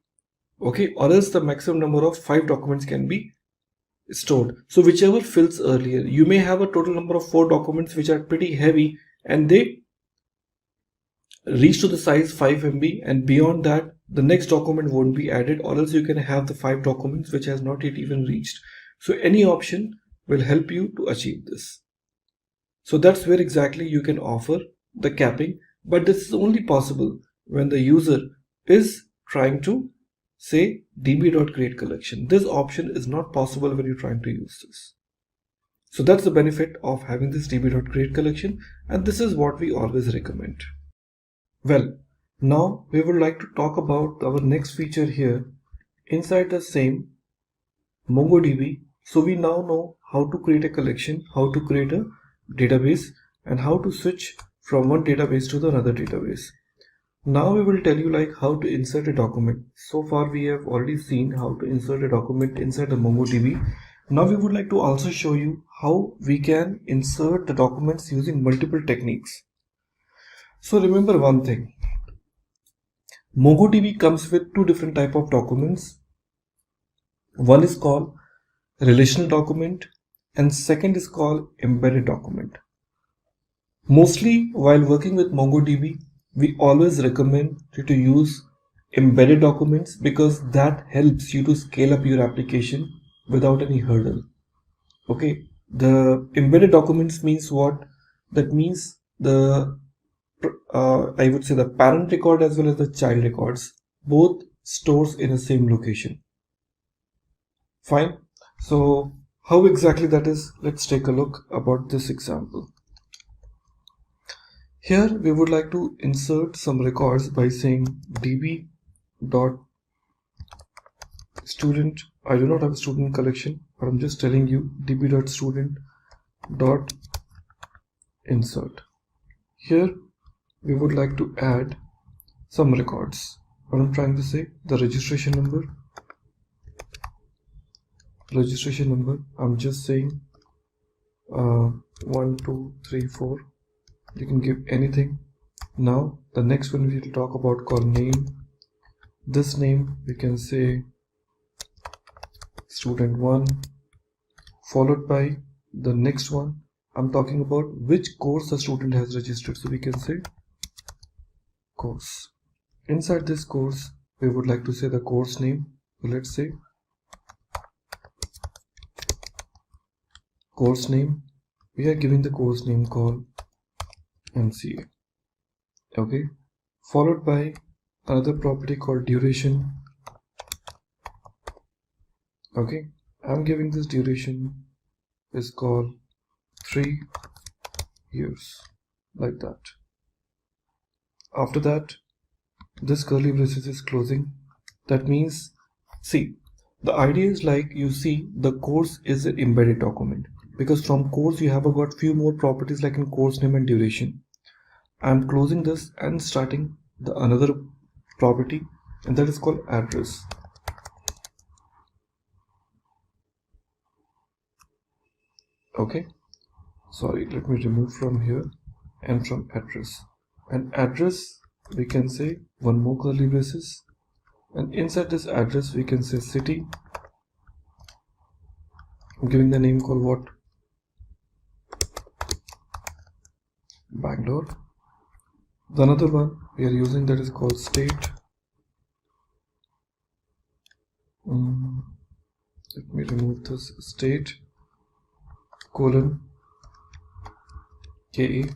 okay, or else the maximum number of 5 documents can be stored. So whichever fills earlier. You may have a total number of 4 documents which are pretty heavy and they reach to the size 5 MB, and beyond that the next document won't be added, or else you can have the 5 documents which has not yet even reached. So any option will help you to achieve this. So that's where exactly you can offer the capping, but this is only possible when the user is trying to say db.createCollection. This option is not possible when you're trying to use this. So that's the benefit of having this db.createCollection, and this is what we always recommend. Well, now we would like to talk about our next feature here inside the same MongoDB. So we now know how to create a collection, how to create a database, and how to switch from one database to the another database. Now we will tell you like how to insert a document. So far we have already seen how to insert a document inside the MongoDB. Now we would like to also show you how we can insert the documents using multiple techniques. So remember one thing, MongoDB comes with two different types of documents. One is called relational document and second is called embedded document. Mostly while working with MongoDB, we always recommend you to use embedded documents because that helps you to scale up your application without any hurdle. Okay, the embedded documents means what? That means the I would say the parent record as well as the child records both stores in the same location. Fine. So how exactly that is? Let's take a look about this example. Here we would like to insert some records by saying db.create student. I do not have a student collection, but I'm just telling you db.student.insert. Here we would like to add some records. What I'm trying to say, the registration number. I'm just saying 1, 2, 3, 4. You can give anything. Now the next one we will talk about called name. This name we can say student1, followed by the next one. I'm talking about which course the student has registered, so we can say course. Inside this course we would like to say the course name. So let's say course name. We are giving the course name called MCA. Okay, followed by another property called duration. Okay, I'm giving this duration is called 3 years, like that. After that, this curly braces is closing. That means, see, the idea is like you see the course is an embedded document, because from course you have got few more properties like in course name and duration. I'm closing this and starting the another property, and that is called address. Okay, sorry, let me remove from here and from address. And address we can say one more curly braces, and inside this address we can say city. I'm giving the name called what? Bangalore. The another one we are using that is called state. Let me remove this state colon KE.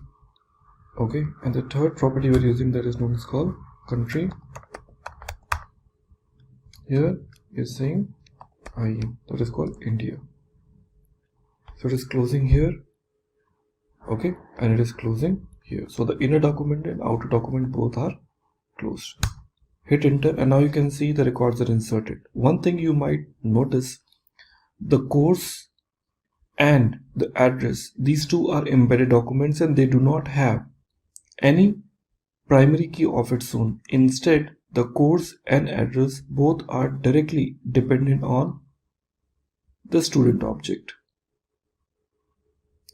Okay, and the third property we're using that is known as called country. Here is saying IM, that is called India. So it is closing here. Okay, and it is closing here. So the inner document and outer document both are closed. Hit enter, and now you can see the records are inserted. One thing you might notice, the course and the address, these two are embedded documents and they do not have any primary key of its own. Instead, the course and address both are directly dependent on the student object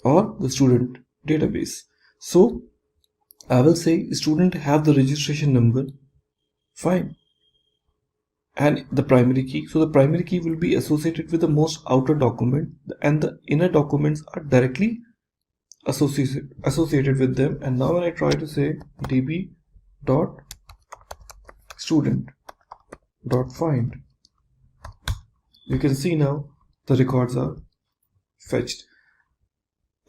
or the student database. So I will say student have the registration number, fine, and the primary key. So the primary key will be associated with the most outer document, and the inner documents are directly associated with them. And now when I try to say db.student.find, you can see now the records are fetched.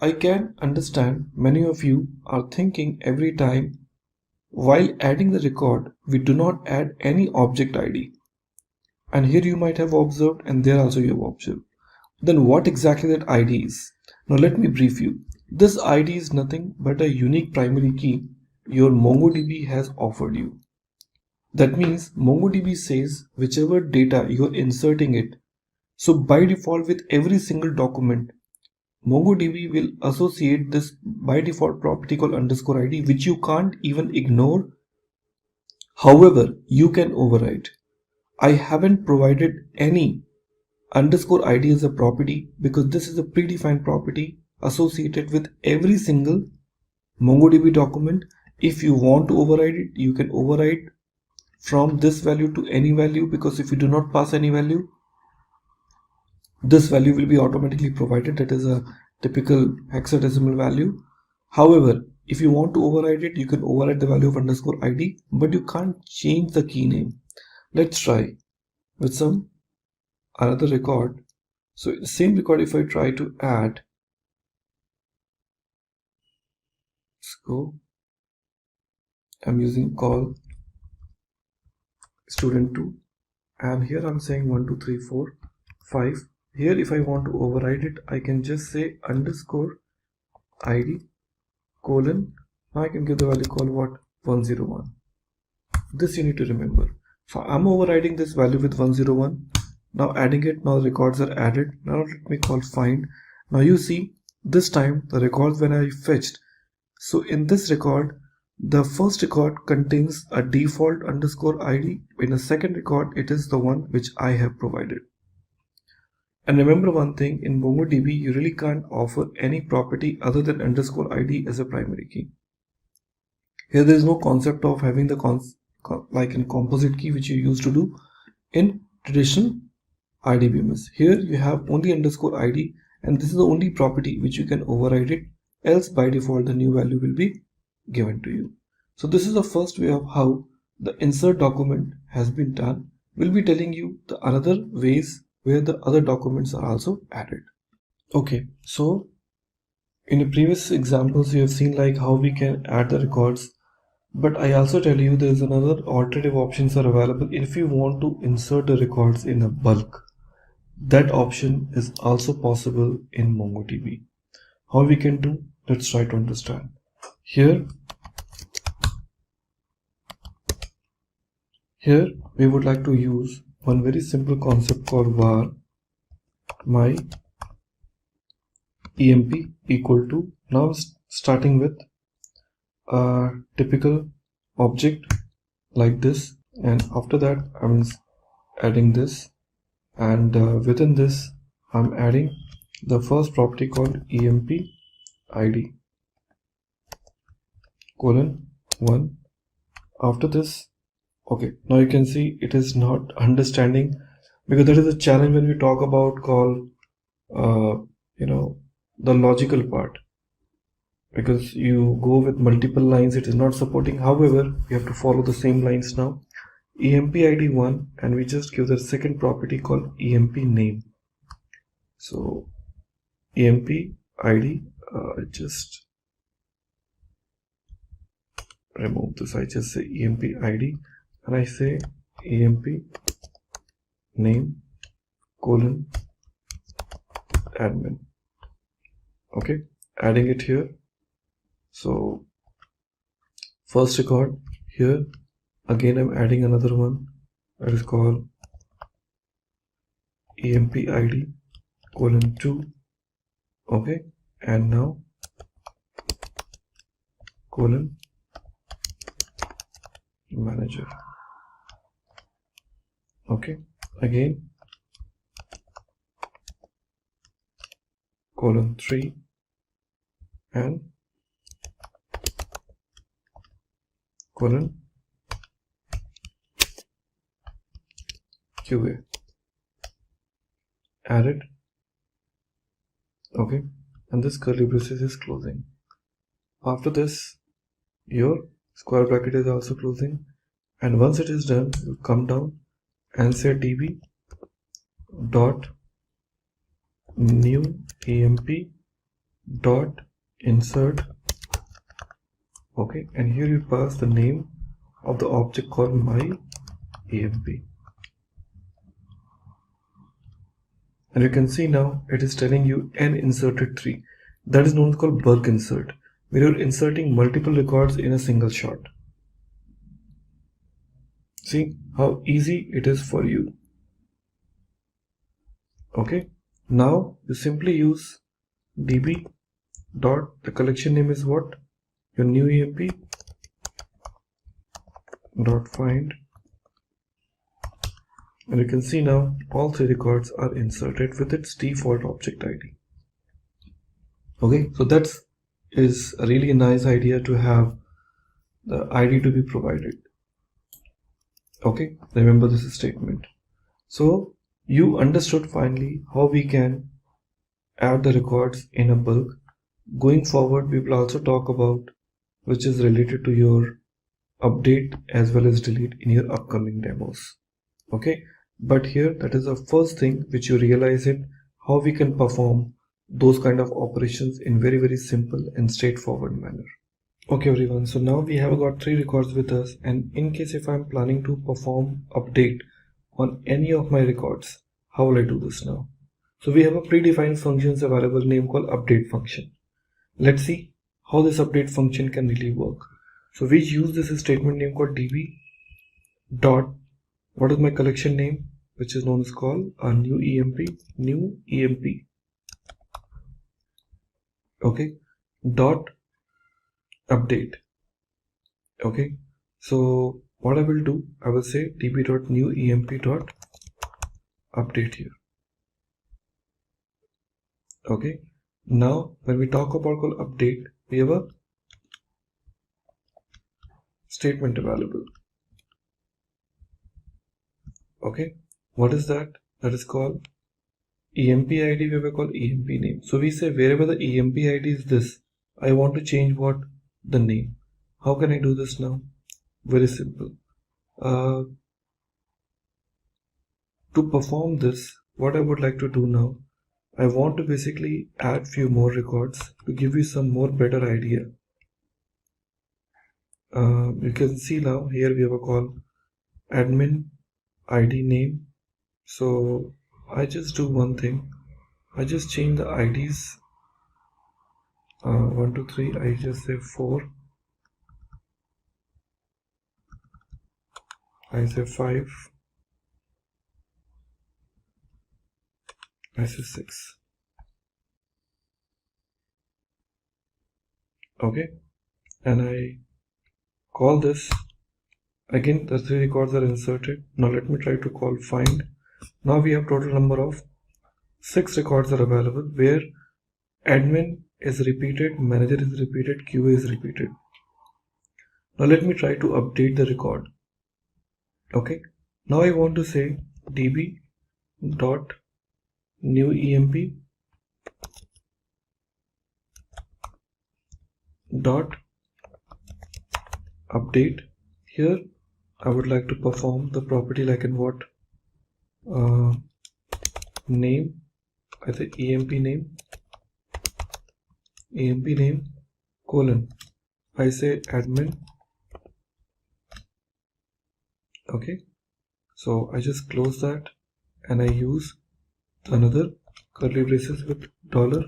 I can understand many of you are thinking every time while adding the record we do not add any object ID, and here you might have observed and there also you have observed. Then what exactly that ID is? Now let me brief you. This ID is nothing but a unique primary key your MongoDB has offered you. That means MongoDB says whichever data you are inserting it. So by default with every single document, MongoDB will associate this by default property called underscore ID, which you can't even ignore. However, you can override. I haven't provided any underscore ID as a property because this is a predefined property associated with every single MongoDB document. If you want to override it, you can override from this value to any value, because if you do not pass any value, this value will be automatically provided. That is a typical hexadecimal value. However, if you want to override it, you can override the value of underscore ID, but you can't change the key name. Let's try with some another record. So same record, if I try to add, let's go. I'm using call student2, and here I'm saying 1, 2, 3, 4, 5. Here if I want to override it, I can just say underscore ID colon. Now I can give the value called what? 101. This you need to remember. So I'm overriding this value with 101. Now adding it, now the records are added. Now let me call find. Now you see this time the records when I fetched. So in this record, the first record contains a default underscore ID. In the second record, it is the one which I have provided. And remember one thing, in MongoDB, you really can't offer any property other than underscore ID as a primary key. Here there is no concept of having the like a composite key which you used to do in traditional IDBMS. Here you have only underscore ID, and this is the only property which you can override it, else by default the new value will be given to you. So this is the first way of how the insert document has been done. We'll be telling you the another ways where the other documents are also added. Okay, so in the previous examples you have seen like how we can add the records, but I also tell you there is another alternative options are available if you want to insert the records in a bulk. That option is also possible in MongoDB. How we can do? Let's try to understand. Here we would like to use one very simple concept called var my emp equal to, now starting with a typical object like this, and after that I'm adding this, and within this I'm adding the first property called emp id colon 1. After this, okay, now you can see it is not understanding, because that is a challenge when we talk about call the logical part, because you go with multiple lines, it is not supporting. However, we have to follow the same lines now. emp id 1, and we just give the second property called emp name. So emp id, just remove this, I just say emp id, and I say emp name colon admin. Okay, adding it here. So first record here, again I'm adding another one that is called emp id colon 2. Okay, and now colon manager. Okay, again colon 3 and colon QA. Added. Okay, and this curly braces is closing. After this, your square bracket is also closing, and once it is done, you come down and say db dot new emp dot insert. Okay, and here you pass the name of the object called my emp, and you can see now it is telling you n inserted 3. That is known as called bulk insert, where you're inserting multiple records in a single shot. See how easy it is for you. Okay, now you simply use db dot, the collection name is what? Your new emp dot find, and you can see now all 3 records are inserted with its default object ID. Okay, so that is a really nice idea to have the ID to be provided. Okay, remember this statement. So you understood finally how we can add the records in a bulk. Going forward, we will also talk about which is related to your update as well as delete in your upcoming demos. Okay, but here that is the first thing which you realize it, how we can perform those kind of operations in very simple and straightforward manner. Okay everyone, so now we have got 3 records with us, and in case if I'm planning to perform update on any of my records, how will I do this now? So we have a predefined functions available name called update function. Let's see how this update function can really work. So we use this statement name called db dot, what is my collection name? which is known as called a new emp, okay, dot update. Okay, so what I will do, I will say db.newemp.update here. Okay, now when we talk about called update, we have a statement available. Okay, what is that? That is called emp id. We have called emp name. So we say wherever the emp id is this, I want to change what? The name. How can I do this now? Very simple. To perform this, what I would like to do now, I want to basically add few more records to give you some more better idea. You can see now here we have a call admin id name. So I just do one thing, I just change the IDs 1 2 3, I just say 4, I say 5, I say 6. Okay, and I call this again. The 3 records are inserted. Now let me try to call find. Now we have total number of 6 records are available, where admin is repeated, manager is repeated, QA is repeated. Now let me try to update the record. Okay, now I want to say db dot new emp dot update. Here I would like to perform the property like in what? Name, I say emp name colon, I say admin. Okay, so I just close that and I use another curly braces with dollar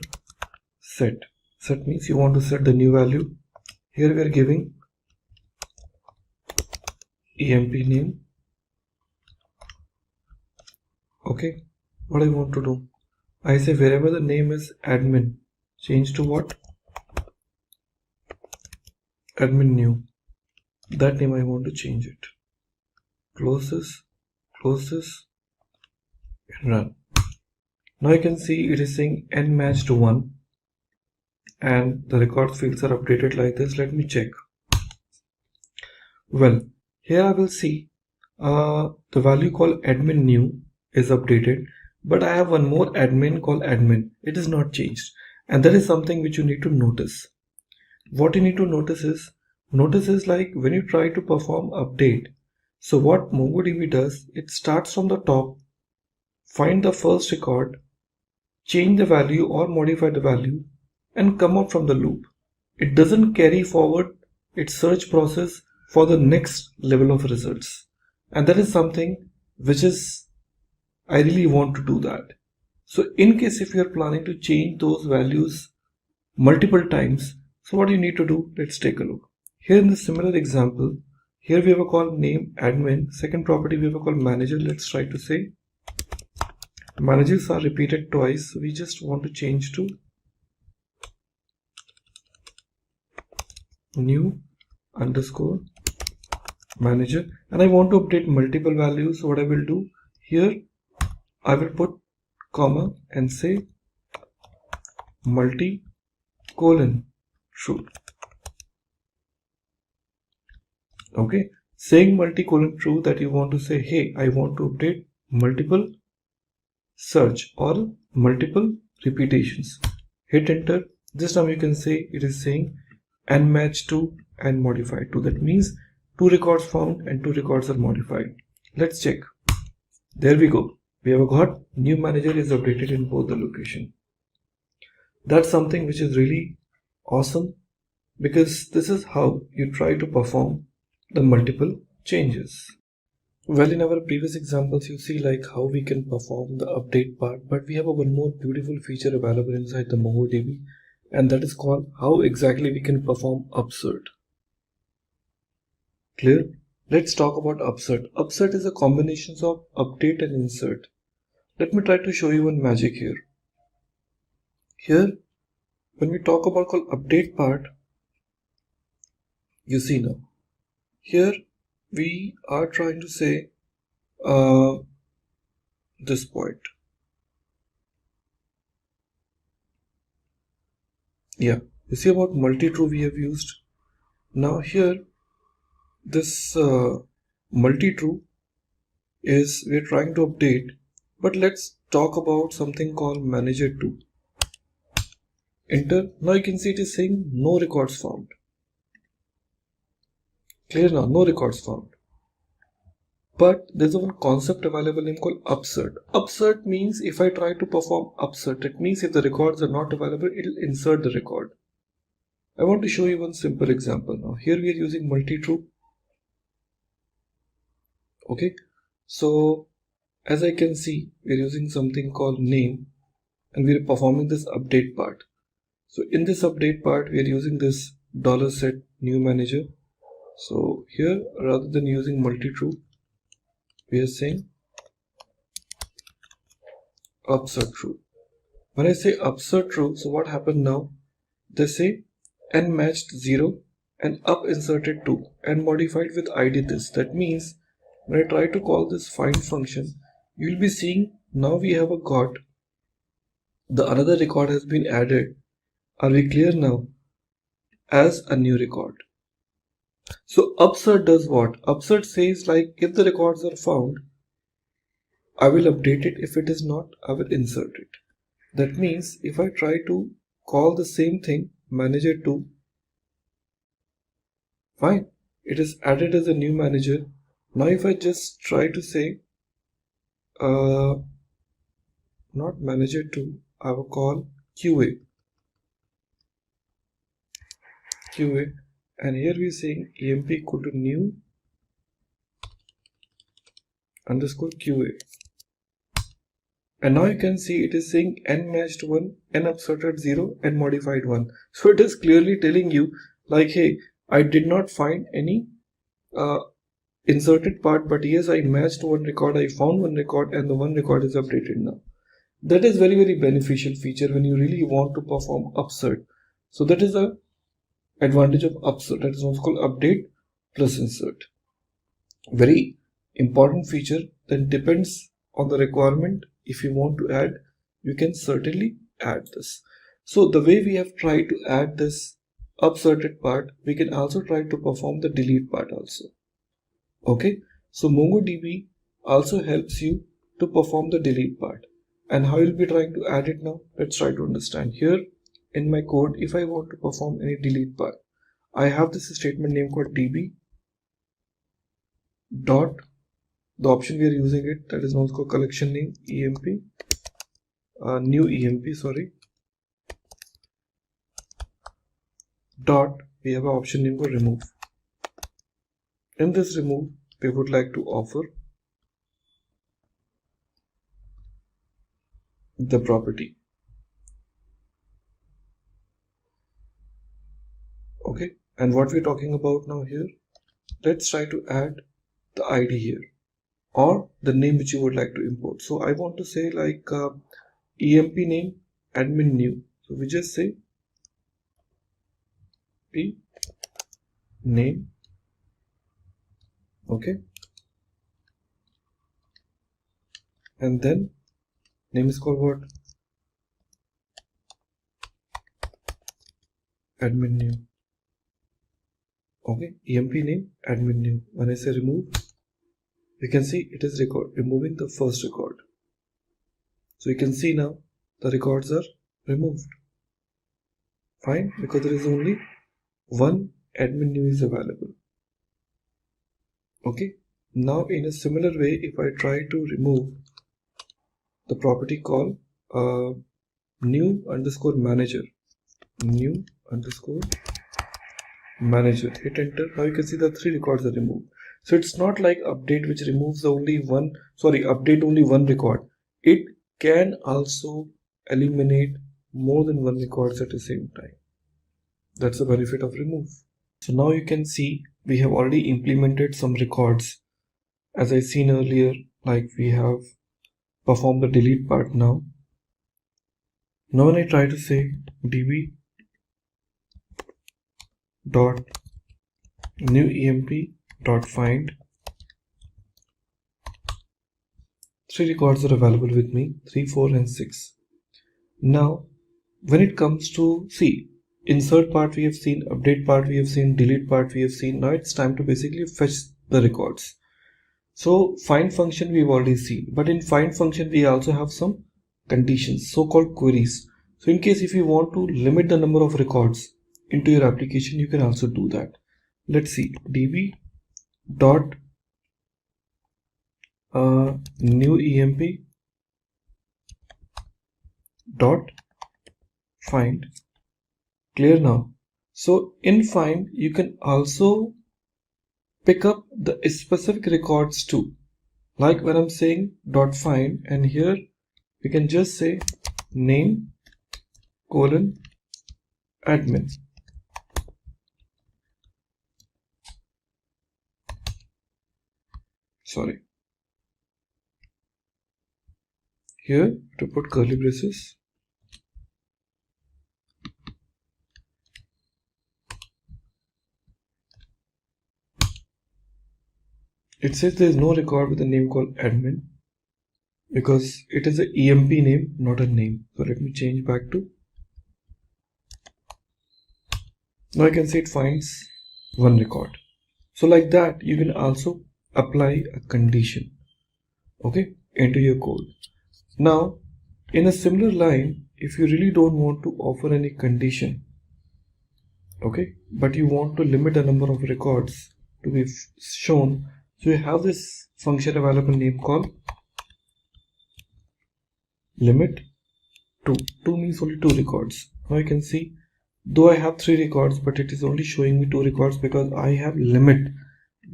set. Set means you want to set the new value. Here we are giving emp name. Okay, what I want to do, I say wherever the name is admin, change to what? Admin new. That name I want to change it. Close this, and run. Now you can see it is saying n matched 1 and the record fields are updated like this. Let me check. Well, here I will see the value called admin new is updated, but I have one more admin called admin. It is not changed, and that is something which you need to notice. What you need to notice is like when you try to perform update. So what MongoDB does, it starts from the top, find the first record, change the value or modify the value, and come out from the loop. It doesn't carry forward its search process for the next level of results, and that is something which is, I really want to do that. So in case if you are planning to change those values multiple times, so what you need to do, let's take a look. Here in the similar example, here we have a call name admin, second property we have a call manager. Let's try to say managers are repeated twice, so we just want to change to new underscore manager, and I want to update multiple values. So what I will do here, I will put comma and say multi colon true. Okay, saying multi-colon true, that you want to say, hey, I want to update multiple search or multiple repetitions. Hit enter. This time you can say it is saying and match to and modify to. That means 2 records found and 2 records are modified. Let's check. There we go. We have got new manager is updated in both the location. That's something which is really awesome, because this is how you try to perform the multiple changes. Well, in our previous examples, you see like how we can perform the update part, but we have a one more beautiful feature available inside the MongoDB, and that is called how exactly we can perform upsert. Clear? Let's talk about upsert. Upsert is a combination of update and insert. Let me try to show you one magic here. Here, when we talk about called update part, you see now, here we are trying to say this point. Yeah, you see about multi-true we have used. Now here, this multi-true is we're trying to update, but let's talk about something called manager 2. Enter. Now you can see it is saying no records found. Clear now, no records found. But there's a one concept available named called upsert. Upsert means if I try to perform upsert, it means if the records are not available, it'll insert the record. I want to show you one simple example now. Here we are using multi-true. Okay, so as I can see, we're using something called name and we're performing this update part. So in this update part, we are using this $set new manager. So here, rather than using multi-true, we are saying upsert true. When I say upsert true, so what happened now? They say n matched 0 and up inserted 2 and modified with id this. That means when I try to call this find function, you will be seeing now we have a got the another record has been added. Are we clear now? As a new record. So upsert does what? Upsert says like if the records are found, I will update it. If it is not, I will insert it. That means if I try to call the same thing, manager 2, fine, it is added as a new manager. Now if I just try to say not manager 2, I will call QA, and here we are saying emp equal to new underscore QA. And now you can see it is saying n matched 1, n upserted 0 and modified 1. So it is clearly telling you like, hey, I did not find any inserted part, but yes, I matched one record, I found one record, and the one record is updated now. That is very, very beneficial feature when you really want to perform upsert. So that is the advantage of upsert. That is what's called update plus insert. Very important feature that depends on the requirement. If you want to add, you can certainly add this. So the way we have tried to add this upserted part, we can also try to perform the delete part also. Okay, so MongoDB also helps you to perform the delete part. And how you'll be trying to add it now? Let's try to understand. Here in my code, if I want to perform any delete part, I have this statement name called db dot, the option we are using it, that is known as collection name emp, new emp, sorry, dot, we have an option name called remove. In this remove, we would like to offer the property. Okay, and what we're talking about now here, let's try to add the ID here or the name which you would like to import. So I want to say like emp name admin new. So we just say p name. Okay, and then name is called what? Admin new. Okay, emp name admin new. When I say remove, you can see it is removing the first record. So you can see now the records are removed. Fine, because there is only one admin new is available. Okay, now in a similar way, if I try to remove the property called new underscore manager, new underscore manager, hit enter. Now you can see the 3 records are removed. So it's not like update which removes only one, update only one record. It can also eliminate more than one records at the same time. That's the benefit of remove. So now you can see we have already implemented some records. As I seen earlier, like we have performed the delete part now. Now when I try to say db dot new emp dot find, 3 records are available with me, 3, 4 and 6. Now when it comes to insert part we have seen, update part we have seen, delete part we have seen. Now it's time to basically fetch the records. So find function we've already seen, but in find function we also have some conditions, so-called queries. So in case if you want to limit the number of records into your application, you can also do that. Let's see, db dot new emp dot find. Clear now? So in find you can also pick up the specific records too, like when I'm saying dot find, and here we can just say name colon admin. Sorry, here to put curly braces. It says there is no record with a name called admin because it is an EMP name, not a name. So let me change back to. Now I can say it finds one record. So like that, you can also apply a condition, okay, into your code. Now, in a similar line, if you really don't want to offer any condition, okay, but you want to limit the number of records to be shown, so you have this function available name called limit 2. 2 means only 2 records. Now you can see, though I have 3 records, but it is only showing me 2 records because I have limit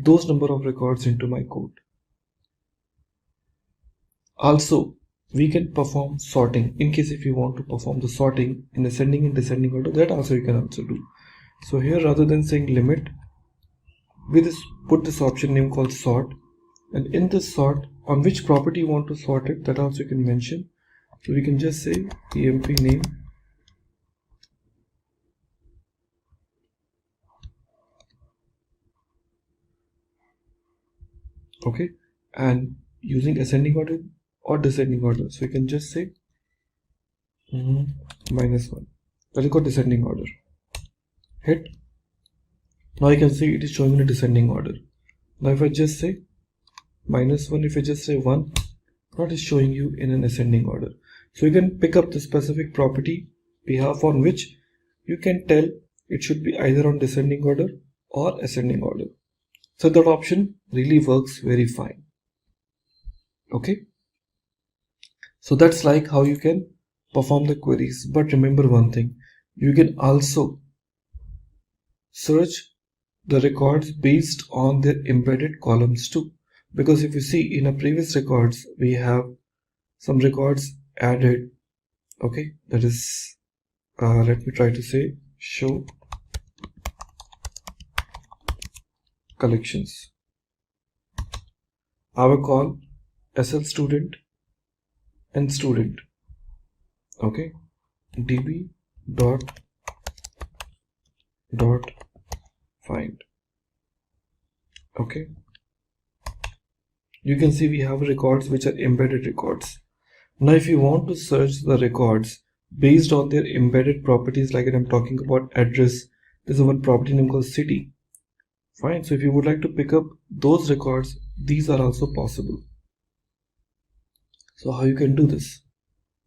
those number of records into my code. Also, we can perform sorting in case if you want to perform the sorting in ascending and descending order, that also you can also do. So here, rather than saying limit, we just put this option name called sort, and in this sort, on which property you want to sort it, that also you can mention. So we can just say emp name okay, and using ascending order or descending order, so you can just say -1. That is called descending order. Hit. Now you can see it is showing in a descending order. Now if I just say -1, if I just say 1, now it is showing you in an ascending order. So you can pick up the specific property behalf on which you can tell it should be either on descending order or ascending order. So that option really works very fine. Okay. So that's like how you can perform the queries. But remember one thing, you can also search the records based on their embedded columns too. Because if you see in our previous records, we have some records added. Okay, that is, let me try to say show collections. I will call SL student and student. Okay, db dot find. Okay, you can see we have records which are embedded records. Now if you want to search the records based on their embedded properties, like I'm talking about address, there's a one property name called city. Fine, so if you would like to pick up those records, these are also possible. So how you can do this?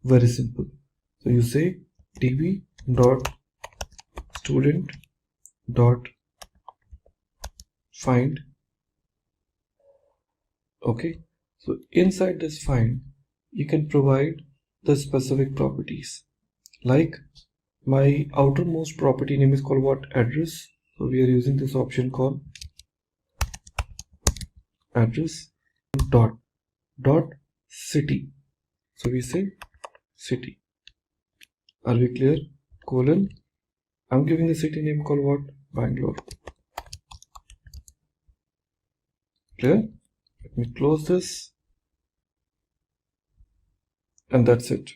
Very simple. So you say db dot student dot find. Okay, so inside this find you can provide the specific properties, like my outermost property name is called what? Address. So we are using this option called address dot city. So we say city. Are we clear? Colon, I'm giving the city name called what? Bangalore. Clear? Let me close this, and that's it.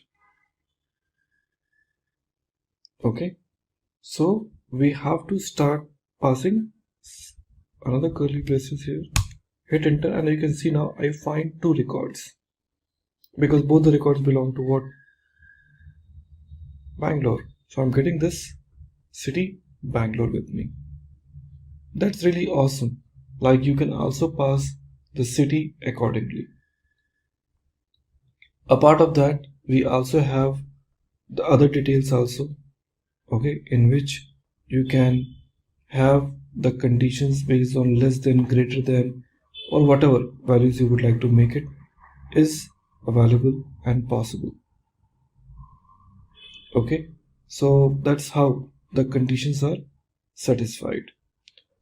Okay, so we have to start passing another curly braces here. Hit enter, and you can see now I find 2 records because both the records belong to what? Bangalore. So I'm getting this city Bangalore with me. That's really awesome. Like, you can also pass the city accordingly. A part of that, we also have the other details also, okay, in which you can have the conditions based on less than, greater than, or whatever values you would like to make it is available and possible. Okay, so that's how the conditions are satisfied.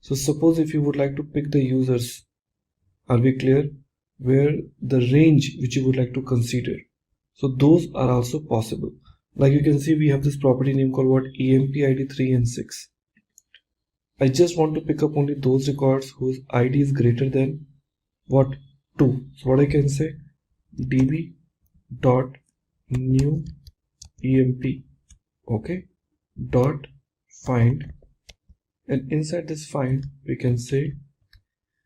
So suppose if you would like to pick the users, are we clear, where the range which you would like to consider, so those are also possible. Like you can see, we have this property name called what? EMP ID 3 and 6. I just want to pick up only those records whose ID is greater than what? 2. So what I can say, db dot new emp, okay, dot find, and inside this find we can say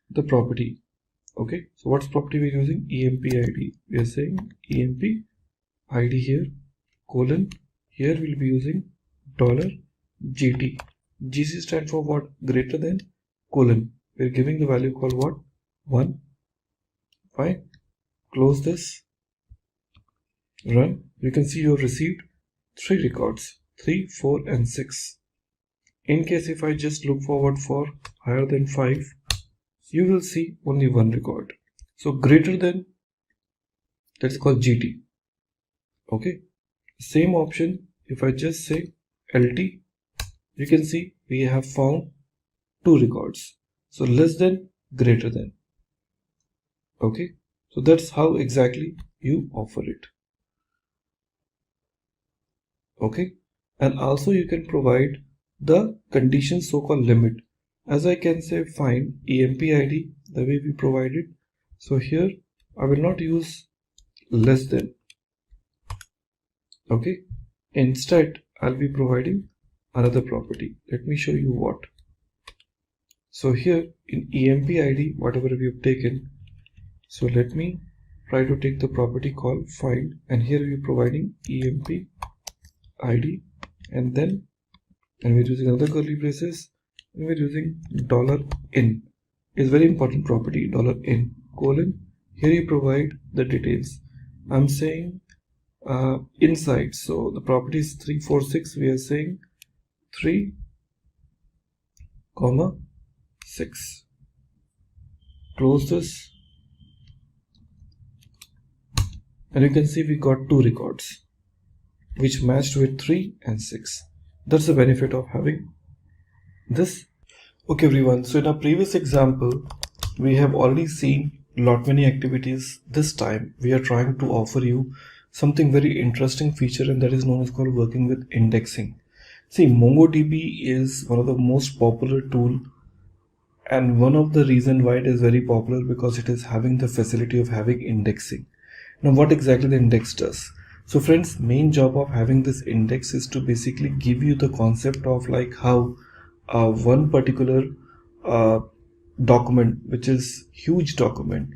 the property. Okay, so what's property we're using? EMP ID. We are saying EMP ID here, colon, here we'll be using $GT. GC stands for what? Greater than, colon. We're giving the value called what? 1. Fine. Close this. Run. You can see you have received 3 records, 3, 4 and 6. In case if I just look forward for higher than 5, you will see only 1 record. So greater than, that's called GT. Okay, same option, if I just say LT, you can see we have found 2 records. So less than, greater than. Okay, so that's how exactly you offer it. Okay, and also you can provide the condition, so-called limit. As I can say find EMP ID the way we provided. So here I will not use less than. Okay, instead I'll be providing another property. Let me show you what. So here in EMP ID, whatever we have taken, so let me try to take the property called find, and here we're providing EMP ID, and then we're using another curly braces, and we're using $in. Is very important property, $in, colon, here you provide the details. I'm saying inside, so the property is 346, we are saying 3, 6. Close this, and you can see we got 2 records which matched with 3 and 6. That's the benefit of having this. Okay everyone, so in our previous example we have already seen lot many activities. This time we are trying to offer you something very interesting feature, and that is known as called working with indexing. See, MongoDB is one of the most popular tool, and one of the reason why it is very popular because it is having the facility of having indexing. Now what exactly the index does? So friends, main job of having this index is to basically give you the concept of like how one particular document, which is huge document,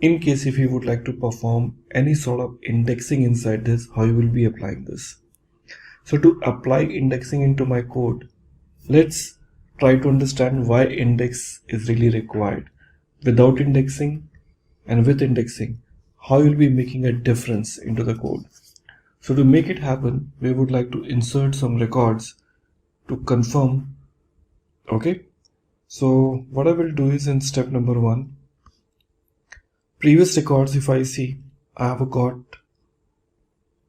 in case if you would like to perform any sort of indexing inside this, how you will be applying this. So to apply indexing into my code, let's try to understand why index is really required. Without indexing and with indexing, how you'll be making a difference into the code. So to make it happen, we would like to insert some records to confirm. Okay, so what I will do is in step number 1, previous records, if I see, I have got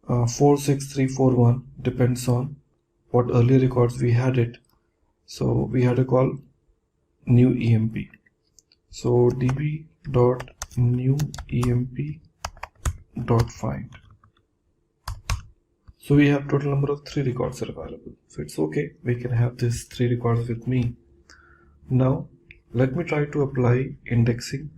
46341, depends on what earlier records we had it. So we had a call new emp. So db dot new emp dot find. So we have total number of 3 records are available. So it's okay, we can have this 3 records with me. Now let me try to apply indexing.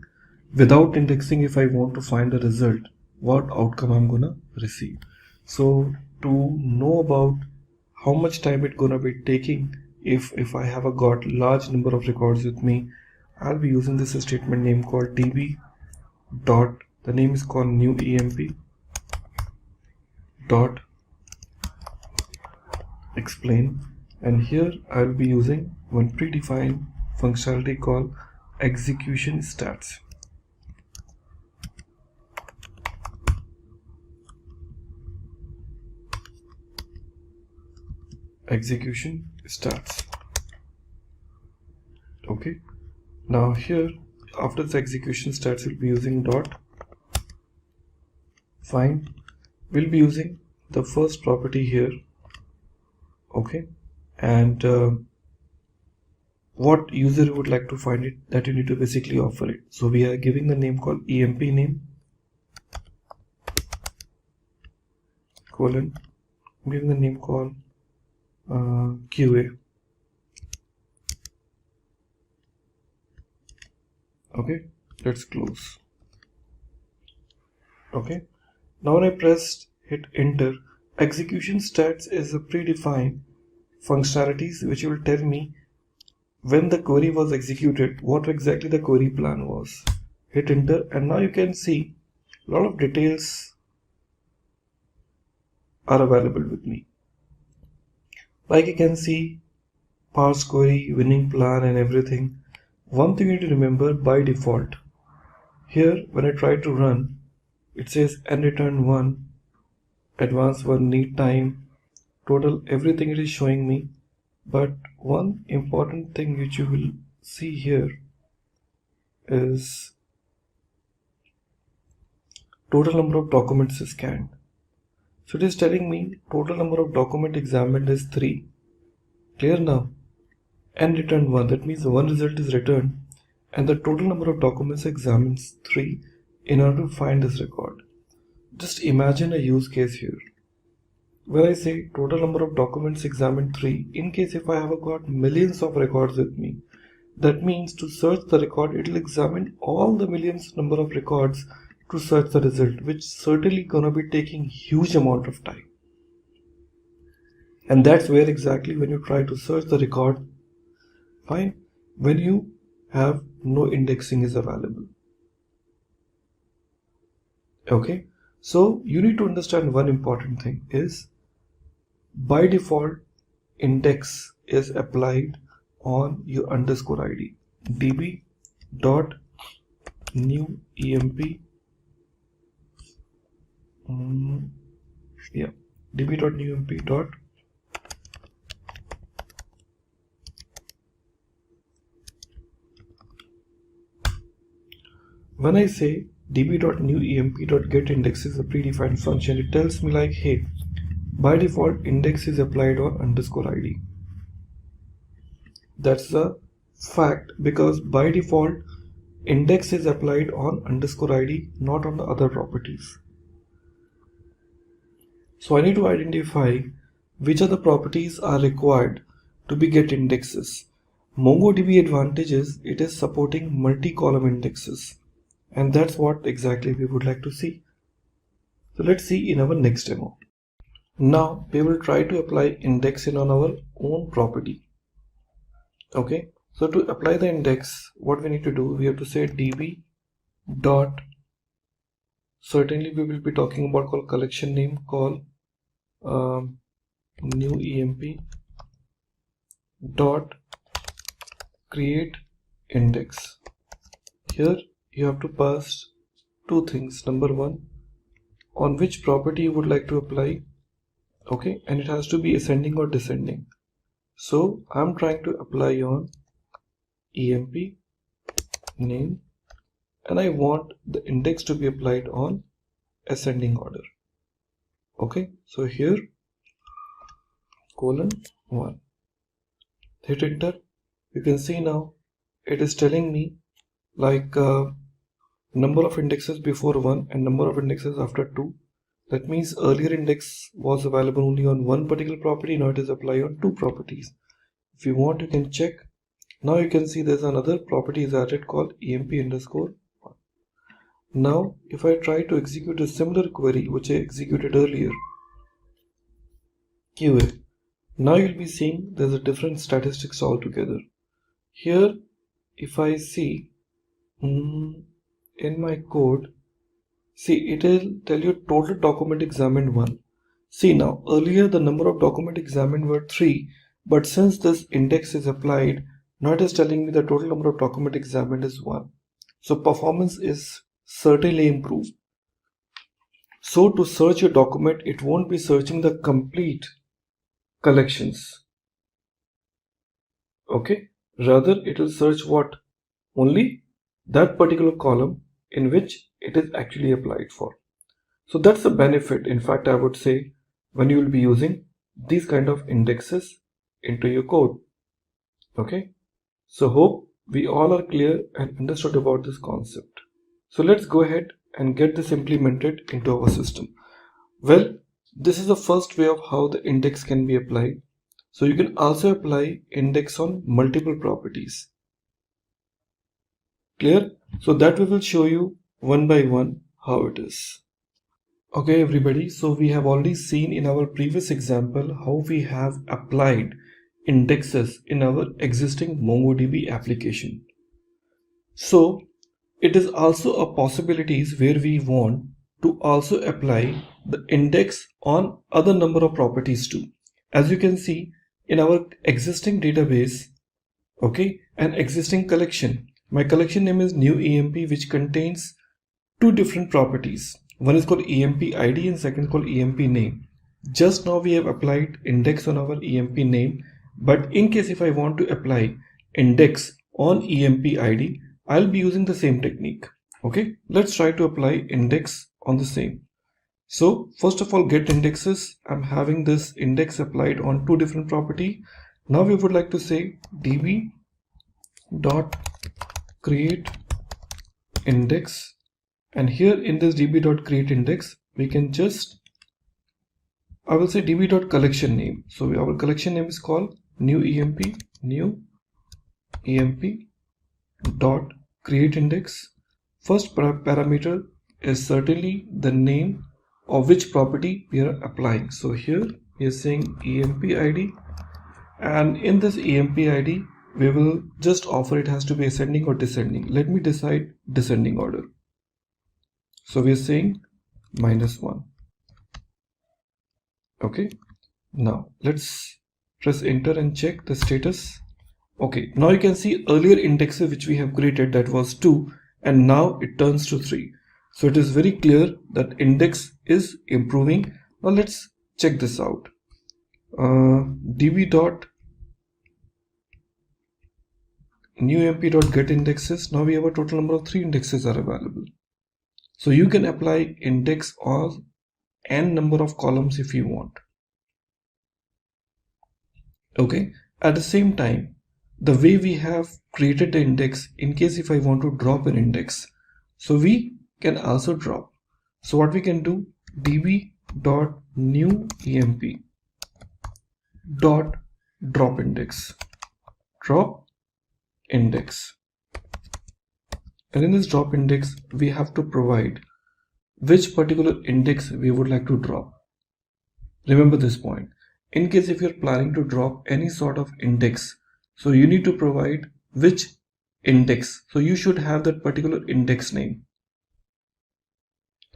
without indexing, if I want to find the result, what outcome I'm gonna receive. So to know about how much time it's gonna be taking, if I have got large number of records with me, I'll be using this statement name called db dot, the name is called new emp dot explain, and here I'll be using one predefined functionality called execution stats. Execution stats. Okay, now here after the execution stats, we'll be using dot find. We'll be using the first property here. Okay, and what user would like to find it, that you need to basically offer it. So we are giving the name called emp name colon, I'm giving the name called QA. Okay, let's close. Okay, now when I pressed hit enter, execution stats is a predefined functionalities which will tell me when the query was executed, what exactly the query plan was. Hit enter, and now you can see a lot of details are available with me. Like you can see parse query, winning plan and everything. One thing you need to remember, by default here when I try to run, it says and return 1, advanced 1, need time, total, everything it is showing me. But one important thing which you will see here is total number of documents scanned. So it is telling me total number of document examined is 3. Clear now? And returned 1, that means one result is returned and the total number of documents examined is 3 in order to find this record. Just imagine a use case here. When I say total number of documents examined 3, in case if I have got millions of records with me, that means to search the record, it will examine all the millions number of records to search the result, which certainly gonna be taking huge amount of time. And that's where exactly when you try to search the record, fine, when you have no indexing is available. Okay, so you need to understand one important thing is, by default index is applied on your underscore id. db dot new emp db dot new emp dot when I say db.newemp.get index is a predefined function, it tells me like, hey, by default index is applied on underscore id. That's a fact, because by default index is applied on underscore id, not on the other properties. So I need to identify which of the properties are required to be get indexes. MongoDB advantage is it is supporting multi-column indexes, and that's what exactly we would like to see. So let's see in our next demo. Now we will try to apply indexing on our own property. Okay, so to apply the index, what we need to do, we have to say db dot, certainly we will be talking about called collection name called new emp dot create index. Here you have to pass two things. Number one, on which property you would like to apply. Okay, and it has to be ascending or descending. So I'm trying to apply on emp name, and I want the index to be applied on ascending order. Okay, so here colon 1, hit enter. You can see now it is telling me like number of indexes before 1 and number of indexes after 2. That means earlier index was available only on one particular property, now it is applied on 2 properties. If you want, you can check. Now you can see there's another property is added called emp underscore 1. Now if I try to execute a similar query which I executed earlier, QA, now you'll be seeing there's a different statistics altogether. Here if I see in my code, see it will tell you total document examined 1. See now, earlier the number of document examined were 3, but since this index is applied, now it is telling me the total number of document examined is 1. So performance is certainly improved. So to search a document, it won't be searching the complete collections. Okay, rather it will search what? Only that particular column in which it is actually applied for. So that's the benefit, in fact, I would say, when you will be using these kind of indexes into your code. Okay, so hope we all are clear and understood about this concept. So let's go ahead and get this implemented into our system. Well, this is the first way of how the index can be applied. So you can also apply index on multiple properties. Clear? So that we will show you one by one how it is. Okay everybody, so we have already seen in our previous example how we have applied indexes in our existing MongoDB application. So it is also a possibilities where we want to also apply the index on other number of properties too. As you can see in our existing database, okay, an existing collection. My collection name is new EMP, which contains two different properties. One is called EMP ID and second is called EMP name. Just now we have applied index on our EMP name, but in case if I want to apply index on EMP ID, I'll be using the same technique. Okay, let's try to apply index on the same. So first of all, get indexes. I'm having this index applied on two different property. Now we would like to say db dot create index, and here in this db.create index we can just, I will say db.collection name. So our collection name is called new EMP dot create index. First parameter is certainly the name of which property we are applying. So here we are saying EMP ID, and in this EMP ID we will just offer it has to be ascending or descending. Let me decide descending order. So we are saying -1. Okay, now let's press enter and check the status. Okay, now you can see earlier indexes which we have created, that was 2, and now it turns to 3. So it is very clear that index is improving. Now let's check this out. db dot new emp dot get indexes. Now we have a total number of 3 indexes are available. So you can apply index on n number of columns if you want. Okay, at the same time, the way we have created the index, in case if I want to drop an index, so we can also drop. So what we can do, db dot new emp dot drop index, and in this drop index we have to provide which particular index we would like to drop. Remember this point. In case if you're planning to drop any sort of index, so you need to provide which index. So you should have that particular index name.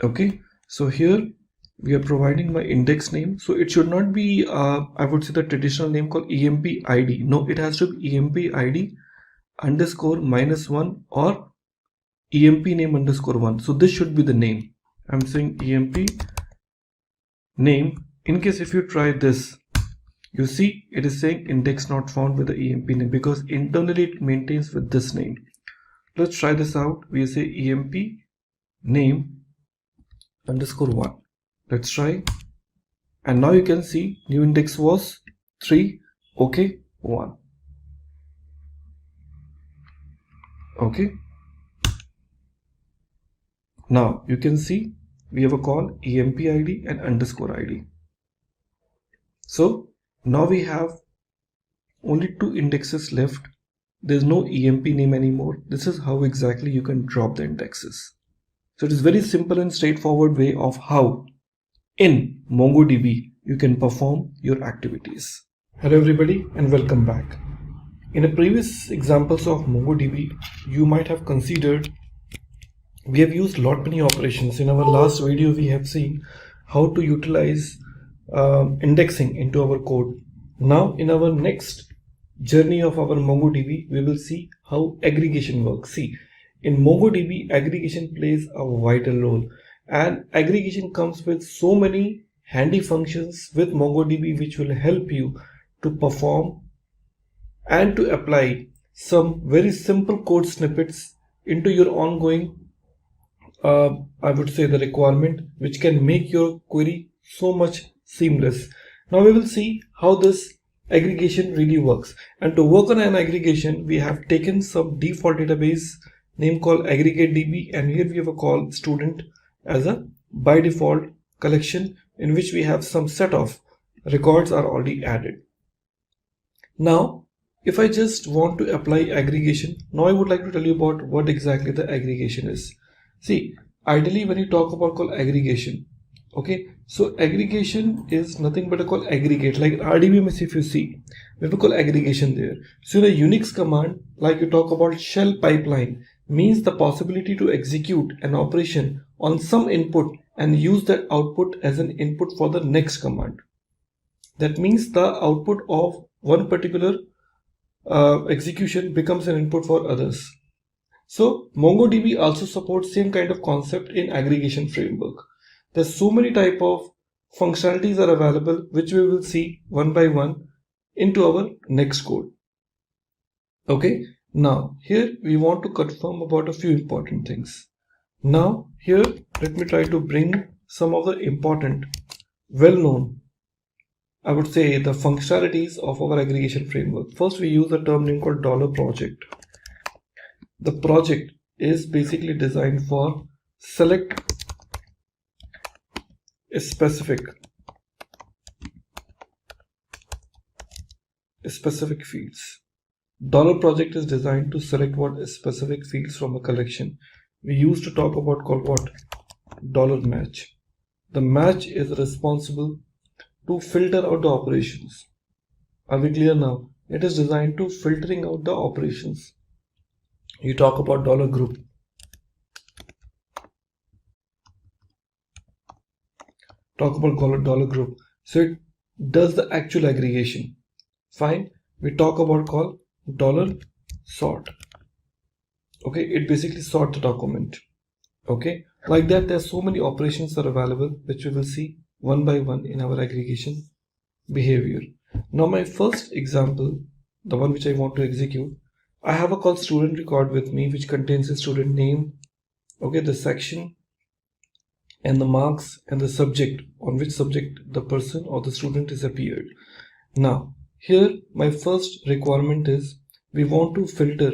Okay, so here we are providing my index name. So it should not be I would say the traditional name called EMP ID. No, it has to be EMP ID underscore -1 or EMP name underscore 1. So this should be the name. I'm saying EMP name. In case if you try this, you see it is saying index not found with the EMP name because internally it maintains with this name. Let's try this out. We say EMP name underscore 1. Let's try, and now you can see new index was 3. Okay, 1. Okay, now you can see we have a call EMP ID and underscore ID. So now we have only 2 indexes left. There's no EMP name anymore. This is how exactly you can drop the indexes. So it is very simple and straightforward way of how in MongoDB you can perform your activities. Hello everybody and welcome back. In the previous examples of MongoDB, you might have considered we have used lot many operations. In our last video, we have seen how to utilize indexing into our code. Now in our next journey of our MongoDB, we will see how aggregation works. See, in MongoDB, aggregation plays a vital role, and aggregation comes with so many handy functions with MongoDB which will help you to perform and to apply some very simple code snippets into your ongoing I would say the requirement, which can make your query so much seamless. Now we will see how this aggregation really works, and to work on an aggregation we have taken some default database name called aggregate.db, and here we have a call student as a by default collection in which we have some set of records are already added. Now if I just want to apply aggregation, now I would like to tell you about what exactly the aggregation is. See, ideally when you talk about call aggregation, okay, so aggregation is nothing but a call aggregate. Like RDBMS, if you see, we have a call aggregation there. So in a Unix command, like you talk about shell pipeline, means the possibility to execute an operation on some input and use that output as an input for the next command. That means the output of one particular execution becomes an input for others. So MongoDB also supports same kind of concept in aggregation framework. There's so many type of functionalities are available which we will see one by one into our next code. Okay, now here we want to confirm about a few important things. Now here let me try to bring some of the important well-known, I would say, the functionalities of our aggregation framework. First we use a term name called $project. The project is basically designed for select a specific fields. $project is designed to select what specific fields from a collection. We used to talk about called what? $match. The match is responsible to filter out the operations. Are we clear now? It is designed to filtering out the operations. You talk about $group. Talk about $group. So it does the actual aggregation. Fine. We talk about call $sort. Okay, it basically sort the document. Okay, like that there's so many operations are available which we will see one by one in our aggregation behavior. Now my first example, the one which I want to execute, I have a call student record with me which contains a student name, okay, the section and the marks and the subject, on which subject the person or the student is appeared. Now here my first requirement is we want to filter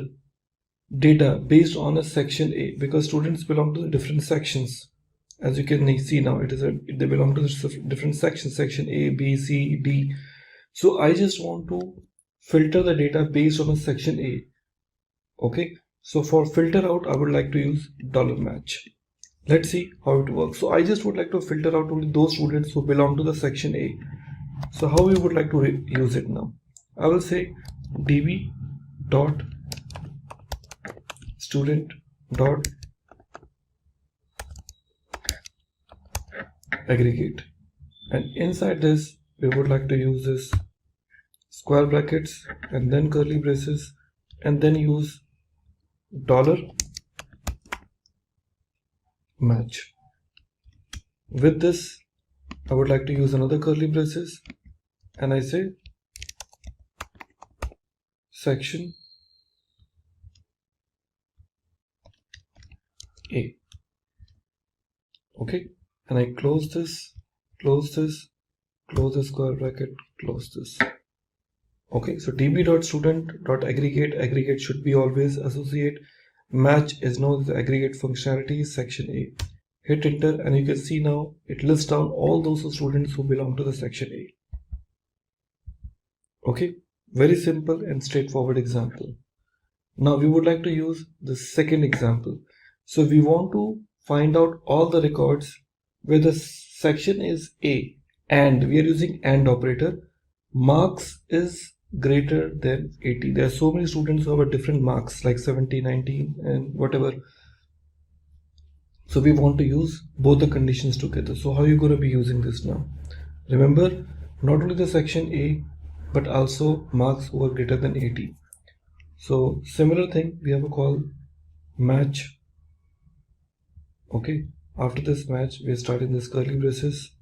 data based on a section A, because students belong to the different sections. As you can see now, they belong to the different sections, section A, B, C, D. So I just want to filter the data based on a section A. Okay, so for filter out, I would like to use $match. Let's see how it works. So I just would like to filter out only those students who belong to the section A. So how we would like to use it now? I will say db dot student dot aggregate, and inside this we would like to use this square brackets and then curly braces, and then use $match. With this I would like to use another curly braces, and I say section A. Okay, and I close this, close this, close the square bracket, close this. Okay, so db.student.aggregate, aggregate should be always associate. Match is known as the aggregate functionality, section A. Hit enter and you can see now it lists down all those students who belong to the section A. Okay, very simple and straightforward example. Now we would like to use the second example. So we want to find out all the records where the section is A and we are using AND operator, marks is greater than 80. There are so many students who have a different marks like 70, 90 and whatever. So we want to use both the conditions together. So how are you going to be using this now? Remember, not only the section A but also marks who are greater than 80. So similar thing, we have a call match. Okay, after this match we are starting this curly braces.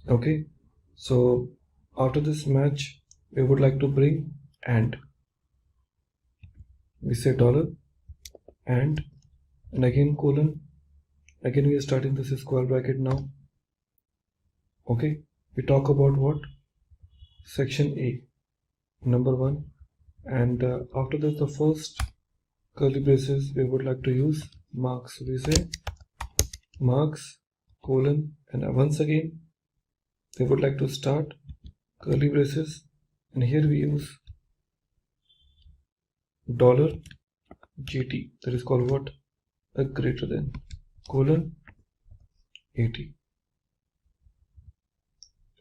Okay, so after this match we would like to bring AND. We say dollar and again colon. Again we are starting this square bracket now. Okay, we talk about what? Section A, number 1, and after this the first curly braces we would like to use marks. So we say marks colon, and once again we would like to start curly braces, and here we use dollar GT, that is called what? A greater than colon 80.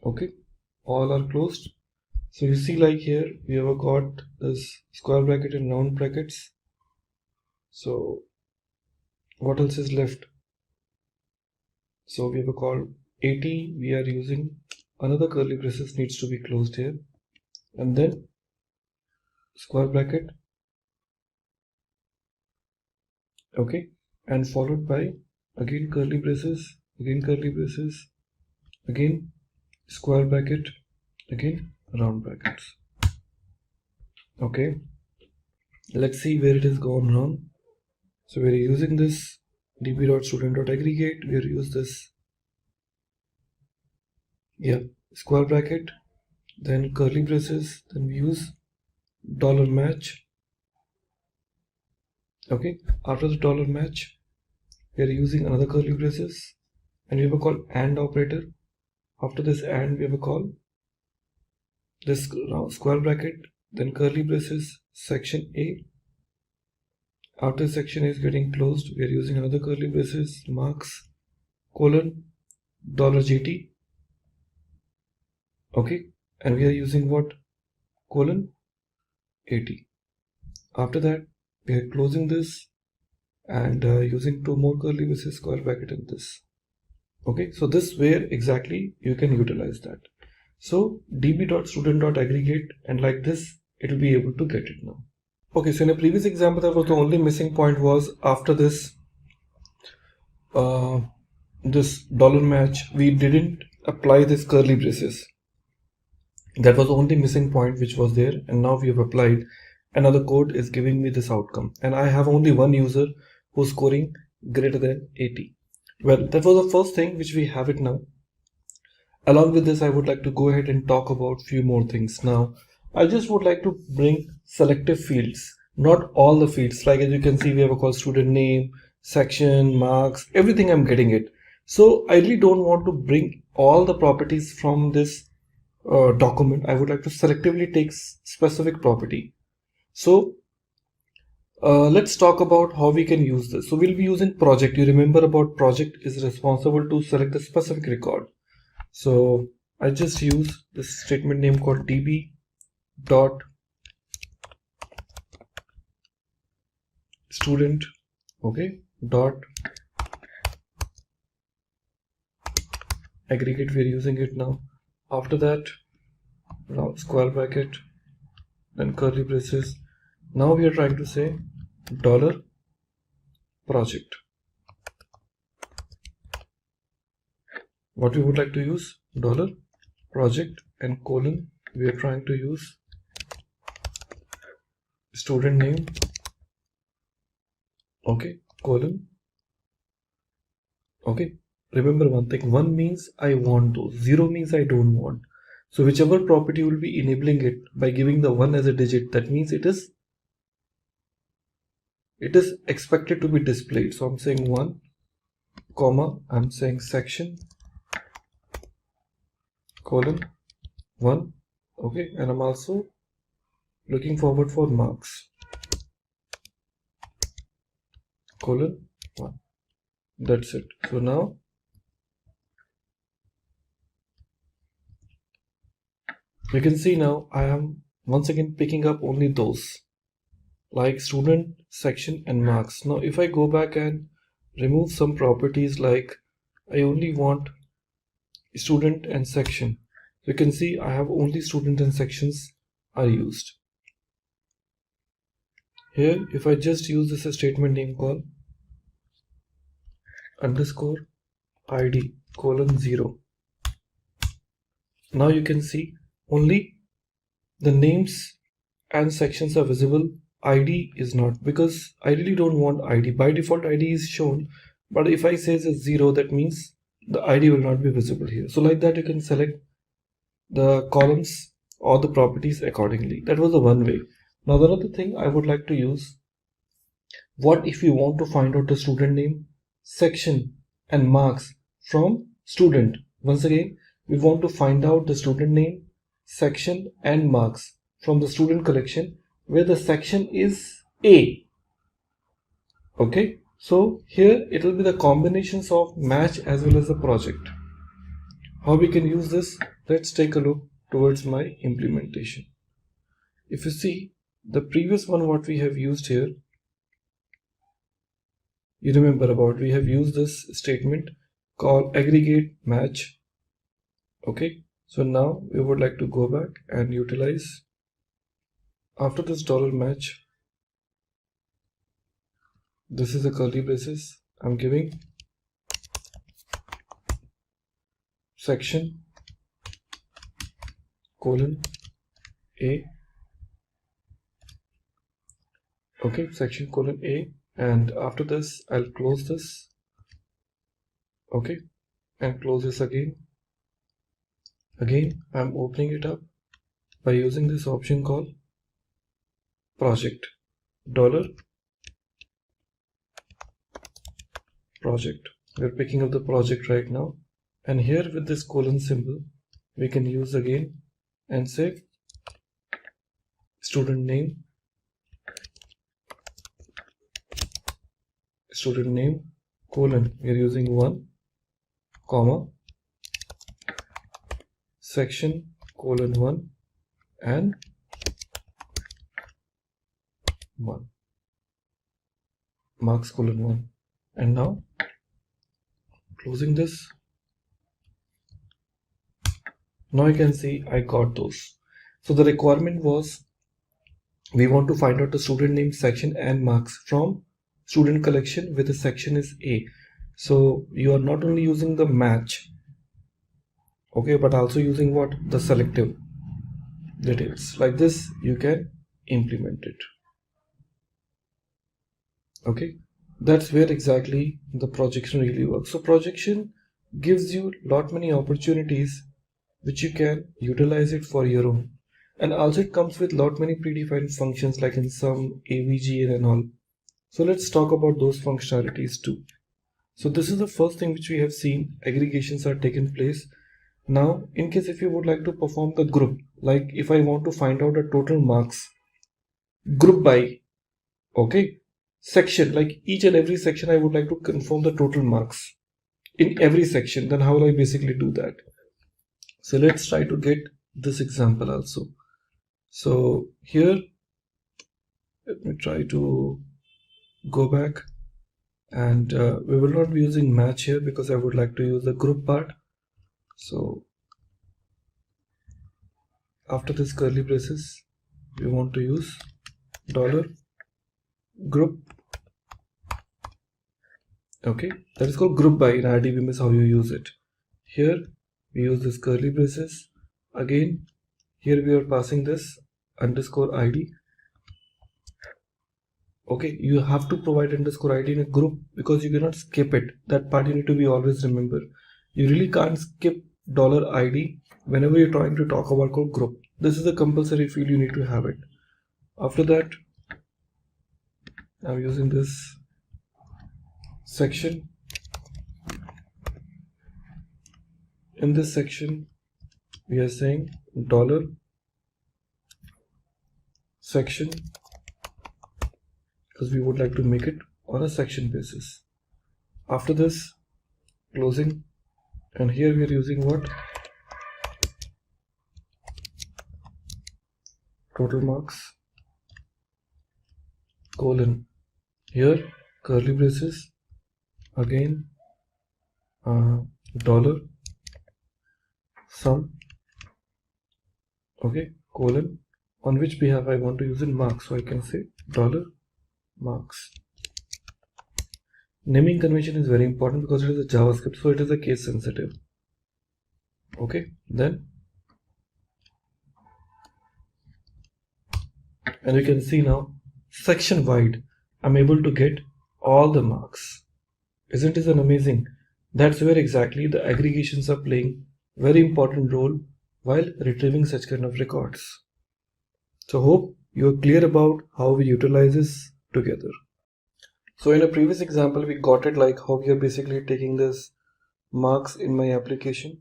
Okay, all are closed. So you see, like here we have got this square bracket and round brackets. So what else is left? So we have a call 80, we are using another curly braces needs to be closed here, and then square bracket, okay, and followed by again curly braces, again curly braces, again square bracket, again round brackets. Okay, let's see where it has gone wrong. So we are using this db.student.aggregate, we are use this, yeah, square bracket, then curly braces, then we use dollar match. Okay, after the dollar match we are using another curly braces, and we have a call AND operator. After this AND we have a call this square bracket, then curly braces, section A. After section A is getting closed, we are using another curly braces, marks colon dollar GT. Okay, and we are using what? Colon 80. After that we are closing this and using two more curly braces, square bracket, in this. Okay, so this where exactly you can utilize that. So db.student.aggregate, and like this it will be able to get it now. Okay, so in a previous example that was the only missing point was after this this dollar match we didn't apply this curly braces. That was the only missing point which was there, and now we have applied. Another code is giving me this outcome, and I have only one user who's scoring greater than 80. Well, that was the first thing which we have it now. Along with this, I would like to go ahead and talk about few more things. Now I just would like to bring selective fields, not all the fields. Like as you can see, we have a call student name, section, marks, everything I'm getting it. So I really don't want to bring all the properties from this document. I would like to selectively take specific property. So let's talk about how we can use this. So we'll be using project. You remember about project is responsible to select the specific record. So I just use this statement name called db dot student, okay, dot aggregate. We're using it now. After that, now square bracket, then curly braces. Now we are trying to say dollar project. What we would like to use? Dollar project, and colon we are trying to use student name, okay, colon. Okay, remember one thing, 1 means I want those, 0 means I don't want. So whichever property will be enabling it by giving the 1 as a digit, that means it is expected to be displayed. So I'm saying 1 comma, I'm saying section colon 1, okay, and I'm also looking forward for marks colon 1. That's it. So now you can see now I am once again picking up only those like student, section and marks. Now if I go back and remove some properties, like I only want student and section, you can see I have only student and sections are used. Here if I just use this statement name call underscore id colon 0, now you can see only the names and sections are visible, id is not, because I really don't want id. By default id is shown, but if I say it's 0, that means the id will not be visible here. So like that you can select the columns or the properties accordingly. That was the one way. Now the other thing I would like to use, what if you want to find out the student name, section and marks from student? Once again, we want to find out the student name, section and marks from the student collection where the section is A. Okay, so here it will be the combinations of match as well as the project. How we can use this? Let's take a look towards my implementation. If you see the previous one, what we have used here, you remember about, we have used this statement called aggregate match. Okay, so now we would like to go back and utilize, after this $match, this is a curly braces, I'm giving section colon A. Okay, section colon A, and after this I'll close this. Okay, and close this again. Again I'm opening it up by using this option called project $project. We're picking up the project right now, and here with this colon symbol we can use again and say student name colon, we are using 1 comma section colon 1 and 1 marks colon 1, and now closing this. Now you can see I got those. So the requirement was we want to find out the student name, section and marks from student collection where the section is A. So you are not only using the match, okay, but also using what? The selective details. Like this you can implement it. Okay, that's where exactly the projection really works. So projection gives you lot many opportunities which you can utilize it for your own, and also it comes with lot many predefined functions like in sum, avg and all. So let's talk about those functionalities too. So this is the first thing which we have seen, aggregations are taken place. Now in case if you would like to perform the group, like if I want to find out the total marks group by, okay, section, like each and every section I would like to confirm the total marks in every section, then how will I basically do that? So let's try to get this example also. So here let me try to go back, and we will not be using match here because I would like to use the group part. So after this curly braces we want to use $group. Okay, that is called group by. In RDBMS is how you use it. Here we use this curly braces again. Here we are passing this underscore id. Okay, you have to provide underscore id in a group because you cannot skip it. That part you need to be always remember. You really can't skip $id whenever you're trying to talk about called group. This is a compulsory field, you need to have it. After that I'm using this section. In this section we are saying $section because we would like to make it on a section basis. After this, closing, and here we are using what? Total marks, colon. Here curly braces, again dollar sum, okay, colon. On which behalf I want to use in marks, so I can say dollar marks. Naming convention is very important because it is a JavaScript, so it is a case sensitive. Okay, then, and you can see now section wide I'm able to get all the marks. Isn't it amazing? That's where exactly the aggregations are playing very important role while retrieving such kind of records. So hope you are clear about how we utilize this together. So in a previous example, we got it like how we are basically taking this marks in my application.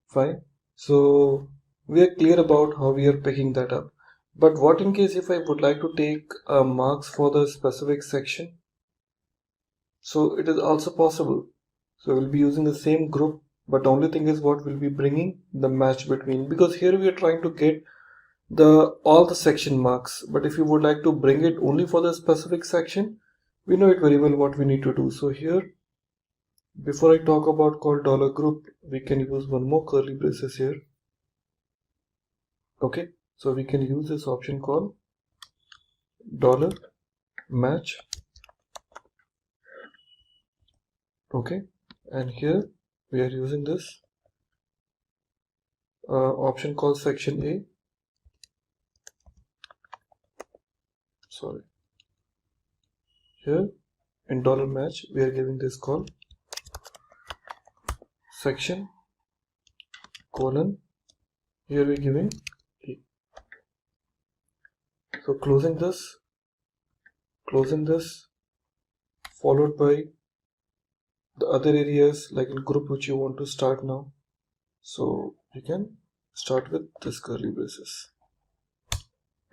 Fine. So we are clear about how we are picking that up. But what in case if I would like to take marks for the specific section? So it is also possible. So we'll be using the same group, but only thing is what we'll be bringing the match between, because here we are trying to get all the section marks. But if you would like to bring it only for the specific section, we know it very well what we need to do. So here, before I talk about called dollar group, we can use one more curly braces here. Okay, so we can use this option called dollar match. Okay, and here we are using this option called section A. Sorry. Here in dollar match we are giving this call section colon. Here we are giving A. So closing this, followed by the other areas like in group which you want to start now. So you can start with this curly braces.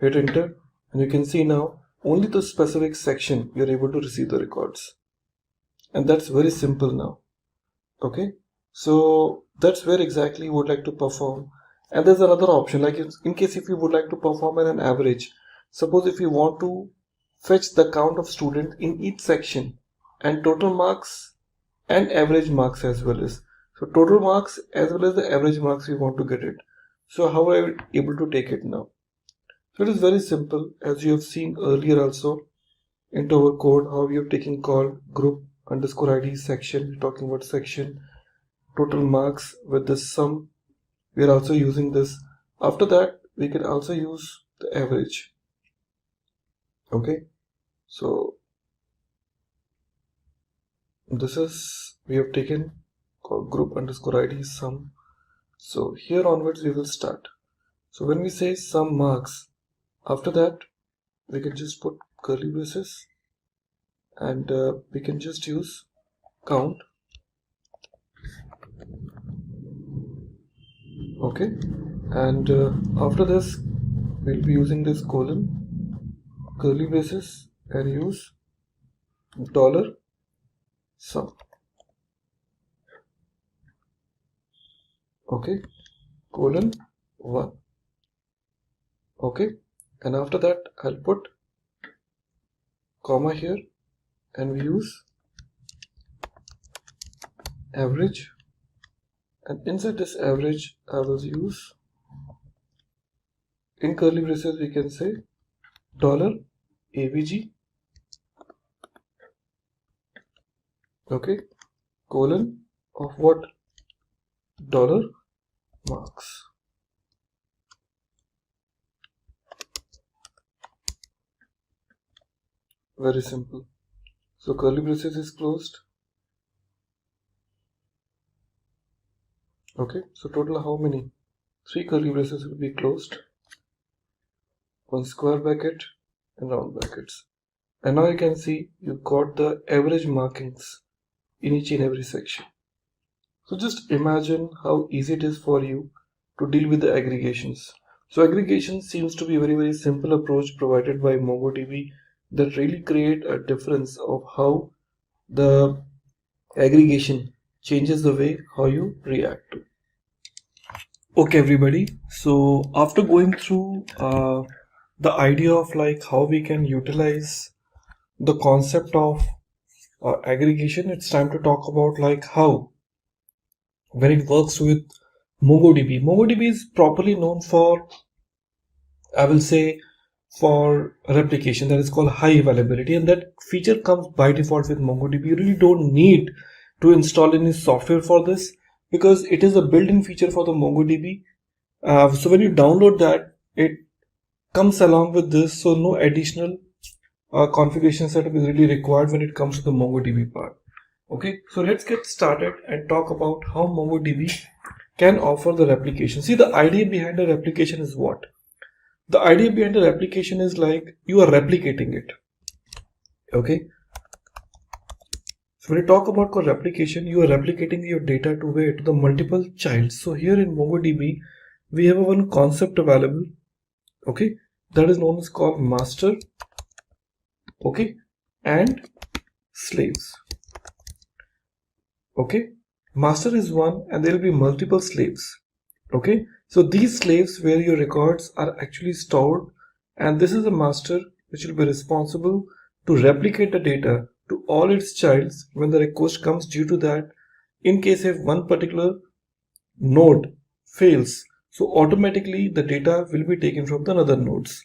Hit enter, and you can see now only the specific section you are able to receive the records, and that's very simple now. Okay, so that's where exactly you would like to perform. And there's another option, like in case if you would like to perform an average. Suppose if you want to fetch the count of students in each section and total marks and average marks as well as. So total marks as well as the average marks we want to get it. So how are I able to take it now? So it is very simple, as you have seen earlier also into our code, how we have taken called group underscore ID section. We're talking about section total marks with the sum. We are also using this. After that, we can also use the average. Okay, so this is we have taken called group underscore ID sum. So here onwards we will start. So when we say sum marks, after that we can just put curly braces and we can just use count. Okay, and after this we'll be using this colon, curly braces, and use dollar sum. Okay, colon 1. Okay, and after that I'll put comma here, and we use average, and inside this average I will use, in curly braces we can say dollar avg. Okay, colon of what? Dollar marks. Very simple. So curly braces is closed. Okay, so total how many? 3 curly braces will be closed, 1 square bracket and round brackets. And now you can see you got the average markings in each and every section. So just imagine how easy it is for you to deal with the aggregations. So aggregation seems to be a very simple approach provided by MongoDB that really create a difference of how the aggregation changes the way how you react to. Okay, everybody. So after going through the idea of like how we can utilize the concept of aggregation, it's time to talk about like how when it works with MongoDB. MongoDB is properly known for, I will say, for replication, that is called high availability, and that feature comes by default with MongoDB. You really don't need to install any software for this because it is a built-in feature for the MongoDB. So when you download that, it comes along with this, so no additional configuration setup is really required when it comes to the MongoDB part. Okay, so let's get started and talk about how MongoDB can offer the replication. See, the idea behind a replication is what? The idea behind a replication is like you are replicating it. Okay, so when you talk about replication, you are replicating your data to where? To the multiple childs. So here in MongoDB, we have one concept available. Okay, that is known as called master. Okay, and slaves. Okay, master is one and there will be multiple slaves. Okay, so these slaves where your records are actually stored, and this is a master which will be responsible to replicate the data to all its childs when the request comes. Due to that, in case if one particular node fails, so automatically the data will be taken from the other nodes.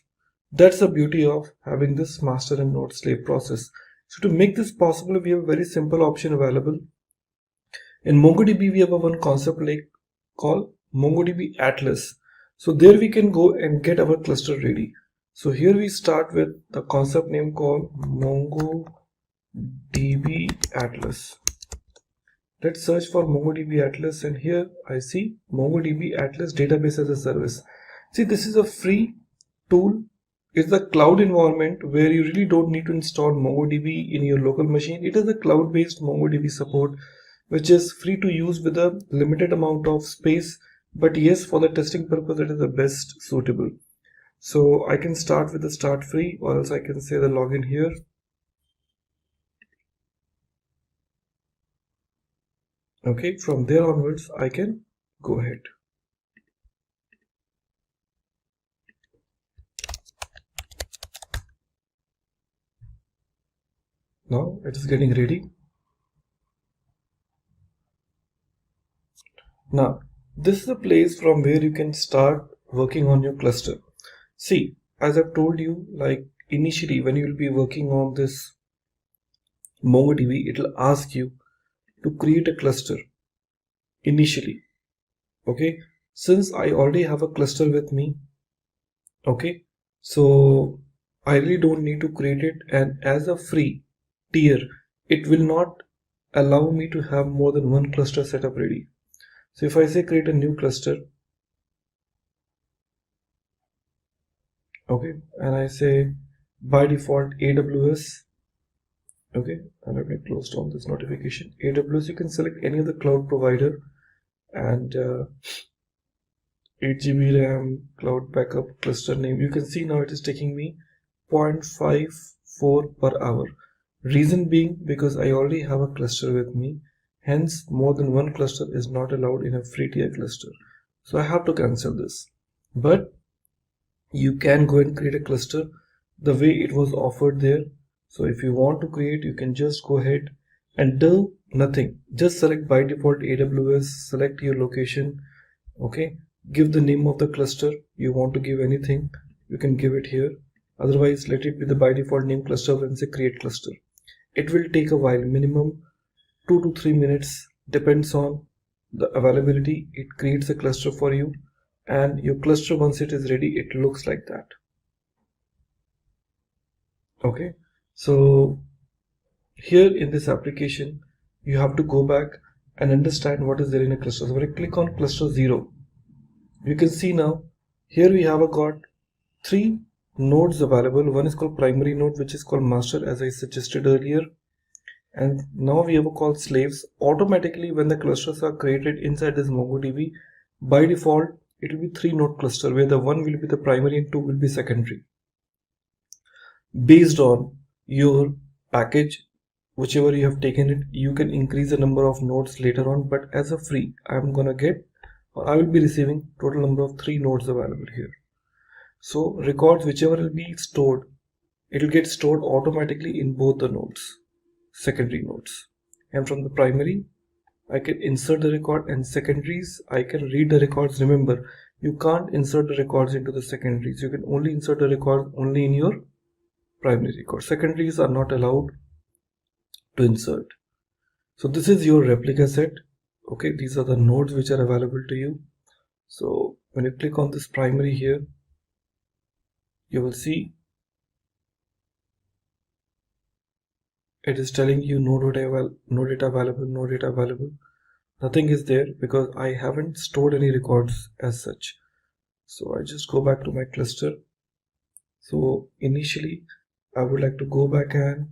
That's the beauty of having this master and node slave process. So to make this possible, we have a very simple option available. In MongoDB, we have one concept like called MongoDB Atlas. So there we can go and get our cluster ready. So here we start with the concept name called MongoDB Atlas. Let's search for MongoDB Atlas, and here I see MongoDB Atlas Database as a Service. See, this is a free tool. It's the cloud environment where you really don't need to install MongoDB in your local machine. It is a cloud-based MongoDB support which is free to use with a limited amount of space, but yes, for the testing purpose it is the best suitable. So I can start with the start free, or else I can say the login here. Okay, from there onwards I can go ahead. Now it is getting ready. Now, this is a place from where you can start working on your cluster. See, as I've told you, like initially when you will be working on this MongoDB, it will ask you to create a cluster initially. Okay, since I already have a cluster with me, okay, so I really don't need to create it, and as a free tier, it will not allow me to have more than one cluster setup ready. So if I say create a new cluster, okay, and I say by default AWS, okay, and let me close down this notification. AWS, you can select any other cloud provider, and 8 GB RAM, cloud backup, cluster name. You can see now it is taking me 0.54 per hour. Reason being because I already have a cluster with me. Hence, more than one cluster is not allowed in a free tier cluster. So I have to cancel this. But you can go and create a cluster the way it was offered there. So if you want to create, you can just go ahead and do nothing. Just select by default AWS, select your location. Okay, give the name of the cluster. You want to give anything, you can give it here. Otherwise, let it be the by default name cluster and say create cluster. It will take a while, minimum 2 to 3 minutes, depends on the availability. It creates a cluster for you, and your cluster, once it is ready, it looks like that. Okay, so here in this application, you have to go back and understand what is there in a cluster. So when I click on cluster 0, you can see now here we have got 3 nodes available. One is called primary node, which is called master, as I suggested earlier. And now we have called slaves. Automatically, when the clusters are created inside this MongoDB, by default, it will be 3 node cluster, where the 1 will be the primary and 2 will be secondary. Based on your package whichever you have taken it, you can increase the number of nodes later on, but as a free, I'm gonna get, or I will be receiving total number of 3 nodes available here. So records, whichever will be stored, it will get stored automatically in both the nodes, secondary nodes. And from the primary, I can insert the record, and secondaries, I can read the records. Remember, you can't insert the records into the secondaries. You can only insert the record only in your primary record. Secondaries are not allowed to insert. So this is your replica set. Okay, these are the nodes which are available to you. So when you click on this primary here, you will see it is telling you no data available. Nothing is there because I haven't stored any records as such. So I just go back to my cluster. So initially I would like to go back and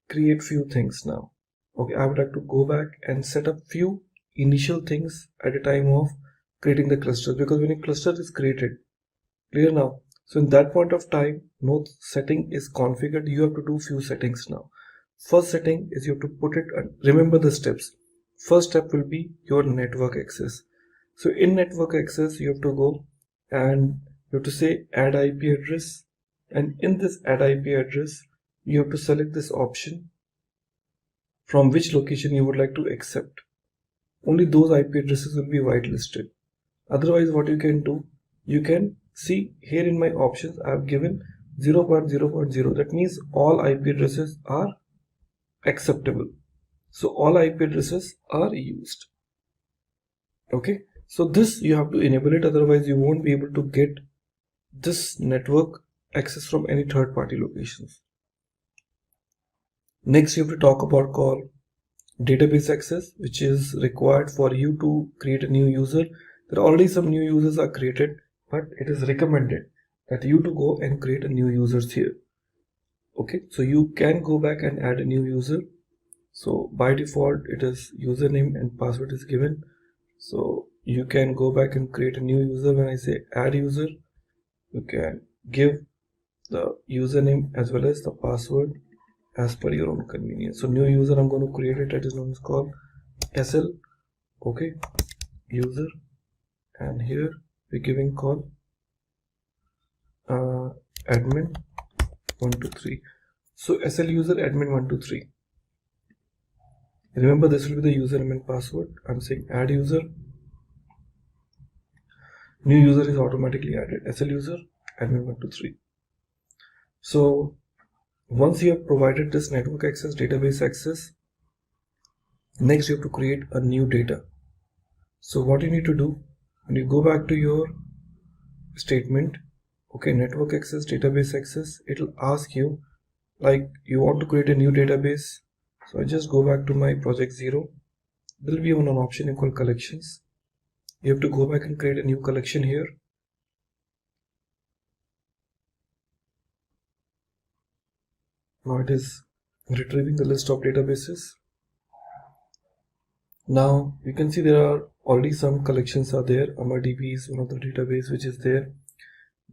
create few things now. Okay, I would like to go back and set up few initial things at a time of creating the cluster, because when a cluster is created, clear now, so in that point of time, no setting is configured, you have to do few settings now. First setting is you have to put it, remember the steps. First step will be your network access. So in network access, you have to go and you have to say add IP address, and in this add IP address, you have to select this option from which location you would like to accept. Only those IP addresses will be whitelisted. Otherwise, what you can do, you can see here in my options, I have given 0.0.0. That means all IP addresses are acceptable. So all IP addresses are used. Okay, so this you have to enable it, otherwise you won't be able to get this network access from any third-party locations. Next, you have to talk about call database access, which is required for you to create a new user. There are already some new users are created, but it is recommended that you to go and create a new users here. Okay, so you can go back and add a new user. So by default, it is username and password is given. So you can go back and create a new user. When I say add user, you can give the username as well as the password as per your own convenience. So new user, I'm going to create it, that is known as called SL. Okay, user, and here we're giving call admin 123. So SL user admin 123. Remember, this will be the username and password. I'm saying add user. New user is automatically added. SL user admin 123. So once you have provided this network access, database access, next you have to create a new data. So what you need to do, when you go back to your statement, okay, network access, database access, it will ask you like you want to create a new database. So I just go back to my project 0. There will be an option called collections. You have to go back and create a new collection here. Now it is retrieving the list of databases. Now you can see there are already some collections are there. AmrDB is one of the database which is there.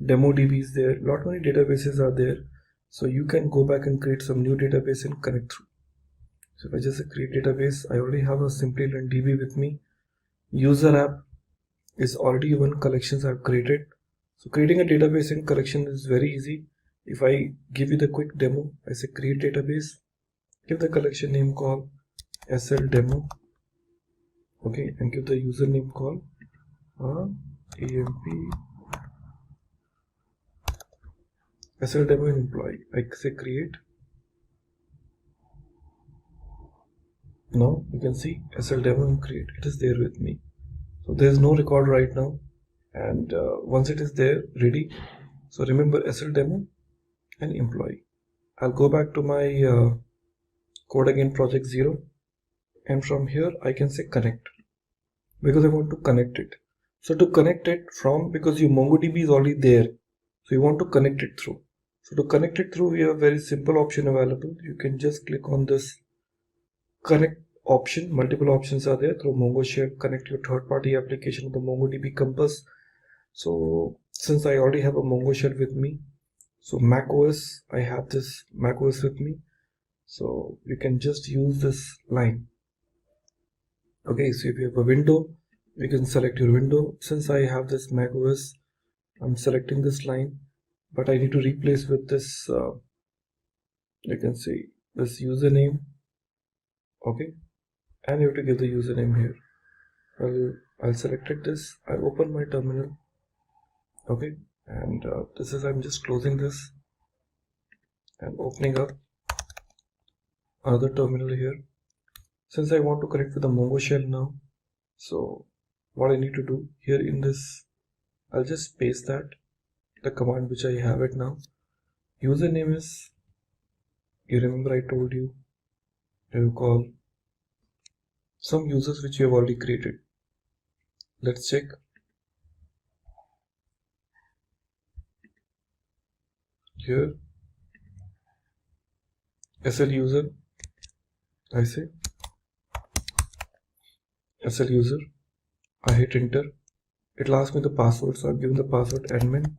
DemoDB is there. Lot many databases are there. So you can go back and create some new database and connect through. So if I just create database, I already have a Simplilearn DB with me. User app is already one collections I've created. So creating a database and collection is very easy. If I give you the quick demo, I say create database, give the collection name call SL demo, okay, and give the username call AMP SL demo and employee. I say create. Now you can see SL demo and create. It is there with me. So there is no record right now, and once it is there ready, so remember SL demo and employee. I'll go back to my code again, project 0, and from here I can say connect because I want to connect it. So to connect it from, because your MongoDB is already there, so you want to connect it through. So to connect it through, we have a very simple option available. You can just click on this connect option. Multiple options are there. Through Mongo Shell, connect your third-party application with the MongoDB Compass. So since I already have a Mongo Shell with me, so Mac OS, I have this Mac OS with me. So you can just use this line. Okay, so if you have a window, you can select your window. Since I have this Mac OS, I'm selecting this line, but I need to replace with this, you can see this username. Okay, and you have to give the username here. I'll select this. I'll open my terminal. Okay, and this is, I'm just closing this and opening up another terminal here. Since I want to connect with the Mongo shell now, so what I need to do here in this, I'll just paste that, the command which I have it now. Username is, you remember I told you, you call some users which you have already created. Let's check. Here, SL user, I say SL user, I hit enter. It'll ask me the password, so I've given the password admin.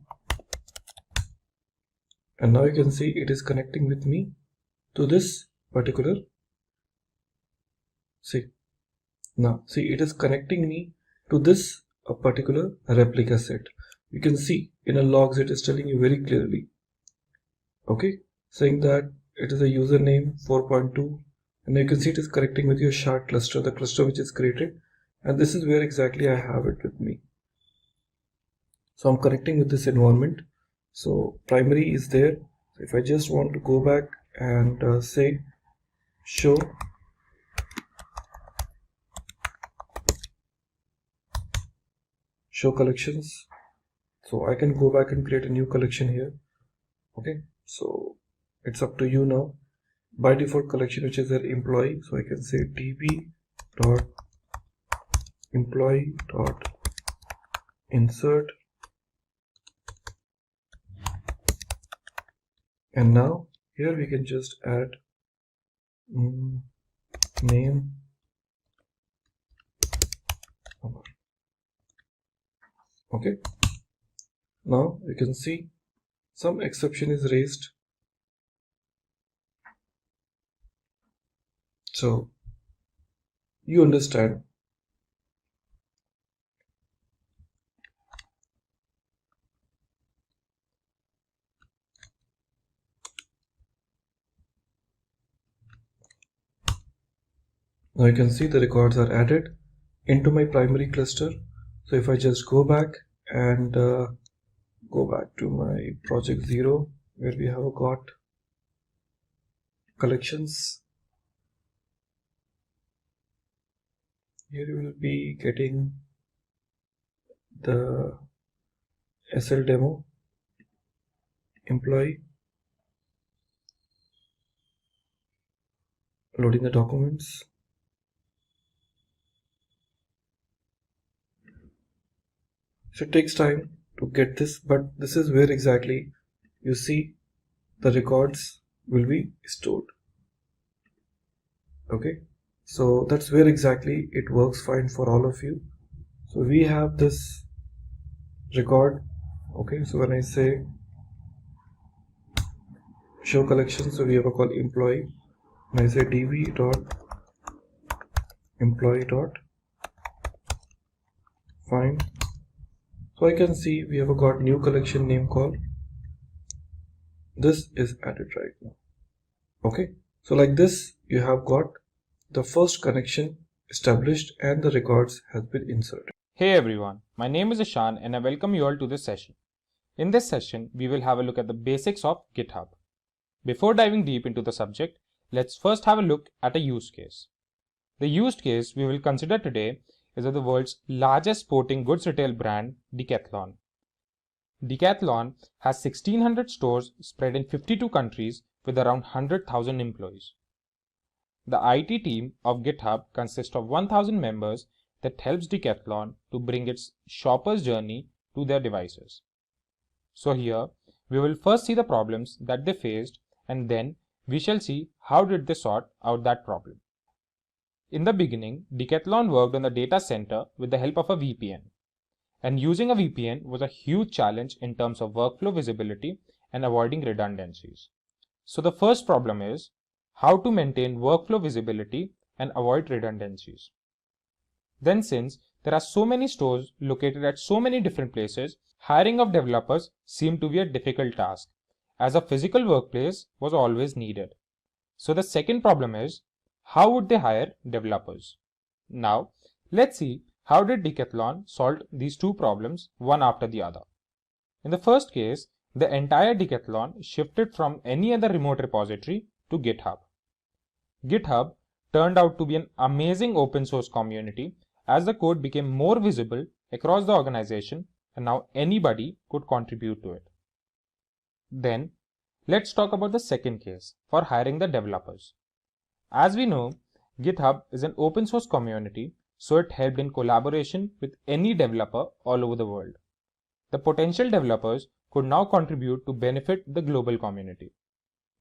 And now you can see it is connecting with me to this particular, it is connecting me to this particular replica set. You can see in a logs it is telling you very clearly, okay, saying that it is a username 4.2, and you can see it is connecting with your shard cluster, the cluster which is created, and this is where exactly I have it with me. So I'm connecting with this environment. So primary is there. So if I just want to go back and say show collections, so I can go back and create a new collection here. Okay, so it's up to you now. By default collection which is an employee, so I can say db dot employee dot insert, and now here we can just add name. Okay, now you can see some exception is raised. So you understand. Now you can see the records are added into my primary cluster. So if I just go back and go back to my project 0 where we have got collections, here you will be getting the SL demo employee, loading the documents. So it takes time to get this, but this is where exactly you see the records will be stored. Okay, so that's where exactly it works fine for all of you. So we have this record. Okay, so when I say show collection, so we have a call employee, and I say db dot employee dot find. So I can see we have got new collection name call. This is added right now. Okay, so like this you have got the first connection established and the records has been inserted. Hey everyone, my name is Ishan and I welcome you all to this session. In this session, we will have a look at the basics of GitHub. Before diving deep into the subject, let's first have a look at a use case. The use case we will consider today is of the world's largest sporting goods retail brand, Decathlon. Decathlon has 1600 stores spread in 52 countries with around 100,000 employees. The IT team of GitHub consists of 1000 members that helps Decathlon to bring its shopper's journey to their devices. So here, we will first see the problems that they faced, and then we shall see how did they sort out that problem. In the beginning, Decathlon worked on the data center with the help of a VPN. And using a VPN was a huge challenge in terms of workflow visibility and avoiding redundancies. So the first problem is, how to maintain workflow visibility and avoid redundancies. Then since there are so many stores located at so many different places, hiring of developers seemed to be a difficult task, as a physical workplace was always needed. So the second problem is, how would they hire developers? Now, let's see how did Decathlon solve these two problems one after the other. In the first case, the entire Decathlon shifted from any other remote repository to GitHub. GitHub turned out to be an amazing open source community as the code became more visible across the organization and now anybody could contribute to it. Then, let's talk about the second case for hiring the developers. As we know, GitHub is an open source community, so it helped in collaboration with any developer all over the world. The potential developers could now contribute to benefit the global community.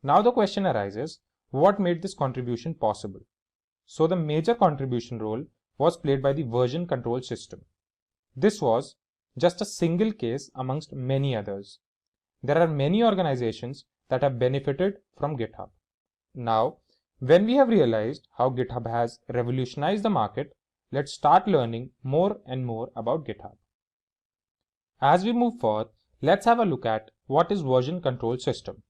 Now the question arises, what made this contribution possible? So the major contribution role was played by the version control system. This was just a single case amongst many others. There are many organizations that have benefited from GitHub. Now, when we have realized how GitHub has revolutionized the market, let's start learning more and more about GitHub. As we move forward, let's have a look at what is version control system.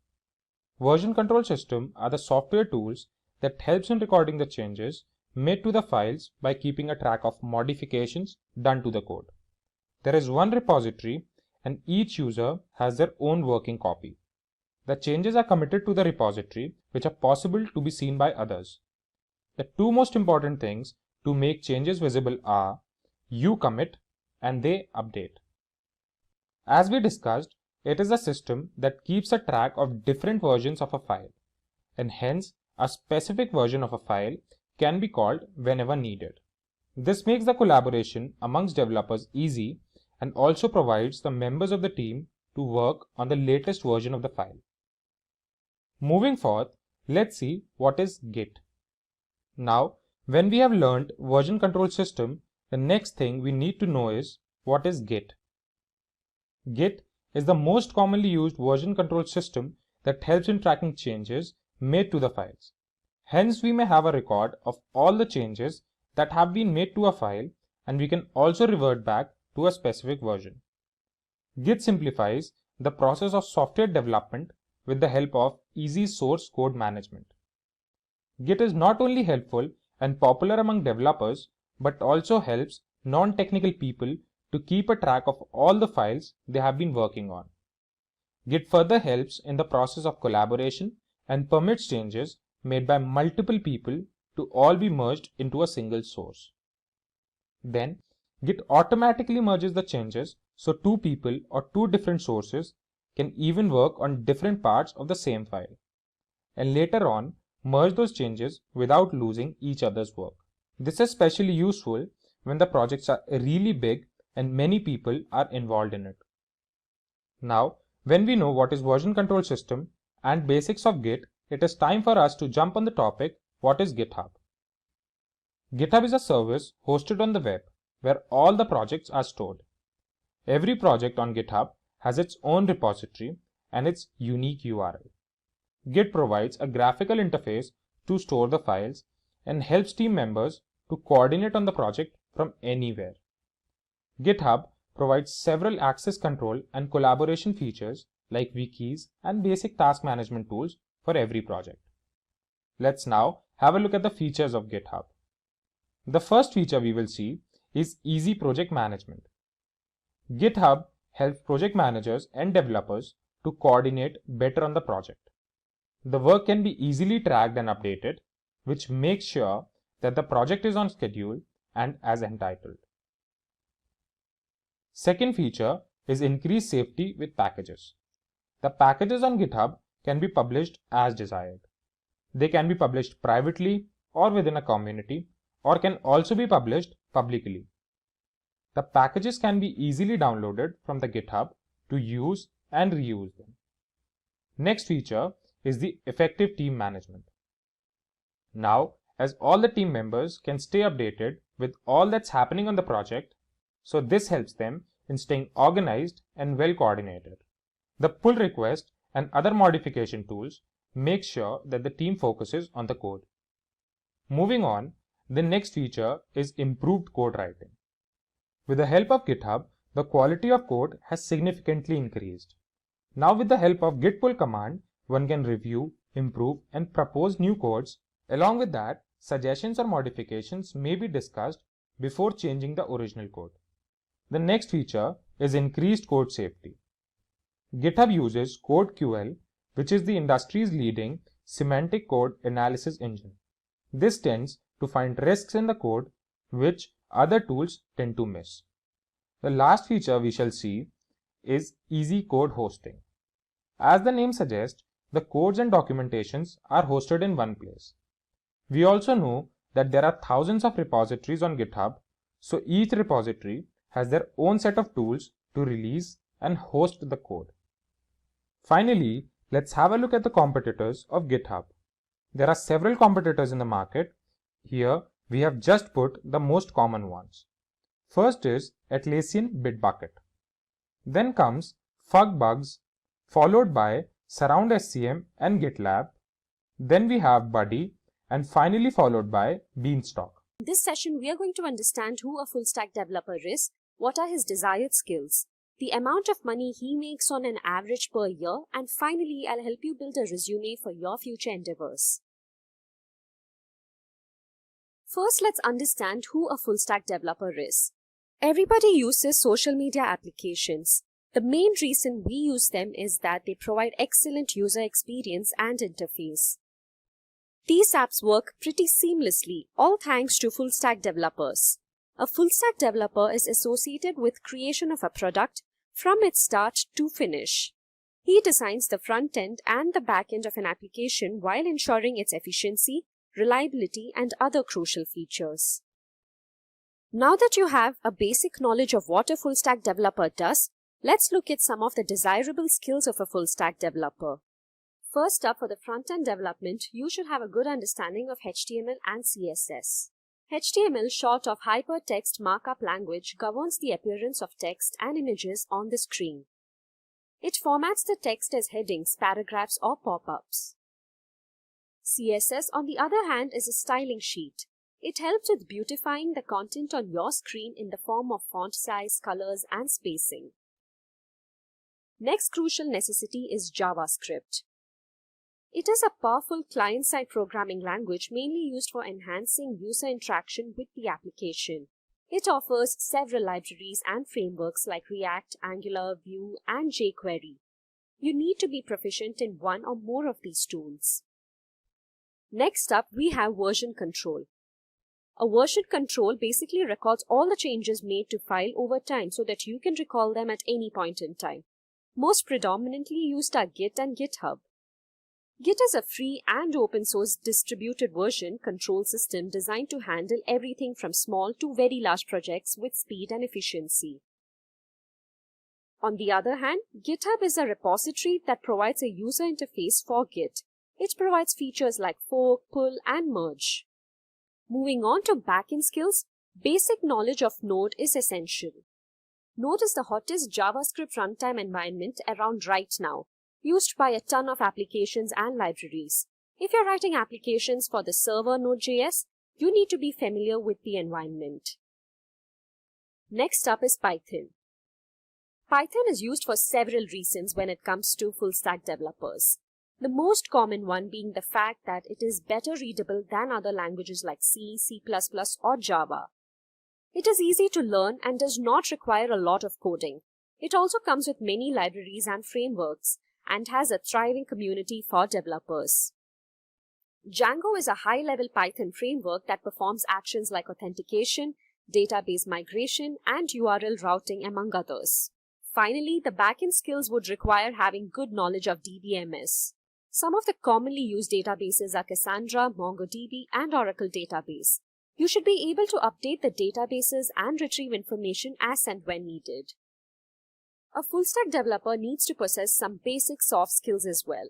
Version control system are the software tools that helps in recording the changes made to the files by keeping a track of modifications done to the code. There is one repository and each user has their own working copy. The changes are committed to the repository, which are possible to be seen by others. The two most important things to make changes visible are you commit and they update. As we discussed, it is a system that keeps a track of different versions of a file, and hence a specific version of a file can be called whenever needed. This makes the collaboration amongst developers easy and also provides the members of the team to work on the latest version of the file. Moving forward, let's see what is Git. Now, when we have learned version control system, the next thing we need to know is what is Git. Git is the most commonly used version control system that helps in tracking changes made to the files. Hence, we may have a record of all the changes that have been made to a file, and we can also revert back to a specific version. Git simplifies the process of software development with the help of easy source code management. Git is not only helpful and popular among developers, but also helps non-technical people to keep a track of all the files they have been working on. Git further helps in the process of collaboration and permits changes made by multiple people to all be merged into a single source. Then, Git automatically merges the changes so two people or two different sources can even work on different parts of the same file, and later on merge those changes without losing each other's work. This is especially useful when the projects are really big and many people are involved in it. Now, when we know what is version control system and basics of Git, it is time for us to jump on the topic, what is GitHub? GitHub is a service hosted on the web where all the projects are stored. Every project on GitHub has its own repository and its unique URL. Git provides a graphical interface to store the files and helps team members to coordinate on the project from anywhere. GitHub provides several access control and collaboration features like wikis and basic task management tools for every project. Let's now have a look at the features of GitHub. The first feature we will see is easy project management. GitHub helps project managers and developers to coordinate better on the project. The work can be easily tracked and updated, which makes sure that the project is on schedule and as entitled. Second feature is increased safety with packages. The packages on GitHub can be published as desired. They can be published privately or within a community, or can also be published publicly. The packages can be easily downloaded from the GitHub to use and reuse them. Next feature is the effective team management. Now, as all the team members can stay updated with all that's happening on the project, so this helps them in staying organized and well coordinated. The pull request and other modification tools make sure that the team focuses on the code. Moving on, the next feature is improved code writing. With the help of GitHub, the quality of code has significantly increased. Now with the help of git pull command, one can review, improve and propose new codes. Along with that, suggestions or modifications may be discussed before changing the original code. The next feature is increased code safety. GitHub uses CodeQL, which is the industry's leading semantic code analysis engine. This tends to find risks in the code which other tools tend to miss. The last feature we shall see is easy code hosting. As the name suggests, the codes and documentations are hosted in one place. We also know that there are thousands of repositories on GitHub, so each repository has their own set of tools to release and host the code. Finally, let's have a look at the competitors of GitHub. There are several competitors in the market. Here, we have just put the most common ones. First is Atlassian Bitbucket. Then comes Fugbugs, followed by Surround SCM and GitLab. Then we have Buddy, and finally followed by Beanstalk. In this session, we are going to understand who a full stack developer is, what are his desired skills, the amount of money he makes on an average per year, and finally, I'll help you build a resume for your future endeavors. First, let's understand who a full stack developer is. Everybody uses social media applications. The main reason we use them is that they provide excellent user experience and interface. These apps work pretty seamlessly, all thanks to full stack developers. A full stack developer is associated with creation of a product from its start to finish. He designs the front end and the back end of an application while ensuring its efficiency, reliability, and other crucial features. Now that you have a basic knowledge of what a full stack developer does, let's look at some of the desirable skills of a full stack developer. First up, for the front-end development, you should have a good understanding of HTML and CSS. HTML, short of Hypertext Markup Language, governs the appearance of text and images on the screen. It formats the text as headings, paragraphs, or pop-ups. CSS, on the other hand, is a styling sheet. It helps with beautifying the content on your screen in the form of font size, colors, and spacing. Next crucial necessity is JavaScript. It is a powerful client-side programming language mainly used for enhancing user interaction with the application. It offers several libraries and frameworks like React, Angular, Vue, and jQuery. You need to be proficient in one or more of these tools. Next up, we have version control. A version control basically records all the changes made to file over time so that you can recall them at any point in time. Most predominantly used are Git and GitHub. Git is a free and open source distributed version control system designed to handle everything from small to very large projects with speed and efficiency. On the other hand, GitHub is a repository that provides a user interface for Git. It provides features like fork, pull, and merge. Moving on to backend skills, basic knowledge of Node is essential. Node is the hottest JavaScript runtime environment around right now, used by a ton of applications and libraries. If you're writing applications for the server Node.js, you need to be familiar with the environment. Next up is Python. Python is used for several reasons when it comes to full stack developers. The most common one being the fact that it is better readable than other languages like C, C++, or Java. It is easy to learn and does not require a lot of coding. It also comes with many libraries and frameworks and has a thriving community for developers. Django is a high-level Python framework that performs actions like authentication, database migration, and URL routing, among others. Finally, the backend skills would require having good knowledge of DBMS. Some of the commonly used databases are Cassandra, MongoDB, and Oracle Database. You should be able to update the databases and retrieve information as and when needed. A full-stack developer needs to possess some basic soft skills as well.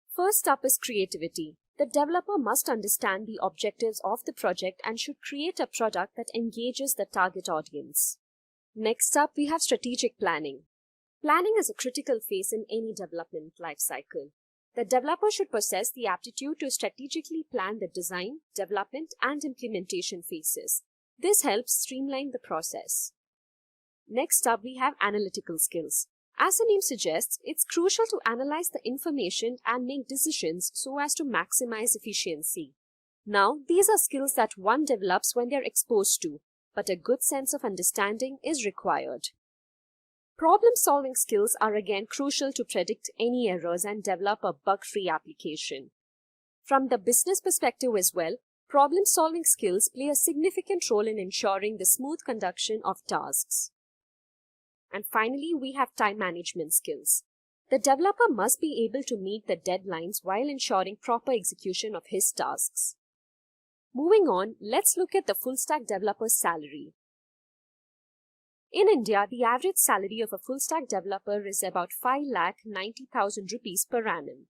First up is creativity. The developer must understand the objectives of the project and should create a product that engages the target audience. Next up, we have strategic planning. Planning is a critical phase in any development lifecycle. The developer should possess the aptitude to strategically plan the design, development, and implementation phases. This helps streamline the process. Next up, we have analytical skills. As the name suggests, it's crucial to analyze the information and make decisions so as to maximize efficiency. Now, these are skills that one develops when they are exposed to, but a good sense of understanding is required. Problem-solving skills are again crucial to predict any errors and develop a bug-free application. From the business perspective as well, problem-solving skills play a significant role in ensuring the smooth conduction of tasks. And finally, we have time management skills. The developer must be able to meet the deadlines while ensuring proper execution of his tasks. Moving on, let's look at the full-stack developer's salary. In India, the average salary of a full-stack developer is about 5,90,000 rupees per annum.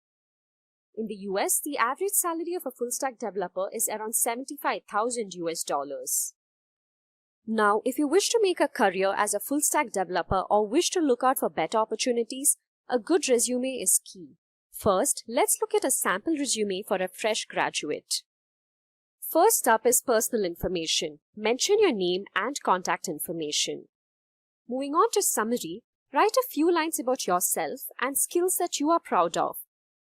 In the US, the average salary of a full-stack developer is around $75,000. Now, if you wish to make a career as a full-stack developer or wish to look out for better opportunities, a good resume is key. First, let's look at a sample resume for a fresh graduate. First up is personal information. Mention your name and contact information. Moving on to summary, write a few lines about yourself and skills that you are proud of.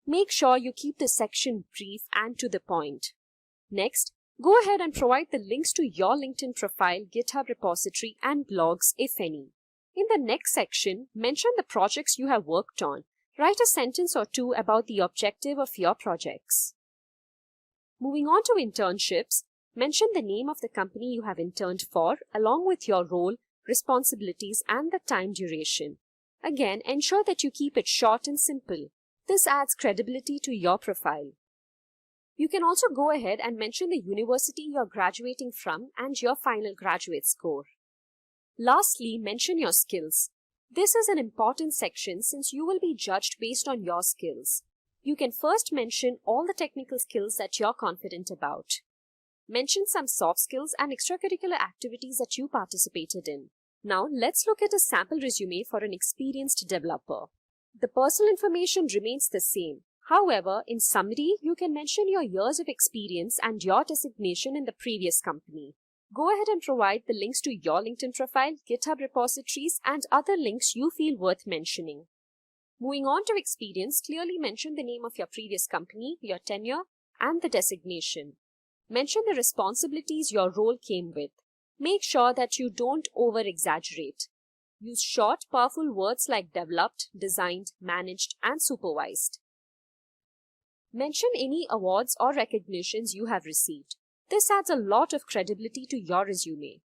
Make sure you keep the section brief and to the point. Next, go ahead and provide the links to your LinkedIn profile, GitHub repository, and blogs, if any. In the next section, mention the projects you have worked on. Write a sentence or two about the objective of your projects. Moving on to internships, mention the name of the company you have interned for, along with your role, responsibilities, and the time duration. Again, ensure that you keep it short and simple. This adds credibility to your profile. You can also go ahead and mention the university you're graduating from and your final graduate score. Lastly, mention your skills. This is an important section since you will be judged based on your skills. You can first mention all the technical skills that you're confident about. Mention some soft skills and extracurricular activities that you participated in. Now, let's look at a sample resume for an experienced developer. The personal information remains the same. However, in summary, you can mention your years of experience and your designation in the previous company. Go ahead and provide the links to your LinkedIn profile, GitHub repositories, and other links you feel worth mentioning. Moving on to experience, clearly mention the name of your previous company, your tenure, and the designation. Mention the responsibilities your role came with. Make sure that you don't over-exaggerate. Use short, powerful words like developed, designed, managed, and supervised. Mention any awards or recognitions you have received. This adds a lot of credibility to your resume.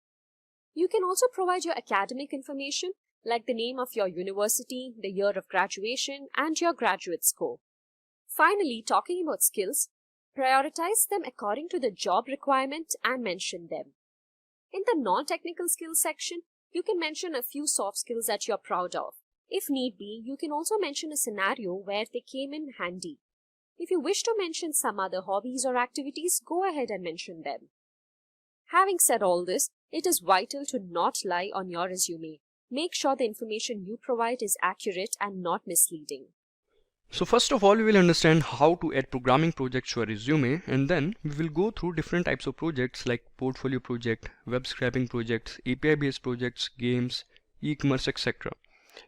You can also provide your academic information like the name of your university, the year of graduation, and your graduate score. Finally, talking about skills, prioritize them according to the job requirement and mention them. In the non-technical skills section, you can mention a few soft skills that you're proud of. If need be, you can also mention a scenario where they came in handy. If you wish to mention some other hobbies or activities, go ahead and mention them. Having said all this, it is vital to not lie on your resume. Make sure the information you provide is accurate and not misleading. So first of all, we will understand how to add programming projects to a resume, and then we will go through different types of projects like portfolio project, web scraping projects, API based projects, games, e-commerce, etc.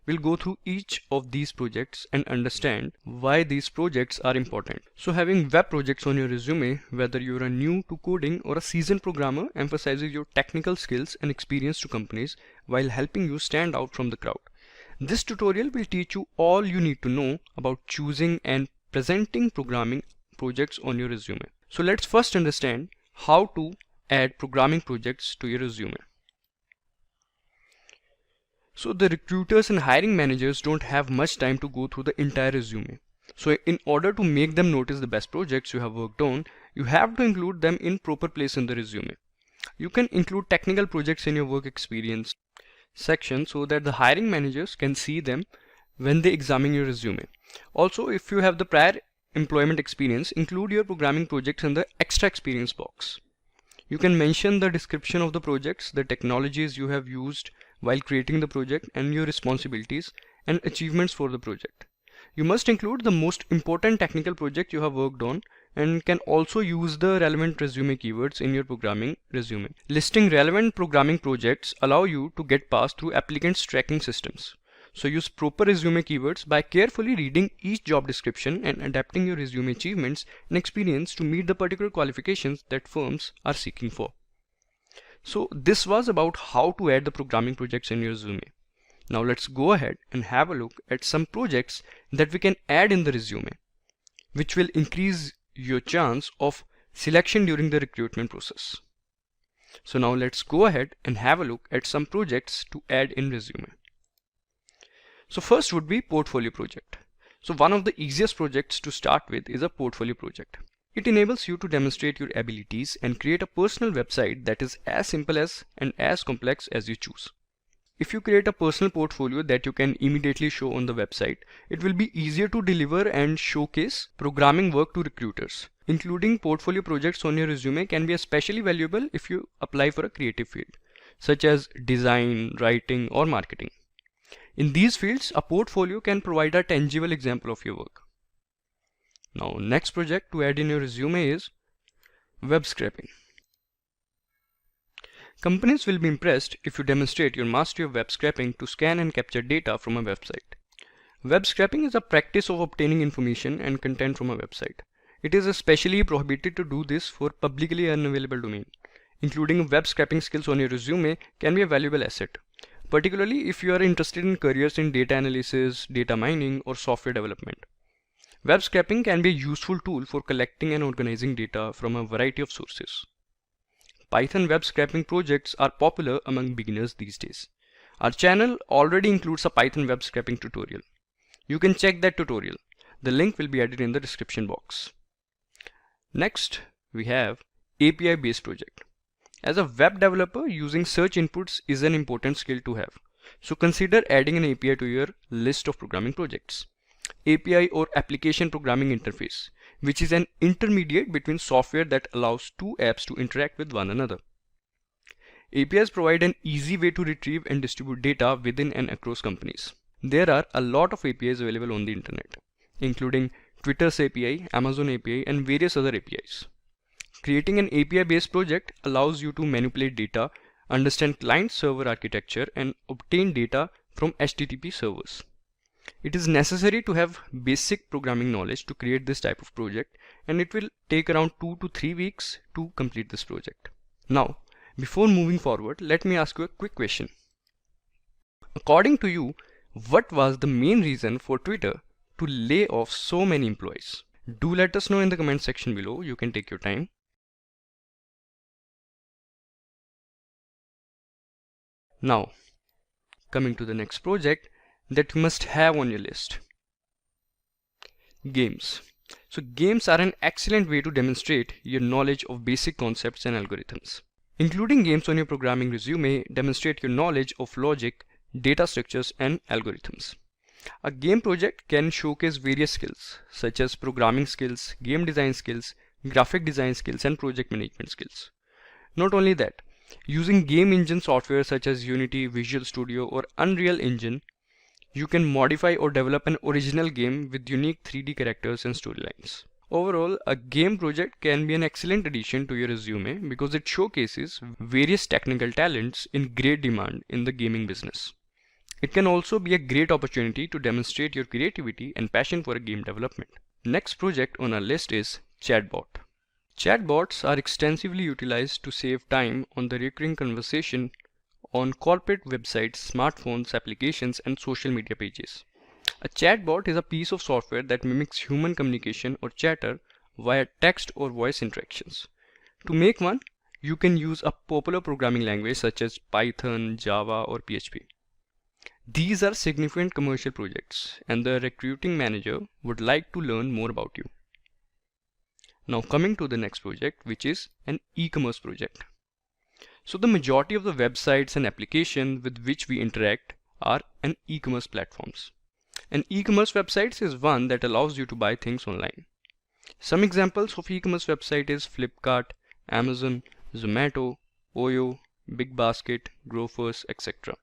We'll go through each of these projects and understand why these projects are important. So having web projects on your resume, whether you're a new to coding or a seasoned programmer, emphasizes your technical skills and experience to companies while helping you stand out from the crowd. This tutorial will teach you all you need to know about choosing and presenting programming projects on your resume. So let's first understand how to add programming projects to your resume. So the recruiters and hiring managers don't have much time to go through the entire resume. So in order to make them notice the best projects you have worked on, you have to include them in proper place in the resume. You can include technical projects in your work experience section so that the hiring managers can see them when they examine your resume. Also, if you have the prior employment experience, include your programming projects in the extra experience box. You can mention the description of the projects, the technologies you have used while creating the project, and your responsibilities and achievements for the project. You must include the most important technical project you have worked on and can also use the relevant resume keywords in your programming resume. Listing relevant programming projects allow you to get passed through applicants tracking systems. So use proper resume keywords by carefully reading each job description and adapting your resume achievements and experience to meet the particular qualifications that firms are seeking for. So this was about how to add the programming projects in your resume. Now let's go ahead and have a look at some projects that we can add in the resume, which will increase your chance of selection during the recruitment process. So now let's go ahead and have a look at some projects to add in resume. So first would be portfolio project. So one of the easiest projects to start with is a portfolio project. It enables you to demonstrate your abilities and create a personal website that is as simple as and as complex as you choose. If you create a personal portfolio that you can immediately show on the website, it will be easier to deliver and showcase programming work to recruiters. Including portfolio projects on your resume can be especially valuable if you apply for a creative field, such as design, writing, or marketing. In these fields, a portfolio can provide a tangible example of your work. Now, next project to add in your resume is web scraping. Companies will be impressed if you demonstrate your mastery of web scraping to scan and capture data from a website. Web scraping is a practice of obtaining information and content from a website. It is especially prohibited to do this for publicly unavailable domain. Including web scraping skills on your resume can be a valuable asset, particularly if you are interested in careers in data analysis, data mining, or software development. Web scraping can be a useful tool for collecting and organizing data from a variety of sources. Python web scraping projects are popular among beginners these days. Our channel already includes a Python web scraping tutorial. You can check that tutorial. The link will be added in the description box. Next, we have API based project. As a web developer, using search inputs is an important skill to have. So consider adding an API to your list of programming projects. API or application programming interface, which is an intermediate between software that allows two apps to interact with one another. APIs provide an easy way to retrieve and distribute data within and across companies. There are a lot of APIs available on the internet, including Twitter's API, Amazon API, and various other APIs. Creating an API-based project allows you to manipulate data, understand client-server architecture, and obtain data from HTTP servers. It is necessary to have basic programming knowledge to create this type of project, and it will take around 2 to 3 weeks to complete this project. Now, before moving forward, let me ask you a quick question. According to you, what was the main reason for Twitter to lay off so many employees? Do let us know in the comment section below. You can take your time. Now, coming to the next project that you must have on your list. Games. So games are an excellent way to demonstrate your knowledge of basic concepts and algorithms. Including games on your programming resume demonstrate your knowledge of logic, data structures, and algorithms. A game project can showcase various skills such as programming skills, game design skills, graphic design skills, and project management skills. Not only that, using game engine software such as Unity, Visual Studio, or Unreal Engine, you can modify or develop an original game with unique 3D characters and storylines. Overall, a game project can be an excellent addition to your resume because it showcases various technical talents in great demand in the gaming business. It can also be a great opportunity to demonstrate your creativity and passion for game development. Next project on our list is Chatbot. Chatbots are extensively utilized to save time on the recurring conversation on corporate websites, smartphones, applications, and social media pages. A chatbot is a piece of software that mimics human communication or chatter via text or voice interactions. To make one, you can use a popular programming language such as Python, Java, or PHP. These are significant commercial projects, and the recruiting manager would like to learn more about you. Now coming to the next project, which is an e-commerce project. So the majority of the websites and applications with which we interact are an e-commerce platforms. An e-commerce website is one that allows you to buy things online. Some examples of e-commerce website is Flipkart, Amazon, Zomato, Oyo, Big Basket, Grofers, etc.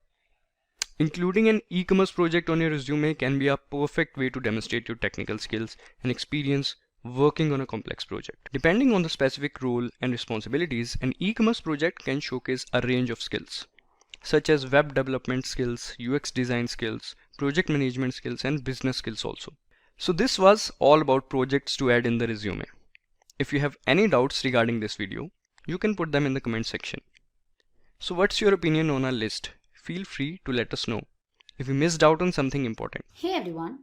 Including an e-commerce project on your resume can be a perfect way to demonstrate your technical skills and experience working on a complex project. Depending on the specific role and responsibilities, an e-commerce project can showcase a range of skills, such as web development skills, UX design skills, project management skills, and business skills also. So this was all about projects to add in the resume. If you have any doubts regarding this video, you can put them in the comment section. So what's your opinion on our list? Feel free to let us know if you missed out on something important. Hey everyone,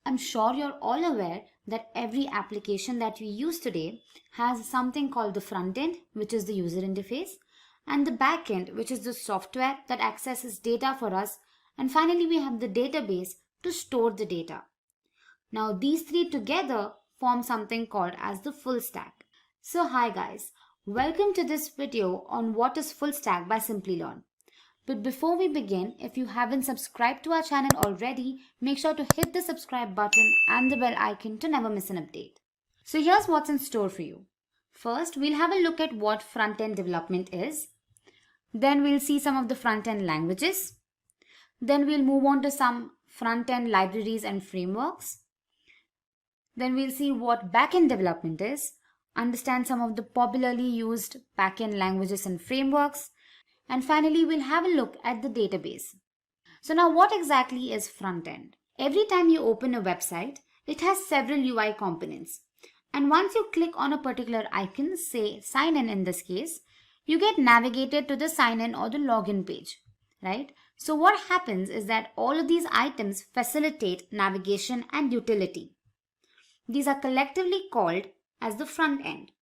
I'm sure you're all aware that every application that we use today has something called the front end, which is the user interface, and the back end, which is the software that accesses data for us, and finally we have the database to store the data. Now these three together form something called as the full stack. So hi guys, welcome to this video on what is full stack by Simplilearn. But before we begin, if you haven't subscribed to our channel already, make sure to hit the subscribe button and the bell icon to never miss an update. So here's what's in store for you. First, we'll have a look at what front-end development is. Then we'll see some of the front-end languages. Then we'll move on to some front-end libraries and frameworks. Then we'll see what back-end development is, understand some of the popularly used back-end languages and frameworks. And finally, we'll have a look at the database. So now what exactly is front end? Every time you open a website, it has several UI components. And once you click on a particular icon, say sign in this case, you get navigated to the sign in or the login page, right? So what happens is that all of these items facilitate navigation and utility. These are collectively called as the front end.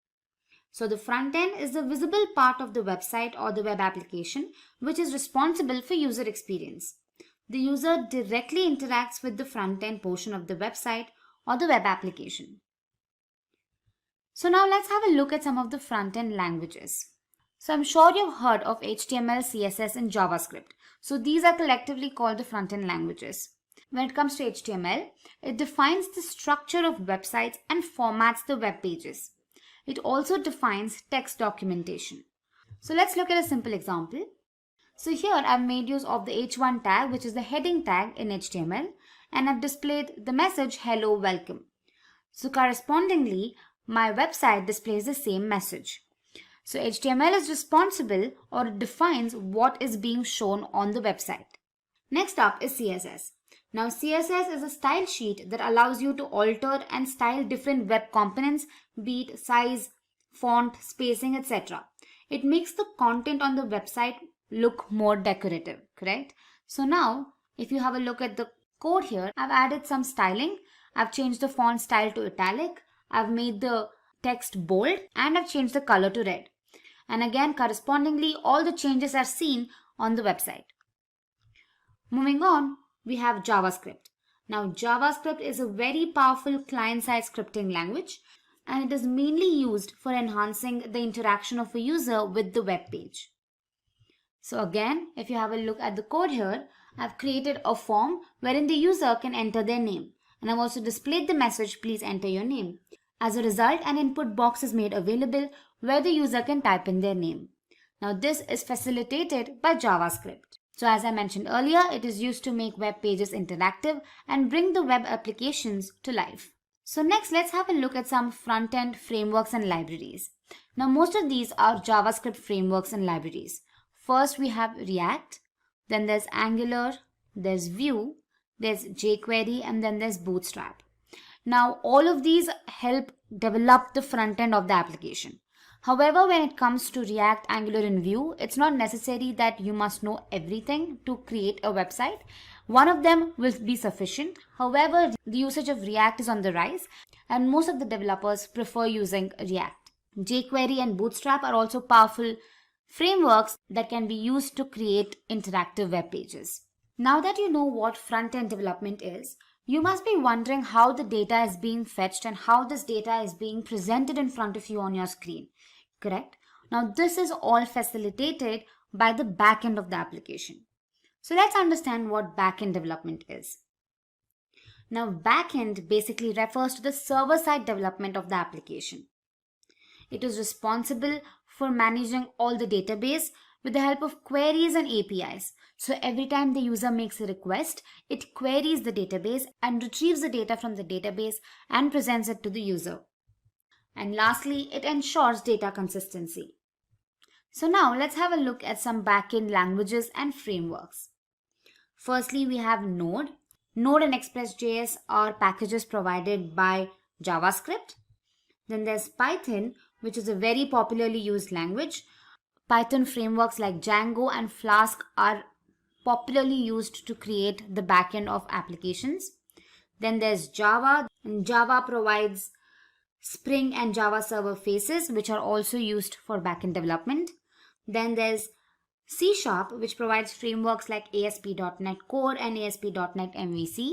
So the front end is the visible part of the website or the web application which is responsible for user experience. The user directly interacts with the front end portion of the website or the web application. So now let's have a look at some of the front end languages. So I'm sure you've heard of HTML, CSS and JavaScript. So these are collectively called the front end languages. When it comes to HTML, it defines the structure of websites and formats the web pages. It also defines text documentation. So let's look at a simple example. So here I've made use of the h1 tag, which is the heading tag in HTML, and I've displayed the message hello welcome. So correspondingly, my website displays the same message. So HTML is responsible or it defines what is being shown on the website. Next up is CSS. Now CSS is a style sheet that allows you to alter and style different web components, be it size, font, spacing, etc. It makes the content on the website look more decorative, correct? So now if you have a look at the code here, I've added some styling. I've changed the font style to italic. I've made the text bold and I've changed the color to red. And again, correspondingly, all the changes are seen on the website. Moving on, we have JavaScript. Now JavaScript is a very powerful client-side scripting language and it is mainly used for enhancing the interaction of a user with the web page. So again, if you have a look at the code here, I've created a form wherein the user can enter their name. And I've also displayed the message, please enter your name. As a result, an input box is made available where the user can type in their name. Now this is facilitated by JavaScript. So as I mentioned earlier, it is used to make web pages interactive and bring the web applications to life. So next, let's have a look at some front-end frameworks and libraries. Now most of these are JavaScript frameworks and libraries. First we have React, then there's Angular, there's Vue, there's jQuery, and then there's Bootstrap. Now all of these help develop the front end of the application. However, when it comes to React, Angular and Vue, it's not necessary that you must know everything to create a website. One of them will be sufficient. However, the usage of React is on the rise and most of the developers prefer using React. jQuery and Bootstrap are also powerful frameworks that can be used to create interactive web pages. Now that you know what front-end development is, you must be wondering how the data is being fetched and how this data is being presented in front of you on your screen. Correct? Now this is all facilitated by the backend of the application. So let's understand what backend development is. Now backend basically refers to the server-side development of the application. It is responsible for managing all the database, with the help of queries and APIs. So every time the user makes a request, it queries the database and retrieves the data from the database and presents it to the user. And lastly, it ensures data consistency. So now let's have a look at some backend languages and frameworks. Firstly, we have Node. Node and Express.js are packages provided by JavaScript. Then there's Python, which is a very popularly used language. Python frameworks like Django and Flask are popularly used to create the backend of applications. Then there's Java. Java provides Spring and Java Server Faces, which are also used for backend development. Then there's C#, which provides frameworks like ASP.NET Core and ASP.NET MVC.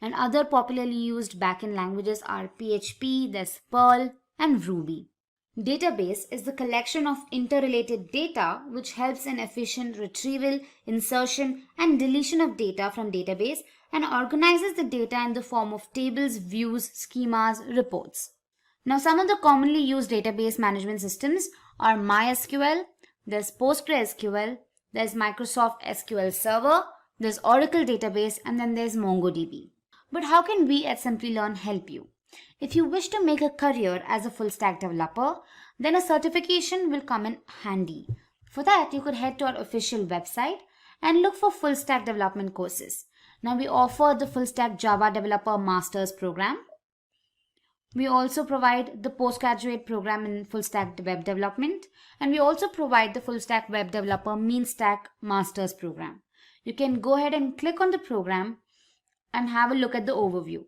And other popularly used backend languages are PHP, there's Perl, and Ruby. Database is the collection of interrelated data which helps in efficient retrieval, insertion, and deletion of data from database and organizes the data in the form of tables, views, schemas, reports. Now, some of the commonly used database management systems are MySQL, there's PostgreSQL, there's Microsoft SQL Server, there's Oracle Database, and then there's MongoDB. But how can we at Simplilearn help you? If you wish to make a career as a full stack developer, then a certification will come in handy. For that, you could head to our official website and look for full stack development courses. Now, we offer the full stack Java Developer Masters program. We also provide the postgraduate program in full stack web development, and we also provide the full stack web developer mean stack masters program. You can go ahead and click on the program and have a look at the overview.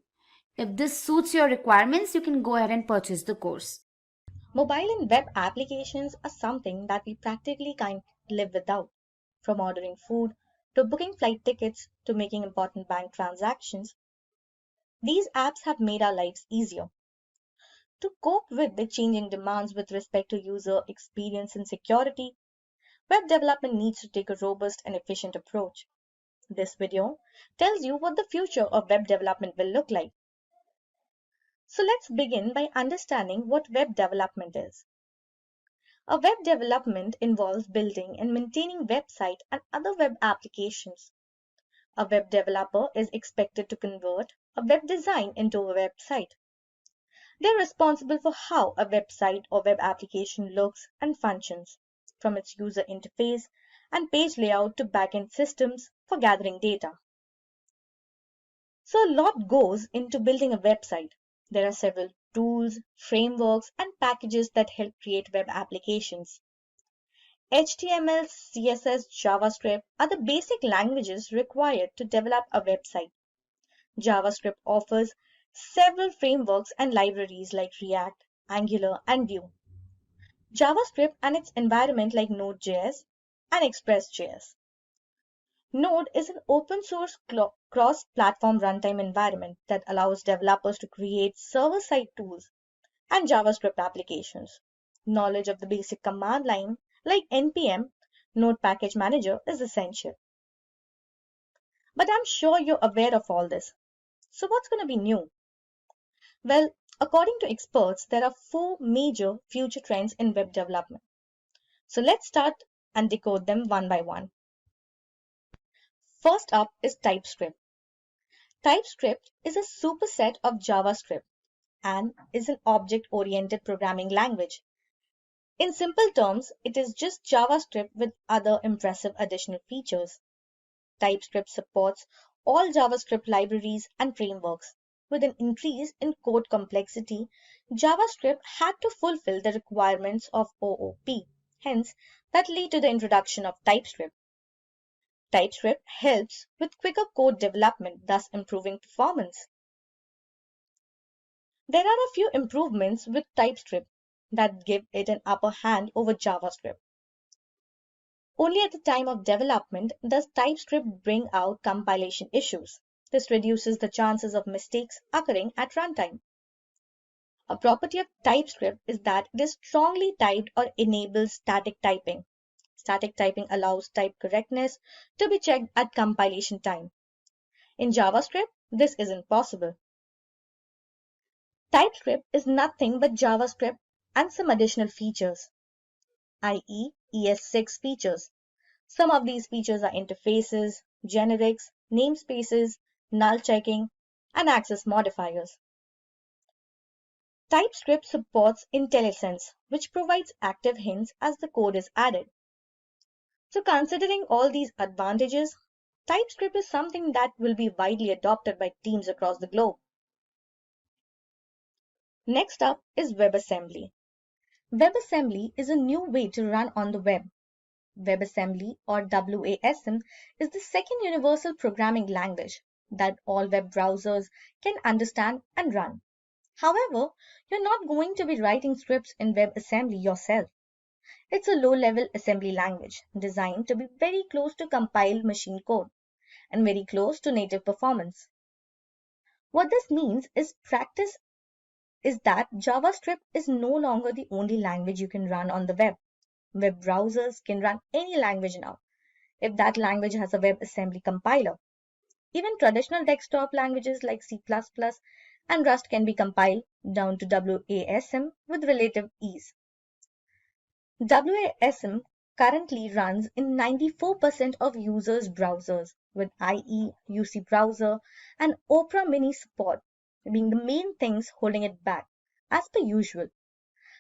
If this suits your requirements, you can go ahead and purchase the course. Mobile and web applications are something that we practically can't live without. From ordering food to booking flight tickets to making important bank transactions, these apps have made our lives easier. To cope with the changing demands with respect to user experience and security, web development needs to take a robust and efficient approach. This video tells you what the future of web development will look like. So let's begin by understanding what web development is. A web development involves building and maintaining websites and other web applications. A web developer is expected to convert a web design into a website. They're responsible for how a website or web application looks and functions, from its user interface and page layout to backend systems for gathering data. So a lot goes into building a website. There are several tools, frameworks, and packages that help create web applications. HTML, CSS, JavaScript are the basic languages required to develop a website. JavaScript offers several frameworks and libraries like React, Angular, and Vue. JavaScript and its environment like Node.js and Express.js. Node is an open source cross-platform runtime environment that allows developers to create server-side tools and JavaScript applications. Knowledge of the basic command line like npm, Node Package Manager, is essential. But I'm sure you're aware of all this. So what's going to be new? Well, according to experts, there are 4 major future trends in web development. So let's start and decode them one by one. First up is TypeScript. TypeScript is a superset of JavaScript and is an object-oriented programming language. In simple terms, it is just JavaScript with other impressive additional features. TypeScript supports all JavaScript libraries and frameworks. With an increase in code complexity, JavaScript had to fulfill the requirements of OOP. Hence, that led to the introduction of TypeScript. TypeScript helps with quicker code development, thus improving performance. There are a few improvements with TypeScript that give it an upper hand over JavaScript. Only at the time of development does TypeScript bring out compilation issues. This reduces the chances of mistakes occurring at runtime. A property of TypeScript is that it is strongly typed or enables static typing. Static typing allows type correctness to be checked at compilation time. In JavaScript, this isn't possible. TypeScript is nothing but JavaScript and some additional features, i.e. ES6 features. Some of these features are interfaces, generics, namespaces, null checking, and access modifiers. TypeScript supports IntelliSense, which provides active hints as the code is added. So considering all these advantages, TypeScript is something that will be widely adopted by teams across the globe. Next up is WebAssembly. WebAssembly is a new way to run on the web. WebAssembly, or WASM, is the second universal programming language that all web browsers can understand and run. However, you're not going to be writing scripts in WebAssembly yourself. It's a low-level assembly language designed to be very close to compiled machine code and very close to native performance. What this means is that JavaScript is no longer the only language you can run on the web. Web browsers can run any language now, if that language has a WebAssembly compiler. Even traditional desktop languages like C++ and Rust can be compiled down to WASM with relative ease. WASM currently runs in 94% of users' browsers, with IE, UC Browser, and Opera Mini support being the main things holding it back, as per usual.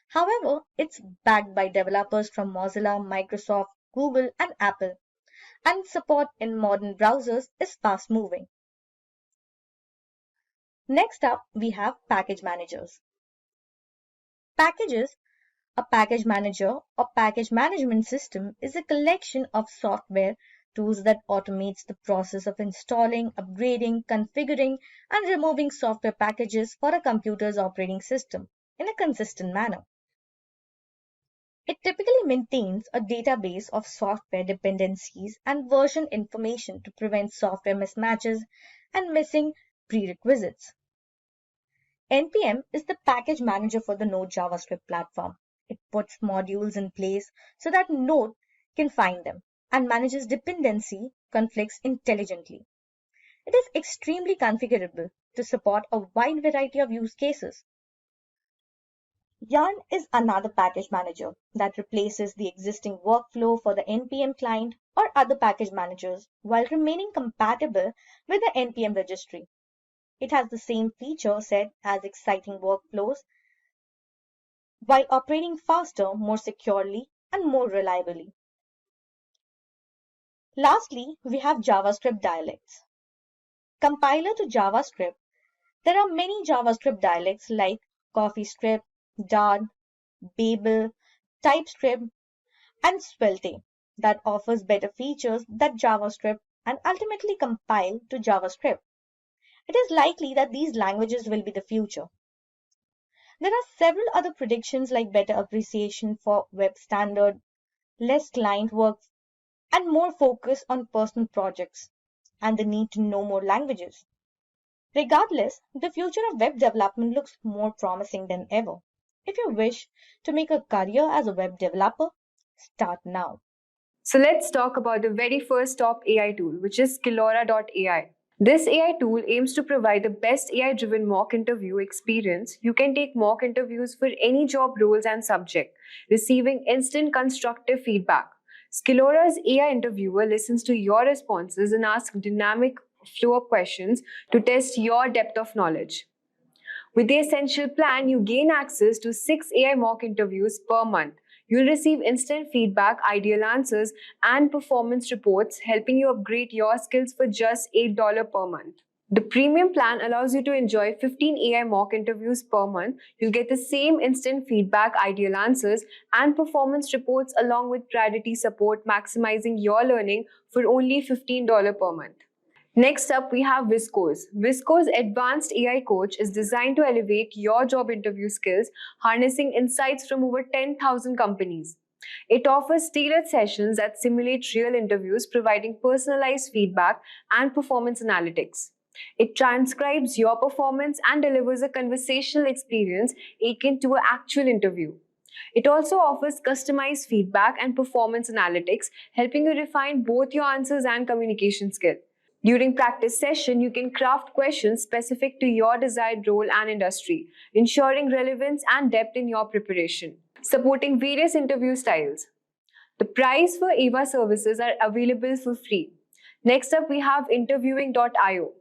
However, it's backed by developers from Mozilla, Microsoft, Google, and Apple, and support in modern browsers is fast moving. Next up, we have package managers. Packages, a package manager or package management system, is a collection of software tools that automates the process of installing, upgrading, configuring, and removing software packages for a computer's operating system in a consistent manner. It typically maintains a database of software dependencies and version information to prevent software mismatches and missing prerequisites. NPM is the package manager for the Node JavaScript platform. It puts modules in place so that Node can find them and manages dependency conflicts intelligently. It is extremely configurable to support a wide variety of use cases. Yarn is another package manager that replaces the existing workflow for the NPM client or other package managers while remaining compatible with the NPM registry. It has the same feature set as exciting workflows while operating faster, more securely, and more reliably. Lastly, we have JavaScript dialects. Compiler to JavaScript, there are many JavaScript dialects like CoffeeScript, Dart, Babel, TypeScript, and Svelte that offers better features than JavaScript and ultimately compile to JavaScript. It is likely that these languages will be the future. There are several other predictions like better appreciation for web standard, less client work, and more focus on personal projects, and the need to know more languages. Regardless, the future of web development looks more promising than ever. If you wish to make a career as a web developer, start now. So let's talk about the very first top AI tool, which is Skillora.ai. This AI tool aims to provide the best AI-driven mock interview experience. You can take mock interviews for any job roles and subject, receiving instant constructive feedback. Skillora's AI interviewer listens to your responses and asks dynamic flow of questions to test your depth of knowledge. With the Essential plan, you gain access to 6 AI mock interviews per month. You'll receive instant feedback, ideal answers, and performance reports, helping you upgrade your skills for just $8 per month. The premium plan allows you to enjoy 15 AI mock interviews per month. You'll get the same instant feedback, ideal answers, and performance reports along with priority support, maximizing your learning for only $15 per month. Next up, we have Visco's. Visco's advanced AI coach is designed to elevate your job interview skills, harnessing insights from over 10,000 companies. It offers tailored sessions that simulate real interviews, providing personalized feedback and performance analytics. It transcribes your performance and delivers a conversational experience akin to an actual interview. It also offers customized feedback and performance analytics, helping you refine both your answers and communication skill. During practice session, you can craft questions specific to your desired role and industry, ensuring relevance and depth in your preparation. Supporting various interview styles. The price for AVA services are available for free. Next up, we have interviewing.io.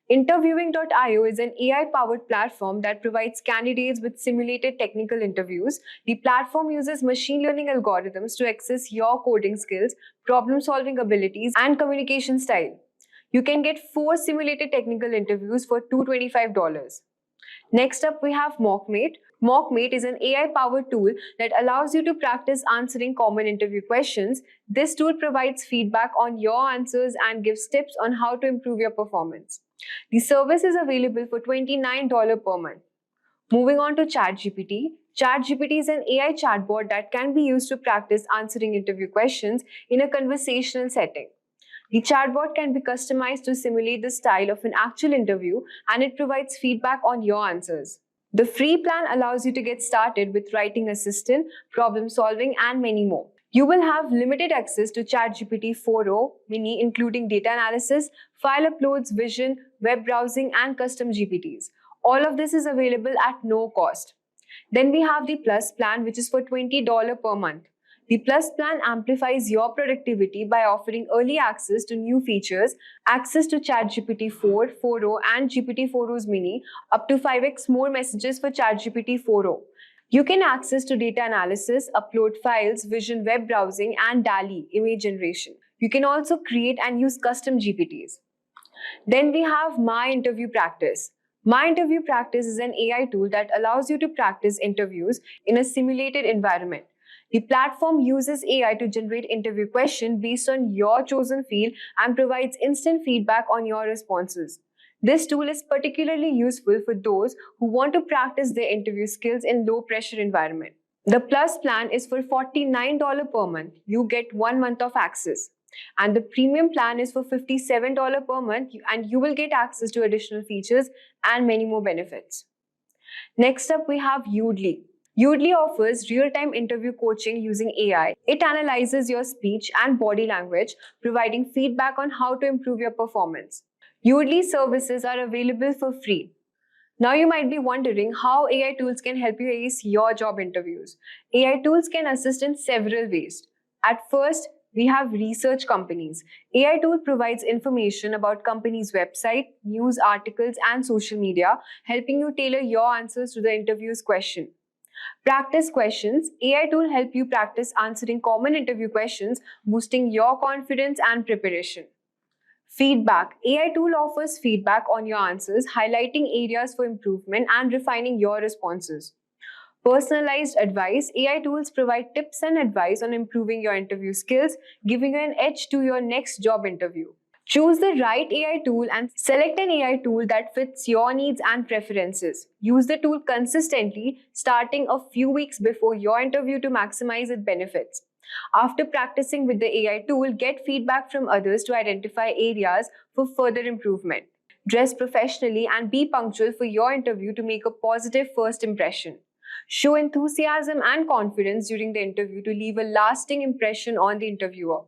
Interviewing.io is an AI-powered platform that provides candidates with simulated technical interviews. The platform uses machine learning algorithms to assess your coding skills, problem-solving abilities, and communication style. You can get 4 simulated technical interviews for $225. Next up, we have MockMate. MockMate is an AI-powered tool that allows you to practice answering common interview questions. This tool provides feedback on your answers and gives tips on how to improve your performance. The service is available for $29 per month. Moving on to ChatGPT. ChatGPT is an AI chatbot that can be used to practice answering interview questions in a conversational setting. The chatbot can be customized to simulate the style of an actual interview, and it provides feedback on your answers. The free plan allows you to get started with writing assistant, problem solving, and many more. You will have limited access to ChatGPT 4o mini, including data analysis, file uploads, vision, web browsing, and custom GPTs. All of this is available at no cost. Then we have the Plus plan, which is for $20 per month. The Plus plan amplifies your productivity by offering early access to new features, access to ChatGPT 4, 4o, and GPT-4o's mini, up to 5x more messages for ChatGPT 4o. You can access to data analysis, upload files, vision web browsing, and DALL-E image generation. You can also create and use custom GPTs. Then we have My Interview Practice. My Interview Practice is an AI tool that allows you to practice interviews in a simulated environment. The platform uses AI to generate interview questions based on your chosen field and provides instant feedback on your responses. This tool is particularly useful for those who want to practice their interview skills in low-pressure environment. The Plus plan is for $49 per month. You get 1 month of access. And the Premium plan is for $57 per month, and you will get access to additional features and many more benefits. Next up, we have Udly. Udly offers real-time interview coaching using AI. It analyzes your speech and body language, providing feedback on how to improve your performance. Udly services are available for free. Now you might be wondering how AI tools can help you ace your job interviews. AI tools can assist in several ways. At first, we have research companies. AI tool provides information about companies' website, news articles, and social media, helping you tailor your answers to the interview's question. Practice questions. AI tool help you practice answering common interview questions, boosting your confidence and preparation. Feedback. AI tool offers feedback on your answers, highlighting areas for improvement and refining your responses. Personalized advice. AI tools provide tips and advice on improving your interview skills, giving you an edge to your next job interview. Choose the right AI tool and select an AI tool that fits your needs and preferences. Use the tool consistently, starting a few weeks before your interview to maximize its benefits. After practicing with the AI tool, get feedback from others to identify areas for further improvement. Dress professionally and be punctual for your interview to make a positive first impression. Show enthusiasm and confidence during the interview to leave a lasting impression on the interviewer.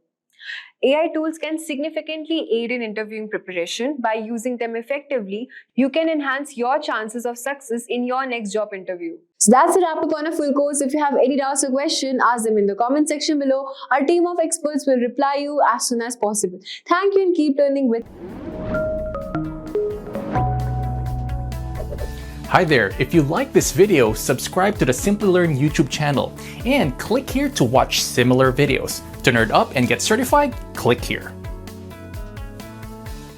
AI tools can significantly aid in interviewing preparation. By using them effectively, you can enhance your chances of success in your next job interview. So that's a wrap up on a full course. If you have any doubts or questions, ask them in the comment section below. Our team of experts will reply you as soon as possible. Thank you and keep learning with. Hi there, if you like this video, subscribe to the Simplilearn YouTube channel and click here to watch similar videos. To nerd up and get certified, click here.